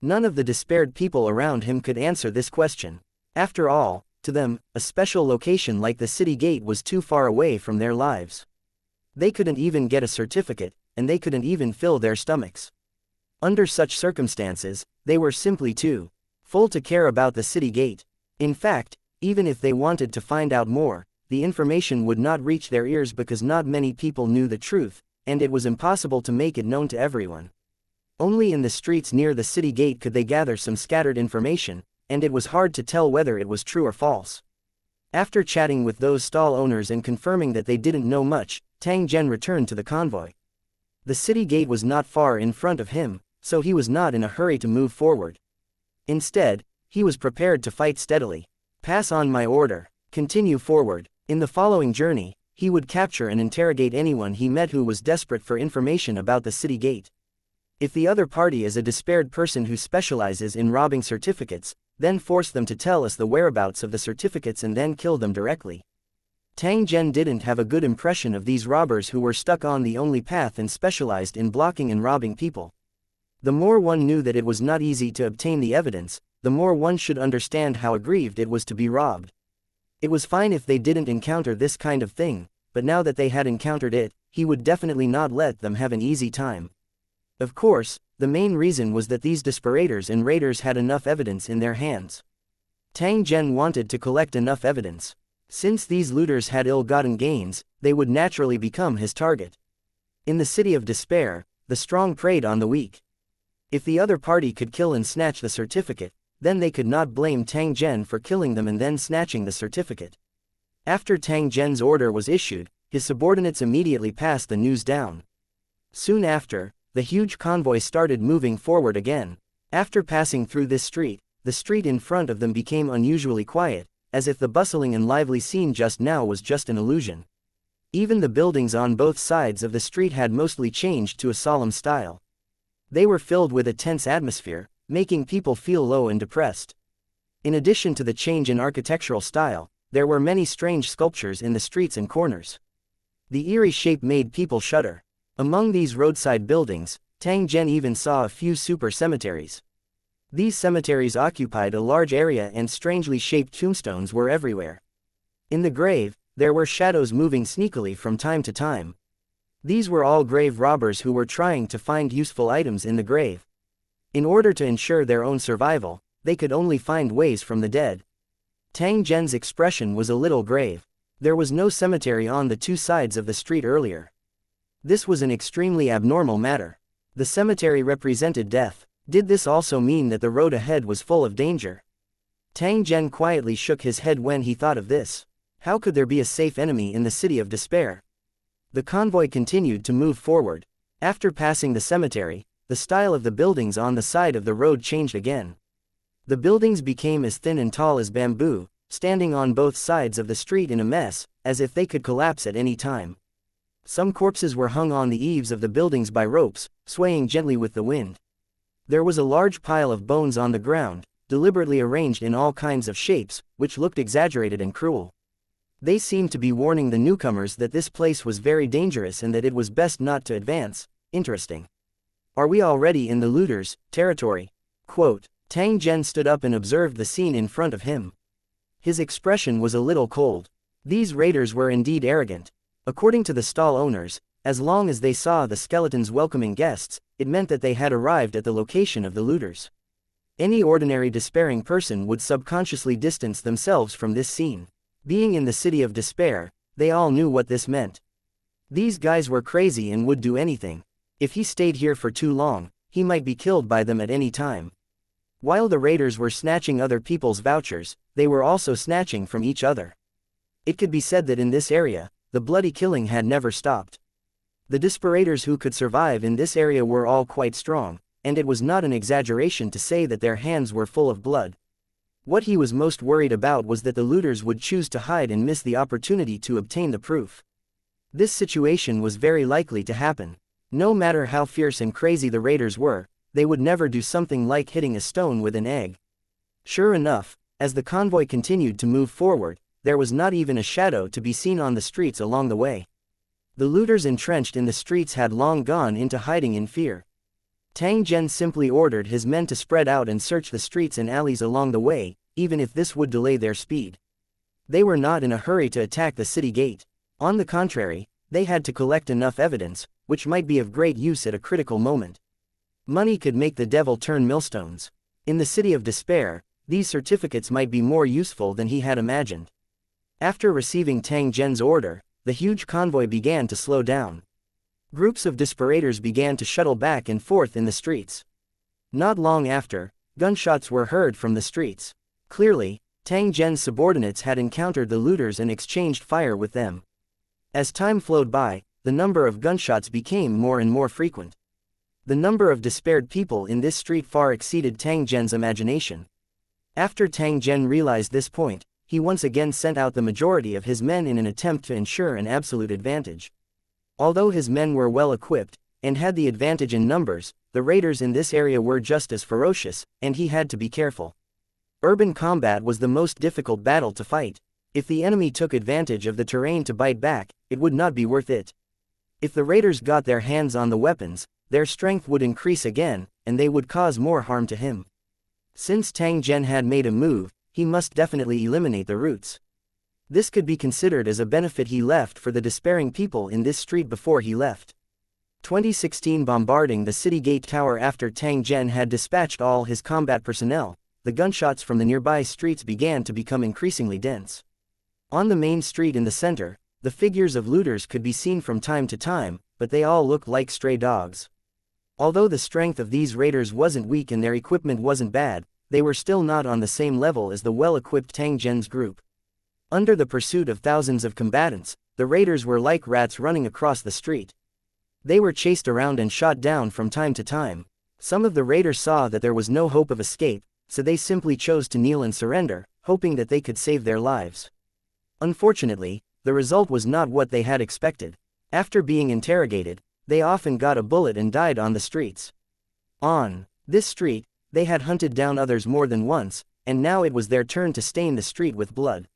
None of the despaired people around him could answer this question. After all, to them, a special location like the city gate was too far away from their lives. They couldn't even get a certificate, and they couldn't even fill their stomachs. Under such circumstances, they were simply too full to care about the city gate. In fact, even if they wanted to find out more, the information would not reach their ears because not many people knew the truth, and it was impossible to make it known to everyone. Only in the streets near the city gate could they gather some scattered information, and it was hard to tell whether it was true or false. After chatting with those stall owners and confirming that they didn't know much, Tang Zhen returned to the convoy. The city gate was not far in front of him, so he was not in a hurry to move forward. Instead, he was prepared to fight steadily. Pass on my order. Continue forward. In the following journey, he would capture and interrogate anyone he met who was desperate for information about the city gate. If the other party is a despaired person who specializes in robbing certificates, then force them to tell us the whereabouts of the certificates and then kill them directly. Tang Zhen didn't have a good impression of these robbers who were stuck on the only path and specialized in blocking and robbing people. The more one knew that it was not easy to obtain the evidence, the more one should understand how aggrieved it was to be robbed. It was fine if they didn't encounter this kind of thing, but now that they had encountered it, he would definitely not let them have an easy time. Of course, the main reason was that these desperators and raiders had enough evidence in their hands. Tang Zhen wanted to collect enough evidence. Since these looters had ill-gotten gains, they would naturally become his target. In the city of despair, the strong preyed on the weak. If the other party could kill and snatch the certificate, then they could not blame Tang Zhen for killing them and then snatching the certificate. After Tang Zhen's order was issued, his subordinates immediately passed the news down. Soon after, the huge convoy started moving forward again. After passing through this street, the street in front of them became unusually quiet, as if the bustling and lively scene just now was just an illusion. Even the buildings on both sides of the street had mostly changed to a solemn style. They were filled with a tense atmosphere, making people feel low and depressed. In addition to the change in architectural style, there were many strange sculptures in the streets and corners. The eerie shape made people shudder. Among these roadside buildings, Tang Zhen even saw a few super cemeteries. These cemeteries occupied a large area and strangely shaped tombstones were everywhere. In the grave, there were shadows moving sneakily from time to time. These were all grave robbers who were trying to find useful items in the grave. In order to ensure their own survival, they could only find ways from the dead. Tang Zhen's expression was a little grave. There was no cemetery on the two sides of the street earlier. This was an extremely abnormal matter. The cemetery represented death. Did this also mean that the road ahead was full of danger? Tang Zhen quietly shook his head when he thought of this. How could there be a safe enemy in the city of despair? The convoy continued to move forward. After passing the cemetery, the style of the buildings on the side of the road changed again. The buildings became as thin and tall as bamboo, standing on both sides of the street in a mess, as if they could collapse at any time. Some corpses were hung on the eaves of the buildings by ropes, swaying gently with the wind. There was a large pile of bones on the ground, deliberately arranged in all kinds of shapes, which looked exaggerated and cruel. They seemed to be warning the newcomers that this place was very dangerous and that it was best not to advance. Interesting. Are we already in the looters' territory? Quote. Tang Zhen stood up and observed the scene in front of him. His expression was a little cold. These raiders were indeed arrogant. According to the stall owners, as long as they saw the skeletons welcoming guests, it meant that they had arrived at the location of the looters. Any ordinary despairing person would subconsciously distance themselves from this scene. Being in the city of despair, they all knew what this meant. These guys were crazy and would do anything. If he stayed here for too long, he might be killed by them at any time. While the raiders were snatching other people's vouchers, they were also snatching from each other. It could be said that in this area, the bloody killing had never stopped. The desperators who could survive in this area were all quite strong, and it was not an exaggeration to say that their hands were full of blood. What he was most worried about was that the looters would choose to hide and miss the opportunity to obtain the proof. This situation was very likely to happen. No matter how fierce and crazy the raiders were, they would never do something like hitting a stone with an egg. Sure enough, as the convoy continued to move forward, there was not even a shadow to be seen on the streets along the way. The looters entrenched in the streets had long gone into hiding in fear. Tang Zhen simply ordered his men to spread out and search the streets and alleys along the way, even if this would delay their speed. They were not in a hurry to attack the city gate. On the contrary, they had to collect enough evidence, which might be of great use at a critical moment. Money could make the devil turn millstones. In the city of despair, these certificates might be more useful than he had imagined. After receiving Tang Zhen's order, the huge convoy began to slow down. Groups of desperators began to shuttle back and forth in the streets. Not long after, gunshots were heard from the streets. Clearly, Tang Zhen's subordinates had encountered the looters and exchanged fire with them. As time flowed by, the number of gunshots became more and more frequent. The number of despaired people in this street far exceeded Tang Zhen's imagination. After Tang Zhen realized this point, he once again sent out the majority of his men in an attempt to ensure an absolute advantage. Although his men were well equipped, and had the advantage in numbers, the raiders in this area were just as ferocious, and he had to be careful. Urban combat was the most difficult battle to fight. If the enemy took advantage of the terrain to bite back, it would not be worth it. If the raiders got their hands on the weapons, their strength would increase again, and they would cause more harm to him. Since Tang Zhen had made a move, he must definitely eliminate the roots. This could be considered as a benefit he left for the despairing people in this street before he left. 2016 Bombarding the city gate tower. After Tang Zhen had dispatched all his combat personnel, the gunshots from the nearby streets began to become increasingly dense. On the main street in the center, the figures of looters could be seen from time to time, but they all looked like stray dogs. Although the strength of these raiders wasn't weak and their equipment wasn't bad, they were still not on the same level as the well-equipped Tang Zhen's group. Under the pursuit of thousands of combatants, the raiders were like rats running across the street. They were chased around and shot down from time to time. Some of the raiders saw that there was no hope of escape, so they simply chose to kneel and surrender, hoping that they could save their lives. Unfortunately, the result was not what they had expected. After being interrogated, they often got a bullet and died on the streets. On this street, they had hunted down others more than once, and now it was their turn to stain the street with blood.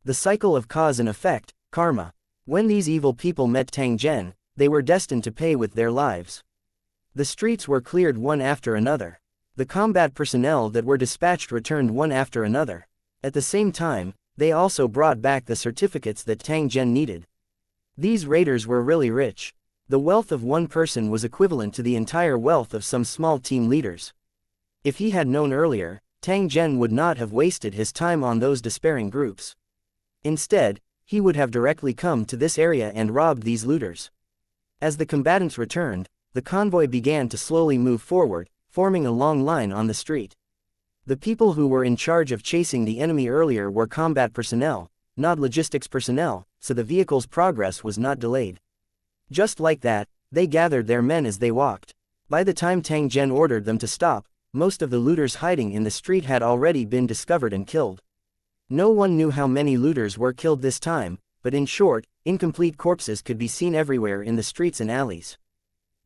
The cycle of cause and effect, karma. When these evil people met Tang Zhen, they were destined to pay with their lives. The streets were cleared one after another. The combat personnel that were dispatched returned one after another. At the same time, they also brought back the certificates that Tang Zhen needed. These raiders were really rich. The wealth of one person was equivalent to the entire wealth of some small team leaders. If he had known earlier, Tang Zhen would not have wasted his time on those despairing groups. Instead, he would have directly come to this area and robbed these looters. As the combatants returned, the convoy began to slowly move forward, forming a long line on the street. The people who were in charge of chasing the enemy earlier were combat personnel, not logistics personnel, so the vehicle's progress was not delayed. Just like that, they gathered their men as they walked. By the time Tang Zhen ordered them to stop, most of the looters hiding in the street had already been discovered and killed. No one knew how many looters were killed this time, but in short, incomplete corpses could be seen everywhere in the streets and alleys.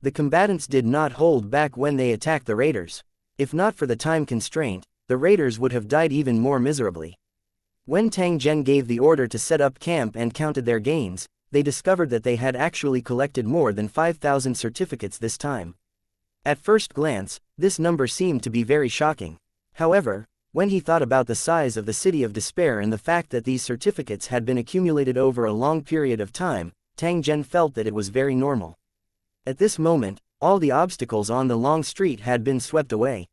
The combatants did not hold back when they attacked the raiders. If not for the time constraint, the raiders would have died even more miserably. When Tang Zhen gave the order to set up camp and counted their gains, they discovered that they had actually collected more than 5,000 certificates this time. At first glance, this number seemed to be very shocking. However, When he thought about the size of the City of Despair and the fact that these certificates had been accumulated over a long period of time, Tang Zhen felt that it was very normal. At this moment, all the obstacles on the long street had been swept away.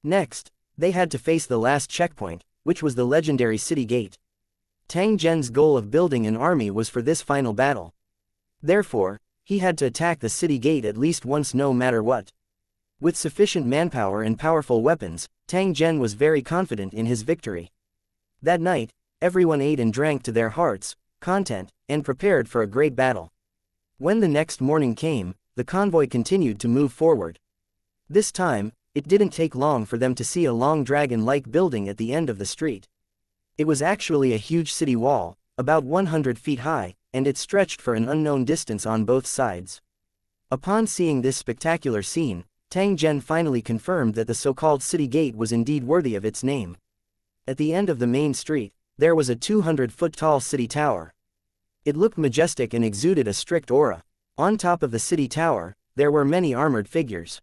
Next, they had to face the last checkpoint, which was the legendary city gate. Tang Zhen's goal of building an army was for this final battle. Therefore, he had to attack the city gate at least once no matter what. With sufficient manpower and powerful weapons, Tang Zhen was very confident in his victory. That night, everyone ate and drank to their hearts' content, and prepared for a great battle. When the next morning came, the convoy continued to move forward. This time, it didn't take long for them to see a long dragon-like building at the end of the street. It was actually a huge city wall, about 100 feet high, and it stretched for an unknown distance on both sides. Upon seeing this spectacular scene, Tang Zhen finally confirmed that the so-called city gate was indeed worthy of its name. At the end of the main street, there was a 200-foot-tall city tower. It looked majestic and exuded a strict aura. On top of the city tower, there were many armored figures.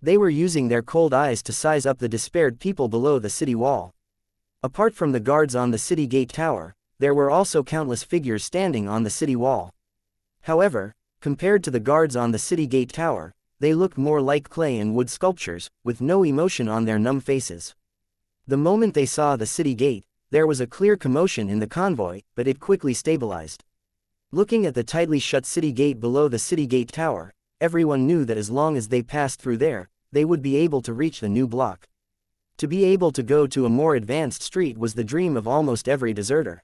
They were using their cold eyes to size up the despaired people below the city wall. Apart from the guards on the city gate tower, there were also countless figures standing on the city wall. However, compared to the guards on the city gate tower, they looked more like clay and wood sculptures, with no emotion on their numb faces. The moment they saw the city gate, there was a clear commotion in the convoy, but it quickly stabilized. Looking at the tightly shut city gate below the city gate tower, everyone knew that as long as they passed through there, they would be able to reach the new block. To be able to go to a more advanced street was the dream of almost every deserter.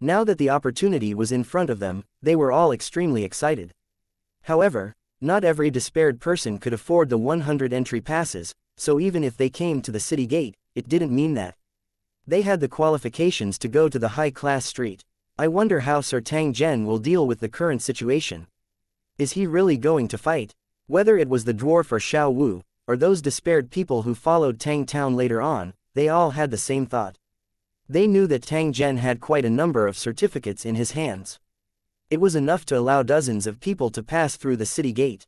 Now that the opportunity was in front of them, they were all extremely excited. However, not every despaired person could afford the 100 entry passes, so even if they came to the city gate, it didn't mean that they had the qualifications to go to the high-class street. I wonder how Sir Tang Zhen will deal with the current situation. Is he really going to fight? Whether it was the dwarf or Xiao Wu, or those despaired people who followed Tang Town later on, they all had the same thought. They knew that Tang Zhen had quite a number of certificates in his hands. It was enough to allow dozens of people to pass through the city gate.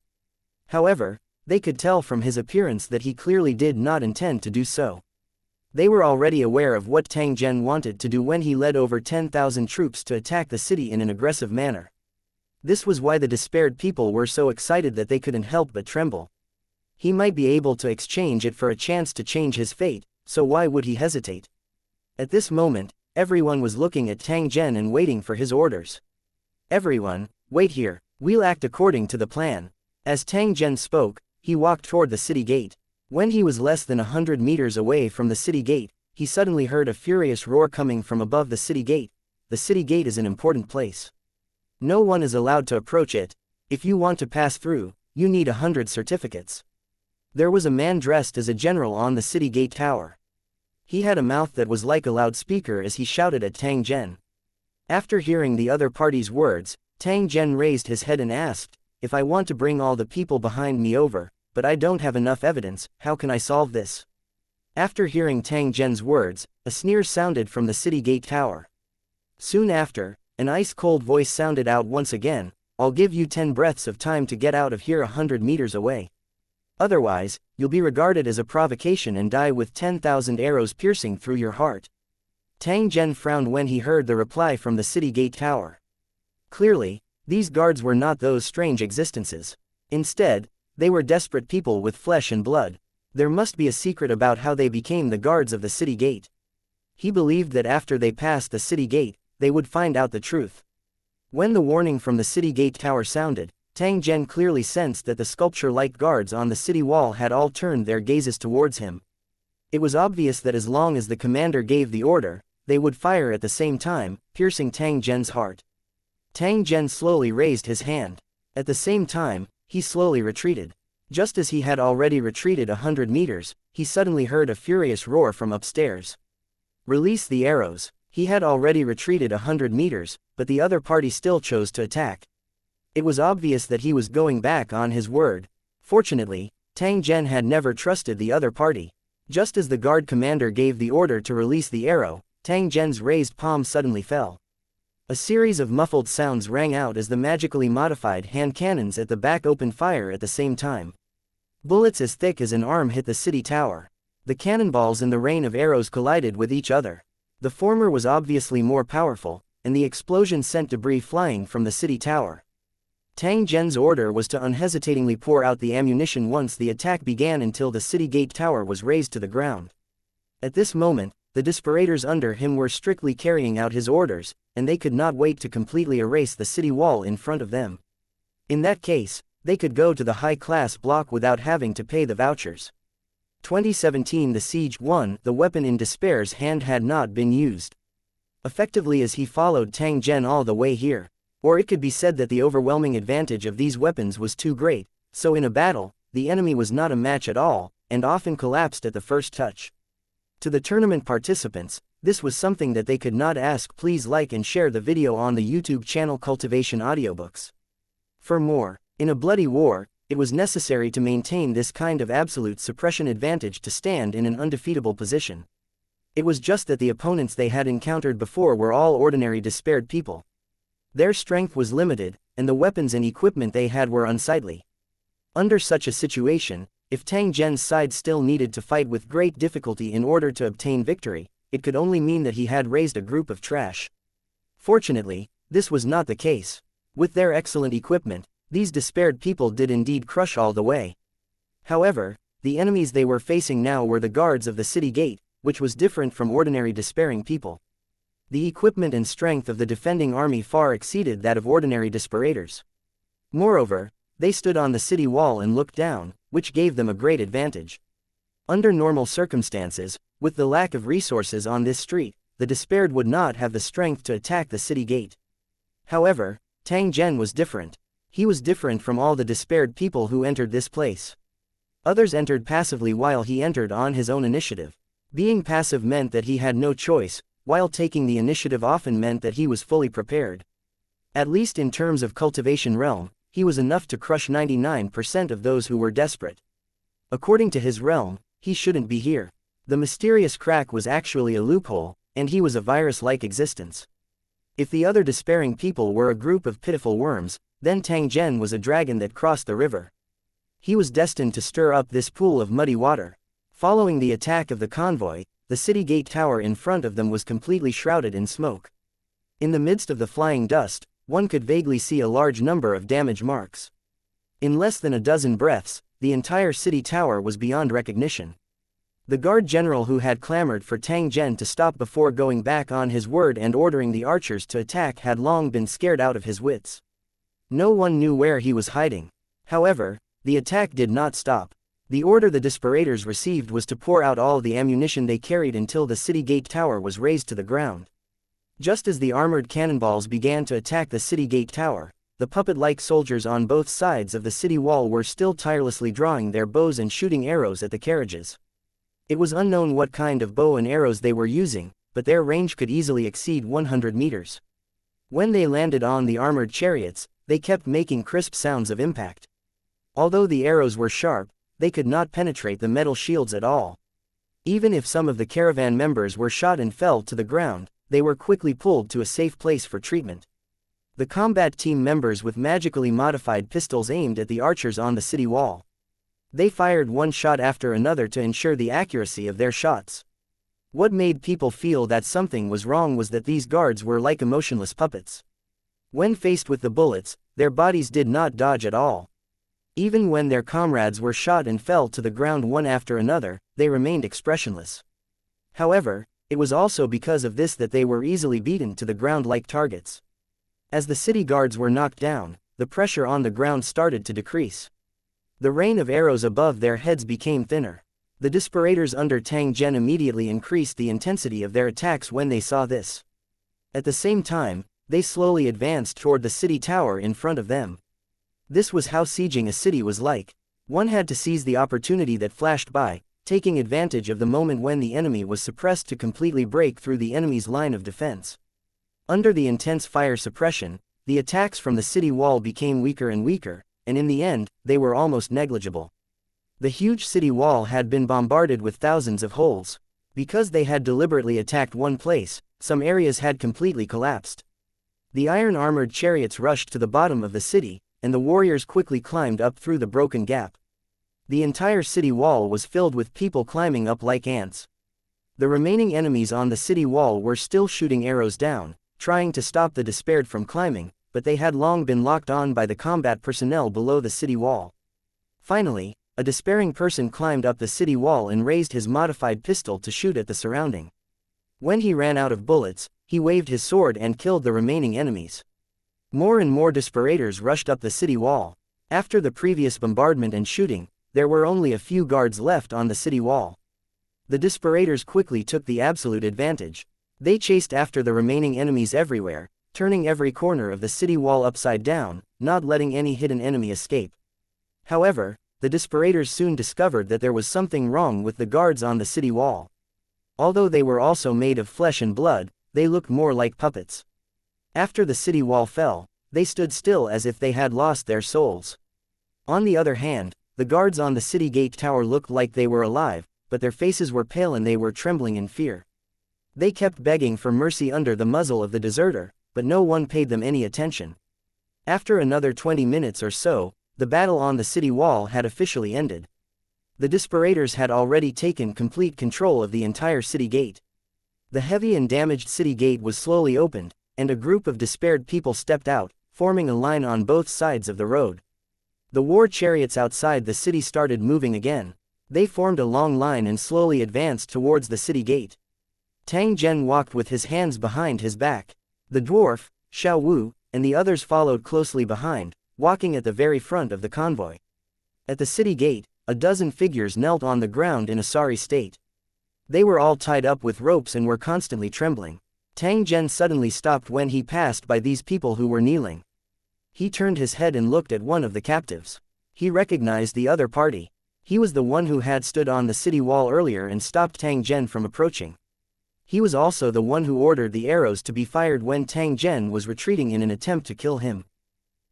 However, they could tell from his appearance that he clearly did not intend to do so. They were already aware of what Tang Zhen wanted to do when he led over 10,000 troops to attack the city in an aggressive manner. This was why the despaired people were so excited that they couldn't help but tremble. He might be able to exchange it for a chance to change his fate, so why would he hesitate? At this moment, everyone was looking at Tang Zhen and waiting for his orders. Everyone, wait here, we'll act according to the plan. As Tang Zhen spoke, he walked toward the city gate. When he was less than 100 meters away from the city gate, he suddenly heard a furious roar coming from above the city gate. The city gate is an important place. No one is allowed to approach it. If you want to pass through, you need 100 certificates. There was a man dressed as a general on the city gate tower. He had a mouth that was like a loudspeaker as he shouted at Tang Zhen. After hearing the other party's words, Tang Zhen raised his head and asked, "If I want to bring all the people behind me over, but I don't have enough evidence, how can I solve this?" After hearing Tang Zhen's words, a sneer sounded from the city gate tower. Soon after, an ice-cold voice sounded out once again, "I'll give you 10 breaths of time to get out of here 100 meters away. Otherwise, you'll be regarded as a provocation and die with 10,000 arrows piercing through your heart." Tang Zhen frowned when he heard the reply from the city gate tower. Clearly, these guards were not those strange existences. Instead, they were desperate people with flesh and blood. There must be a secret about how they became the guards of the city gate. He believed that after they passed the city gate, they would find out the truth. When the warning from the city gate tower sounded, Tang Zhen clearly sensed that the sculpture-like guards on the city wall had all turned their gazes towards him. It was obvious that as long as the commander gave the order, they would fire at the same time, piercing Tang Zhen's heart. Tang Zhen slowly raised his hand. At the same time, he slowly retreated. Just as he had already retreated 100 meters, he suddenly heard a furious roar from upstairs. "Release the arrows." He had already retreated 100 meters, but the other party still chose to attack. It was obvious that he was going back on his word. Fortunately, Tang Zhen had never trusted the other party. Just as the guard commander gave the order to release the arrow, Tang Zhen's raised palm suddenly fell. A series of muffled sounds rang out as the magically modified hand cannons at the back opened fire at the same time. Bullets as thick as an arm hit the city tower. The cannonballs and the rain of arrows collided with each other. The former was obviously more powerful, and the explosion sent debris flying from the city tower. Tang Zhen's order was to unhesitatingly pour out the ammunition once the attack began until the city gate tower was razed to the ground. At this moment, the desperators under him were strictly carrying out his orders, and they could not wait to completely erase the city wall in front of them. In that case, they could go to the high-class block without having to pay the vouchers. 2017 The siege won. The weapon in Despair's hand had not been used effectively as he followed Tang Zhen all the way here. Or it could be said that the overwhelming advantage of these weapons was too great, so in a battle, the enemy was not a match at all, and often collapsed at the first touch. To the tournament participants, this was something that they could not ask. Please like and share the video on the YouTube channel Cultivation Audiobooks. For more, in a bloody war, it was necessary to maintain this kind of absolute suppression advantage to stand in an undefeatable position. It was just that the opponents they had encountered before were all ordinary despaired people. Their strength was limited, and the weapons and equipment they had were unsightly. Under such a situation, if Tang Zhen's side still needed to fight with great difficulty in order to obtain victory, it could only mean that he had raised a group of trash. Fortunately, this was not the case. With their excellent equipment, these despaired people did indeed crush all the way. However, the enemies they were facing now were the guards of the city gate, which was different from ordinary despairing people. The equipment and strength of the defending army far exceeded that of ordinary desperators. Moreover, they stood on the city wall and looked down, which gave them a great advantage. Under normal circumstances, with the lack of resources on this street, the despaired would not have the strength to attack the city gate. However, Tang Zhen was different. He was different from all the despaired people who entered this place. Others entered passively while he entered on his own initiative. Being passive meant that he had no choice, while taking the initiative often meant that he was fully prepared. At least in terms of cultivation realm, he was enough to crush 99% of those who were desperate. According to his realm, he shouldn't be here. The mysterious crack was actually a loophole, and he was a virus-like existence. If the other despairing people were a group of pitiful worms, then Tang Zhen was a dragon that crossed the river. He was destined to stir up this pool of muddy water. Following the attack of the convoy, the city gate tower in front of them was completely shrouded in smoke. In the midst of the flying dust, one could vaguely see a large number of damage marks. In less than a dozen breaths, the entire city tower was beyond recognition. The guard general who had clamored for Tang Zhen to stop before going back on his word and ordering the archers to attack had long been scared out of his wits. No one knew where he was hiding. However, the attack did not stop. The order the desperators received was to pour out all the ammunition they carried until the city gate tower was razed to the ground. Just as the armored cannonballs began to attack the city gate tower, the puppet-like soldiers on both sides of the city wall were still tirelessly drawing their bows and shooting arrows at the carriages. It was unknown what kind of bow and arrows they were using, but their range could easily exceed 100 meters. When they landed on the armored chariots, they kept making crisp sounds of impact. Although the arrows were sharp, they could not penetrate the metal shields at all. Even if some of the caravan members were shot and fell to the ground, they were quickly pulled to a safe place for treatment. The combat team members with magically modified pistols aimed at the archers on the city wall. They fired one shot after another to ensure the accuracy of their shots. What made people feel that something was wrong was that these guards were like emotionless puppets. When faced with the bullets, their bodies did not dodge at all. Even when their comrades were shot and fell to the ground one after another, they remained expressionless. However, it was also because of this that they were easily beaten to the ground like targets. As the city guards were knocked down, the pressure on the ground started to decrease. The rain of arrows above their heads became thinner. The desperators under Tang Zhen immediately increased the intensity of their attacks when they saw this. At the same time, they slowly advanced toward the city tower in front of them. This was how sieging a city was like. One had to seize the opportunity that flashed by, taking advantage of the moment when the enemy was suppressed to completely break through the enemy's line of defense. Under the intense fire suppression, the attacks from the city wall became weaker and weaker, and in the end, they were almost negligible. The huge city wall had been bombarded with thousands of holes. Because they had deliberately attacked one place, some areas had completely collapsed. The iron-armored chariots rushed to the bottom of the city, and the warriors quickly climbed up through the broken gap. The entire city wall was filled with people climbing up like ants. The remaining enemies on the city wall were still shooting arrows down, trying to stop the despaired from climbing, but they had long been locked on by the combat personnel below the city wall. Finally, a despairing person climbed up the city wall and raised his modified pistol to shoot at the surrounding. When he ran out of bullets, he waved his sword and killed the remaining enemies. More and more desperators rushed up the city wall. After the previous bombardment and shooting, there were only a few guards left on the city wall. The desperators quickly took the absolute advantage. They chased after the remaining enemies everywhere, turning every corner of the city wall upside down, not letting any hidden enemy escape. However, the desperators soon discovered that there was something wrong with the guards on the city wall. Although they were also made of flesh and blood, they looked more like puppets. After the city wall fell, they stood still as if they had lost their souls. On the other hand, the guards on the city gate tower looked like they were alive, but their faces were pale and they were trembling in fear. They kept begging for mercy under the muzzle of the deserter, but no one paid them any attention. After another 20 minutes or so, the battle on the city wall had officially ended. The desperators had already taken complete control of the entire city gate. The heavy and damaged city gate was slowly opened, and a group of despaired people stepped out, forming a line on both sides of the road. The war chariots outside the city started moving again. They formed a long line and slowly advanced towards the city gate. Tang Zhen walked with his hands behind his back. The dwarf, Xiao Wu, and the others followed closely behind, walking at the very front of the convoy. At the city gate, a dozen figures knelt on the ground in a sorry state. They were all tied up with ropes and were constantly trembling. Tang Zhen suddenly stopped when he passed by these people who were kneeling. He turned his head and looked at one of the captives. He recognized the other party. He was the one who had stood on the city wall earlier and stopped Tang Zhen from approaching. He was also the one who ordered the arrows to be fired when Tang Zhen was retreating in an attempt to kill him.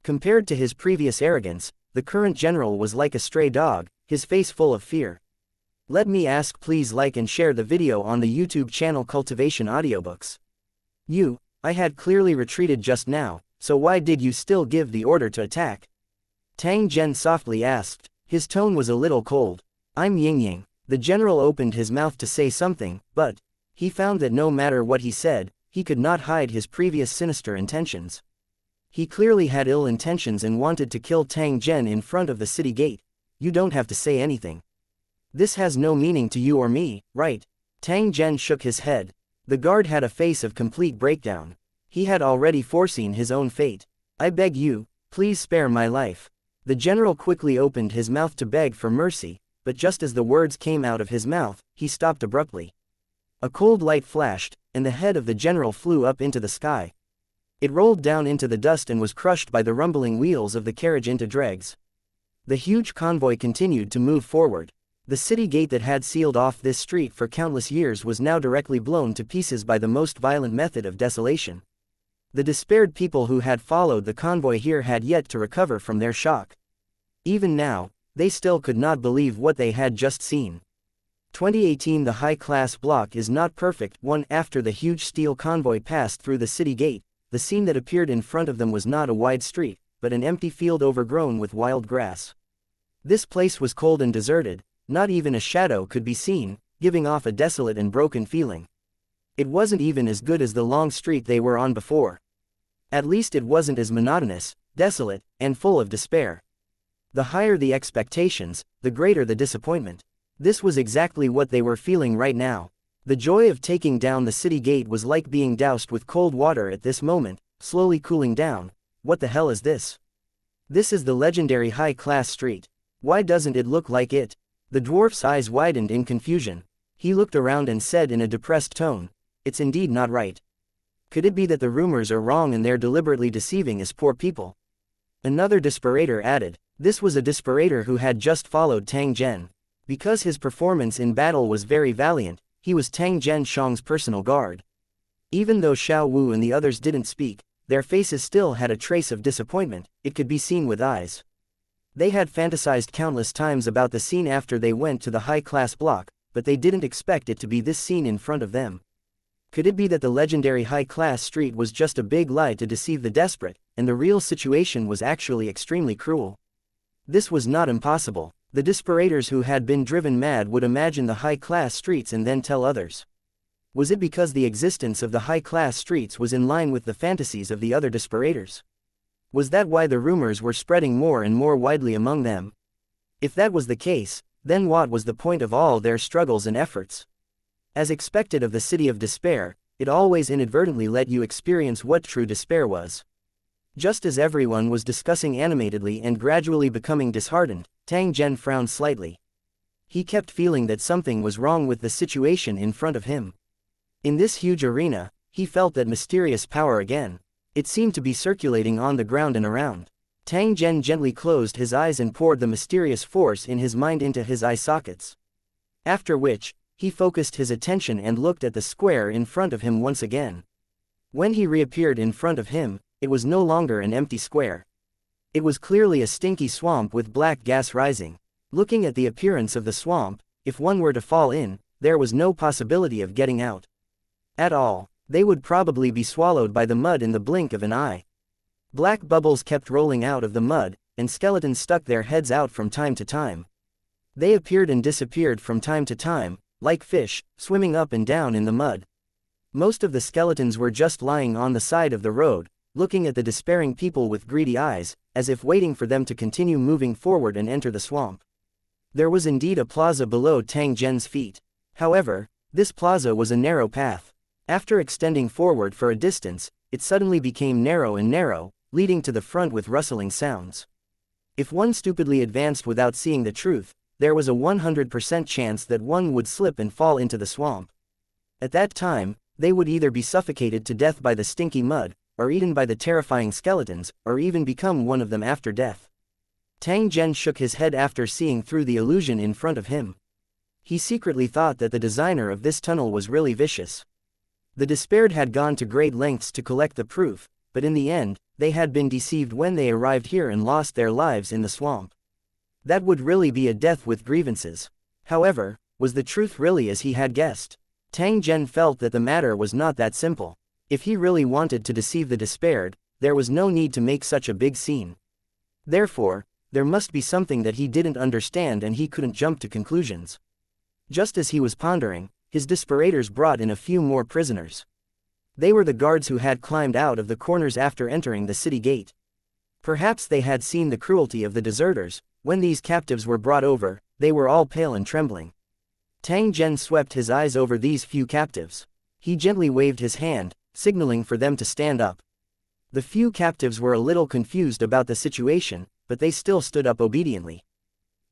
Compared to his previous arrogance, the current general was like a stray dog, his face full of fear. Let me ask, please like and share the video on the YouTube channel Cultivation Audiobooks. I had clearly retreated just now, so why did you still give the order to attack? Tang Zhen softly asked. His tone was a little cold. I'm Yingying. The general opened his mouth to say something, but he found that no matter what he said, he could not hide his previous sinister intentions. He clearly had ill intentions and wanted to kill Tang Zhen in front of the city gate. You don't have to say anything. This has no meaning to you or me, right? Tang Zhen shook his head. The guard had a face of complete breakdown. He had already foreseen his own fate. I beg you, please spare my life. The general quickly opened his mouth to beg for mercy, but just as the words came out of his mouth, he stopped abruptly. A cold light flashed, and the head of the general flew up into the sky. It rolled down into the dust and was crushed by the rumbling wheels of the carriage into dregs. The huge convoy continued to move forward. The city gate that had sealed off this street for countless years was now directly blown to pieces by the most violent method of desolation. The despaired people who had followed the convoy here had yet to recover from their shock. Even now, they still could not believe what they had just seen. 2018 The high-class block is not perfect. After the huge steel convoy passed through the city gate, the scene that appeared in front of them was not a wide street, but an empty field overgrown with wild grass. This place was cold and deserted, not even a shadow could be seen, giving off a desolate and broken feeling. It wasn't even as good as the long street they were on before. At least it wasn't as monotonous, desolate, and full of despair. The higher the expectations, the greater the disappointment. This was exactly what they were feeling right now. The joy of taking down the city gate was like being doused with cold water at this moment, slowly cooling down. What the hell is this? This is the legendary high-class street. Why doesn't it look like it? The dwarf's eyes widened in confusion. He looked around and said in a depressed tone, "It's indeed not right. Could it be that the rumors are wrong and they're deliberately deceiving us poor people?" Another desperator added. This was a desperator who had just followed Tang Zhen. Because his performance in battle was very valiant, he was Tang Zhen's personal guard. Even though Xiao Wu and the others didn't speak, their faces still had a trace of disappointment. It could be seen with eyes. They had fantasized countless times about the scene after they went to the high-class block, but they didn't expect it to be this scene in front of them. Could it be that the legendary high-class street was just a big lie to deceive the desperate, and the real situation was actually extremely cruel? This was not impossible. The desperators who had been driven mad would imagine the high-class streets and then tell others. Was it because the existence of the high-class streets was in line with the fantasies of the other desperators? Was that why the rumors were spreading more and more widely among them? If that was the case, then what was the point of all their struggles and efforts? As expected of the city of despair, it always inadvertently let you experience what true despair was. Just as everyone was discussing animatedly and gradually becoming disheartened, Tang Zhen frowned slightly. He kept feeling that something was wrong with the situation in front of him. In this huge arena, he felt that mysterious power again. It seemed to be circulating on the ground and around. Tang Zhen gently closed his eyes and poured the mysterious force in his mind into his eye sockets. After which, he focused his attention and looked at the square in front of him once again. When he reappeared in front of him, it was no longer an empty square. It was clearly a stinky swamp with black gas rising. Looking at the appearance of the swamp, if one were to fall in, there was no possibility of getting out at all. They would probably be swallowed by the mud in the blink of an eye. Black bubbles kept rolling out of the mud, and skeletons stuck their heads out from time to time. They appeared and disappeared from time to time, like fish, swimming up and down in the mud. Most of the skeletons were just lying on the side of the road, looking at the despairing people with greedy eyes, as if waiting for them to continue moving forward and enter the swamp. There was indeed a plaza below Tang Zhen's feet. However, this plaza was a narrow path. After extending forward for a distance, it suddenly became narrow and narrow, leading to the front with rustling sounds. If one stupidly advanced without seeing the truth, there was a 100% chance that one would slip and fall into the swamp. At that time, they would either be suffocated to death by the stinky mud, or eaten by the terrifying skeletons, or even become one of them after death. Tang Zhen shook his head after seeing through the illusion in front of him. He secretly thought that the designer of this tunnel was really vicious. The despaired had gone to great lengths to collect the proof, but in the end, they had been deceived when they arrived here and lost their lives in the swamp. That would really be a death with grievances. However, was the truth really as he had guessed? Tang Zhen felt that the matter was not that simple. If he really wanted to deceive the despaired, there was no need to make such a big scene. Therefore, there must be something that he didn't understand and he couldn't jump to conclusions. Just as he was pondering, his desperators brought in a few more prisoners. They were the guards who had climbed out of the corners after entering the city gate. Perhaps they had seen the cruelty of the deserters. When these captives were brought over, they were all pale and trembling. Tang Zhen swept his eyes over these few captives. He gently waved his hand, signaling for them to stand up. The few captives were a little confused about the situation, but they still stood up obediently.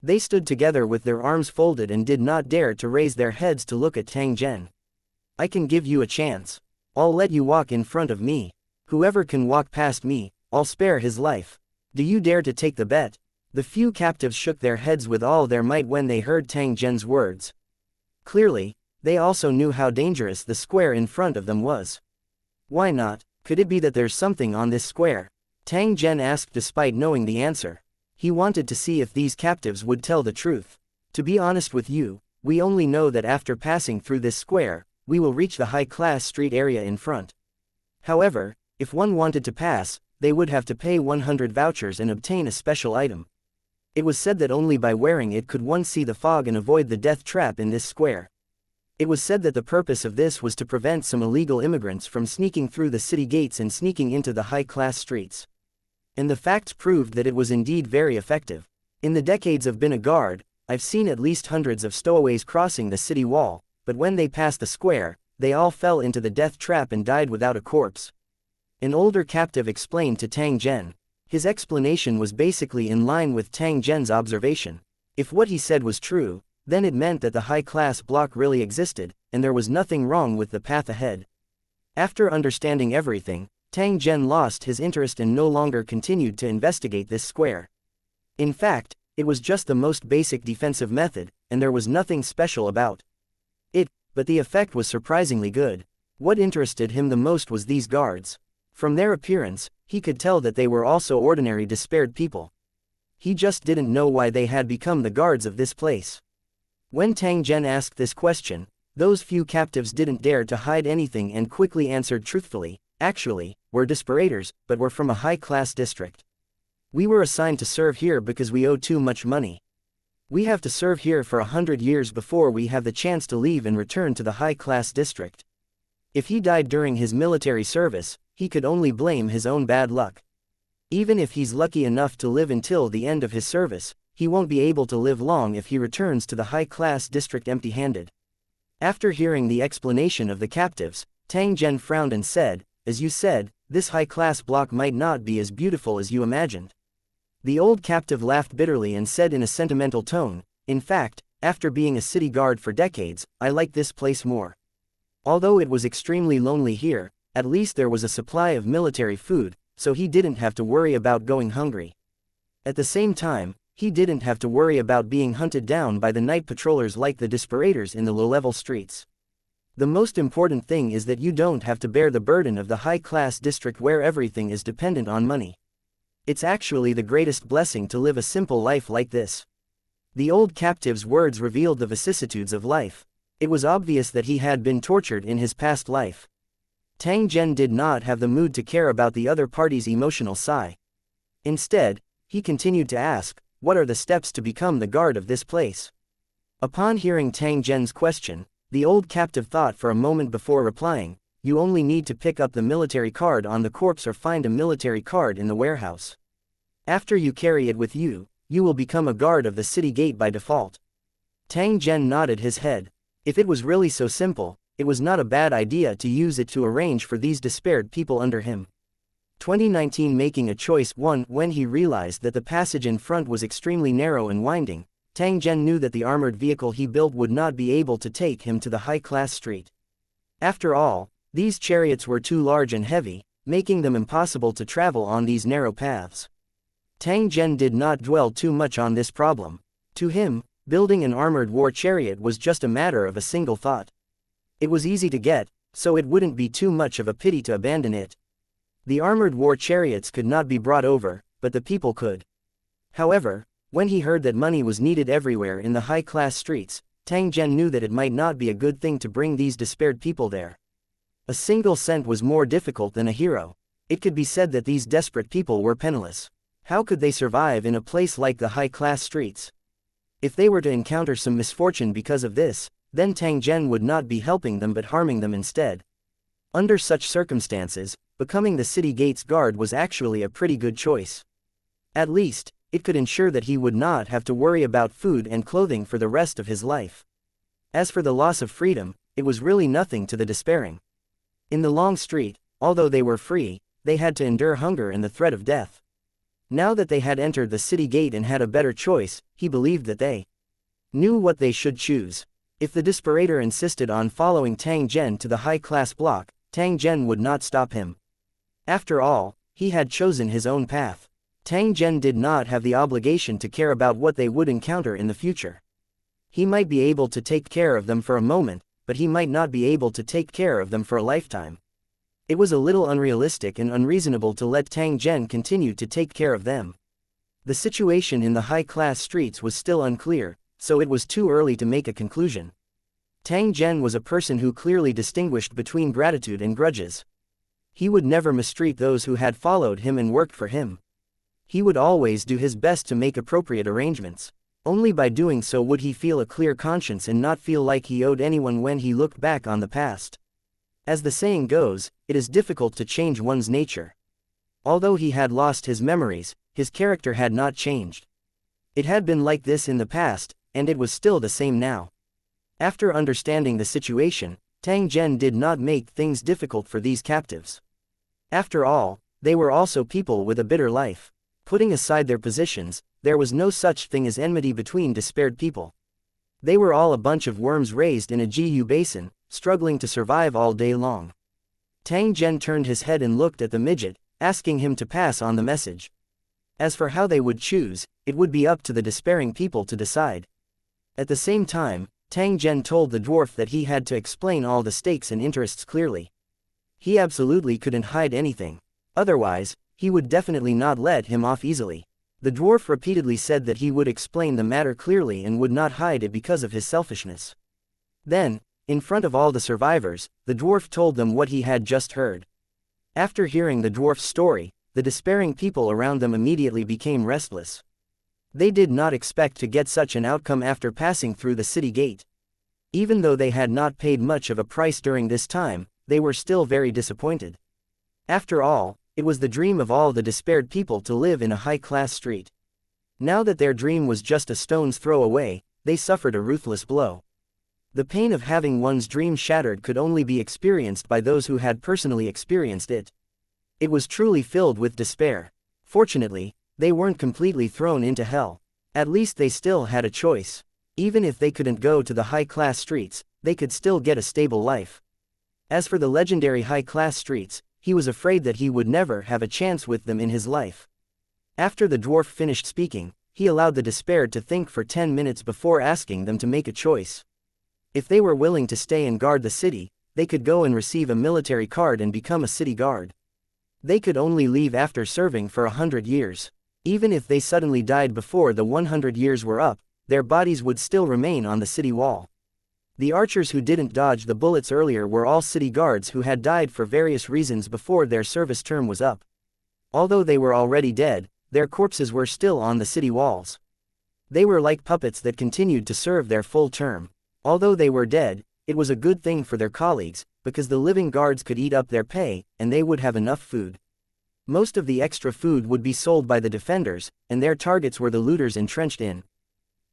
They stood together with their arms folded and did not dare to raise their heads to look at Tang Zhen. I can give you a chance. I'll let you walk in front of me. Whoever can walk past me, I'll spare his life. Do you dare to take the bet? The few captives shook their heads with all their might when they heard Tang Zhen's words. Clearly, they also knew how dangerous the square in front of them was. Why not? Could it be that there's something on this square? Tang Zhen asked despite knowing the answer. He wanted to see if these captives would tell the truth. To be honest with you, we only know that after passing through this square, we will reach the high-class street area in front. However, if one wanted to pass, they would have to pay 100 vouchers and obtain a special item. It was said that only by wearing it could one see the fog and avoid the death trap in this square. It was said that the purpose of this was to prevent some illegal immigrants from sneaking through the city gates and sneaking into the high-class streets. And the facts proved that it was indeed very effective. In the decades I've been a guard, I've seen at least hundreds of stowaways crossing the city wall, but when they passed the square, they all fell into the death trap and died without a corpse. An older captive explained to Tang Zhen. His explanation was basically in line with Tang Zhen's observation. If what he said was true, then it meant that the high-class block really existed, and there was nothing wrong with the path ahead. After understanding everything, Tang Zhen lost his interest and no longer continued to investigate this square. In fact, it was just the most basic defensive method, and there was nothing special about it, but the effect was surprisingly good. What interested him the most was these guards. From their appearance, he could tell that they were also ordinary despaired people. He just didn't know why they had become the guards of this place. When Tang Zhen asked this question, those few captives didn't dare to hide anything and quickly answered truthfully. Actually, we're desperators, but we're from a high-class district. We were assigned to serve here because we owe too much money. We have to serve here for 100 years before we have the chance to leave and return to the high-class district. If he died during his military service, he could only blame his own bad luck. Even if he's lucky enough to live until the end of his service, he won't be able to live long if he returns to the high-class district empty-handed. After hearing the explanation of the captives, Tang Zhen frowned and said, "As you said, this high-class block might not be as beautiful as you imagined." The old captive laughed bitterly and said in a sentimental tone, "In fact, after being a city guard for decades, I like this place more. Although it was extremely lonely here, at least there was a supply of military food, so he didn't have to worry about going hungry. At the same time, he didn't have to worry about being hunted down by the night patrollers like the desperators in the low-level streets. The most important thing is that you don't have to bear the burden of the high-class district where everything is dependent on money. It's actually the greatest blessing to live a simple life like this." The old captive's words revealed the vicissitudes of life. It was obvious that he had been tortured in his past life. Tang Zhen did not have the mood to care about the other party's emotional sigh. Instead, he continued to ask, "What are the steps to become the guard of this place?" Upon hearing Tang Zhen's question, the old captive thought for a moment before replying, "You only need to pick up the military card on the corpse or find a military card in the warehouse. After you carry it with you, you will become a guard of the city gate by default." Tang Zhen nodded his head. If it was really so simple, it was not a bad idea to use it to arrange for these despaired people under him. 2019 Making a choice. 1. When he realized that the passage in front was extremely narrow and winding, Tang Zhen knew that the armored vehicle he built would not be able to take him to the high-class street. After all, these chariots were too large and heavy, making them impossible to travel on these narrow paths. Tang Zhen did not dwell too much on this problem. To him, building an armored war chariot was just a matter of a single thought. It was easy to get, so it wouldn't be too much of a pity to abandon it. The armored war chariots could not be brought over, but the people could. However, when he heard that money was needed everywhere in the high-class streets, Tang Zhen knew that it might not be a good thing to bring these despaired people there. A single cent was more difficult than a hero. It could be said that these desperate people were penniless. How could they survive in a place like the high-class streets? If they were to encounter some misfortune because of this, then Tang Zhen would not be helping them but harming them instead. Under such circumstances, becoming the city gate's guard was actually a pretty good choice. At least, it could ensure that he would not have to worry about food and clothing for the rest of his life. As for the loss of freedom, it was really nothing to the despairing. In the long street, although they were free, they had to endure hunger and the threat of death. Now that they had entered the city gate and had a better choice, he believed that they knew what they should choose. If the desperator insisted on following Tang Zhen to the high-class block, Tang Zhen would not stop him. After all, he had chosen his own path. Tang Zhen did not have the obligation to care about what they would encounter in the future. He might be able to take care of them for a moment, but he might not be able to take care of them for a lifetime. It was a little unrealistic and unreasonable to let Tang Zhen continue to take care of them. The situation in the high-class streets was still unclear, so it was too early to make a conclusion. Tang Zhen was a person who clearly distinguished between gratitude and grudges. He would never mistreat those who had followed him and worked for him. He would always do his best to make appropriate arrangements. Only by doing so would he feel a clear conscience and not feel like he owed anyone when he looked back on the past. As the saying goes, it is difficult to change one's nature. Although he had lost his memories, his character had not changed. It had been like this in the past, and it was still the same now. After understanding the situation, Tang Zhen did not make things difficult for these captives. After all, they were also people with a bitter life. Putting aside their positions, there was no such thing as enmity between despaired people. They were all a bunch of worms raised in a Gu basin, struggling to survive all day long. Tang Zhen turned his head and looked at the midget, asking him to pass on the message. As for how they would choose, it would be up to the despairing people to decide. At the same time, Tang Zhen told the dwarf that he had to explain all the stakes and interests clearly. He absolutely couldn't hide anything. Otherwise, he would definitely not let him off easily. The dwarf repeatedly said that he would explain the matter clearly and would not hide it because of his selfishness. Then, in front of all the survivors, the dwarf told them what he had just heard. After hearing the dwarf's story, the despairing people around them immediately became restless. They did not expect to get such an outcome after passing through the city gate. Even though they had not paid much of a price during this time, they were still very disappointed. After all, it was the dream of all the despaired people to live in a high-class street. Now that their dream was just a stone's throw away, they suffered a ruthless blow. The pain of having one's dream shattered could only be experienced by those who had personally experienced it. It was truly filled with despair. Fortunately, they weren't completely thrown into hell. At least they still had a choice. Even if they couldn't go to the high-class streets, they could still get a stable life. As for the legendary high-class streets, he was afraid that he would never have a chance with them in his life. After the dwarf finished speaking, he allowed the despaired to think for 10 minutes before asking them to make a choice. If they were willing to stay and guard the city, they could go and receive a military card and become a city guard. They could only leave after serving for 100 years. Even if they suddenly died before the 100 years were up, their bodies would still remain on the city wall. The archers who didn't dodge the bullets earlier were all city guards who had died for various reasons before their service term was up. Although they were already dead, their corpses were still on the city walls. They were like puppets that continued to serve their full term. Although they were dead, it was a good thing for their colleagues, because the living guards could eat up their pay, and they would have enough food. Most of the extra food would be sold by the defenders, and their targets were the looters entrenched in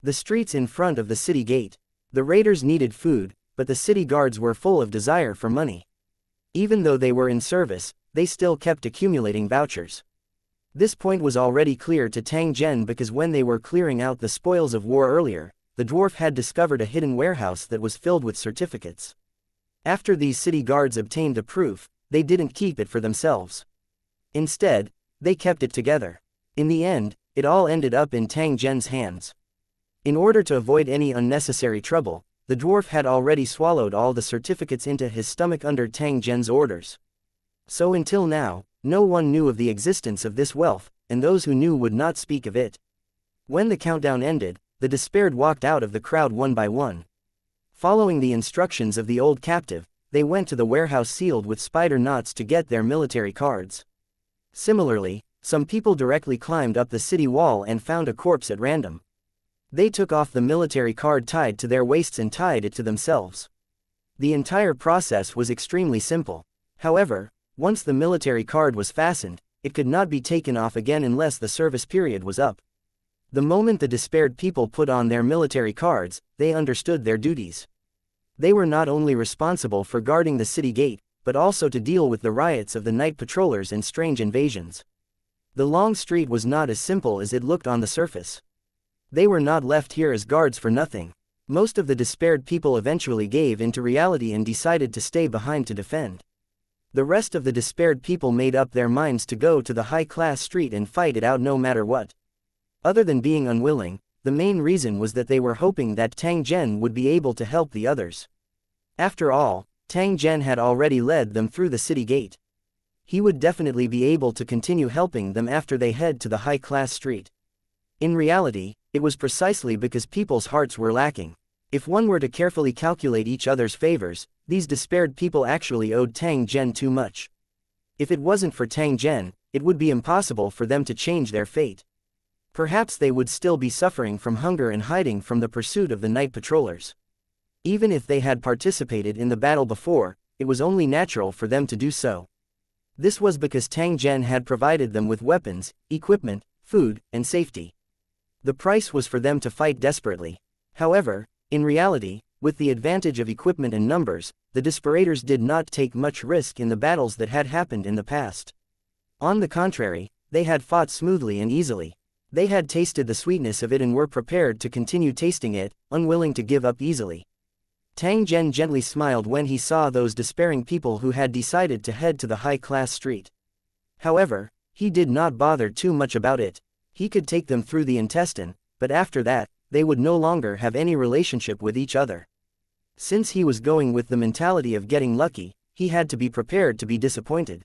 the streets in front of the city gate. The raiders needed food, but the city guards were full of desire for money. Even though they were in service, they still kept accumulating vouchers. This point was already clear to Tang Zhen because when they were clearing out the spoils of war earlier, the dwarf had discovered a hidden warehouse that was filled with certificates. After these city guards obtained the proof, they didn't keep it for themselves. Instead, they kept it together. In the end, it all ended up in Tang Zhen's hands. In order to avoid any unnecessary trouble, the dwarf had already swallowed all the certificates into his stomach under Tang Zhen's orders. So until now, no one knew of the existence of this wealth, and those who knew would not speak of it. When the countdown ended, the despaired walked out of the crowd one by one. Following the instructions of the old captive, they went to the warehouse sealed with spider knots to get their military cards. Similarly, some people directly climbed up the city wall and found a corpse at random. They took off the military card tied to their waists and tied it to themselves. The entire process was extremely simple. However, once the military card was fastened, it could not be taken off again unless the service period was up. The moment the despaired people put on their military cards, they understood their duties. They were not only responsible for guarding the city gate, but also to deal with the riots of the night patrollers and strange invasions. The long street was not as simple as it looked on the surface. They were not left here as guards for nothing. Most of the despaired people eventually gave into reality and decided to stay behind to defend. The rest of the despaired people made up their minds to go to the high-class street and fight it out no matter what. Other than being unwilling, the main reason was that they were hoping that Tang Zhen would be able to help the others. After all, Tang Zhen had already led them through the city gate. He would definitely be able to continue helping them after they head to the high-class street. In reality, it was precisely because people's hearts were lacking. If one were to carefully calculate each other's favors, these despaired people actually owed Tang Zhen too much. If it wasn't for Tang Zhen, it would be impossible for them to change their fate. Perhaps they would still be suffering from hunger and hiding from the pursuit of the night patrollers. Even if they had participated in the battle before, it was only natural for them to do so. This was because Tang Zhen had provided them with weapons, equipment, food, and safety. The price was for them to fight desperately. However, in reality, with the advantage of equipment and numbers, the Desperators did not take much risk in the battles that had happened in the past. On the contrary, they had fought smoothly and easily. They had tasted the sweetness of it and were prepared to continue tasting it, unwilling to give up easily. Tang Zhen gently smiled when he saw those despairing people who had decided to head to the high-class street. However, he did not bother too much about it. He could take them through the intestine, but after that, they would no longer have any relationship with each other. Since he was going with the mentality of getting lucky, he had to be prepared to be disappointed.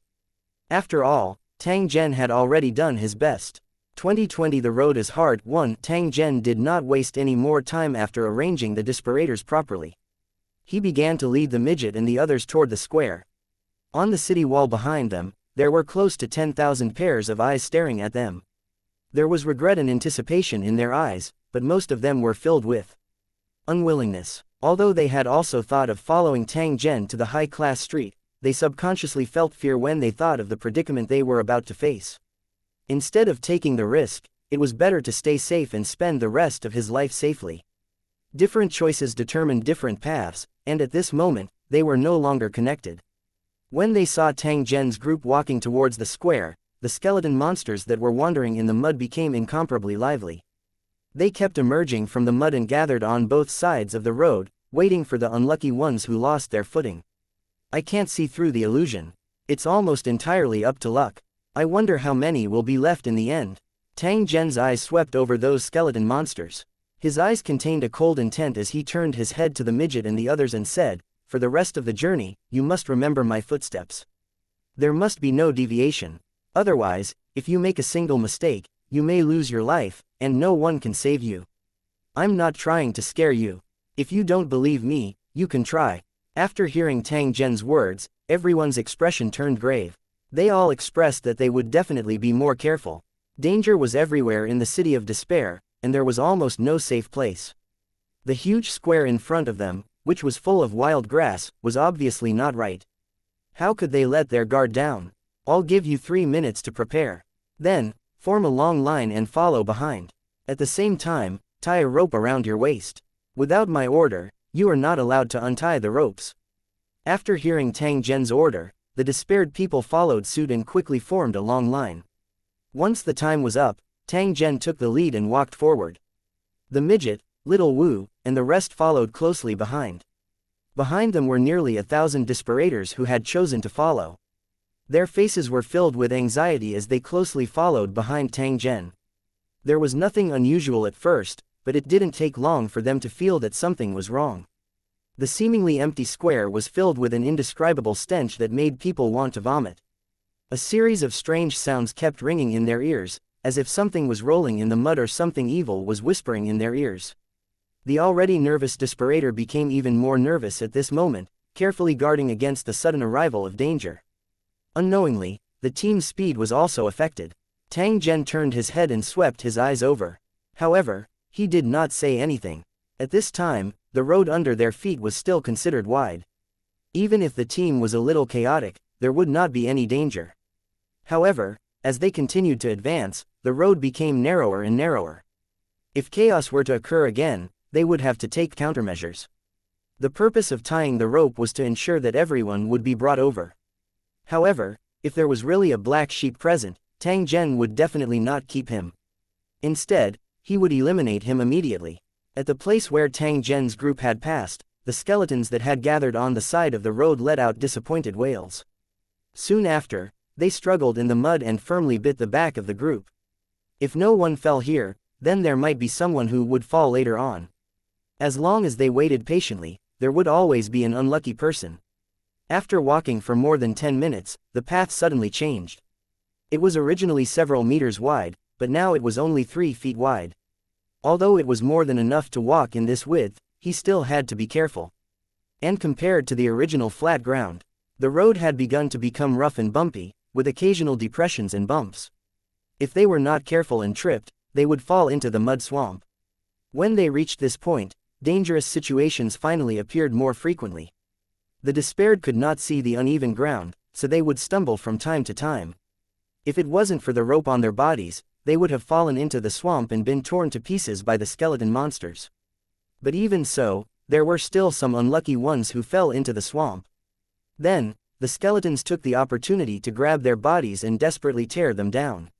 After all, Tang Zhen had already done his best. 2020 The road is hard. 1. Tang Zhen did not waste any more time after arranging the Desperators properly. He began to lead the midget and the others toward the square. On the city wall behind them, there were close to 10,000 pairs of eyes staring at them. There was regret and anticipation in their eyes, but most of them were filled with unwillingness. Although they had also thought of following Tang Zhen to the high-class street, they subconsciously felt fear when they thought of the predicament they were about to face. Instead of taking the risk, it was better to stay safe and spend the rest of his life safely. Different choices determined different paths, and at this moment, they were no longer connected. When they saw Tang Zhen's group walking towards the square, the skeleton monsters that were wandering in the mud became incomparably lively. They kept emerging from the mud and gathered on both sides of the road, waiting for the unlucky ones who lost their footing. I can't see through the illusion. It's almost entirely up to luck. I wonder how many will be left in the end. Tang Zhen's eyes swept over those skeleton monsters. His eyes contained a cold intent as he turned his head to the midget and the others and said, "For the rest of the journey, you must remember my footsteps. There must be no deviation. Otherwise, if you make a single mistake, you may lose your life, and no one can save you. I'm not trying to scare you. If you don't believe me, you can try." After hearing Tang Zhen's words, everyone's expression turned grave. They all expressed that they would definitely be more careful. Danger was everywhere in the city of despair, and there was almost no safe place. The huge square in front of them, which was full of wild grass, was obviously not right. How could they let their guard down? "I'll give you 3 minutes to prepare. Then, form a long line and follow behind. At the same time, tie a rope around your waist. Without my order, you are not allowed to untie the ropes." After hearing Tang Zhen's order, the despaired people followed suit and quickly formed a long line. Once the time was up, Tang Zhen took the lead and walked forward. The midget, Little Wu, and the rest followed closely behind. Behind them were nearly 1,000 desperators who had chosen to follow. Their faces were filled with anxiety as they closely followed behind Tang Zhen. There was nothing unusual at first, but it didn't take long for them to feel that something was wrong. The seemingly empty square was filled with an indescribable stench that made people want to vomit. A series of strange sounds kept ringing in their ears, as if something was rolling in the mud or something evil was whispering in their ears. The already nervous desperator became even more nervous at this moment, carefully guarding against the sudden arrival of danger. Unknowingly, the team's speed was also affected. Tang Zhen turned his head and swept his eyes over. However, he did not say anything. At this time, the road under their feet was still considered wide. Even if the team was a little chaotic, there would not be any danger. However, as they continued to advance, the road became narrower and narrower. If chaos were to occur again, they would have to take countermeasures. The purpose of tying the rope was to ensure that everyone would be brought over. However, if there was really a black sheep present, Tang Zhen would definitely not keep him. Instead, he would eliminate him immediately. At the place where Tang Zhen's group had passed, the skeletons that had gathered on the side of the road let out disappointed wails. Soon after, they struggled in the mud and firmly bit the back of the group. If no one fell here, then there might be someone who would fall later on. As long as they waited patiently, there would always be an unlucky person. After walking for more than 10 minutes, the path suddenly changed. It was originally several meters wide, but now it was only 3 feet wide. Although it was more than enough to walk in this width, he still had to be careful. And compared to the original flat ground, the road had begun to become rough and bumpy, with occasional depressions and bumps. If they were not careful and tripped, they would fall into the mud swamp. When they reached this point, dangerous situations finally appeared more frequently. The despaired could not see the uneven ground, so they would stumble from time to time. If it wasn't for the rope on their bodies, they would have fallen into the swamp and been torn to pieces by the skeleton monsters. But even so, there were still some unlucky ones who fell into the swamp. Then, the skeletons took the opportunity to grab their bodies and desperately tear them down.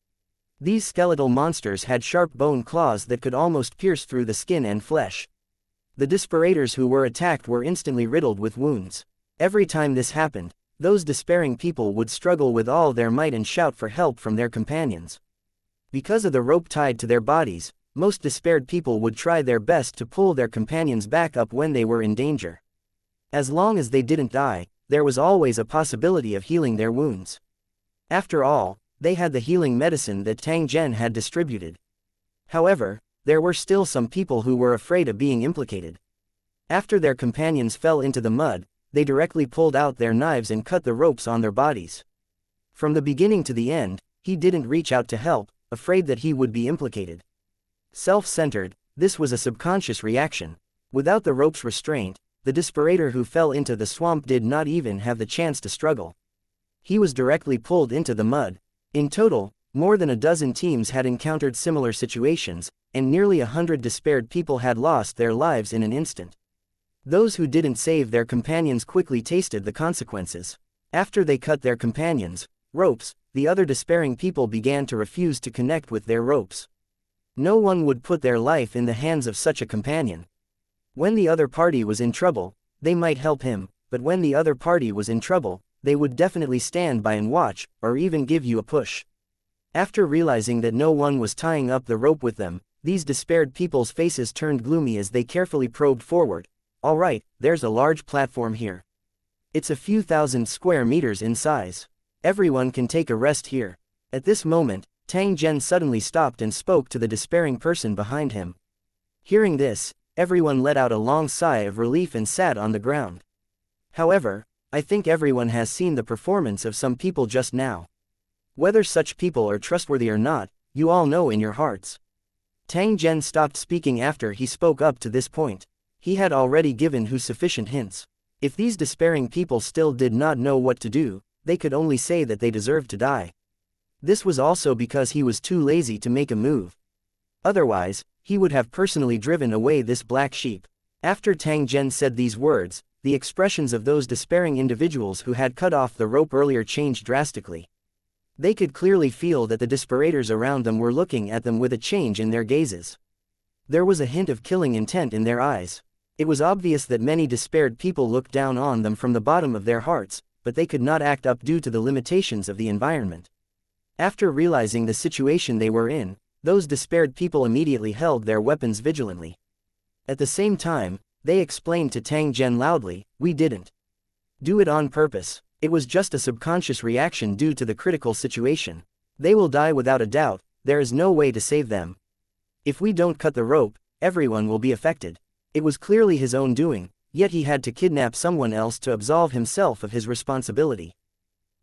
These skeletal monsters had sharp bone claws that could almost pierce through the skin and flesh. The desperators who were attacked were instantly riddled with wounds. Every time this happened, those despairing people would struggle with all their might and shout for help from their companions. Because of the rope tied to their bodies, most despaired people would try their best to pull their companions back up when they were in danger. As long as they didn't die, there was always a possibility of healing their wounds. After all, they had the healing medicine that Tang Zhen had distributed. However, there were still some people who were afraid of being implicated. After their companions fell into the mud, they directly pulled out their knives and cut the ropes on their bodies. From the beginning to the end, he didn't reach out to help, afraid that he would be implicated. Self-centered, this was a subconscious reaction. Without the rope's restraint, the desperator who fell into the swamp did not even have the chance to struggle. He was directly pulled into the mud. In total, more than a dozen teams had encountered similar situations, and nearly 100 despaired people had lost their lives in an instant. Those who didn't save their companions quickly tasted the consequences. After they cut their companions' ropes, the other despairing people began to refuse to connect with their ropes. No one would put their life in the hands of such a companion. When the other party was in trouble, they might help him, but when the other party was in trouble, they would definitely stand by and watch, or even give you a push. After realizing that no one was tying up the rope with them, these despaired people's faces turned gloomy as they carefully probed forward. All right, there's a large platform here. It's a few thousand square meters in size. Everyone can take a rest here. At this moment, Tang Zhen suddenly stopped and spoke to the despairing person behind him. Hearing this, everyone let out a long sigh of relief and sat on the ground. However, I think everyone has seen the performance of some people just now. Whether such people are trustworthy or not, you all know in your hearts. Tang Zhen stopped speaking after he spoke up to this point. He had already given Hu sufficient hints. If these despairing people still did not know what to do, they could only say that they deserved to die. This was also because he was too lazy to make a move. Otherwise, he would have personally driven away this black sheep. After Tang Zhen said these words, the expressions of those despairing individuals who had cut off the rope earlier changed drastically. They could clearly feel that the desperators around them were looking at them with a change in their gazes. There was a hint of killing intent in their eyes. It was obvious that many despaired people looked down on them from the bottom of their hearts, but they could not act up due to the limitations of the environment. After realizing the situation they were in, those despaired people immediately held their weapons vigilantly. At the same time, they explained to Tang Zhen loudly, "We didn't do it on purpose. It was just a subconscious reaction due to the critical situation. They will die without a doubt, there is no way to save them. If we don't cut the rope, everyone will be affected." It was clearly his own doing, yet he had to kidnap someone else to absolve himself of his responsibility.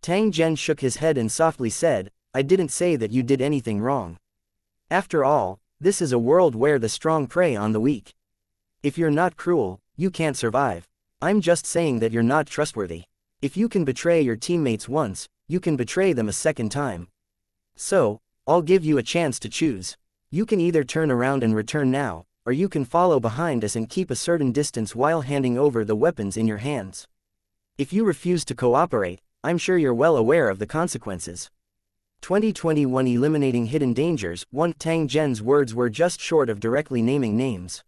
Tang Zhen shook his head and softly said, "I didn't say that you did anything wrong. After all, this is a world where the strong prey on the weak. If you're not cruel, you can't survive. I'm just saying that you're not trustworthy. If you can betray your teammates once, you can betray them a second time. So, I'll give you a chance to choose. You can either turn around and return now, or you can follow behind us and keep a certain distance while handing over the weapons in your hands. If you refuse to cooperate, I'm sure you're well aware of the consequences." 2021 Eliminating Hidden Dangers. 1. Tang Zhen's words were just short of directly naming names.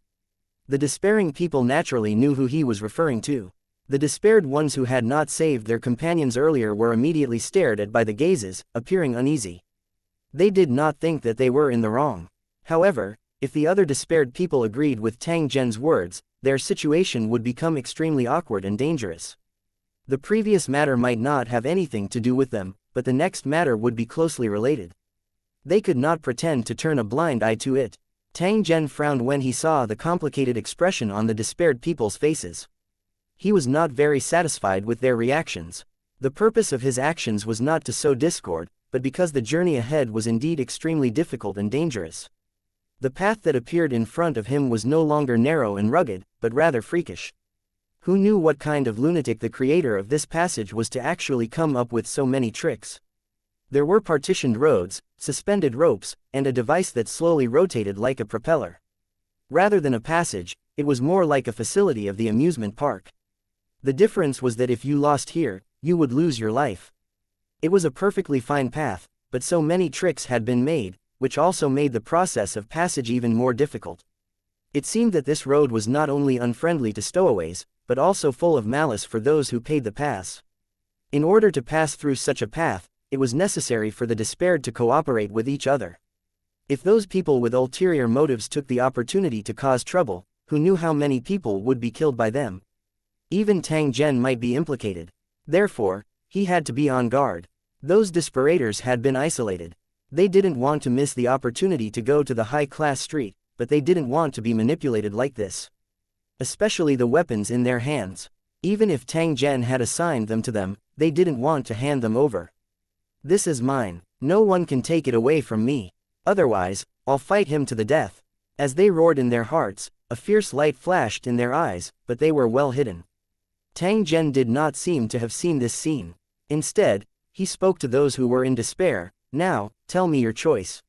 The despairing people naturally knew who he was referring to. The despaired ones who had not saved their companions earlier were immediately stared at by the gazes, appearing uneasy. They did not think that they were in the wrong. However, if the other despaired people agreed with Tang Zhen's words, their situation would become extremely awkward and dangerous. The previous matter might not have anything to do with them, but the next matter would be closely related. They could not pretend to turn a blind eye to it. Tang Zhen frowned when he saw the complicated expression on the despaired people's faces. He was not very satisfied with their reactions. The purpose of his actions was not to sow discord, but because the journey ahead was indeed extremely difficult and dangerous. The path that appeared in front of him was no longer narrow and rugged, but rather freakish. Who knew what kind of lunatic the creator of this passage was to actually come up with so many tricks? There were partitioned roads, suspended ropes, and a device that slowly rotated like a propeller. Rather than a passage, it was more like a facility of the amusement park. The difference was that if you lost here, you would lose your life. It was a perfectly fine path, but so many tricks had been made, which also made the process of passage even more difficult. It seemed that this road was not only unfriendly to stowaways, but also full of malice for those who paid the pass. In order to pass through such a path, it was necessary for the despaired to cooperate with each other. If those people with ulterior motives took the opportunity to cause trouble, who knew how many people would be killed by them? Even Tang Zhen might be implicated. Therefore, he had to be on guard. Those desperators had been isolated. They didn't want to miss the opportunity to go to the high-class street, but they didn't want to be manipulated like this. Especially the weapons in their hands. Even if Tang Zhen had assigned them to them, they didn't want to hand them over. "This is mine. No one can take it away from me." Otherwise, I'll fight him to the death." As they roared in their hearts, a fierce light flashed in their eyes, but they were well hidden. Tang Zhen did not seem to have seen this scene. Instead, he spoke to those who were in despair. "Now, tell me your choice.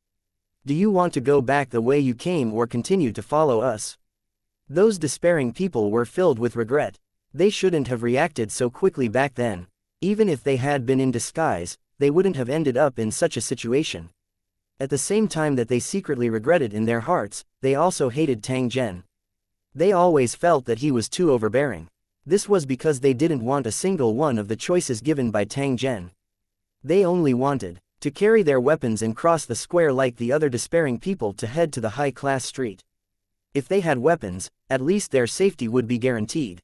Do you want to go back the way you came or continue to follow us?" Those despairing people were filled with regret. They shouldn't have reacted so quickly back then. Even if they had been in disguise, they wouldn't have ended up in such a situation. At the same time that they secretly regretted in their hearts, they also hated Tang Zhen. They always felt that he was too overbearing. This was because they didn't want a single one of the choices given by Tang Zhen. They only wanted to carry their weapons and cross the square like the other despairing people to head to the high-class street. If they had weapons, at least their safety would be guaranteed.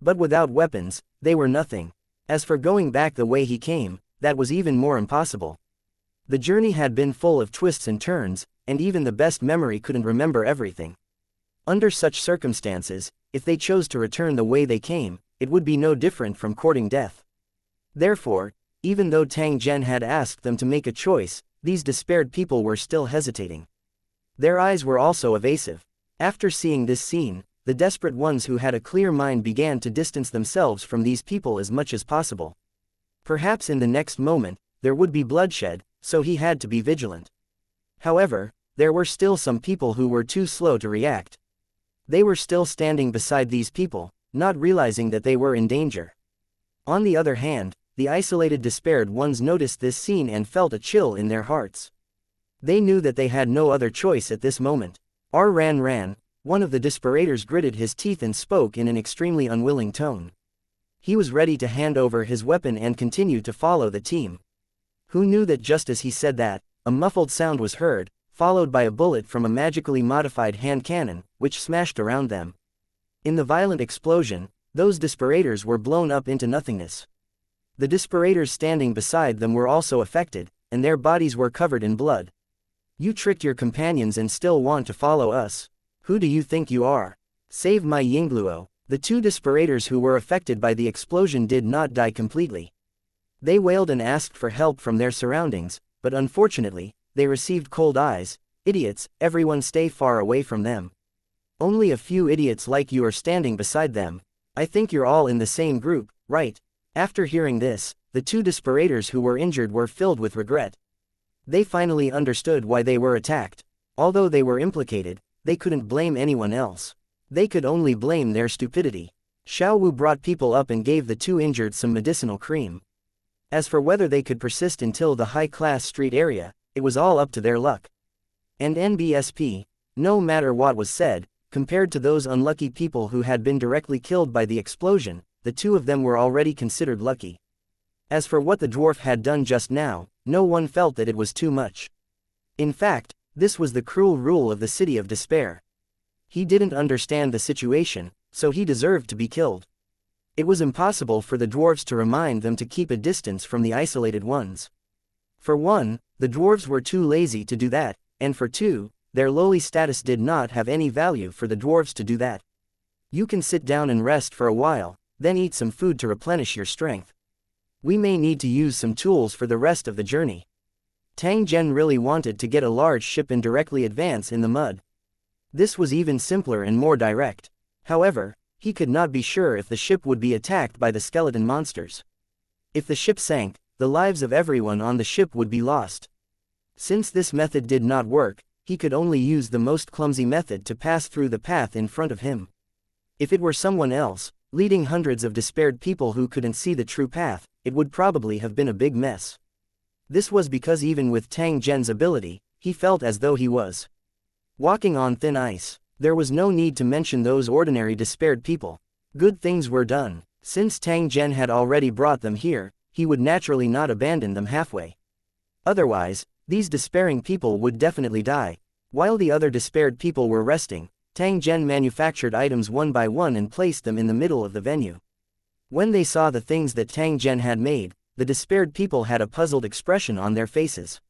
But without weapons, they were nothing. As for going back the way he came, that was even more impossible. The journey had been full of twists and turns, and even the best memory couldn't remember everything. Under such circumstances, if they chose to return the way they came, it would be no different from courting death. Therefore, even though Tang Zhen had asked them to make a choice, these despaired people were still hesitating. Their eyes were also evasive. After seeing this scene, the desperate ones who had a clear mind began to distance themselves from these people as much as possible. Perhaps in the next moment, there would be bloodshed, so he had to be vigilant. However, there were still some people who were too slow to react. They were still standing beside these people, not realizing that they were in danger. On the other hand, the isolated despaired ones noticed this scene and felt a chill in their hearts. They knew that they had no other choice at this moment. Ran, one of the desperators gritted his teeth and spoke in an extremely unwilling tone. He was ready to hand over his weapon and continue to follow the team. Who knew that just as he said that, a muffled sound was heard, followed by a bullet from a magically modified hand cannon, which smashed around them. In the violent explosion, those desperators were blown up into nothingness. The desperators standing beside them were also affected, and their bodies were covered in blood. "You tricked your companions and still want to follow us. Who do you think you are? Save my Yingluo." The two desperators who were affected by the explosion did not die completely. They wailed and asked for help from their surroundings, but unfortunately, they received cold eyes. "Idiots, everyone stay far away from them. Only a few idiots like you are standing beside them. I think you're all in the same group, right?" After hearing this, the two desperators who were injured were filled with regret. They finally understood why they were attacked. Although they were implicated, they couldn't blame anyone else. They could only blame their stupidity. Xiao Wu brought people up and gave the two injured some medicinal cream. As for whether they could persist until the high-class street area, it was all up to their luck. And NBSP, no matter what was said, compared to those unlucky people who had been directly killed by the explosion, the two of them were already considered lucky. As for what the dwarf had done just now, no one felt that it was too much. In fact, this was the cruel rule of the City of Despair. He didn't understand the situation, so he deserved to be killed. It was impossible for the dwarves to remind them to keep a distance from the isolated ones. For one, the dwarves were too lazy to do that, and for two, their lowly status did not have any value for the dwarves to do that. "You can sit down and rest for a while, then eat some food to replenish your strength. We may need to use some tools for the rest of the journey." Tang Zhen really wanted to get a large ship and directly advance in the mud. This was even simpler and more direct. However, he could not be sure if the ship would be attacked by the skeleton monsters. If the ship sank, the lives of everyone on the ship would be lost. Since this method did not work, he could only use the most clumsy method to pass through the path in front of him. If it were someone else, leading hundreds of despaired people who couldn't see the true path, it would probably have been a big mess. This was because even with Tang Zhen's ability, he felt as though he was walking on thin ice. There was no need to mention those ordinary despaired people. Good things were done. Since Tang Zhen had already brought them here, he would naturally not abandon them halfway. Otherwise, these despairing people would definitely die. While the other despaired people were resting, Tang Zhen manufactured items one by one and placed them in the middle of the venue. When they saw the things that Tang Zhen had made, the despaired people had a puzzled expression on their faces.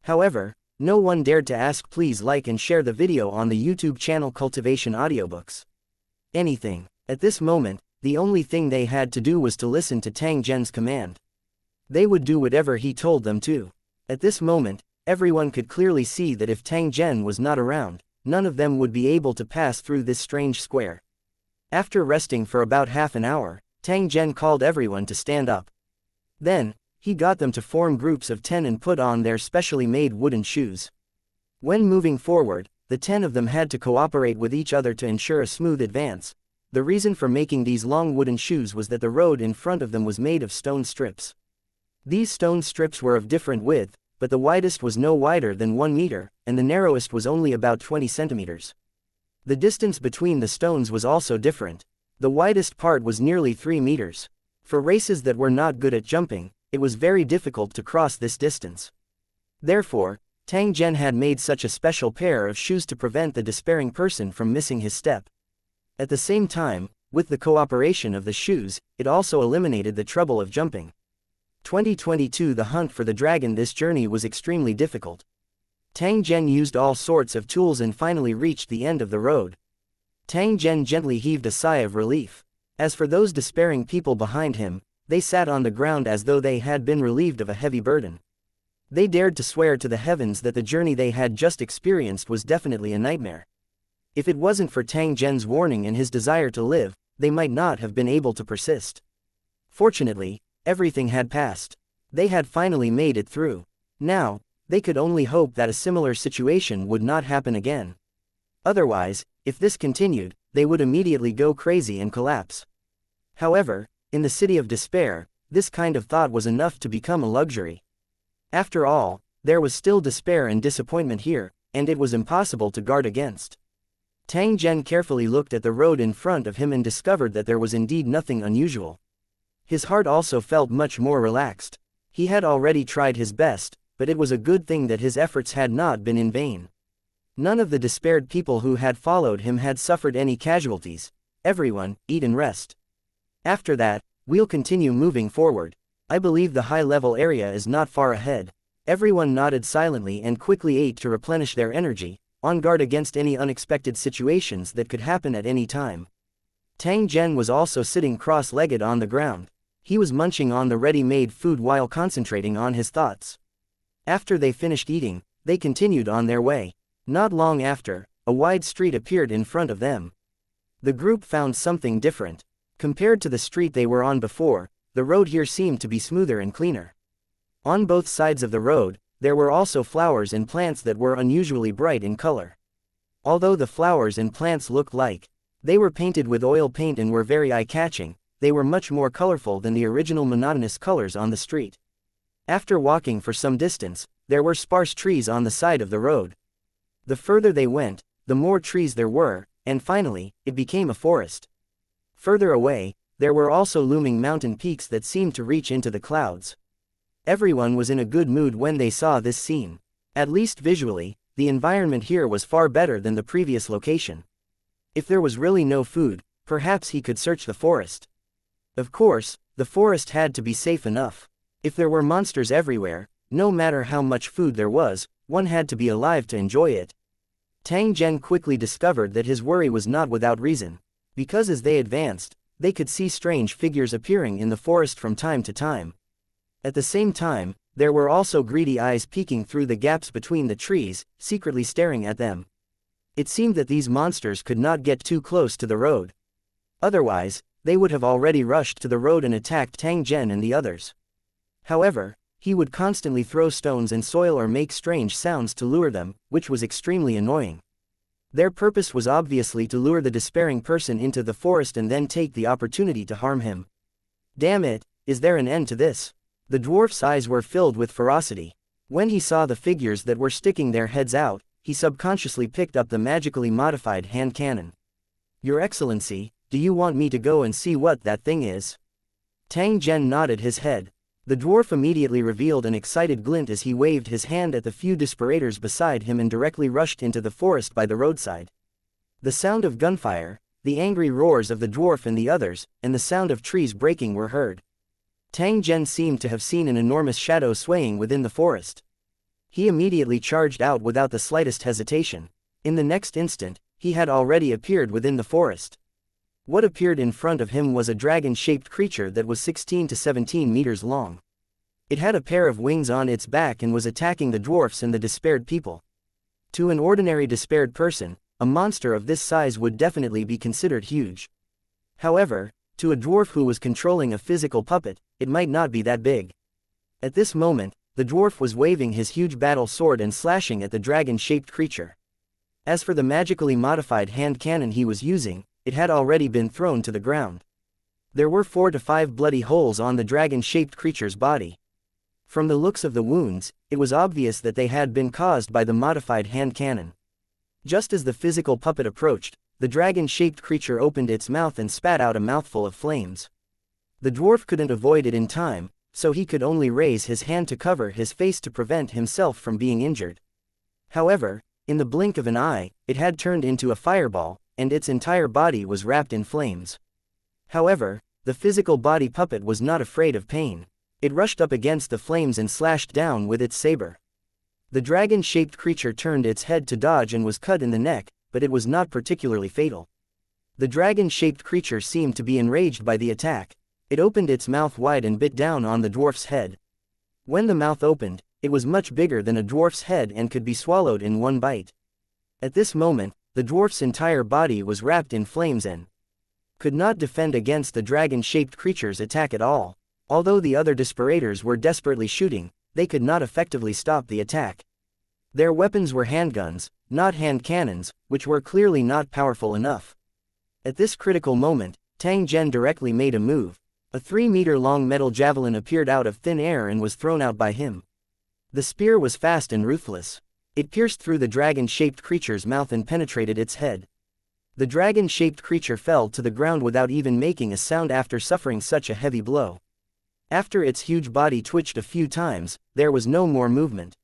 However, no one dared to ask. Please like and share the video on the YouTube channel Cultivation Audiobooks. Anything. At this moment, the only thing they had to do was to listen to Tang Zhen's command. They would do whatever he told them to. At this moment, Everyone could clearly see that if Tang Zhen was not around, none of them would be able to pass through this strange square. After resting for about half an hour, Tang Zhen called everyone to stand up. Then, he got them to form groups of 10 and put on their specially made wooden shoes. When moving forward, the 10 of them had to cooperate with each other to ensure a smooth advance. The reason for making these long wooden shoes was that the road in front of them was made of stone strips. These stone strips were of different width, but the widest was no wider than 1 meter, and the narrowest was only about 20 centimeters. The distance between the stones was also different. The widest part was nearly 3 meters. For races that were not good at jumping, it was very difficult to cross this distance. Therefore, Tang Zhen had made such a special pair of shoes to prevent the despairing person from missing his step. At the same time, with the cooperation of the shoes, it also eliminated the trouble of jumping. 2022 The hunt for the dragon. This journey was extremely difficult. Tang Zhen used all sorts of tools and finally reached the end of the road. Tang Zhen gently heaved a sigh of relief. As for those despairing people behind him, they sat on the ground as though they had been relieved of a heavy burden. They dared to swear to the heavens that the journey they had just experienced was definitely a nightmare. If it wasn't for Tang Zhen's warning and his desire to live, they might not have been able to persist. Fortunately, everything had passed. They had finally made it through. Now, they could only hope that a similar situation would not happen again. Otherwise, if this continued, they would immediately go crazy and collapse. However, in the city of despair, this kind of thought was enough to become a luxury. After all, there was still despair and disappointment here, and it was impossible to guard against. Tang Zhen carefully looked at the road in front of him and discovered that there was indeed nothing unusual. His heart also felt much more relaxed. He had already tried his best, but it was a good thing that his efforts had not been in vain. None of the despaired people who had followed him had suffered any casualties. Everyone, eat and rest. After that, we'll continue moving forward. I believe the high-level area is not far ahead. Everyone nodded silently and quickly ate to replenish their energy, on guard against any unexpected situations that could happen at any time. Tang Zhen was also sitting cross-legged on the ground. He was munching on the ready-made food while concentrating on his thoughts. After they finished eating, they continued on their way. Not long after, a wide street appeared in front of them. The group found something different. Compared to the street they were on before, the road here seemed to be smoother and cleaner. On both sides of the road, there were also flowers and plants that were unusually bright in color. Although the flowers and plants looked like they were painted with oil paint and were very eye-catching, they were much more colorful than the original monotonous colors on the street. After walking for some distance, there were sparse trees on the side of the road. The further they went, the more trees there were, and finally, it became a forest. Further away, there were also looming mountain peaks that seemed to reach into the clouds. Everyone was in a good mood when they saw this scene. At least visually, the environment here was far better than the previous location. If there was really no food, perhaps he could search the forest. Of course, the forest had to be safe enough. If there were monsters everywhere, no matter how much food there was, one had to be alive to enjoy it. Tang Zhen quickly discovered that his worry was not without reason. Because as they advanced, they could see strange figures appearing in the forest from time to time. At the same time, there were also greedy eyes peeking through the gaps between the trees, secretly staring at them. It seemed that these monsters could not get too close to the road. Otherwise, they would have already rushed to the road and attacked Tang Zhen and the others. However, he would constantly throw stones and soil or make strange sounds to lure them, which was extremely annoying. Their purpose was obviously to lure the despairing person into the forest and then take the opportunity to harm him. Damn it, is there an end to this? The dwarf's eyes were filled with ferocity. When he saw the figures that were sticking their heads out, he subconsciously picked up the magically modified hand cannon. Your Excellency, do you want me to go and see what that thing is? Tang Zhen nodded his head. The dwarf immediately revealed an excited glint as he waved his hand at the few desperators beside him and directly rushed into the forest by the roadside. The sound of gunfire, the angry roars of the dwarf and the others, and the sound of trees breaking were heard. Tang Zhen seemed to have seen an enormous shadow swaying within the forest. He immediately charged out without the slightest hesitation. In the next instant, he had already appeared within the forest. What appeared in front of him was a dragon-shaped creature that was 16 to 17 meters long. It had a pair of wings on its back and was attacking the dwarfs and the despaired people. To an ordinary despaired person, a monster of this size would definitely be considered huge. However, to a dwarf who was controlling a physical puppet, it might not be that big. At this moment, the dwarf was waving his huge battle sword and slashing at the dragon-shaped creature. As for the magically modified hand cannon he was using, it had already been thrown to the ground. There were 4 to 5 bloody holes on the dragon-shaped creature's body. From the looks of the wounds, it was obvious that they had been caused by the modified hand cannon. Just as the physical puppet approached, the dragon-shaped creature opened its mouth and spat out a mouthful of flames. The dwarf couldn't avoid it in time, so he could only raise his hand to cover his face to prevent himself from being injured. However, in the blink of an eye, it had turned into a fireball, and its entire body was wrapped in flames. However, the physical body puppet was not afraid of pain. It rushed up against the flames and slashed down with its saber. The dragon-shaped creature turned its head to dodge and was cut in the neck, but it was not particularly fatal. The dragon-shaped creature seemed to be enraged by the attack. It opened its mouth wide and bit down on the dwarf's head. When the mouth opened, it was much bigger than a dwarf's head and could be swallowed in one bite. At this moment, the dwarf's entire body was wrapped in flames and could not defend against the dragon-shaped creature's attack at all. Although the other desperators were desperately shooting, they could not effectively stop the attack. Their weapons were handguns, not hand cannons, which were clearly not powerful enough. At this critical moment, Tang Zhen directly made a move. A 3-meter-long metal javelin appeared out of thin air and was thrown out by him. The spear was fast and ruthless. It pierced through the dragon-shaped creature's mouth and penetrated its head. The dragon-shaped creature fell to the ground without even making a sound after suffering such a heavy blow. After its huge body twitched a few times, there was no more movement.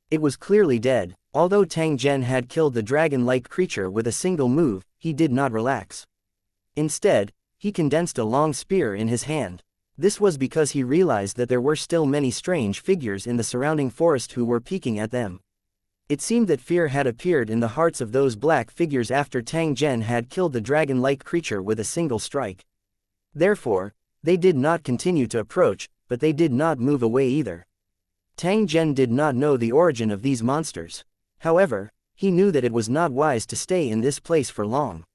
It was clearly dead. Although Tang Zhen had killed the dragon-like creature with a single move, he did not relax. Instead, he condensed a long spear in his hand. This was because he realized that there were still many strange figures in the surrounding forest who were peeking at them. It seemed that fear had appeared in the hearts of those black figures after Tang Zhen had killed the dragon-like creature with a single strike. Therefore, they did not continue to approach, but they did not move away either. Tang Zhen did not know the origin of these monsters. However, he knew that it was not wise to stay in this place for long.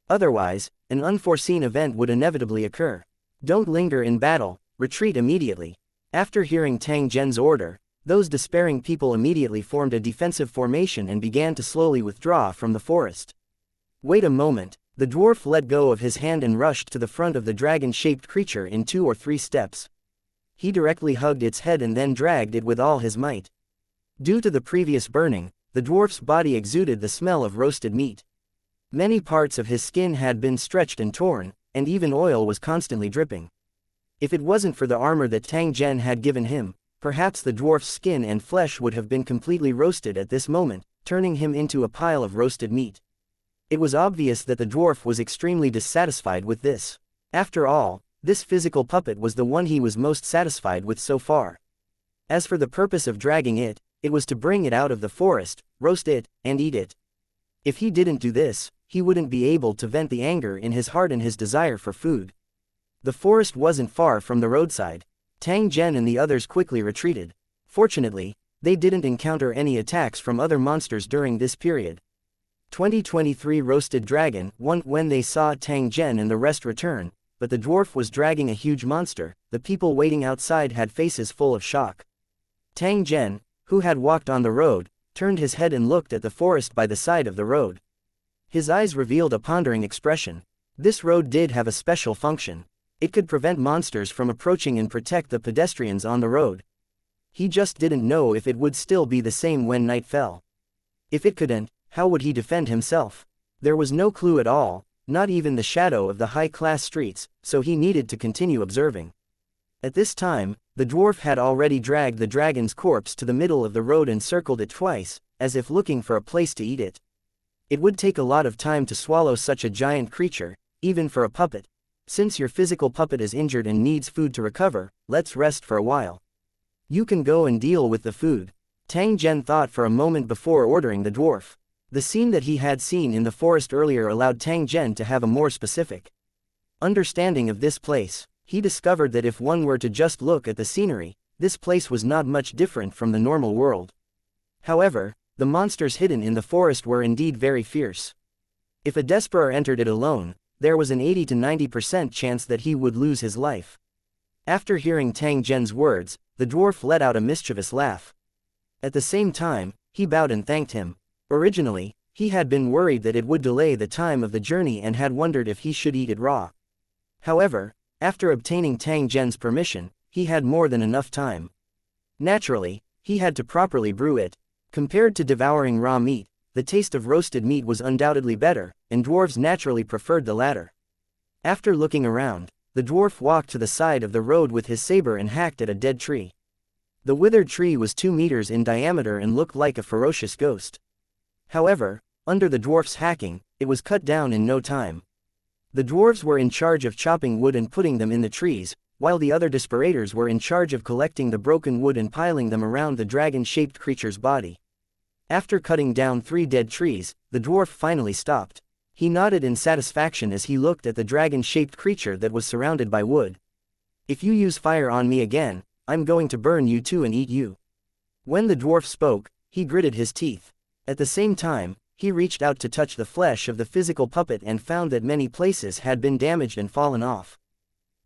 Otherwise, an unforeseen event would inevitably occur. Don't linger in battle, retreat immediately. After hearing Tang Zhen's order, those despairing people immediately formed a defensive formation and began to slowly withdraw from the forest. Wait a moment. The dwarf let go of his hand and rushed to the front of the dragon-shaped creature in 2 or 3 steps. He directly hugged its head and then dragged it with all his might. Due to the previous burning, the dwarf's body exuded the smell of roasted meat. Many parts of his skin had been stretched and torn, and even oil was constantly dripping. If it wasn't for the armor that Tang Zhen had given him, perhaps the dwarf's skin and flesh would have been completely roasted at this moment, turning him into a pile of roasted meat. It was obvious that the dwarf was extremely dissatisfied with this. After all, this physical puppet was the one he was most satisfied with so far. As for the purpose of dragging it, it was to bring it out of the forest, roast it, and eat it. If he didn't do this, he wouldn't be able to vent the anger in his heart and his desire for food. The forest wasn't far from the roadside. Tang Zhen and the others quickly retreated. Fortunately, they didn't encounter any attacks from other monsters during this period. 2023 Roasted Dragon. When they saw Tang Zhen and the rest return, but the dwarf was dragging a huge monster, the people waiting outside had faces full of shock. Tang Zhen, who had walked on the road, turned his head and looked at the forest by the side of the road. His eyes revealed a pondering expression. This road did have a special function. It could prevent monsters from approaching and protect the pedestrians on the road. He just didn't know if it would still be the same when night fell. If it couldn't, how would he defend himself? There was no clue at all, not even the shadow of the high-class streets, so he needed to continue observing. At this time, the dwarf had already dragged the dragon's corpse to the middle of the road and circled it twice, as if looking for a place to eat it. It would take a lot of time to swallow such a giant creature, even for a puppet. Since your physical puppet is injured and needs food to recover, let's rest for a while. You can go and deal with the food. Tang Zhen thought for a moment before ordering the dwarf. The scene that he had seen in the forest earlier allowed Tang Zhen to have a more specific understanding of this place. He discovered that if one were to just look at the scenery, this place was not much different from the normal world. However, the monsters hidden in the forest were indeed very fierce. If a Desperer entered it alone, there was an 80 to 90% chance that he would lose his life. After hearing Tang Zhen's words, the dwarf let out a mischievous laugh. At the same time, he bowed and thanked him. Originally, he had been worried that it would delay the time of the journey and had wondered if he should eat it raw. However, after obtaining Tang Zhen's permission, he had more than enough time. Naturally, he had to properly brew it. Compared to devouring raw meat, the taste of roasted meat was undoubtedly better, and dwarves naturally preferred the latter. After looking around, the dwarf walked to the side of the road with his saber and hacked at a dead tree. The withered tree was 2 meters in diameter and looked like a ferocious ghost. However, under the dwarf's hacking, it was cut down in no time. The dwarves were in charge of chopping wood and putting them in the trees, while the other desperators were in charge of collecting the broken wood and piling them around the dragon-shaped creature's body. After cutting down 3 dead trees, the dwarf finally stopped. He nodded in satisfaction as he looked at the dragon-shaped creature that was surrounded by wood. "If you use fire on me again, I'm going to burn you too and eat you." When the dwarf spoke, he gritted his teeth. At the same time, he reached out to touch the flesh of the physical puppet and found that many places had been damaged and fallen off.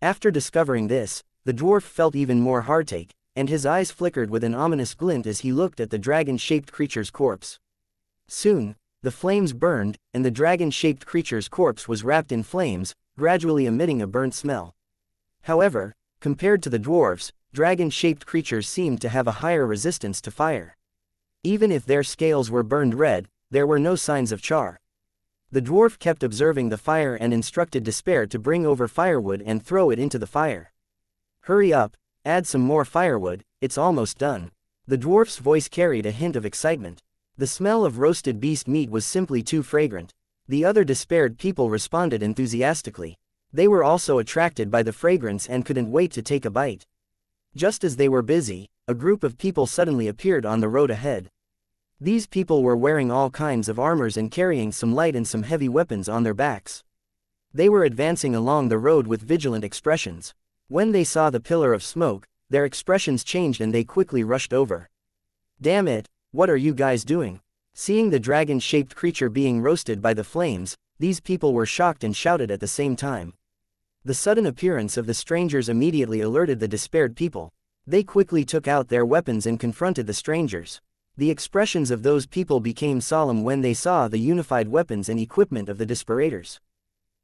After discovering this, the dwarf felt even more heartache, and his eyes flickered with an ominous glint as he looked at the dragon-shaped creature's corpse. Soon, the flames burned, and the dragon-shaped creature's corpse was wrapped in flames, gradually emitting a burnt smell. However, compared to the dwarves, dragon-shaped creatures seemed to have a higher resistance to fire. Even if their scales were burned red, there were no signs of char. The dwarf kept observing the fire and instructed Despair to bring over firewood and throw it into the fire. "Hurry up, add some more firewood, it's almost done." The dwarf's voice carried a hint of excitement. The smell of roasted beast meat was simply too fragrant. The other despaired people responded enthusiastically. They were also attracted by the fragrance and couldn't wait to take a bite. Just as they were busy, a group of people suddenly appeared on the road ahead. These people were wearing all kinds of armors and carrying some light and some heavy weapons on their backs. They were advancing along the road with vigilant expressions. When they saw the pillar of smoke, their expressions changed and they quickly rushed over. "Damn it, what are you guys doing?" Seeing the dragon-shaped creature being roasted by the flames, these people were shocked and shouted at the same time. The sudden appearance of the strangers immediately alerted the despaired people. They quickly took out their weapons and confronted the strangers. The expressions of those people became solemn when they saw the unified weapons and equipment of the desperators.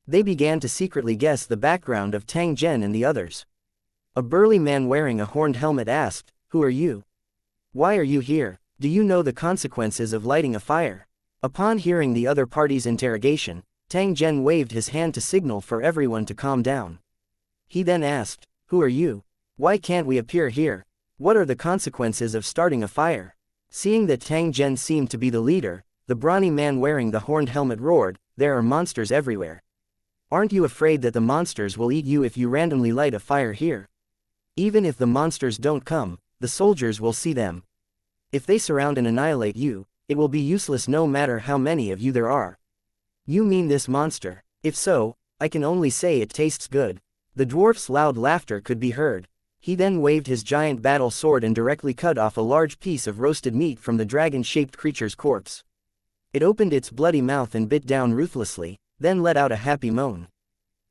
They began to secretly guess the background of Tang Zhen and the others. A burly man wearing a horned helmet asked, "Who are you? Why are you here? Do you know the consequences of lighting a fire?" Upon hearing the other party's interrogation, Tang Zhen waved his hand to signal for everyone to calm down. He then asked, "Who are you? Why can't we appear here? What are the consequences of starting a fire?" Seeing that Tang Zhen seemed to be the leader, the brawny man wearing the horned helmet roared, "There are monsters everywhere. Aren't you afraid that the monsters will eat you if you randomly light a fire here? Even if the monsters don't come, the soldiers will see them. If they surround and annihilate you, it will be useless no matter how many of you there are. You mean this monster? If so, I can only say it tastes good." The dwarf's loud laughter could be heard. He then waved his giant battle sword and directly cut off a large piece of roasted meat from the dragon-shaped creature's corpse. It opened its bloody mouth and bit down ruthlessly, then let out a happy moan.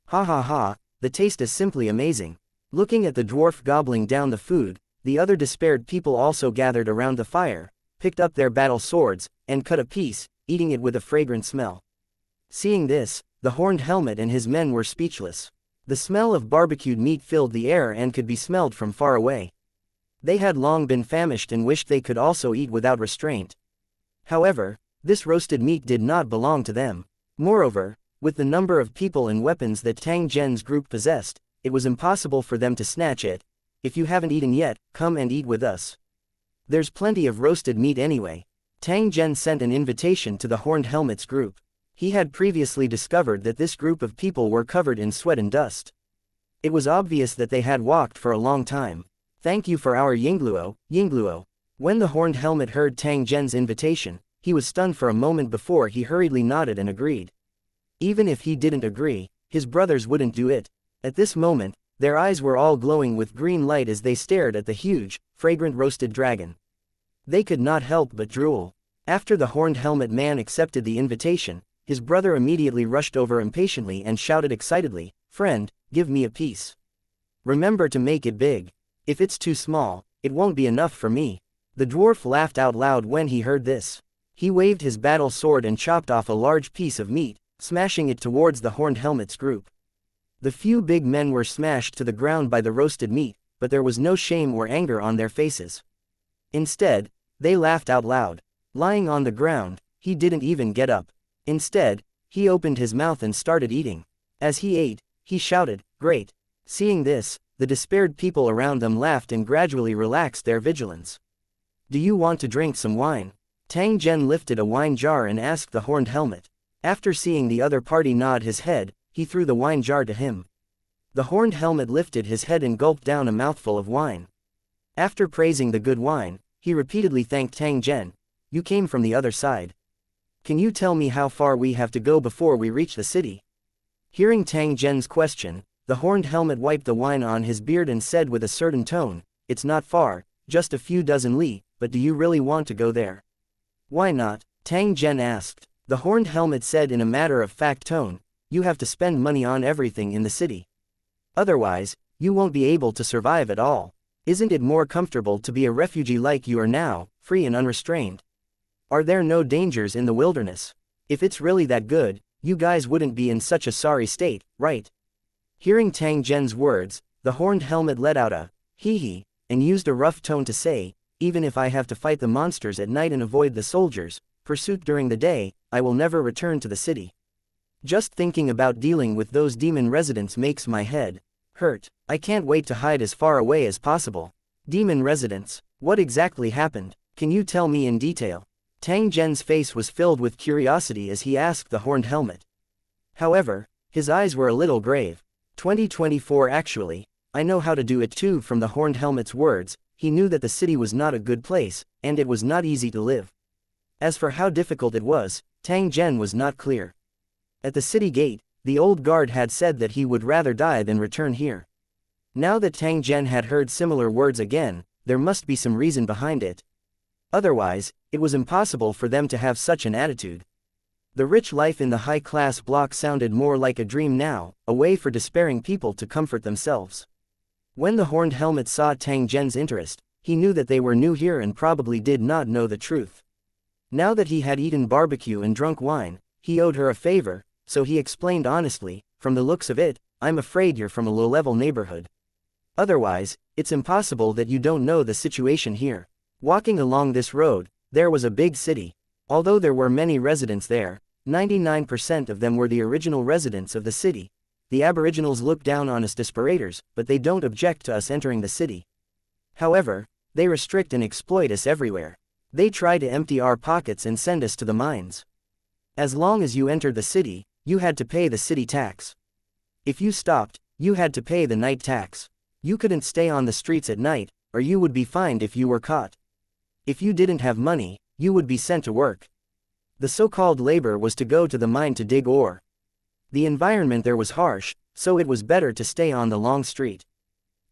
"Ha ha ha, the taste is simply amazing." Looking at the dwarf gobbling down the food, the other despaired people also gathered around the fire, picked up their battle swords, and cut a piece, eating it with a fragrant smell. Seeing this, the horned helmet and his men were speechless. The smell of barbecued meat filled the air and could be smelled from far away. They had long been famished and wished they could also eat without restraint. However, this roasted meat did not belong to them. Moreover, with the number of people and weapons that Tang Zhen's group possessed, it was impossible for them to snatch it. "If you haven't eaten yet, come and eat with us. There's plenty of roasted meat anyway." Tang Zhen sent an invitation to the horned helmet's group. He had previously discovered that this group of people were covered in sweat and dust. It was obvious that they had walked for a long time. "Thank you for our Yingluo, Yingluo." When the horned helmet heard Tang Zhen's invitation, he was stunned for a moment before he hurriedly nodded and agreed. Even if he didn't agree, his brothers wouldn't do it. At this moment, Their eyes were all glowing with green light as they stared at the huge, fragrant roasted dragon. They could not help but drool. After the horned helmet man accepted the invitation, his brother immediately rushed over impatiently and shouted excitedly, "Friend, give me a piece. Remember to make it big. If it's too small, it won't be enough for me." The dwarf laughed out loud when he heard this. He waved his battle sword and chopped off a large piece of meat, smashing it towards the horned helmet's group. The few big men were smashed to the ground by the roasted meat, but there was no shame or anger on their faces. Instead, they laughed out loud. Lying on the ground, he didn't even get up. Instead, he opened his mouth and started eating. As he ate, he shouted, "Great!" Seeing this, the despaired people around them laughed and gradually relaxed their vigilance. "Do you want to drink some wine?" Tang Zhen lifted a wine jar and asked the horned helmet. After seeing the other party nod his head, he threw the wine jar to him. The horned helmet lifted his head and gulped down a mouthful of wine. After praising the good wine, he repeatedly thanked Tang Zhen. "You came from the other side. Can you tell me how far we have to go before we reach the city?" Hearing Tang Zhen's question, the horned helmet wiped the wine on his beard and said with a certain tone, "It's not far, just a few dozen li, but do you really want to go there?" "Why not?" Tang Zhen asked. The horned helmet said in a matter-of-fact tone, "You have to spend money on everything in the city. Otherwise, you won't be able to survive at all. Isn't it more comfortable to be a refugee like you are now, free and unrestrained? Are there no dangers in the wilderness? If it's really that good, you guys wouldn't be in such a sorry state, right?" Hearing Tang Zhen's words, the horned helmet let out a hee-hee, and used a rough tone to say, "Even if I have to fight the monsters at night and avoid the soldiers' pursuit during the day, I will never return to the city. Just thinking about dealing with those demon residents makes my head hurt. I can't wait to hide as far away as possible." "Demon residents? What exactly happened? Can you tell me in detail?" Tang Zhen's face was filled with curiosity as he asked the horned helmet. However, his eyes were a little grave. 2024 actually, I know how to do it too." From the horned helmet's words, he knew that the city was not a good place, and it was not easy to live. As for how difficult it was, Tang Zhen was not clear. At the city gate, the old guard had said that he would rather die than return here. Now that Tang Zhen had heard similar words again, there must be some reason behind it. Otherwise, it was impossible for them to have such an attitude. The rich life in the high-class block sounded more like a dream now, a way for despairing people to comfort themselves. When the horned helmet saw Tang Zhen's interest, he knew that they were new here and probably did not know the truth. Now that he had eaten barbecue and drunk wine, he owed her a favor, so he explained honestly, "From the looks of it, I'm afraid you're from a low-level neighborhood. Otherwise, it's impossible that you don't know the situation here." Walking along this road, there was a big city. Although there were many residents there, 99% of them were the original residents of the city. The aboriginals look down on us desperators, but they don't object to us entering the city. However, they restrict and exploit us everywhere. They try to empty our pockets and send us to the mines. As long as you entered the city, you had to pay the city tax. If you stopped, you had to pay the night tax. You couldn't stay on the streets at night, or you would be fined if you were caught. If you didn't have money, you would be sent to work. The so-called labor was to go to the mine to dig ore. The environment there was harsh, so it was better to stay on the long street.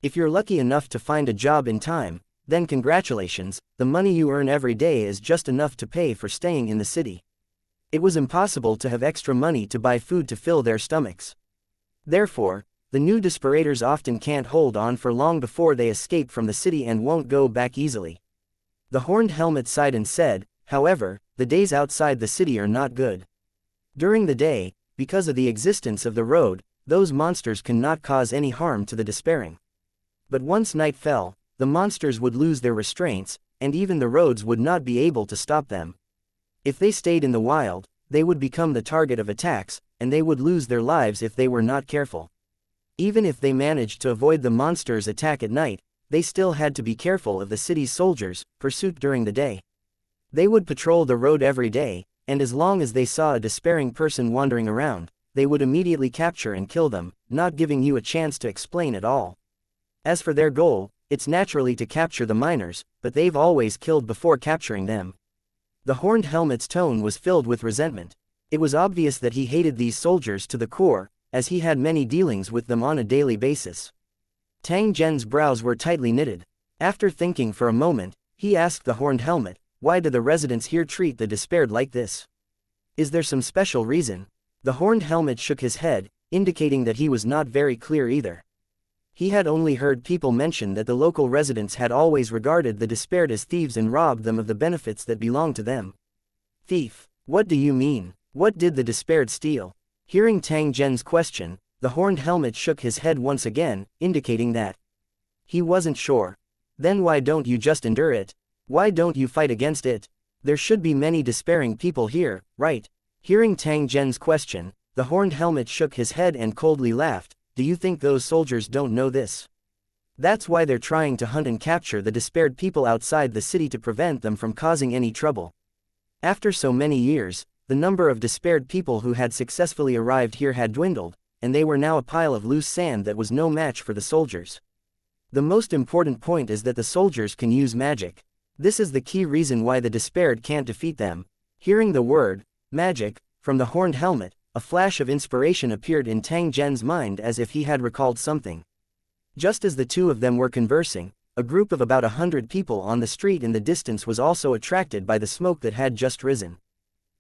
If you're lucky enough to find a job in time, then congratulations, the money you earn every day is just enough to pay for staying in the city. It was impossible to have extra money to buy food to fill their stomachs. Therefore, the new desperators often can't hold on for long before they escape from the city and won't go back easily. The horned helmet sighed and said, "However, the days outside the city are not good. During the day, because of the existence of the road, those monsters cannot cause any harm to the despairing. But once night fell, the monsters would lose their restraints, and even the roads would not be able to stop them. If they stayed in the wild, they would become the target of attacks, and they would lose their lives if they were not careful. Even if they managed to avoid the monsters' attack at night, they still had to be careful of the city's soldiers' pursuit during the day. They would patrol the road every day, and as long as they saw a despairing person wandering around, they would immediately capture and kill them, not giving you a chance to explain at all. As for their goal, it's naturally to capture the miners, but they've always killed before capturing them." The horned helmet's tone was filled with resentment. It was obvious that he hated these soldiers to the core, as he had many dealings with them on a daily basis. Tang Zhen's brows were tightly knitted. After thinking for a moment, he asked the horned helmet, "Why do the residents here treat the despaired like this? Is there some special reason?" The horned helmet shook his head, indicating that he was not very clear either. He had only heard people mention that the local residents had always regarded the despaired as thieves and robbed them of the benefits that belonged to them. Thief? What do you mean? What did the despaired steal? Hearing Tang Zhen's question, the horned helmet shook his head once again, indicating that he wasn't sure. Then why don't you just endure it? Why don't you fight against it? There should be many despairing people here, right? Hearing Tang Zhen's question, the horned helmet shook his head and coldly laughed. Do you think those soldiers don't know this? That's why they're trying to hunt and capture the despaired people outside the city to prevent them from causing any trouble. After so many years, the number of despaired people who had successfully arrived here had dwindled, and they were now a pile of loose sand that was no match for the soldiers. The most important point is that the soldiers can use magic. This is the key reason why the despaired can't defeat them. Hearing the word, magic, from the horned helmet, a flash of inspiration appeared in Tang Zhen's mind as if he had recalled something. Just as the two of them were conversing, a group of about 100 people on the street in the distance was also attracted by the smoke that had just risen.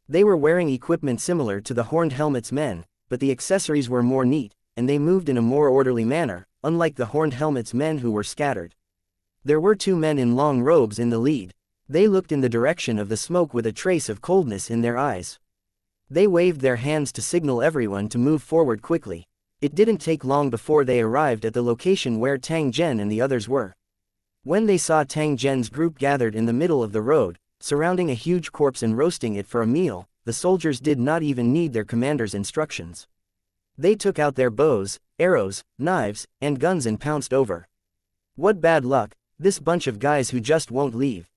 They were wearing equipment similar to the horned helmet's men, but the accessories were more neat, and they moved in a more orderly manner, unlike the horned helmet's men who were scattered. There were two men in long robes in the lead. They looked in the direction of the smoke with a trace of coldness in their eyes. They waved their hands to signal everyone to move forward quickly. It didn't take long before they arrived at the location where Tang Zhen and the others were. When they saw Tang Zhen's group gathered in the middle of the road, surrounding a huge corpse and roasting it for a meal, the soldiers did not even need their commander's instructions. They took out their bows, arrows, knives, and guns and pounced over. What bad luck, this bunch of guys who just won't leave.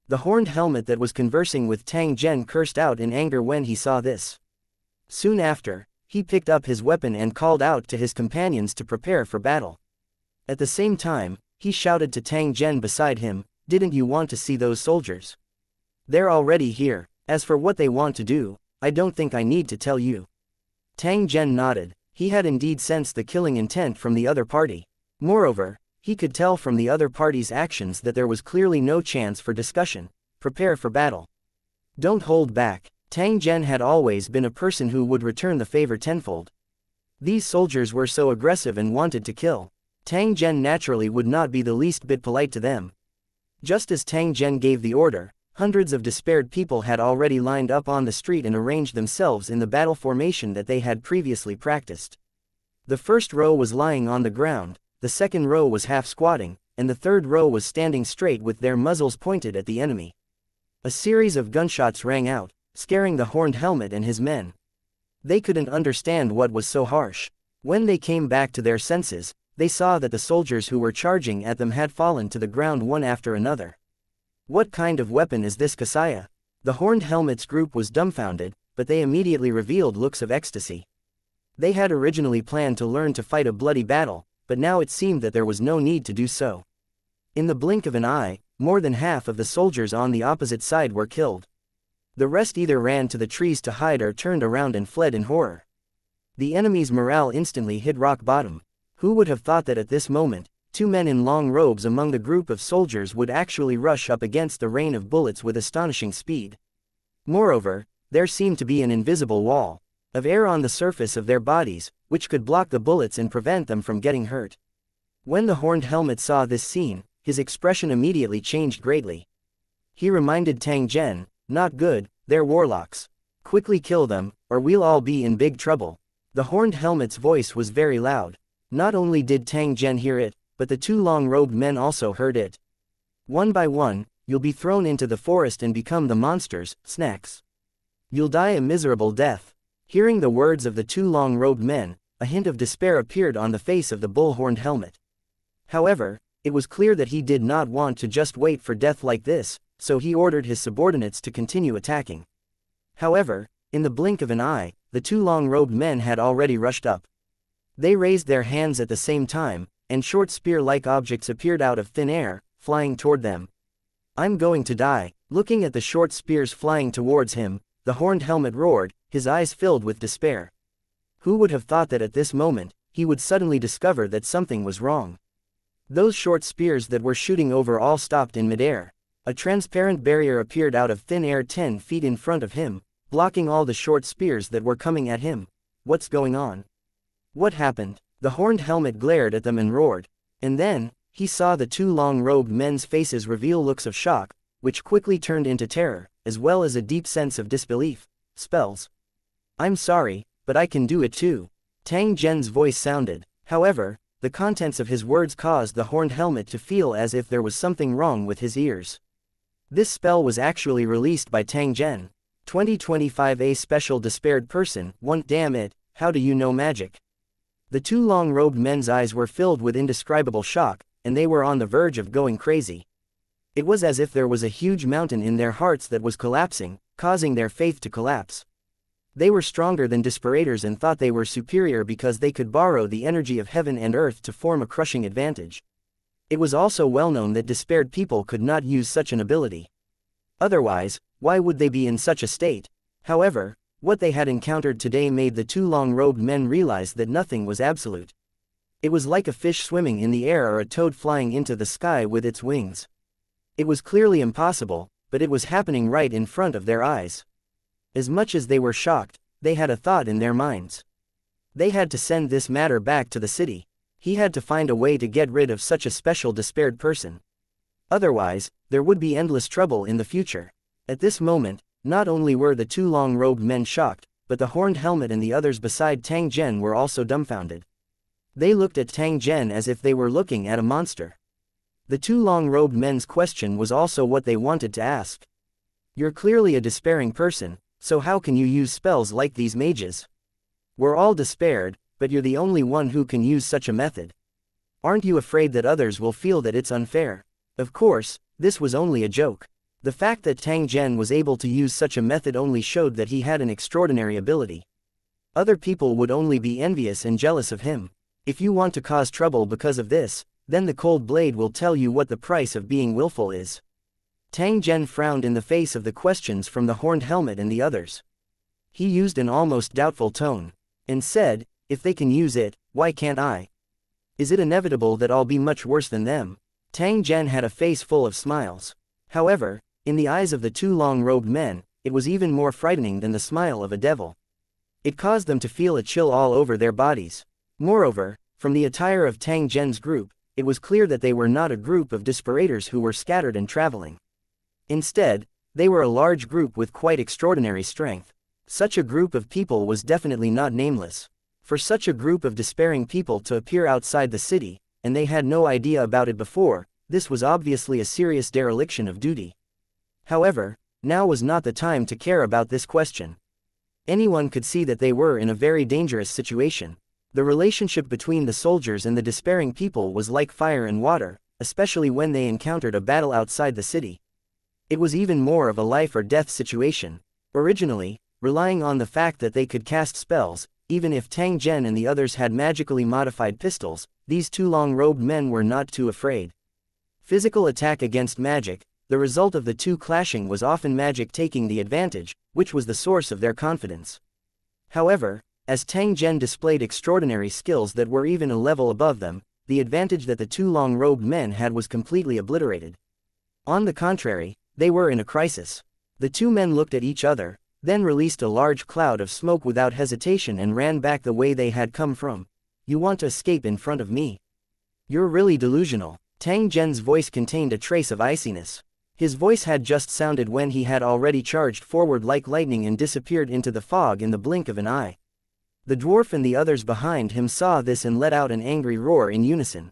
The horned helmet that was conversing with Tang Zhen cursed out in anger when he saw this. Soon after, he picked up his weapon and called out to his companions to prepare for battle. At the same time, he shouted to Tang Zhen beside him, "Didn't you want to see those soldiers? They're already here. As for what they want to do, I don't think I need to tell you." Tang Zhen nodded. He had indeed sensed the killing intent from the other party. Moreover, he could tell from the other party's actions that there was clearly no chance for discussion. Prepare for battle. Don't hold back. Tang Zhen had always been a person who would return the favor tenfold. These soldiers were so aggressive and wanted to kill. Tang Zhen naturally would not be the least bit polite to them. Just as Tang Zhen gave the order, hundreds of despaired people had already lined up on the street and arranged themselves in the battle formation that they had previously practiced. The first row was lying on the ground, the second row was half squatting, and the third row was standing straight with their muzzles pointed at the enemy. A series of gunshots rang out, scaring the horned helmet and his men. They couldn't understand what was so harsh. When they came back to their senses, they saw that the soldiers who were charging at them had fallen to the ground one after another. What kind of weapon is this xianxia? The horned helmet's group was dumbfounded, but they immediately revealed looks of ecstasy. They had originally planned to learn to fight a bloody battle, but now it seemed that there was no need to do so. In the blink of an eye, more than half of the soldiers on the opposite side were killed. The rest either ran to the trees to hide or turned around and fled in horror. The enemy's morale instantly hit rock bottom. Who would have thought that at this moment, two men in long robes among the group of soldiers would actually rush up against the rain of bullets with astonishing speed? Moreover, there seemed to be an invisible wall of air on the surface of their bodies, which could block the bullets and prevent them from getting hurt. When the horned helmet saw this scene, his expression immediately changed greatly. He reminded Tang Zhen, "Not good, they're warlocks. Quickly kill them, or we'll all be in big trouble." The horned helmet's voice was very loud. Not only did Tang Zhen hear it, but the two long-robed men also heard it. "One by one, you'll be thrown into the forest and become the monsters, snacks. You'll die a miserable death." Hearing the words of the two long-robed men, a hint of despair appeared on the face of the bull-horned helmet. However, it was clear that he did not want to just wait for death like this, so he ordered his subordinates to continue attacking. However, in the blink of an eye, the two long-robed men had already rushed up. They raised their hands at the same time, and short spear-like objects appeared out of thin air, flying toward them. "I'm going to die." Looking at the short spears flying towards him, the horned helmet roared, his eyes filled with despair. Who would have thought that at this moment, he would suddenly discover that something was wrong? Those short spears that were shooting over all stopped in midair. A transparent barrier appeared out of thin air 10 feet in front of him, blocking all the short spears that were coming at him. What's going on? What happened? The horned helmet glared at them and roared. And then, he saw the two long-robed men's faces reveal looks of shock, which quickly turned into terror, as well as a deep sense of disbelief. Spells. I'm sorry, but I can do it too. Tang Zhen's voice sounded. However, the contents of his words caused the horned helmet to feel as if there was something wrong with his ears. This spell was actually released by Tang Zhen. 2025 A special despaired person. One, damn it, how do you know magic? The two long-robed men's eyes were filled with indescribable shock, and they were on the verge of going crazy. It was as if there was a huge mountain in their hearts that was collapsing, causing their faith to collapse. They were stronger than desperators and thought they were superior because they could borrow the energy of heaven and earth to form a crushing advantage. It was also well known that despaired people could not use such an ability. Otherwise, why would they be in such a state? However, what they had encountered today made the two long-robed men realize that nothing was absolute. It was like a fish swimming in the air or a toad flying into the sky with its wings. It was clearly impossible, but it was happening right in front of their eyes. As much as they were shocked, they had a thought in their minds. They had to send this matter back to the city. He had to find a way to get rid of such a special despaired person. Otherwise, there would be endless trouble in the future. At this moment, not only were the two long-robed men shocked, but the horned helmet and the others beside Tang Zhen were also dumbfounded. They looked at Tang Zhen as if they were looking at a monster. The two long-robed men's question was also what they wanted to ask. You're clearly a despairing person, so how can you use spells like these mages? We're all despaired, but you're the only one who can use such a method. Aren't you afraid that others will feel that it's unfair? Of course, this was only a joke. The fact that Tang Zhen was able to use such a method only showed that he had an extraordinary ability. Other people would only be envious and jealous of him. If you want to cause trouble because of this, then the cold blade will tell you what the price of being willful is. Tang Zhen frowned in the face of the questions from the horned helmet and the others. He used an almost doubtful tone, and said, if they can use it, why can't I? Is it inevitable that I'll be much worse than them? Tang Zhen had a face full of smiles. However, in the eyes of the two long-robed men, it was even more frightening than the smile of a devil. It caused them to feel a chill all over their bodies. Moreover, from the attire of Tang Zhen's group, it was clear that they were not a group of desperators who were scattered and traveling. Instead, they were a large group with quite extraordinary strength. Such a group of people was definitely not nameless. For such a group of despairing people to appear outside the city, and they had no idea about it before, this was obviously a serious dereliction of duty. However, now was not the time to care about this question. Anyone could see that they were in a very dangerous situation. The relationship between the soldiers and the despairing people was like fire and water, especially when they encountered a battle outside the city. It was even more of a life or death situation. Originally, relying on the fact that they could cast spells, even if Tang Zhen and the others had magically modified pistols, these two long-robed men were not too afraid. Physical attack against magic, the result of the two clashing was often magic taking the advantage, which was the source of their confidence. However, as Tang Zhen displayed extraordinary skills that were even a level above them, the advantage that the two long-robed men had was completely obliterated. On the contrary, they were in a crisis. The two men looked at each other, then released a large cloud of smoke without hesitation and ran back the way they had come from. You want to escape in front of me? You're really delusional. Tang Zhen's voice contained a trace of iciness. His voice had just sounded when he had already charged forward like lightning and disappeared into the fog in the blink of an eye. The dwarf and the others behind him saw this and let out an angry roar in unison.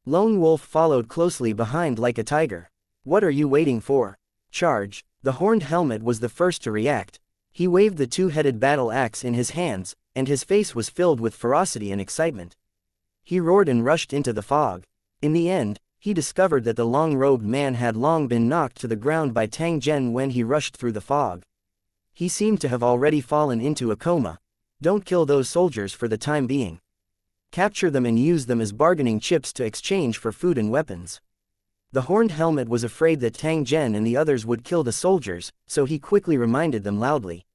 Lone Wolf followed closely behind like a tiger. What are you waiting for? Charge! The horned helmet was the first to react. He waved the two-headed battle axe in his hands, and his face was filled with ferocity and excitement. He roared and rushed into the fog. In the end, he discovered that the long-robed man had long been knocked to the ground by Tang Zhen when he rushed through the fog. He seemed to have already fallen into a coma. Don't kill those soldiers for the time being. Capture them and use them as bargaining chips to exchange for food and weapons. The horned helmet was afraid that Tang Zhen and the others would kill the soldiers, so he quickly reminded them loudly.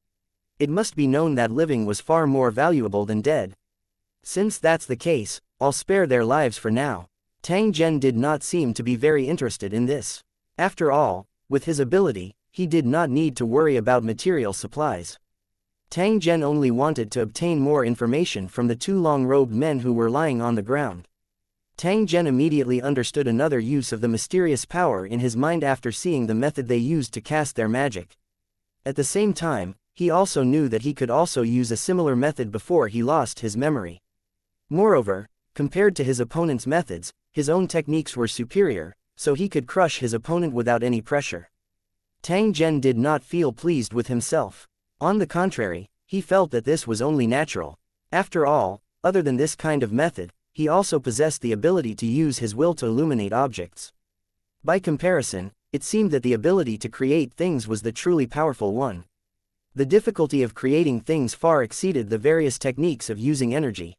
It must be known that living was far more valuable than dead. Since that's the case, I'll spare their lives for now. Tang Zhen did not seem to be very interested in this. After all, with his ability, he did not need to worry about material supplies. Tang Zhen only wanted to obtain more information from the two long-robed men who were lying on the ground. Tang Zhen immediately understood another use of the mysterious power in his mind after seeing the method they used to cast their magic. At the same time, he also knew that he could also use a similar method before he lost his memory. Moreover, compared to his opponent's methods, his own techniques were superior, so he could crush his opponent without any pressure. Tang Zhen did not feel pleased with himself. On the contrary, he felt that this was only natural. After all, other than this kind of method, he also possessed the ability to use his will to illuminate objects. By comparison, it seemed that the ability to create things was the truly powerful one. The difficulty of creating things far exceeded the various techniques of using energy.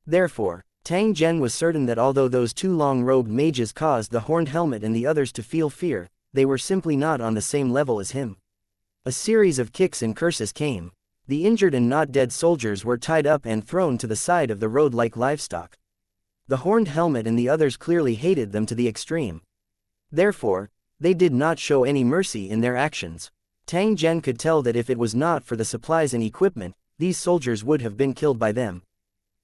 Therefore, Tang Zhen was certain that although those two long-robed mages caused the horned helmet and the others to feel fear, they were simply not on the same level as him. A series of kicks and curses came. The injured and not dead soldiers were tied up and thrown to the side of the road like livestock. The horned helmet and the others clearly hated them to the extreme. Therefore, they did not show any mercy in their actions. Tang Zhen could tell that if it was not for the supplies and equipment, these soldiers would have been killed by them.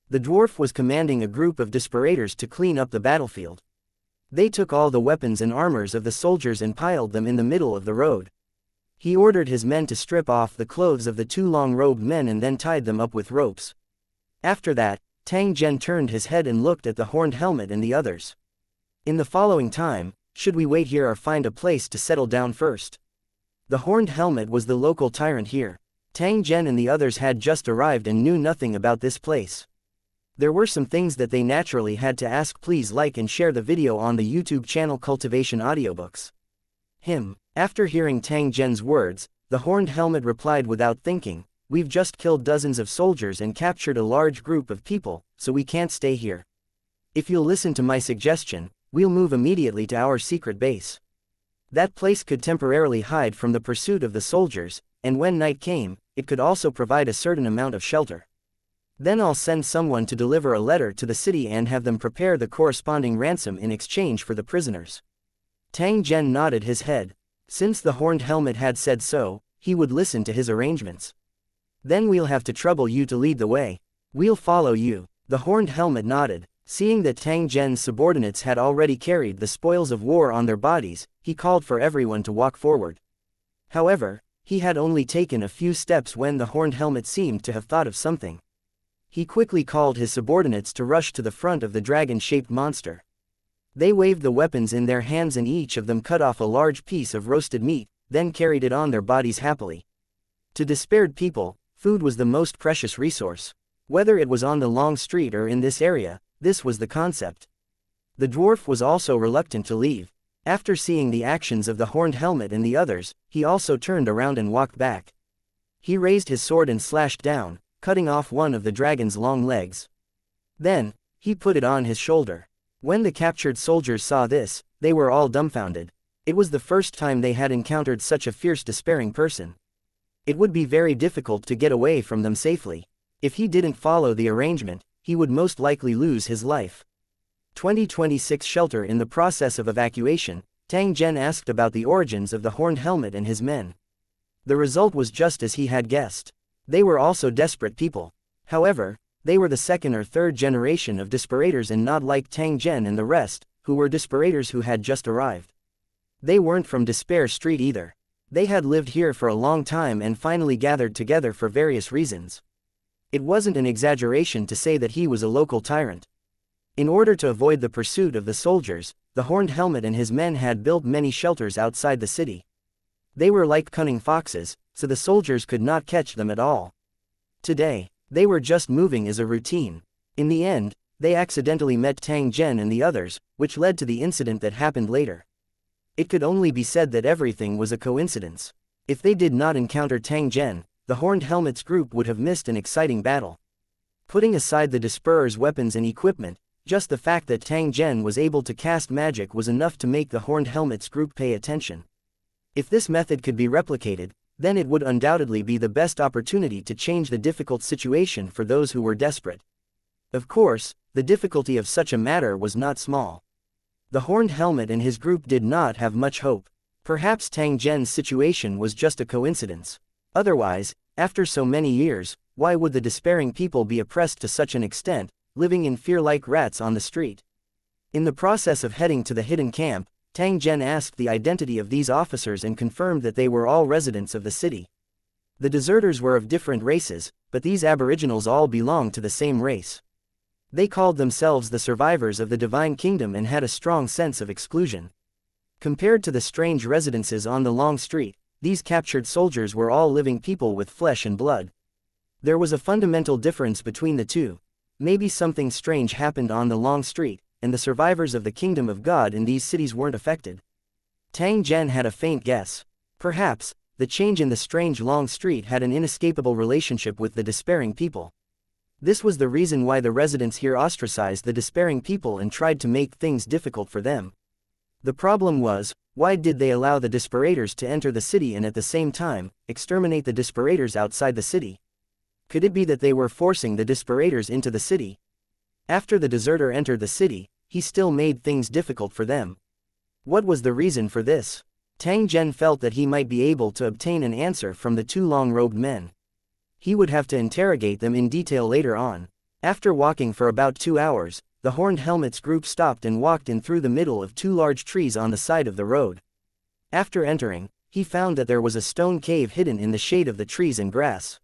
The dwarf was commanding a group of desperators to clean up the battlefield. They took all the weapons and armors of the soldiers and piled them in the middle of the road. He ordered his men to strip off the clothes of the two long-robed men and then tied them up with ropes. After that, Tang Zhen turned his head and looked at the horned helmet and the others. In the following time, should we wait here or find a place to settle down first? The horned helmet was the local tyrant here. Tang Zhen and the others had just arrived and knew nothing about this place. There were some things that they naturally had to ask. Please like and share the video on the YouTube channel Cultivation Audiobooks. After hearing Tang Zhen's words, the horned helmet replied without thinking, "We've just killed dozens of soldiers and captured a large group of people, so we can't stay here. If you'll listen to my suggestion, we'll move immediately to our secret base. That place could temporarily hide from the pursuit of the soldiers, and when night came, it could also provide a certain amount of shelter. Then I'll send someone to deliver a letter to the city and have them prepare the corresponding ransom in exchange for the prisoners." Tang Zhen nodded his head. Since the horned helmet had said so, he would listen to his arrangements. "Then we'll have to trouble you to lead the way. We'll follow you." The horned helmet nodded. Seeing that Tang Zhen's subordinates had already carried the spoils of war on their bodies, he called for everyone to walk forward. However, he had only taken a few steps when the horned helmet seemed to have thought of something. He quickly called his subordinates to rush to the front of the dragon-shaped monster. They waved the weapons in their hands and each of them cut off a large piece of roasted meat, then carried it on their bodies happily. To despaired people, food was the most precious resource. Whether it was on the long street or in this area, this was the concept. The dwarf was also reluctant to leave. After seeing the actions of the horned helmet and the others, he also turned around and walked back. He raised his sword and slashed down, cutting off one of the dragon's long legs. Then, he put it on his shoulder. When the captured soldiers saw this, they were all dumbfounded. It was the first time they had encountered such a fierce, despairing person. It would be very difficult to get away from them safely. If he didn't follow the arrangement, he would most likely lose his life. 2026 Shelter. In the process of evacuation, Tang Zhen asked about the origins of the horned helmet and his men. The result was just as he had guessed. They were also desperate people. However, they were the second or third generation of desperators and not like Tang Zhen and the rest, who were desperators who had just arrived. They weren't from Despair Street either. They had lived here for a long time and finally gathered together for various reasons. It wasn't an exaggeration to say that he was a local tyrant. In order to avoid the pursuit of the soldiers, the horned helmet and his men had built many shelters outside the city. They were like cunning foxes, so the soldiers could not catch them at all. Today, they were just moving as a routine. In the end, they accidentally met Tang Zhen and the others, which led to the incident that happened later. It could only be said that everything was a coincidence. If they did not encounter Tang Zhen, the horned helmet's group would have missed an exciting battle. Putting aside the Desperer's weapons and equipment, just the fact that Tang Zhen was able to cast magic was enough to make the horned helmet's group pay attention. If this method could be replicated, then it would undoubtedly be the best opportunity to change the difficult situation for those who were desperate. Of course, the difficulty of such a matter was not small. The Horned Helmet and his group did not have much hope. Perhaps Tang Zhen's situation was just a coincidence. Otherwise, after so many years, why would the despairing people be oppressed to such an extent, living in fear like rats on the street? In the process of heading to the hidden camp, Tang Zhen asked the identity of these officers and confirmed that they were all residents of the city. The deserters were of different races, but these aboriginals all belonged to the same race. They called themselves the survivors of the divine kingdom and had a strong sense of exclusion. Compared to the strange residences on the long street, these captured soldiers were all living people with flesh and blood. There was a fundamental difference between the two. Maybe something strange happened on the long street, and the survivors of the kingdom of God in these cities weren't affected. Tang Zhen had a faint guess. Perhaps, the change in the strange long street had an inescapable relationship with the despairing people. This was the reason why the residents here ostracized the despairing people and tried to make things difficult for them. The problem was, why did they allow the desperators to enter the city and at the same time, exterminate the desperators outside the city? Could it be that they were forcing the desperators into the city? After the deserter entered the city, he still made things difficult for them. What was the reason for this? Tang Zhen felt that he might be able to obtain an answer from the two long-robed men. He would have to interrogate them in detail later on. After walking for about 2 hours, the Horned Helmets group stopped and walked in through the middle of 2 large trees on the side of the road. After entering, he found that there was a stone cave hidden in the shade of the trees and grass.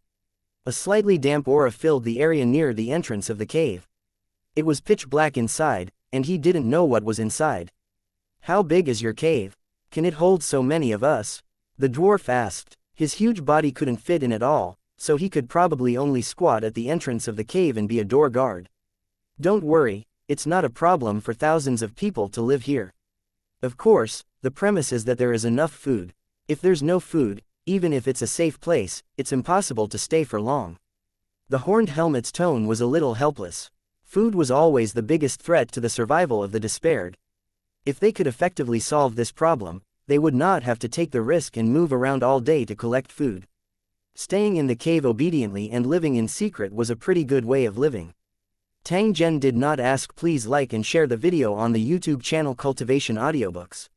A slightly damp aura filled the area near the entrance of the cave. It was pitch black inside, and he didn't know what was inside. "How big is your cave? Can it hold so many of us?" the dwarf asked. His huge body couldn't fit in at all, so he could probably only squat at the entrance of the cave and be a door guard. "Don't worry, it's not a problem for thousands of people to live here. Of course, the premise is that there is enough food. If there's no food, even if it's a safe place, it's impossible to stay for long." The Horned Helmet's tone was a little helpless. Food was always the biggest threat to the survival of the despaired. If they could effectively solve this problem, they would not have to take the risk and move around all day to collect food. Staying in the cave obediently and living in secret was a pretty good way of living. Tang Zhen did not ask. Please like and share the video on the YouTube channel Cultivation Audiobooks.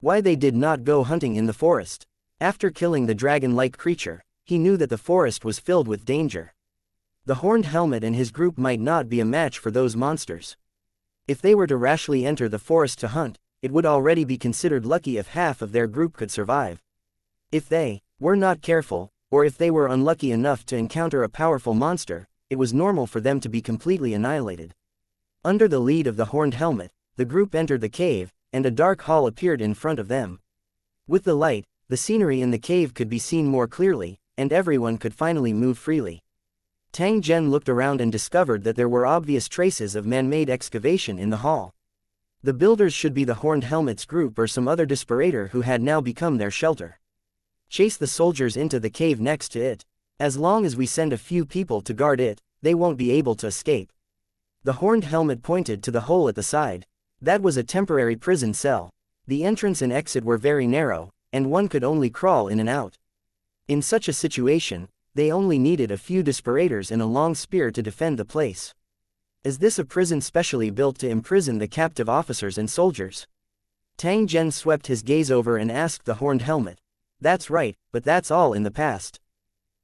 Why they did not go hunting in the forest. After killing the dragon-like creature, he knew that the forest was filled with danger. The Horned Helmet and his group might not be a match for those monsters. If they were to rashly enter the forest to hunt, it would already be considered lucky if half of their group could survive. If they were not careful, or if they were unlucky enough to encounter a powerful monster, it was normal for them to be completely annihilated. Under the lead of the Horned Helmet, the group entered the cave, and a dark hall appeared in front of them. With the light, the scenery in the cave could be seen more clearly, and everyone could finally move freely. Tang Zhen looked around and discovered that there were obvious traces of man-made excavation in the hall. The builders should be the Horned Helmets group or some other desperator who had now become their shelter. Chase the soldiers into the cave next to it. As long as we send a few people to guard it, they won't be able to escape. The Horned Helmet pointed to the hole at the side. That was a temporary prison cell. The entrance and exit were very narrow, and one could only crawl in and out. In such a situation, they only needed a few desperators and a long spear to defend the place. Is this a prison specially built to imprison the captive officers and soldiers? Tang Zhen swept his gaze over and asked the Horned Helmet. That's right, but that's all in the past.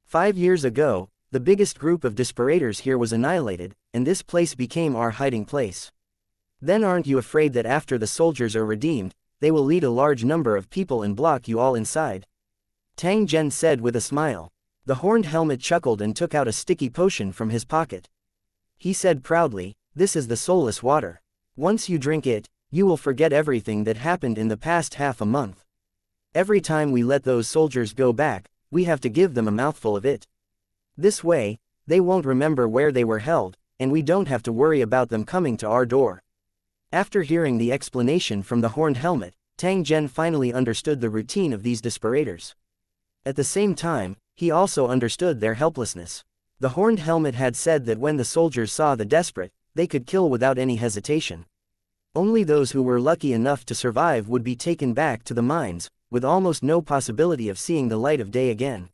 5 years ago, the biggest group of desperators here was annihilated, and this place became our hiding place. Then aren't you afraid that after the soldiers are redeemed, they will lead a large number of people and block you all inside? Tang Zhen said with a smile. The Horned Helmet chuckled and took out a sticky potion from his pocket. He said proudly, "This is the soulless water. Once you drink it, you will forget everything that happened in the past half a month. Every time we let those soldiers go back, we have to give them a mouthful of it. This way, they won't remember where they were held, and we don't have to worry about them coming to our door." After hearing the explanation from the Horned Helmet, Tang Zhen finally understood the routine of these desperators. At the same time, he also understood their helplessness. The Horned Helmet had said that when the soldiers saw the desperate, they could kill without any hesitation. Only those who were lucky enough to survive would be taken back to the mines, with almost no possibility of seeing the light of day again.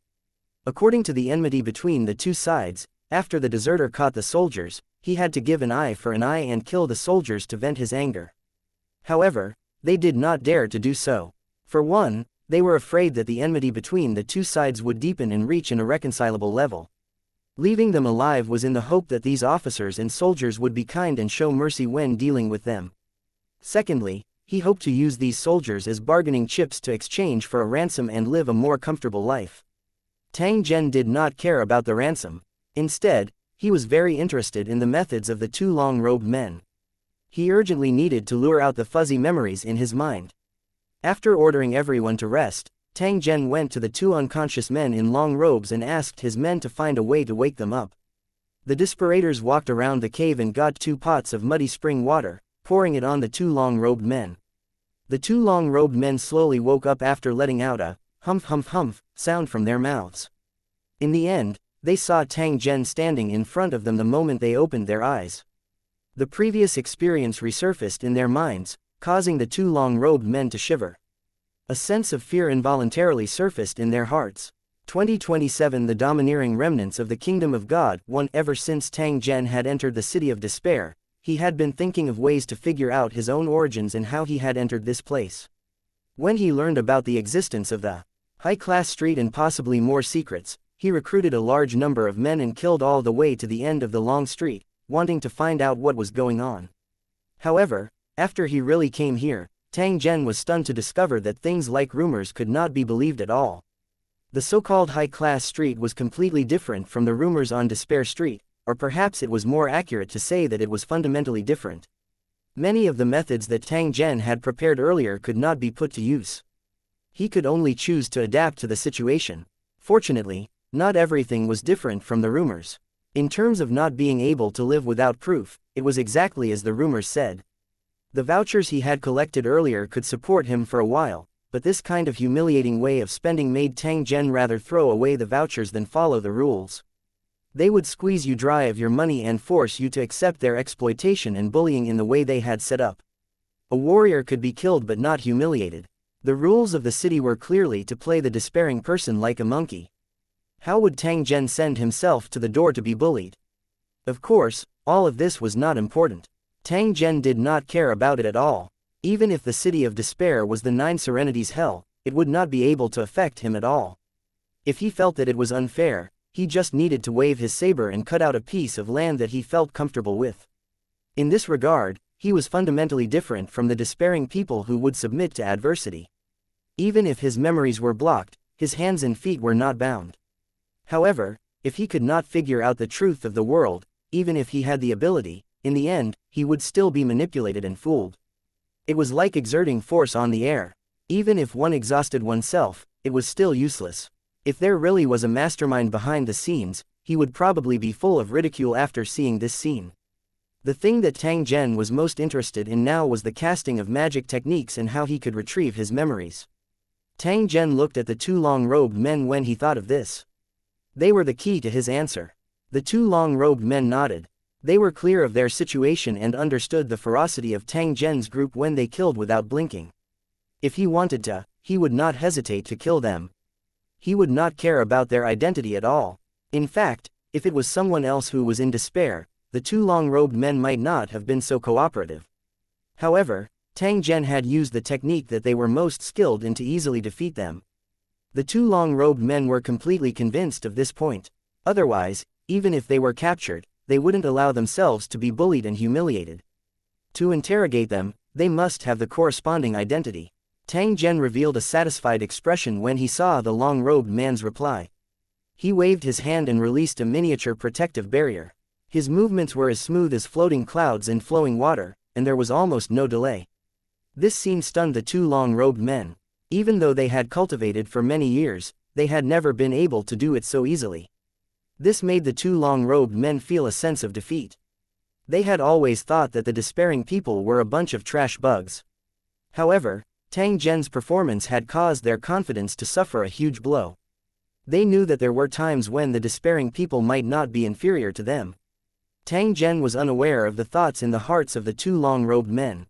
According to the enmity between the two sides, after the deserter caught the soldiers, he had to give an eye for an eye and kill the soldiers to vent his anger. However, they did not dare to do so. For one, they were afraid that the enmity between the two sides would deepen and reach an irreconcilable level. Leaving them alive was in the hope that these officers and soldiers would be kind and show mercy when dealing with them. Secondly, he hoped to use these soldiers as bargaining chips to exchange for a ransom and live a more comfortable life. Tang Zhen did not care about the ransom. Instead, he was very interested in the methods of the two long-robed men. He urgently needed to lure out the fuzzy memories in his mind. After ordering everyone to rest, Tang Zhen went to the two unconscious men in long robes and asked his men to find a way to wake them up. The desperators walked around the cave and got 2 pots of muddy spring water, pouring it on the two long-robed men. The two long-robed men slowly woke up after letting out a humph humph humph sound from their mouths. In the end, they saw Tang Zhen standing in front of them the moment they opened their eyes. The previous experience resurfaced in their minds, causing the two long-robed men to shiver. A sense of fear involuntarily surfaced in their hearts. 2027 The domineering remnants of the kingdom of God. Ever since Tang Zhen had entered the city of despair, he had been thinking of ways to figure out his own origins and how he had entered this place. When he learned about the existence of the high-class street and possibly more secrets, he recruited a large number of men and killed all the way to the end of the long street, wanting to find out what was going on. However, after he really came here, Tang Zhen was stunned to discover that things like rumors could not be believed at all. The so-called high-class street was completely different from the rumors on Despair Street, or perhaps it was more accurate to say that it was fundamentally different. Many of the methods that Tang Zhen had prepared earlier could not be put to use. He could only choose to adapt to the situation. Fortunately, not everything was different from the rumors. In terms of not being able to live without proof, it was exactly as the rumors said. The vouchers he had collected earlier could support him for a while, but this kind of humiliating way of spending made Tang Zhen rather throw away the vouchers than follow the rules. They would squeeze you dry of your money and force you to accept their exploitation and bullying in the way they had set up. A warrior could be killed but not humiliated. The rules of the city were clearly to play the despairing person like a monkey. How would Tang Zhen send himself to the door to be bullied? Of course, all of this was not important. Tang Zhen did not care about it at all. Even if the city of despair was the 9 Serenities hell, it would not be able to affect him at all. If he felt that it was unfair, he just needed to wave his saber and cut out a piece of land that he felt comfortable with. In this regard, he was fundamentally different from the despairing people who would submit to adversity. Even if his memories were blocked, his hands and feet were not bound. However, if he could not figure out the truth of the world, even if he had the ability, in the end, he would still be manipulated and fooled. It was like exerting force on the air. Even if one exhausted oneself, it was still useless. If there really was a mastermind behind the scenes, he would probably be full of ridicule after seeing this scene. The thing that Tang Zhen was most interested in now was the casting of magic techniques and how he could retrieve his memories. Tang Zhen looked at the two long-robed men when he thought of this. They were the key to his answer. The two long-robed men nodded. They were clear of their situation and understood the ferocity of Tang Zhen's group when they killed without blinking. If he wanted to, he would not hesitate to kill them. He would not care about their identity at all. In fact, if it was someone else who was in despair, the two long-robed men might not have been so cooperative. However, Tang Zhen had used the technique that they were most skilled in to easily defeat them. The two long-robed men were completely convinced of this point. Otherwise, even if they were captured, they wouldn't allow themselves to be bullied and humiliated. To interrogate them, they must have the corresponding identity. Tang Zhen revealed a satisfied expression when he saw the long-robed man's reply. He waved his hand and released a miniature protective barrier. His movements were as smooth as floating clouds in flowing water, and there was almost no delay. This scene stunned the two long-robed men. Even though they had cultivated for many years, they had never been able to do it so easily. This made the two long-robed men feel a sense of defeat. They had always thought that the despairing people were a bunch of trash bugs. However, Tang Zhen's performance had caused their confidence to suffer a huge blow. They knew that there were times when the despairing people might not be inferior to them. Tang Zhen was unaware of the thoughts in the hearts of the two long-robed men.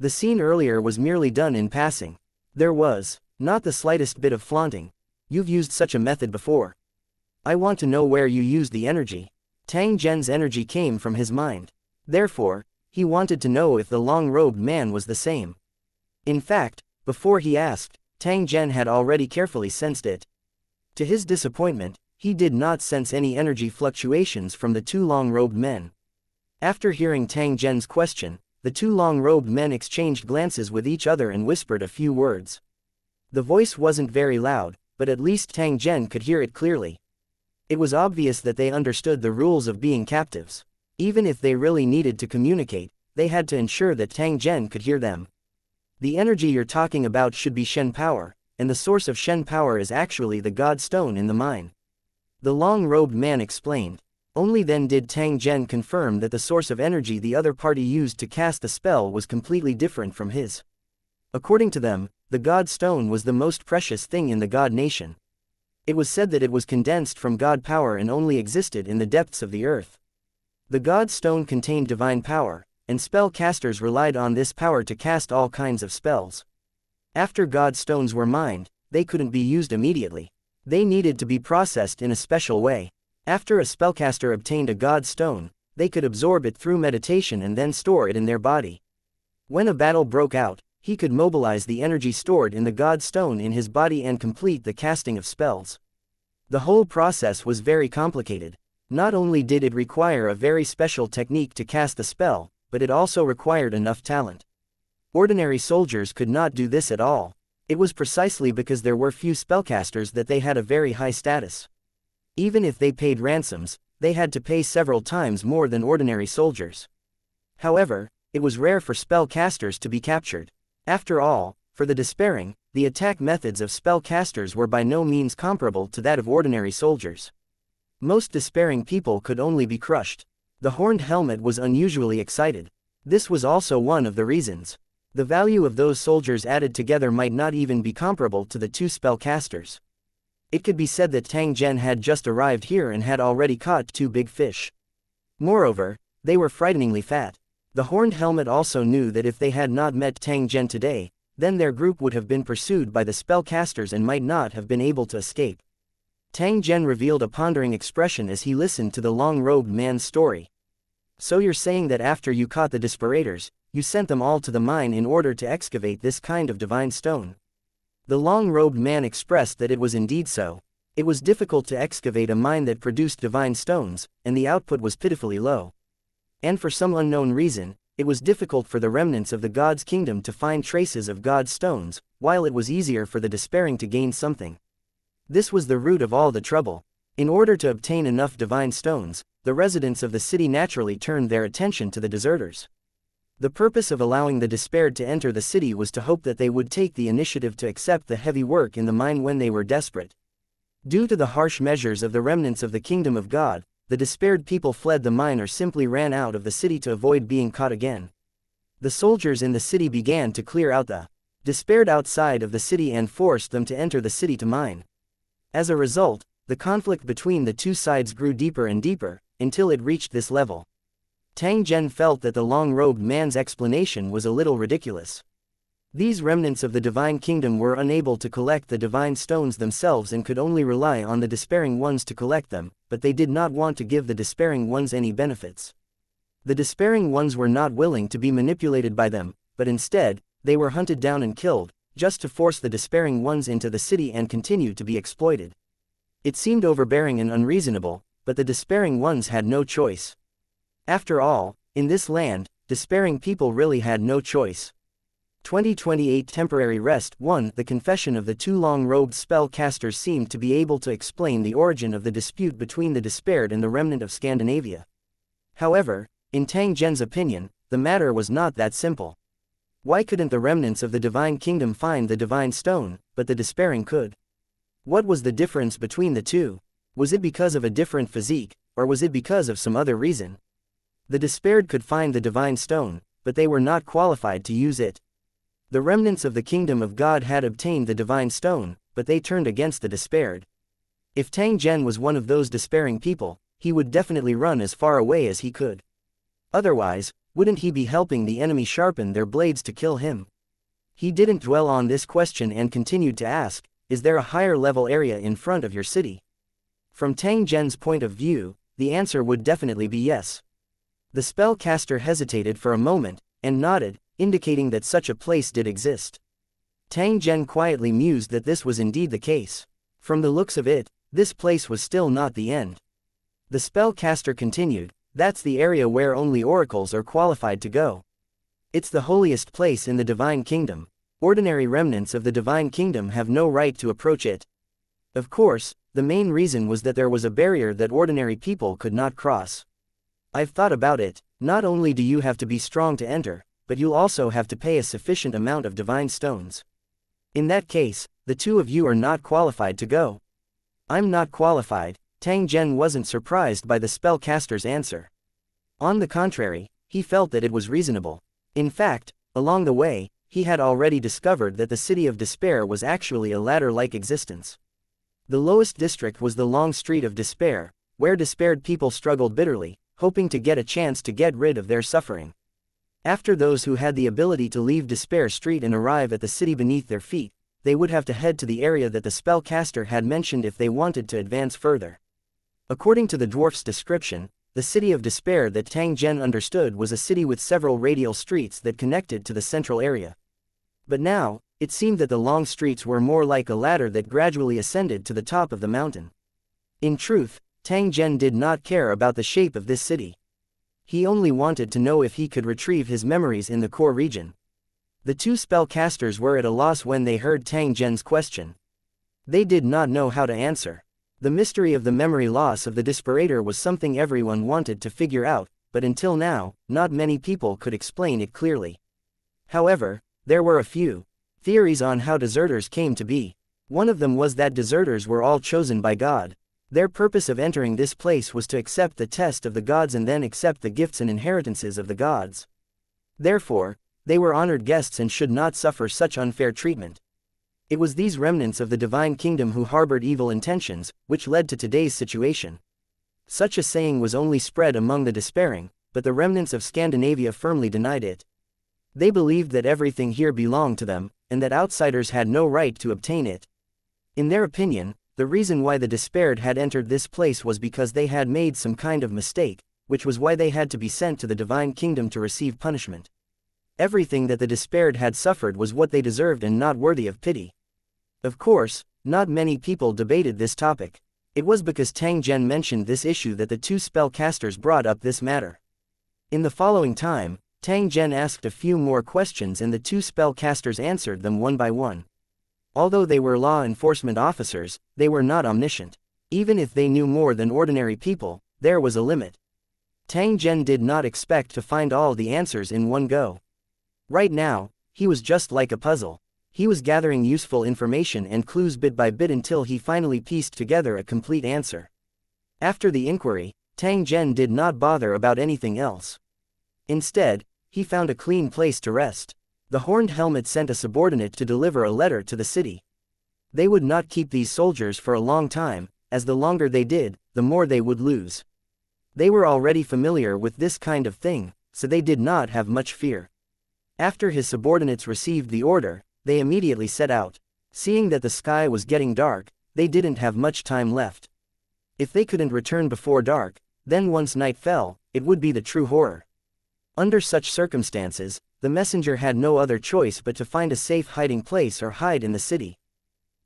The scene earlier was merely done in passing. There was not the slightest bit of flaunting. You've used such a method before. I want to know where you used the energy. Tang Zhen's energy came from his mind. Therefore, he wanted to know if the long-robed man was the same. In fact, before he asked, Tang Zhen had already carefully sensed it. To his disappointment, he did not sense any energy fluctuations from the two long-robed men. After hearing Tang Zhen's question, the two long-robed men exchanged glances with each other and whispered a few words. The voice wasn't very loud, but at least Tang Zhen could hear it clearly. It was obvious that they understood the rules of being captives. Even if they really needed to communicate, they had to ensure that Tang Zhen could hear them. The energy you're talking about should be Shen power, and the source of Shen power is actually the God Stone in the mine. The long-robed man explained. Only then did Tang Zhen confirm that the source of energy the other party used to cast the spell was completely different from his. According to them, the God Stone was the most precious thing in the God Nation. It was said that it was condensed from God power and only existed in the depths of the earth. The God Stone contained divine power, and spell casters relied on this power to cast all kinds of spells. After God Stones were mined, they couldn't be used immediately. They needed to be processed in a special way. After a spellcaster obtained a God Stone, they could absorb it through meditation and then store it in their body. When a battle broke out, he could mobilize the energy stored in the God Stone in his body and complete the casting of spells. The whole process was very complicated. Not only did it require a very special technique to cast the spell, but it also required enough talent. Ordinary soldiers could not do this at all. It was precisely because there were few spellcasters that they had a very high status. Even if they paid ransoms, they had to pay several times more than ordinary soldiers. However, it was rare for spellcasters to be captured. After all, for the despairing, the attack methods of spellcasters were by no means comparable to that of ordinary soldiers. Most despairing people could only be crushed. The horned helmet was unusually excited. This was also one of the reasons. The value of those soldiers added together might not even be comparable to the two spellcasters. It could be said that Tang Zhen had just arrived here and had already caught two big fish. Moreover, they were frighteningly fat. The horned helmet also knew that if they had not met Tang Zhen today, then their group would have been pursued by the spellcasters and might not have been able to escape. Tang Zhen revealed a pondering expression as he listened to the long-robed man's story. So you're saying that after you caught the desperators, you sent them all to the mine in order to excavate this kind of divine stone? The long-robed man expressed that it was indeed so. It was difficult to excavate a mine that produced divine stones, and the output was pitifully low. And for some unknown reason, it was difficult for the remnants of the God's kingdom to find traces of God's stones, while it was easier for the despairing to gain something. This was the root of all the trouble. In order to obtain enough divine stones, the residents of the city naturally turned their attention to the deserters. The purpose of allowing the despaired to enter the city was to hope that they would take the initiative to accept the heavy work in the mine when they were desperate. Due to the harsh measures of the remnants of the kingdom of God, the despaired people fled the mine or simply ran out of the city to avoid being caught again. The soldiers in the city began to clear out the despaired outside of the city and forced them to enter the city to mine. As a result, the conflict between the two sides grew deeper and deeper, until it reached this level. Tang Zhen felt that the long-robed man's explanation was a little ridiculous. These remnants of the divine kingdom were unable to collect the divine stones themselves and could only rely on the despairing ones to collect them, but they did not want to give the despairing ones any benefits. The despairing ones were not willing to be manipulated by them, but instead, they were hunted down and killed, just to force the despairing ones into the city and continue to be exploited. It seemed overbearing and unreasonable, but the despairing ones had no choice. After all, in this land, despairing people really had no choice. 2028 Temporary Rest 1. The confession of the two long-robed spell-casters seemed to be able to explain the origin of the dispute between the despaired and the remnant of Scandinavia. However, in Tang Zhen's opinion, the matter was not that simple. Why couldn't the remnants of the divine kingdom find the divine stone, but the despairing could? What was the difference between the two? Was it because of a different physique, or was it because of some other reason? The despaired could find the divine stone, but they were not qualified to use it. The remnants of the kingdom of God had obtained the divine stone, but they turned against the despaired. If Tang Zhen was one of those despairing people, he would definitely run as far away as he could. Otherwise, wouldn't he be helping the enemy sharpen their blades to kill him? He didn't dwell on this question and continued to ask, is there a higher level area in front of your city? From Tang Zhen's point of view, the answer would definitely be yes. The spellcaster hesitated for a moment, and nodded, indicating that such a place did exist. Tang Zhen quietly mused that this was indeed the case. From the looks of it, this place was still not the end. The spellcaster continued, "That's the area where only oracles are qualified to go. It's the holiest place in the Divine Kingdom. Ordinary remnants of the Divine Kingdom have no right to approach it." Of course, the main reason was that there was a barrier that ordinary people could not cross. "I've thought about it. Not only do you have to be strong to enter, but you'll also have to pay a sufficient amount of divine stones. In that case, the two of you are not qualified to go." "I'm not qualified." Tang Zhen wasn't surprised by the spellcaster's answer. On the contrary, he felt that it was reasonable. In fact, along the way, he had already discovered that the City of Despair was actually a ladder-like existence. The lowest district was the Long Street of Despair, where despaired people struggled bitterly, hoping to get a chance to get rid of their suffering. After those who had the ability to leave Despair Street and arrive at the city beneath their feet, they would have to head to the area that the spellcaster had mentioned if they wanted to advance further. According to the dwarf's description, the City of Despair that Tang Zhen understood was a city with several radial streets that connected to the central area. But now, it seemed that the long streets were more like a ladder that gradually ascended to the top of the mountain. In truth, Tang Zhen did not care about the shape of this city. He only wanted to know if he could retrieve his memories in the core region. The two spellcasters were at a loss when they heard Tang Zhen's question. They did not know how to answer. The mystery of the memory loss of the Desperator was something everyone wanted to figure out, but until now, not many people could explain it clearly. However, there were a few theories on how deserters came to be. One of them was that deserters were all chosen by God. Their purpose of entering this place was to accept the test of the gods and then accept the gifts and inheritances of the gods. Therefore, they were honored guests and should not suffer such unfair treatment. It was these remnants of the Divine Kingdom who harbored evil intentions, which led to today's situation. Such a saying was only spread among the despairing, but the remnants of Scandinavia firmly denied it. They believed that everything here belonged to them, and that outsiders had no right to obtain it. In their opinion, the reason why the despaired had entered this place was because they had made some kind of mistake, which was why they had to be sent to the Divine Kingdom to receive punishment. Everything that the despaired had suffered was what they deserved and not worthy of pity. Of course, not many people debated this topic. It was because Tang Zhen mentioned this issue that the two spellcasters brought up this matter. In the following time, Tang Zhen asked a few more questions and the two spellcasters answered them one by one. Although they were law enforcement officers, they were not omniscient. Even if they knew more than ordinary people, there was a limit. Tang Zhen did not expect to find all the answers in one go. Right now, he was just like a puzzle. He was gathering useful information and clues bit by bit until he finally pieced together a complete answer. After the inquiry, Tang Zhen did not bother about anything else. Instead, he found a clean place to rest. The Horned Helmet sent a subordinate to deliver a letter to the city. They would not keep these soldiers for a long time, as the longer they did, the more they would lose. They were already familiar with this kind of thing, so they did not have much fear. After his subordinates received the order, they immediately set out. Seeing that the sky was getting dark, they didn't have much time left. If they couldn't return before dark, then once night fell, it would be the true horror. Under such circumstances, the messenger had no other choice but to find a safe hiding place or hide in the city.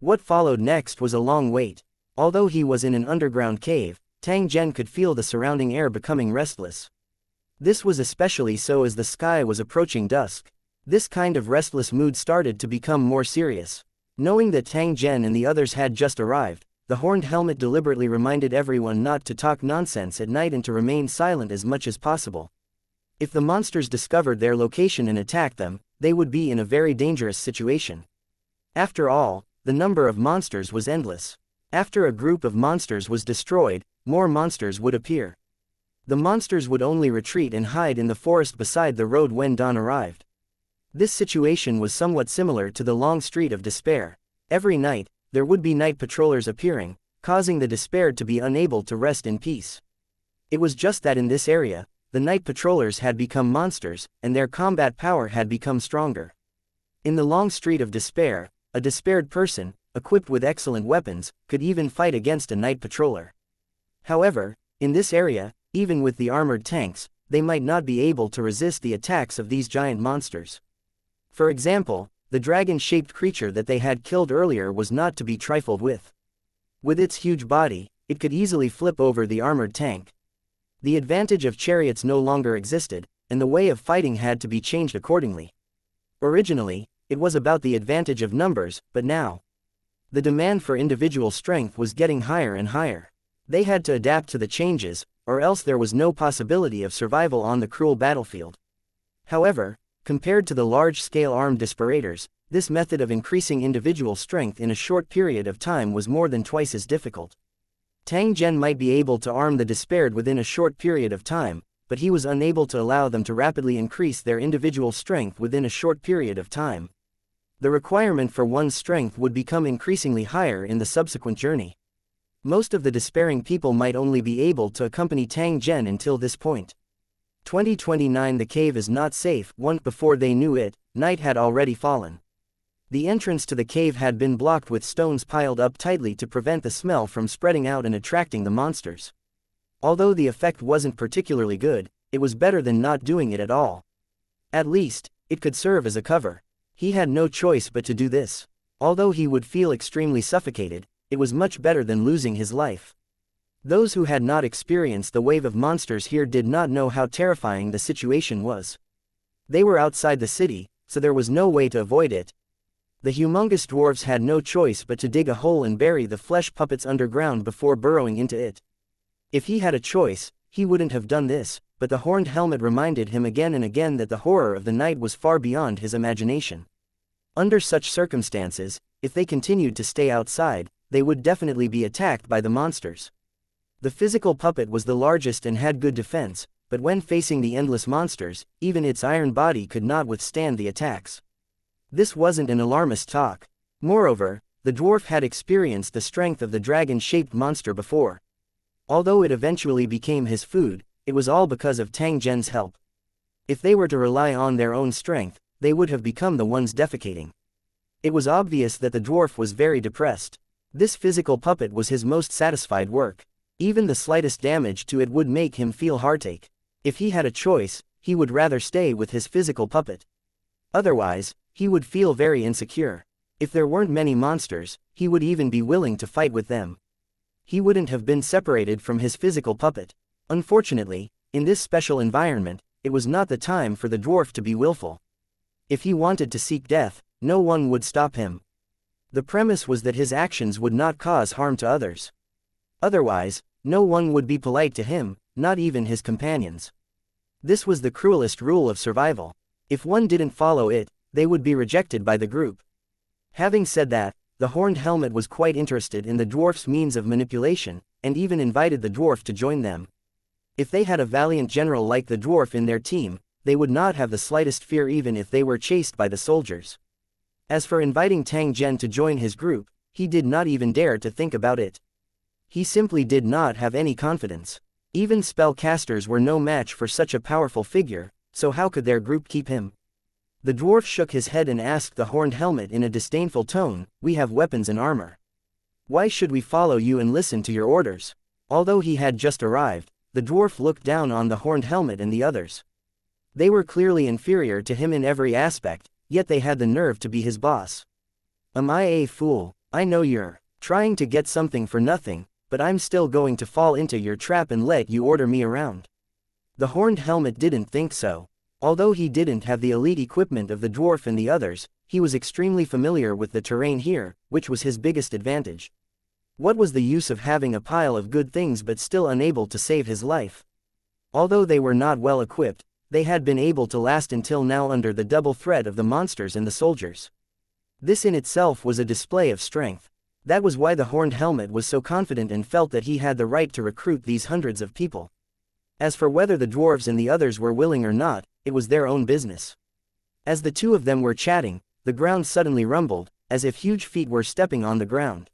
What followed next was a long wait. Although he was in an underground cave, Tang Zhen could feel the surrounding air becoming restless. This was especially so as the sky was approaching dusk. This kind of restless mood started to become more serious. Knowing that Tang Zhen and the others had just arrived, the Horned Helmet deliberately reminded everyone not to talk nonsense at night and to remain silent as much as possible. If the monsters discovered their location and attacked them, they would be in a very dangerous situation. After all, the number of monsters was endless. After a group of monsters was destroyed, more monsters would appear. The monsters would only retreat and hide in the forest beside the road when dawn arrived. This situation was somewhat similar to the Long Street of Despair. Every night, there would be night patrollers appearing, causing the despaired to be unable to rest in peace. It was just that in this area, the night patrollers had become monsters, and their combat power had become stronger. In the Long Street of Despair, a despaired person, equipped with excellent weapons, could even fight against a night patroller. However, in this area, even with the armored tanks, they might not be able to resist the attacks of these giant monsters. For example, the dragon-shaped creature that they had killed earlier was not to be trifled with. With its huge body, it could easily flip over the armored tank. The advantage of chariots no longer existed, and the way of fighting had to be changed accordingly. Originally, it was about the advantage of numbers, but now, the demand for individual strength was getting higher and higher. They had to adapt to the changes, or else there was no possibility of survival on the cruel battlefield. However, compared to the large-scale armed desperators, this method of increasing individual strength in a short period of time was more than twice as difficult. Tang Zhen might be able to arm the despaired within a short period of time, but he was unable to allow them to rapidly increase their individual strength within a short period of time. The requirement for one's strength would become increasingly higher in the subsequent journey. Most of the despairing people might only be able to accompany Tang Zhen until this point. 2029 The cave is not safe. Before they knew it, night had already fallen. The entrance to the cave had been blocked with stones piled up tightly to prevent the smell from spreading out and attracting the monsters. Although the effect wasn't particularly good, it was better than not doing it at all. At least, it could serve as a cover. He had no choice but to do this. Although he would feel extremely suffocated, it was much better than losing his life. Those who had not experienced the wave of monsters here did not know how terrifying the situation was. They were outside the city, so there was no way to avoid it. The humongous dwarves had no choice but to dig a hole and bury the flesh puppets underground before burrowing into it. If he had a choice, he wouldn't have done this, but the horned helmet reminded him again and again that the horror of the night was far beyond his imagination. Under such circumstances, if they continued to stay outside, they would definitely be attacked by the monsters. The physical puppet was the largest and had good defense, but when facing the endless monsters, even its iron body could not withstand the attacks. This wasn't an alarmist talk. Moreover, the dwarf had experienced the strength of the dragon-shaped monster before. Although it eventually became his food, it was all because of Tang Zhen's help. If they were to rely on their own strength, they would have become the ones defecating. It was obvious that the dwarf was very depressed. This physical puppet was his most satisfied work. Even the slightest damage to it would make him feel heartache. If he had a choice, he would rather stay with his physical puppet. Otherwise, he would feel very insecure. If there weren't many monsters, he would even be willing to fight with them. He wouldn't have been separated from his physical puppet. Unfortunately, in this special environment, it was not the time for the dwarf to be willful. If he wanted to seek death, no one would stop him. The premise was that his actions would not cause harm to others. Otherwise, no one would be polite to him, not even his companions. This was the cruelest rule of survival. If one didn't follow it, they would be rejected by the group. Having said that, the horned helmet was quite interested in the dwarf's means of manipulation, and even invited the dwarf to join them. If they had a valiant general like the dwarf in their team, they would not have the slightest fear even if they were chased by the soldiers. As for inviting Tang Zhen to join his group, he did not even dare to think about it. He simply did not have any confidence. Even spellcasters were no match for such a powerful figure, so how could their group keep him? The dwarf shook his head and asked the horned helmet in a disdainful tone, "We have weapons and armor. Why should we follow you and listen to your orders?" Although he had just arrived, the dwarf looked down on the horned helmet and the others. They were clearly inferior to him in every aspect, yet they had the nerve to be his boss. "Am I a fool? I know you're trying to get something for nothing, but I'm still going to fall into your trap and let you order me around." The horned helmet didn't think so. Although he didn't have the elite equipment of the dwarf and the others, he was extremely familiar with the terrain here, which was his biggest advantage. What was the use of having a pile of good things but still unable to save his life? Although they were not well equipped, they had been able to last until now under the double threat of the monsters and the soldiers. This in itself was a display of strength. That was why the horned helmet was so confident and felt that he had the right to recruit these hundreds of people. As for whether the dwarves and the others were willing or not, it was their own business. As the two of them were chatting, the ground suddenly rumbled, as if huge feet were stepping on the ground.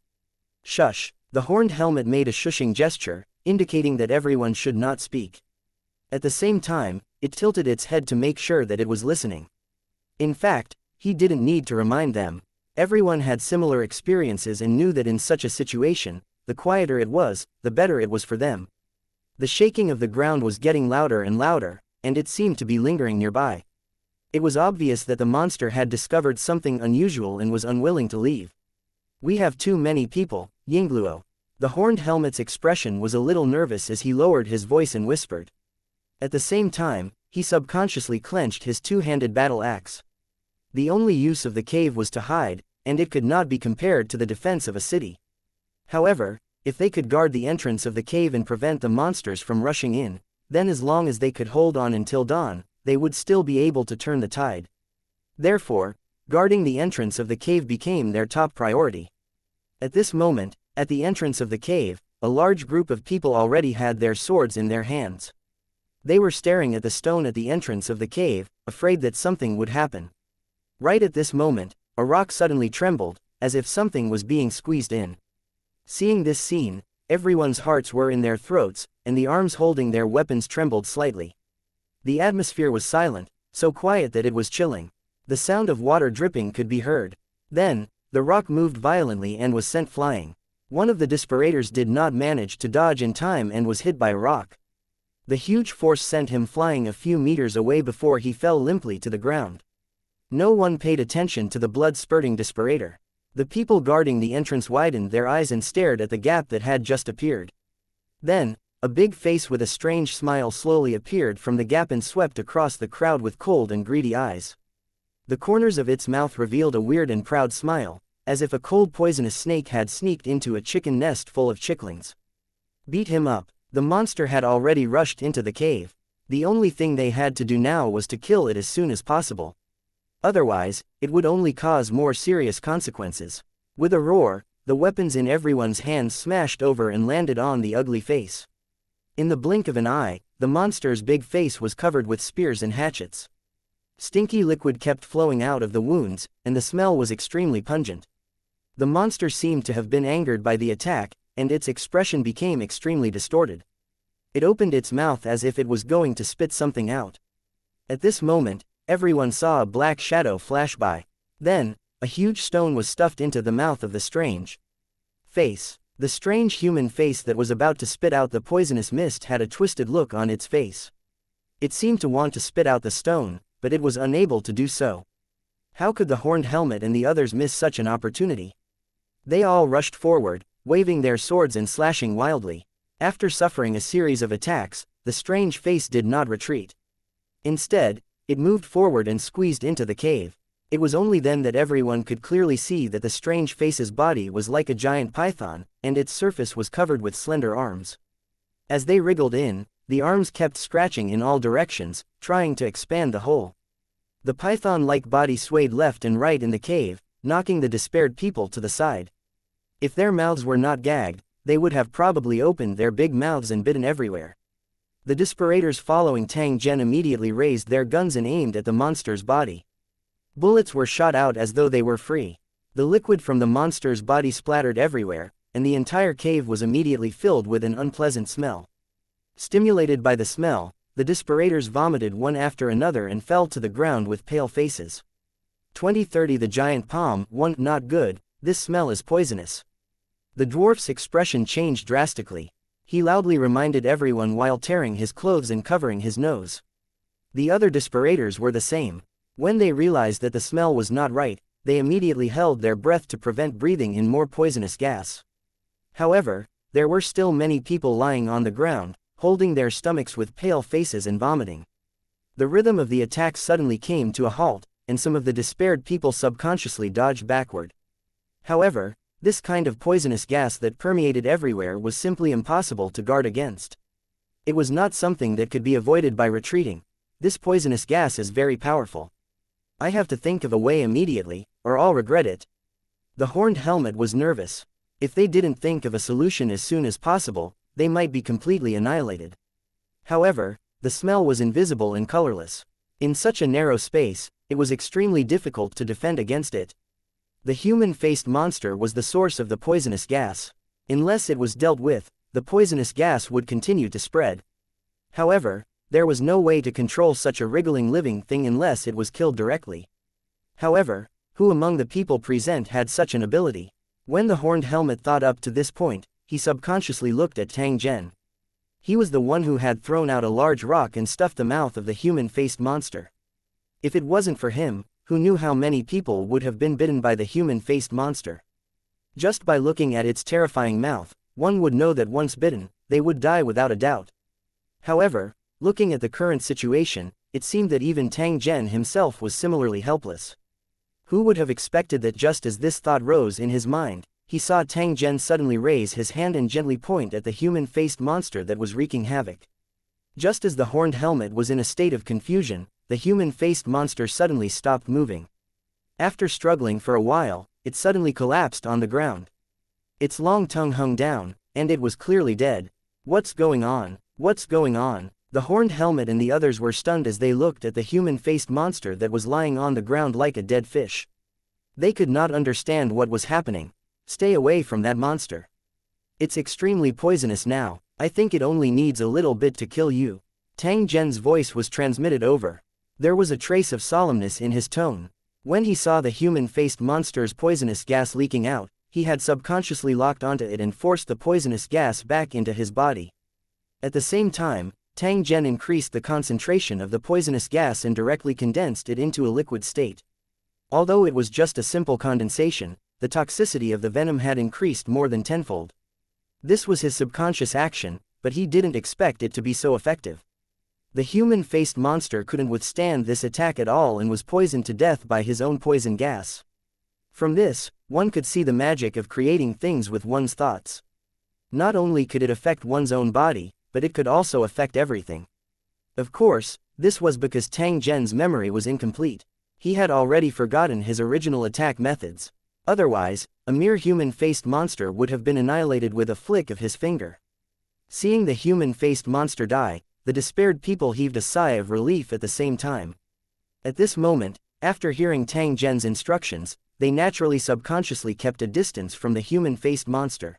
"Shush!" The horned helmet made a shushing gesture, indicating that everyone should not speak. At the same time, it tilted its head to make sure that it was listening. In fact, he didn't need to remind them. Everyone had similar experiences and knew that in such a situation, the quieter it was, the better it was for them. The shaking of the ground was getting louder and louder, and it seemed to be lingering nearby. It was obvious that the monster had discovered something unusual and was unwilling to leave. "We have too many people, Yingluo." The horned helmet's expression was a little nervous as he lowered his voice and whispered. At the same time, he subconsciously clenched his two-handed battle axe. The only use of the cave was to hide, and it could not be compared to the defense of a city. However, if they could guard the entrance of the cave and prevent the monsters from rushing in, then as long as they could hold on until dawn, they would still be able to turn the tide. Therefore, guarding the entrance of the cave became their top priority. At this moment, at the entrance of the cave, a large group of people already had their swords in their hands. They were staring at the stone at the entrance of the cave, afraid that something would happen. Right at this moment, a rock suddenly trembled, as if something was being squeezed in. Seeing this scene, everyone's hearts were in their throats, and the arms holding their weapons trembled slightly. The atmosphere was silent, so quiet that it was chilling. The sound of water dripping could be heard. Then, the rock moved violently and was sent flying. One of the disparators did not manage to dodge in time and was hit by a rock. The huge force sent him flying a few meters away before he fell limply to the ground. No one paid attention to the blood-spurting disparator. The people guarding the entrance widened their eyes and stared at the gap that had just appeared. Then, a big face with a strange smile slowly appeared from the gap and swept across the crowd with cold and greedy eyes. The corners of its mouth revealed a weird and proud smile, as if a cold poisonous snake had sneaked into a chicken nest full of chicklings. Beat him up. The monster had already rushed into the cave. The only thing they had to do now was to kill it as soon as possible. Otherwise, it would only cause more serious consequences. With a roar, the weapons in everyone's hands smashed over and landed on the ugly face. In the blink of an eye, the monster's big face was covered with spears and hatchets. Stinky liquid kept flowing out of the wounds, and the smell was extremely pungent. The monster seemed to have been angered by the attack, and its expression became extremely distorted. It opened its mouth as if it was going to spit something out. At this moment, everyone saw a black shadow flash by. Then, a huge stone was stuffed into the mouth of the strange face. The strange human face that was about to spit out the poisonous mist had a twisted look on its face. It seemed to want to spit out the stone, but it was unable to do so. How could the horned helmet and the others miss such an opportunity? They all rushed forward, waving their swords and slashing wildly. After suffering a series of attacks, the strange face did not retreat. Instead, it moved forward and squeezed into the cave. It was only then that everyone could clearly see that the strange face's body was like a giant python, and its surface was covered with slender arms. As they wriggled in, the arms kept scratching in all directions, trying to expand the hole. The python-like body swayed left and right in the cave, knocking the despaired people to the side. If their mouths were not gagged, they would have probably opened their big mouths and bitten everywhere. The disparators following Tang Zhen immediately raised their guns and aimed at the monster's body. Bullets were shot out as though they were free. The liquid from the monster's body splattered everywhere, and the entire cave was immediately filled with an unpleasant smell. Stimulated by the smell, the disparators vomited one after another and fell to the ground with pale faces. 2030 The giant palm, one, not good, this smell is poisonous. The dwarf's expression changed drastically. He loudly reminded everyone while tearing his clothes and covering his nose. The other disparators were the same. When they realized that the smell was not right, they immediately held their breath to prevent breathing in more poisonous gas. However, there were still many people lying on the ground, holding their stomachs with pale faces and vomiting. The rhythm of the attack suddenly came to a halt, and some of the despaired people subconsciously dodged backward. However, this kind of poisonous gas that permeated everywhere was simply impossible to guard against. It was not something that could be avoided by retreating. This poisonous gas is very powerful. I have to think of a way immediately, or I'll regret it. The horned helmet was nervous. If they didn't think of a solution as soon as possible, they might be completely annihilated. However, the smell was invisible and colorless. In such a narrow space, it was extremely difficult to defend against it. The human-faced monster was the source of the poisonous gas. Unless it was dealt with, the poisonous gas would continue to spread. However, there was no way to control such a wriggling living thing unless it was killed directly. However, who among the people present had such an ability? When the horned helmet thought up to this point, he subconsciously looked at Tang Zhen. He was the one who had thrown out a large rock and stuffed the mouth of the human-faced monster. If it wasn't for him, who knew how many people would have been bitten by the human-faced monster? Just by looking at its terrifying mouth, one would know that once bitten, they would die without a doubt. However, looking at the current situation, it seemed that even Tang Zhen himself was similarly helpless. Who would have expected that just as this thought rose in his mind, he saw Tang Zhen suddenly raise his hand and gently point at the human-faced monster that was wreaking havoc. Just as the horned helmet was in a state of confusion, the human-faced monster suddenly stopped moving. After struggling for a while, it suddenly collapsed on the ground. Its long tongue hung down, and it was clearly dead. What's going on? What's going on? The horned helmet and the others were stunned as they looked at the human-faced monster that was lying on the ground like a dead fish. They could not understand what was happening. Stay away from that monster. It's extremely poisonous now. I think it only needs a little bit to kill you. Tang Zhen's voice was transmitted over. There was a trace of solemnness in his tone. When he saw the human-faced monster's poisonous gas leaking out, he had subconsciously locked onto it and forced the poisonous gas back into his body. At the same time, Tang Zhen increased the concentration of the poisonous gas and directly condensed it into a liquid state. Although it was just a simple condensation, the toxicity of the venom had increased more than tenfold. This was his subconscious action, but he didn't expect it to be so effective. The human-faced monster couldn't withstand this attack at all and was poisoned to death by his own poison gas. From this, one could see the magic of creating things with one's thoughts. Not only could it affect one's own body, but it could also affect everything. Of course, this was because Tang Zhen's memory was incomplete. He had already forgotten his original attack methods. Otherwise, a mere human-faced monster would have been annihilated with a flick of his finger. Seeing the human-faced monster die, the despaired people heaved a sigh of relief at the same time. At this moment, after hearing Tang Zhen's instructions, they naturally subconsciously kept a distance from the human-faced monster.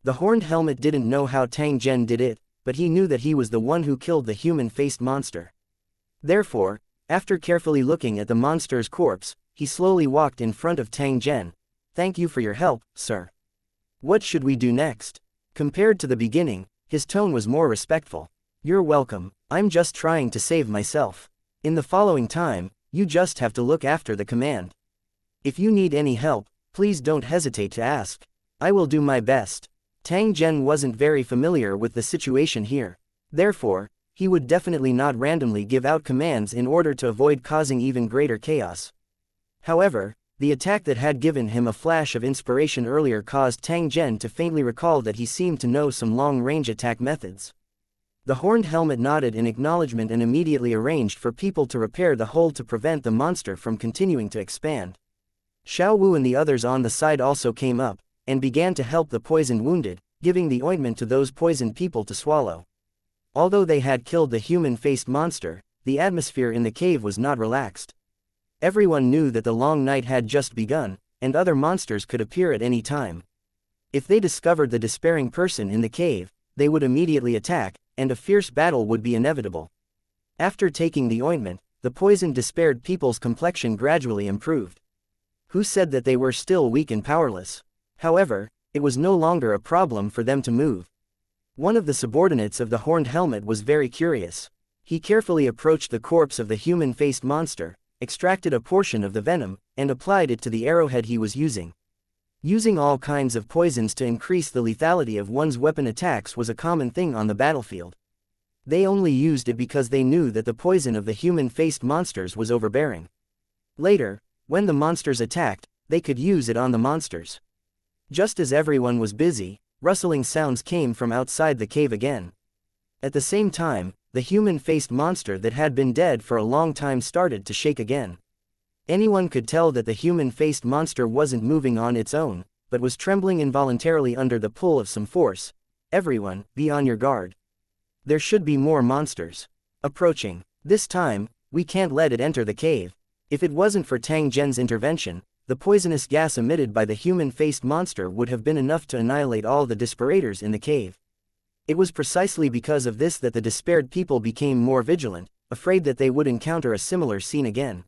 The horned helmet didn't know how Tang Zhen did it, but he knew that he was the one who killed the human-faced monster. Therefore, after carefully looking at the monster's corpse, he slowly walked in front of Tang Zhen. "Thank you for your help, sir. What should we do next?" Compared to the beginning, his tone was more respectful. "You're welcome, I'm just trying to save myself. In the following time, you just have to look after the command. If you need any help, please don't hesitate to ask. I will do my best." Tang Zhen wasn't very familiar with the situation here. Therefore, he would definitely not randomly give out commands in order to avoid causing even greater chaos. However, the attack that had given him a flash of inspiration earlier caused Tang Zhen to faintly recall that he seemed to know some long-range attack methods. The horned helmet nodded in acknowledgement and immediately arranged for people to repair the hole to prevent the monster from continuing to expand. Xiao Wu and the others on the side also came up, and began to help the poisoned wounded, giving the ointment to those poisoned people to swallow. Although they had killed the human-faced monster, the atmosphere in the cave was not relaxed. Everyone knew that the long night had just begun, and other monsters could appear at any time. If they discovered the despairing person in the cave, they would immediately attack, and a fierce battle would be inevitable. After taking the ointment, the poisoned despaired people's complexion gradually improved. Who said that they were still weak and powerless? However, it was no longer a problem for them to move. One of the subordinates of the horned helmet was very curious. He carefully approached the corpse of the human-faced monster, extracted a portion of the venom, and applied it to the arrowhead he was using. Using all kinds of poisons to increase the lethality of one's weapon attacks was a common thing on the battlefield. They only used it because they knew that the poison of the human-faced monsters was overbearing. Later, when the monsters attacked, they could use it on the monsters. Just as everyone was busy, rustling sounds came from outside the cave again. At the same time, the human-faced monster that had been dead for a long time started to shake again. Anyone could tell that the human-faced monster wasn't moving on its own, but was trembling involuntarily under the pull of some force. "Everyone, be on your guard. There should be more monsters approaching. This time, we can't let it enter the cave." If it wasn't for Tang Zhen's intervention, the poisonous gas emitted by the human-faced monster would have been enough to annihilate all the desperators in the cave. It was precisely because of this that the despaired people became more vigilant, afraid that they would encounter a similar scene again.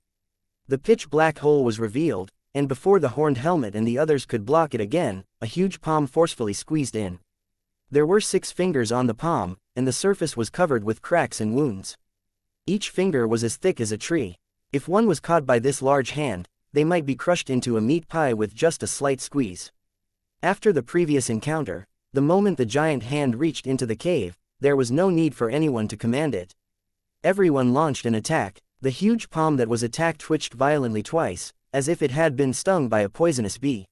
The pitch-black hole was revealed, and before the horned helmet and the others could block it again, a huge palm forcefully squeezed in. There were 6 fingers on the palm, and the surface was covered with cracks and wounds. Each finger was as thick as a tree. If one was caught by this large hand, they might be crushed into a meat pie with just a slight squeeze. After the previous encounter, the moment the giant hand reached into the cave, there was no need for anyone to command it. Everyone launched an attack. The huge palm that was attacked twitched violently twice, as if it had been stung by a poisonous bee.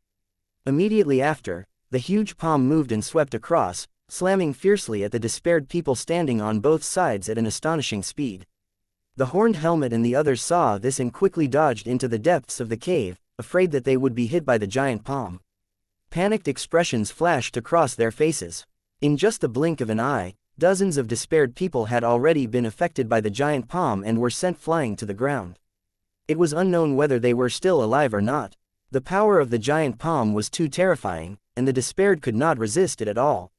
Immediately after, the huge palm moved and swept across, slamming fiercely at the despaired people standing on both sides at an astonishing speed. The horned helmet and the others saw this and quickly dodged into the depths of the cave, afraid that they would be hit by the giant palm. Panicked expressions flashed across their faces. In just the blink of an eye, dozens of despaired people had already been affected by the giant palm and were sent flying to the ground. It was unknown whether they were still alive or not. The power of the giant palm was too terrifying, and the despaired could not resist it at all.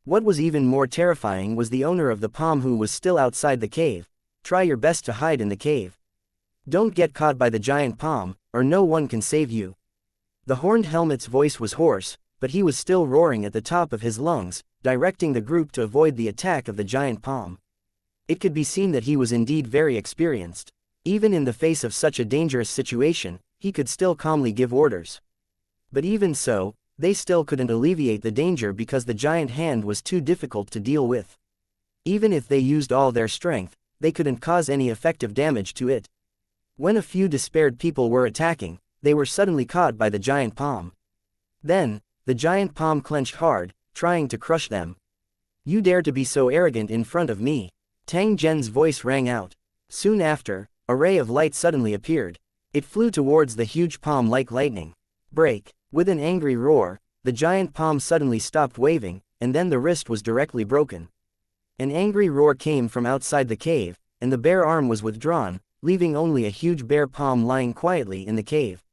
What was even more terrifying was the owner of the palm, who was still outside the cave. Try your best to hide in the cave. Don't get caught by the giant palm, or no one can save you. The horned helmet's voice was hoarse, but he was still roaring at the top of his lungs, directing the group to avoid the attack of the giant palm. It could be seen that he was indeed very experienced. Even in the face of such a dangerous situation, he could still calmly give orders. But even so, they still couldn't alleviate the danger because the giant hand was too difficult to deal with. Even if they used all their strength, they couldn't cause any effective damage to it. When a few despaired people were attacking, they were suddenly caught by the giant palm. Then, the giant palm clenched hard, trying to crush them. You dare to be so arrogant in front of me? Tang Zhen's voice rang out. Soon after, a ray of light suddenly appeared. It flew towards the huge palm like lightning. Break! With an angry roar, the giant palm suddenly stopped waving, and then the wrist was directly broken. An angry roar came from outside the cave, and the bare arm was withdrawn, leaving only a huge bare palm lying quietly in the cave.